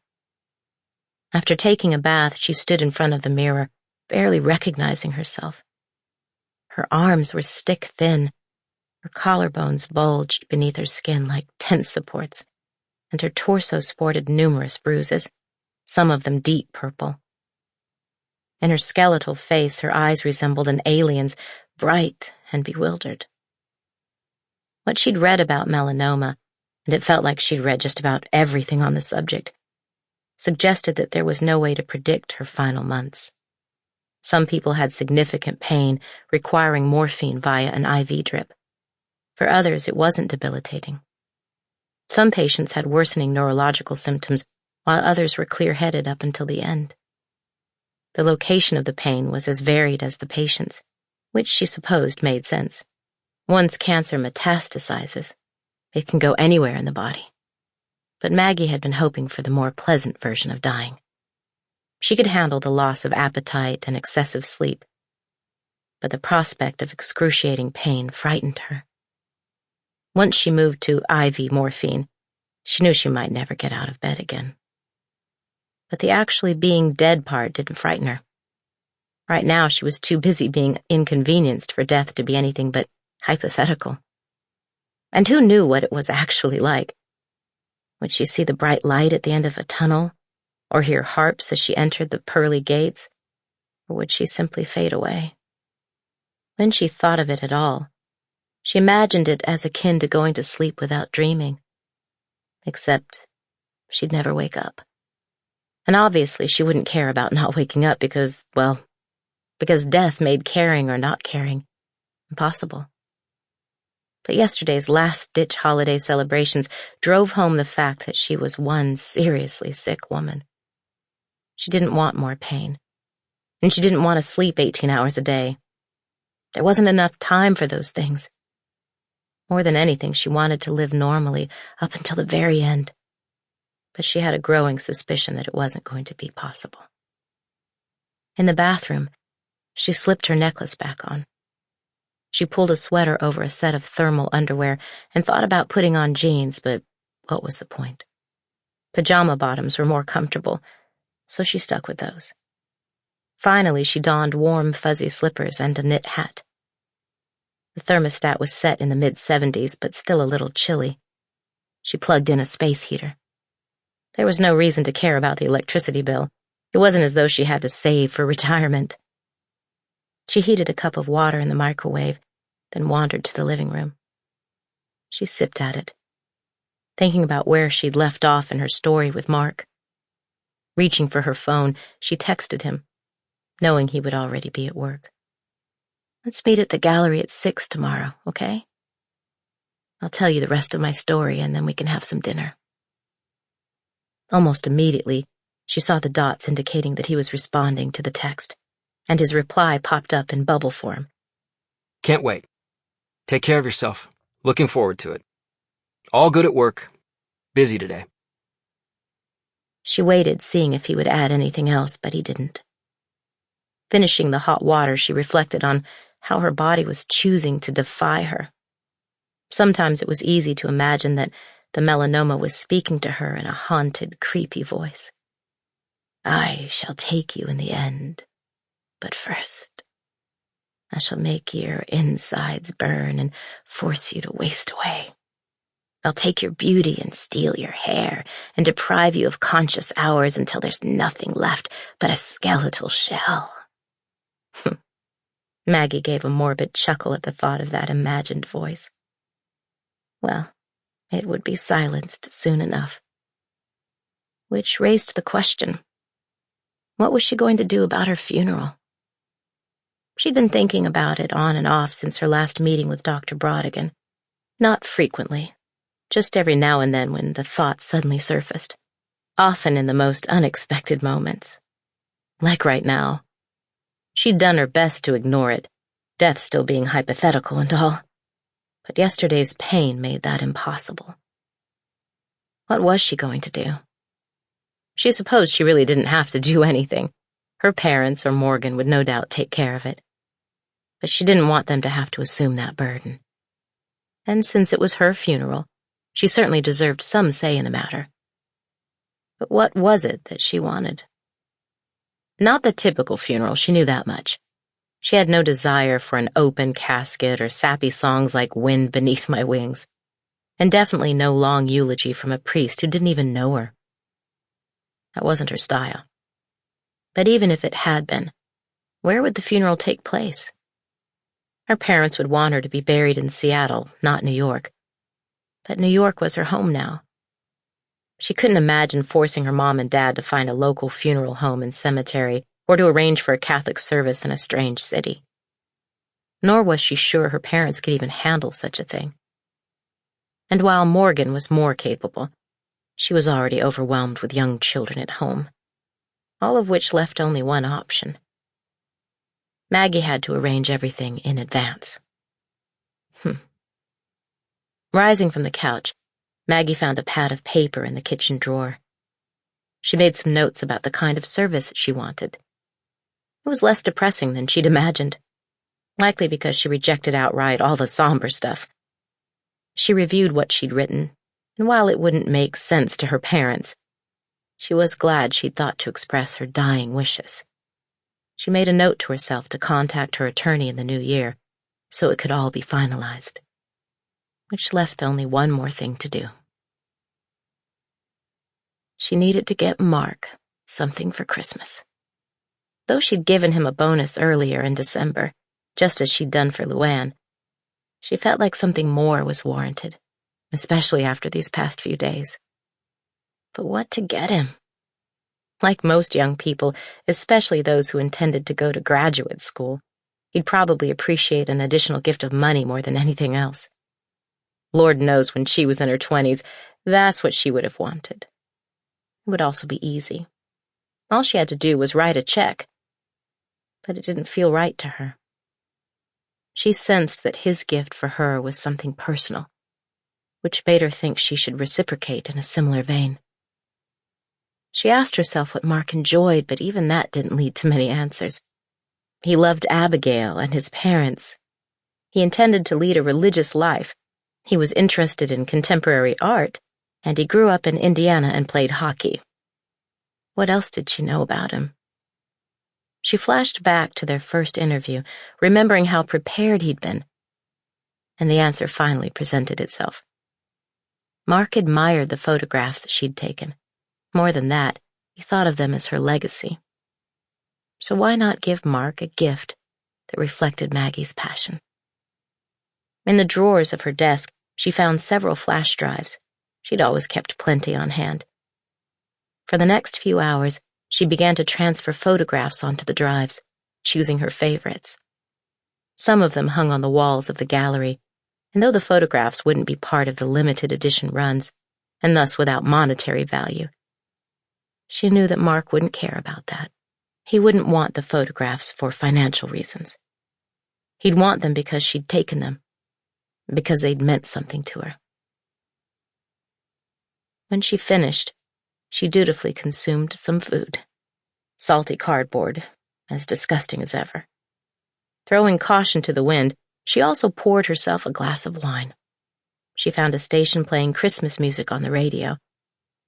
After taking a bath, she stood in front of the mirror, barely recognizing herself. Her arms were stick-thin, Her collarbones bulged beneath her skin like tent supports, and her torso sported numerous bruises, some of them deep purple. In her skeletal face, her eyes resembled an alien's, bright and bewildered. What she'd read about melanoma, and it felt like she'd read just about everything on the subject, suggested that there was no way to predict her final months. Some people had significant pain, requiring morphine via an IV drip. For others, it wasn't debilitating. Some patients had worsening neurological symptoms, while others were clear-headed up until the end. The location of the pain was as varied as the patient's, which she supposed made sense. Once cancer metastasizes, it can go anywhere in the body. But Maggie had been hoping for the more pleasant version of dying. She could handle the loss of appetite and excessive sleep, but the prospect of excruciating pain frightened her. Once she moved to IV morphine, she knew she might never get out of bed again. But the actually being dead part didn't frighten her. Right now, she was too busy being inconvenienced for death to be anything but hypothetical. And who knew what it was actually like? Would she see the bright light at the end of a tunnel, or hear harps as she entered the pearly gates, or would she simply fade away? When she thought of it at all, she imagined it as akin to going to sleep without dreaming. Except she'd never wake up. And obviously she wouldn't care about not waking up because death made caring or not caring impossible. But yesterday's last-ditch holiday celebrations drove home the fact that she was one seriously sick woman. She didn't want more pain, and she didn't want to sleep 18 hours a day. There wasn't enough time for those things. More than anything, she wanted to live normally up until the very end. But she had a growing suspicion that it wasn't going to be possible. In the bathroom, she slipped her necklace back on. She pulled a sweater over a set of thermal underwear and thought about putting on jeans, but what was the point? Pajama bottoms were more comfortable, so she stuck with those. Finally, she donned warm, fuzzy slippers and a knit hat. The thermostat was set in the mid-70s, but still a little chilly. She plugged in a space heater. There was no reason to care about the electricity bill. It wasn't as though she had to save for retirement. She heated a cup of water in the microwave, then wandered to the living room. She sipped at it, thinking about where she'd left off in her story with Mark. Reaching for her phone, she texted him, knowing he would already be at work. "Let's meet at the gallery at 6 tomorrow, okay? I'll tell you the rest of my story and then we can have some dinner." Almost immediately, she saw the dots indicating that he was responding to the text, and his reply popped up in bubble form. Can't wait. Take care of yourself. Looking forward to it. All good at work. Busy today. She waited, seeing if he would add anything else, but he didn't. Finishing the hot water, she reflected on how her body was choosing to defy her. Sometimes it was easy to imagine that the melanoma was speaking to her in a haunted, creepy voice. "I shall take you in the end, but first, I shall make your insides burn and force you to waste away. I'll take your beauty and steal your hair and deprive you of conscious hours until there's nothing left but a skeletal shell." Maggie gave a morbid chuckle at the thought of that imagined voice. Well, it would be silenced soon enough. Which raised the question, what was she going to do about her funeral? She'd been thinking about it on and off since her last meeting with Dr. Brodigan. Not frequently, just every now and then when the thought suddenly surfaced, often in the most unexpected moments. Like right now. She'd done her best to ignore it, death still being hypothetical and all, but yesterday's pain made that impossible. What was she going to do? She supposed she really didn't have to do anything. Her parents or Morgan would no doubt take care of it. But she didn't want them to have to assume that burden. And since it was her funeral, she certainly deserved some say in the matter. But what was it that she wanted? Not the typical funeral, she knew that much. She had no desire for an open casket or sappy songs like Wind Beneath My Wings, and definitely no long eulogy from a priest who didn't even know her. That wasn't her style. But even if it had been, where would the funeral take place? Her parents would want her to be buried in Seattle, not New York. But New York was her home now. She couldn't imagine forcing her mom and dad to find a local funeral home and cemetery or to arrange for a Catholic service in a strange city. Nor was she sure her parents could even handle such a thing. And while Morgan was more capable, she was already overwhelmed with young children at home, all of which left only one option. Maggie had to arrange everything in advance. Rising from the couch, Maggie found a pad of paper in the kitchen drawer. She made some notes about the kind of service she wanted. It was less depressing than she'd imagined, likely because she rejected outright all the somber stuff. She reviewed what she'd written, and while it wouldn't make sense to her parents, she was glad she'd thought to express her dying wishes. She made a note to herself to contact her attorney in the new year, so it could all be finalized, which left only one more thing to do. She needed to get Mark something for Christmas. Though she'd given him a bonus earlier in December, just as she'd done for Luann, she felt like something more was warranted, especially after these past few days. But what to get him? Like most young people, especially those who intended to go to graduate school, he'd probably appreciate an additional gift of money more than anything else. Lord knows when she was in her 20s, that's what she would have wanted. It would also be easy. All she had to do was write a check. But it didn't feel right to her. She sensed that his gift for her was something personal, which made her think she should reciprocate in a similar vein. She asked herself what Mark enjoyed, but even that didn't lead to many answers. He loved Abigail and his parents. He intended to lead a religious life. He was interested in contemporary art, and he grew up in Indiana and played hockey. What else did she know about him? She flashed back to their first interview, remembering how prepared he'd been. And the answer finally presented itself. Mark admired the photographs she'd taken. More than that, he thought of them as her legacy. So why not give Mark a gift that reflected Maggie's passion? In the drawers of her desk, she found several flash drives. She'd always kept plenty on hand. For the next few hours, she began to transfer photographs onto the drives, choosing her favorites. Some of them hung on the walls of the gallery, and though the photographs wouldn't be part of the limited edition runs, and thus without monetary value, she knew that Mark wouldn't care about that. He wouldn't want the photographs for financial reasons. He'd want them because she'd taken them, because they'd meant something to her. When she finished, she dutifully consumed some food. Salty cardboard, as disgusting as ever. Throwing caution to the wind, she also poured herself a glass of wine. She found a station playing Christmas music on the radio,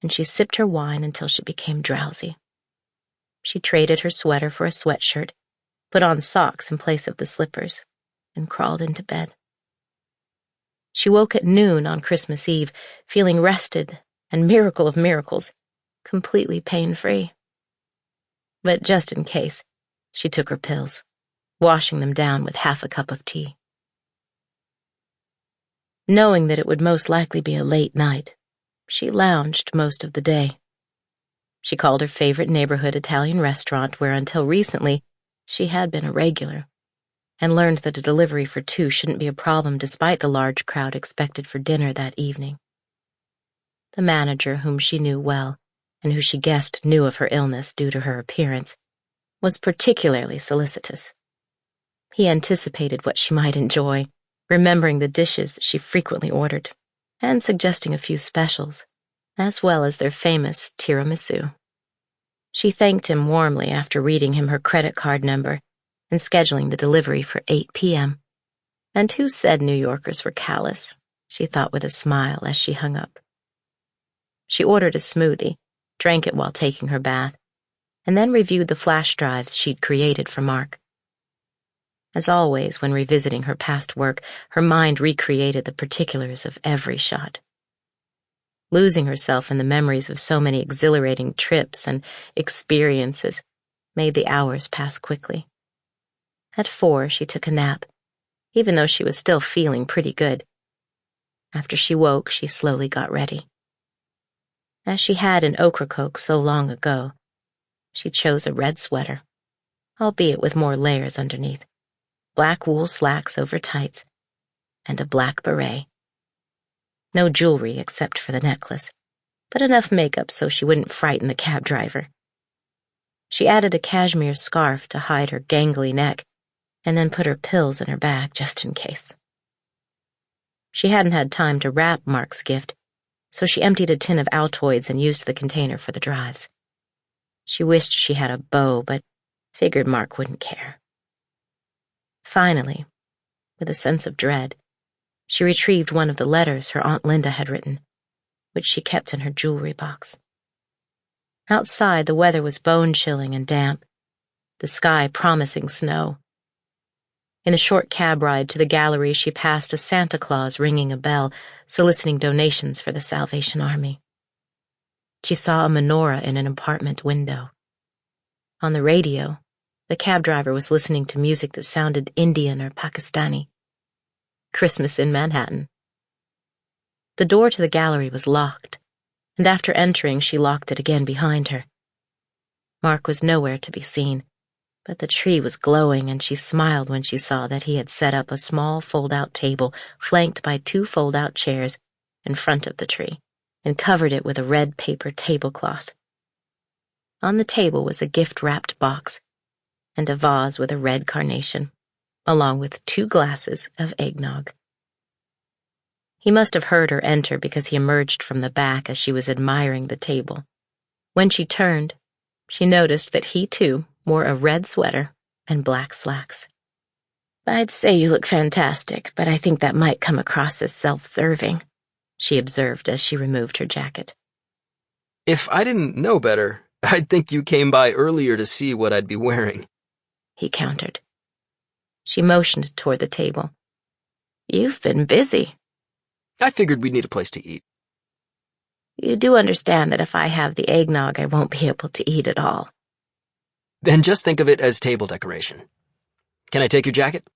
and she sipped her wine until she became drowsy. She traded her sweater for a sweatshirt, put on socks in place of the slippers, and crawled into bed. She woke at noon on Christmas Eve, feeling rested and, miracle of miracles, completely pain-free. But just in case, she took her pills, washing them down with half a cup of tea. Knowing that it would most likely be a late night, she lounged most of the day. She called her favorite neighborhood Italian restaurant where until recently she had been a regular, and learned that a delivery for two shouldn't be a problem despite the large crowd expected for dinner that evening. The manager, whom she knew well, and who she guessed knew of her illness due to her appearance, was particularly solicitous. He anticipated what she might enjoy, remembering the dishes she frequently ordered, and suggesting a few specials, as well as their famous tiramisu. She thanked him warmly after reading him her credit card number and scheduling the delivery for 8 p.m. And who said New Yorkers were callous, she thought with a smile as she hung up. She ordered a smoothie, drank it while taking her bath, and then reviewed the flash drives she'd created for Mark. As always, when revisiting her past work, her mind recreated the particulars of every shot. Losing herself in the memories of so many exhilarating trips and experiences made the hours pass quickly. At 4, she took a nap, even though she was still feeling pretty good. After she woke, she slowly got ready. As she had in Ocracoke so long ago, she chose a red sweater, albeit with more layers underneath, black wool slacks over tights, and a black beret. No jewelry except for the necklace, but enough makeup so she wouldn't frighten the cab driver. She added a cashmere scarf to hide her gangly neck, and then put her pills in her bag just in case. She hadn't had time to wrap Mark's gift, so she emptied a tin of Altoids and used the container for the drives. She wished she had a bow, but figured Mark wouldn't care. Finally, with a sense of dread, she retrieved one of the letters her Aunt Linda had written, which she kept in her jewelry box. Outside, the weather was bone-chilling and damp, the sky promising snow. In the short cab ride to the gallery, she passed a Santa Claus ringing a bell, soliciting donations for the Salvation Army. She saw a menorah in an apartment window. On the radio, the cab driver was listening to music that sounded Indian or Pakistani. Christmas in Manhattan. The door to the gallery was locked, and after entering, she locked it again behind her. Mark was nowhere to be seen, but the tree was glowing, and she smiled when she saw that he had set up a small fold-out table flanked by 2 fold-out chairs in front of the tree, and covered it with a red paper tablecloth. On the table was a gift-wrapped box and a vase with a red carnation, along with 2 glasses of eggnog. He must have heard her enter because he emerged from the back as she was admiring the table. When she turned, she noticed that he, too, wore a red sweater and black slacks. "I'd say you look fantastic, but I think that might come across as self-serving," she observed as she removed her jacket. If I didn't know better, I'd think you came by earlier to see what I'd be wearing, he countered. She motioned toward the table. "You've been busy." I figured we'd need a place to eat. "You do understand that if I have the eggnog, I won't be able to eat at all." Then just think of it as table decoration. Can I take your jacket?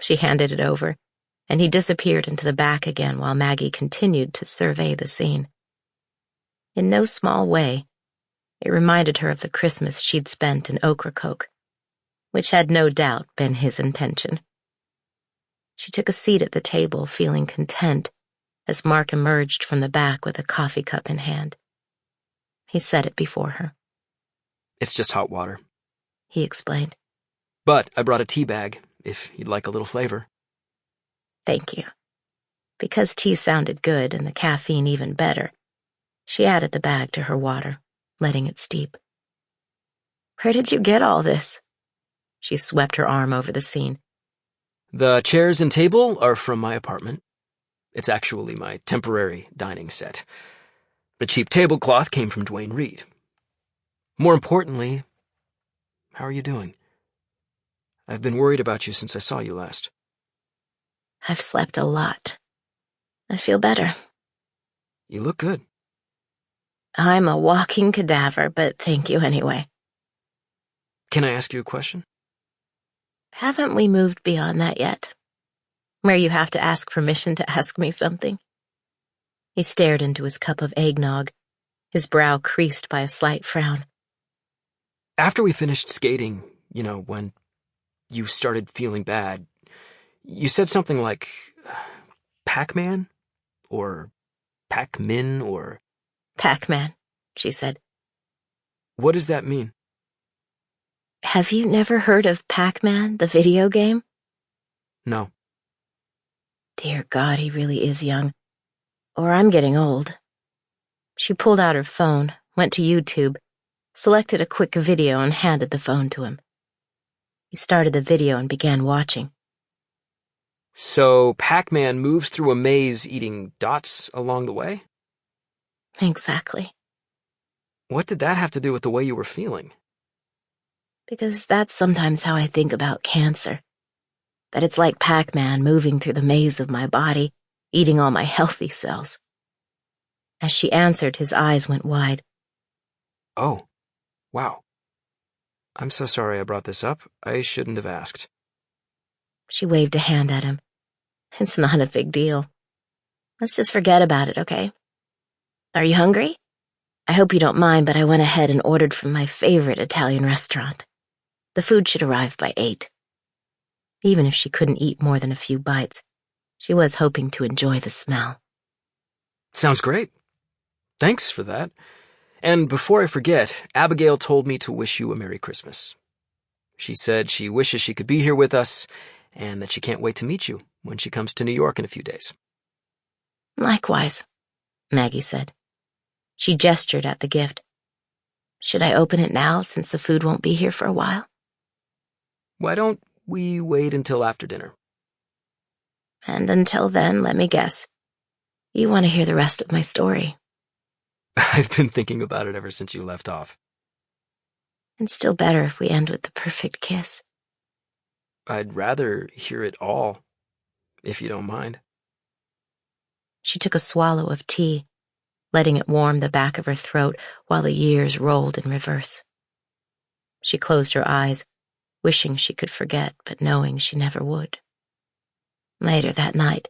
She handed it over, and he disappeared into the back again while Maggie continued to survey the scene. In no small way, it reminded her of the Christmas she'd spent in Ocracoke, which had no doubt been his intention. She took a seat at the table, feeling content, as Mark emerged from the back with a coffee cup in hand. He set it before her. It's just hot water, he explained. But I brought a tea bag, if you'd like a little flavor. Thank you. Because tea sounded good and the caffeine even better, she added the bag to her water, letting it steep. "Where did you get all this?" She swept her arm over the scene. The chairs and table are from my apartment. It's actually my temporary dining set. The cheap tablecloth came from Dwayne Reed. More importantly, how are you doing? I've been worried about you since I saw you last. "I've slept a lot. I feel better." You look good. "I'm a walking cadaver, but thank you anyway." Can I ask you a question? "Haven't we moved beyond that yet? Where you have to ask permission to ask me something?" He stared into his cup of eggnog, his brow creased by a slight frown. After we finished skating, when you started feeling bad, you said something like, Pac-Man? Or Pac-Min? Or... "Pac-Man," she said. What does that mean? "Have you never heard of Pac-Man, the video game?" No. Dear God, he really is young. Or I'm getting old. She pulled out her phone, went to YouTube, selected a quick video and handed the phone to him. He started the video and began watching. So Pac-Man moves through a maze eating dots along the way? Exactly. What did that have to do with the way you were feeling? because that's sometimes how I think about cancer. That it's like Pac-Man moving through the maze of my body, eating all my healthy cells. As she answered, his eyes went wide. Oh, wow. I'm so sorry I brought this up. I shouldn't have asked. She waved a hand at him. It's not a big deal. Let's just forget about it, okay? Are you hungry? I hope you don't mind, but I went ahead and ordered from my favorite Italian restaurant. The food should arrive by 8. Even if she couldn't eat more than a few bites, she was hoping to enjoy the smell. Sounds great. Thanks for that. And before I forget, Abigail told me to wish you a Merry Christmas. She said she wishes she could be here with us and that she can't wait to meet you when she comes to New York in a few days. Likewise, Maggie said. She gestured at the gift. Should I open it now since the food won't be here for a while? Why don't we wait until after dinner? And until then, let me guess. You want to hear the rest of my story. I've been thinking about it ever since you left off. It's still better if we end with the perfect kiss. I'd rather hear it all, if you don't mind. She took a swallow of tea, letting it warm the back of her throat while the years rolled in reverse. She closed her eyes, wishing she could forget, but knowing she never would. Later that night,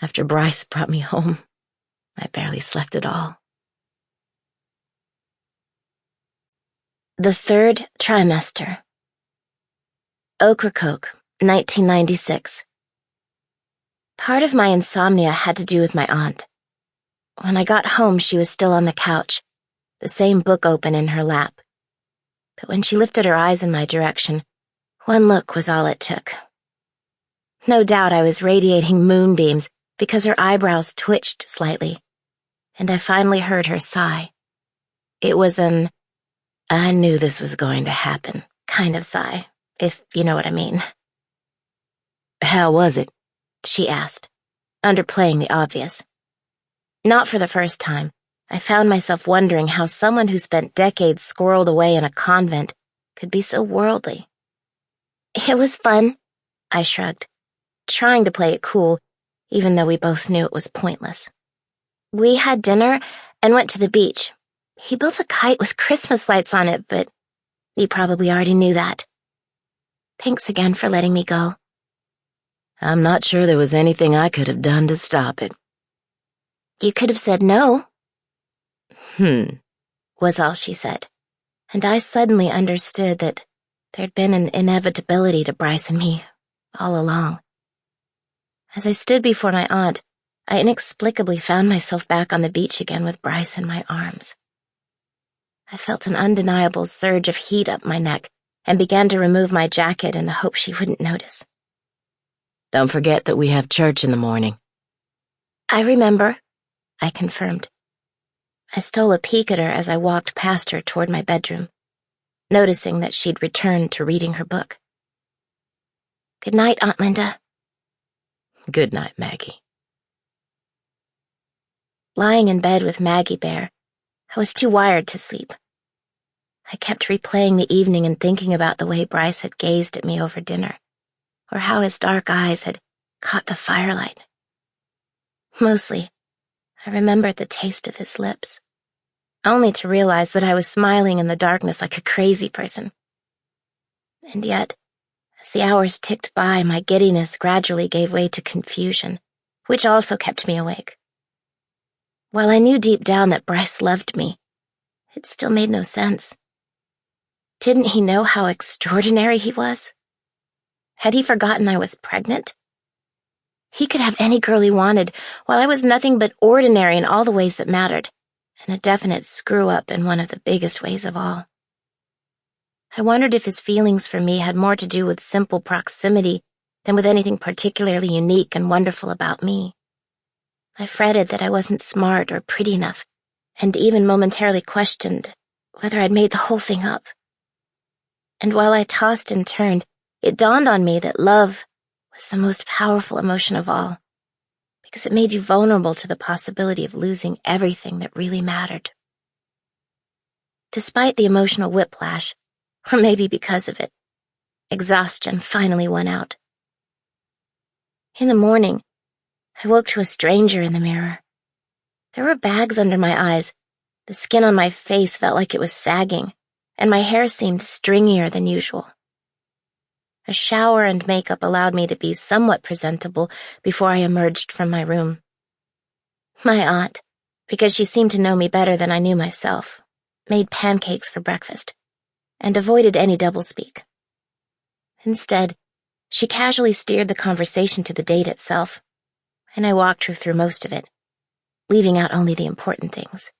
after Bryce brought me home, I barely slept at all. The Third Trimester. Ocracoke, 1996. Part of my insomnia had to do with my aunt. When I got home, she was still on the couch, the same book open in her lap. But when she lifted her eyes in my direction, one look was all it took. No doubt I was radiating moonbeams because her eyebrows twitched slightly, and I finally heard her sigh. It was an "I knew this was going to happen" kind of sigh, if you know what I mean. "How was it?" she asked, underplaying the obvious. Not for the first time, I found myself wondering how someone who spent decades squirreled away in a convent could be so worldly. "It was fun," I shrugged, trying to play it cool, even though we both knew it was pointless. "We had dinner and went to the beach. He built a kite with Christmas lights on it, but you probably already knew that. Thanks again for letting me go." "I'm not sure there was anything I could have done to stop it." "You could have said no." Was all she said, and I suddenly understood that there'd been an inevitability to Bryce and me all along. As I stood before my aunt, I inexplicably found myself back on the beach again with Bryce in my arms. I felt an undeniable surge of heat up my neck and began to remove my jacket in the hope she wouldn't notice. "Don't forget that we have church in the morning." "I remember," I confirmed. I stole a peek at her as I walked past her toward my bedroom, noticing that she'd returned to reading her book. "Good night, Aunt Linda." "Good night, Maggie." Lying in bed with Maggie Bear, I was too wired to sleep. I kept replaying the evening and thinking about the way Bryce had gazed at me over dinner, or how his dark eyes had caught the firelight. Mostly, I remembered the taste of his lips, only to realize that I was smiling in the darkness like a crazy person. And yet, as the hours ticked by, my giddiness gradually gave way to confusion, which also kept me awake. While I knew deep down that Bryce loved me, it still made no sense. Didn't he know how extraordinary he was? Had he forgotten I was pregnant? He could have any girl he wanted, while I was nothing but ordinary in all the ways that mattered, and a definite screw-up in one of the biggest ways of all. I wondered if his feelings for me had more to do with simple proximity than with anything particularly unique and wonderful about me. I fretted that I wasn't smart or pretty enough, and even momentarily questioned whether I'd made the whole thing up. And while I tossed and turned, it dawned on me that love was the most powerful emotion of all, because it made you vulnerable to the possibility of losing everything that really mattered. Despite the emotional whiplash, Or maybe because of it, exhaustion finally won out. In the morning, I woke to a stranger in the mirror. There were bags under my eyes, the skin on my face felt like it was sagging, and my hair seemed stringier than usual. A shower and makeup allowed me to be somewhat presentable before I emerged from my room. My aunt, because she seemed to know me better than I knew myself, made pancakes for breakfast, and avoided any doublespeak. Instead, she casually steered the conversation to the date itself, and I walked her through most of it, leaving out only the important things,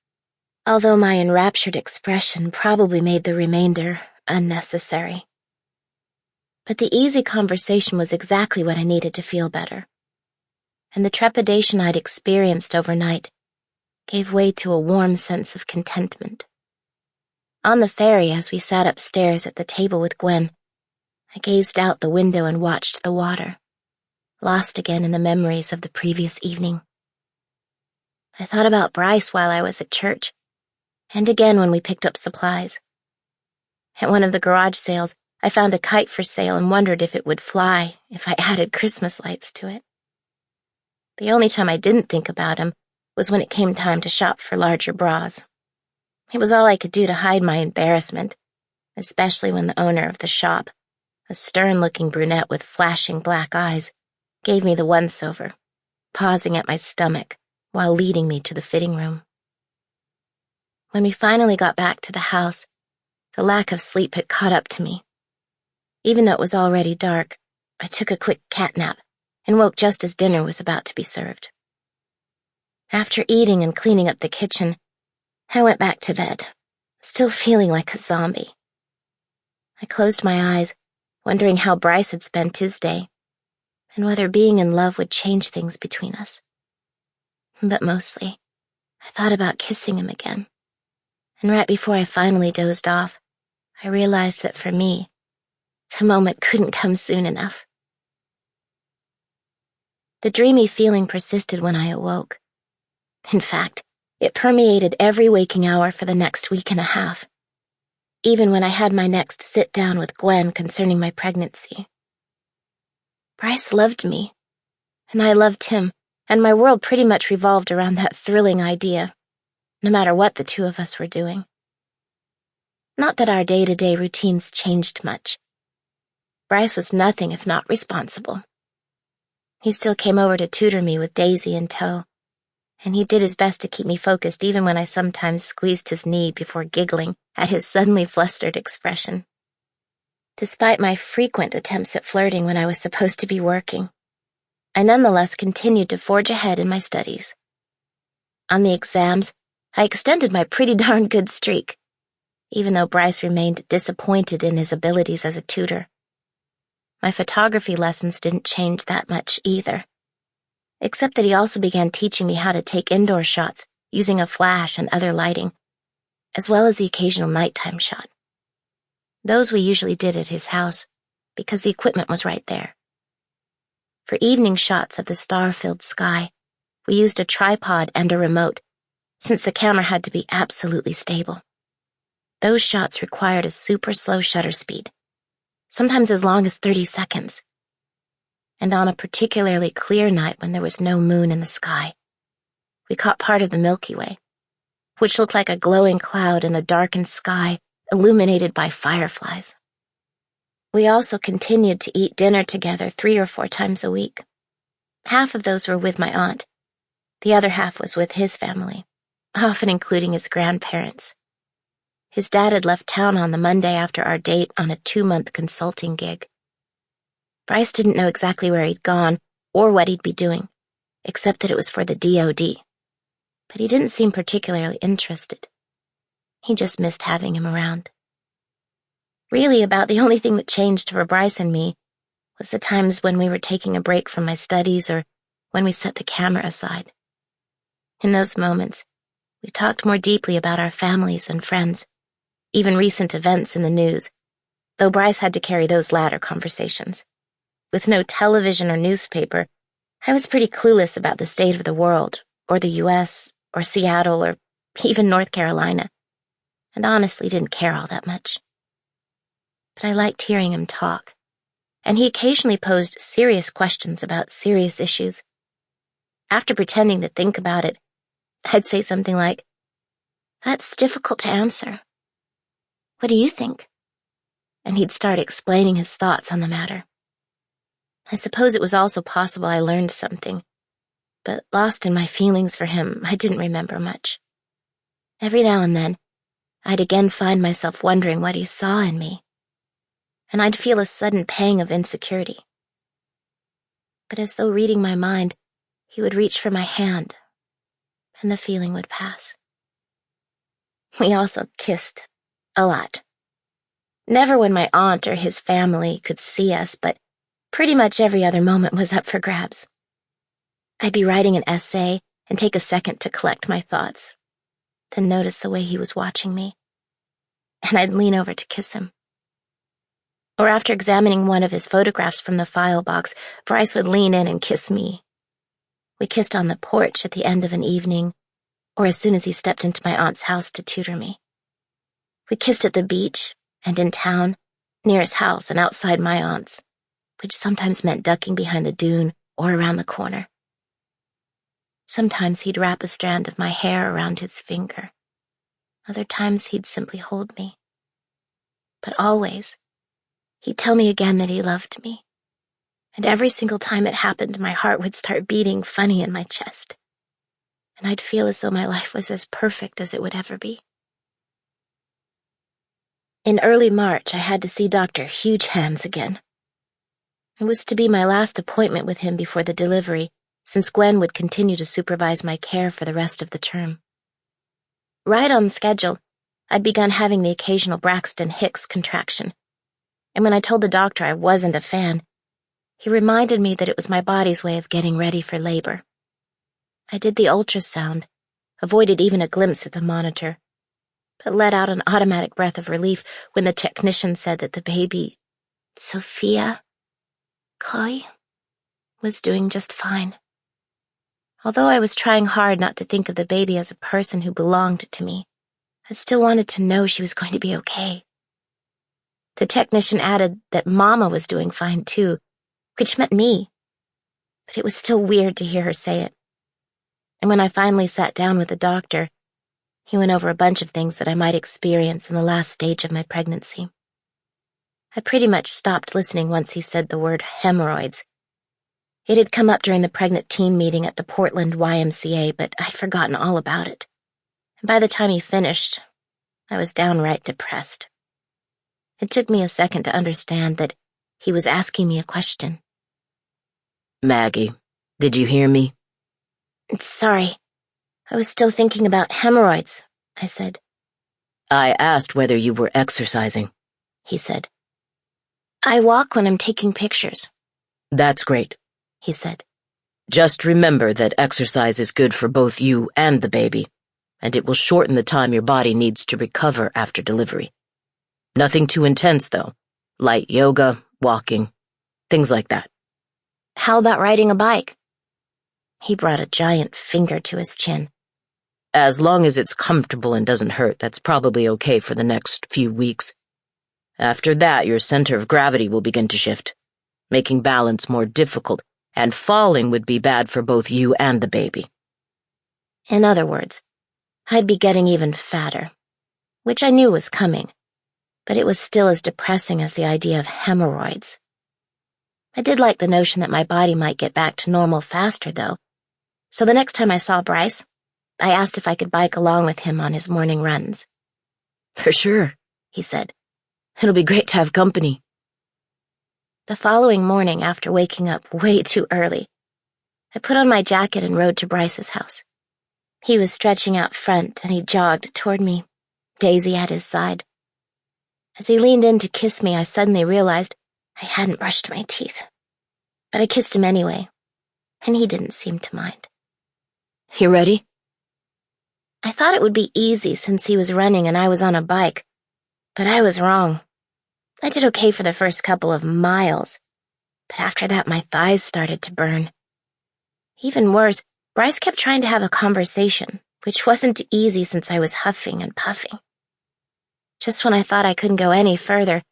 although my enraptured expression probably made the remainder unnecessary. But the easy conversation was exactly what I needed to feel better, and the trepidation I'd experienced overnight gave way to a warm sense of contentment. On the ferry, as we sat upstairs at the table with Gwen, I gazed out the window and watched the water, lost again in the memories of the previous evening. I thought about Bryce while I was at church, and again when we picked up supplies. At one of the garage sales, I found a kite for sale and wondered if it would fly if I added Christmas lights to it. The only time I didn't think about him was when it came time to shop for larger bras. It was all I could do to hide my embarrassment, especially when the owner of the shop, a stern-looking brunette with flashing black eyes, gave me the once-over, pausing at my stomach while leading me to the fitting room. When we finally got back to the house, the lack of sleep had caught up to me. Even though it was already dark, I took a quick cat nap and woke just as dinner was about to be served. After eating and cleaning up the kitchen, I went back to bed, still feeling like a zombie. I closed my eyes, wondering how Bryce had spent his day, and whether being in love would change things between us. But mostly, I thought about kissing him again. And right before I finally dozed off, I realized that for me, the moment couldn't come soon enough. The dreamy feeling persisted when I awoke. In fact, it permeated every waking hour for the next week and a half, even when I had my next sit-down with Gwen concerning my pregnancy. Bryce loved me, and I loved him, and my world pretty much revolved around that thrilling idea, no matter what the two of us were doing. Not that our day-to-day routines changed much. Bryce was nothing if not responsible. He still came over to tutor me with Daisy in tow, and he did his best to keep me focused even when I sometimes squeezed his knee before giggling at his suddenly flustered expression. Despite my frequent attempts at flirting when I was supposed to be working, I nonetheless continued to forge ahead in my studies. On the exams, I extended my pretty darn good streak, even though Bryce remained disappointed in his abilities as a tutor. My photography lessons didn't change that much either, except that he also began teaching me how to take indoor shots using a flash and other lighting, as well as the occasional nighttime shot. Those we usually did at his house, because the equipment was right there. For evening shots of the star-filled sky, we used a tripod and a remote, since the camera had to be absolutely stable. Those shots required a super slow shutter speed, sometimes as long as 30 seconds. And on a particularly clear night when there was no moon in the sky, we caught part of the Milky Way, which looked like a glowing cloud in a darkened sky illuminated by fireflies. We also continued to eat dinner together 3 or 4 times a week. Half of those were with my aunt. The other half was with his family, often including his grandparents. His dad had left town on the Monday after our date on a 2-month consulting gig. Bryce didn't know exactly where he'd gone or what he'd be doing, except that it was for the DOD. But he didn't seem particularly interested. He just missed having him around. Really, about the only thing that changed for Bryce and me was the times when we were taking a break from my studies or when we set the camera aside. In those moments, we talked more deeply about our families and friends, even recent events in the news, though Bryce had to carry those latter conversations. With no television or newspaper, I was pretty clueless about the state of the world, or the U.S., or Seattle, or even North Carolina, and honestly didn't care all that much. but I liked hearing him talk, and he occasionally posed serious questions about serious issues. After pretending to think about it, I'd say something like, "That's difficult to answer. What do you think?" And he'd start explaining his thoughts on the matter. I suppose it was also possible I learned something, but lost in my feelings for him, I didn't remember much. Every now and then, I'd again find myself wondering what he saw in me, and I'd feel a sudden pang of insecurity. But as though reading my mind, he would reach for my hand, and the feeling would pass. We also kissed a lot. Never when my aunt or his family could see us, but pretty much every other moment was up for grabs. I'd be writing an essay and take a second to collect my thoughts, then notice the way he was watching me, and I'd lean over to kiss him. Or after examining one of his photographs from the file box, Bryce would lean in and kiss me. We kissed on the porch at the end of an evening, or as soon as he stepped into my aunt's house to tutor me. We kissed at the beach and in town, near his house and outside my aunt's, which sometimes meant ducking behind the dune or around the corner. Sometimes he'd wrap a strand of my hair around his finger. Other times he'd simply hold me. But always, he'd tell me again that he loved me. And every single time it happened, my heart would start beating funny in my chest. And I'd feel as though my life was as perfect as it would ever be. In early March, I had to see Dr. Huge Hands again. It was to be my last appointment with him before the delivery, since Gwen would continue to supervise my care for the rest of the term. Right on schedule, I'd begun having the occasional Braxton Hicks contraction, and when I told the doctor I wasn't a fan, he reminded me that it was my body's way of getting ready for labor. I did the ultrasound, avoided even a glimpse at the monitor, but let out an automatic breath of relief when the technician said that the baby, Sophia, Chloe, was doing just fine. Although I was trying hard not to think of the baby as a person who belonged to me, I still wanted to know she was going to be okay. The technician added that Mama was doing fine too, which meant me, but it was still weird to hear her say it. And when I finally sat down with the doctor, he went over a bunch of things that I might experience in the last stage of my pregnancy. I pretty much stopped listening once he said the word hemorrhoids. It had come up during the pregnant teen meeting at the Portland YMCA, but I'd forgotten all about it. And by the time he finished, I was downright depressed. It took me a second to understand that he was asking me a question. Maggie, did you hear me? Sorry, I was still thinking about hemorrhoids, I said. I asked whether you were exercising, he said. I walk when I'm taking pictures. That's great, he said. Just remember that exercise is good for both you and the baby, and it will shorten the time your body needs to recover after delivery. Nothing too intense, though. Light yoga, walking, things like that. How about riding a bike? He brought a giant finger to his chin. As long as it's comfortable and doesn't hurt, that's probably okay for the next few weeks. After that, your center of gravity will begin to shift, making balance more difficult, and falling would be bad for both you and the baby. In other words, I'd be getting even fatter, which I knew was coming, but it was still as depressing as the idea of hemorrhoids. I did like the notion that my body might get back to normal faster, though, so the next time I saw Bryce, I asked if I could bike along with him on his morning runs. For sure, he said. It'll be great to have company. The following morning, after waking up way too early, I put on my jacket and rode to Bryce's house. He was stretching out front, and he jogged toward me, Daisy at his side. As he leaned in to kiss me, I suddenly realized I hadn't brushed my teeth. But I kissed him anyway, and he didn't seem to mind. You ready? I thought it would be easy since he was running and I was on a bike, but I was wrong. I did okay for the first couple of miles, but after that my thighs started to burn. Even worse, Bryce kept trying to have a conversation, which wasn't easy since I was huffing and puffing. Just when I thought I couldn't go any further,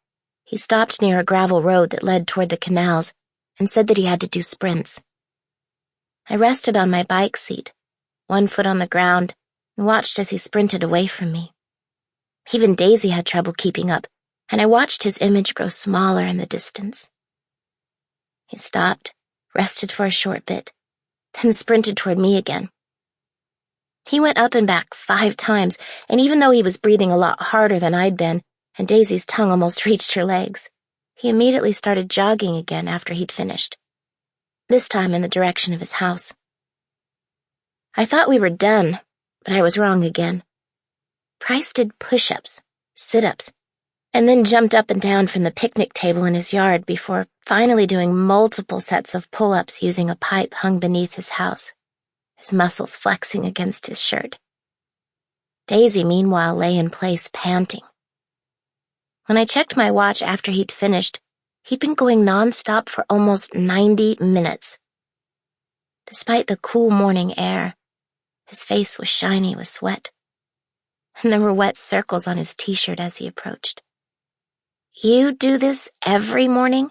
He stopped near a gravel road that led toward the canals and said that he had to do sprints. I rested on my bike seat, one foot on the ground, and watched as he sprinted away from me. Even Daisy had trouble keeping up, and I watched his image grow smaller in the distance. He stopped, rested for a short bit, then sprinted toward me again. He went up and back 5 times, and even though he was breathing a lot harder than I'd been, and Daisy's tongue almost reached her legs, he immediately started jogging again after he'd finished, this time in the direction of his house. I thought we were done, but I was wrong again. Price did push-ups, sit-ups, and then jumped up and down from the picnic table in his yard before finally doing multiple sets of pull-ups using a pipe hung beneath his house, his muscles flexing against his shirt. Daisy, meanwhile, lay in place, panting. When I checked my watch after he'd finished, he'd been going nonstop for almost 90 minutes. Despite the cool morning air, his face was shiny with sweat, and there were wet circles on his t-shirt as he approached. "You do this every morning?"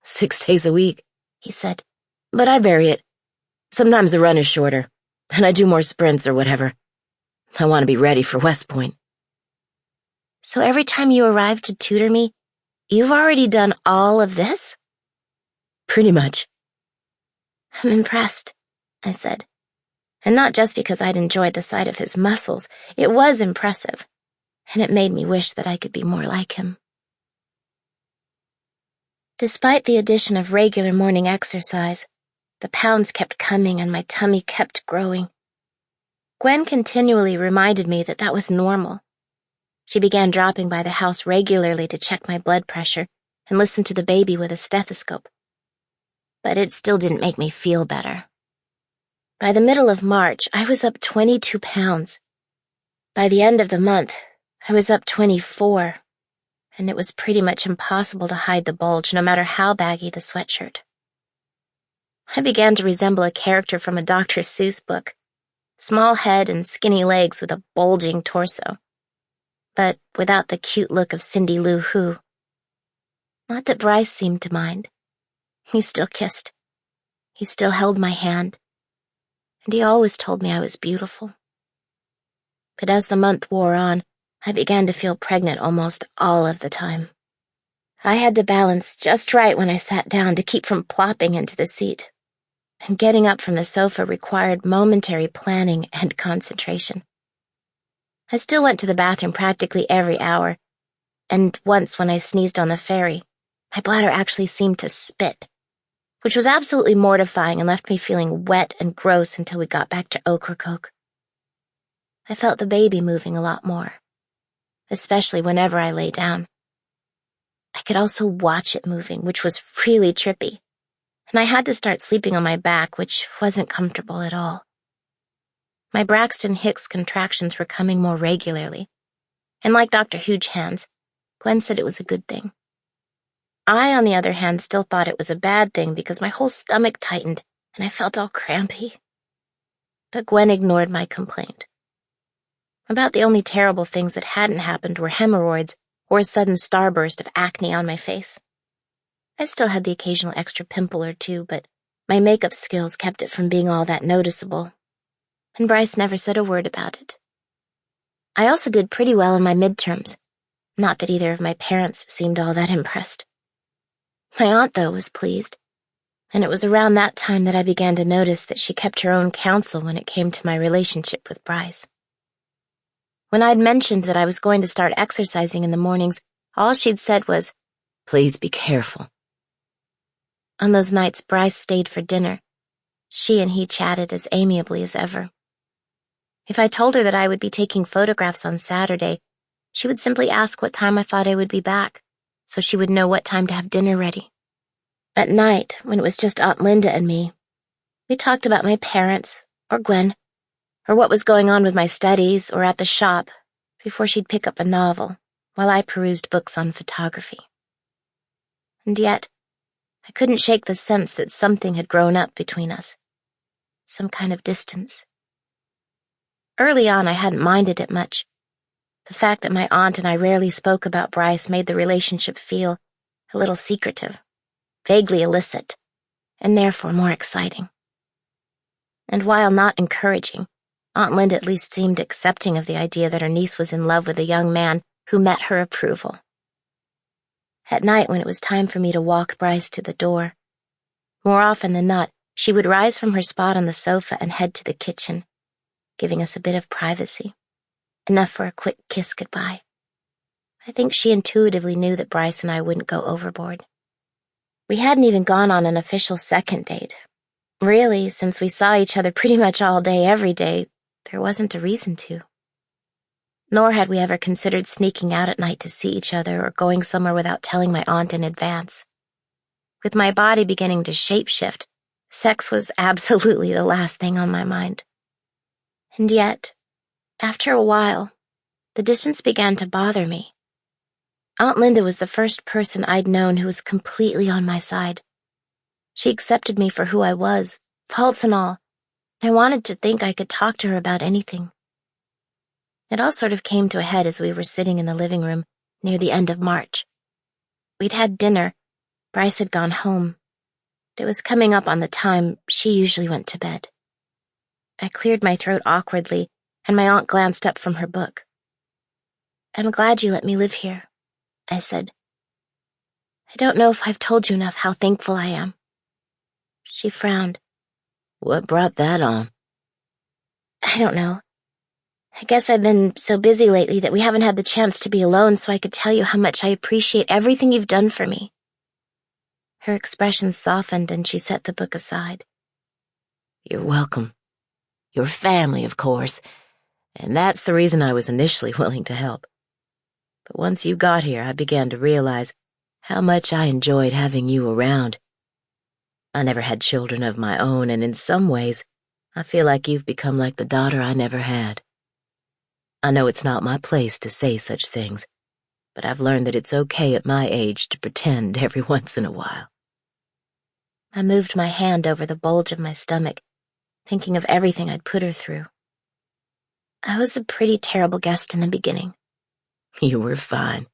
"6 days a week," he said, "but I vary it. Sometimes the run is shorter, and I do more sprints or whatever. I want to be ready for West Point." "So every time you arrive to tutor me, you've already done all of this?" "Pretty much." "I'm impressed," I said. And not just because I'd enjoyed the sight of his muscles. It was impressive, and it made me wish that I could be more like him. Despite the addition of regular morning exercise, the pounds kept coming and my tummy kept growing. Gwen continually reminded me that that was normal. She began dropping by the house regularly to check my blood pressure and listen to the baby with a stethoscope. But it still didn't make me feel better. By the middle of March, I was up 22 pounds. By the end of the month, I was up 24, and it was pretty much impossible to hide the bulge, no matter how baggy the sweatshirt. I began to resemble a character from a Dr. Seuss book, small head and skinny legs with a bulging torso, but without the cute look of Cindy Lou Who. Not that Bryce seemed to mind. He still kissed. He still held my hand. And he always told me I was beautiful. But as the month wore on, I began to feel pregnant almost all of the time. I had to balance just right when I sat down to keep from plopping into the seat, and getting up from the sofa required momentary planning and concentration. I still went to the bathroom practically every hour, and once when I sneezed on the ferry, my bladder actually seemed to spit, which was absolutely mortifying and left me feeling wet and gross until we got back to Ocracoke. I felt the baby moving a lot more, especially whenever I lay down. I could also watch it moving, which was really trippy, and I had to start sleeping on my back, which wasn't comfortable at all. My Braxton Hicks contractions were coming more regularly, and like Dr. Huge Hands, Gwen said it was a good thing. I, on the other hand, still thought it was a bad thing because my whole stomach tightened and I felt all crampy. But Gwen ignored my complaint. About the only terrible things that hadn't happened were hemorrhoids or a sudden starburst of acne on my face. I still had the occasional extra pimple or two, but my makeup skills kept it from being all that noticeable, and Bryce never said a word about it. I also did pretty well in my midterms, not that either of my parents seemed all that impressed. My aunt, though, was pleased, and it was around that time that I began to notice that she kept her own counsel when it came to my relationship with Bryce. When I'd mentioned that I was going to start exercising in the mornings, all she'd said was, "Please be careful." On those nights Bryce stayed for dinner, she and he chatted as amiably as ever. If I told her that I would be taking photographs on Saturday, she would simply ask what time I thought I would be back, so she would know what time to have dinner ready. At night, when it was just Aunt Linda and me, we talked about my parents, or Gwen, or what was going on with my studies or at the shop, before she'd pick up a novel, while I perused books on photography. And yet, I couldn't shake the sense that something had grown up between us, some kind of distance. Early on, I hadn't minded it much. The fact that my aunt and I rarely spoke about Bryce made the relationship feel a little secretive, vaguely illicit, and therefore more exciting. And while not encouraging, Aunt Linda at least seemed accepting of the idea that her niece was in love with a young man who met her approval. At night, when it was time for me to walk Bryce to the door, more often than not, she would rise from her spot on the sofa and head to the kitchen, giving us a bit of privacy, enough for a quick kiss goodbye. I think she intuitively knew that Bryce and I wouldn't go overboard. We hadn't even gone on an official second date. Really, since we saw each other pretty much all day every day, there wasn't a reason to. Nor had we ever considered sneaking out at night to see each other or going somewhere without telling my aunt in advance. With my body beginning to shapeshift, sex was absolutely the last thing on my mind. And yet, after a while, the distance began to bother me. Aunt Linda was the first person I'd known who was completely on my side. She accepted me for who I was, faults and all. I wanted to think I could talk to her about anything. It all sort of came to a head as we were sitting in the living room near the end of March. We'd had dinner. Bryce had gone home. It was coming up on the time she usually went to bed. I cleared my throat awkwardly, and my aunt glanced up from her book. "I'm glad you let me live here," I said. "I don't know if I've told you enough how thankful I am." She frowned. What brought that on? "I don't know. I guess I've been so busy lately that we haven't had the chance to be alone so I could tell you how much I appreciate everything you've done for me." Her expression softened and she set the book aside. You're welcome. Your family, of course, and that's the reason I was initially willing to help. But once you got here, I began to realize how much I enjoyed having you around. I never had children of my own, and in some ways, I feel like you've become like the daughter I never had. I know it's not my place to say such things, but I've learned that it's okay at my age to pretend every once in a while. I moved my hand over the bulge of my stomach, thinking of everything I'd put her through. I was a pretty terrible guest in the beginning. You were fine.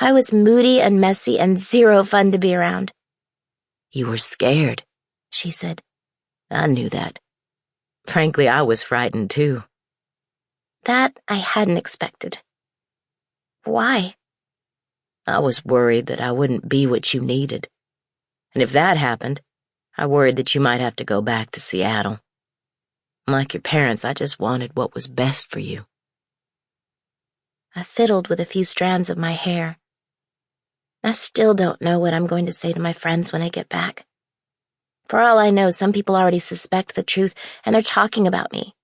I was moody and messy and zero fun to be around. You were scared, she said. I knew that. Frankly, I was frightened too. That I hadn't expected. Why? I was worried that I wouldn't be what you needed. And if that happened, I worried that you might have to go back to Seattle. Like your parents, I just wanted what was best for you. I fiddled with a few strands of my hair. I still don't know what I'm going to say to my friends when I get back. For all I know, some people already suspect the truth and they're talking about me.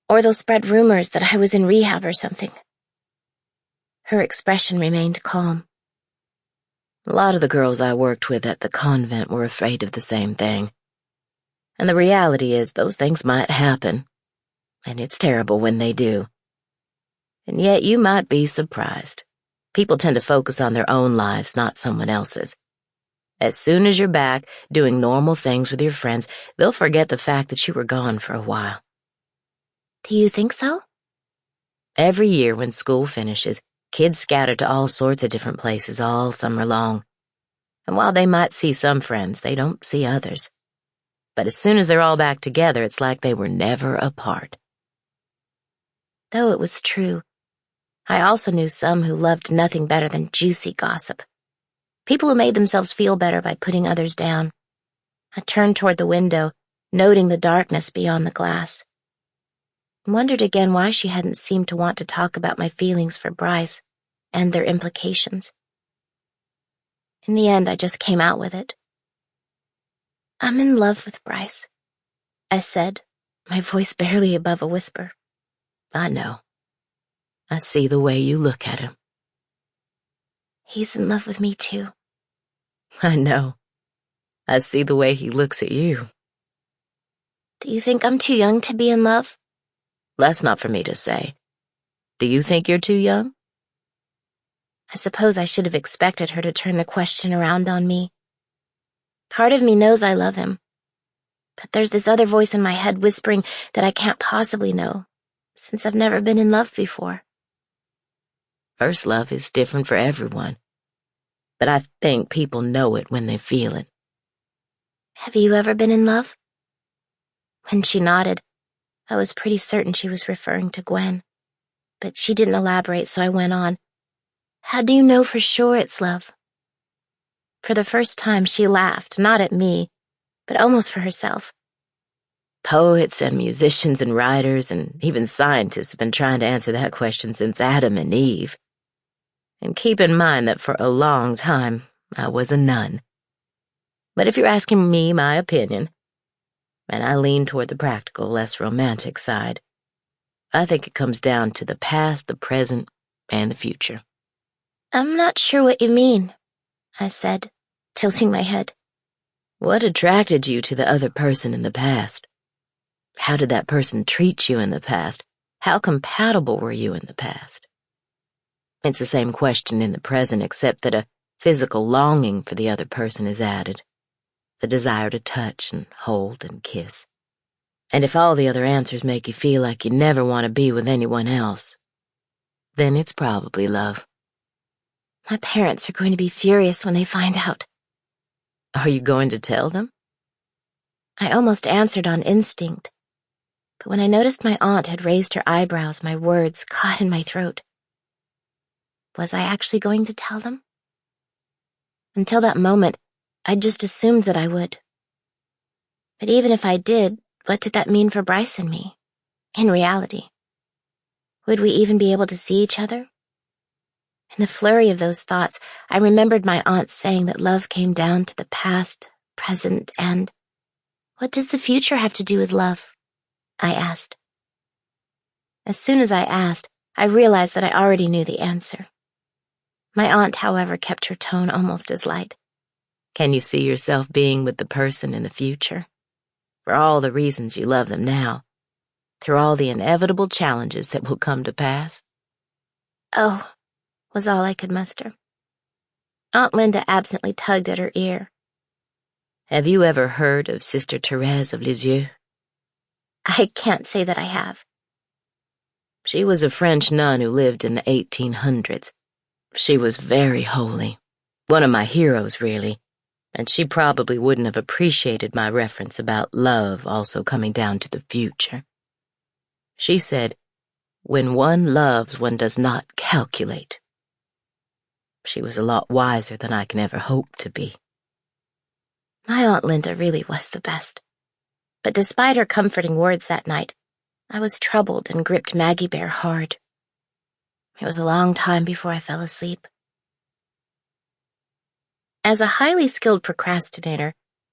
Or they'll spread rumors that I was in rehab or something. Her expression remained calm. A lot of the girls I worked with at the convent were afraid of the same thing. And the reality is those things might happen, and it's terrible when they do. And yet you might be surprised. People tend to focus on their own lives, not someone else's. As soon as you're back, doing normal things with your friends, they'll forget the fact that you were gone for a while. Do you think so? Every year when school finishes, kids scatter to all sorts of different places all summer long. And while they might see some friends, they don't see others. But as soon as they're all back together, it's like they were never apart. Though it was true, I also knew some who loved nothing better than juicy gossip. People who made themselves feel better by putting others down. I turned toward the window, noting the darkness beyond the glass. I wondered again why she hadn't seemed to want to talk about my feelings for Bryce and their implications. In the end, I just came out with it. "I'm in love with Bryce," I said, my voice barely above a whisper. I know. I see the way you look at him. He's in love with me too. I know. I see the way he looks at you. Do you think I'm too young to be in love? That's not for me to say. Do you think you're too young? I suppose I should have expected her to turn the question around on me. Part of me knows I love him, but there's this other voice in my head whispering that I can't possibly know, since I've never been in love before. First love is different for everyone, but I think people know it when they feel it. Have you ever been in love? When she nodded, I was pretty certain she was referring to Gwen, but she didn't elaborate, so I went on. How do you know for sure it's love? For the first time, she laughed, not at me, but almost for herself. Poets and musicians and writers and even scientists have been trying to answer that question since Adam and Eve. And keep in mind that for a long time, I was a nun. But if you're asking me my opinion, and I lean toward the practical, less romantic side, I think it comes down to the past, the present, and the future. I'm not sure what you mean, I said, tilting my head. What attracted you to the other person in the past? How did that person treat you in the past? How compatible were you in the past? It's the same question in the present, except that a physical longing for the other person is added. The desire to touch and hold and kiss. And if all the other answers make you feel like you never want to be with anyone else, then it's probably love. My parents are going to be furious when they find out. Are you going to tell them? I almost answered on instinct, but when I noticed my aunt had raised her eyebrows, my words caught in my throat. Was I actually going to tell them? Until that moment, I'd just assumed that I would. But even if I did, what did that mean for Bryce and me, in reality? Would we even be able to see each other? In the flurry of those thoughts, I remembered my aunt saying that love came down to the past, present, and... What does the future have to do with love? I asked. As soon as I asked, I realized that I already knew the answer. My aunt, however, kept her tone almost as light. Can you see yourself being with the person in the future? For all the reasons you love them now, through all the inevitable challenges that will come to pass? Oh, was all I could muster. Aunt Linda absently tugged at her ear. Have you ever heard of Sister Thérèse of Lisieux? I can't say that I have. She was a French nun who lived in the 1800s. She was very holy. One of my heroes, really. And she probably wouldn't have appreciated my reference about love also coming down to the future. She said, when one loves, one does not calculate. She was a lot wiser than I can ever hope to be. My Aunt Linda really was the best. But despite her comforting words that night, I was troubled and gripped Maggie Bear hard. It was a long time before I fell asleep. As a highly skilled procrastinator,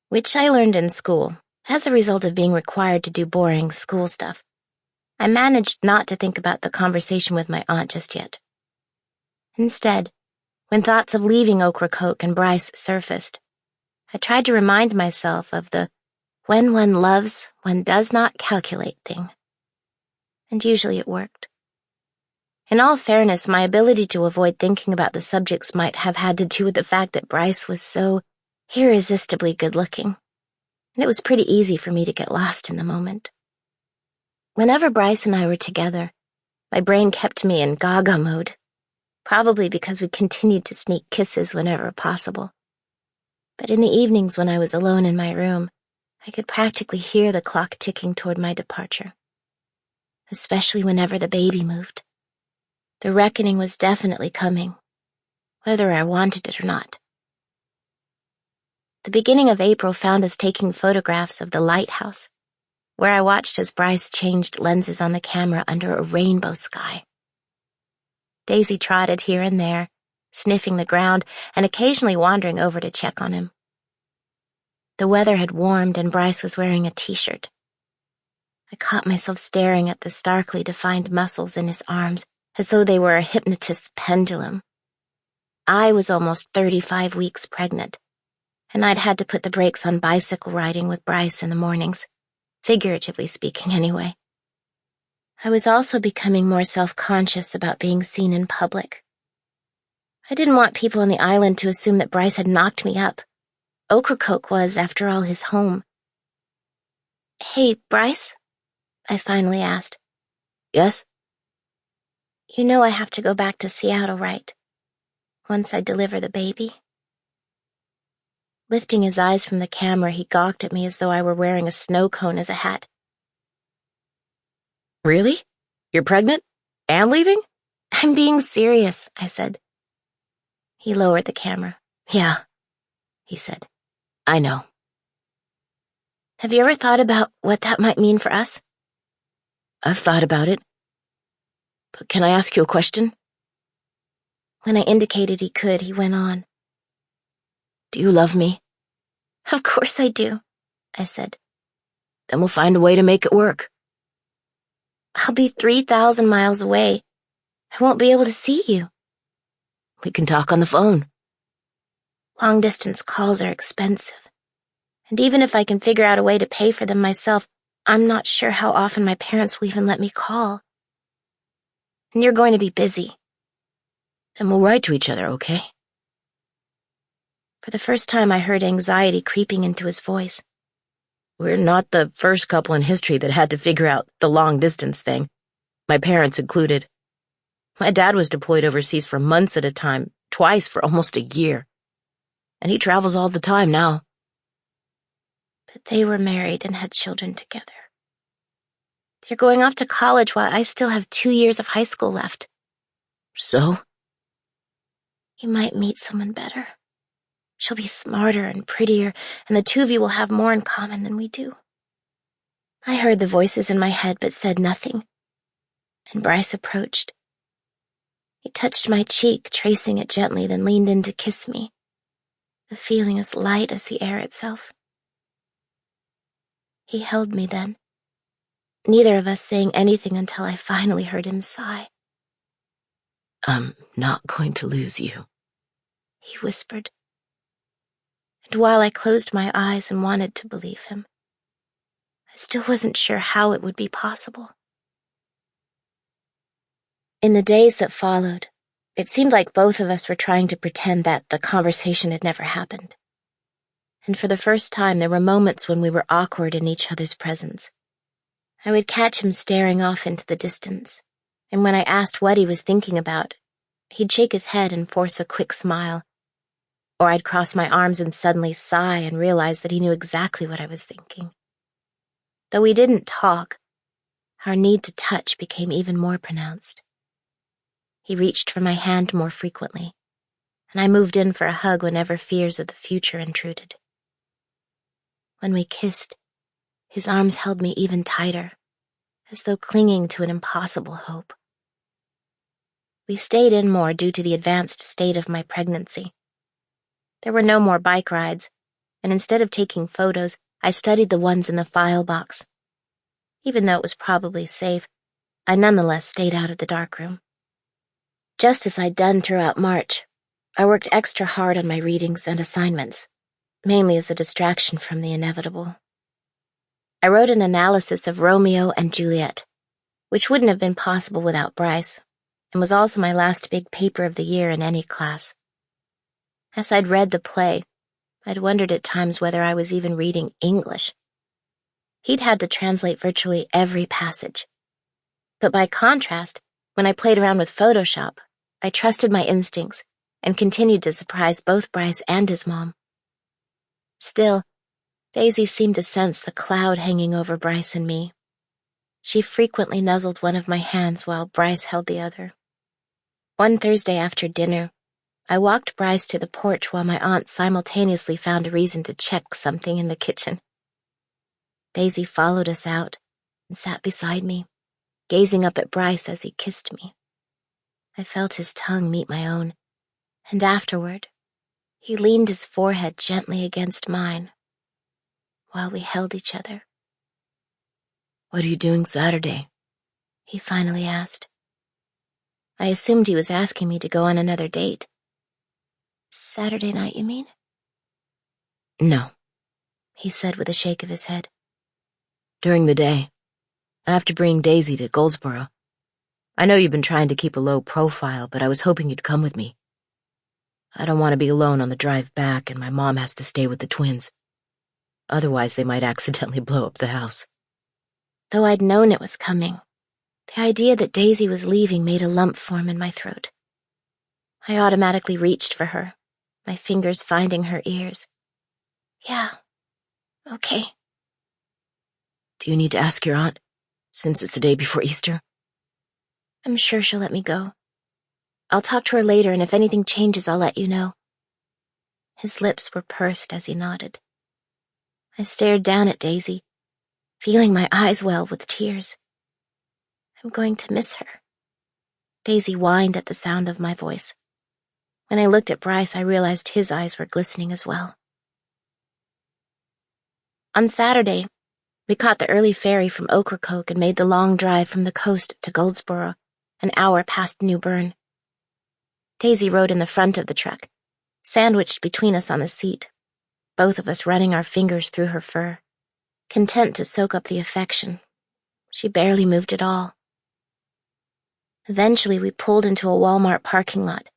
which I learned in school as a result of being required to do boring school stuff, I managed not to think about the conversation with my aunt just yet. Instead, when thoughts of leaving Ocracoke and Bryce surfaced, I tried to remind myself of the when one loves, one does not calculate thing. And usually it worked. In all fairness, my ability to avoid thinking about the subjects might have had to do with the fact that Bryce was so irresistibly good-looking, and it was pretty easy for me to get lost in the moment. Whenever Bryce and I were together, my brain kept me in gaga mode, probably because we continued to sneak kisses whenever possible. But in the evenings when I was alone in my room, I could practically hear the clock ticking toward my departure, especially whenever the baby moved. The reckoning was definitely coming, whether I wanted it or not. The beginning of April found us taking photographs of the lighthouse, where I watched as Bryce changed lenses on the camera under a rainbow sky. Daisy trotted here and there, sniffing the ground and occasionally wandering over to check on him. The weather had warmed and Bryce was wearing a t-shirt. I caught myself staring at the starkly defined muscles in his arms as though they were a hypnotist's pendulum. I was almost 35 weeks pregnant, and I'd had to put the brakes on bicycle riding with Bryce in the mornings, figuratively speaking anyway. I was also becoming more self-conscious about being seen in public. I didn't want people on the island to assume that Bryce had knocked me up. Ocracoke was, after all, his home. Hey, Bryce? I finally asked. Yes? You know I have to go back to Seattle, right? Once I deliver the baby. Lifting his eyes from the camera, he gawked at me as though I were wearing a snow cone as a hat. Really? You're pregnant? And leaving? I'm being serious, I said. He lowered the camera. Yeah, He said. I know. Have you ever thought about what that might mean for us? I've thought about it. But can I ask you a question? When I indicated he could, he went on. Do you love me? Of course I do, I said. Then we'll find a way to make it work. I'll be 3,000 miles away. I won't be able to see you. We can talk on the phone. Long-distance calls are expensive. And even if I can figure out a way to pay for them myself, I'm not sure how often my parents will even let me call. And you're going to be busy. Then we'll write to each other, okay? For the first time, I heard anxiety creeping into his voice. We're not the first couple in history that had to figure out the long-distance thing. My parents included. My dad was deployed overseas for months at a time, twice for almost a year. And he travels all the time now. But they were married and had children together. You're going off to college while I still have 2 years of high school left. So? You might meet someone better. She'll be smarter and prettier, and the two of you will have more in common than we do. I heard the voices in my head but said nothing. And Bryce approached. He touched my cheek, tracing it gently, then leaned in to kiss me. The feeling as light as the air itself. He held me then, neither of us saying anything until I finally heard him sigh. I'm not going to lose you, he whispered. And while I closed my eyes and wanted to believe him, I still wasn't sure how it would be possible. In the days that followed, it seemed like both of us were trying to pretend that the conversation had never happened. And for the first time, there were moments when we were awkward in each other's presence. I would catch him staring off into the distance, and when I asked what he was thinking about, he'd shake his head and force a quick smile. Or I'd cross my arms and suddenly sigh and realize that he knew exactly what I was thinking. Though we didn't talk, our need to touch became even more pronounced. He reached for my hand more frequently, and I moved in for a hug whenever fears of the future intruded. When we kissed, his arms held me even tighter, as though clinging to an impossible hope. We stayed in more due to the advanced state of my pregnancy. There were no more bike rides, and instead of taking photos, I studied the ones in the file box. Even though it was probably safe, I nonetheless stayed out of the darkroom. Just as I'd done throughout March, I worked extra hard on my readings and assignments, mainly as a distraction from the inevitable. I wrote an analysis of Romeo and Juliet, which wouldn't have been possible without Bryce, and was also my last big paper of the year in any class. As I'd read the play, I'd wondered at times whether I was even reading English. He'd had to translate virtually every passage. But by contrast, when I played around with Photoshop, I trusted my instincts and continued to surprise both Bryce and his mom. Still, Daisy seemed to sense the cloud hanging over Bryce and me. She frequently nuzzled one of my hands while Bryce held the other. One Thursday after dinner, I walked Bryce to the porch while my aunt simultaneously found a reason to check something in the kitchen. Daisy followed us out and sat beside me, gazing up at Bryce as he kissed me. I felt his tongue meet my own, and afterward, he leaned his forehead gently against mine while we held each other. What are you doing Saturday? He finally asked. I assumed he was asking me to go on another date. Saturday night, you mean? No, he said with a shake of his head. During the day. I have to bring Daisy to Goldsboro. I know you've been trying to keep a low profile, but I was hoping you'd come with me. I don't want to be alone on the drive back, and my mom has to stay with the twins. Otherwise, they might accidentally blow up the house. Though I'd known it was coming, The idea that Daisy was leaving made a lump form in my throat. I automatically reached for her, my fingers finding her ears. Yeah, okay. Do you need to ask your aunt, since it's the day before Easter? I'm sure she'll let me go. I'll talk to her later, and if anything changes, I'll let you know. His lips were pursed as he nodded. I stared down at Daisy, feeling my eyes well with tears. I'm going to miss her. Daisy whined at the sound of my voice. When I looked at Bryce, I realized his eyes were glistening as well. On Saturday, we caught the early ferry from Ocracoke and made the long drive from the coast to Goldsboro, an hour past New Bern. Daisy rode in the front of the truck, sandwiched between us on the seat, both of us running our fingers through her fur, content to soak up the affection. She barely moved at all. Eventually, we pulled into a Walmart parking lot,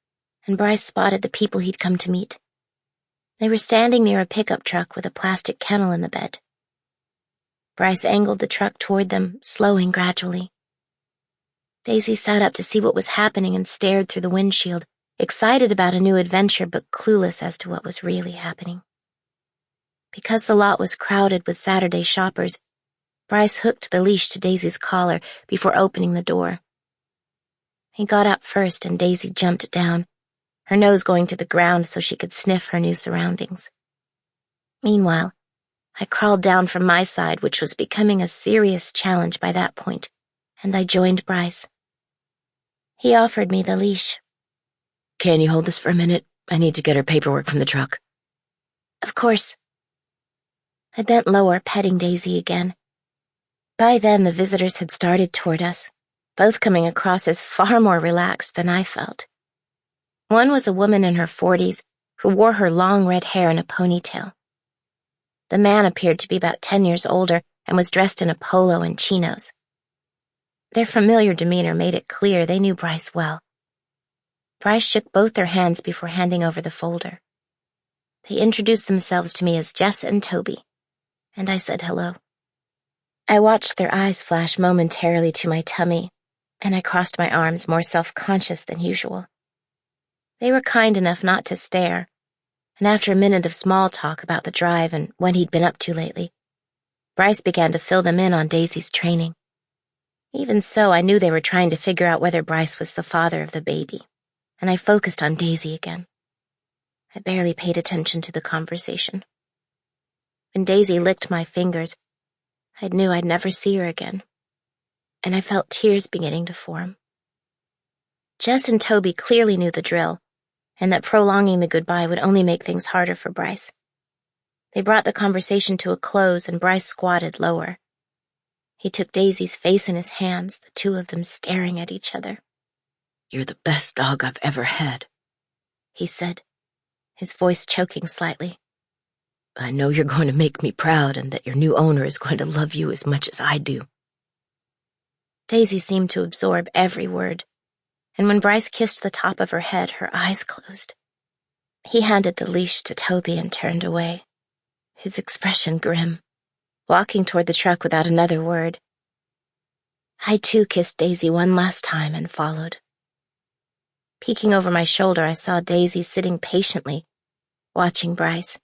and Bryce spotted the people he'd come to meet. They were standing near a pickup truck with a plastic kennel in the bed. Bryce angled the truck toward them, slowing gradually. Daisy sat up to see what was happening and stared through the windshield, excited about a new adventure but clueless as to what was really happening. Because the lot was crowded with Saturday shoppers, Bryce hooked the leash to Daisy's collar before opening the door. He got out first and Daisy jumped down, her nose going to the ground so she could sniff her new surroundings. Meanwhile, I crawled down from my side, which was becoming a serious challenge by that point, and I joined Bryce. He offered me the leash. Can you hold this for a minute? I need to get her paperwork from the truck. Of course. I bent lower, petting Daisy again. By then, the visitors had started toward us, both coming across as far more relaxed than I felt. One was a woman in her 40s who wore her long red hair in a ponytail. The man appeared to be about 10 years older and was dressed in a polo and chinos. Their familiar demeanor made it clear they knew Bryce well. Bryce shook both their hands before handing over the folder. They introduced themselves to me as Jess and Toby, and I said hello. I watched their eyes flash momentarily to my tummy, and I crossed my arms, more self-conscious than usual. They were kind enough not to stare, and after a minute of small talk about the drive and what he'd been up to lately, Bryce began to fill them in on Daisy's training. Even so, I knew they were trying to figure out whether Bryce was the father of the baby, and I focused on Daisy again. I barely paid attention to the conversation. When Daisy licked my fingers, I knew I'd never see her again, and I felt tears beginning to form. Jess and Toby clearly knew the drill, and that prolonging the goodbye would only make things harder for Bryce. They brought the conversation to a close, and Bryce squatted lower. He took Daisy's face in his hands, the two of them staring at each other. You're the best dog I've ever had, he said, his voice choking slightly. I know you're going to make me proud and that your new owner is going to love you as much as I do. Daisy seemed to absorb every word, and when Bryce kissed the top of her head, her eyes closed. He handed the leash to Toby and turned away, his expression grim, walking toward the truck without another word. I too kissed Daisy one last time and followed. Peeking over my shoulder, I saw Daisy sitting patiently, watching Bryce.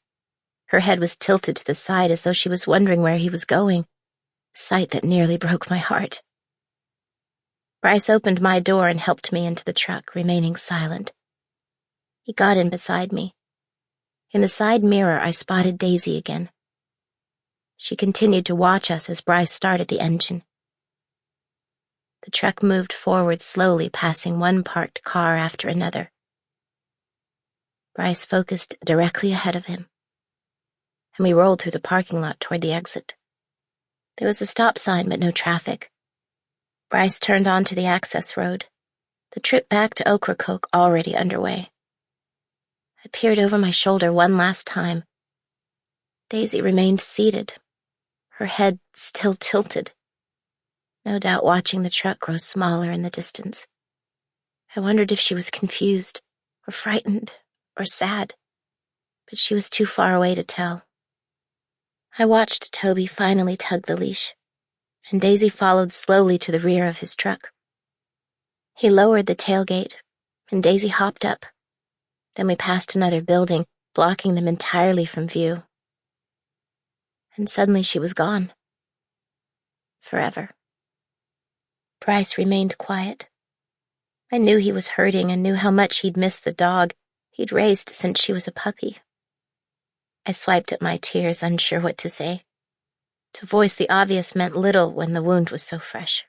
Her head was tilted to the side as though she was wondering where he was going, a sight that nearly broke my heart. Bryce opened my door and helped me into the truck, remaining silent. He got in beside me. In the side mirror, I spotted Daisy again. She continued to watch us as Bryce started the engine. The truck moved forward slowly, passing one parked car after another. Bryce focused directly ahead of him, and we rolled through the parking lot toward the exit. There was a stop sign, but no traffic. Bryce turned onto the access road, the trip back to Ocracoke already underway. I peered over my shoulder one last time. Daisy remained seated, her head still tilted, no doubt watching the truck grow smaller in the distance. I wondered if she was confused, or frightened, or sad, but she was too far away to tell. I watched Toby finally tug the leash. and Daisy followed slowly to the rear of his truck. He lowered the tailgate, and Daisy hopped up. Then we passed another building, blocking them entirely from view. And suddenly she was gone. Forever. Bryce remained quiet. I knew he was hurting and knew how much he'd missed the dog he'd raised since she was a puppy. I swiped at my tears, unsure what to say. To voice the obvious meant little when the wound was so fresh.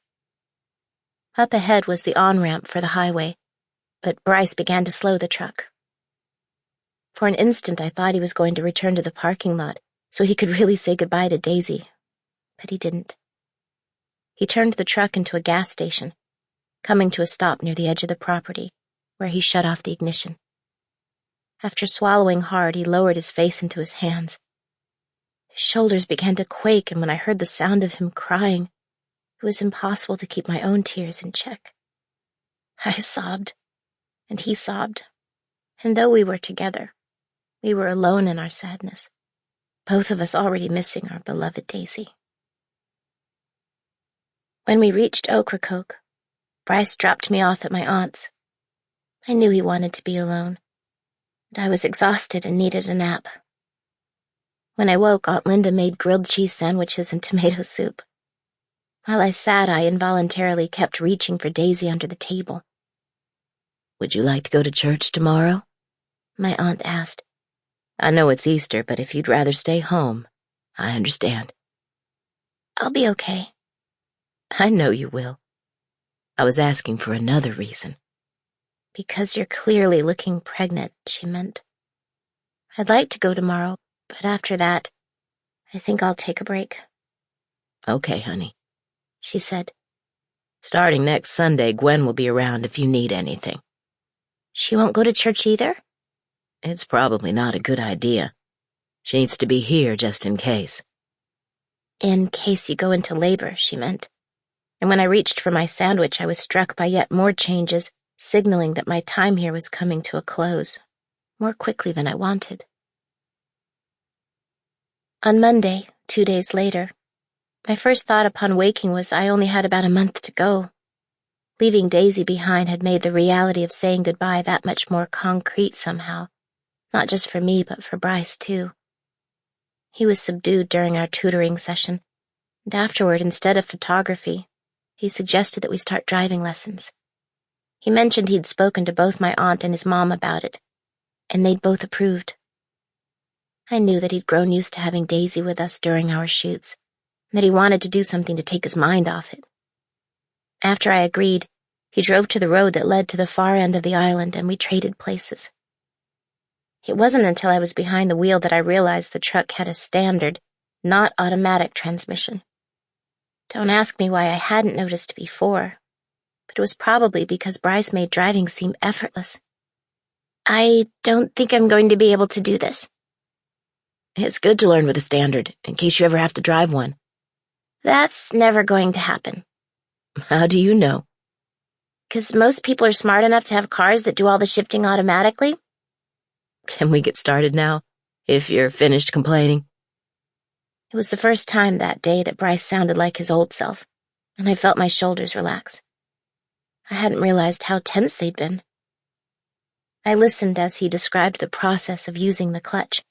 Up ahead was the on-ramp for the highway, but Bryce began to slow the truck. For an instant I thought he was going to return to the parking lot so he could really say goodbye to Daisy, but he didn't. He turned the truck into a gas station, coming to a stop near the edge of the property, where he shut off the ignition. After swallowing hard, he lowered his face into his hands. His shoulders began to quake, and when I heard the sound of him crying, it was impossible to keep my own tears in check. I sobbed, and he sobbed, and though we were together, we were alone in our sadness, both of us already missing our beloved Daisy. When we reached Ocracoke, Bryce dropped me off at my aunt's. I knew he wanted to be alone, and I was exhausted and needed a nap. When I woke, Aunt Linda made grilled cheese sandwiches and tomato soup. While I sat, I involuntarily kept reaching for Daisy under the table. Would you like to go to church tomorrow? My aunt asked. I know it's Easter, but if you'd rather stay home, I understand. I'll be okay. I know you will. I was asking for another reason. Because you're clearly looking pregnant, she meant. I'd like to go tomorrow, but after that, I think I'll take a break. Okay, honey, she said. Starting next Sunday, Gwen will be around if you need anything. She won't go to church either? It's probably not a good idea. She needs to be here just in case. In case you go into labor, she meant. And when I reached for my sandwich, I was struck by yet more changes, signaling that my time here was coming to a close, more quickly than I wanted. On Monday, 2 days later, my first thought upon waking was I only had about a month to go. Leaving Daisy behind had made the reality of saying goodbye that much more concrete somehow, not just for me, but for Bryce, too. He was subdued during our tutoring session, and afterward, instead of photography, he suggested that we start driving lessons. He mentioned he'd spoken to both my aunt and his mom about it, and they'd both approved. I knew that he'd grown used to having Daisy with us during our shoots, and that he wanted to do something to take his mind off it. After I agreed, he drove to the road that led to the far end of the island, and we traded places. It wasn't until I was behind the wheel that I realized the truck had a standard, not automatic transmission. Don't ask me why I hadn't noticed before, but it was probably because Bryce made driving seem effortless. I don't think I'm going to be able to do this. It's good to learn with a standard, in case you ever have to drive one. That's never going to happen. How do you know? 'Cause most people are smart enough to have cars that do all the shifting automatically. Can we get started now, if you're finished complaining? It was the first time that day that Bryce sounded like his old self, and I felt my shoulders relax. I hadn't realized how tense they'd been. I listened as he described the process of using the clutch.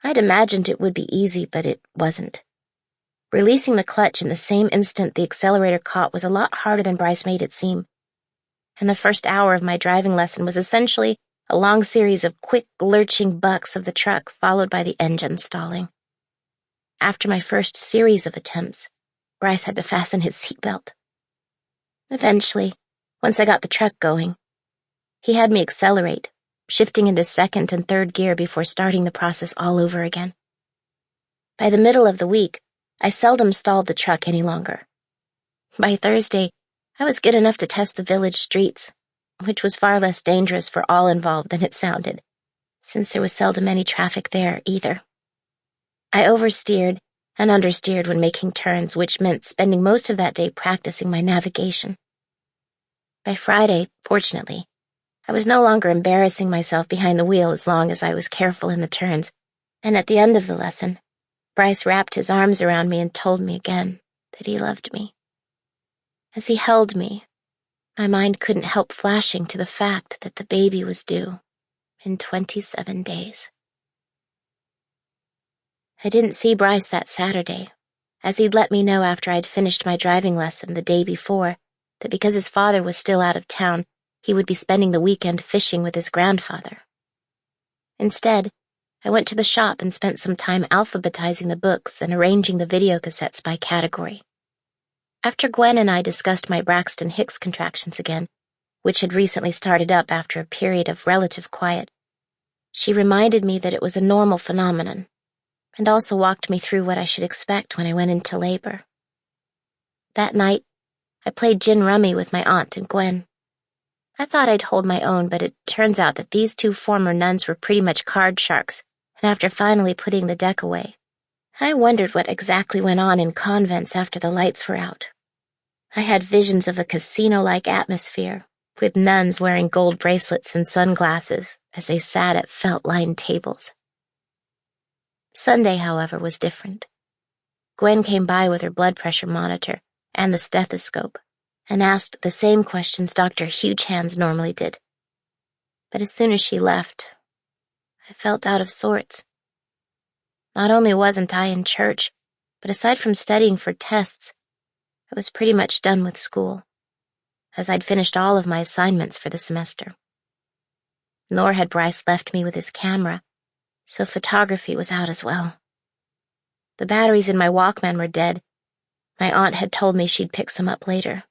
I'd imagined it would be easy, but it wasn't. Releasing the clutch in the same instant the accelerator caught was a lot harder than Bryce made it seem. And the first hour of my driving lesson was essentially a long series of quick, lurching bucks of the truck followed by the engine stalling. After my first series of attempts, Bryce had to fasten his seatbelt. Eventually, once I got the truck going, he had me accelerate, shifting into second and third gear before starting the process all over again. By the middle of the week, I seldom stalled the truck any longer. By Thursday, I was good enough to test the village streets, which was far less dangerous for all involved than it sounded, since there was seldom any traffic there either. I oversteered and understeered when making turns, which meant spending most of that day practicing my navigation. By Friday, fortunately, I was no longer embarrassing myself behind the wheel as long as I was careful in the turns, and at the end of the lesson, Bryce wrapped his arms around me and told me again but he loved me. As he held me, my mind couldn't help flashing to the fact that the baby was due in 27 days. I didn't see Bryce that Saturday, as he'd let me know after I'd finished my driving lesson the day before that because his father was still out of town, he would be spending the weekend fishing with his grandfather. Instead, I went to the shop and spent some time alphabetizing the books and arranging the videocassettes by category. After Gwen and I discussed my Braxton Hicks contractions again, which had recently started up after a period of relative quiet, she reminded me that it was a normal phenomenon, and also walked me through what I should expect when I went into labor. That night, I played gin rummy with my aunt and Gwen. I thought I'd hold my own, but it turns out that these two former nuns were pretty much card sharks, and after finally putting the deck away, I wondered what exactly went on in convents after the lights were out. I had visions of a casino-like atmosphere, with nuns wearing gold bracelets and sunglasses as they sat at felt-lined tables. Sunday, however, was different. Gwen came by with her blood pressure monitor and the stethoscope, and asked the same questions Dr. Huge Hands normally did. But as soon as she left, I felt out of sorts. Not only wasn't I in church, but aside from studying for tests, I was pretty much done with school, as I'd finished all of my assignments for the semester. Nor had Bryce left me with his camera, so photography was out as well. The batteries in my Walkman were dead. My aunt had told me she'd pick some up later,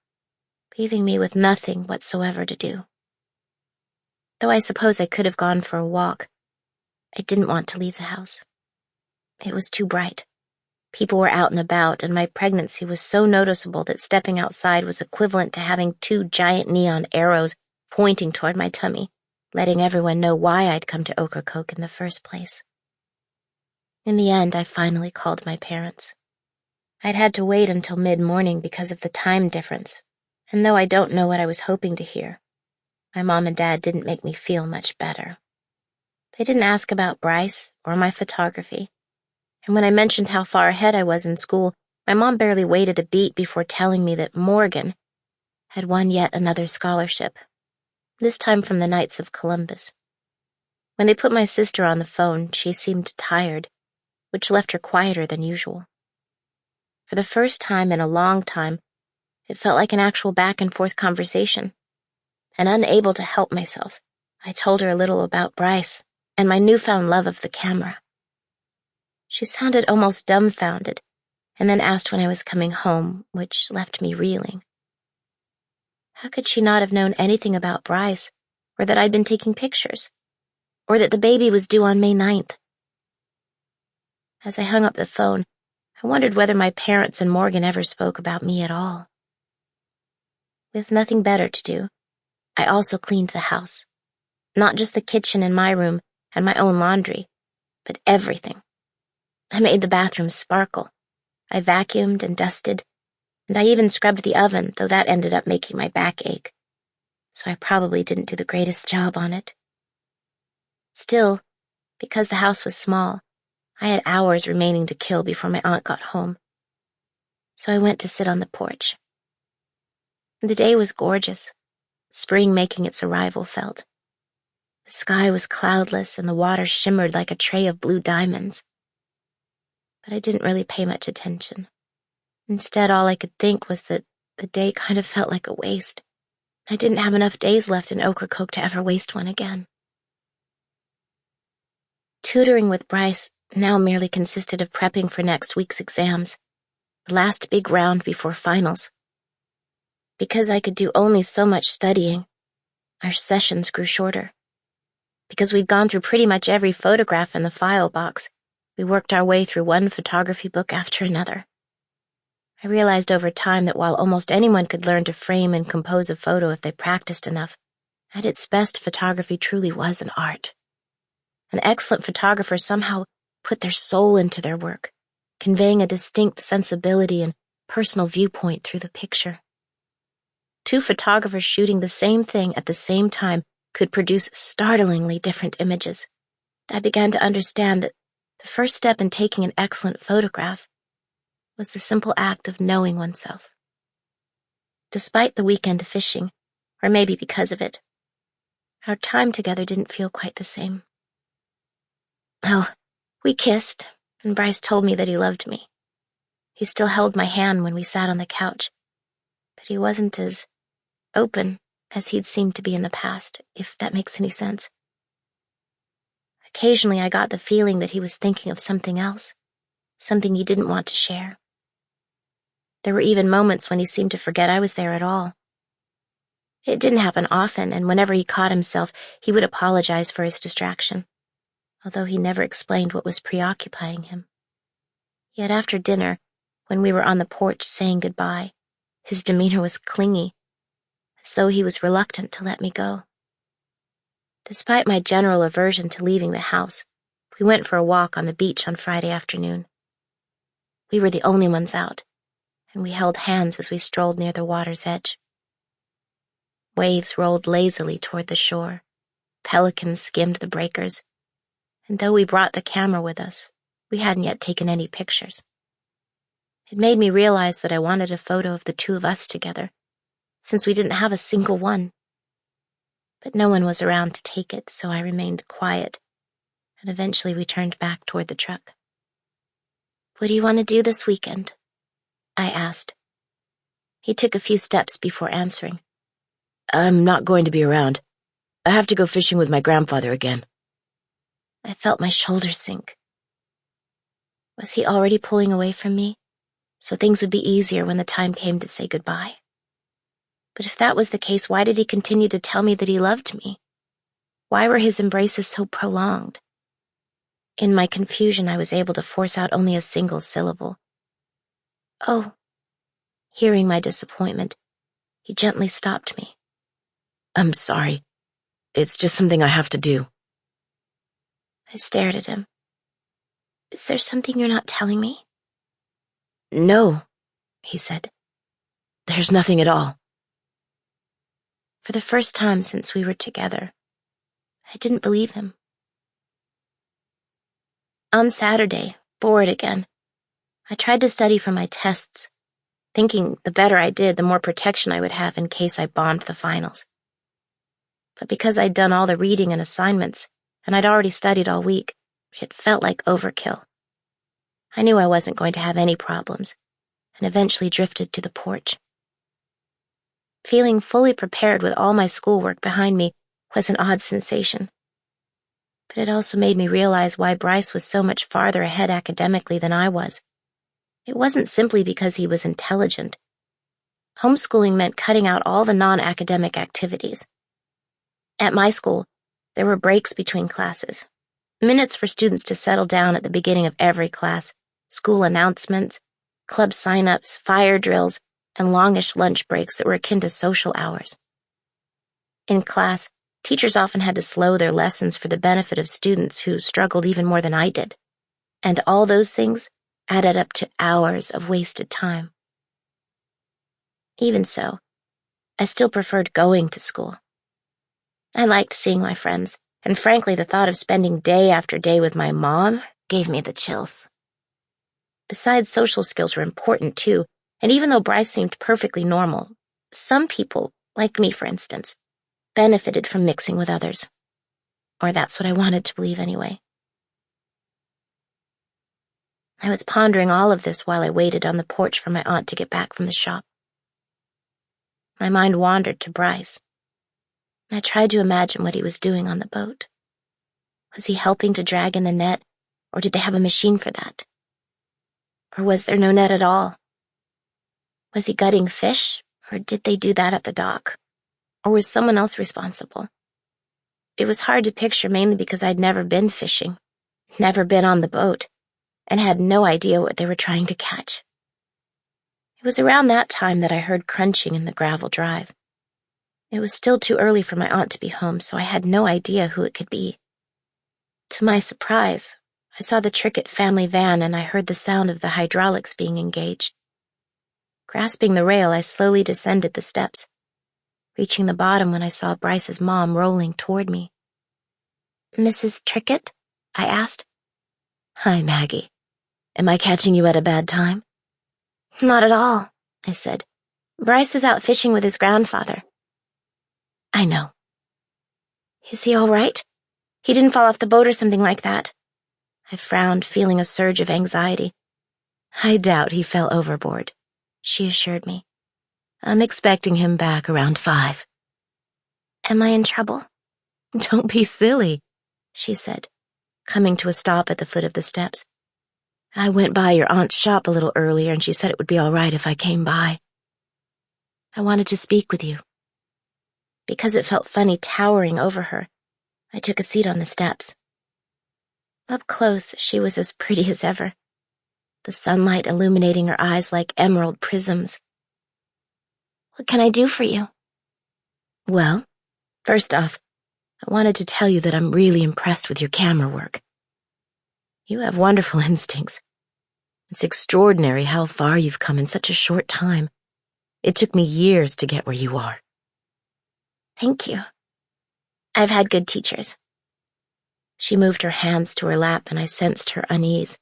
leaving me with nothing whatsoever to do. Though I suppose I could have gone for a walk, I didn't want to leave the house. It was too bright. People were out and about, and my pregnancy was so noticeable that stepping outside was equivalent to having two giant neon arrows pointing toward my tummy, letting everyone know why I'd come to Ocracoke in the first place. In the end, I finally called my parents. I'd had to wait until mid-morning because of the time difference, and though I don't know what I was hoping to hear, my mom and dad didn't make me feel much better. They didn't ask about Bryce or my photography, and when I mentioned how far ahead I was in school, my mom barely waited a beat before telling me that Morgan had won yet another scholarship, this time from the Knights of Columbus. When they put my sister on the phone, she seemed tired, which left her quieter than usual. For the first time in a long time, it felt like an actual back-and-forth conversation, and unable to help myself, I told her a little about Bryce and my newfound love of the camera. She sounded almost dumbfounded, and then asked when I was coming home, which left me reeling. How could she not have known anything about Bryce, or that I'd been taking pictures, or that the baby was due on May 9th? As I hung up the phone, I wondered whether my parents and Morgan ever spoke about me at all. With nothing better to do, I also cleaned the house. Not just the kitchen and my room and my own laundry, but everything. I made the bathroom sparkle. I vacuumed and dusted, and I even scrubbed the oven, though that ended up making my back ache. So I probably didn't do the greatest job on it. Still, because the house was small, I had hours remaining to kill before my aunt got home. So I went to sit on the porch. The day was gorgeous, spring making its arrival felt. The sky was cloudless and the water shimmered like a tray of blue diamonds. But I didn't really pay much attention. Instead, all I could think was that the day kind of felt like a waste. I didn't have enough days left in Ocracoke to ever waste one again. Tutoring with Bryce now merely consisted of prepping for next week's exams, the last big round before finals. Because I could do only so much studying, our sessions grew shorter. Because we'd gone through pretty much every photograph in the file box, we worked our way through one photography book after another. I realized over time that while almost anyone could learn to frame and compose a photo if they practiced enough, at its best, photography truly was an art. An excellent photographer somehow put their soul into their work, conveying a distinct sensibility and personal viewpoint through the picture. Two photographers shooting the same thing at the same time could produce startlingly different images. I began to understand that the first step in taking an excellent photograph was the simple act of knowing oneself. Despite the weekend fishing, or maybe because of it, our time together didn't feel quite the same. Oh, we kissed, and Bryce told me that he loved me. He still held my hand when we sat on the couch, but he wasn't as open as he'd seemed to be in the past, if that makes any sense. Occasionally I got the feeling that he was thinking of something else, something he didn't want to share. There were even moments when he seemed to forget I was there at all. It didn't happen often, and whenever he caught himself, he would apologize for his distraction, although he never explained what was preoccupying him. Yet after dinner, when we were on the porch saying goodbye, his demeanor was clingy, as though he was reluctant to let me go. Despite my general aversion to leaving the house, we went for a walk on the beach on Friday afternoon. We were the only ones out, and we held hands as we strolled near the water's edge. Waves rolled lazily toward the shore, pelicans skimmed the breakers, and though we brought the camera with us, we hadn't yet taken any pictures. It made me realize that I wanted a photo of the two of us together, since we didn't have a single one. But no one was around to take it, so I remained quiet, and eventually we turned back toward the truck. "What do you want to do this weekend?" I asked. He took a few steps before answering. "I'm not going to be around. I have to go fishing with my grandfather again." I felt my shoulders sink. Was he already pulling away from me, so things would be easier when the time came to say goodbye? But if that was the case, why did he continue to tell me that he loved me? Why were his embraces so prolonged? In my confusion, I was able to force out only a single syllable. "Oh." Hearing my disappointment, he gently stopped me. "I'm sorry. It's just something I have to do." I stared at him. "Is there something you're not telling me?" "No," he said. "There's nothing at all." For the first time since we were together, I didn't believe him. On Saturday, bored again, I tried to study for my tests, thinking the better I did, the more protection I would have in case I bombed the finals. But because I'd done all the reading and assignments, and I'd already studied all week, it felt like overkill. I knew I wasn't going to have any problems, and eventually drifted to the porch. Feeling fully prepared with all my schoolwork behind me was an odd sensation. But it also made me realize why Bryce was so much farther ahead academically than I was. It wasn't simply because he was intelligent. Homeschooling meant cutting out all the non-academic activities. At my school, there were breaks between classes, minutes for students to settle down at the beginning of every class, school announcements, club sign-ups, fire drills, and longish lunch breaks that were akin to social hours. In class, teachers often had to slow their lessons for the benefit of students who struggled even more than I did, and all those things added up to hours of wasted time. Even so, I still preferred going to school. I liked seeing my friends, and frankly, the thought of spending day after day with my mom gave me the chills. Besides, social skills were important too, and even though Bryce seemed perfectly normal, some people, like me for instance, benefited from mixing with others. Or that's what I wanted to believe anyway. I was pondering all of this while I waited on the porch for my aunt to get back from the shop. My mind wandered to Bryce, and I tried to imagine what he was doing on the boat. Was he helping to drag in the net, or did they have a machine for that? Or was there no net at all? Was he gutting fish, or did they do that at the dock? Or was someone else responsible? It was hard to picture, mainly because I'd never been fishing, never been on the boat, and had no idea what they were trying to catch. It was around that time that I heard crunching in the gravel drive. It was still too early for my aunt to be home, so I had no idea who it could be. To my surprise, I saw the Trickett family van and I heard the sound of the hydraulics being engaged. Grasping the rail, I slowly descended the steps, reaching the bottom when I saw Bryce's mom rolling toward me. "Mrs. Trickett?" I asked. "Hi, Maggie. Am I catching you at a bad time?" Not at all, I said. Bryce is out fishing with his grandfather. I know. Is he all right? He didn't fall off the boat or something like that. I frowned, feeling a surge of anxiety. I doubt he fell overboard, she assured me. I'm expecting him back around 5. Am I in trouble? Don't be silly, she said, coming to a stop at the foot of the steps. I went by your aunt's shop a little earlier and she said it would be all right if I came by. I wanted to speak with you. Because it felt funny towering over her, I took a seat on the steps. Up close, she was as pretty as ever, the sunlight illuminating her eyes like emerald prisms. What can I do for you? Well, first off, I wanted to tell you that I'm really impressed with your camera work. You have wonderful instincts. It's extraordinary how far you've come in such a short time. It took me years to get where you are. Thank you. I've had good teachers. She moved her hands to her lap and I sensed her unease.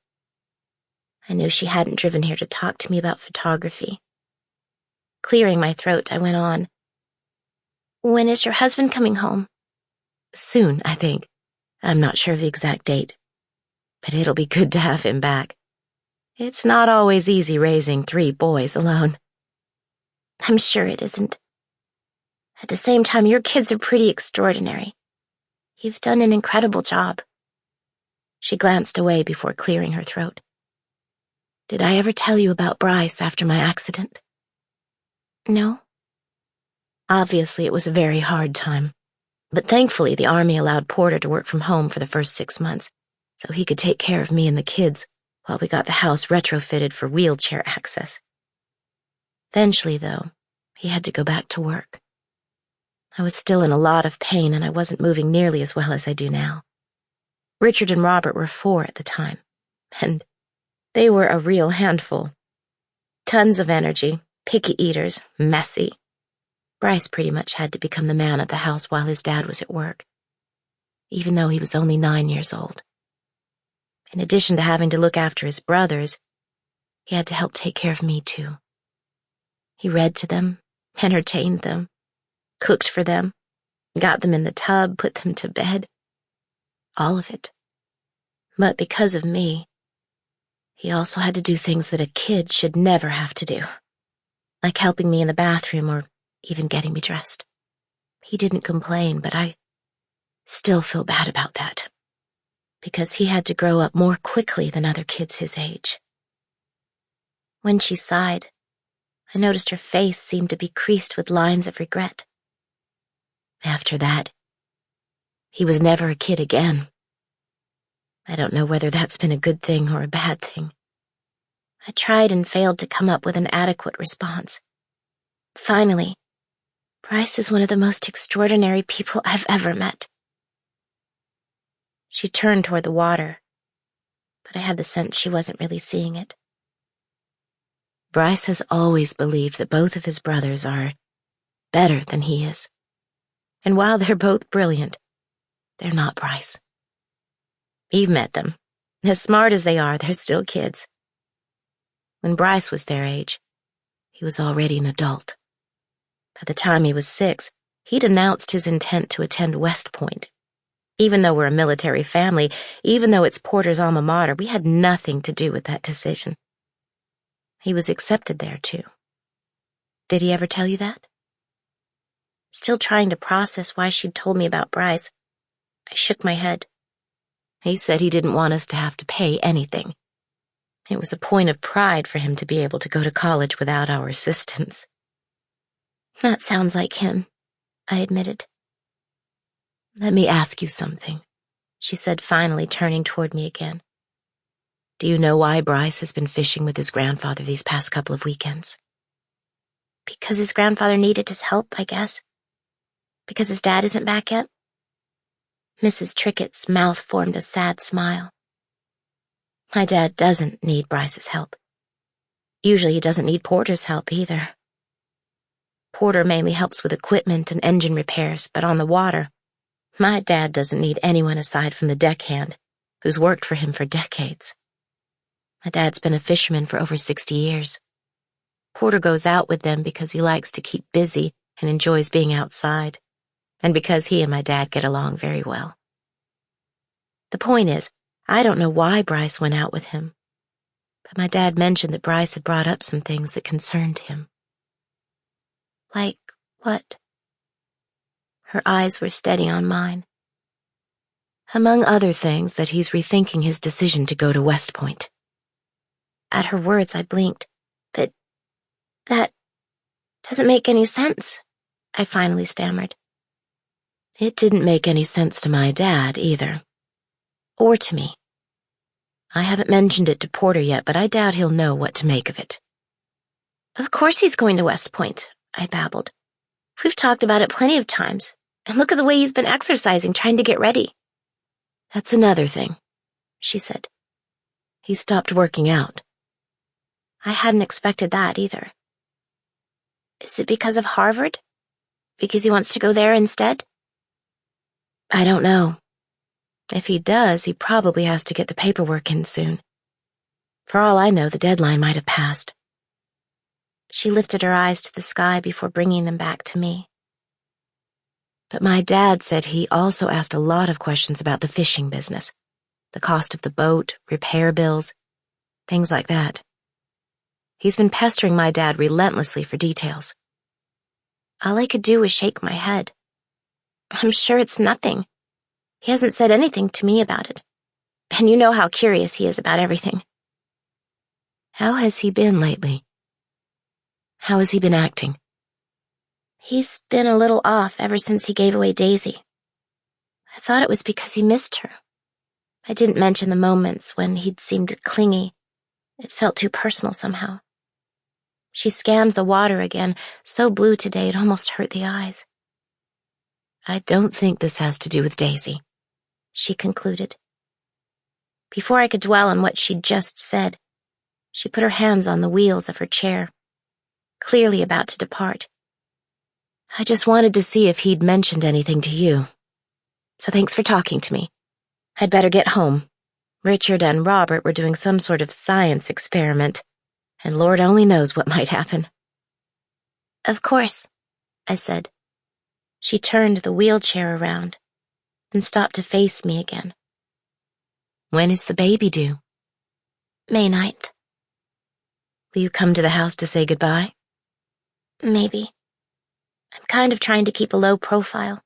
I knew she hadn't driven here to talk to me about photography. Clearing my throat, I went on. When is your husband coming home? Soon, I think. I'm not sure of the exact date. But it'll be good to have him back. It's not always easy raising 3 boys alone. I'm sure it isn't. At the same time, your kids are pretty extraordinary. You've done an incredible job. She glanced away before clearing her throat. Did I ever tell you about Bryce after my accident? No. Obviously, it was a very hard time. But thankfully, the Army allowed Porter to work from home for the first 6 months, so he could take care of me and the kids while we got the house retrofitted for wheelchair access. Eventually, though, he had to go back to work. I was still in a lot of pain and I wasn't moving nearly as well as I do now. Richard and Robert were 4 at the time, and they were a real handful. Tons of energy, picky eaters, messy. Bryce pretty much had to become the man at the house while his dad was at work, even though he was only 9 years old. In addition to having to look after his brothers, he had to help take care of me too. He read to them, entertained them, cooked for them, got them in the tub, put them to bed. All of it. But because of me, he also had to do things that a kid should never have to do, like helping me in the bathroom or even getting me dressed. He didn't complain, but I still feel bad about that, because he had to grow up more quickly than other kids his age. When she sighed, I noticed her face seemed to be creased with lines of regret. After that, he was never a kid again. I don't know whether that's been a good thing or a bad thing. I tried and failed to come up with an adequate response. Finally, Bryce is one of the most extraordinary people I've ever met. She turned toward the water, but I had the sense she wasn't really seeing it. Bryce has always believed that both of his brothers are better than he is. And while they're both brilliant, they're not Bryce. You've met them. As smart as they are, they're still kids. When Bryce was their age, he was already an adult. By the time he was 6, he'd announced his intent to attend West Point. Even though we're a military family, even though it's Porter's alma mater, we had nothing to do with that decision. He was accepted there, too. Did he ever tell you that? Still trying to process why she'd told me about Bryce, I shook my head. He said he didn't want us to have to pay anything. It was a point of pride for him to be able to go to college without our assistance. That sounds like him, I admitted. Let me ask you something, she said, finally turning toward me again. Do you know why Bryce has been fishing with his grandfather these past couple of weekends? Because his grandfather needed his help, I guess. Because his dad isn't back yet? Mrs. Trickett's mouth formed a sad smile. My dad doesn't need Bryce's help. Usually he doesn't need Porter's help either. Porter mainly helps with equipment and engine repairs, but on the water, my dad doesn't need anyone aside from the deckhand, who's worked for him for decades. My dad's been a fisherman for over 60 years. Porter goes out with them because he likes to keep busy and enjoys being outside, and because he and my dad get along very well. The point is, I don't know why Bryce went out with him, but my dad mentioned that Bryce had brought up some things that concerned him. Like what? Her eyes were steady on mine. Among other things, that he's rethinking his decision to go to West Point. At her words, I blinked. But that doesn't make any sense, I finally stammered. It didn't make any sense to my dad, either. Or to me. I haven't mentioned it to Porter yet, but I doubt he'll know what to make of it. Of course he's going to West Point, I babbled. We've talked about it plenty of times, and look at the way he's been exercising, trying to get ready. That's another thing, she said. He stopped working out. I hadn't expected that either. Is it because of Harvard? Because he wants to go there instead? I don't know. If he does, he probably has to get the paperwork in soon. For all I know, the deadline might have passed. She lifted her eyes to the sky before bringing them back to me. But my dad said he also asked a lot of questions about the fishing business, the cost of the boat, repair bills, things like that. He's been pestering my dad relentlessly for details. All I could do was shake my head. I'm sure it's nothing. He hasn't said anything to me about it. And you know how curious he is about everything. How has he been lately? How has he been acting? He's been a little off ever since he gave away Daisy. I thought it was because he missed her. I didn't mention the moments when he'd seemed clingy. It felt too personal somehow. She scanned the water again, so blue today it almost hurt the eyes. I don't think this has to do with Daisy, she concluded. Before I could dwell on what she'd just said, she put her hands on the wheels of her chair, clearly about to depart. I just wanted to see if he'd mentioned anything to you. So thanks for talking to me. I'd better get home. Richard and Robert were doing some sort of science experiment, and Lord only knows what might happen. Of course, I said. She turned the wheelchair around, then stopped to face me again. When is the baby due? May 9th. Will you come to the house to say goodbye? Maybe. I'm kind of trying to keep a low profile.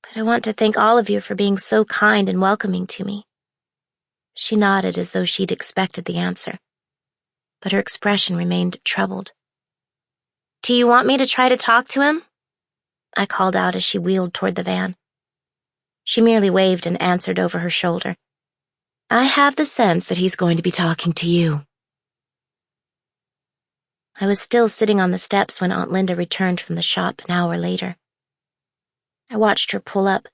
But I want to thank all of you for being so kind and welcoming to me. She nodded as though she'd expected the answer, but her expression remained troubled. Do you want me to try to talk to him? I called out as she wheeled toward the van. She merely waved and answered over her shoulder. I have the sense that he's going to be talking to you. I was still sitting on the steps when Aunt Linda returned from the shop an hour later. I watched her pull up,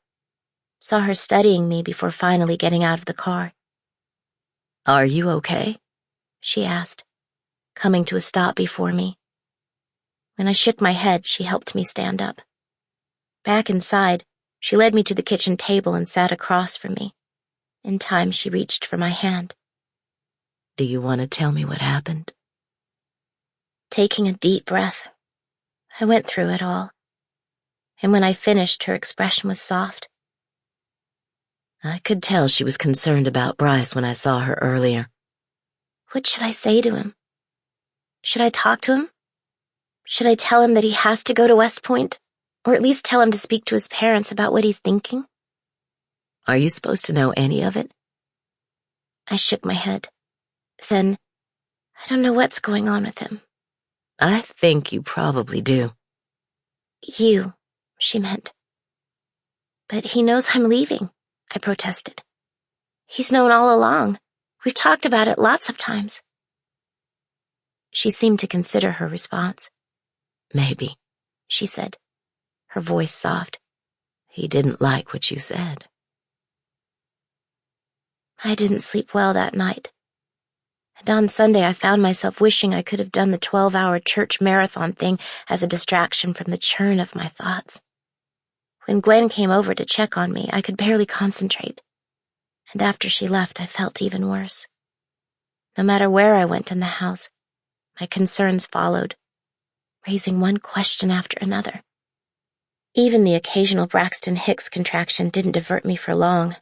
saw her studying me before finally getting out of the car. Are you okay? She asked, coming to a stop before me. When I shook my head, she helped me stand up. Back inside, she led me to the kitchen table and sat across from me. In time, she reached for my hand. Do you want to tell me what happened? Taking a deep breath, I went through it all. And when I finished, her expression was soft. I could tell she was concerned about Bryce when I saw her earlier. What should I say to him? Should I talk to him? Should I tell him that he has to go to West Point? Or at least tell him to speak to his parents about what he's thinking? Are you supposed to know any of it? I shook my head. Then, I don't know what's going on with him. I think you probably do. You, she meant. But he knows I'm leaving, I protested. He's known all along. We've talked about it lots of times. She seemed to consider her response. Maybe, she said, her voice soft. He didn't like what you said. I didn't sleep well that night. And on Sunday I found myself wishing I could have done the 12-hour church marathon thing as a distraction from the churn of my thoughts. When Gwen came over to check on me, I could barely concentrate. And after she left, I felt even worse. No matter where I went in the house, My concerns followed, raising one question after another. Even the occasional Braxton Hicks contraction didn't divert me for long,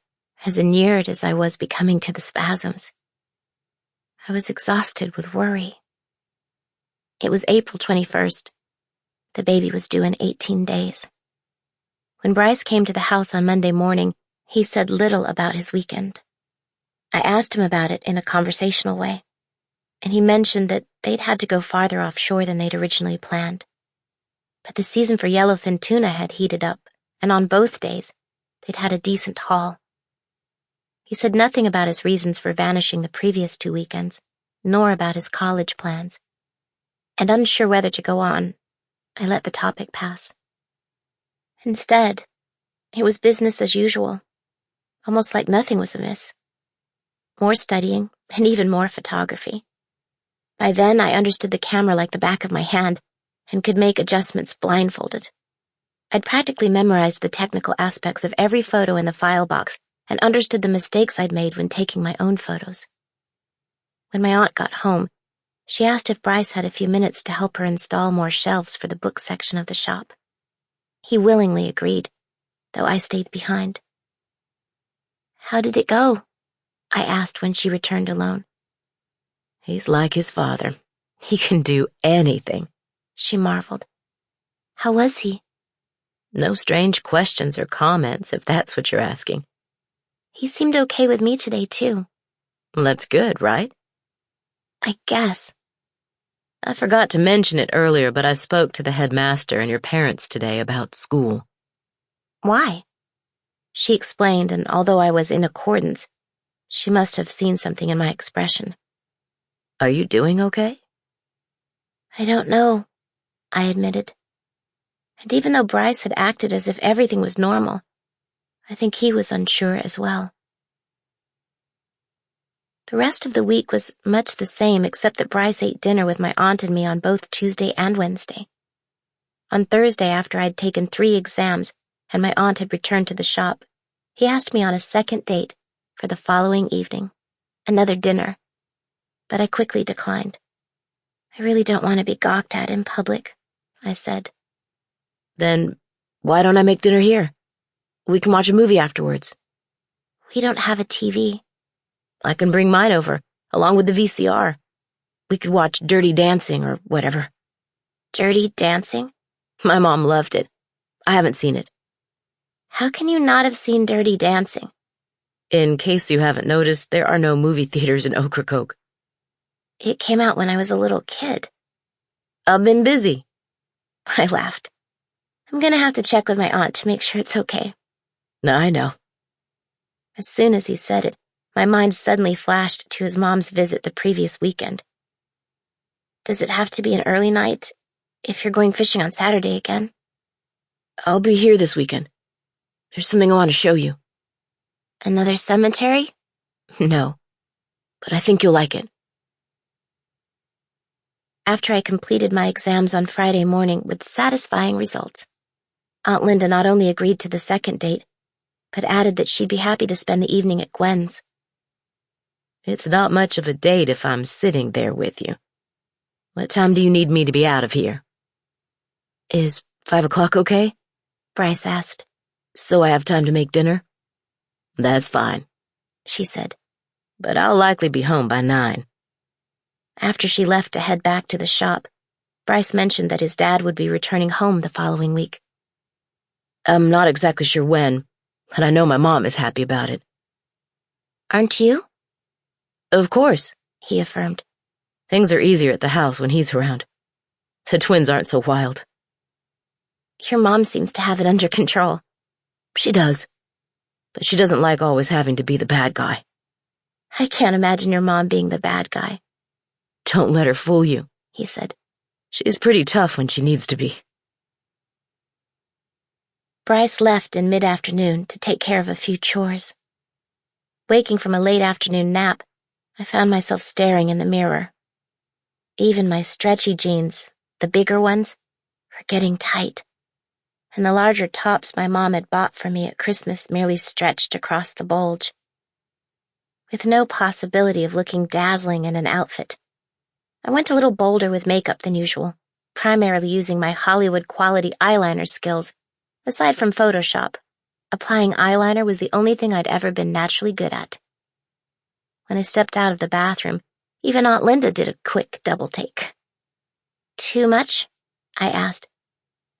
as inured as I was becoming to the spasms. I was exhausted with worry. It was April 21st. The baby was due in 18 days. When Bryce came to the house on Monday morning, he said little about his weekend. I asked him about it in a conversational way, and he mentioned that they'd had to go farther offshore than they'd originally planned. But the season for yellowfin tuna had heated up, and on both days, they'd had a decent haul. He said nothing about his reasons for vanishing the previous 2 weekends, nor about his college plans. And unsure whether to go on, I let the topic pass. Instead, it was business as usual, almost like nothing was amiss. More studying, and even more photography. By then, I understood the camera like the back of my hand, and could make adjustments blindfolded. I'd practically memorized the technical aspects of every photo in the file box and understood the mistakes I'd made when taking my own photos. When my aunt got home, she asked if Bryce had a few minutes to help her install more shelves for the book section of the shop. He willingly agreed, though I stayed behind. "How did it go?" I asked when she returned alone. "He's like his father. He can do anything," she marveled. "How was he?" "No strange questions or comments, if that's what you're asking." "He seemed okay with me today, too." "That's good, right?" "I guess." "I forgot to mention it earlier, but I spoke to the headmaster and your parents today about school." "Why?" She explained, and although I was in accordance, she must have seen something in my expression. "Are you doing okay?" "I don't know," I admitted. And even though Bryce had acted as if everything was normal, I think he was unsure as well. The rest of the week was much the same, except that Bryce ate dinner with my aunt and me on both Tuesday and Wednesday. On Thursday, after I'd taken 3 exams and my aunt had returned to the shop, he asked me on a second date for the following evening, another dinner, but I quickly declined. "I really don't want to be gawked at in public," I said. "Then why don't I make dinner here? We can watch a movie afterwards." "We don't have a TV." "I can bring mine over, along with the VCR. We could watch Dirty Dancing or whatever." "Dirty Dancing?" My mom loved it. I haven't seen it. "How can you not have seen Dirty Dancing?" In case you haven't noticed, there are no movie theaters in Ocracoke. "It came out when I was a little kid." "I've been busy." I laughed. "I'm gonna have to check with my aunt to make sure it's okay." I know. As soon as he said it, my mind suddenly flashed to his mom's visit the previous weekend. "Does it have to be an early night if you're going fishing on Saturday again?" "I'll be here this weekend. There's something I want to show you." "Another cemetery?" "No, but I think you'll like it." After I completed my exams on Friday morning with satisfying results, Aunt Linda not only agreed to the second date, but added that she'd be happy to spend the evening at Gwen's. "It's not much of a date if I'm sitting there with you. What time do you need me to be out of here?" "Is 5 o'clock okay?" Bryce asked. "So I have time to make dinner?" "That's fine," she said. "But I'll likely be home by 9. After she left to head back to the shop, Bryce mentioned that his dad would be returning home the following week. "I'm not exactly sure when, but I know my mom is happy about it." "Aren't you?" "Of course," he affirmed. "Things are easier at the house when he's around. The twins aren't so wild." "Your mom seems to have it under control." "She does, but she doesn't like always having to be the bad guy." "I can't imagine your mom being the bad guy." "Don't let her fool you," he said. "She's pretty tough when she needs to be." Bryce left in mid-afternoon to take care of a few chores. Waking from a late afternoon nap, I found myself staring in the mirror. Even my stretchy jeans, the bigger ones, were getting tight, and the larger tops my mom had bought for me at Christmas merely stretched across the bulge. With no possibility of looking dazzling in an outfit, I went a little bolder with makeup than usual, primarily using my Hollywood-quality eyeliner skills. Aside from Photoshop, applying eyeliner was the only thing I'd ever been naturally good at. When I stepped out of the bathroom, even Aunt Linda did a quick double take. "Too much?" I asked.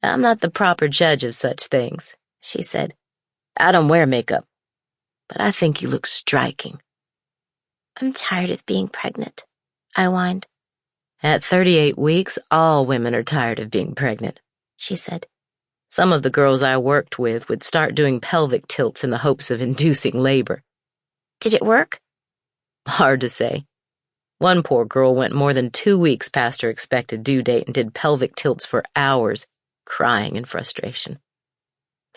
"I'm not the proper judge of such things," she said. "I don't wear makeup, but I think you look striking." "I'm tired of being pregnant," I whined. "At 38 weeks, all women are tired of being pregnant," she said. "Some of the girls I worked with would start doing pelvic tilts in the hopes of inducing labor." "Did it work?" "Hard to say. One poor girl went more than 2 weeks past her expected due date and did pelvic tilts for hours, crying in frustration.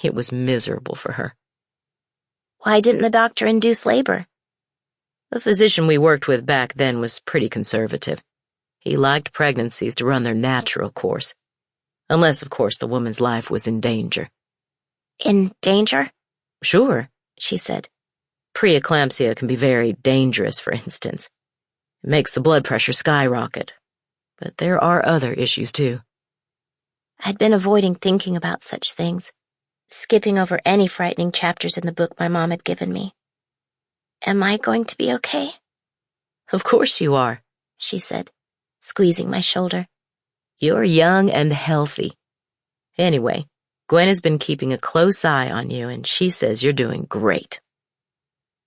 It was miserable for her." "Why didn't the doctor induce labor?" The physician we worked with back then was pretty conservative. He liked pregnancies to run their natural course. Unless, of course, the woman's life was in danger. "In danger?" "Sure," she said. "Preeclampsia can be very dangerous, for instance. It makes the blood pressure skyrocket. But there are other issues, too." I'd been avoiding thinking about such things, skipping over any frightening chapters in the book my mom had given me. "Am I going to be okay?" "Of course you are," she said, squeezing my shoulder. "You're young and healthy. Anyway, Gwen has been keeping a close eye on you, and she says you're doing great."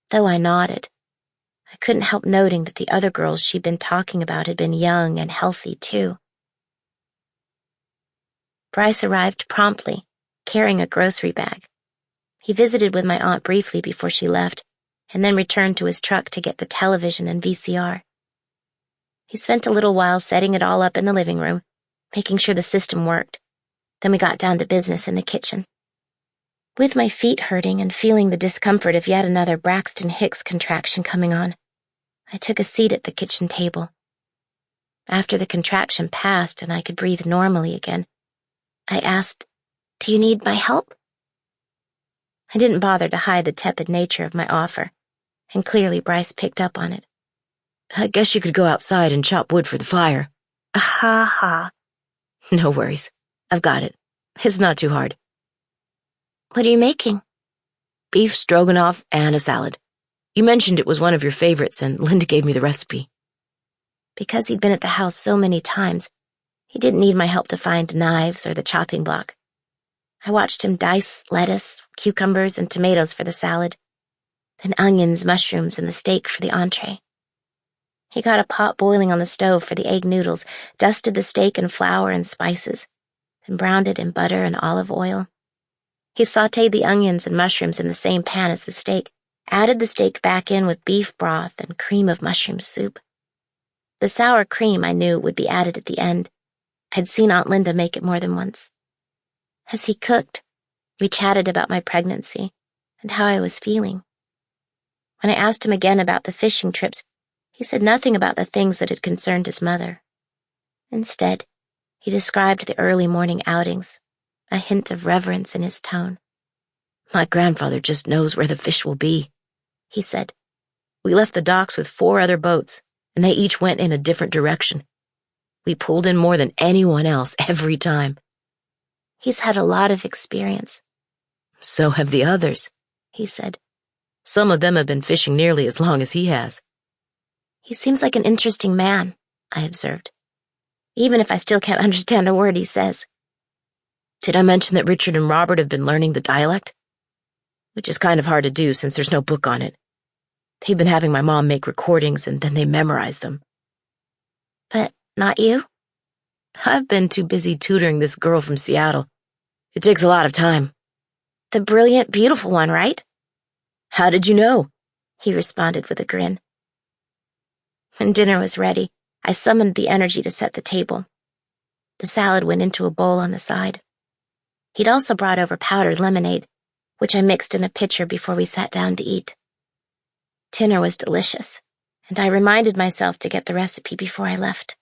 Though I nodded, I couldn't help noting that the other girls she'd been talking about had been young and healthy, too. Bryce arrived promptly, carrying a grocery bag. He visited with my aunt briefly before she left, and then returned to his truck to get the television and VCR. He spent a little while setting it all up in the living room, making sure the system worked. Then we got down to business in the kitchen. With my feet hurting and feeling the discomfort of yet another Braxton Hicks contraction coming on, I took a seat at the kitchen table. After the contraction passed and I could breathe normally again, I asked, "Do you need my help?" I didn't bother to hide the tepid nature of my offer, and clearly Bryce picked up on it. "I guess you could go outside and chop wood for the fire." Ha ha. "No worries. I've got it. It's not too hard." "What are you making?" "Beef stroganoff and a salad. You mentioned it was one of your favorites, and Linda gave me the recipe." Because he'd been at the house so many times, he didn't need my help to find knives or the chopping block. I watched him dice lettuce, cucumbers, and tomatoes for the salad, then onions, mushrooms, and the steak for the entree. He got a pot boiling on the stove for the egg noodles, dusted the steak in flour and spices, then browned it in butter and olive oil. He sautéed the onions and mushrooms in the same pan as the steak, added the steak back in with beef broth and cream of mushroom soup. The sour cream, I knew, would be added at the end. I'd seen Aunt Linda make it more than once. As he cooked, we chatted about my pregnancy and how I was feeling. When I asked him again about the fishing trips, he said nothing about the things that had concerned his mother. Instead, he described the early morning outings, a hint of reverence in his tone. "My grandfather just knows where the fish will be," he said. "We left the docks with 4 other boats, and they each went in a different direction. We pulled in more than anyone else every time." "He's had a lot of experience." "So have the others," he said. "Some of them have been fishing nearly as long as he has." "He seems like an interesting man," I observed, "even if I still can't understand a word he says." "Did I mention that Richard and Robert have been learning the dialect? Which is kind of hard to do since there's no book on it. They've been having my mom make recordings and then they memorize them." "But not you?" "I've been too busy tutoring this girl from Seattle. It takes a lot of time." "The brilliant, beautiful one, right?" "How did you know?" he responded with a grin. When dinner was ready, I summoned the energy to set the table. The salad went into a bowl on the side. He'd also brought over powdered lemonade, which I mixed in a pitcher before we sat down to eat. Dinner was delicious, and I reminded myself to get the recipe before I left.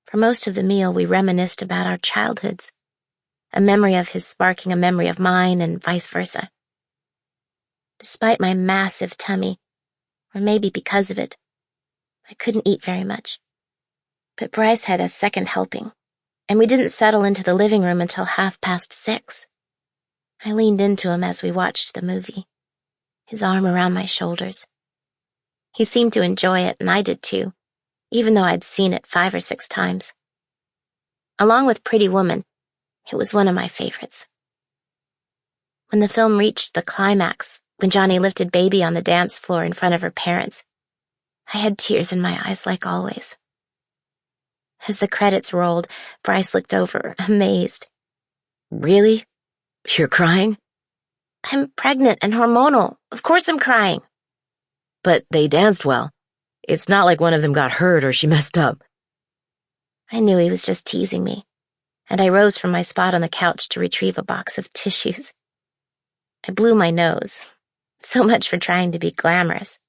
For most of the meal, we reminisced about our childhoods, a memory of his sparking a memory of mine and vice versa. Despite my massive tummy, or maybe because of it, I couldn't eat very much. But Bryce had a second helping, and we didn't settle into the living room until 6:30. I leaned into him as we watched the movie, his arm around my shoulders. He seemed to enjoy it, and I did too, even though I'd seen it 5 or 6 times. Along with Pretty Woman, it was one of my favorites. When the film reached the climax, when Johnny lifted Baby on the dance floor in front of her parents, I had tears in my eyes like always. As the credits rolled, Bryce looked over, amazed. Really? You're crying? I'm pregnant and hormonal. Of course I'm crying. But they danced well. It's not like one of them got hurt or she messed up. I knew he was just teasing me, and I rose from my spot on the couch to retrieve a box of tissues. I blew my nose. So much for trying to be glamorous.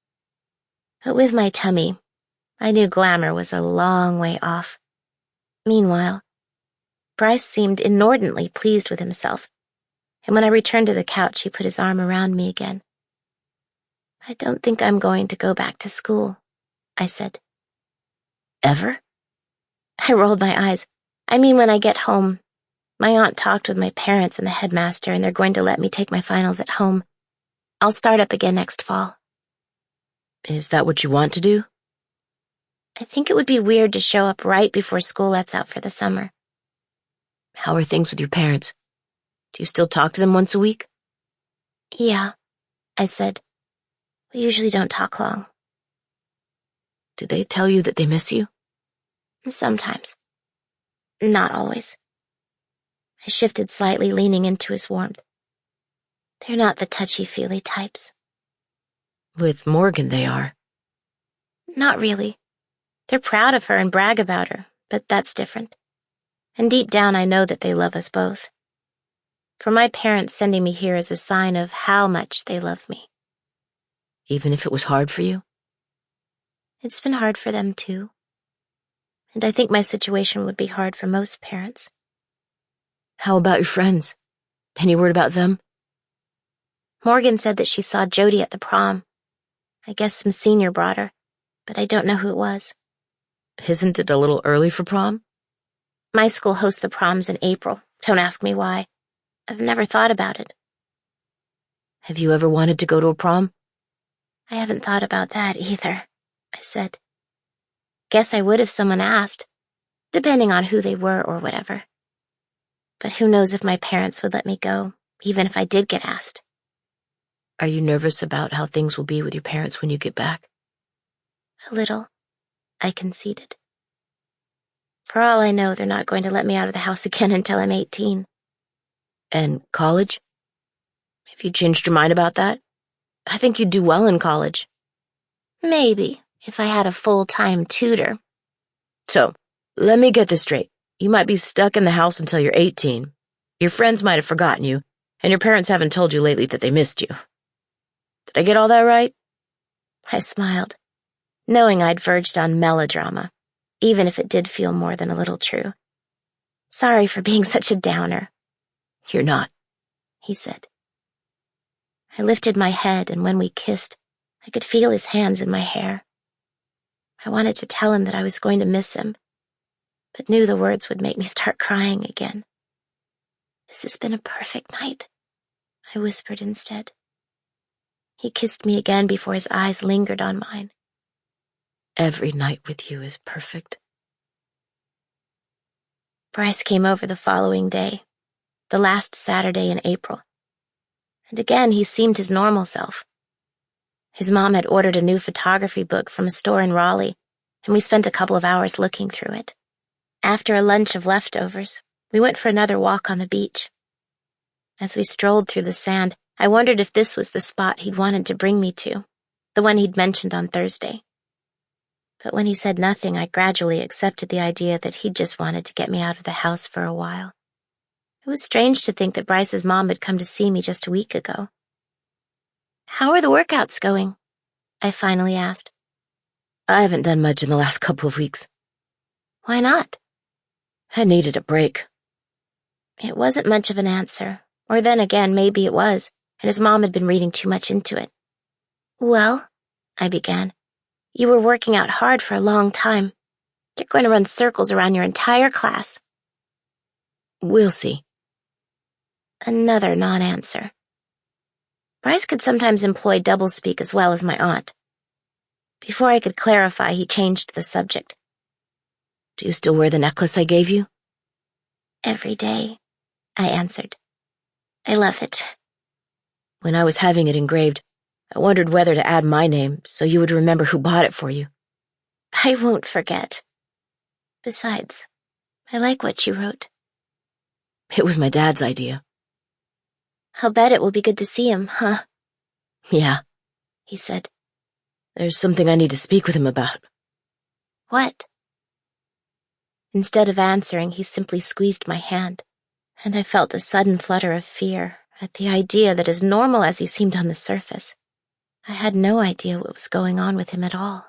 But with my tummy, I knew glamour was a long way off. Meanwhile, Bryce seemed inordinately pleased with himself, and when I returned to the couch, he put his arm around me again. I don't think I'm going to go back to school, I said. Ever? I rolled my eyes. I mean, when I get home. My aunt talked with my parents and the headmaster, and they're going to let me take my finals at home. I'll start up again next fall. Is that what you want to do? I think it would be weird to show up right before school lets out for the summer. How are things with your parents? Do you still talk to them once a week? Yeah, I said. We usually don't talk long. Do they tell you that they miss you? Sometimes. Not always. I shifted slightly, leaning into his warmth. They're not the touchy-feely types. With Morgan, they are. Not really. They're proud of her and brag about her, but that's different. And deep down, I know that they love us both. For my parents, sending me here is a sign of how much they love me. Even if it was hard for you? It's been hard for them, too. And I think my situation would be hard for most parents. How about your friends? Any word about them? Morgan said that she saw Jody at the prom. I guess some senior brought her, but I don't know who it was. Isn't it a little early for prom? My school hosts the proms in April. Don't ask me why. I've never thought about it. Have you ever wanted to go to a prom? I haven't thought about that either, I said. Guess I would if someone asked, depending on who they were or whatever. But who knows if my parents would let me go, even if I did get asked. Are you nervous about how things will be with your parents when you get back? A little, I conceded. For all I know, they're not going to let me out of the house again until I'm 18. And college? Have you changed your mind about that? I think you'd do well in college. Maybe, if I had a full-time tutor. So, let me get this straight. You might be stuck in the house until you're 18. Your friends might have forgotten you, and your parents haven't told you lately that they missed you. Did I get all that right? I smiled, knowing I'd verged on melodrama, even if it did feel more than a little true. Sorry for being such a downer. You're not, he said. I lifted my head, and when we kissed, I could feel his hands in my hair. I wanted to tell him that I was going to miss him, but knew the words would make me start crying again. This has been a perfect night, I whispered instead. He kissed me again before his eyes lingered on mine. Every night with you is perfect. Bryce came over the following day, the last Saturday in April. And again he seemed his normal self. His mom had ordered a new photography book from a store in Raleigh, and we spent a couple of hours looking through it. After a lunch of leftovers, we went for another walk on the beach. As we strolled through the sand, I wondered if this was the spot he'd wanted to bring me to, the one he'd mentioned on Thursday. But when he said nothing, I gradually accepted the idea that he'd just wanted to get me out of the house for a while. It was strange to think that Bryce's mom had come to see me just a week ago. How are the workouts going? I finally asked. I haven't done much in the last couple of weeks. Why not? I needed a break. It wasn't much of an answer, or then again, maybe it was, and his mom had been reading too much into it. Well, I began, you were working out hard for a long time. You're going to run circles around your entire class. We'll see. Another non-answer. Bryce could sometimes employ doublespeak as well as my aunt. Before I could clarify, he changed the subject. Do you still wear the necklace I gave you? Every day, I answered. I love it. When I was having it engraved, I wondered whether to add my name so you would remember who bought it for you. I won't forget. Besides, I like what you wrote. It was my dad's idea. I'll bet it will be good to see him, huh? Yeah, he said. There's something I need to speak with him about. What? Instead of answering, he simply squeezed my hand, and I felt a sudden flutter of fear at the idea that, as normal as he seemed on the surface, I had no idea what was going on with him at all.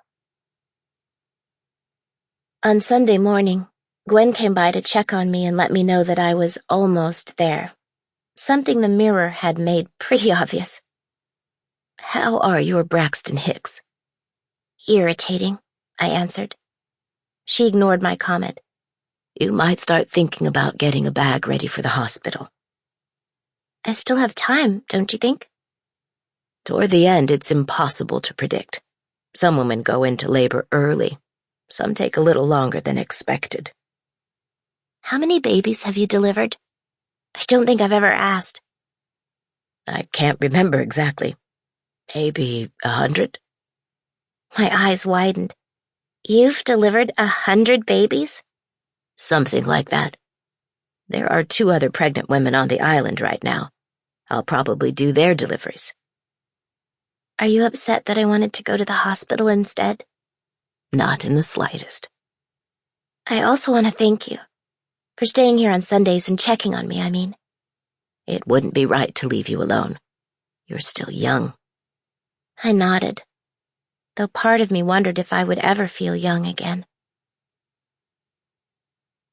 On Sunday morning, Gwen came by to check on me and let me know that I was almost there, something the mirror had made pretty obvious. How are your Braxton Hicks? Irritating, I answered. She ignored my comment. You might start thinking about getting a bag ready for the hospital. I still have time, don't you think? Toward the end, it's impossible to predict. Some women go into labor early. Some take a little longer than expected. How many babies have you delivered? I don't think I've ever asked. I can't remember exactly. Maybe 100? My eyes widened. You've delivered 100 babies? Something like that. There are 2 other pregnant women on the island right now. I'll probably do their deliveries. Are you upset that I wanted to go to the hospital instead? Not in the slightest. I also want to thank you for staying here on Sundays and checking on me, I mean. It wouldn't be right to leave you alone. You're still young. I nodded, though part of me wondered if I would ever feel young again.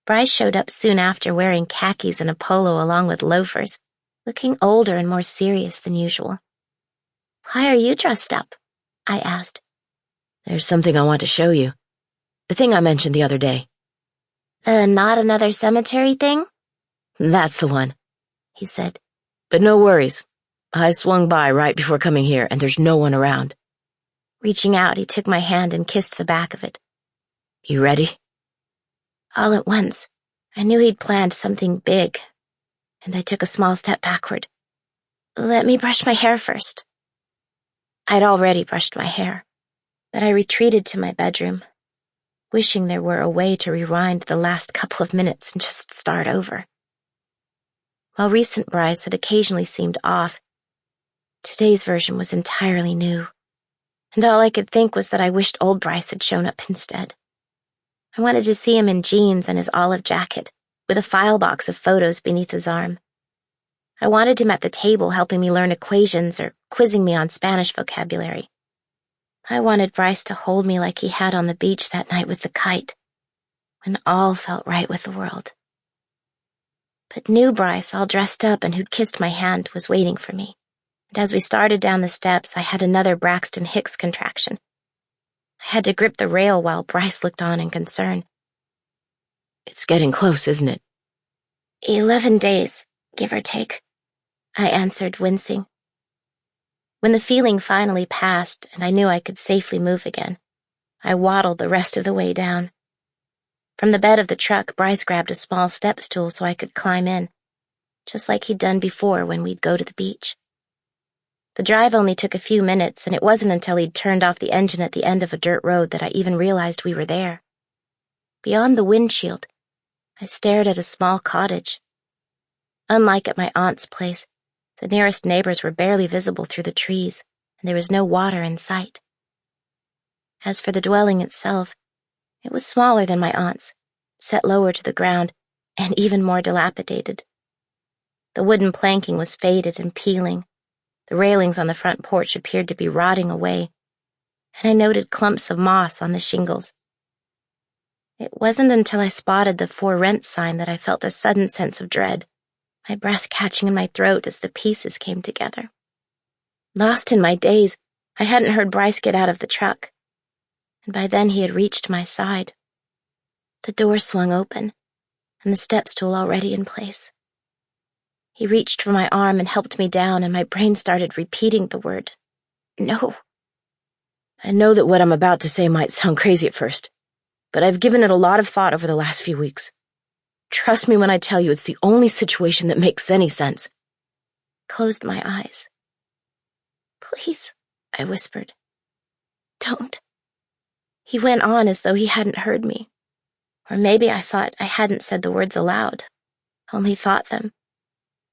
Bryce showed up soon after wearing khakis and a polo along with loafers, looking older and more serious than usual. Why are you dressed up? I asked. There's something I want to show you. The thing I mentioned the other day. The not another cemetery thing? That's the one, he said. But no worries. I swung by right before coming here, and there's no one around. Reaching out, he took my hand and kissed the back of it. You ready? All at once, I knew he'd planned something big, and I took a small step backward. Let me brush my hair first. I'd already brushed my hair, but I retreated to my bedroom, wishing there were a way to rewind the last couple of minutes and just start over. While recent Bryce had occasionally seemed off, today's version was entirely new, and all I could think was that I wished old Bryce had shown up instead. I wanted to see him in jeans and his olive jacket, with a file box of photos beneath his arm. I wanted him at the table helping me learn equations or quizzing me on Spanish vocabulary. I wanted Bryce to hold me like he had on the beach that night with the kite, when all felt right with the world. But new Bryce, all dressed up and who'd kissed my hand, was waiting for me, and as we started down the steps, I had another Braxton Hicks contraction. I had to grip the rail while Bryce looked on in concern. It's getting close, isn't it? 11 days, give or take, I answered, wincing. When the feeling finally passed and I knew I could safely move again, I waddled the rest of the way down. From the bed of the truck, Bryce grabbed a small step stool so I could climb in, just like he'd done before when we'd go to the beach. The drive only took a few minutes, and it wasn't until he'd turned off the engine at the end of a dirt road that I even realized we were there. Beyond the windshield, I stared at a small cottage. Unlike at my aunt's place, the nearest neighbors were barely visible through the trees, and there was no water in sight. As for the dwelling itself, it was smaller than my aunt's, set lower to the ground, and even more dilapidated. The wooden planking was faded and peeling. The railings on the front porch appeared to be rotting away, and I noted clumps of moss on the shingles. It wasn't until I spotted the for rent sign that I felt a sudden sense of dread, my breath catching in my throat as the pieces came together. Lost in my daze, I hadn't heard Bryce get out of the truck, and by then he had reached my side. The door swung open, and the step stool already in place. He reached for my arm and helped me down, and my brain started repeating the word, no. I know that what I'm about to say might sound crazy at first, but I've given it a lot of thought over the last few weeks. Trust me when I tell you it's the only situation that makes any sense. Closed my eyes. Please, I whispered. Don't. He went on as though he hadn't heard me. Or maybe I thought I hadn't said the words aloud, only thought them,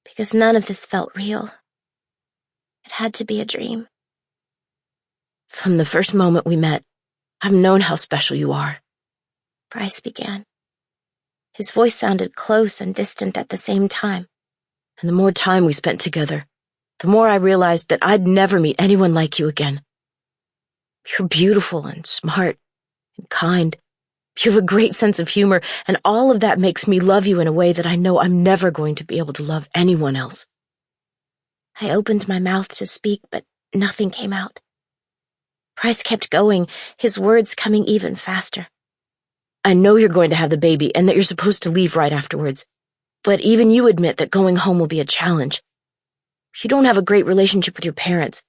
because none of this felt real. It had to be a dream. From the first moment we met, I've known how special you are, Bryce began. His voice sounded close and distant at the same time. And the more time we spent together, the more I realized that I'd never meet anyone like you again. You're beautiful and smart and kind. You have a great sense of humor, and all of that makes me love you in a way that I know I'm never going to be able to love anyone else. I opened my mouth to speak, but nothing came out. Bryce kept going, his words coming even faster. I know you're going to have the baby and that you're supposed to leave right afterwards, but even you admit that going home will be a challenge. You don't have a great relationship with your parents.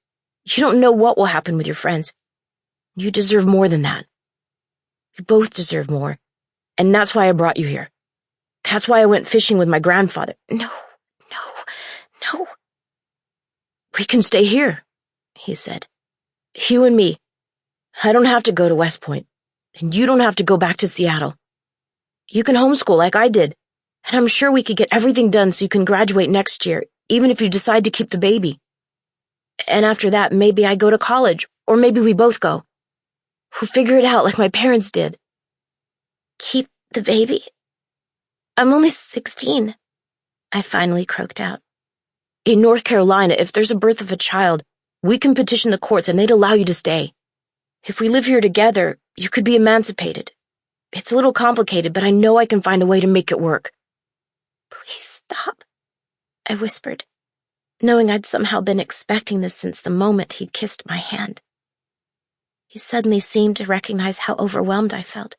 You don't know what will happen with your friends. You deserve more than that. You both deserve more, and that's why I brought you here. That's why I went fishing with my grandfather. No. We can stay here, he said. You and me. I don't have to go to West Point, and you don't have to go back to Seattle. You can homeschool like I did, and I'm sure we could get everything done so you can graduate next year, even if you decide to keep the baby. And after that, maybe I go to college, or maybe we both go. We'll figure it out like my parents did. Keep the baby? I'm only 16, I finally croaked out. In North Carolina, if there's a birth of a child, we can petition the courts and they'd allow you to stay. If we live here together, you could be emancipated. It's a little complicated, but I know I can find a way to make it work. Please stop, I whispered, knowing I'd somehow been expecting this since the moment he'd kissed my hand. He suddenly seemed to recognize how overwhelmed I felt.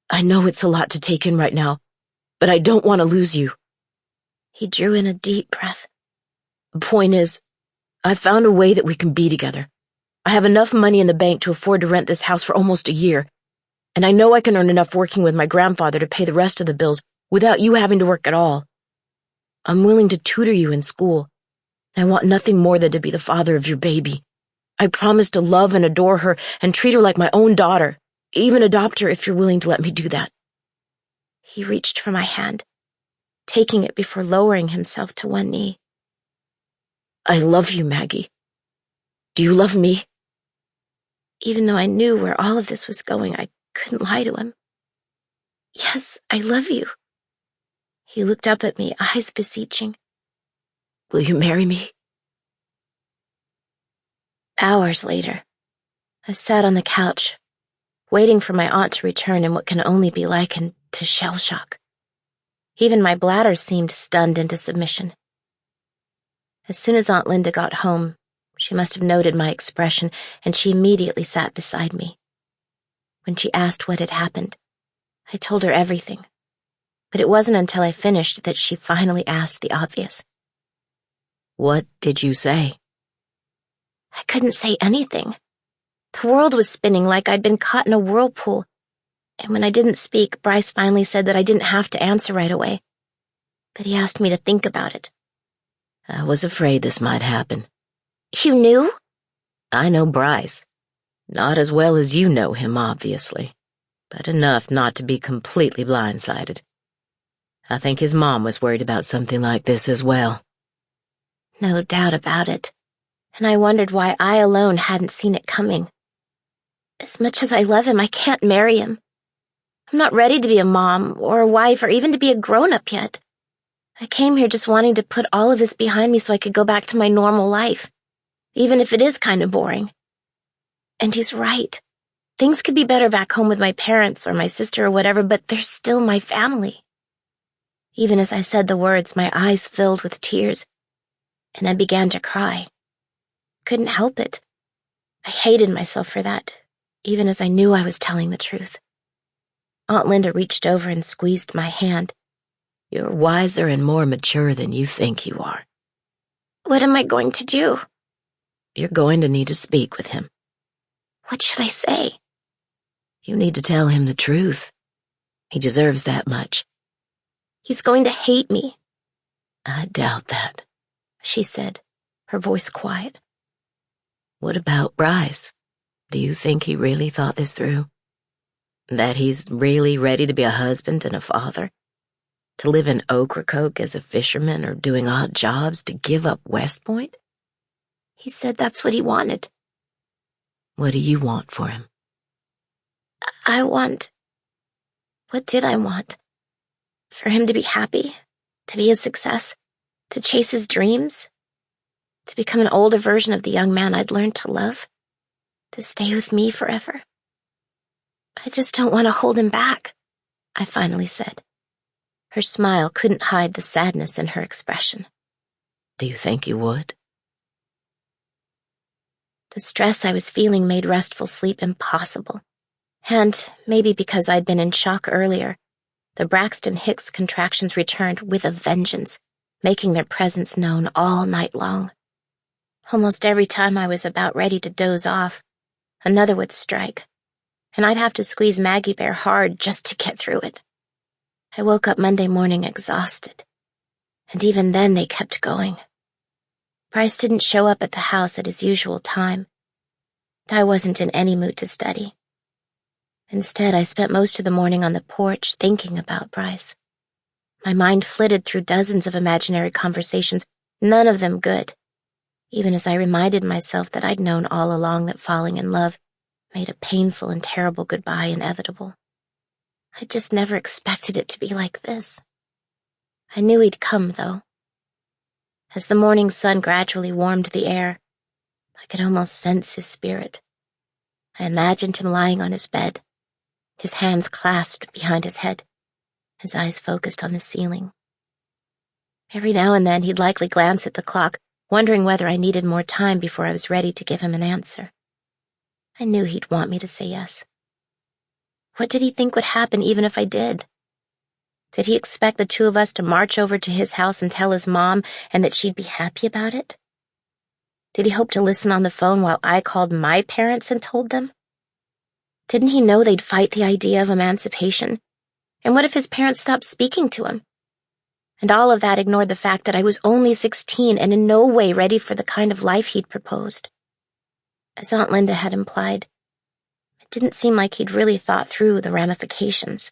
I know it's a lot to take in right now, but I don't want to lose you. He drew in a deep breath. The point is, I've found a way that we can be together. I have enough money in the bank to afford to rent this house for almost a year, and I know I can earn enough working with my grandfather to pay the rest of the bills without you having to work at all. I'm willing to tutor you in school, and I want nothing more than to be the father of your baby. I promise to love and adore her and treat her like my own daughter, even adopt her if you're willing to let me do that. He reached for my hand, taking it before lowering himself to one knee. I love you, Maggie. Do you love me? Even though I knew where all of this was going, I couldn't lie to him. Yes, I love you. He looked up at me, eyes beseeching. Will you marry me? Hours later, I sat on the couch, waiting for my aunt to return in what can only be likened to shell shock. Even my bladder seemed stunned into submission. As soon as Aunt Linda got home, she must have noted my expression, and she immediately sat beside me. When she asked what had happened, I told her everything, but it wasn't until I finished that she finally asked the obvious. What did you say? I couldn't say anything. The world was spinning like I'd been caught in a whirlpool, and when I didn't speak, Bryce finally said that I didn't have to answer right away, but he asked me to think about it. I was afraid this might happen. You knew? I know Bryce. Not as well as you know him, obviously, but enough not to be completely blindsided. I think his mom was worried about something like this as well. No doubt about it, and I wondered why I alone hadn't seen it coming. As much as I love him, I can't marry him. I'm not ready to be a mom or a wife or even to be a grown-up yet. I came here just wanting to put all of this behind me so I could go back to my normal life, even if it is kind of boring. And he's right. Things could be better back home with my parents or my sister or whatever, but they're still my family. Even as I said the words, my eyes filled with tears, and I began to cry. Couldn't help it. I hated myself for that, even as I knew I was telling the truth. Aunt Linda reached over and squeezed my hand. You're wiser and more mature than you think you are. What am I going to do? You're going to need to speak with him. What should I say? You need to tell him the truth. He deserves that much. He's going to hate me. I doubt that, she said, her voice quiet. What about Bryce? Do you think he really thought this through? That he's really ready to be a husband and a father? To live in Ocracoke as a fisherman or doing odd jobs, to give up West Point? He said that's what he wanted. What do you want for him? What did I want? For him to be happy, to be a success, to chase his dreams, to become an older version of the young man I'd learned to love, to stay with me forever. I just don't want to hold him back, I finally said. Her smile couldn't hide the sadness in her expression. Do you think you would? The stress I was feeling made restful sleep impossible. And, maybe because I'd been in shock earlier, the Braxton Hicks contractions returned with a vengeance, making their presence known all night long. Almost every time I was about ready to doze off, another would strike, and I'd have to squeeze Maggie Bear hard just to get through it. I woke up Monday morning exhausted, and even then they kept going. Bryce didn't show up at the house at his usual time. I wasn't in any mood to study. Instead, I spent most of the morning on the porch thinking about Bryce. My mind flitted through dozens of imaginary conversations, none of them good, even as I reminded myself that I'd known all along that falling in love made a painful and terrible goodbye inevitable. I just never expected it to be like this. I knew he'd come, though. As the morning sun gradually warmed the air, I could almost sense his spirit. I imagined him lying on his bed, his hands clasped behind his head, his eyes focused on the ceiling. Every now and then he'd likely glance at the clock, wondering whether I needed more time before I was ready to give him an answer. I knew he'd want me to say yes. What did he think would happen even if I did? Did he expect the two of us to march over to his house and tell his mom, and that she'd be happy about it? Did he hope to listen on the phone while I called my parents and told them? Didn't he know they'd fight the idea of emancipation? And what if his parents stopped speaking to him? And all of that ignored the fact that I was only 16 and in no way ready for the kind of life he'd proposed. As Aunt Linda had implied, it didn't seem like he'd really thought through the ramifications.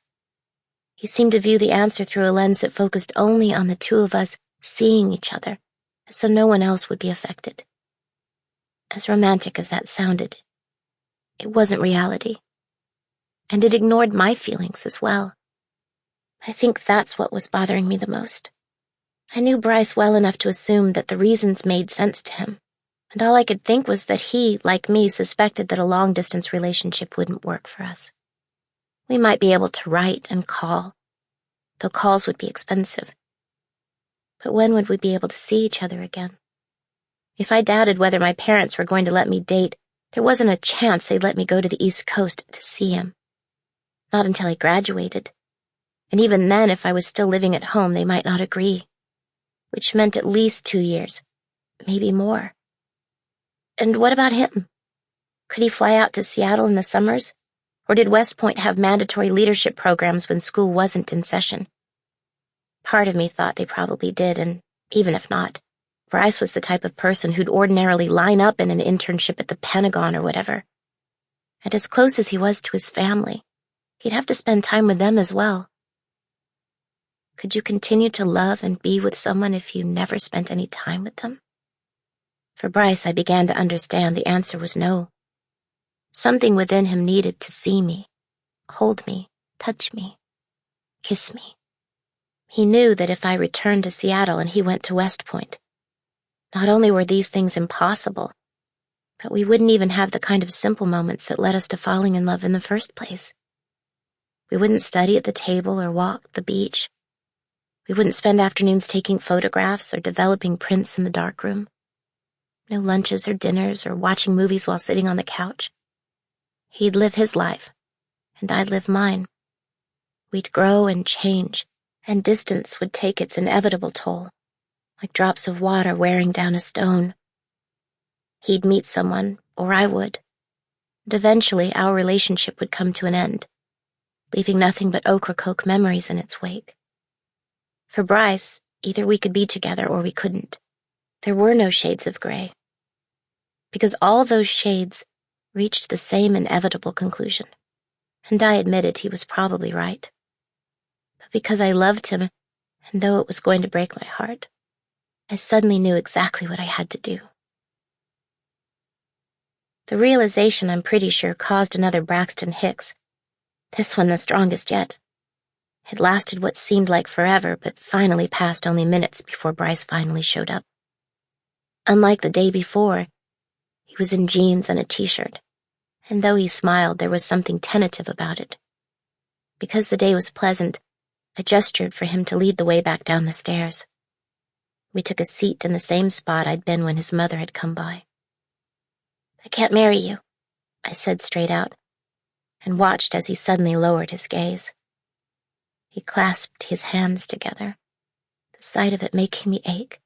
He seemed to view the answer through a lens that focused only on the two of us seeing each other, as so no one else would be affected. As romantic as that sounded, it wasn't reality. And it ignored my feelings as well. I think that's what was bothering me the most. I knew Bryce well enough to assume that the reasons made sense to him, and all I could think was that he, like me, suspected that a long-distance relationship wouldn't work for us. We might be able to write and call, though calls would be expensive. But when would we be able to see each other again? If I doubted whether my parents were going to let me date, there wasn't a chance they'd let me go to the East Coast to see him. Not until I graduated. And even then, if I was still living at home, they might not agree. Which meant at least 2 years, maybe more. And what about him? Could he fly out to Seattle in the summers? Or did West Point have mandatory leadership programs when school wasn't in session? Part of me thought they probably did, and even if not, Bryce was the type of person who'd ordinarily line up in an internship at the Pentagon or whatever. And as close as he was to his family, he'd have to spend time with them as well. Could you continue to love and be with someone if you never spent any time with them? For Bryce, I began to understand the answer was no. Something within him needed to see me, hold me, touch me, kiss me. He knew that if I returned to Seattle and he went to West Point, not only were these things impossible, but we wouldn't even have the kind of simple moments that led us to falling in love in the first place. We wouldn't study at the table or walk the beach. We wouldn't spend afternoons taking photographs or developing prints in the darkroom. No lunches or dinners or watching movies while sitting on the couch. He'd live his life, and I'd live mine. We'd grow and change, and distance would take its inevitable toll, like drops of water wearing down a stone. He'd meet someone, or I would, and eventually our relationship would come to an end, leaving nothing but Ocracoke memories in its wake. For Bryce, either we could be together or we couldn't. There were no shades of gray, because all those shades reached the same inevitable conclusion, and I admitted he was probably right. But because I loved him, and though it was going to break my heart, I suddenly knew exactly what I had to do. The realization, I'm pretty sure, caused another Braxton Hicks, this one the strongest yet. It lasted what seemed like forever, but finally passed only minutes before Bryce finally showed up. Unlike the day before, he was in jeans and a t-shirt, and though he smiled, there was something tentative about it. Because the day was pleasant, I gestured for him to lead the way back down the stairs. We took a seat in the same spot I'd been when his mother had come by. "I can't marry you," I said straight out, and watched as he suddenly lowered his gaze. He clasped his hands together, the sight of it making me ache.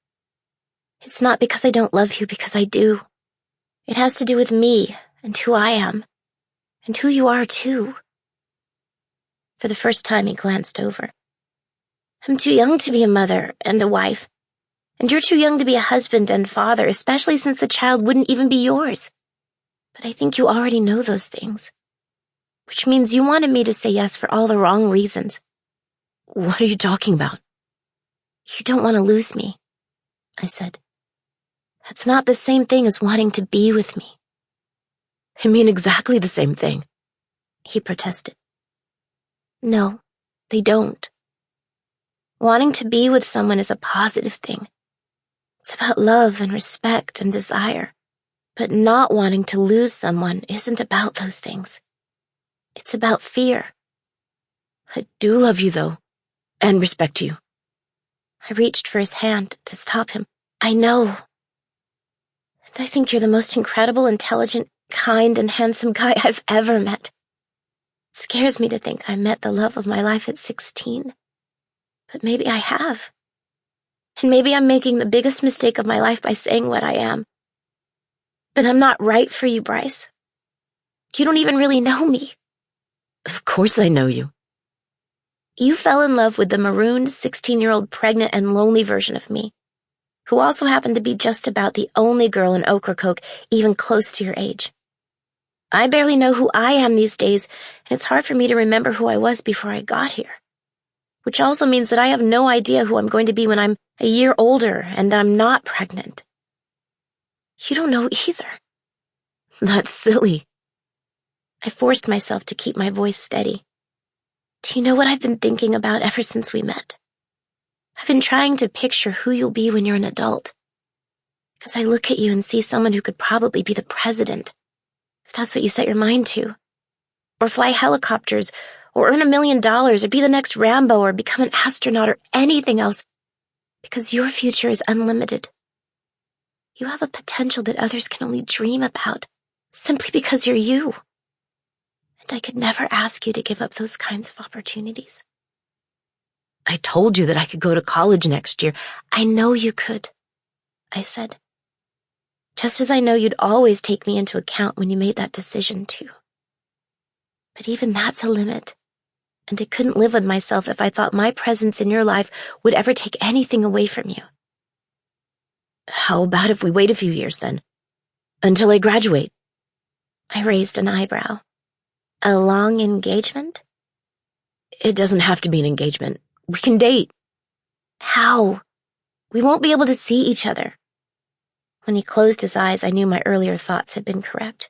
"It's not because I don't love you, because I do. It has to do with me and who I am, and who you are too." For the first time he glanced over. "I'm too young to be a mother and a wife, and you're too young to be a husband and father, especially since the child wouldn't even be yours. But I think you already know those things, which means you wanted me to say yes for all the wrong reasons." "What are you talking about?" "You don't want to lose me," I said. "That's not the same thing as wanting to be with me." "I mean exactly the same thing," he protested. "No, they don't. Wanting to be with someone is a positive thing. It's about love and respect and desire. But not wanting to lose someone isn't about those things. It's about fear." "I do love you, though, and respect you." I reached for his hand to stop him. "I know. And I think you're the most incredible, intelligent, kind, and handsome guy I've ever met. It scares me to think I met the love of my life at 16. But maybe I have. And maybe I'm making the biggest mistake of my life by saying what I am. But I'm not right for you, Bryce. You don't even really know me." "Of course I know you." "You fell in love with the marooned 16-year-old pregnant and lonely version of me, who also happened to be just about the only girl in Ocracoke even close to your age. I barely know who I am these days, and it's hard for me to remember who I was before I got here. Which also means that I have no idea who I'm going to be when I'm a year older and I'm not pregnant. You don't know either." "That's silly." I forced myself to keep my voice steady. "Do you know what I've been thinking about ever since we met? I've been trying to picture who you'll be when you're an adult. Because I look at you and see someone who could probably be the president, if that's what you set your mind to. Or fly helicopters, or earn $1 million, or be the next Rambo, or become an astronaut, or anything else, because your future is unlimited. You have a potential that others can only dream about, simply because you're you. And I could never ask you to give up those kinds of opportunities." "I told you that I could go to college next year." "I know you could," I said. "Just as I know you'd always take me into account when you made that decision, too. But even that's a limit, and I couldn't live with myself if I thought my presence in your life would ever take anything away from you." "How about if we wait a few years, then? Until I graduate?" I raised an eyebrow. "A long engagement?" "It doesn't have to be an engagement. We can date." "How? We won't be able to see each other." When he closed his eyes, I knew my earlier thoughts had been correct.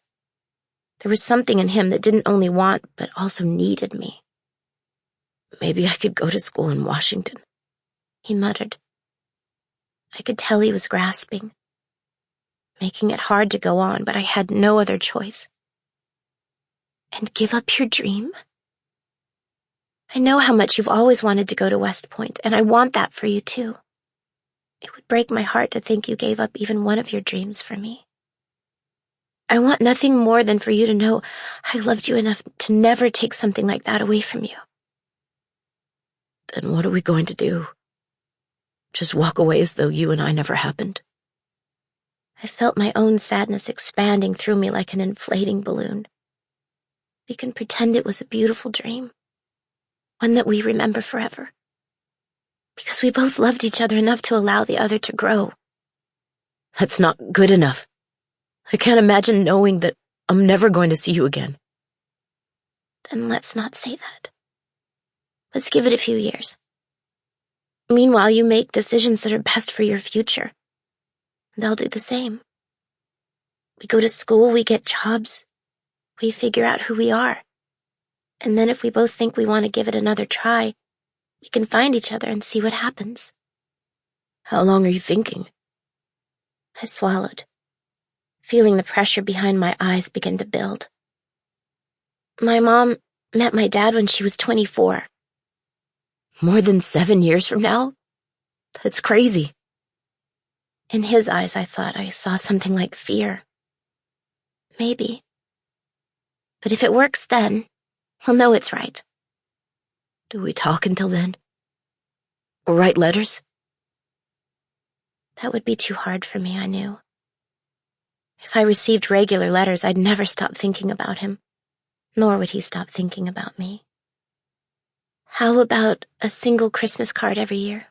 There was something in him that didn't only want, but also needed me. "Maybe I could go to school in Washington," he muttered. I could tell he was grasping, making it hard to go on, but I had no other choice. "And give up your dream? I know how much you've always wanted to go to West Point, and I want that for you too. It would break my heart to think you gave up even one of your dreams for me. I want nothing more than for you to know I loved you enough to never take something like that away from you." Then what are we going to do? Just walk away as though you and I never happened? I felt my own sadness expanding through me like an inflating balloon. We can pretend it was a beautiful dream, one that we remember forever, because we both loved each other enough to allow the other to grow. That's not good enough. I can't imagine knowing that I'm never going to see you again. Then let's not say that. Let's give it a few years. Meanwhile, you make decisions that are best for your future. And I'll do the same. We go to school, we get jobs, we figure out who we are. And then if we both think we want to give it another try, we can find each other and see what happens. How long are you thinking? I swallowed, feeling the pressure behind my eyes begin to build. My mom met my dad when she was 24. More than 7 years from now? That's crazy. In his eyes, I thought I saw something like fear. Maybe. But if it works then, he'll know it's right. Do we talk until then? Or write letters? That would be too hard for me, I knew. If I received regular letters, I'd never stop thinking about him, nor would he stop thinking about me. How about a single Christmas card every year?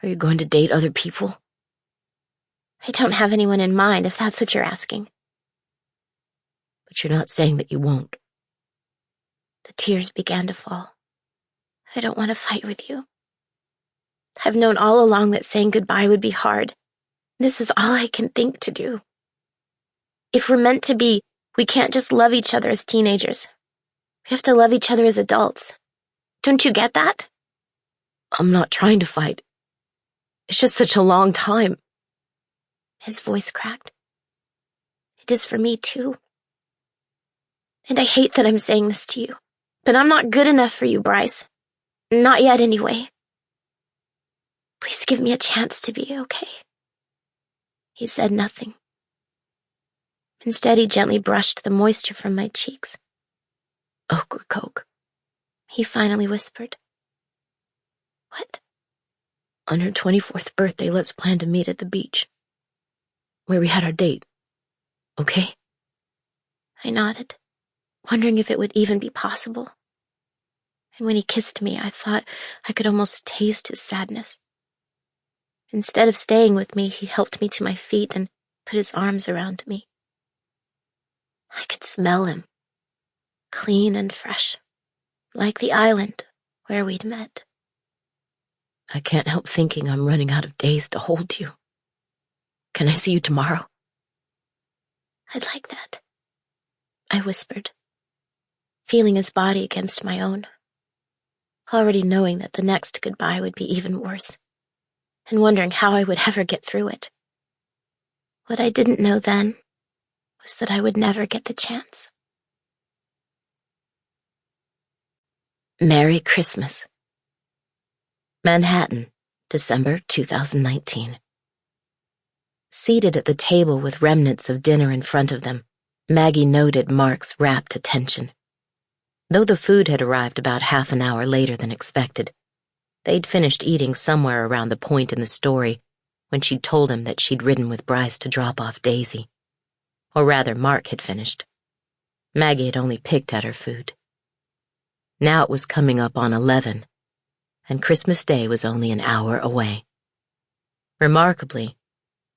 Are you going to date other people? I don't have anyone in mind, if that's what you're asking. But you're not saying that you won't. The tears began to fall. I don't want to fight with you. I've known all along that saying goodbye would be hard. This is all I can think to do. If we're meant to be, we can't just love each other as teenagers. We have to love each other as adults. Don't you get that? I'm not trying to fight. It's just such a long time. His voice cracked. It is for me, too. And I hate that I'm saying this to you, but I'm not good enough for you, Bryce. Not yet, anyway. Please give me a chance to be okay. He said nothing. Instead, he gently brushed the moisture from my cheeks. Oak or Coke? He finally whispered. What? On her 24th birthday, let's plan to meet at the beach, where we had our date. Okay? I nodded, wondering if it would even be possible. And when he kissed me, I thought I could almost taste his sadness. Instead of staying with me, he helped me to my feet and put his arms around me. I could smell him, clean and fresh, like the island where we'd met. I can't help thinking I'm running out of days to hold you. Can I see you tomorrow? I'd like that, I whispered, feeling his body against my own, already knowing that the next goodbye would be even worse, and wondering how I would ever get through it. What I didn't know then was that I would never get the chance. Merry Christmas. Manhattan, December 2019. Seated at the table with remnants of dinner in front of them, Maggie noted Mark's rapt attention. Though the food had arrived about half an hour later than expected, they'd finished eating somewhere around the point in the story when she'd told him that she'd ridden with Bryce to drop off Daisy. Or rather, Mark had finished. Maggie had only picked at her food. Now it was coming up on 11, and Christmas Day was only an hour away. Remarkably,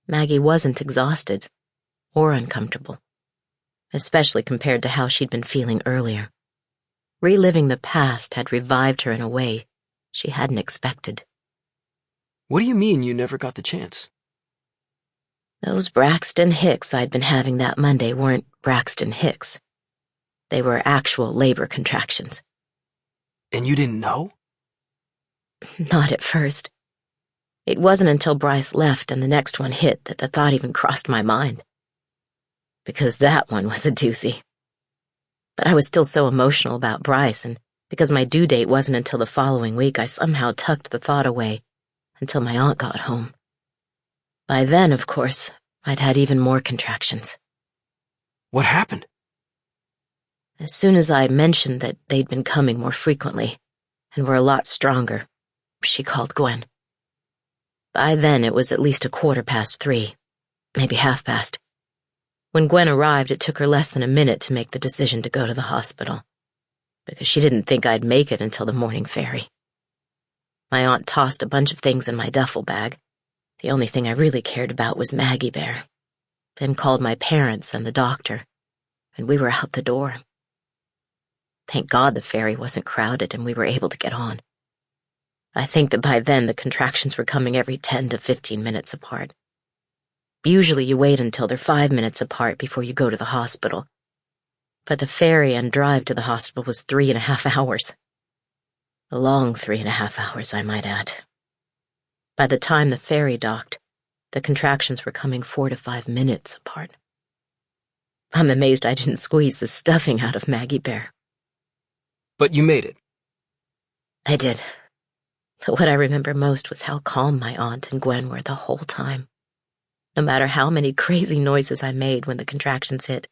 Maggie wasn't exhausted or uncomfortable, especially compared to how she'd been feeling earlier. Reliving the past had revived her in a way she hadn't expected. What do you mean you never got the chance? Those Braxton Hicks I'd been having that Monday weren't Braxton Hicks. They were actual labor contractions. And you didn't know? Not at first. It wasn't until Bryce left and the next one hit that the thought even crossed my mind. Because that one was a doozy. But I was still so emotional about Bryce, and because my due date wasn't until the following week, I somehow tucked the thought away until my aunt got home. By then, of course, I'd had even more contractions. What happened? As soon as I mentioned that they'd been coming more frequently, and were a lot stronger. She called Gwen. By then, it was at least 3:15, maybe 3:30. When Gwen arrived, it took her less than a minute to make the decision to go to the hospital, because she didn't think I'd make it until the morning ferry. My aunt tossed a bunch of things in my duffel bag. The only thing I really cared about was Maggie Bear. Then called my parents and the doctor, and we were out the door. Thank God the ferry wasn't crowded and we were able to get on. I think that by then the contractions were coming every 10 to 15 minutes apart. Usually you wait until they're 5 minutes apart before you go to the hospital. But the ferry and drive to the hospital was 3.5 hours. A long 3.5 hours, I might add. By the time the ferry docked, the contractions were coming 4 to 5 minutes apart. I'm amazed I didn't squeeze the stuffing out of Maggie Bear. But you made it. I did. But what I remember most was how calm my aunt and Gwen were the whole time. No matter how many crazy noises I made when the contractions hit,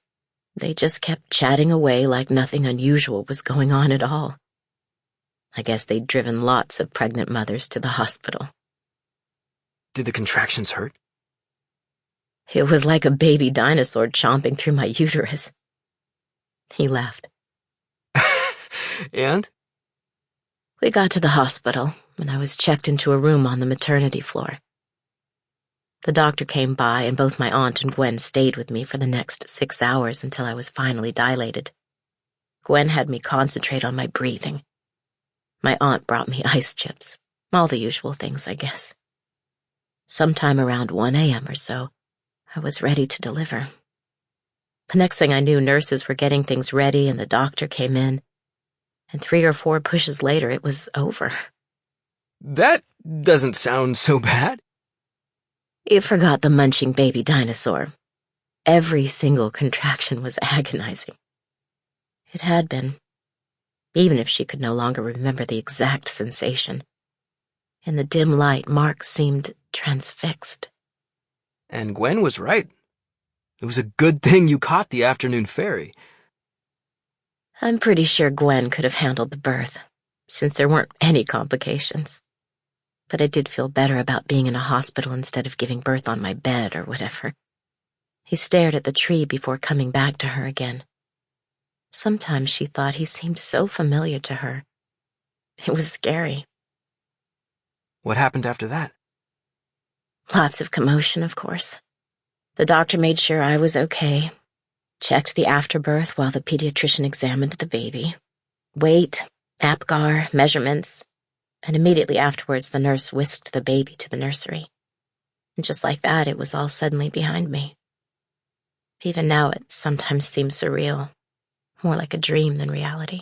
they just kept chatting away like nothing unusual was going on at all. I guess they'd driven lots of pregnant mothers to the hospital. Did the contractions hurt? It was like a baby dinosaur chomping through my uterus. He laughed. And? We got to the hospital, and I was checked into a room on the maternity floor. The doctor came by, and both my aunt and Gwen stayed with me for the next 6 hours until I was finally dilated. Gwen had me concentrate on my breathing. My aunt brought me ice chips, all the usual things, I guess. Sometime around 1 a.m. or so, I was ready to deliver. The next thing I knew, nurses were getting things ready, and the doctor came in. And 3 or 4 pushes later, it was over. That doesn't sound so bad. You forgot the munching baby dinosaur. Every single contraction was agonizing. It had been, even if she could no longer remember the exact sensation. In the dim light, Mark seemed transfixed. And Gwen was right. It was a good thing you caught the afternoon ferry. I'm pretty sure Gwen could have handled the birth, since there weren't any complications. But I did feel better about being in a hospital instead of giving birth on my bed or whatever. He stared at the tree before coming back to her again. Sometimes she thought he seemed so familiar to her. It was scary. What happened after that? Lots of commotion, of course. The doctor made sure I was okay. Checked the afterbirth while the pediatrician examined the baby. Weight, APGAR, measurements, and immediately afterwards the nurse whisked the baby to the nursery. And just like that, it was all suddenly behind me. Even now it sometimes seems surreal, more like a dream than reality.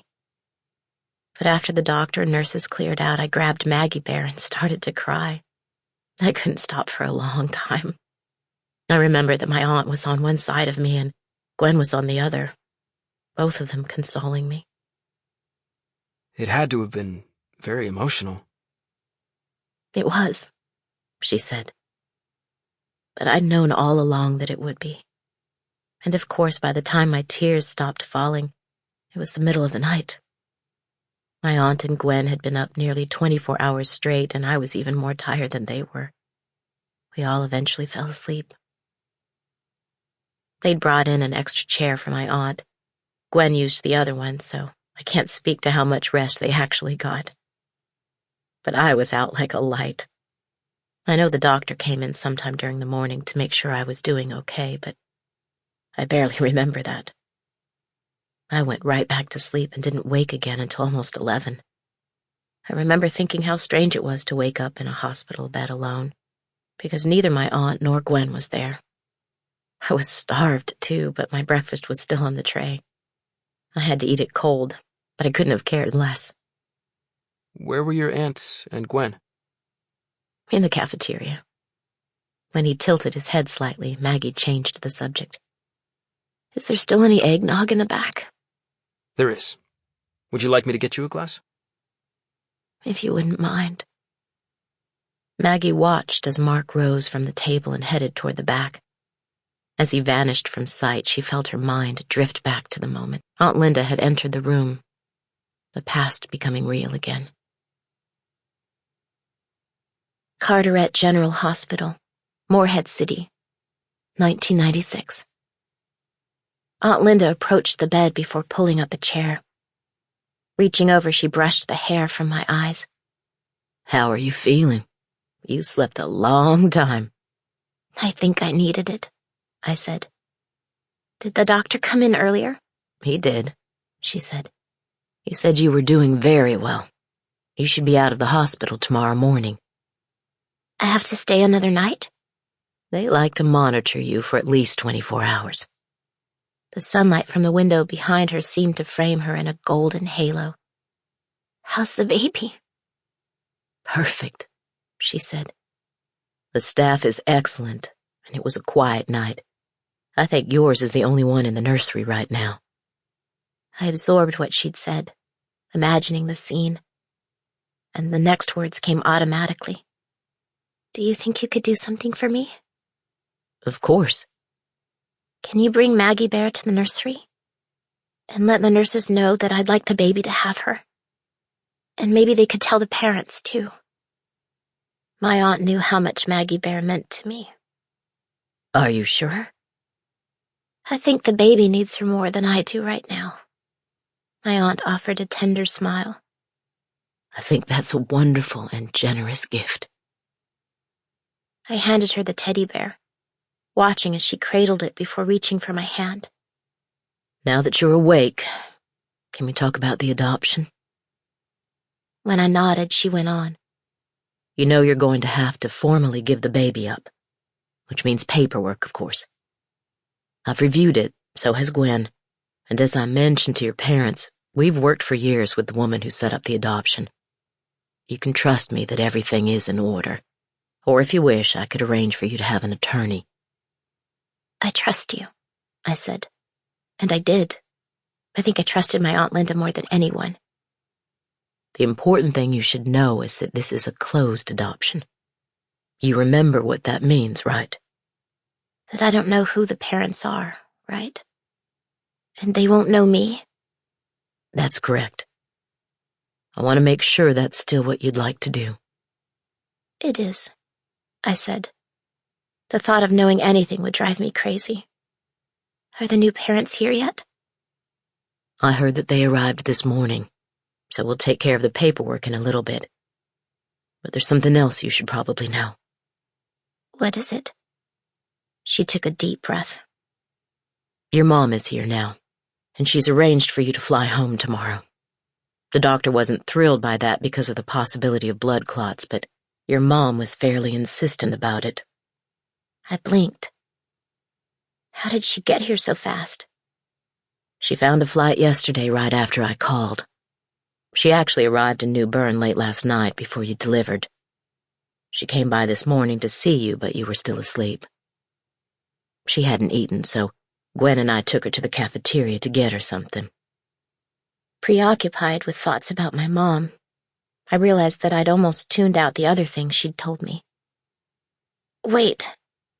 But after the doctor and nurses cleared out, I grabbed Maggie Bear and started to cry. I couldn't stop for a long time. I remember that my aunt was on one side of me and Gwen was on the other, both of them consoling me. It had to have been very emotional. It was, she said. But I'd known all along that it would be. And of course, by the time my tears stopped falling, it was the middle of the night. My aunt and Gwen had been up nearly 24 hours straight, and I was even more tired than they were. We all eventually fell asleep. They'd brought in an extra chair for my aunt. Gwen used the other one, so I can't speak to how much rest they actually got. But I was out like a light. I know the doctor came in sometime during the morning to make sure I was doing okay, but I barely remember that. I went right back to sleep and didn't wake again until almost 11. I remember thinking how strange it was to wake up in a hospital bed alone, because neither my aunt nor Gwen was there. I was starved, too, but my breakfast was still on the tray. I had to eat it cold, but I couldn't have cared less. Where were your aunt and Gwen? In the cafeteria. When he tilted his head slightly, Maggie changed the subject. Is there still any eggnog in the back? There is. Would you like me to get you a glass? If you wouldn't mind. Maggie watched as Mark rose from the table and headed toward the back. As he vanished from sight, she felt her mind drift back to the moment Aunt Linda had entered the room, the past becoming real again. Carteret General Hospital, Morehead City, 1996. Aunt Linda approached the bed before pulling up a chair. Reaching over, she brushed the hair from my eyes. How are you feeling? You slept a long time. I think I needed it, I said. Did the doctor come in earlier? He did, she said. He said you were doing very well. You should be out of the hospital tomorrow morning. I have to stay another night? They like to monitor you for at least 24 hours. The sunlight from the window behind her seemed to frame her in a golden halo. How's the baby? Perfect, she said. The staff is excellent, and it was a quiet night. I think yours is the only one in the nursery right now. I absorbed what she'd said, imagining the scene, and the next words came automatically. Do you think you could do something for me? Of course. Can you bring Maggie Bear to the nursery? And let the nurses know that I'd like the baby to have her. And maybe they could tell the parents, too. My aunt knew how much Maggie Bear meant to me. Are you sure? I think the baby needs her more than I do right now. My aunt offered a tender smile. I think that's a wonderful and generous gift. I handed her the teddy bear, watching as she cradled it before reaching for my hand. Now that you're awake, can we talk about the adoption? When I nodded, she went on. You know you're going to have to formally give the baby up, which means paperwork, of course. I've reviewed it, so has Gwen, and as I mentioned to your parents, we've worked for years with the woman who set up the adoption. You can trust me that everything is in order, or if you wish, I could arrange for you to have an attorney. I trust you, I said, and I did. I think I trusted my Aunt Linda more than anyone. The important thing you should know is that this is a closed adoption. You remember what that means, right? That I don't know who the parents are, right? And they won't know me? That's correct. I want to make sure that's still what you'd like to do. It is, I said. The thought of knowing anything would drive me crazy. Are the new parents here yet? I heard that they arrived this morning, so we'll take care of the paperwork in a little bit. But there's something else you should probably know. What is it? She took a deep breath. Your mom is here now, and she's arranged for you to fly home tomorrow. The doctor wasn't thrilled by that because of the possibility of blood clots, but your mom was fairly insistent about it. I blinked. How did she get here so fast? She found a flight yesterday right after I called. She actually arrived in New Bern late last night before you delivered. She came by this morning to see you, but you were still asleep. She hadn't eaten, so Gwen and I took her to the cafeteria to get her something. Preoccupied with thoughts about my mom, I realized that I'd almost tuned out the other things she'd told me. Wait,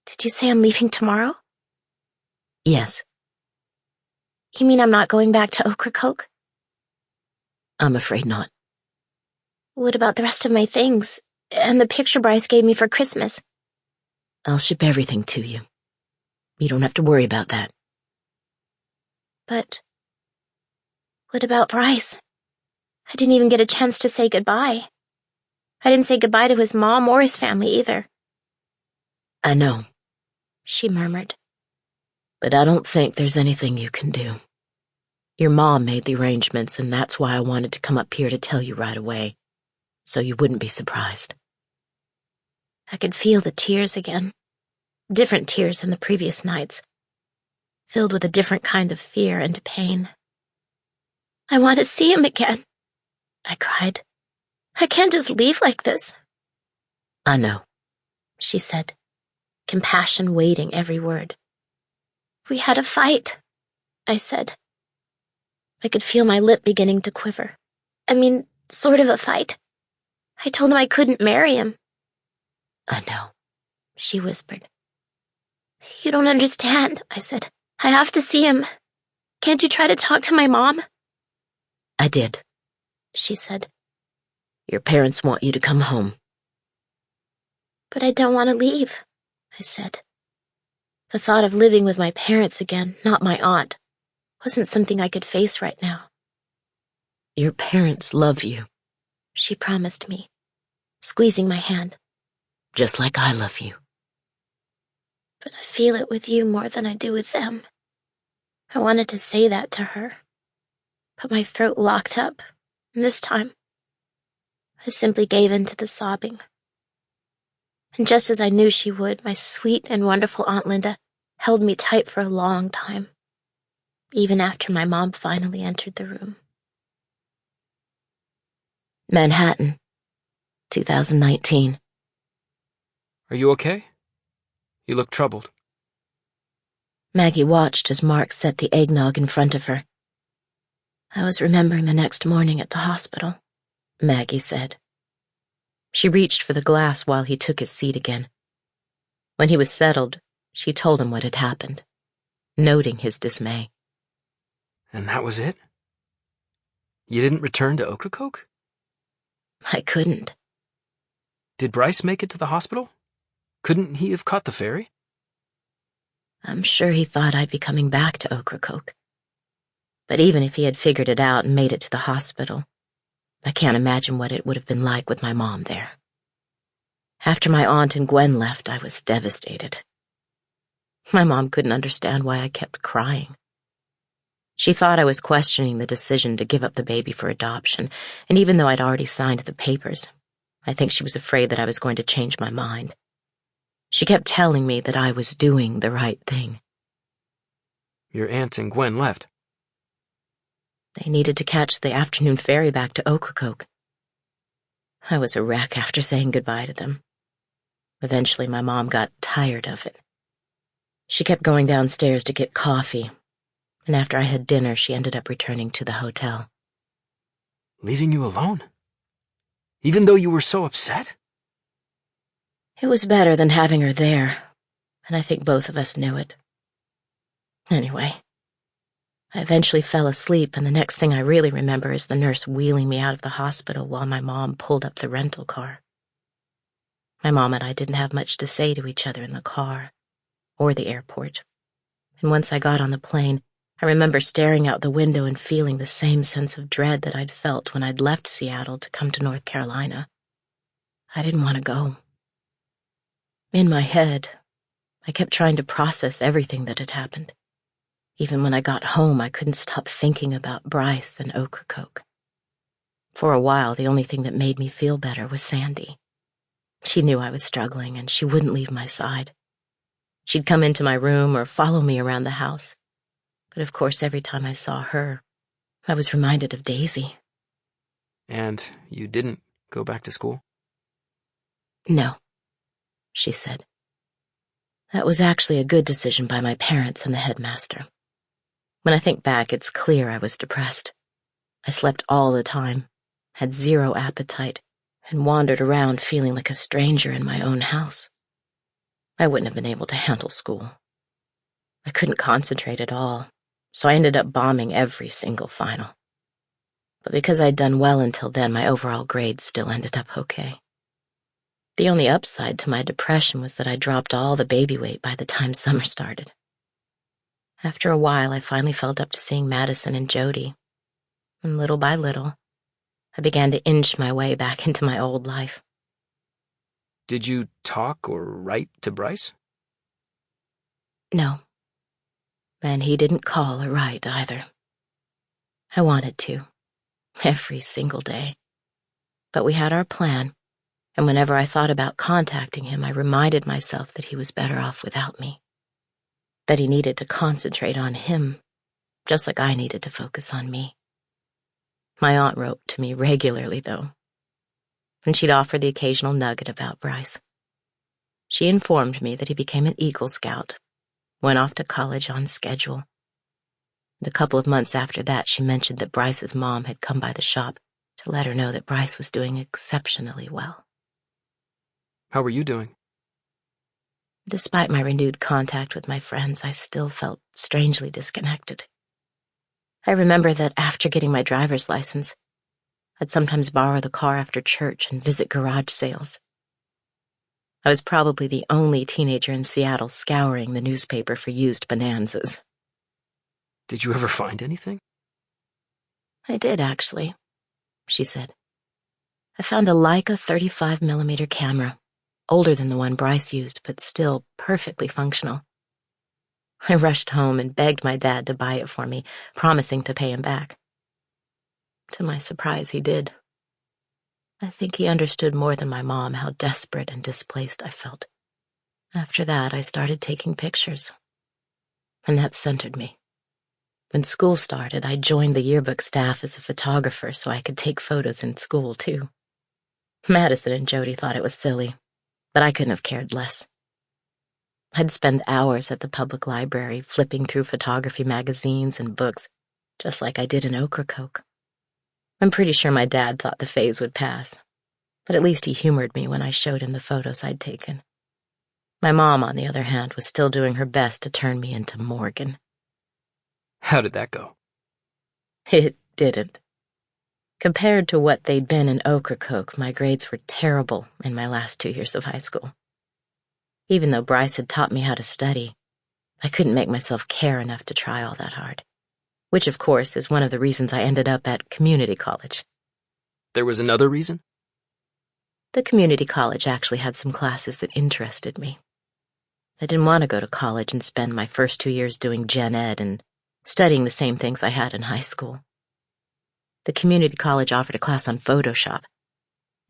did you say I'm leaving tomorrow? Yes. You mean I'm not going back to Ocracoke? I'm afraid not. What about the rest of my things, and the picture Bryce gave me for Christmas? I'll ship everything to you. You don't have to worry about that. But what about Bryce? I didn't even get a chance to say goodbye. I didn't say goodbye to his mom or his family either. I know, she murmured. But I don't think there's anything you can do. Your mom made the arrangements, and that's why I wanted to come up here to tell you right away, so you wouldn't be surprised. I could feel the tears again. Different tears than the previous nights, filled with a different kind of fear and pain. I want to see him again, I cried. I can't just leave like this. I know, she said, compassion weighting every word. We had a fight, I said. I could feel my lip beginning to quiver. I mean, sort of a fight. I told him I couldn't marry him. I know, she whispered. You don't understand, I said. I have to see him. Can't you try to talk to my mom? I did, she said. Your parents want you to come home. But I don't want to leave, I said. The thought of living with my parents again, not my aunt, wasn't something I could face right now. Your parents love you, she promised me, squeezing my hand. just like I love you. But I feel it with you more than I do with them. I wanted to say that to her, but my throat locked up, and this time, I simply gave in to the sobbing. And just as I knew she would, my sweet and wonderful Aunt Linda held me tight for a long time, even after my mom finally entered the room. Manhattan, 2019. Are you okay? You look troubled. Maggie watched as Mark set the eggnog in front of her. I was remembering the next morning at the hospital, Maggie said. She reached for the glass while he took his seat again. When he was settled, she told him what had happened, noting his dismay. And that was it? You didn't return to Ocracoke? I couldn't. Did Bryce make it to the hospital? Couldn't he have caught the ferry? I'm sure he thought I'd be coming back to Ocracoke. But even if he had figured it out and made it to the hospital, I can't imagine what it would have been like with my mom there. After my aunt and Gwen left, I was devastated. My mom couldn't understand why I kept crying. She thought I was questioning the decision to give up the baby for adoption, and even though I'd already signed the papers, I think she was afraid that I was going to change my mind. She kept telling me that I was doing the right thing. Your aunt and Gwen left. They needed to catch the afternoon ferry back to Ocracoke. I was a wreck after saying goodbye to them. Eventually, my mom got tired of it. She kept going downstairs to get coffee, and after I had dinner, she ended up returning to the hotel. Leaving you alone? Even though you were so upset? It was better than having her there, and I think both of us knew it. Anyway, I eventually fell asleep, and the next thing I really remember is the nurse wheeling me out of the hospital while my mom pulled up the rental car. My mom and I didn't have much to say to each other in the car or the airport, and once I got on the plane, I remember staring out the window and feeling the same sense of dread that I'd felt when I'd left Seattle to come to North Carolina. I didn't want to go. In my head, I kept trying to process everything that had happened. Even when I got home, I couldn't stop thinking about Bryce and Ocracoke. For a while, the only thing that made me feel better was Sandy. She knew I was struggling, and she wouldn't leave my side. She'd come into my room or follow me around the house. But of course, every time I saw her, I was reminded of Daisy. And you didn't go back to school? No, she said. That was actually a good decision by my parents and the headmaster. When I think back, it's clear I was depressed. I slept all the time, had zero appetite, and wandered around feeling like a stranger in my own house. I wouldn't have been able to handle school. I couldn't concentrate at all, so I ended up bombing every single final. But because I'd done well until then, my overall grades still ended up okay. The only upside to my depression was that I dropped all the baby weight by the time summer started. After a while, I finally felt up to seeing Madison and Jody, and little by little, I began to inch my way back into my old life. Did you talk or write to Bryce? No. And he didn't call or write either. I wanted to, every single day. But we had our plan, and whenever I thought about contacting him, I reminded myself that he was better off without me. That he needed to concentrate on him, just like I needed to focus on me. My aunt wrote to me regularly, though, and she'd offer the occasional nugget about Bryce. She informed me that he became an Eagle Scout, went off to college on schedule. And a couple of months after that, she mentioned that Bryce's mom had come by the shop to let her know that Bryce was doing exceptionally well. How were you doing? Despite my renewed contact with my friends, I still felt strangely disconnected. I remember that after getting my driver's license, I'd sometimes borrow the car after church and visit garage sales. I was probably the only teenager in Seattle scouring the newspaper for used bonanzas. Did you ever find anything? I did, actually, she said. I found a Leica 35mm camera, older than the one Bryce used, but still perfectly functional. I rushed home and begged my dad to buy it for me, promising to pay him back. To my surprise, he did. I think he understood more than my mom how desperate and displaced I felt. After that, I started taking pictures. And that centered me. When school started, I joined the yearbook staff as a photographer so I could take photos in school, too. Madison and Jody thought it was silly, but I couldn't have cared less. I'd spend hours at the public library flipping through photography magazines and books, just like I did in Ocracoke. I'm pretty sure my dad thought the phase would pass, but at least he humored me when I showed him the photos I'd taken. My mom, on the other hand, was still doing her best to turn me into Morgan. How did that go? It didn't. Compared to what they'd been in Ocracoke, my grades were terrible in my last 2 years of high school. Even though Bryce had taught me how to study, I couldn't make myself care enough to try all that hard, which, of course, is one of the reasons I ended up at community college. There was another reason? The community college actually had some classes that interested me. I didn't want to go to college and spend my first 2 years doing gen ed and studying the same things I had in high school. The community college offered a class on Photoshop,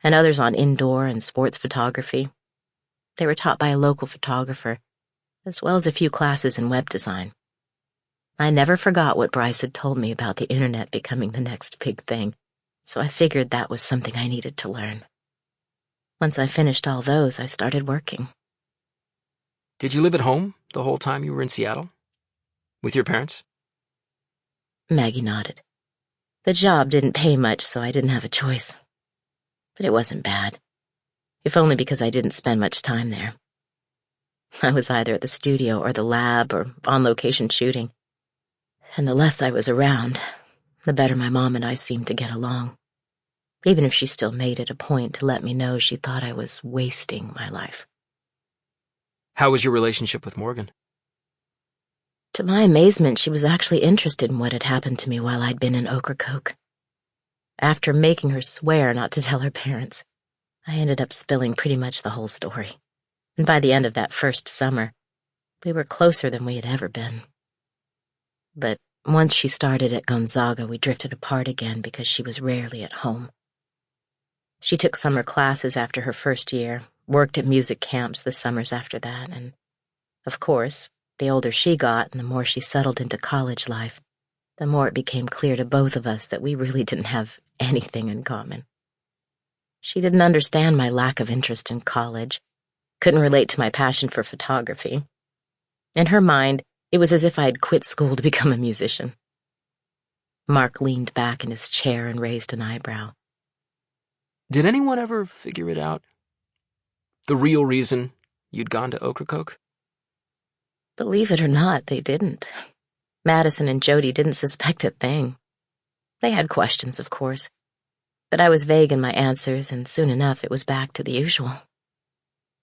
and others on indoor and sports photography. They were taught by a local photographer, as well as a few classes in web design. I never forgot what Bryce had told me about the internet becoming the next big thing, so I figured that was something I needed to learn. Once I finished all those, I started working. Did you live at home the whole time you were in Seattle? With your parents? Maggie nodded. The job didn't pay much, so I didn't have a choice. But it wasn't bad, if only because I didn't spend much time there. I was either at the studio or the lab or on location shooting, and the less I was around, the better my mom and I seemed to get along, even if she still made it a point to let me know she thought I was wasting my life. How was your relationship with Morgan? To my amazement, she was actually interested in what had happened to me while I'd been in Ocracoke. After making her swear not to tell her parents, I ended up spilling pretty much the whole story. And by the end of that first summer, we were closer than we had ever been. But once she started at Gonzaga, we drifted apart again because she was rarely at home. She took summer classes after her first year, worked at music camps the summers after that, and, of course, the older she got and the more she settled into college life, the more it became clear to both of us that we really didn't have anything in common. She didn't understand my lack of interest in college, couldn't relate to my passion for photography. In her mind, it was as if I had quit school to become a musician. Mark leaned back in his chair and raised an eyebrow. Did anyone ever figure it out? The real reason you'd gone to Ocracoke? Believe it or not, they didn't. Madison and Jody didn't suspect a thing. They had questions, of course, but I was vague in my answers, and soon enough it was back to the usual.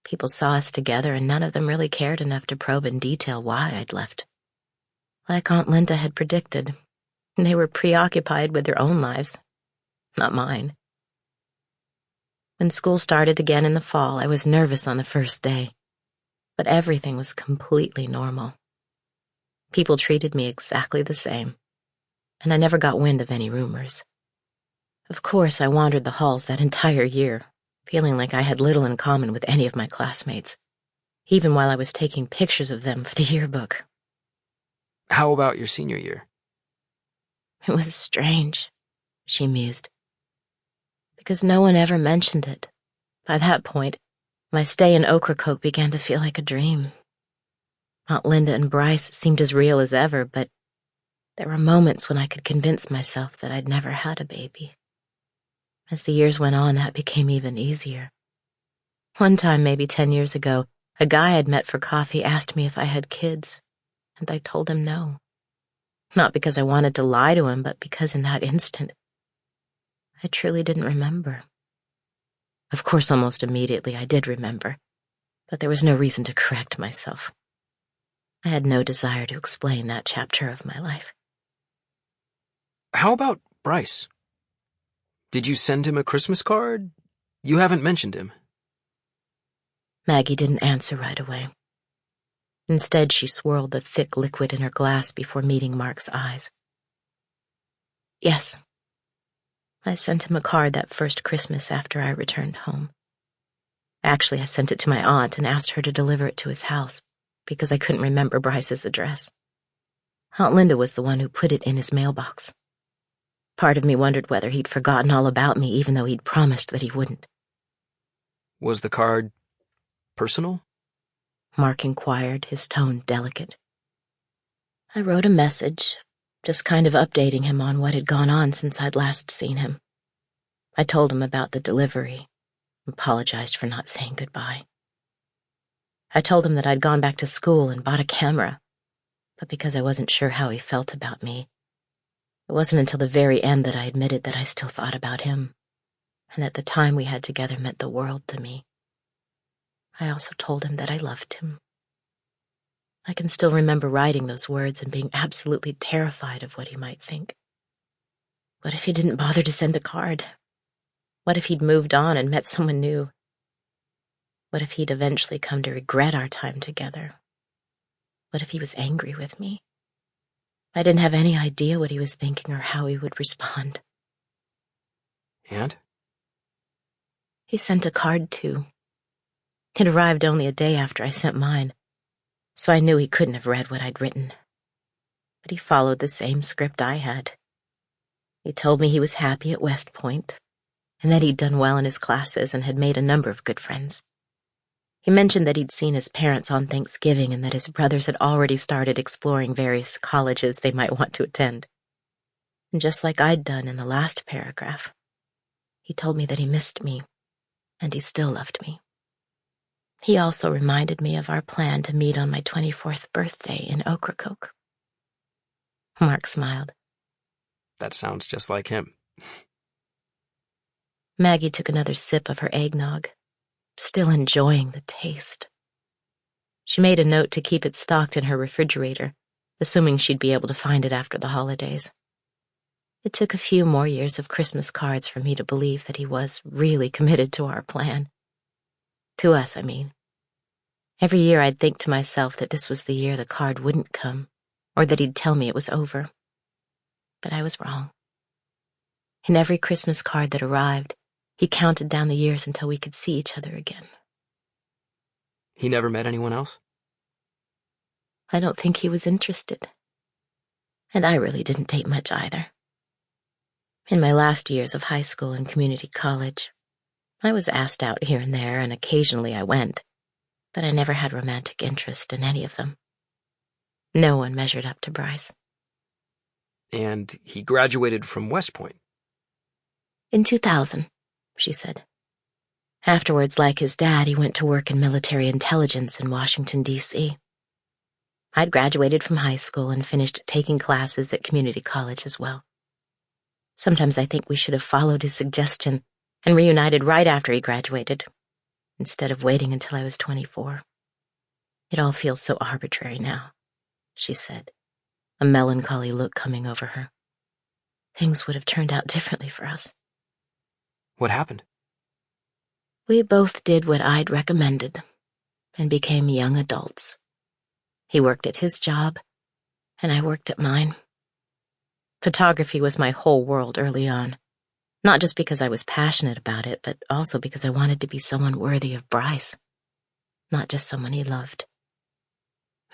People saw us together, and none of them really cared enough to probe in detail why I'd left. Like Aunt Linda had predicted, they were preoccupied with their own lives, not mine. When school started again in the fall, I was nervous on the first day, but everything was completely normal. People treated me exactly the same, and I never got wind of any rumors. Of course, I wandered the halls that entire year, feeling like I had little in common with any of my classmates, even while I was taking pictures of them for the yearbook. How about your senior year? It was strange, she mused, because no one ever mentioned it. By that point, my stay in Ocracoke began to feel like a dream. Aunt Linda and Bryce seemed as real as ever, but there were moments when I could convince myself that I'd never had a baby. As the years went on, that became even easier. One time, maybe 10 years ago, a guy I'd met for coffee asked me if I had kids, and I told him no. Not because I wanted to lie to him, but because in that instant, I truly didn't remember. Of course, almost immediately I did remember. but there was no reason to correct myself. I had no desire to explain that chapter of my life. How about Bryce? Did you send him a Christmas card? You haven't mentioned him. Maggie didn't answer right away. Instead, she swirled the thick liquid in her glass before meeting Mark's eyes. Yes. I sent him a card that first Christmas after I returned home. Actually, I sent it to my aunt and asked her to deliver it to his house because I couldn't remember Bryce's address. Aunt Linda was the one who put it in his mailbox. Part of me wondered whether he'd forgotten all about me even though he'd promised that he wouldn't. Was the card personal? Mark inquired, his tone delicate. I wrote a message, just kind of updating him on what had gone on since I'd last seen him. I told him about the delivery, apologized for not saying goodbye. I told him that I'd gone back to school and bought a camera, but because I wasn't sure how he felt about me, it wasn't until the very end that I admitted that I still thought about him, and that the time we had together meant the world to me. I also told him that I loved him. I can still remember writing those words and being absolutely terrified of what he might think. What if he didn't bother to send a card? What if he'd moved on and met someone new? What if he'd eventually come to regret our time together? What if he was angry with me? I didn't have any idea what he was thinking or how he would respond. And? He sent a card, too. It arrived only a day after I sent mine, so I knew he couldn't have read what I'd written. But he followed the same script I had. He told me he was happy at West Point, and that he'd done well in his classes and had made a number of good friends. He mentioned that he'd seen his parents on Thanksgiving and that his brothers had already started exploring various colleges they might want to attend. And just like I'd done in the last paragraph, he told me that he missed me, and he still loved me. He also reminded me of our plan to meet on my 24th birthday in Ocracoke. Mark smiled. That sounds just like him. Maggie took another sip of her eggnog, still enjoying the taste. She made a note to keep it stocked in her refrigerator, assuming she'd be able to find it after the holidays. It took a few more years of Christmas cards for me to believe that he was really committed to our plan. To us, I mean. Every year I'd think to myself that this was the year the card wouldn't come, or that he'd tell me it was over. But I was wrong. In every Christmas card that arrived, he counted down the years until we could see each other again. He never met anyone else? I don't think he was interested. And I really didn't date much either. In my last years of high school and community college, I was asked out here and there, and occasionally I went, but I never had romantic interest in any of them. No one measured up to Bryce. And he graduated from West Point? In 2000, she said. Afterwards, like his dad, he went to work in military intelligence in Washington, D.C. I'd graduated from high school and finished taking classes at community college as well. Sometimes I think we should have followed his suggestion and reunited right after he graduated, instead of waiting until I was 24. It all feels so arbitrary now, she said, a melancholy look coming over her. Things would have turned out differently for us. What happened? We both did what I'd recommended and became young adults. He worked at his job, and I worked at mine. Photography was my whole world early on. Not just because I was passionate about it, but also because I wanted to be someone worthy of Bryce, not just someone he loved.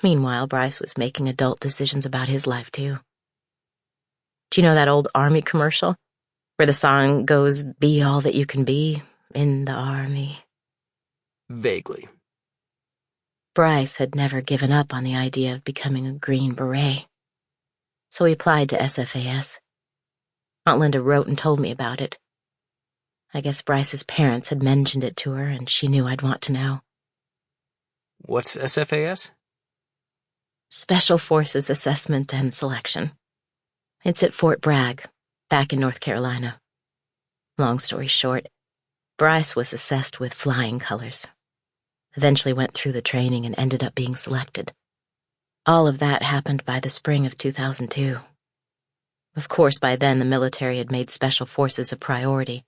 Meanwhile, Bryce was making adult decisions about his life, too. Do you know that old Army commercial where the song goes, "Be all that you can be in the Army"? Vaguely. Bryce had never given up on the idea of becoming a Green Beret, so he applied to SFAS. Aunt Linda wrote and told me about it. I guess Bryce's parents had mentioned it to her, and she knew I'd want to know. What's SFAS? Special Forces Assessment and Selection. It's at Fort Bragg, back in North Carolina. Long story short, Bryce was assessed with flying colors. Eventually went through the training and ended up being selected. All of that happened by the spring of 2002. Of course, by then the military had made special forces a priority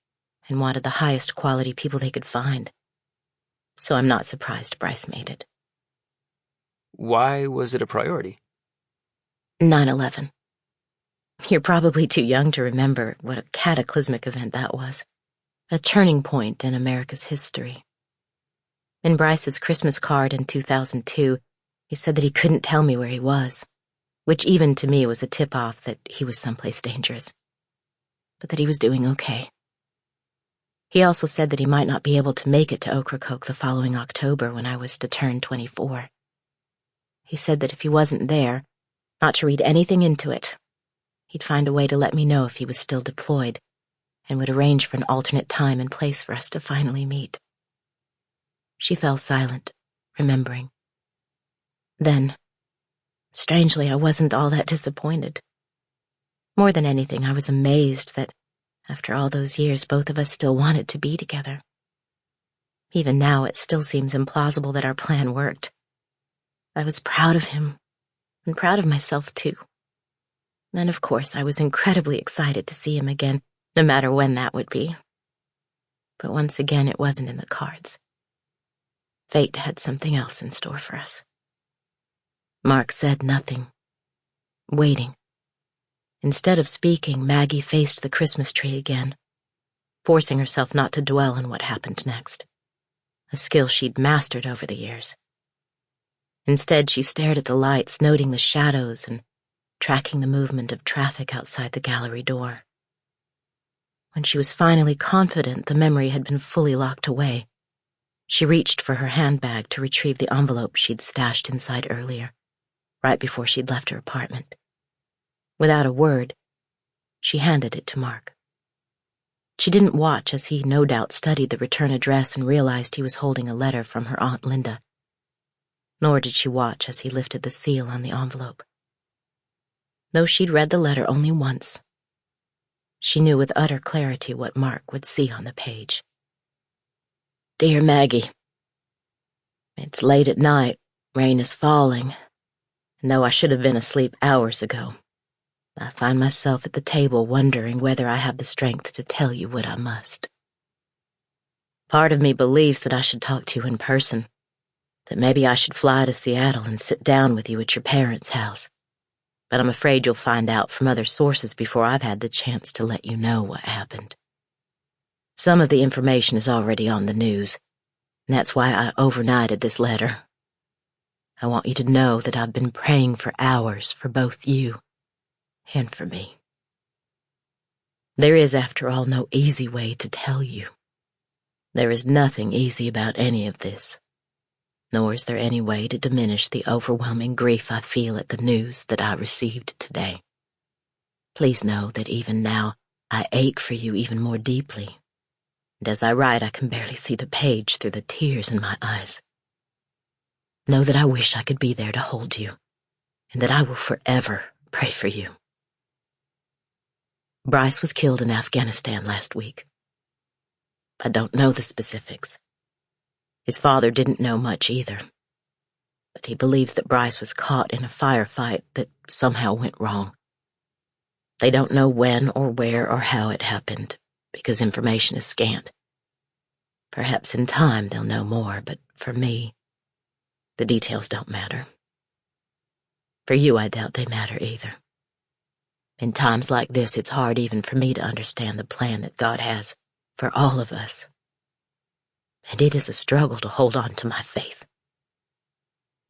and wanted the highest quality people they could find. So I'm not surprised Bryce made it. Why was it a priority? 9/11. You're probably too young to remember what a cataclysmic event that was. A turning point in America's history. In Bryce's Christmas card in 2002, he said that he couldn't tell me where he was, which even to me was a tip-off that he was someplace dangerous, but that he was doing okay. He also said that he might not be able to make it to Ocracoke the following October when I was to turn 24. He said that if he wasn't there, not to read anything into it, he'd find a way to let me know if he was still deployed, and would arrange for an alternate time and place for us to finally meet. She fell silent, remembering. Then, strangely, I wasn't all that disappointed. More than anything, I was amazed that, after all those years, both of us still wanted to be together. Even now, it still seems implausible that our plan worked. I was proud of him, and proud of myself, too. And of course, I was incredibly excited to see him again, no matter when that would be. But once again, it wasn't in the cards. Fate had something else in store for us. Mark said nothing, waiting. Instead of speaking, Maggie faced the Christmas tree again, forcing herself not to dwell on what happened next, a skill she'd mastered over the years. Instead, she stared at the lights, noting the shadows and tracking the movement of traffic outside the gallery door. When she was finally confident the memory had been fully locked away, she reached for her handbag to retrieve the envelope she'd stashed inside earlier, right before she'd left her apartment. Without a word, she handed it to Mark. She didn't watch as he no doubt studied the return address and realized he was holding a letter from her Aunt Linda. Nor did she watch as he lifted the seal on the envelope. Though she'd read the letter only once, she knew with utter clarity what Mark would see on the page. Dear Maggie, it's late at night, rain is falling, and though I should have been asleep hours ago, I find myself at the table wondering whether I have the strength to tell you what I must. Part of me believes that I should talk to you in person, that maybe I should fly to Seattle and sit down with you at your parents' house, but I'm afraid you'll find out from other sources before I've had the chance to let you know what happened. Some of the information is already on the news, and that's why I overnighted this letter. I want you to know that I've been praying for hours for both you and for me. There is, after all, no easy way to tell you. There is nothing easy about any of this, nor is there any way to diminish the overwhelming grief I feel at the news that I received today. Please know that even now, I ache for you even more deeply, and as I write, I can barely see the page through the tears in my eyes. Know that I wish I could be there to hold you, and that I will forever pray for you. Bryce was killed in Afghanistan last week. I don't know the specifics. His father didn't know much either, but he believes that Bryce was caught in a firefight that somehow went wrong. They don't know when or where or how it happened, because information is scant. Perhaps in time they'll know more, but for me, the details don't matter. For you, I doubt they matter either. In times like this, it's hard even for me to understand the plan that God has for all of us. And it is a struggle to hold on to my faith.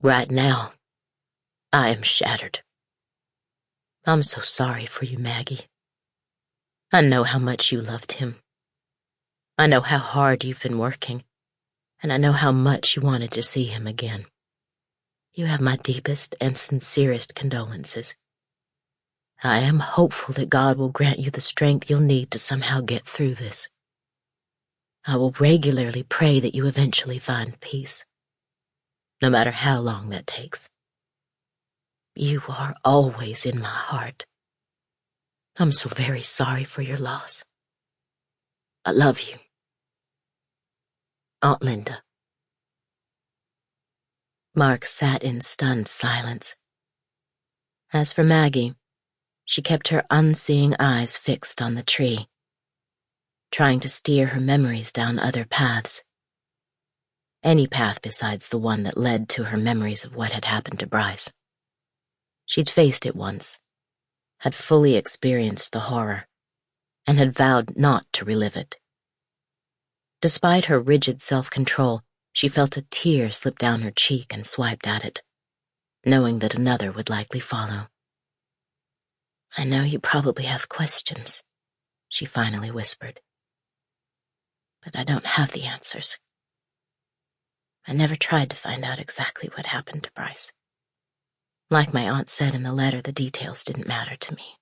Right now, I am shattered. I'm so sorry for you, Maggie. I know how much you loved him. I know how hard you've been working, and I know how much you wanted to see him again. You have my deepest and sincerest condolences. I am hopeful that God will grant you the strength you'll need to somehow get through this. I will regularly pray that you eventually find peace, no matter how long that takes. You are always in my heart. I'm so very sorry for your loss. I love you. Aunt Linda. Mark sat in stunned silence. As for Maggie, she kept her unseeing eyes fixed on the tree, trying to steer her memories down other paths. Any path besides the one that led to her memories of what had happened to Bryce. She'd faced it once, had fully experienced the horror, and had vowed not to relive it. Despite her rigid self-control, she felt a tear slip down her cheek and swiped at it, knowing that another would likely follow. "I know you probably have questions," she finally whispered. "But I don't have the answers. I never tried to find out exactly what happened to Bryce. Like my aunt said in the letter, the details didn't matter to me.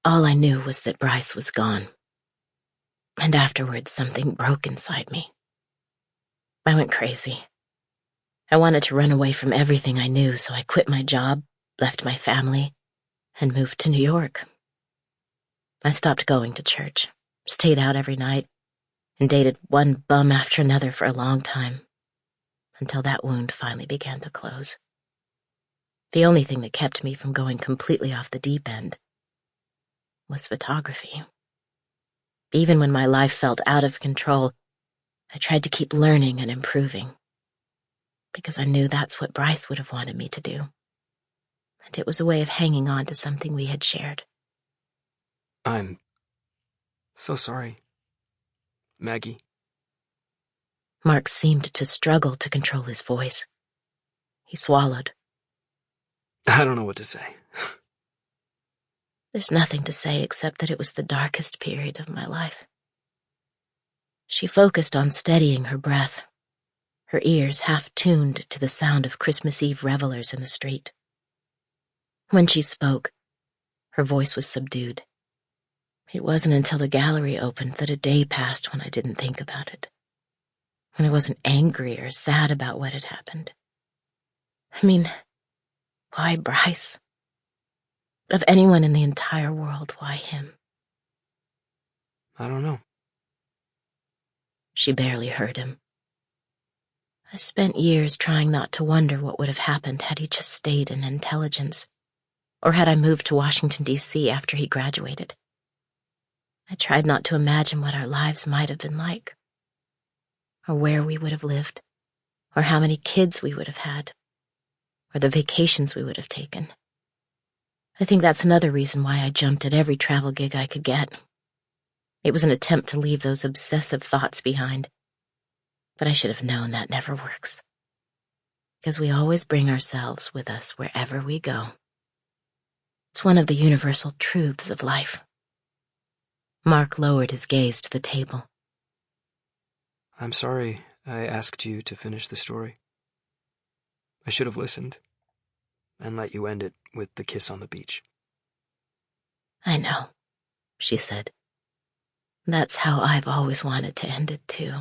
All I knew was that Bryce was gone. And afterwards, something broke inside me. I went crazy. I wanted to run away from everything I knew, so I quit my job, left my family, and moved to New York. I stopped going to church, stayed out every night, and dated one bum after another for a long time, until that wound finally began to close. The only thing that kept me from going completely off the deep end was photography. Even when my life felt out of control, I tried to keep learning and improving, because I knew that's what Bryce would have wanted me to do. And it was a way of hanging on to something we had shared. I'm so sorry, Maggie. Mark seemed to struggle to control his voice. He swallowed. I don't know what to say. There's nothing to say except that it was the darkest period of my life. She focused on steadying her breath, her ears half tuned to the sound of Christmas Eve revelers in the street. When she spoke, her voice was subdued. It wasn't until the gallery opened that a day passed when I didn't think about it, when I wasn't angry or sad about what had happened. I mean, why Bryce? Of anyone in the entire world, why him? I don't know. She barely heard him. I spent years trying not to wonder what would have happened had he just stayed in intelligence, or had I moved to Washington, D.C. after he graduated. I tried not to imagine what our lives might have been like, or where we would have lived, or how many kids we would have had, or the vacations we would have taken. I think that's another reason why I jumped at every travel gig I could get. It was an attempt to leave those obsessive thoughts behind, but I should have known that never works, because we always bring ourselves with us wherever we go. It's one of the universal truths of life. Mark lowered his gaze to the table. I'm sorry I asked you to finish the story. I should have listened and let you end it with the kiss on the beach. I know, she said. That's how I've always wanted to end it, too.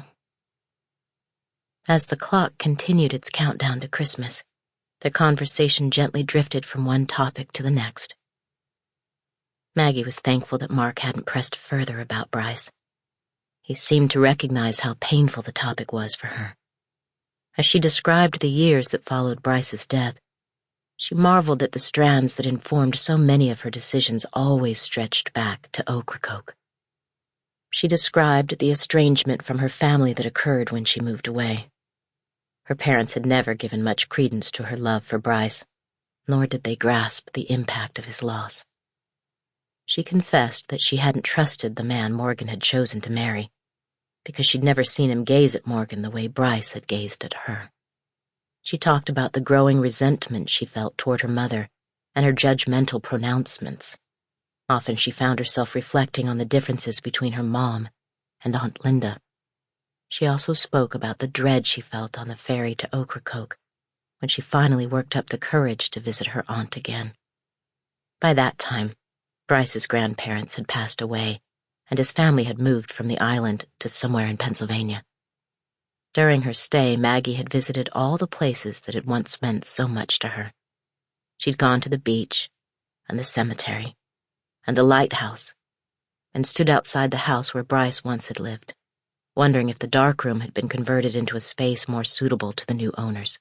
As the clock continued its countdown to Christmas, the conversation gently drifted from one topic to the next. Maggie was thankful that Mark hadn't pressed further about Bryce. He seemed to recognize how painful the topic was for her. As she described the years that followed Bryce's death, she marveled at the strands that informed so many of her decisions always stretched back to Ocracoke. She described the estrangement from her family that occurred when she moved away. Her parents had never given much credence to her love for Bryce, nor did they grasp the impact of his loss. She confessed that she hadn't trusted the man Morgan had chosen to marry, because she'd never seen him gaze at Morgan the way Bryce had gazed at her. She talked about the growing resentment she felt toward her mother and her judgmental pronouncements. Often she found herself reflecting on the differences between her mom and Aunt Linda. She also spoke about the dread she felt on the ferry to Ocracoke when she finally worked up the courage to visit her aunt again. By that time, Bryce's grandparents had passed away, and his family had moved from the island to somewhere in Pennsylvania. During her stay, Maggie had visited all the places that had once meant so much to her. She'd gone to the beach, and the cemetery, and the lighthouse, and stood outside the house where Bryce once had lived, wondering if the darkroom had been converted into a space more suitable to the new owners.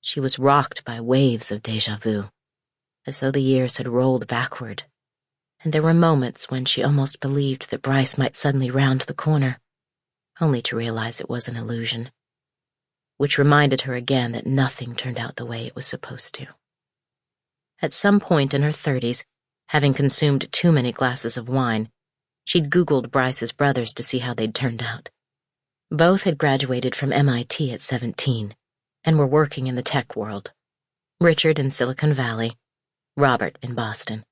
She was rocked by waves of déjà vu, as though the years had rolled backward, and there were moments when she almost believed that Bryce might suddenly round the corner, only to realize it was an illusion, which reminded her again that nothing turned out the way it was supposed to. At some point in her 30s, having consumed too many glasses of wine, she'd Googled Bryce's brothers to see how they'd turned out. Both had graduated from MIT at 17 and were working in the tech world. Richard in Silicon Valley, Robert in Boston.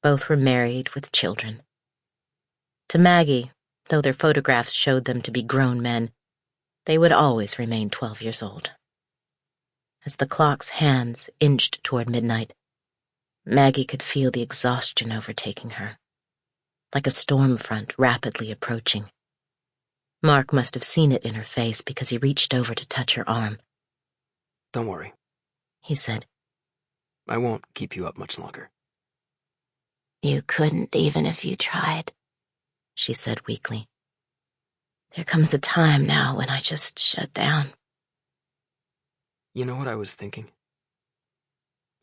Both were married with children. To Maggie, though their photographs showed them to be grown men, they would always remain 12 years old. As the clock's hands inched toward midnight, Maggie could feel the exhaustion overtaking her, like a storm front rapidly approaching. Mark must have seen it in her face because he reached over to touch her arm. Don't worry, he said. I won't keep you up much longer. You couldn't even if you tried, she said weakly. There comes a time now when I just shut down. You know what I was thinking?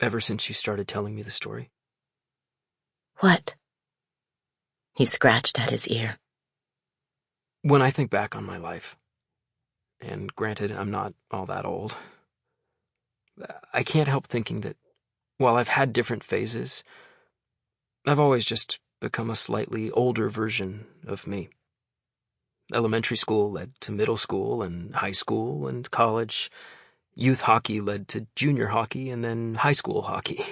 Ever since you started telling me the story? What? He scratched at his ear. When I think back on my life, and granted, I'm not all that old, I can't help thinking that while I've had different phases, I've always just become a slightly older version of me. Elementary school led to middle school and high school and college. Youth hockey led to junior hockey and then high school hockey.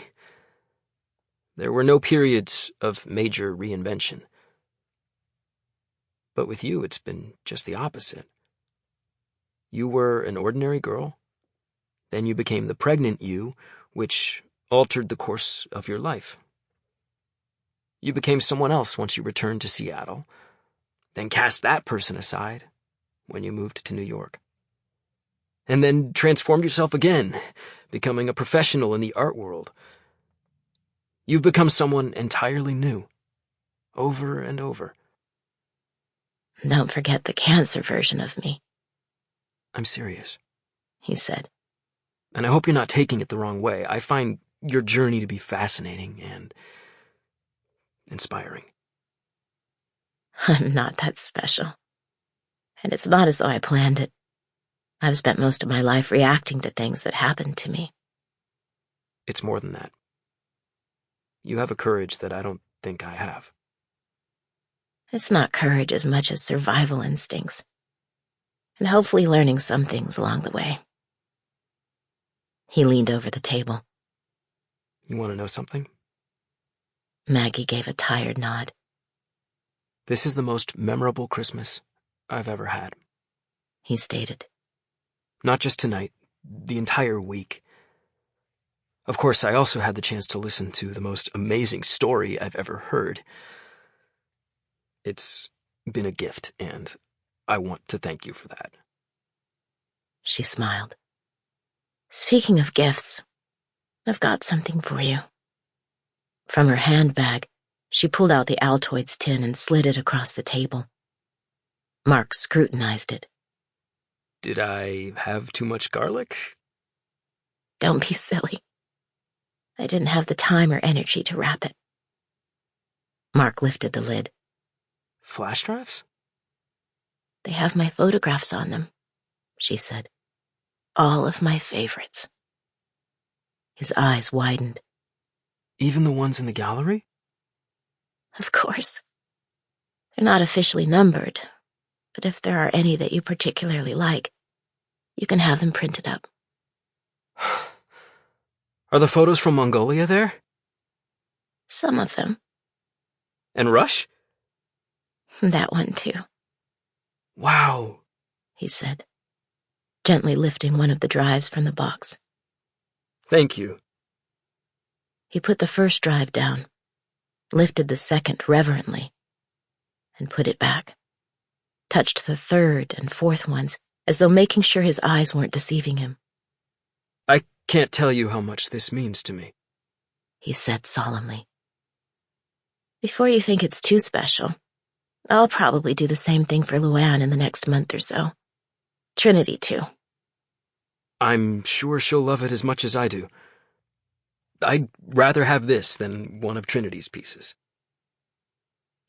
There were no periods of major reinvention. But with you, it's been just the opposite. You were an ordinary girl. Then you became the pregnant you, which altered the course of your life. You became someone else once you returned to Seattle, then cast that person aside when you moved to New York. And then transformed yourself again, becoming a professional in the art world. You've become someone entirely new, over and over. Don't forget the cancer version of me. I'm serious, he said. And I hope you're not taking it the wrong way. I find your journey to be fascinating and inspiring. I'm not that special. And it's not as though I planned it. I've spent most of my life reacting to things that happened to me. It's more than that. You have a courage that I don't think I have. It's not courage as much as survival instincts. And hopefully learning some things along the way. He leaned over the table. You want to know something? Maggie gave a tired nod. This is the most memorable Christmas I've ever had, he stated. Not just tonight, the entire week. Of course, I also had the chance to listen to the most amazing story I've ever heard. It's been a gift, and I want to thank you for that. She smiled. Speaking of gifts, I've got something for you. From her handbag, she pulled out the Altoids tin and slid it across the table. Mark scrutinized it. Did I have too much garlic? Don't be silly. I didn't have the time or energy to wrap it. Mark lifted the lid. Flash drives? They have my photographs on them, she said. All of my favorites. His eyes widened. Even the ones in the gallery? Of course. They're not officially numbered, but if there are any that you particularly like, you can have them printed up. Are the photos from Mongolia there? Some of them. And Rush? That one too. Wow, he said, gently lifting one of the drives from the box. Thank you. He put the first drive down, lifted the second reverently, and put it back. Touched the third and fourth ones, as though making sure his eyes weren't deceiving him. I can't tell you how much this means to me, he said solemnly. Before you think it's too special, I'll probably do the same thing for Luann in the next month or so. Trinity, too. I'm sure she'll love it as much as I do. I'd rather have this than one of Trinity's pieces.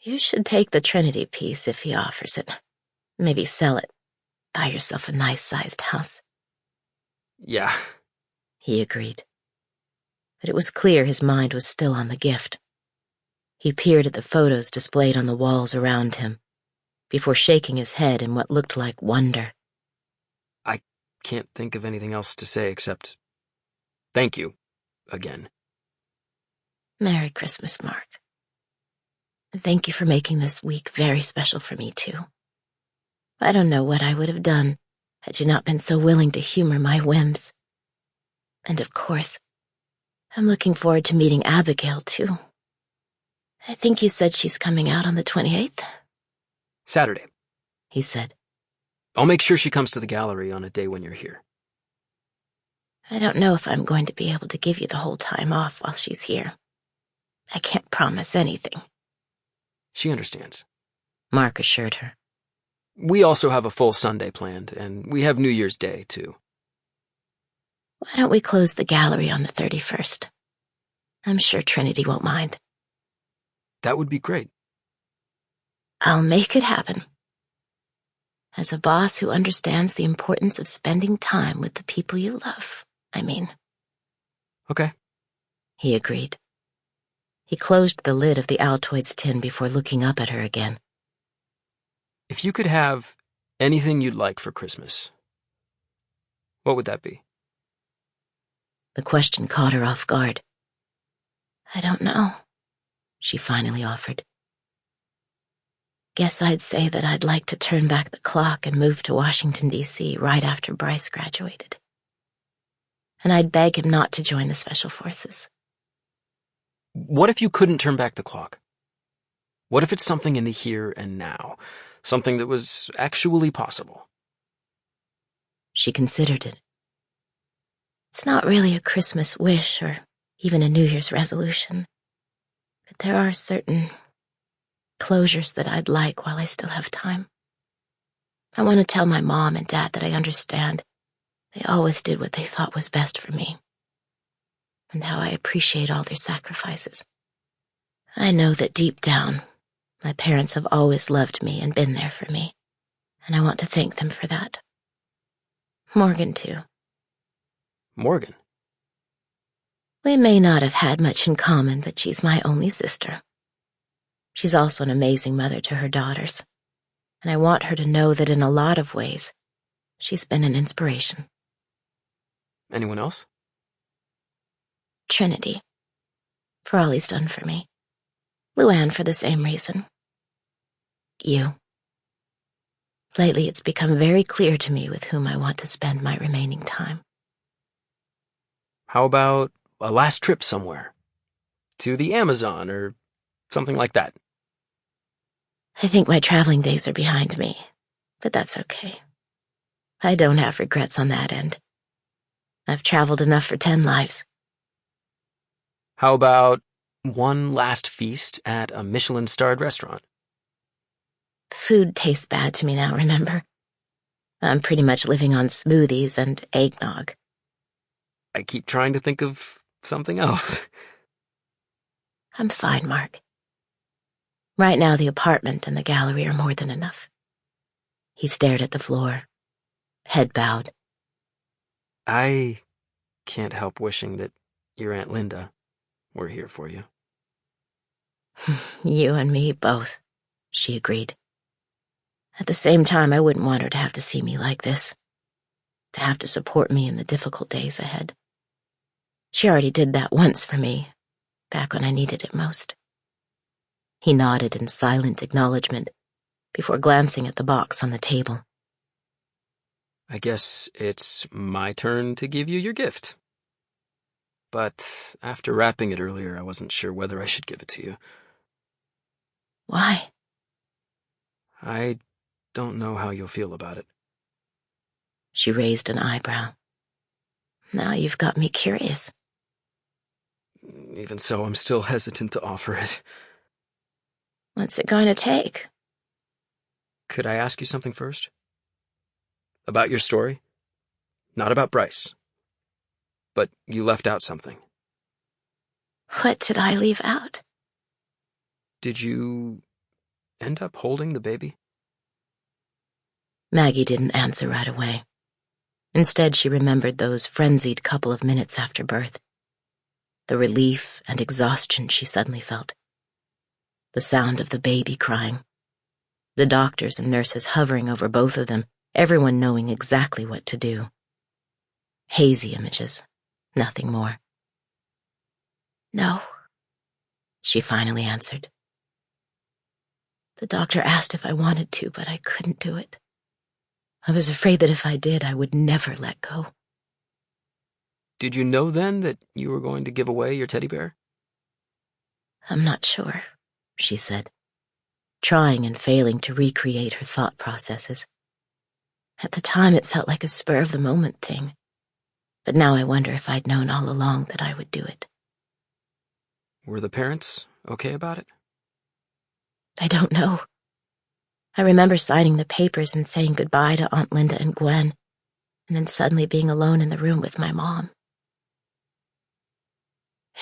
You should take the Trinity piece if he offers it. Maybe sell it. Buy yourself a nice-sized house. Yeah. He agreed. But it was clear his mind was still on the gift. He peered at the photos displayed on the walls around him, before shaking his head in what looked like wonder. I can't think of anything else to say except thank you, again. Merry Christmas, Mark. And thank you for making this week very special for me, too. I don't know what I would have done had you not been so willing to humor my whims. And of course, I'm looking forward to meeting Abigail, too. I think you said she's coming out on the 28th? Saturday, he said. I'll make sure she comes to the gallery on a day when you're here. I don't know if I'm going to be able to give you the whole time off while she's here. I can't promise anything. She understands, Mark assured her. We also have a full Sunday planned, and we have New Year's Day, too. Why don't we close the gallery on the 31st? I'm sure Trinity won't mind. That would be great. I'll make it happen. As a boss who understands the importance of spending time with the people you love, I mean. Okay. He agreed. He closed the lid of the Altoids tin before looking up at her again. If you could have anything you'd like for Christmas, what would that be? The question caught her off guard. I don't know, she finally offered. Guess I'd say that I'd like to turn back the clock and move to Washington, D.C. right after Bryce graduated. And I'd beg him not to join the Special Forces. What if you couldn't turn back the clock? What if it's something in the here and now? Something that was actually possible? She considered it. It's not really a Christmas wish or even a New Year's resolution, but there are certain closures that I'd like while I still have time. I want to tell my mom and dad that I understand. They always did what they thought was best for me, and how I appreciate all their sacrifices. I know that deep down, my parents have always loved me and been there for me, and I want to thank them for that. Morgan, too. Morgan? We may not have had much in common, but she's my only sister. She's also an amazing mother to her daughters, and I want her to know that in a lot of ways, she's been an inspiration. Anyone else? Trinity, for all he's done for me. Luann for the same reason. You. Lately, it's become very clear to me with whom I want to spend my remaining time. How about a last trip somewhere? To the Amazon or something like that? I think my traveling days are behind me, but that's okay. I don't have regrets on that end. I've traveled enough for 10 lives. How about one last feast at a Michelin-starred restaurant? Food tastes bad to me now, remember? I'm pretty much living on smoothies and eggnog. I keep trying to think of something else. I'm fine, Mark. Right now, the apartment and the gallery are more than enough. He stared at the floor, head bowed. I can't help wishing that your Aunt Linda were here for you. You and me both, she agreed. At the same time, I wouldn't want her to have to see me like this, to have to support me in the difficult days ahead. She already did that once for me, back when I needed it most. He nodded in silent acknowledgement before glancing at the box on the table. I guess it's my turn to give you your gift. But after wrapping it earlier, I wasn't sure whether I should give it to you. Why? I don't know how you'll feel about it. She raised an eyebrow. Now you've got me curious. Even so, I'm still hesitant to offer it. What's it going to take? Could I ask you something first? About your story? Not about Bryce. But you left out something. What did I leave out? Did you end up holding the baby? Maggie didn't answer right away. Instead, she remembered those frenzied couple of minutes after birth. The relief and exhaustion she suddenly felt. The sound of the baby crying. The doctors and nurses hovering over both of them, everyone knowing exactly what to do. Hazy images, nothing more. No, she finally answered. The doctor asked if I wanted to, but I couldn't do it. I was afraid that if I did, I would never let go. Did you know then that you were going to give away your teddy bear? I'm not sure, she said, trying and failing to recreate her thought processes. At the time, it felt like a spur-of-the-moment thing, but now I wonder if I'd known all along that I would do it. Were the parents okay about it? I don't know. I remember signing the papers and saying goodbye to Aunt Linda and Gwen, and then suddenly being alone in the room with my mom.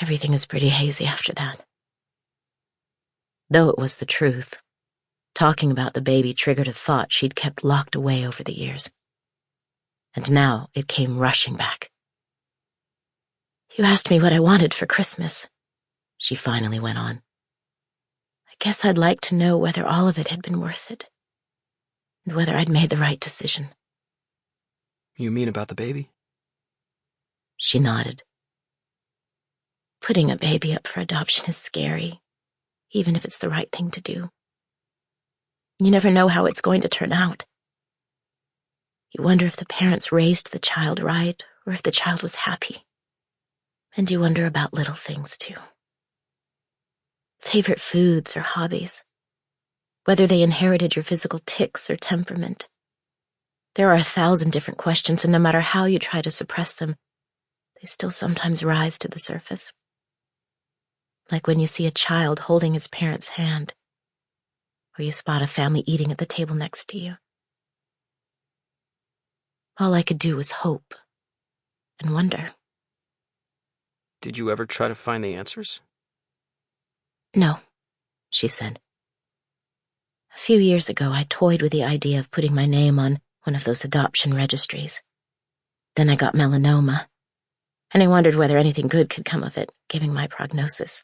Everything is pretty hazy after that. Though it was the truth, talking about the baby triggered a thought she'd kept locked away over the years. And now it came rushing back. You asked me what I wanted for Christmas, she finally went on. I guess I'd like to know whether all of it had been worth it, and whether I'd made the right decision. You mean about the baby? She nodded. Putting a baby up for adoption is scary, even if it's the right thing to do. You never know how it's going to turn out. You wonder if the parents raised the child right, or if the child was happy. And you wonder about little things, too. Favorite foods or hobbies. Whether they inherited your physical tics or temperament. There are 1,000 different questions, and no matter how you try to suppress them, they still sometimes rise to the surface. Like when you see a child holding his parent's hand, or you spot a family eating at the table next to you. All I could do was hope and wonder. Did you ever try to find the answers? No, she said. A few years ago, I toyed with the idea of putting my name on one of those adoption registries. Then I got melanoma, and I wondered whether anything good could come of it, given my prognosis.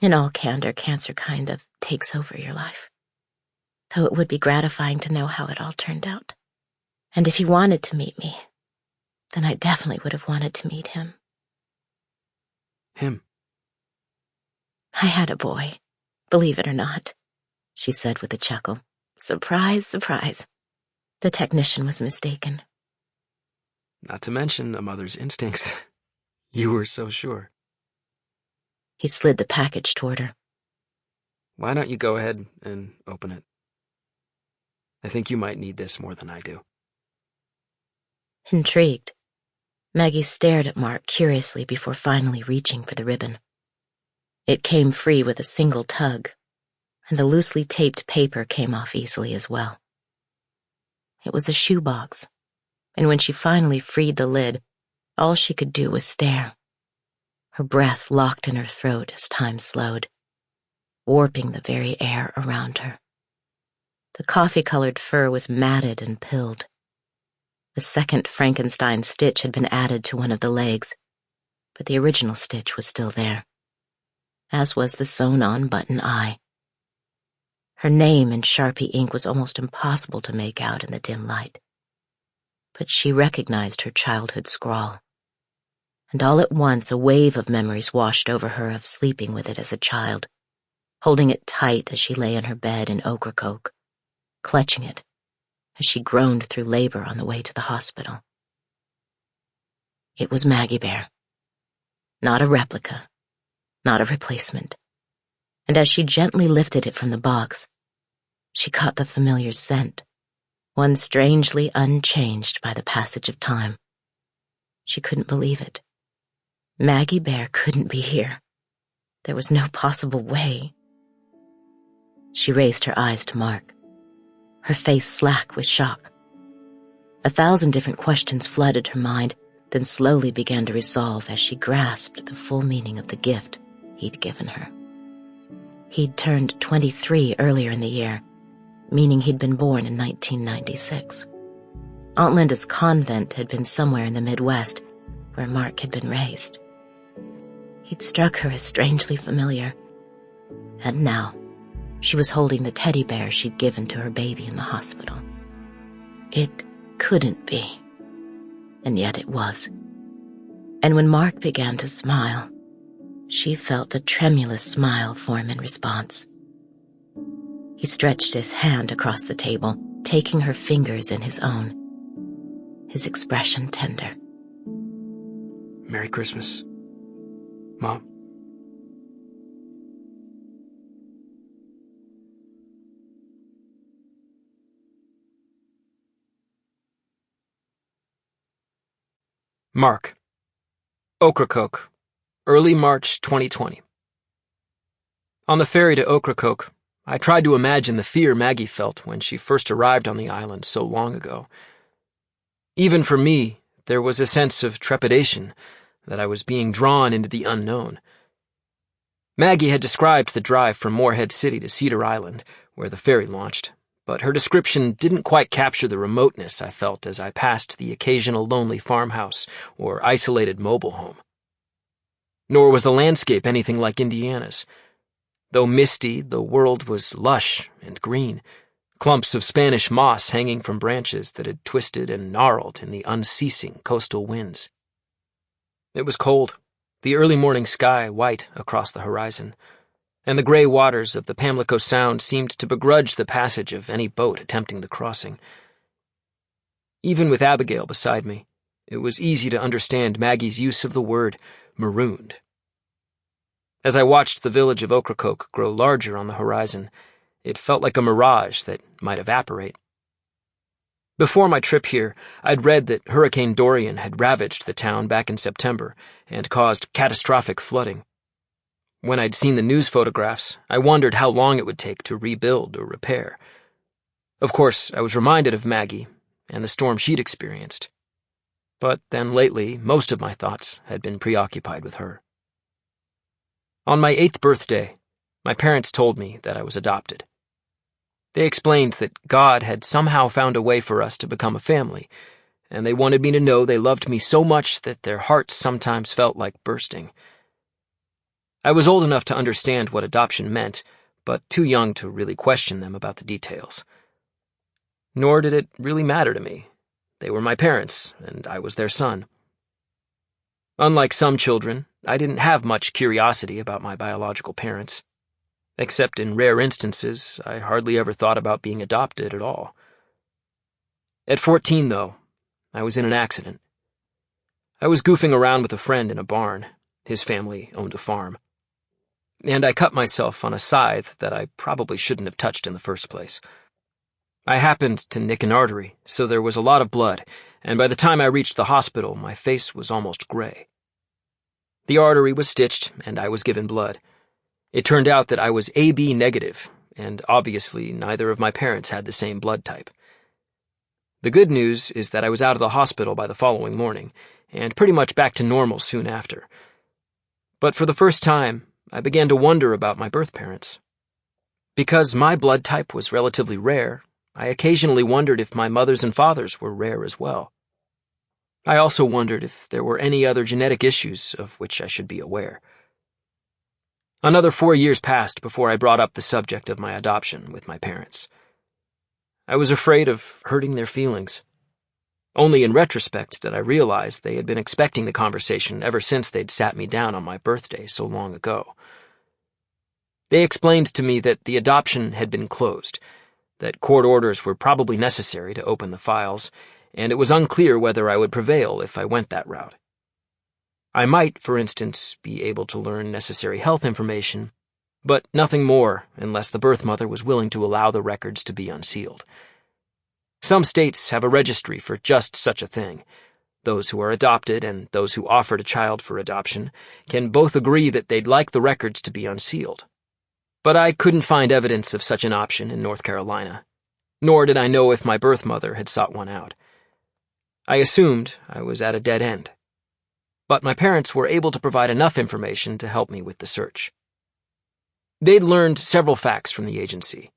In all candor, cancer kind of takes over your life. Though it would be gratifying to know how it all turned out. And if he wanted to meet me, then I definitely would have wanted to meet him. Him? I had a boy, believe it or not, she said with a chuckle. Surprise, surprise. The technician was mistaken. Not to mention a mother's instincts. You were so sure. He slid the package toward her. Why don't you go ahead and open it? I think you might need this more than I do. Intrigued, Maggie stared at Mark curiously before finally reaching for the ribbon. It came free with a single tug, and the loosely taped paper came off easily as well. It was a shoebox, and when she finally freed the lid, all she could do was stare. Her breath locked in her throat as time slowed, warping the very air around her. The coffee-colored fur was matted and pilled. The second Frankenstein stitch had been added to one of the legs, but the original stitch was still there, as was the sewn-on button eye. Her name in Sharpie ink was almost impossible to make out in the dim light, but she recognized her childhood scrawl. And all at once a wave of memories washed over her of sleeping with it as a child, holding it tight as she lay in her bed in Ocracoke, clutching it as she groaned through labor on the way to the hospital. It was Maggie Bear. Not a replica, not a replacement. And as she gently lifted it from the box, she caught the familiar scent, one strangely unchanged by the passage of time. She couldn't believe it. Maggie Bear couldn't be here. There was no possible way. She raised her eyes to Mark, her face slack with shock. 1,000 different questions flooded her mind, then slowly began to resolve as she grasped the full meaning of the gift he'd given her. He'd turned 23 earlier in the year, meaning he'd been born in 1996. Aunt Linda's convent had been somewhere in the Midwest, where Mark had been raised. He'd struck her as strangely familiar. And now, she was holding the teddy bear she'd given to her baby in the hospital. It couldn't be. And yet it was. And when Mark began to smile, she felt a tremulous smile form in response. He stretched his hand across the table, taking her fingers in his own, his expression tender. Merry Christmas, Mom. Mark. Ocracoke, early March 2020. On the ferry to Ocracoke, I tried to imagine the fear Maggie felt when she first arrived on the island so long ago. Even for me, there was a sense of trepidation that I was being drawn into the unknown. Maggie had described the drive from Morehead City to Cedar Island, where the ferry launched, but her description didn't quite capture the remoteness I felt as I passed the occasional lonely farmhouse or isolated mobile home. Nor was the landscape anything like Indiana's. Though misty, the world was lush and green, clumps of Spanish moss hanging from branches that had twisted and gnarled in the unceasing coastal winds. It was cold, the early morning sky white across the horizon, and the gray waters of the Pamlico Sound seemed to begrudge the passage of any boat attempting the crossing. Even with Abigail beside me, it was easy to understand Maggie's use of the word marooned. As I watched the village of Ocracoke grow larger on the horizon, it felt like a mirage that might evaporate. Before my trip here, I'd read that Hurricane Dorian had ravaged the town back in September and caused catastrophic flooding. When I'd seen the news photographs, I wondered how long it would take to rebuild or repair. Of course, I was reminded of Maggie and the storm she'd experienced. But then lately, most of my thoughts had been preoccupied with her. On my 8th birthday, my parents told me that I was adopted. They explained that God had somehow found a way for us to become a family, and they wanted me to know they loved me so much that their hearts sometimes felt like bursting. I was old enough to understand what adoption meant, but too young to really question them about the details. Nor did it really matter to me. They were my parents, and I was their son. Unlike some children, I didn't have much curiosity about my biological parents. Except in rare instances, I hardly ever thought about being adopted at all. At 14, though, I was in an accident. I was goofing around with a friend in a barn. His family owned a farm. And I cut myself on a scythe that I probably shouldn't have touched in the first place. I happened to nick an artery, so there was a lot of blood, and by the time I reached the hospital, my face was almost gray. The artery was stitched, and I was given blood. It turned out that I was AB negative, and obviously neither of my parents had the same blood type. The good news is that I was out of the hospital by the following morning, and pretty much back to normal soon after. But for the first time, I began to wonder about my birth parents. Because my blood type was relatively rare, I occasionally wondered if my mother's and father's were rare as well. I also wondered if there were any other genetic issues of which I should be aware. Another 4 years passed before I brought up the subject of my adoption with my parents. I was afraid of hurting their feelings. Only in retrospect did I realize they had been expecting the conversation ever since they'd sat me down on my birthday so long ago. They explained to me that the adoption had been closed, that court orders were probably necessary to open the files, and it was unclear whether I would prevail if I went that route. I might, for instance, be able to learn necessary health information, but nothing more unless the birth mother was willing to allow the records to be unsealed. Some states have a registry for just such a thing. Those who are adopted and those who offered a child for adoption can both agree that they'd like the records to be unsealed. But I couldn't find evidence of such an option in North Carolina, nor did I know if my birth mother had sought one out. I assumed I was at a dead end. But my parents were able to provide enough information to help me with the search. They'd learned several facts from the agency.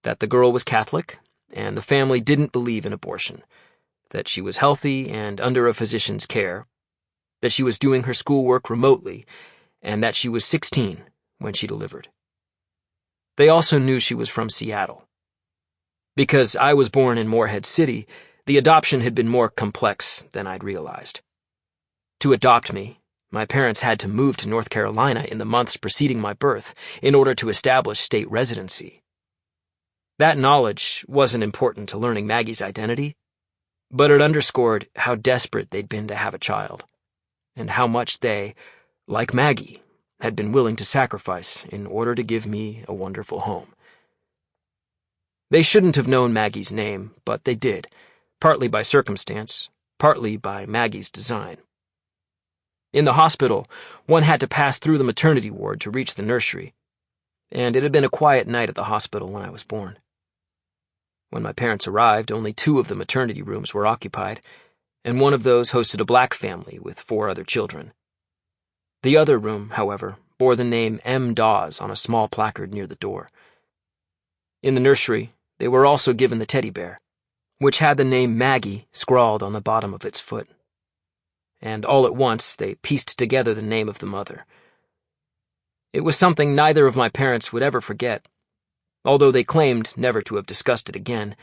That the girl was Catholic, and the family didn't believe in abortion. That she was healthy and under a physician's care. That she was doing her schoolwork remotely, and that she was 16 when she delivered. They also knew she was from Seattle. Because I was born in Morehead City, the adoption had been more complex than I'd realized. To adopt me, my parents had to move to North Carolina in the months preceding my birth in order to establish state residency. That knowledge wasn't important to learning Maggie's identity, but it underscored how desperate they'd been to have a child, and how much they, like Maggie, had been willing to sacrifice in order to give me a wonderful home. They shouldn't have known Maggie's name, but they did, partly by circumstance, partly by Maggie's design. In the hospital, one had to pass through the maternity ward to reach the nursery, and it had been a quiet night at the hospital when I was born. When my parents arrived, only 2 of the maternity rooms were occupied, and one of those hosted a black family with 4 other children. The other room, however, bore the name M. Dawes on a small placard near the door. In the nursery, they were also given the teddy bear, which had the name Maggie scrawled on the bottom of its foot. And all at once, they pieced together the name of the mother. It was something neither of my parents would ever forget, although they claimed never to have discussed it again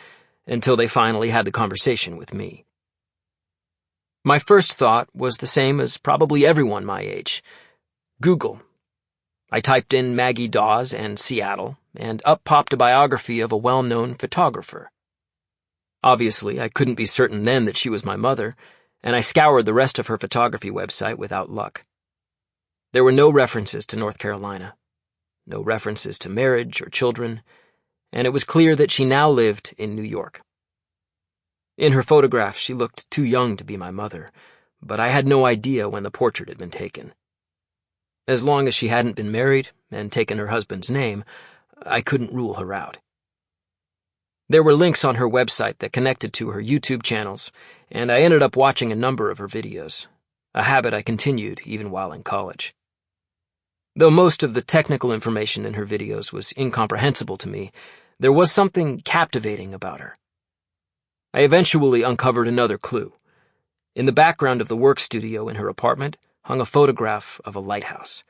until they finally had the conversation with me. My first thought was the same as probably everyone my age. Google. I typed in Maggie Dawes and Seattle, and up popped a biography of a well-known photographer. Obviously, I couldn't be certain then that she was my mother, and I scoured the rest of her photography website without luck. There were no references to North Carolina, no references to marriage or children, and it was clear that she now lived in New York. In her photograph, she looked too young to be my mother, but I had no idea when the portrait had been taken. As long as she hadn't been married and taken her husband's name, I couldn't rule her out. There were links on her website that connected to her YouTube channels, and I ended up watching a number of her videos, a habit I continued even while in college. Though most of the technical information in her videos was incomprehensible to me, there was something captivating about her. I eventually uncovered another clue. In the background of the work studio in her apartment hung a photograph of a lighthouse.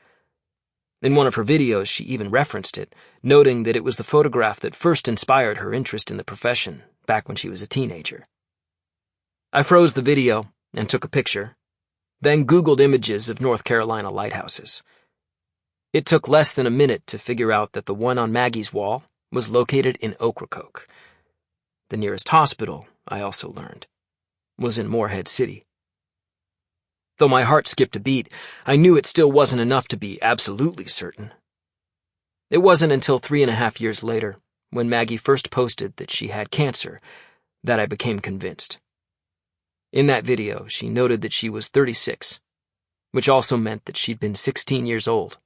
In one of her videos, she even referenced it, noting that it was the photograph that first inspired her interest in the profession back when she was a teenager. I froze the video and took a picture, then Googled images of North Carolina lighthouses. It took less than a minute to figure out that the one on Maggie's wall was located in Ocracoke. The nearest hospital, I also learned, was in Morehead City. Though my heart skipped a beat, I knew it still wasn't enough to be absolutely certain. It wasn't until 3.5 years later, when Maggie first posted that she had cancer, that I became convinced. In that video, she noted that she was 36, which also meant that she'd been 16 years old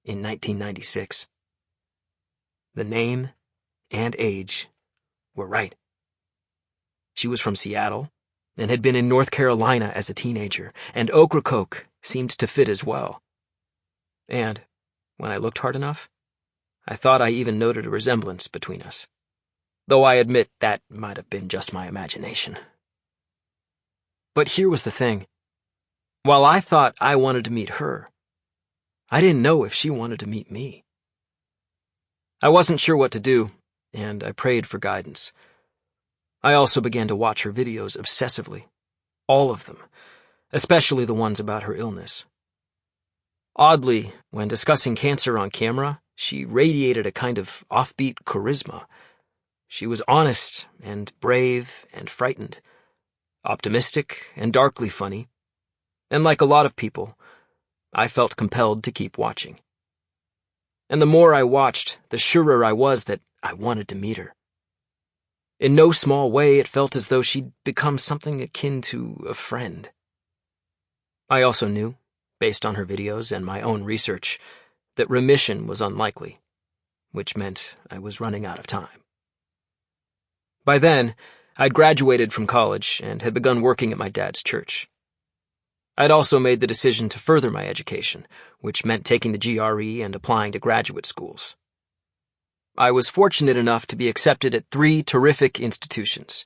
in 1996. The name and age were right. She was from Seattle and had been in North Carolina as a teenager, and Ocracoke seemed to fit as well. And, when I looked hard enough, I thought I even noted a resemblance between us, though I admit that might have been just my imagination. But here was the thing. While I thought I wanted to meet her, I didn't know if she wanted to meet me. I wasn't sure what to do, and I prayed for guidance. I also began to watch her videos obsessively, all of them, especially the ones about her illness. Oddly, when discussing cancer on camera, she radiated a kind of offbeat charisma. She was honest and brave and frightened, optimistic and darkly funny, and like a lot of people, I felt compelled to keep watching. And the more I watched, the surer I was that I wanted to meet her. In no small way, it felt as though she'd become something akin to a friend. I also knew, based on her videos and my own research, that remission was unlikely, which meant I was running out of time. By then, I'd graduated from college and had begun working at my dad's church. I'd also made the decision to further my education, which meant taking the GRE and applying to graduate schools. I was fortunate enough to be accepted at 3 terrific institutions,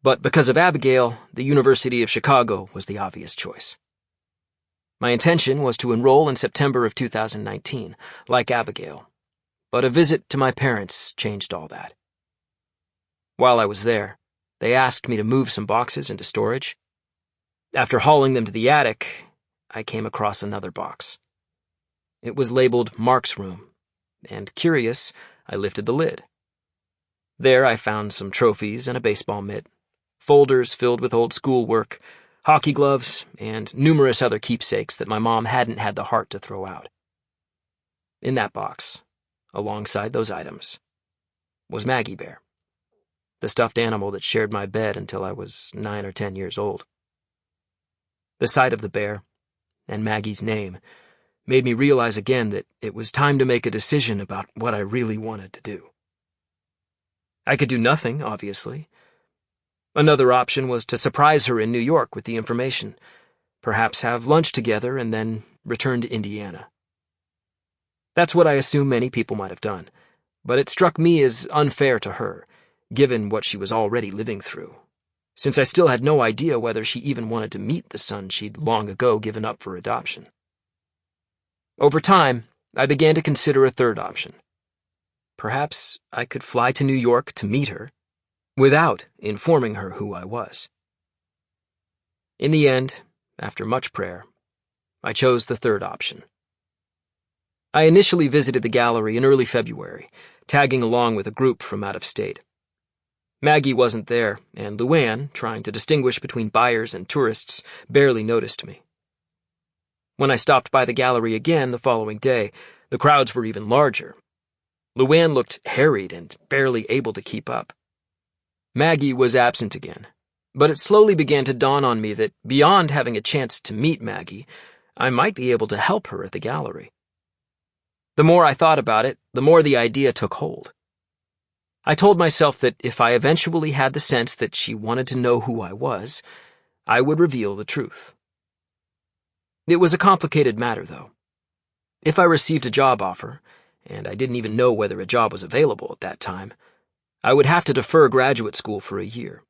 but because of Abigail, the University of Chicago was the obvious choice. My intention was to enroll in September of 2019, like Abigail, but a visit to my parents changed all that. While I was there, they asked me to move some boxes into storage. After hauling them to the attic, I came across another box. It was labeled Mark's room, and curious, I lifted the lid. There I found some trophies and a baseball mitt, folders filled with old schoolwork, hockey gloves, and numerous other keepsakes that my mom hadn't had the heart to throw out. In that box, alongside those items, was Maggie Bear, the stuffed animal that shared my bed until I was 9 or 10 years old. The sight of the bear, and Maggie's name, made me realize again that it was time to make a decision about what I really wanted to do. I could do nothing, obviously. Another option was to surprise her in New York with the information, perhaps have lunch together and then return to Indiana. That's what I assume many people might have done, but it struck me as unfair to her, given what she was already living through, since I still had no idea whether she even wanted to meet the son she'd long ago given up for adoption. Over time, I began to consider a third option. Perhaps I could fly to New York to meet her, without informing her who I was. In the end, after much prayer, I chose the third option. I initially visited the gallery in early February, tagging along with a group from out of state. Maggie wasn't there, and Luann, trying to distinguish between buyers and tourists, barely noticed me. When I stopped by the gallery again the following day, the crowds were even larger. Luann looked harried and barely able to keep up. Maggie was absent again, but it slowly began to dawn on me that beyond having a chance to meet Maggie, I might be able to help her at the gallery. The more I thought about it, the more the idea took hold. I told myself that if I eventually had the sense that she wanted to know who I was, I would reveal the truth. It was a complicated matter, though. If I received a job offer, and I didn't even know whether a job was available at that time, I would have to defer graduate school for a year.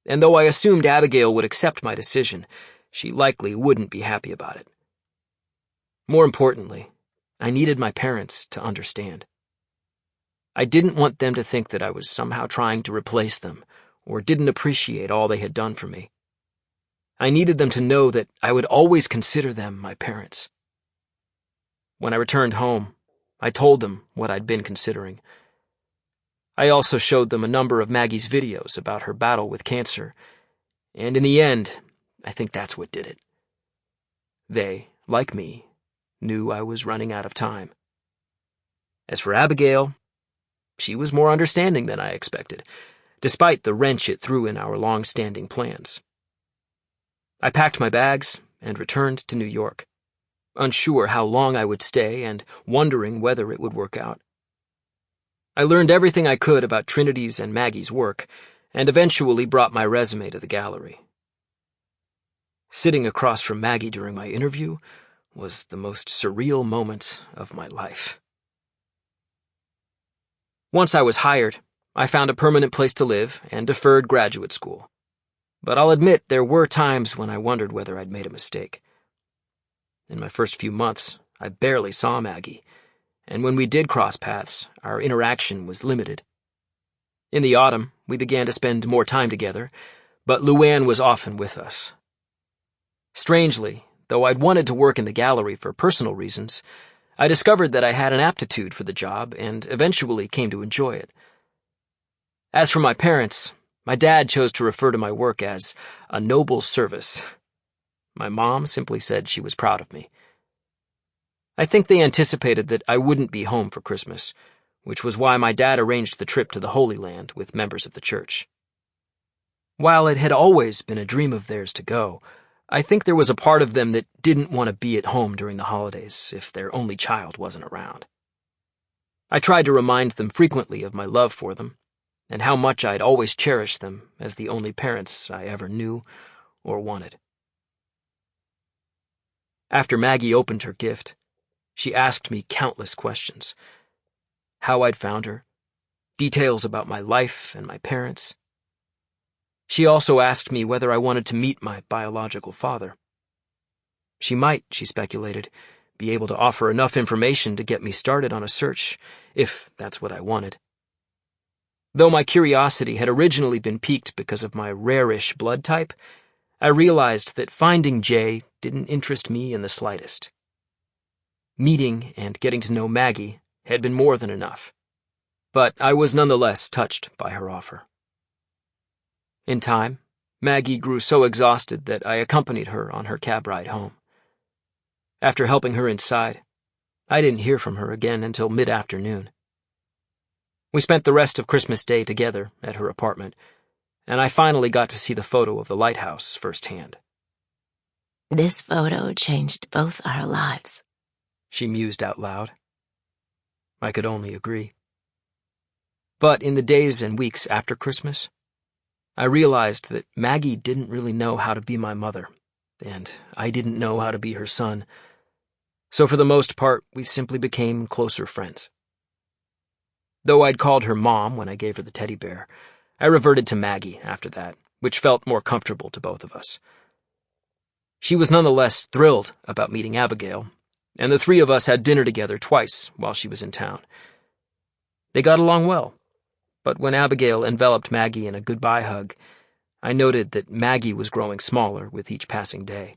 And though I assumed Abigail would accept my decision, she likely wouldn't be happy about it. More importantly, I needed my parents to understand. I didn't want them to think that I was somehow trying to replace them, or didn't appreciate all they had done for me. I needed them to know that I would always consider them my parents. When I returned home, I told them what I'd been considering. I also showed them a number of Maggie's videos about her battle with cancer, and in the end, I think that's what did it. They, like me, knew I was running out of time. As for Abigail, she was more understanding than I expected, despite the wrench it threw in our long-standing plans. I packed my bags and returned to New York, unsure how long I would stay and wondering whether it would work out. I learned everything I could about Trinity's and Maggie's work, and eventually brought my resume to the gallery. Sitting across from Maggie during my interview was the most surreal moment of my life. Once I was hired, I found a permanent place to live and deferred graduate school. But I'll admit there were times when I wondered whether I'd made a mistake. In my first few months, I barely saw Maggie, and when we did cross paths, our interaction was limited. In the autumn, we began to spend more time together, but Luann was often with us. Strangely, though I'd wanted to work in the gallery for personal reasons, I discovered that I had an aptitude for the job and eventually came to enjoy it. As for my parents, my dad chose to refer to my work as a noble service. My mom simply said she was proud of me. I think they anticipated that I wouldn't be home for Christmas, which was why my dad arranged the trip to the Holy Land with members of the church. While it had always been a dream of theirs to go, I think there was a part of them that didn't want to be at home during the holidays if their only child wasn't around. I tried to remind them frequently of my love for them, and how much I'd always cherished them as the only parents I ever knew or wanted. After Maggie opened her gift, she asked me countless questions. How I'd found her, details about my life and my parents. She also asked me whether I wanted to meet my biological father. She might, she speculated, be able to offer enough information to get me started on a search, if that's what I wanted. Though my curiosity had originally been piqued because of my rare-ish blood type, I realized that finding Jay didn't interest me in the slightest. Meeting and getting to know Maggie had been more than enough, but I was nonetheless touched by her offer. In time, Maggie grew so exhausted that I accompanied her on her cab ride home. After helping her inside, I didn't hear from her again until mid-afternoon. We spent the rest of Christmas Day together at her apartment, and I finally got to see the photo of the lighthouse firsthand. This photo changed both our lives, She mused out loud. I could only agree. But in the days and weeks after Christmas, I realized that Maggie didn't really know how to be my mother, and I didn't know how to be her son. So for the most part, we simply became closer friends. Though I'd called her Mom when I gave her the teddy bear, I reverted to Maggie after that, which felt more comfortable to both of us. She was nonetheless thrilled about meeting Abigail, and the three of us had dinner together twice while she was in town. They got along well, but when Abigail enveloped Maggie in a goodbye hug, I noted that Maggie was growing smaller with each passing day,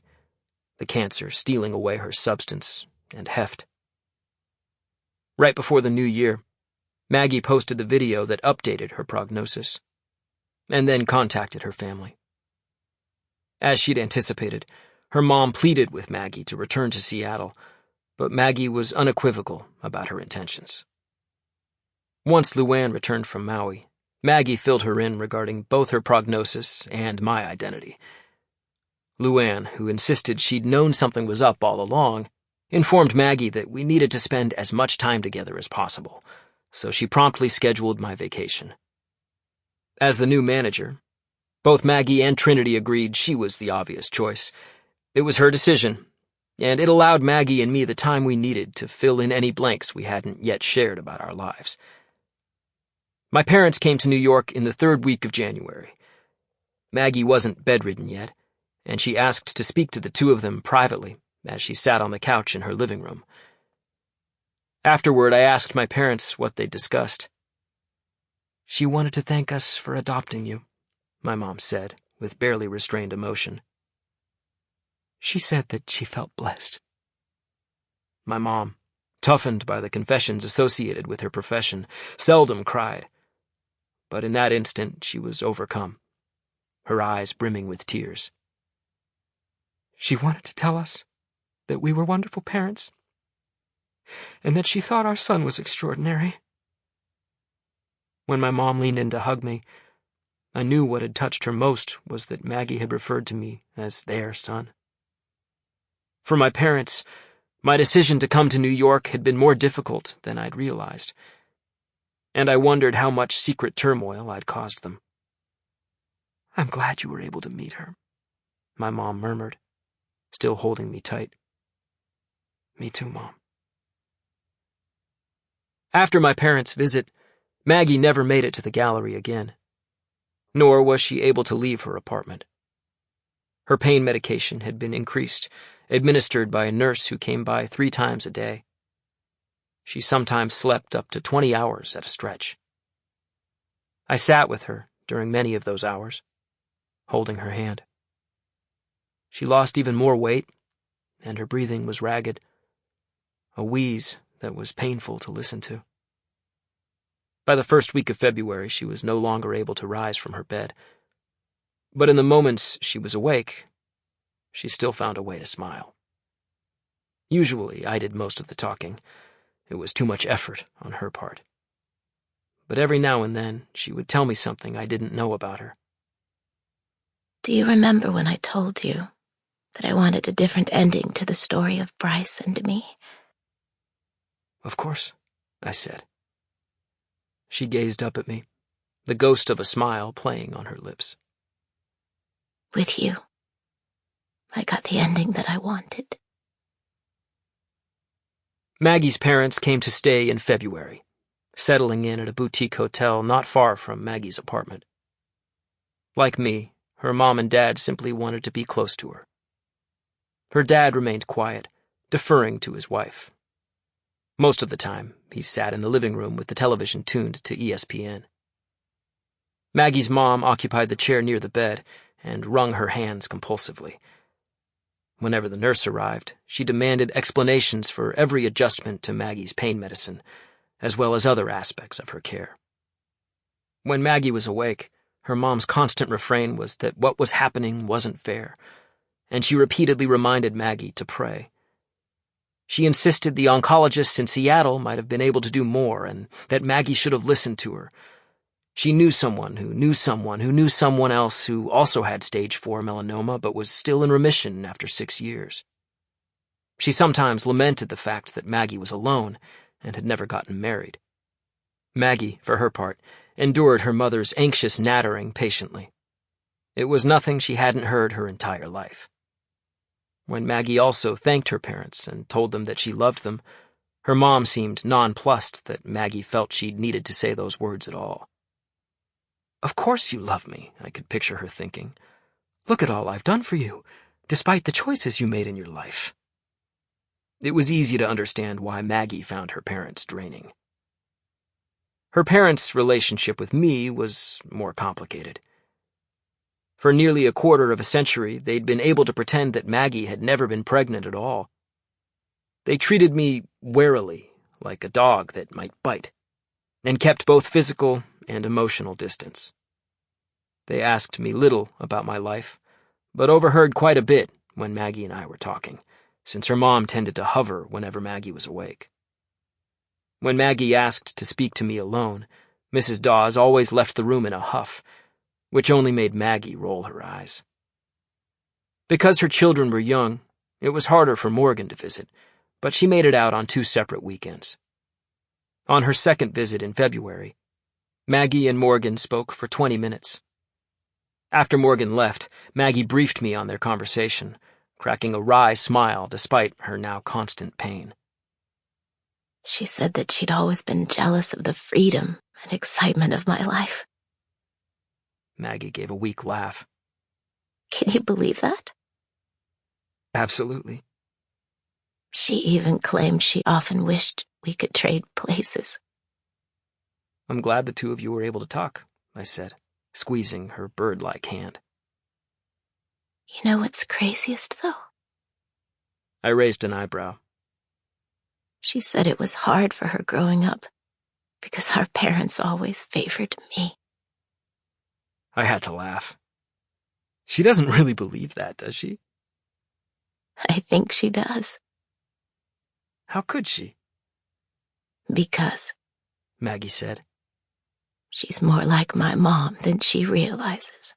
the cancer stealing away her substance and heft. Right before the new year, Maggie posted the video that updated her prognosis, and then contacted her family. As she'd anticipated, her mom pleaded with Maggie to return to Seattle, but Maggie was unequivocal about her intentions. Once Luann returned from Maui, Maggie filled her in regarding both her prognosis and my identity. Luann, who insisted she'd known something was up all along, informed Maggie that we needed to spend as much time together as possible, so she promptly scheduled my vacation. As the new manager, both Maggie and Trinity agreed she was the obvious choice. It was her decision, and it allowed Maggie and me the time we needed to fill in any blanks we hadn't yet shared about our lives. My parents came to New York in the third week of January. Maggie wasn't bedridden yet, and she asked to speak to the two of them privately as she sat on the couch in her living room. Afterward, I asked my parents what they'd discussed. "She wanted to thank us for adopting you," my mom said, with barely restrained emotion. "She said that she felt blessed." My mom, toughened by the confessions associated with her profession, seldom cried. But in that instant, she was overcome, her eyes brimming with tears. "She wanted to tell us that we were wonderful parents, and that she thought our son was extraordinary." When my mom leaned in to hug me, I knew what had touched her most was that Maggie had referred to me as their son. For my parents, my decision to come to New York had been more difficult than I'd realized, and I wondered how much secret turmoil I'd caused them. "I'm glad you were able to meet her," my mom murmured, still holding me tight. "Me too, Mom." After my parents' visit, Maggie never made it to the gallery again, nor was she able to leave her apartment. Her pain medication had been increased, administered by a nurse who came by 3 times a day. She sometimes slept up to 20 hours at a stretch. I sat with her during many of those hours, holding her hand. She lost even more weight, and her breathing was ragged, a wheeze that was painful to listen to. By the first week of February, she was no longer able to rise from her bed. But in the moments she was awake, she still found a way to smile. Usually, I did most of the talking. It was too much effort on her part. But every now and then, she would tell me something I didn't know about her. "Do you remember when I told you that I wanted a different ending to the story of Bryce and me?" "Of course," I said. She gazed up at me, the ghost of a smile playing on her lips. With you, I got the ending that I wanted. Maggie's parents came to stay in February, settling in at a boutique hotel not far from Maggie's apartment. Like me, her mom and dad simply wanted to be close to her. Her dad remained quiet, deferring to his wife. Most of the time, he sat in the living room with the television tuned to ESPN. Maggie's mom occupied the chair near the bed and wrung her hands compulsively. Whenever the nurse arrived, she demanded explanations for every adjustment to Maggie's pain medicine, as well as other aspects of her care. When Maggie was awake, her mom's constant refrain was that what was happening wasn't fair, and she repeatedly reminded Maggie to pray. She insisted the oncologists in Seattle might have been able to do more and that Maggie should have listened to her. She knew someone who knew someone who knew someone else who also had stage 4 melanoma but was still in remission after 6 years. She sometimes lamented the fact that Maggie was alone and had never gotten married. Maggie, for her part, endured her mother's anxious nattering patiently. It was nothing she hadn't heard her entire life. When Maggie also thanked her parents and told them that she loved them, her mom seemed nonplussed that Maggie felt she needed to say those words at all. "Of course you love me," I could picture her thinking. "Look at all I've done for you, despite the choices you made in your life." It was easy to understand why Maggie found her parents draining. Her parents' relationship with me was more complicated. For nearly a quarter of a century, they'd been able to pretend that Maggie had never been pregnant at all. They treated me warily, like a dog that might bite, and kept both physical and emotional distance. They asked me little about my life, but overheard quite a bit when Maggie and I were talking, since her mom tended to hover whenever Maggie was awake. When Maggie asked to speak to me alone, Mrs. Dawes always left the room in a huff, which only made Maggie roll her eyes. Because her children were young, it was harder for Morgan to visit, but she made it out on 2 separate weekends. On her second visit in February, Maggie and Morgan spoke for 20 minutes. After Morgan left, Maggie briefed me on their conversation, cracking a wry smile despite her now constant pain. She said that she'd always been jealous of the freedom and excitement of my life. Maggie gave a weak laugh. Can you believe that? Absolutely. She even claimed she often wished we could trade places. I'm glad the two of you were able to talk, I said, squeezing her bird-like hand. You know what's craziest, though? I raised an eyebrow. She said it was hard for her growing up because our parents always favored me. I had to laugh. She doesn't really believe that, does she? I think she does. How could she? Because, Maggie said. She's more like my mom than she realizes.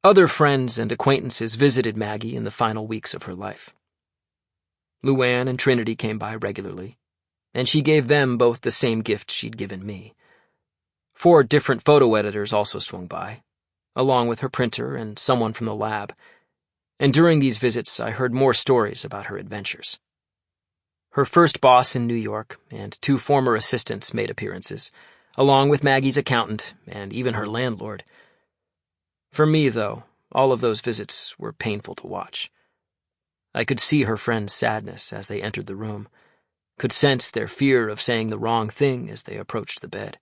Other friends and acquaintances visited Maggie in the final weeks of her life. Luann and Trinity came by regularly, and she gave them both the same gift she'd given me. 4 different photo editors also swung by, along with her printer and someone from the lab, and during these visits I heard more stories about her adventures. Her first boss in New York and 2 former assistants made appearances, along with Maggie's accountant and even her landlord. For me, though, all of those visits were painful to watch. I could see her friends' sadness as they entered the room, could sense their fear of saying the wrong thing as they approached the bed.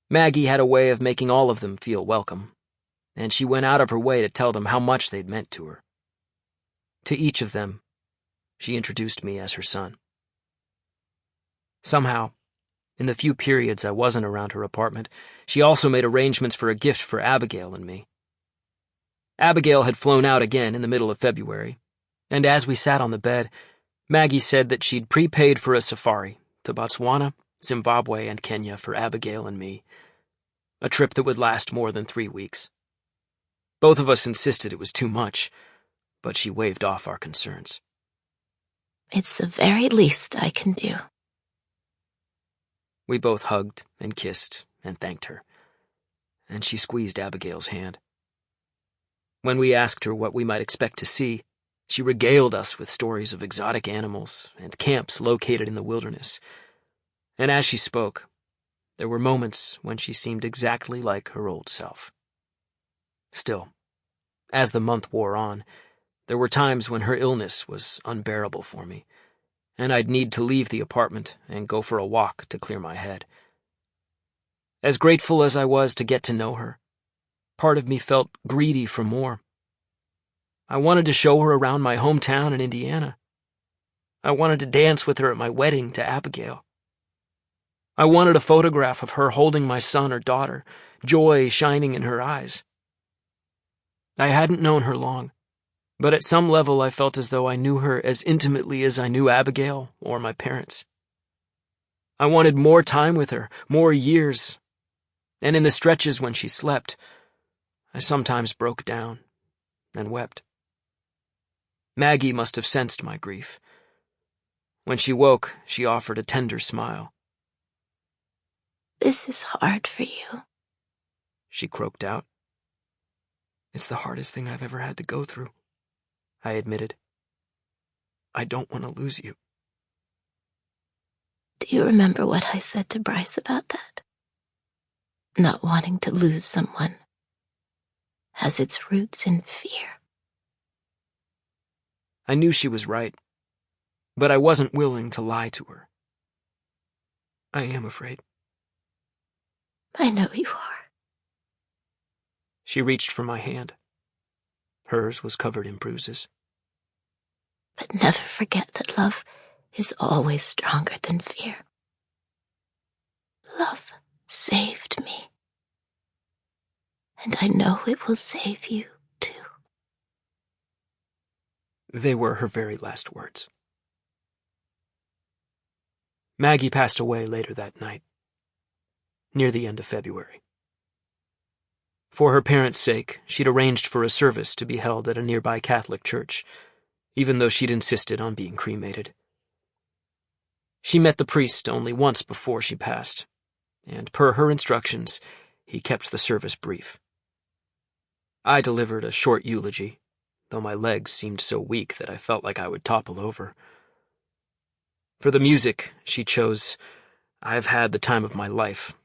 Maggie had a way of making all of them feel welcome, and she went out of her way to tell them how much they'd meant to her. To each of them, she introduced me as her son. Somehow, in the few periods I wasn't around her apartment, she also made arrangements for a gift for Abigail and me. Abigail had flown out again in the middle of February, and as we sat on the bed, Maggie said that she'd prepaid for a safari to Botswana, Zimbabwe, and Kenya for Abigail and me, a trip that would last more than 3 weeks. Both of us insisted it was too much, but she waved off our concerns. It's the very least I can do. We both hugged and kissed and thanked her, and she squeezed Abigail's hand. When we asked her what we might expect to see, she regaled us with stories of exotic animals and camps located in the wilderness. And as she spoke, there were moments when she seemed exactly like her old self. Still, as the month wore on, there were times when her illness was unbearable for me, and I'd need to leave the apartment and go for a walk to clear my head. As grateful as I was to get to know her, part of me felt greedy for more. I wanted to show her around my hometown in Indiana. I wanted to dance with her at my wedding to Abigail. I wanted a photograph of her holding my son or daughter, joy shining in her eyes. I hadn't known her long, but at some level I felt as though I knew her as intimately as I knew Abigail or my parents. I wanted more time with her, more years, and in the stretches when she slept, I sometimes broke down and wept. Maggie must have sensed my grief. When she woke, she offered a tender smile. "This is hard for you," she croaked out. "It's the hardest thing I've ever had to go through," I admitted. "I don't want to lose you." "Do you remember what I said to Bryce about that? Not wanting to lose someone has its roots in fear." I knew she was right, but I wasn't willing to lie to her. "I am afraid." "I know you are." She reached for my hand. Hers was covered in bruises. "But never forget that love is always stronger than fear. Love saved me, and I know it will save you too." They were her very last words. Maggie passed away later that night, near the end of February. For her parents' sake, she'd arranged for a service to be held at a nearby Catholic church, even though she'd insisted on being cremated. She met the priest only once before she passed, and per her instructions, he kept the service brief. I delivered a short eulogy, though my legs seemed so weak that I felt like I would topple over. For the music, she chose "I've Had the Time of My Life"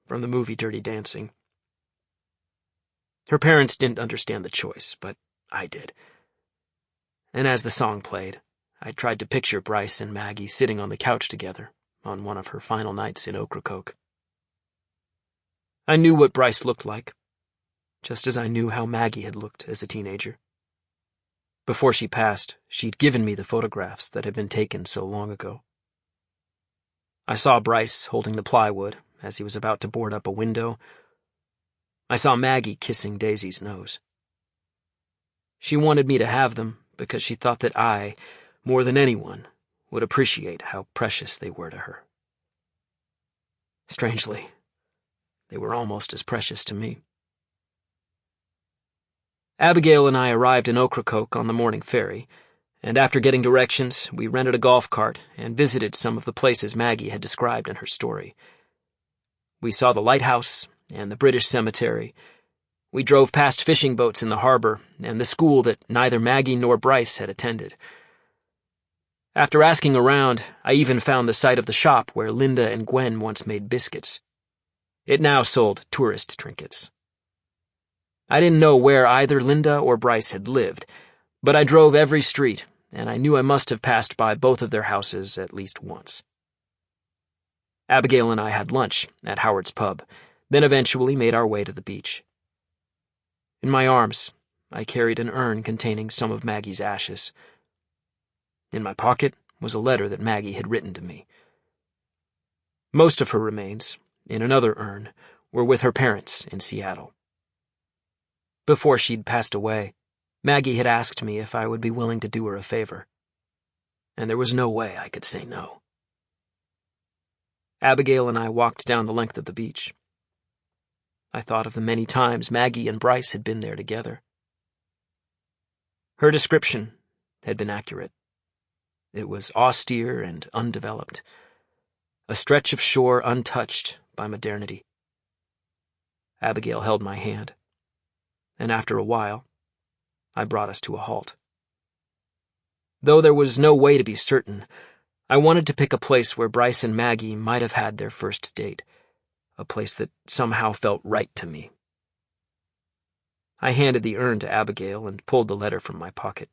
from the movie Dirty Dancing. Her parents didn't understand the choice, but I did. And as the song played, I tried to picture Bryce and Maggie sitting on the couch together on one of her final nights in Ocracoke. I knew what Bryce looked like, just as I knew how Maggie had looked as a teenager. Before she passed, she'd given me the photographs that had been taken so long ago. I saw Bryce holding the plywood as he was about to board up a window. I saw Maggie kissing Daisy's nose. She wanted me to have them because she thought that I, more than anyone, would appreciate how precious they were to her. Strangely, they were almost as precious to me. Abigail and I arrived in Ocracoke on the morning ferry, and after getting directions, we rented a golf cart and visited some of the places Maggie had described in her story. We saw the lighthouse and the British cemetery. We drove past fishing boats in the harbor and the school that neither Maggie nor Bryce had attended. After asking around, I even found the site of the shop where Linda and Gwen once made biscuits. It now sold tourist trinkets. I didn't know where either Linda or Bryce had lived, but I drove every street, and I knew I must have passed by both of their houses at least once. Abigail and I had lunch at Howard's Pub, then eventually made our way to the beach. In my arms, I carried an urn containing some of Maggie's ashes. In my pocket was a letter that Maggie had written to me. Most of her remains, in another urn, were with her parents in Seattle. Before she'd passed away, Maggie had asked me if I would be willing to do her a favor, and there was no way I could say no. Abigail and I walked down the length of the beach. I thought of the many times Maggie and Bryce had been there together. Her description had been accurate. It was austere and undeveloped. a stretch of shore untouched by modernity. Abigail held my hand, and after a while, I brought us to a halt. Though there was no way to be certain, I wanted to pick a place where Bryce and Maggie might have had their first date, a place that somehow felt right to me. I handed the urn to Abigail and pulled the letter from my pocket.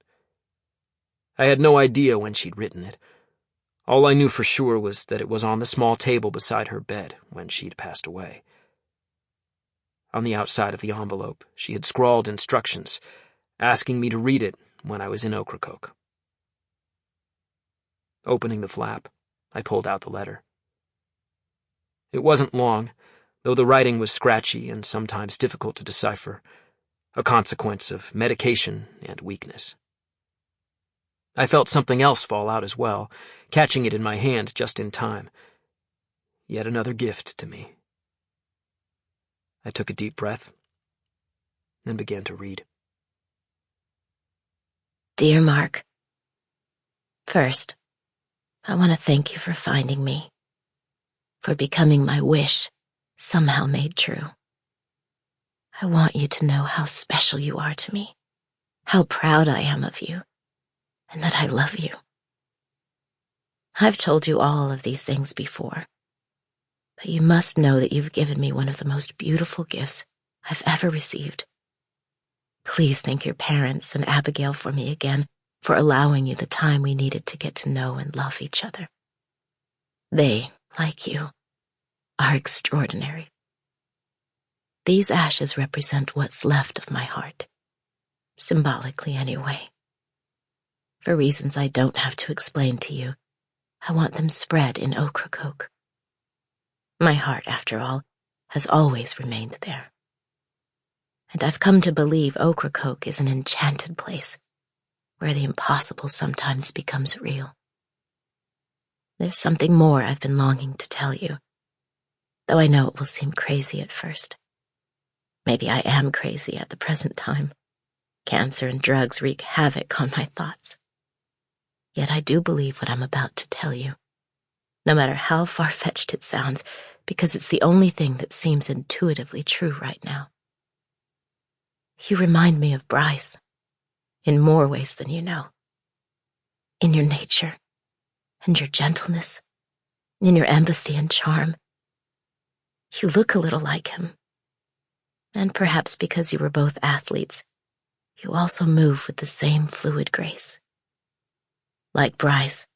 I had no idea when she'd written it. All I knew for sure was that it was on the small table beside her bed when she'd passed away. On the outside of the envelope, she had scrawled instructions, asking me to read it when I was in Ocracoke. Opening the flap, I pulled out the letter. It wasn't long, though the writing was scratchy and sometimes difficult to decipher, a consequence of medication and weakness. I felt something else fall out as well, catching it in my hand just in time. Yet another gift to me. I took a deep breath and began to read. Dear Mark, first, I want to thank you for finding me, for becoming my wish somehow made true. I want you to know how special you are to me, how proud I am of you, and that I love you. I've told you all of these things before, but you must know that you've given me one of the most beautiful gifts I've ever received. Please thank your parents and Abigail for me again, for allowing you the time we needed to get to know and love each other. They, like you, are extraordinary. These ashes represent what's left of my heart, symbolically anyway. For reasons I don't have to explain to you, I want them spread in Ocracoke. My heart, after all, has always remained there. And I've come to believe Ocracoke is an enchanted place, where the impossible sometimes becomes real. There's something more I've been longing to tell you, though I know it will seem crazy at first. Maybe I am crazy at the present time. Cancer and drugs wreak havoc on my thoughts. Yet I do believe what I'm about to tell you, no matter how far-fetched it sounds, because it's the only thing that seems intuitively true right now. You remind me of Bryce, in more ways than you know. In your nature, and your gentleness, in your empathy and charm. You look a little like him. And perhaps because you were both athletes, you also move with the same fluid grace. Like Bryce,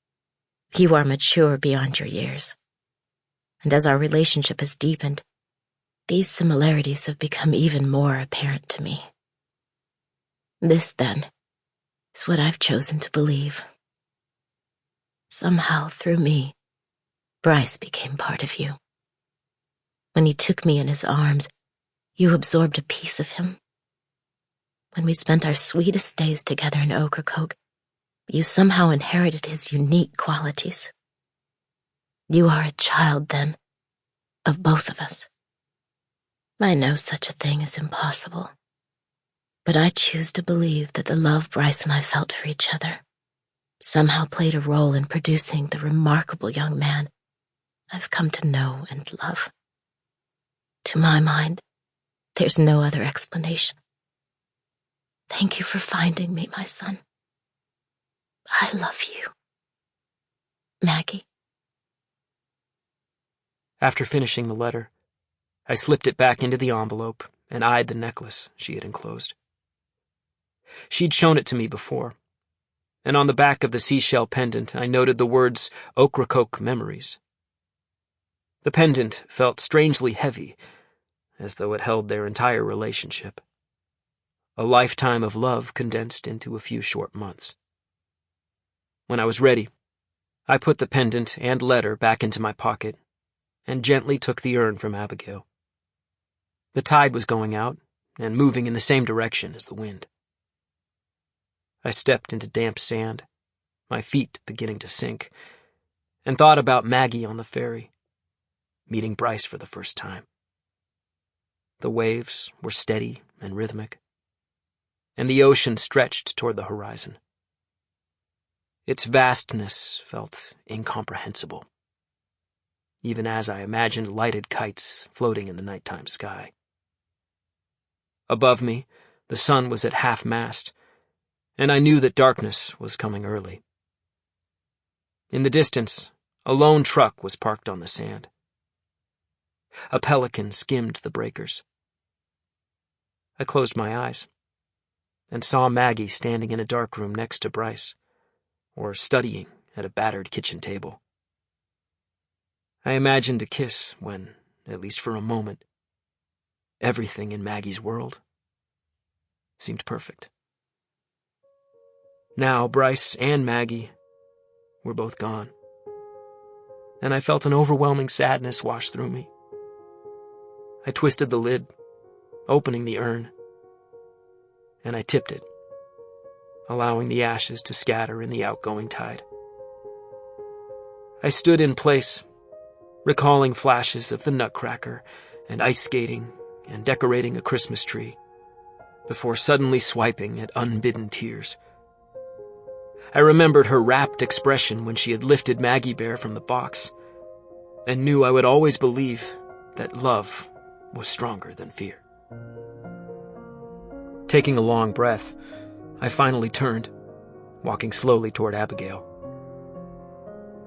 you are mature beyond your years. And as our relationship has deepened, these similarities have become even more apparent to me. This, then, is what I've chosen to believe. Somehow, through me, Bryce became part of you. When he took me in his arms, you absorbed a piece of him. When we spent our sweetest days together in Ocracoke, you somehow inherited his unique qualities. You are a child, then, of both of us. I know such a thing is impossible, but I choose to believe that the love Bryce and I felt for each other somehow played a role in producing the remarkable young man I've come to know and love. To my mind, there's no other explanation. Thank you for finding me, my son. I love you. Maggie. After finishing the letter, I slipped it back into the envelope and eyed the necklace she had enclosed. She'd shown it to me before, and on the back of the seashell pendant I noted the words Ocracoke Memories. The pendant felt strangely heavy, as though it held their entire relationship. A lifetime of love condensed into a few short months. When I was ready, I put the pendant and letter back into my pocket and gently took the urn from Abigail. The tide was going out and moving in the same direction as the wind. I stepped into damp sand, my feet beginning to sink, and thought about Maggie on the ferry, meeting Bryce for the first time. The waves were steady and rhythmic, and the ocean stretched toward the horizon. Its vastness felt incomprehensible. even as I imagined lighted kites floating in the nighttime sky. Above me, the sun was at half-mast, and I knew that darkness was coming early. In the distance, a lone truck was parked on the sand. A pelican skimmed the breakers. I closed my eyes and saw Maggie standing in a dark room next to Bryce, or studying at a battered kitchen table. I imagined a kiss when, at least for a moment, everything in Maggie's world seemed perfect. Now Bryce and Maggie were both gone, and I felt an overwhelming sadness wash through me. I twisted the lid, opening the urn, and I tipped it, allowing the ashes to scatter in the outgoing tide. I stood in place, recalling flashes of the Nutcracker and ice skating and decorating a Christmas tree, before suddenly swiping at unbidden tears. I remembered her rapt expression when she had lifted Maggie Bear from the box, and knew I would always believe that love was stronger than fear. Taking a long breath, I finally turned, walking slowly toward Abigail.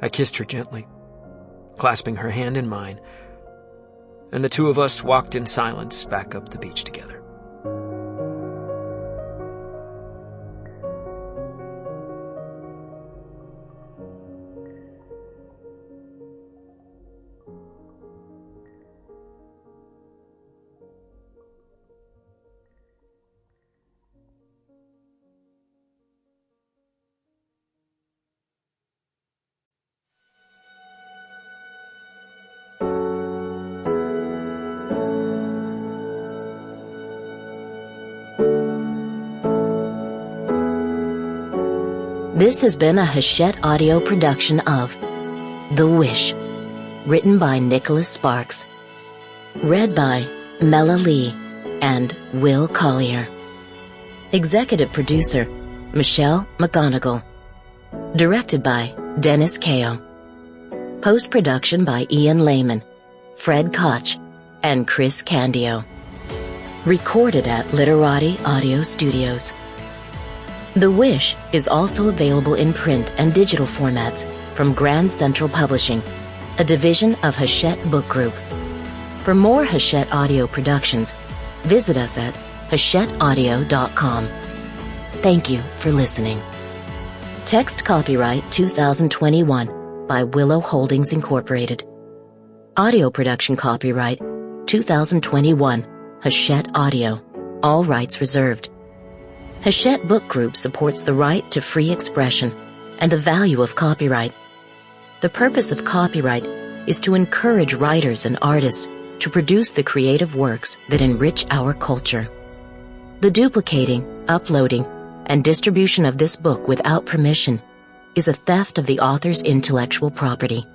I kissed her gently, clasping her hand in mine, and the two of us walked in silence back up the beach together. This has been a Hachette audio production of The Wish, written by Nicholas Sparks, read by Mela Lee and Will Collier. Executive producer, Michelle McGonigal. Directed by Dennis Kao. Post-production by Ian Lehman, Fred Koch, and Chris Candio. Recorded at Literati Audio Studios. The Wish is also available in print and digital formats from Grand Central Publishing, a division of Hachette Book Group. For more Hachette audio productions, visit us at hachetteaudio.com. Thank you for listening. Text copyright 2021 by Willow Holdings Incorporated. Audio production copyright 2021 Hachette Audio. All rights reserved. Hachette Book Group supports the right to free expression and the value of copyright. The purpose of copyright is to encourage writers and artists to produce the creative works that enrich our culture. The duplicating, uploading, and distribution of this book without permission is a theft of the author's intellectual property.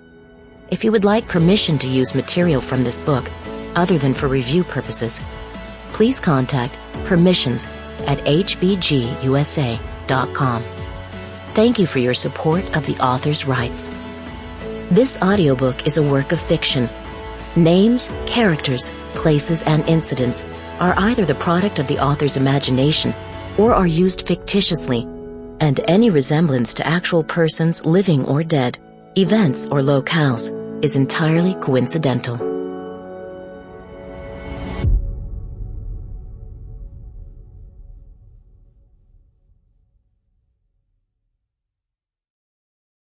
If you would like permission to use material from this book, other than for review purposes, please contact permissions@hbgusa.com. Thank you for your support of the author's rights. This audiobook is a work of fiction. Names, characters, places, and incidents are either the product of the author's imagination or are used fictitiously, and any resemblance to actual persons living or dead, events or locales, is entirely coincidental.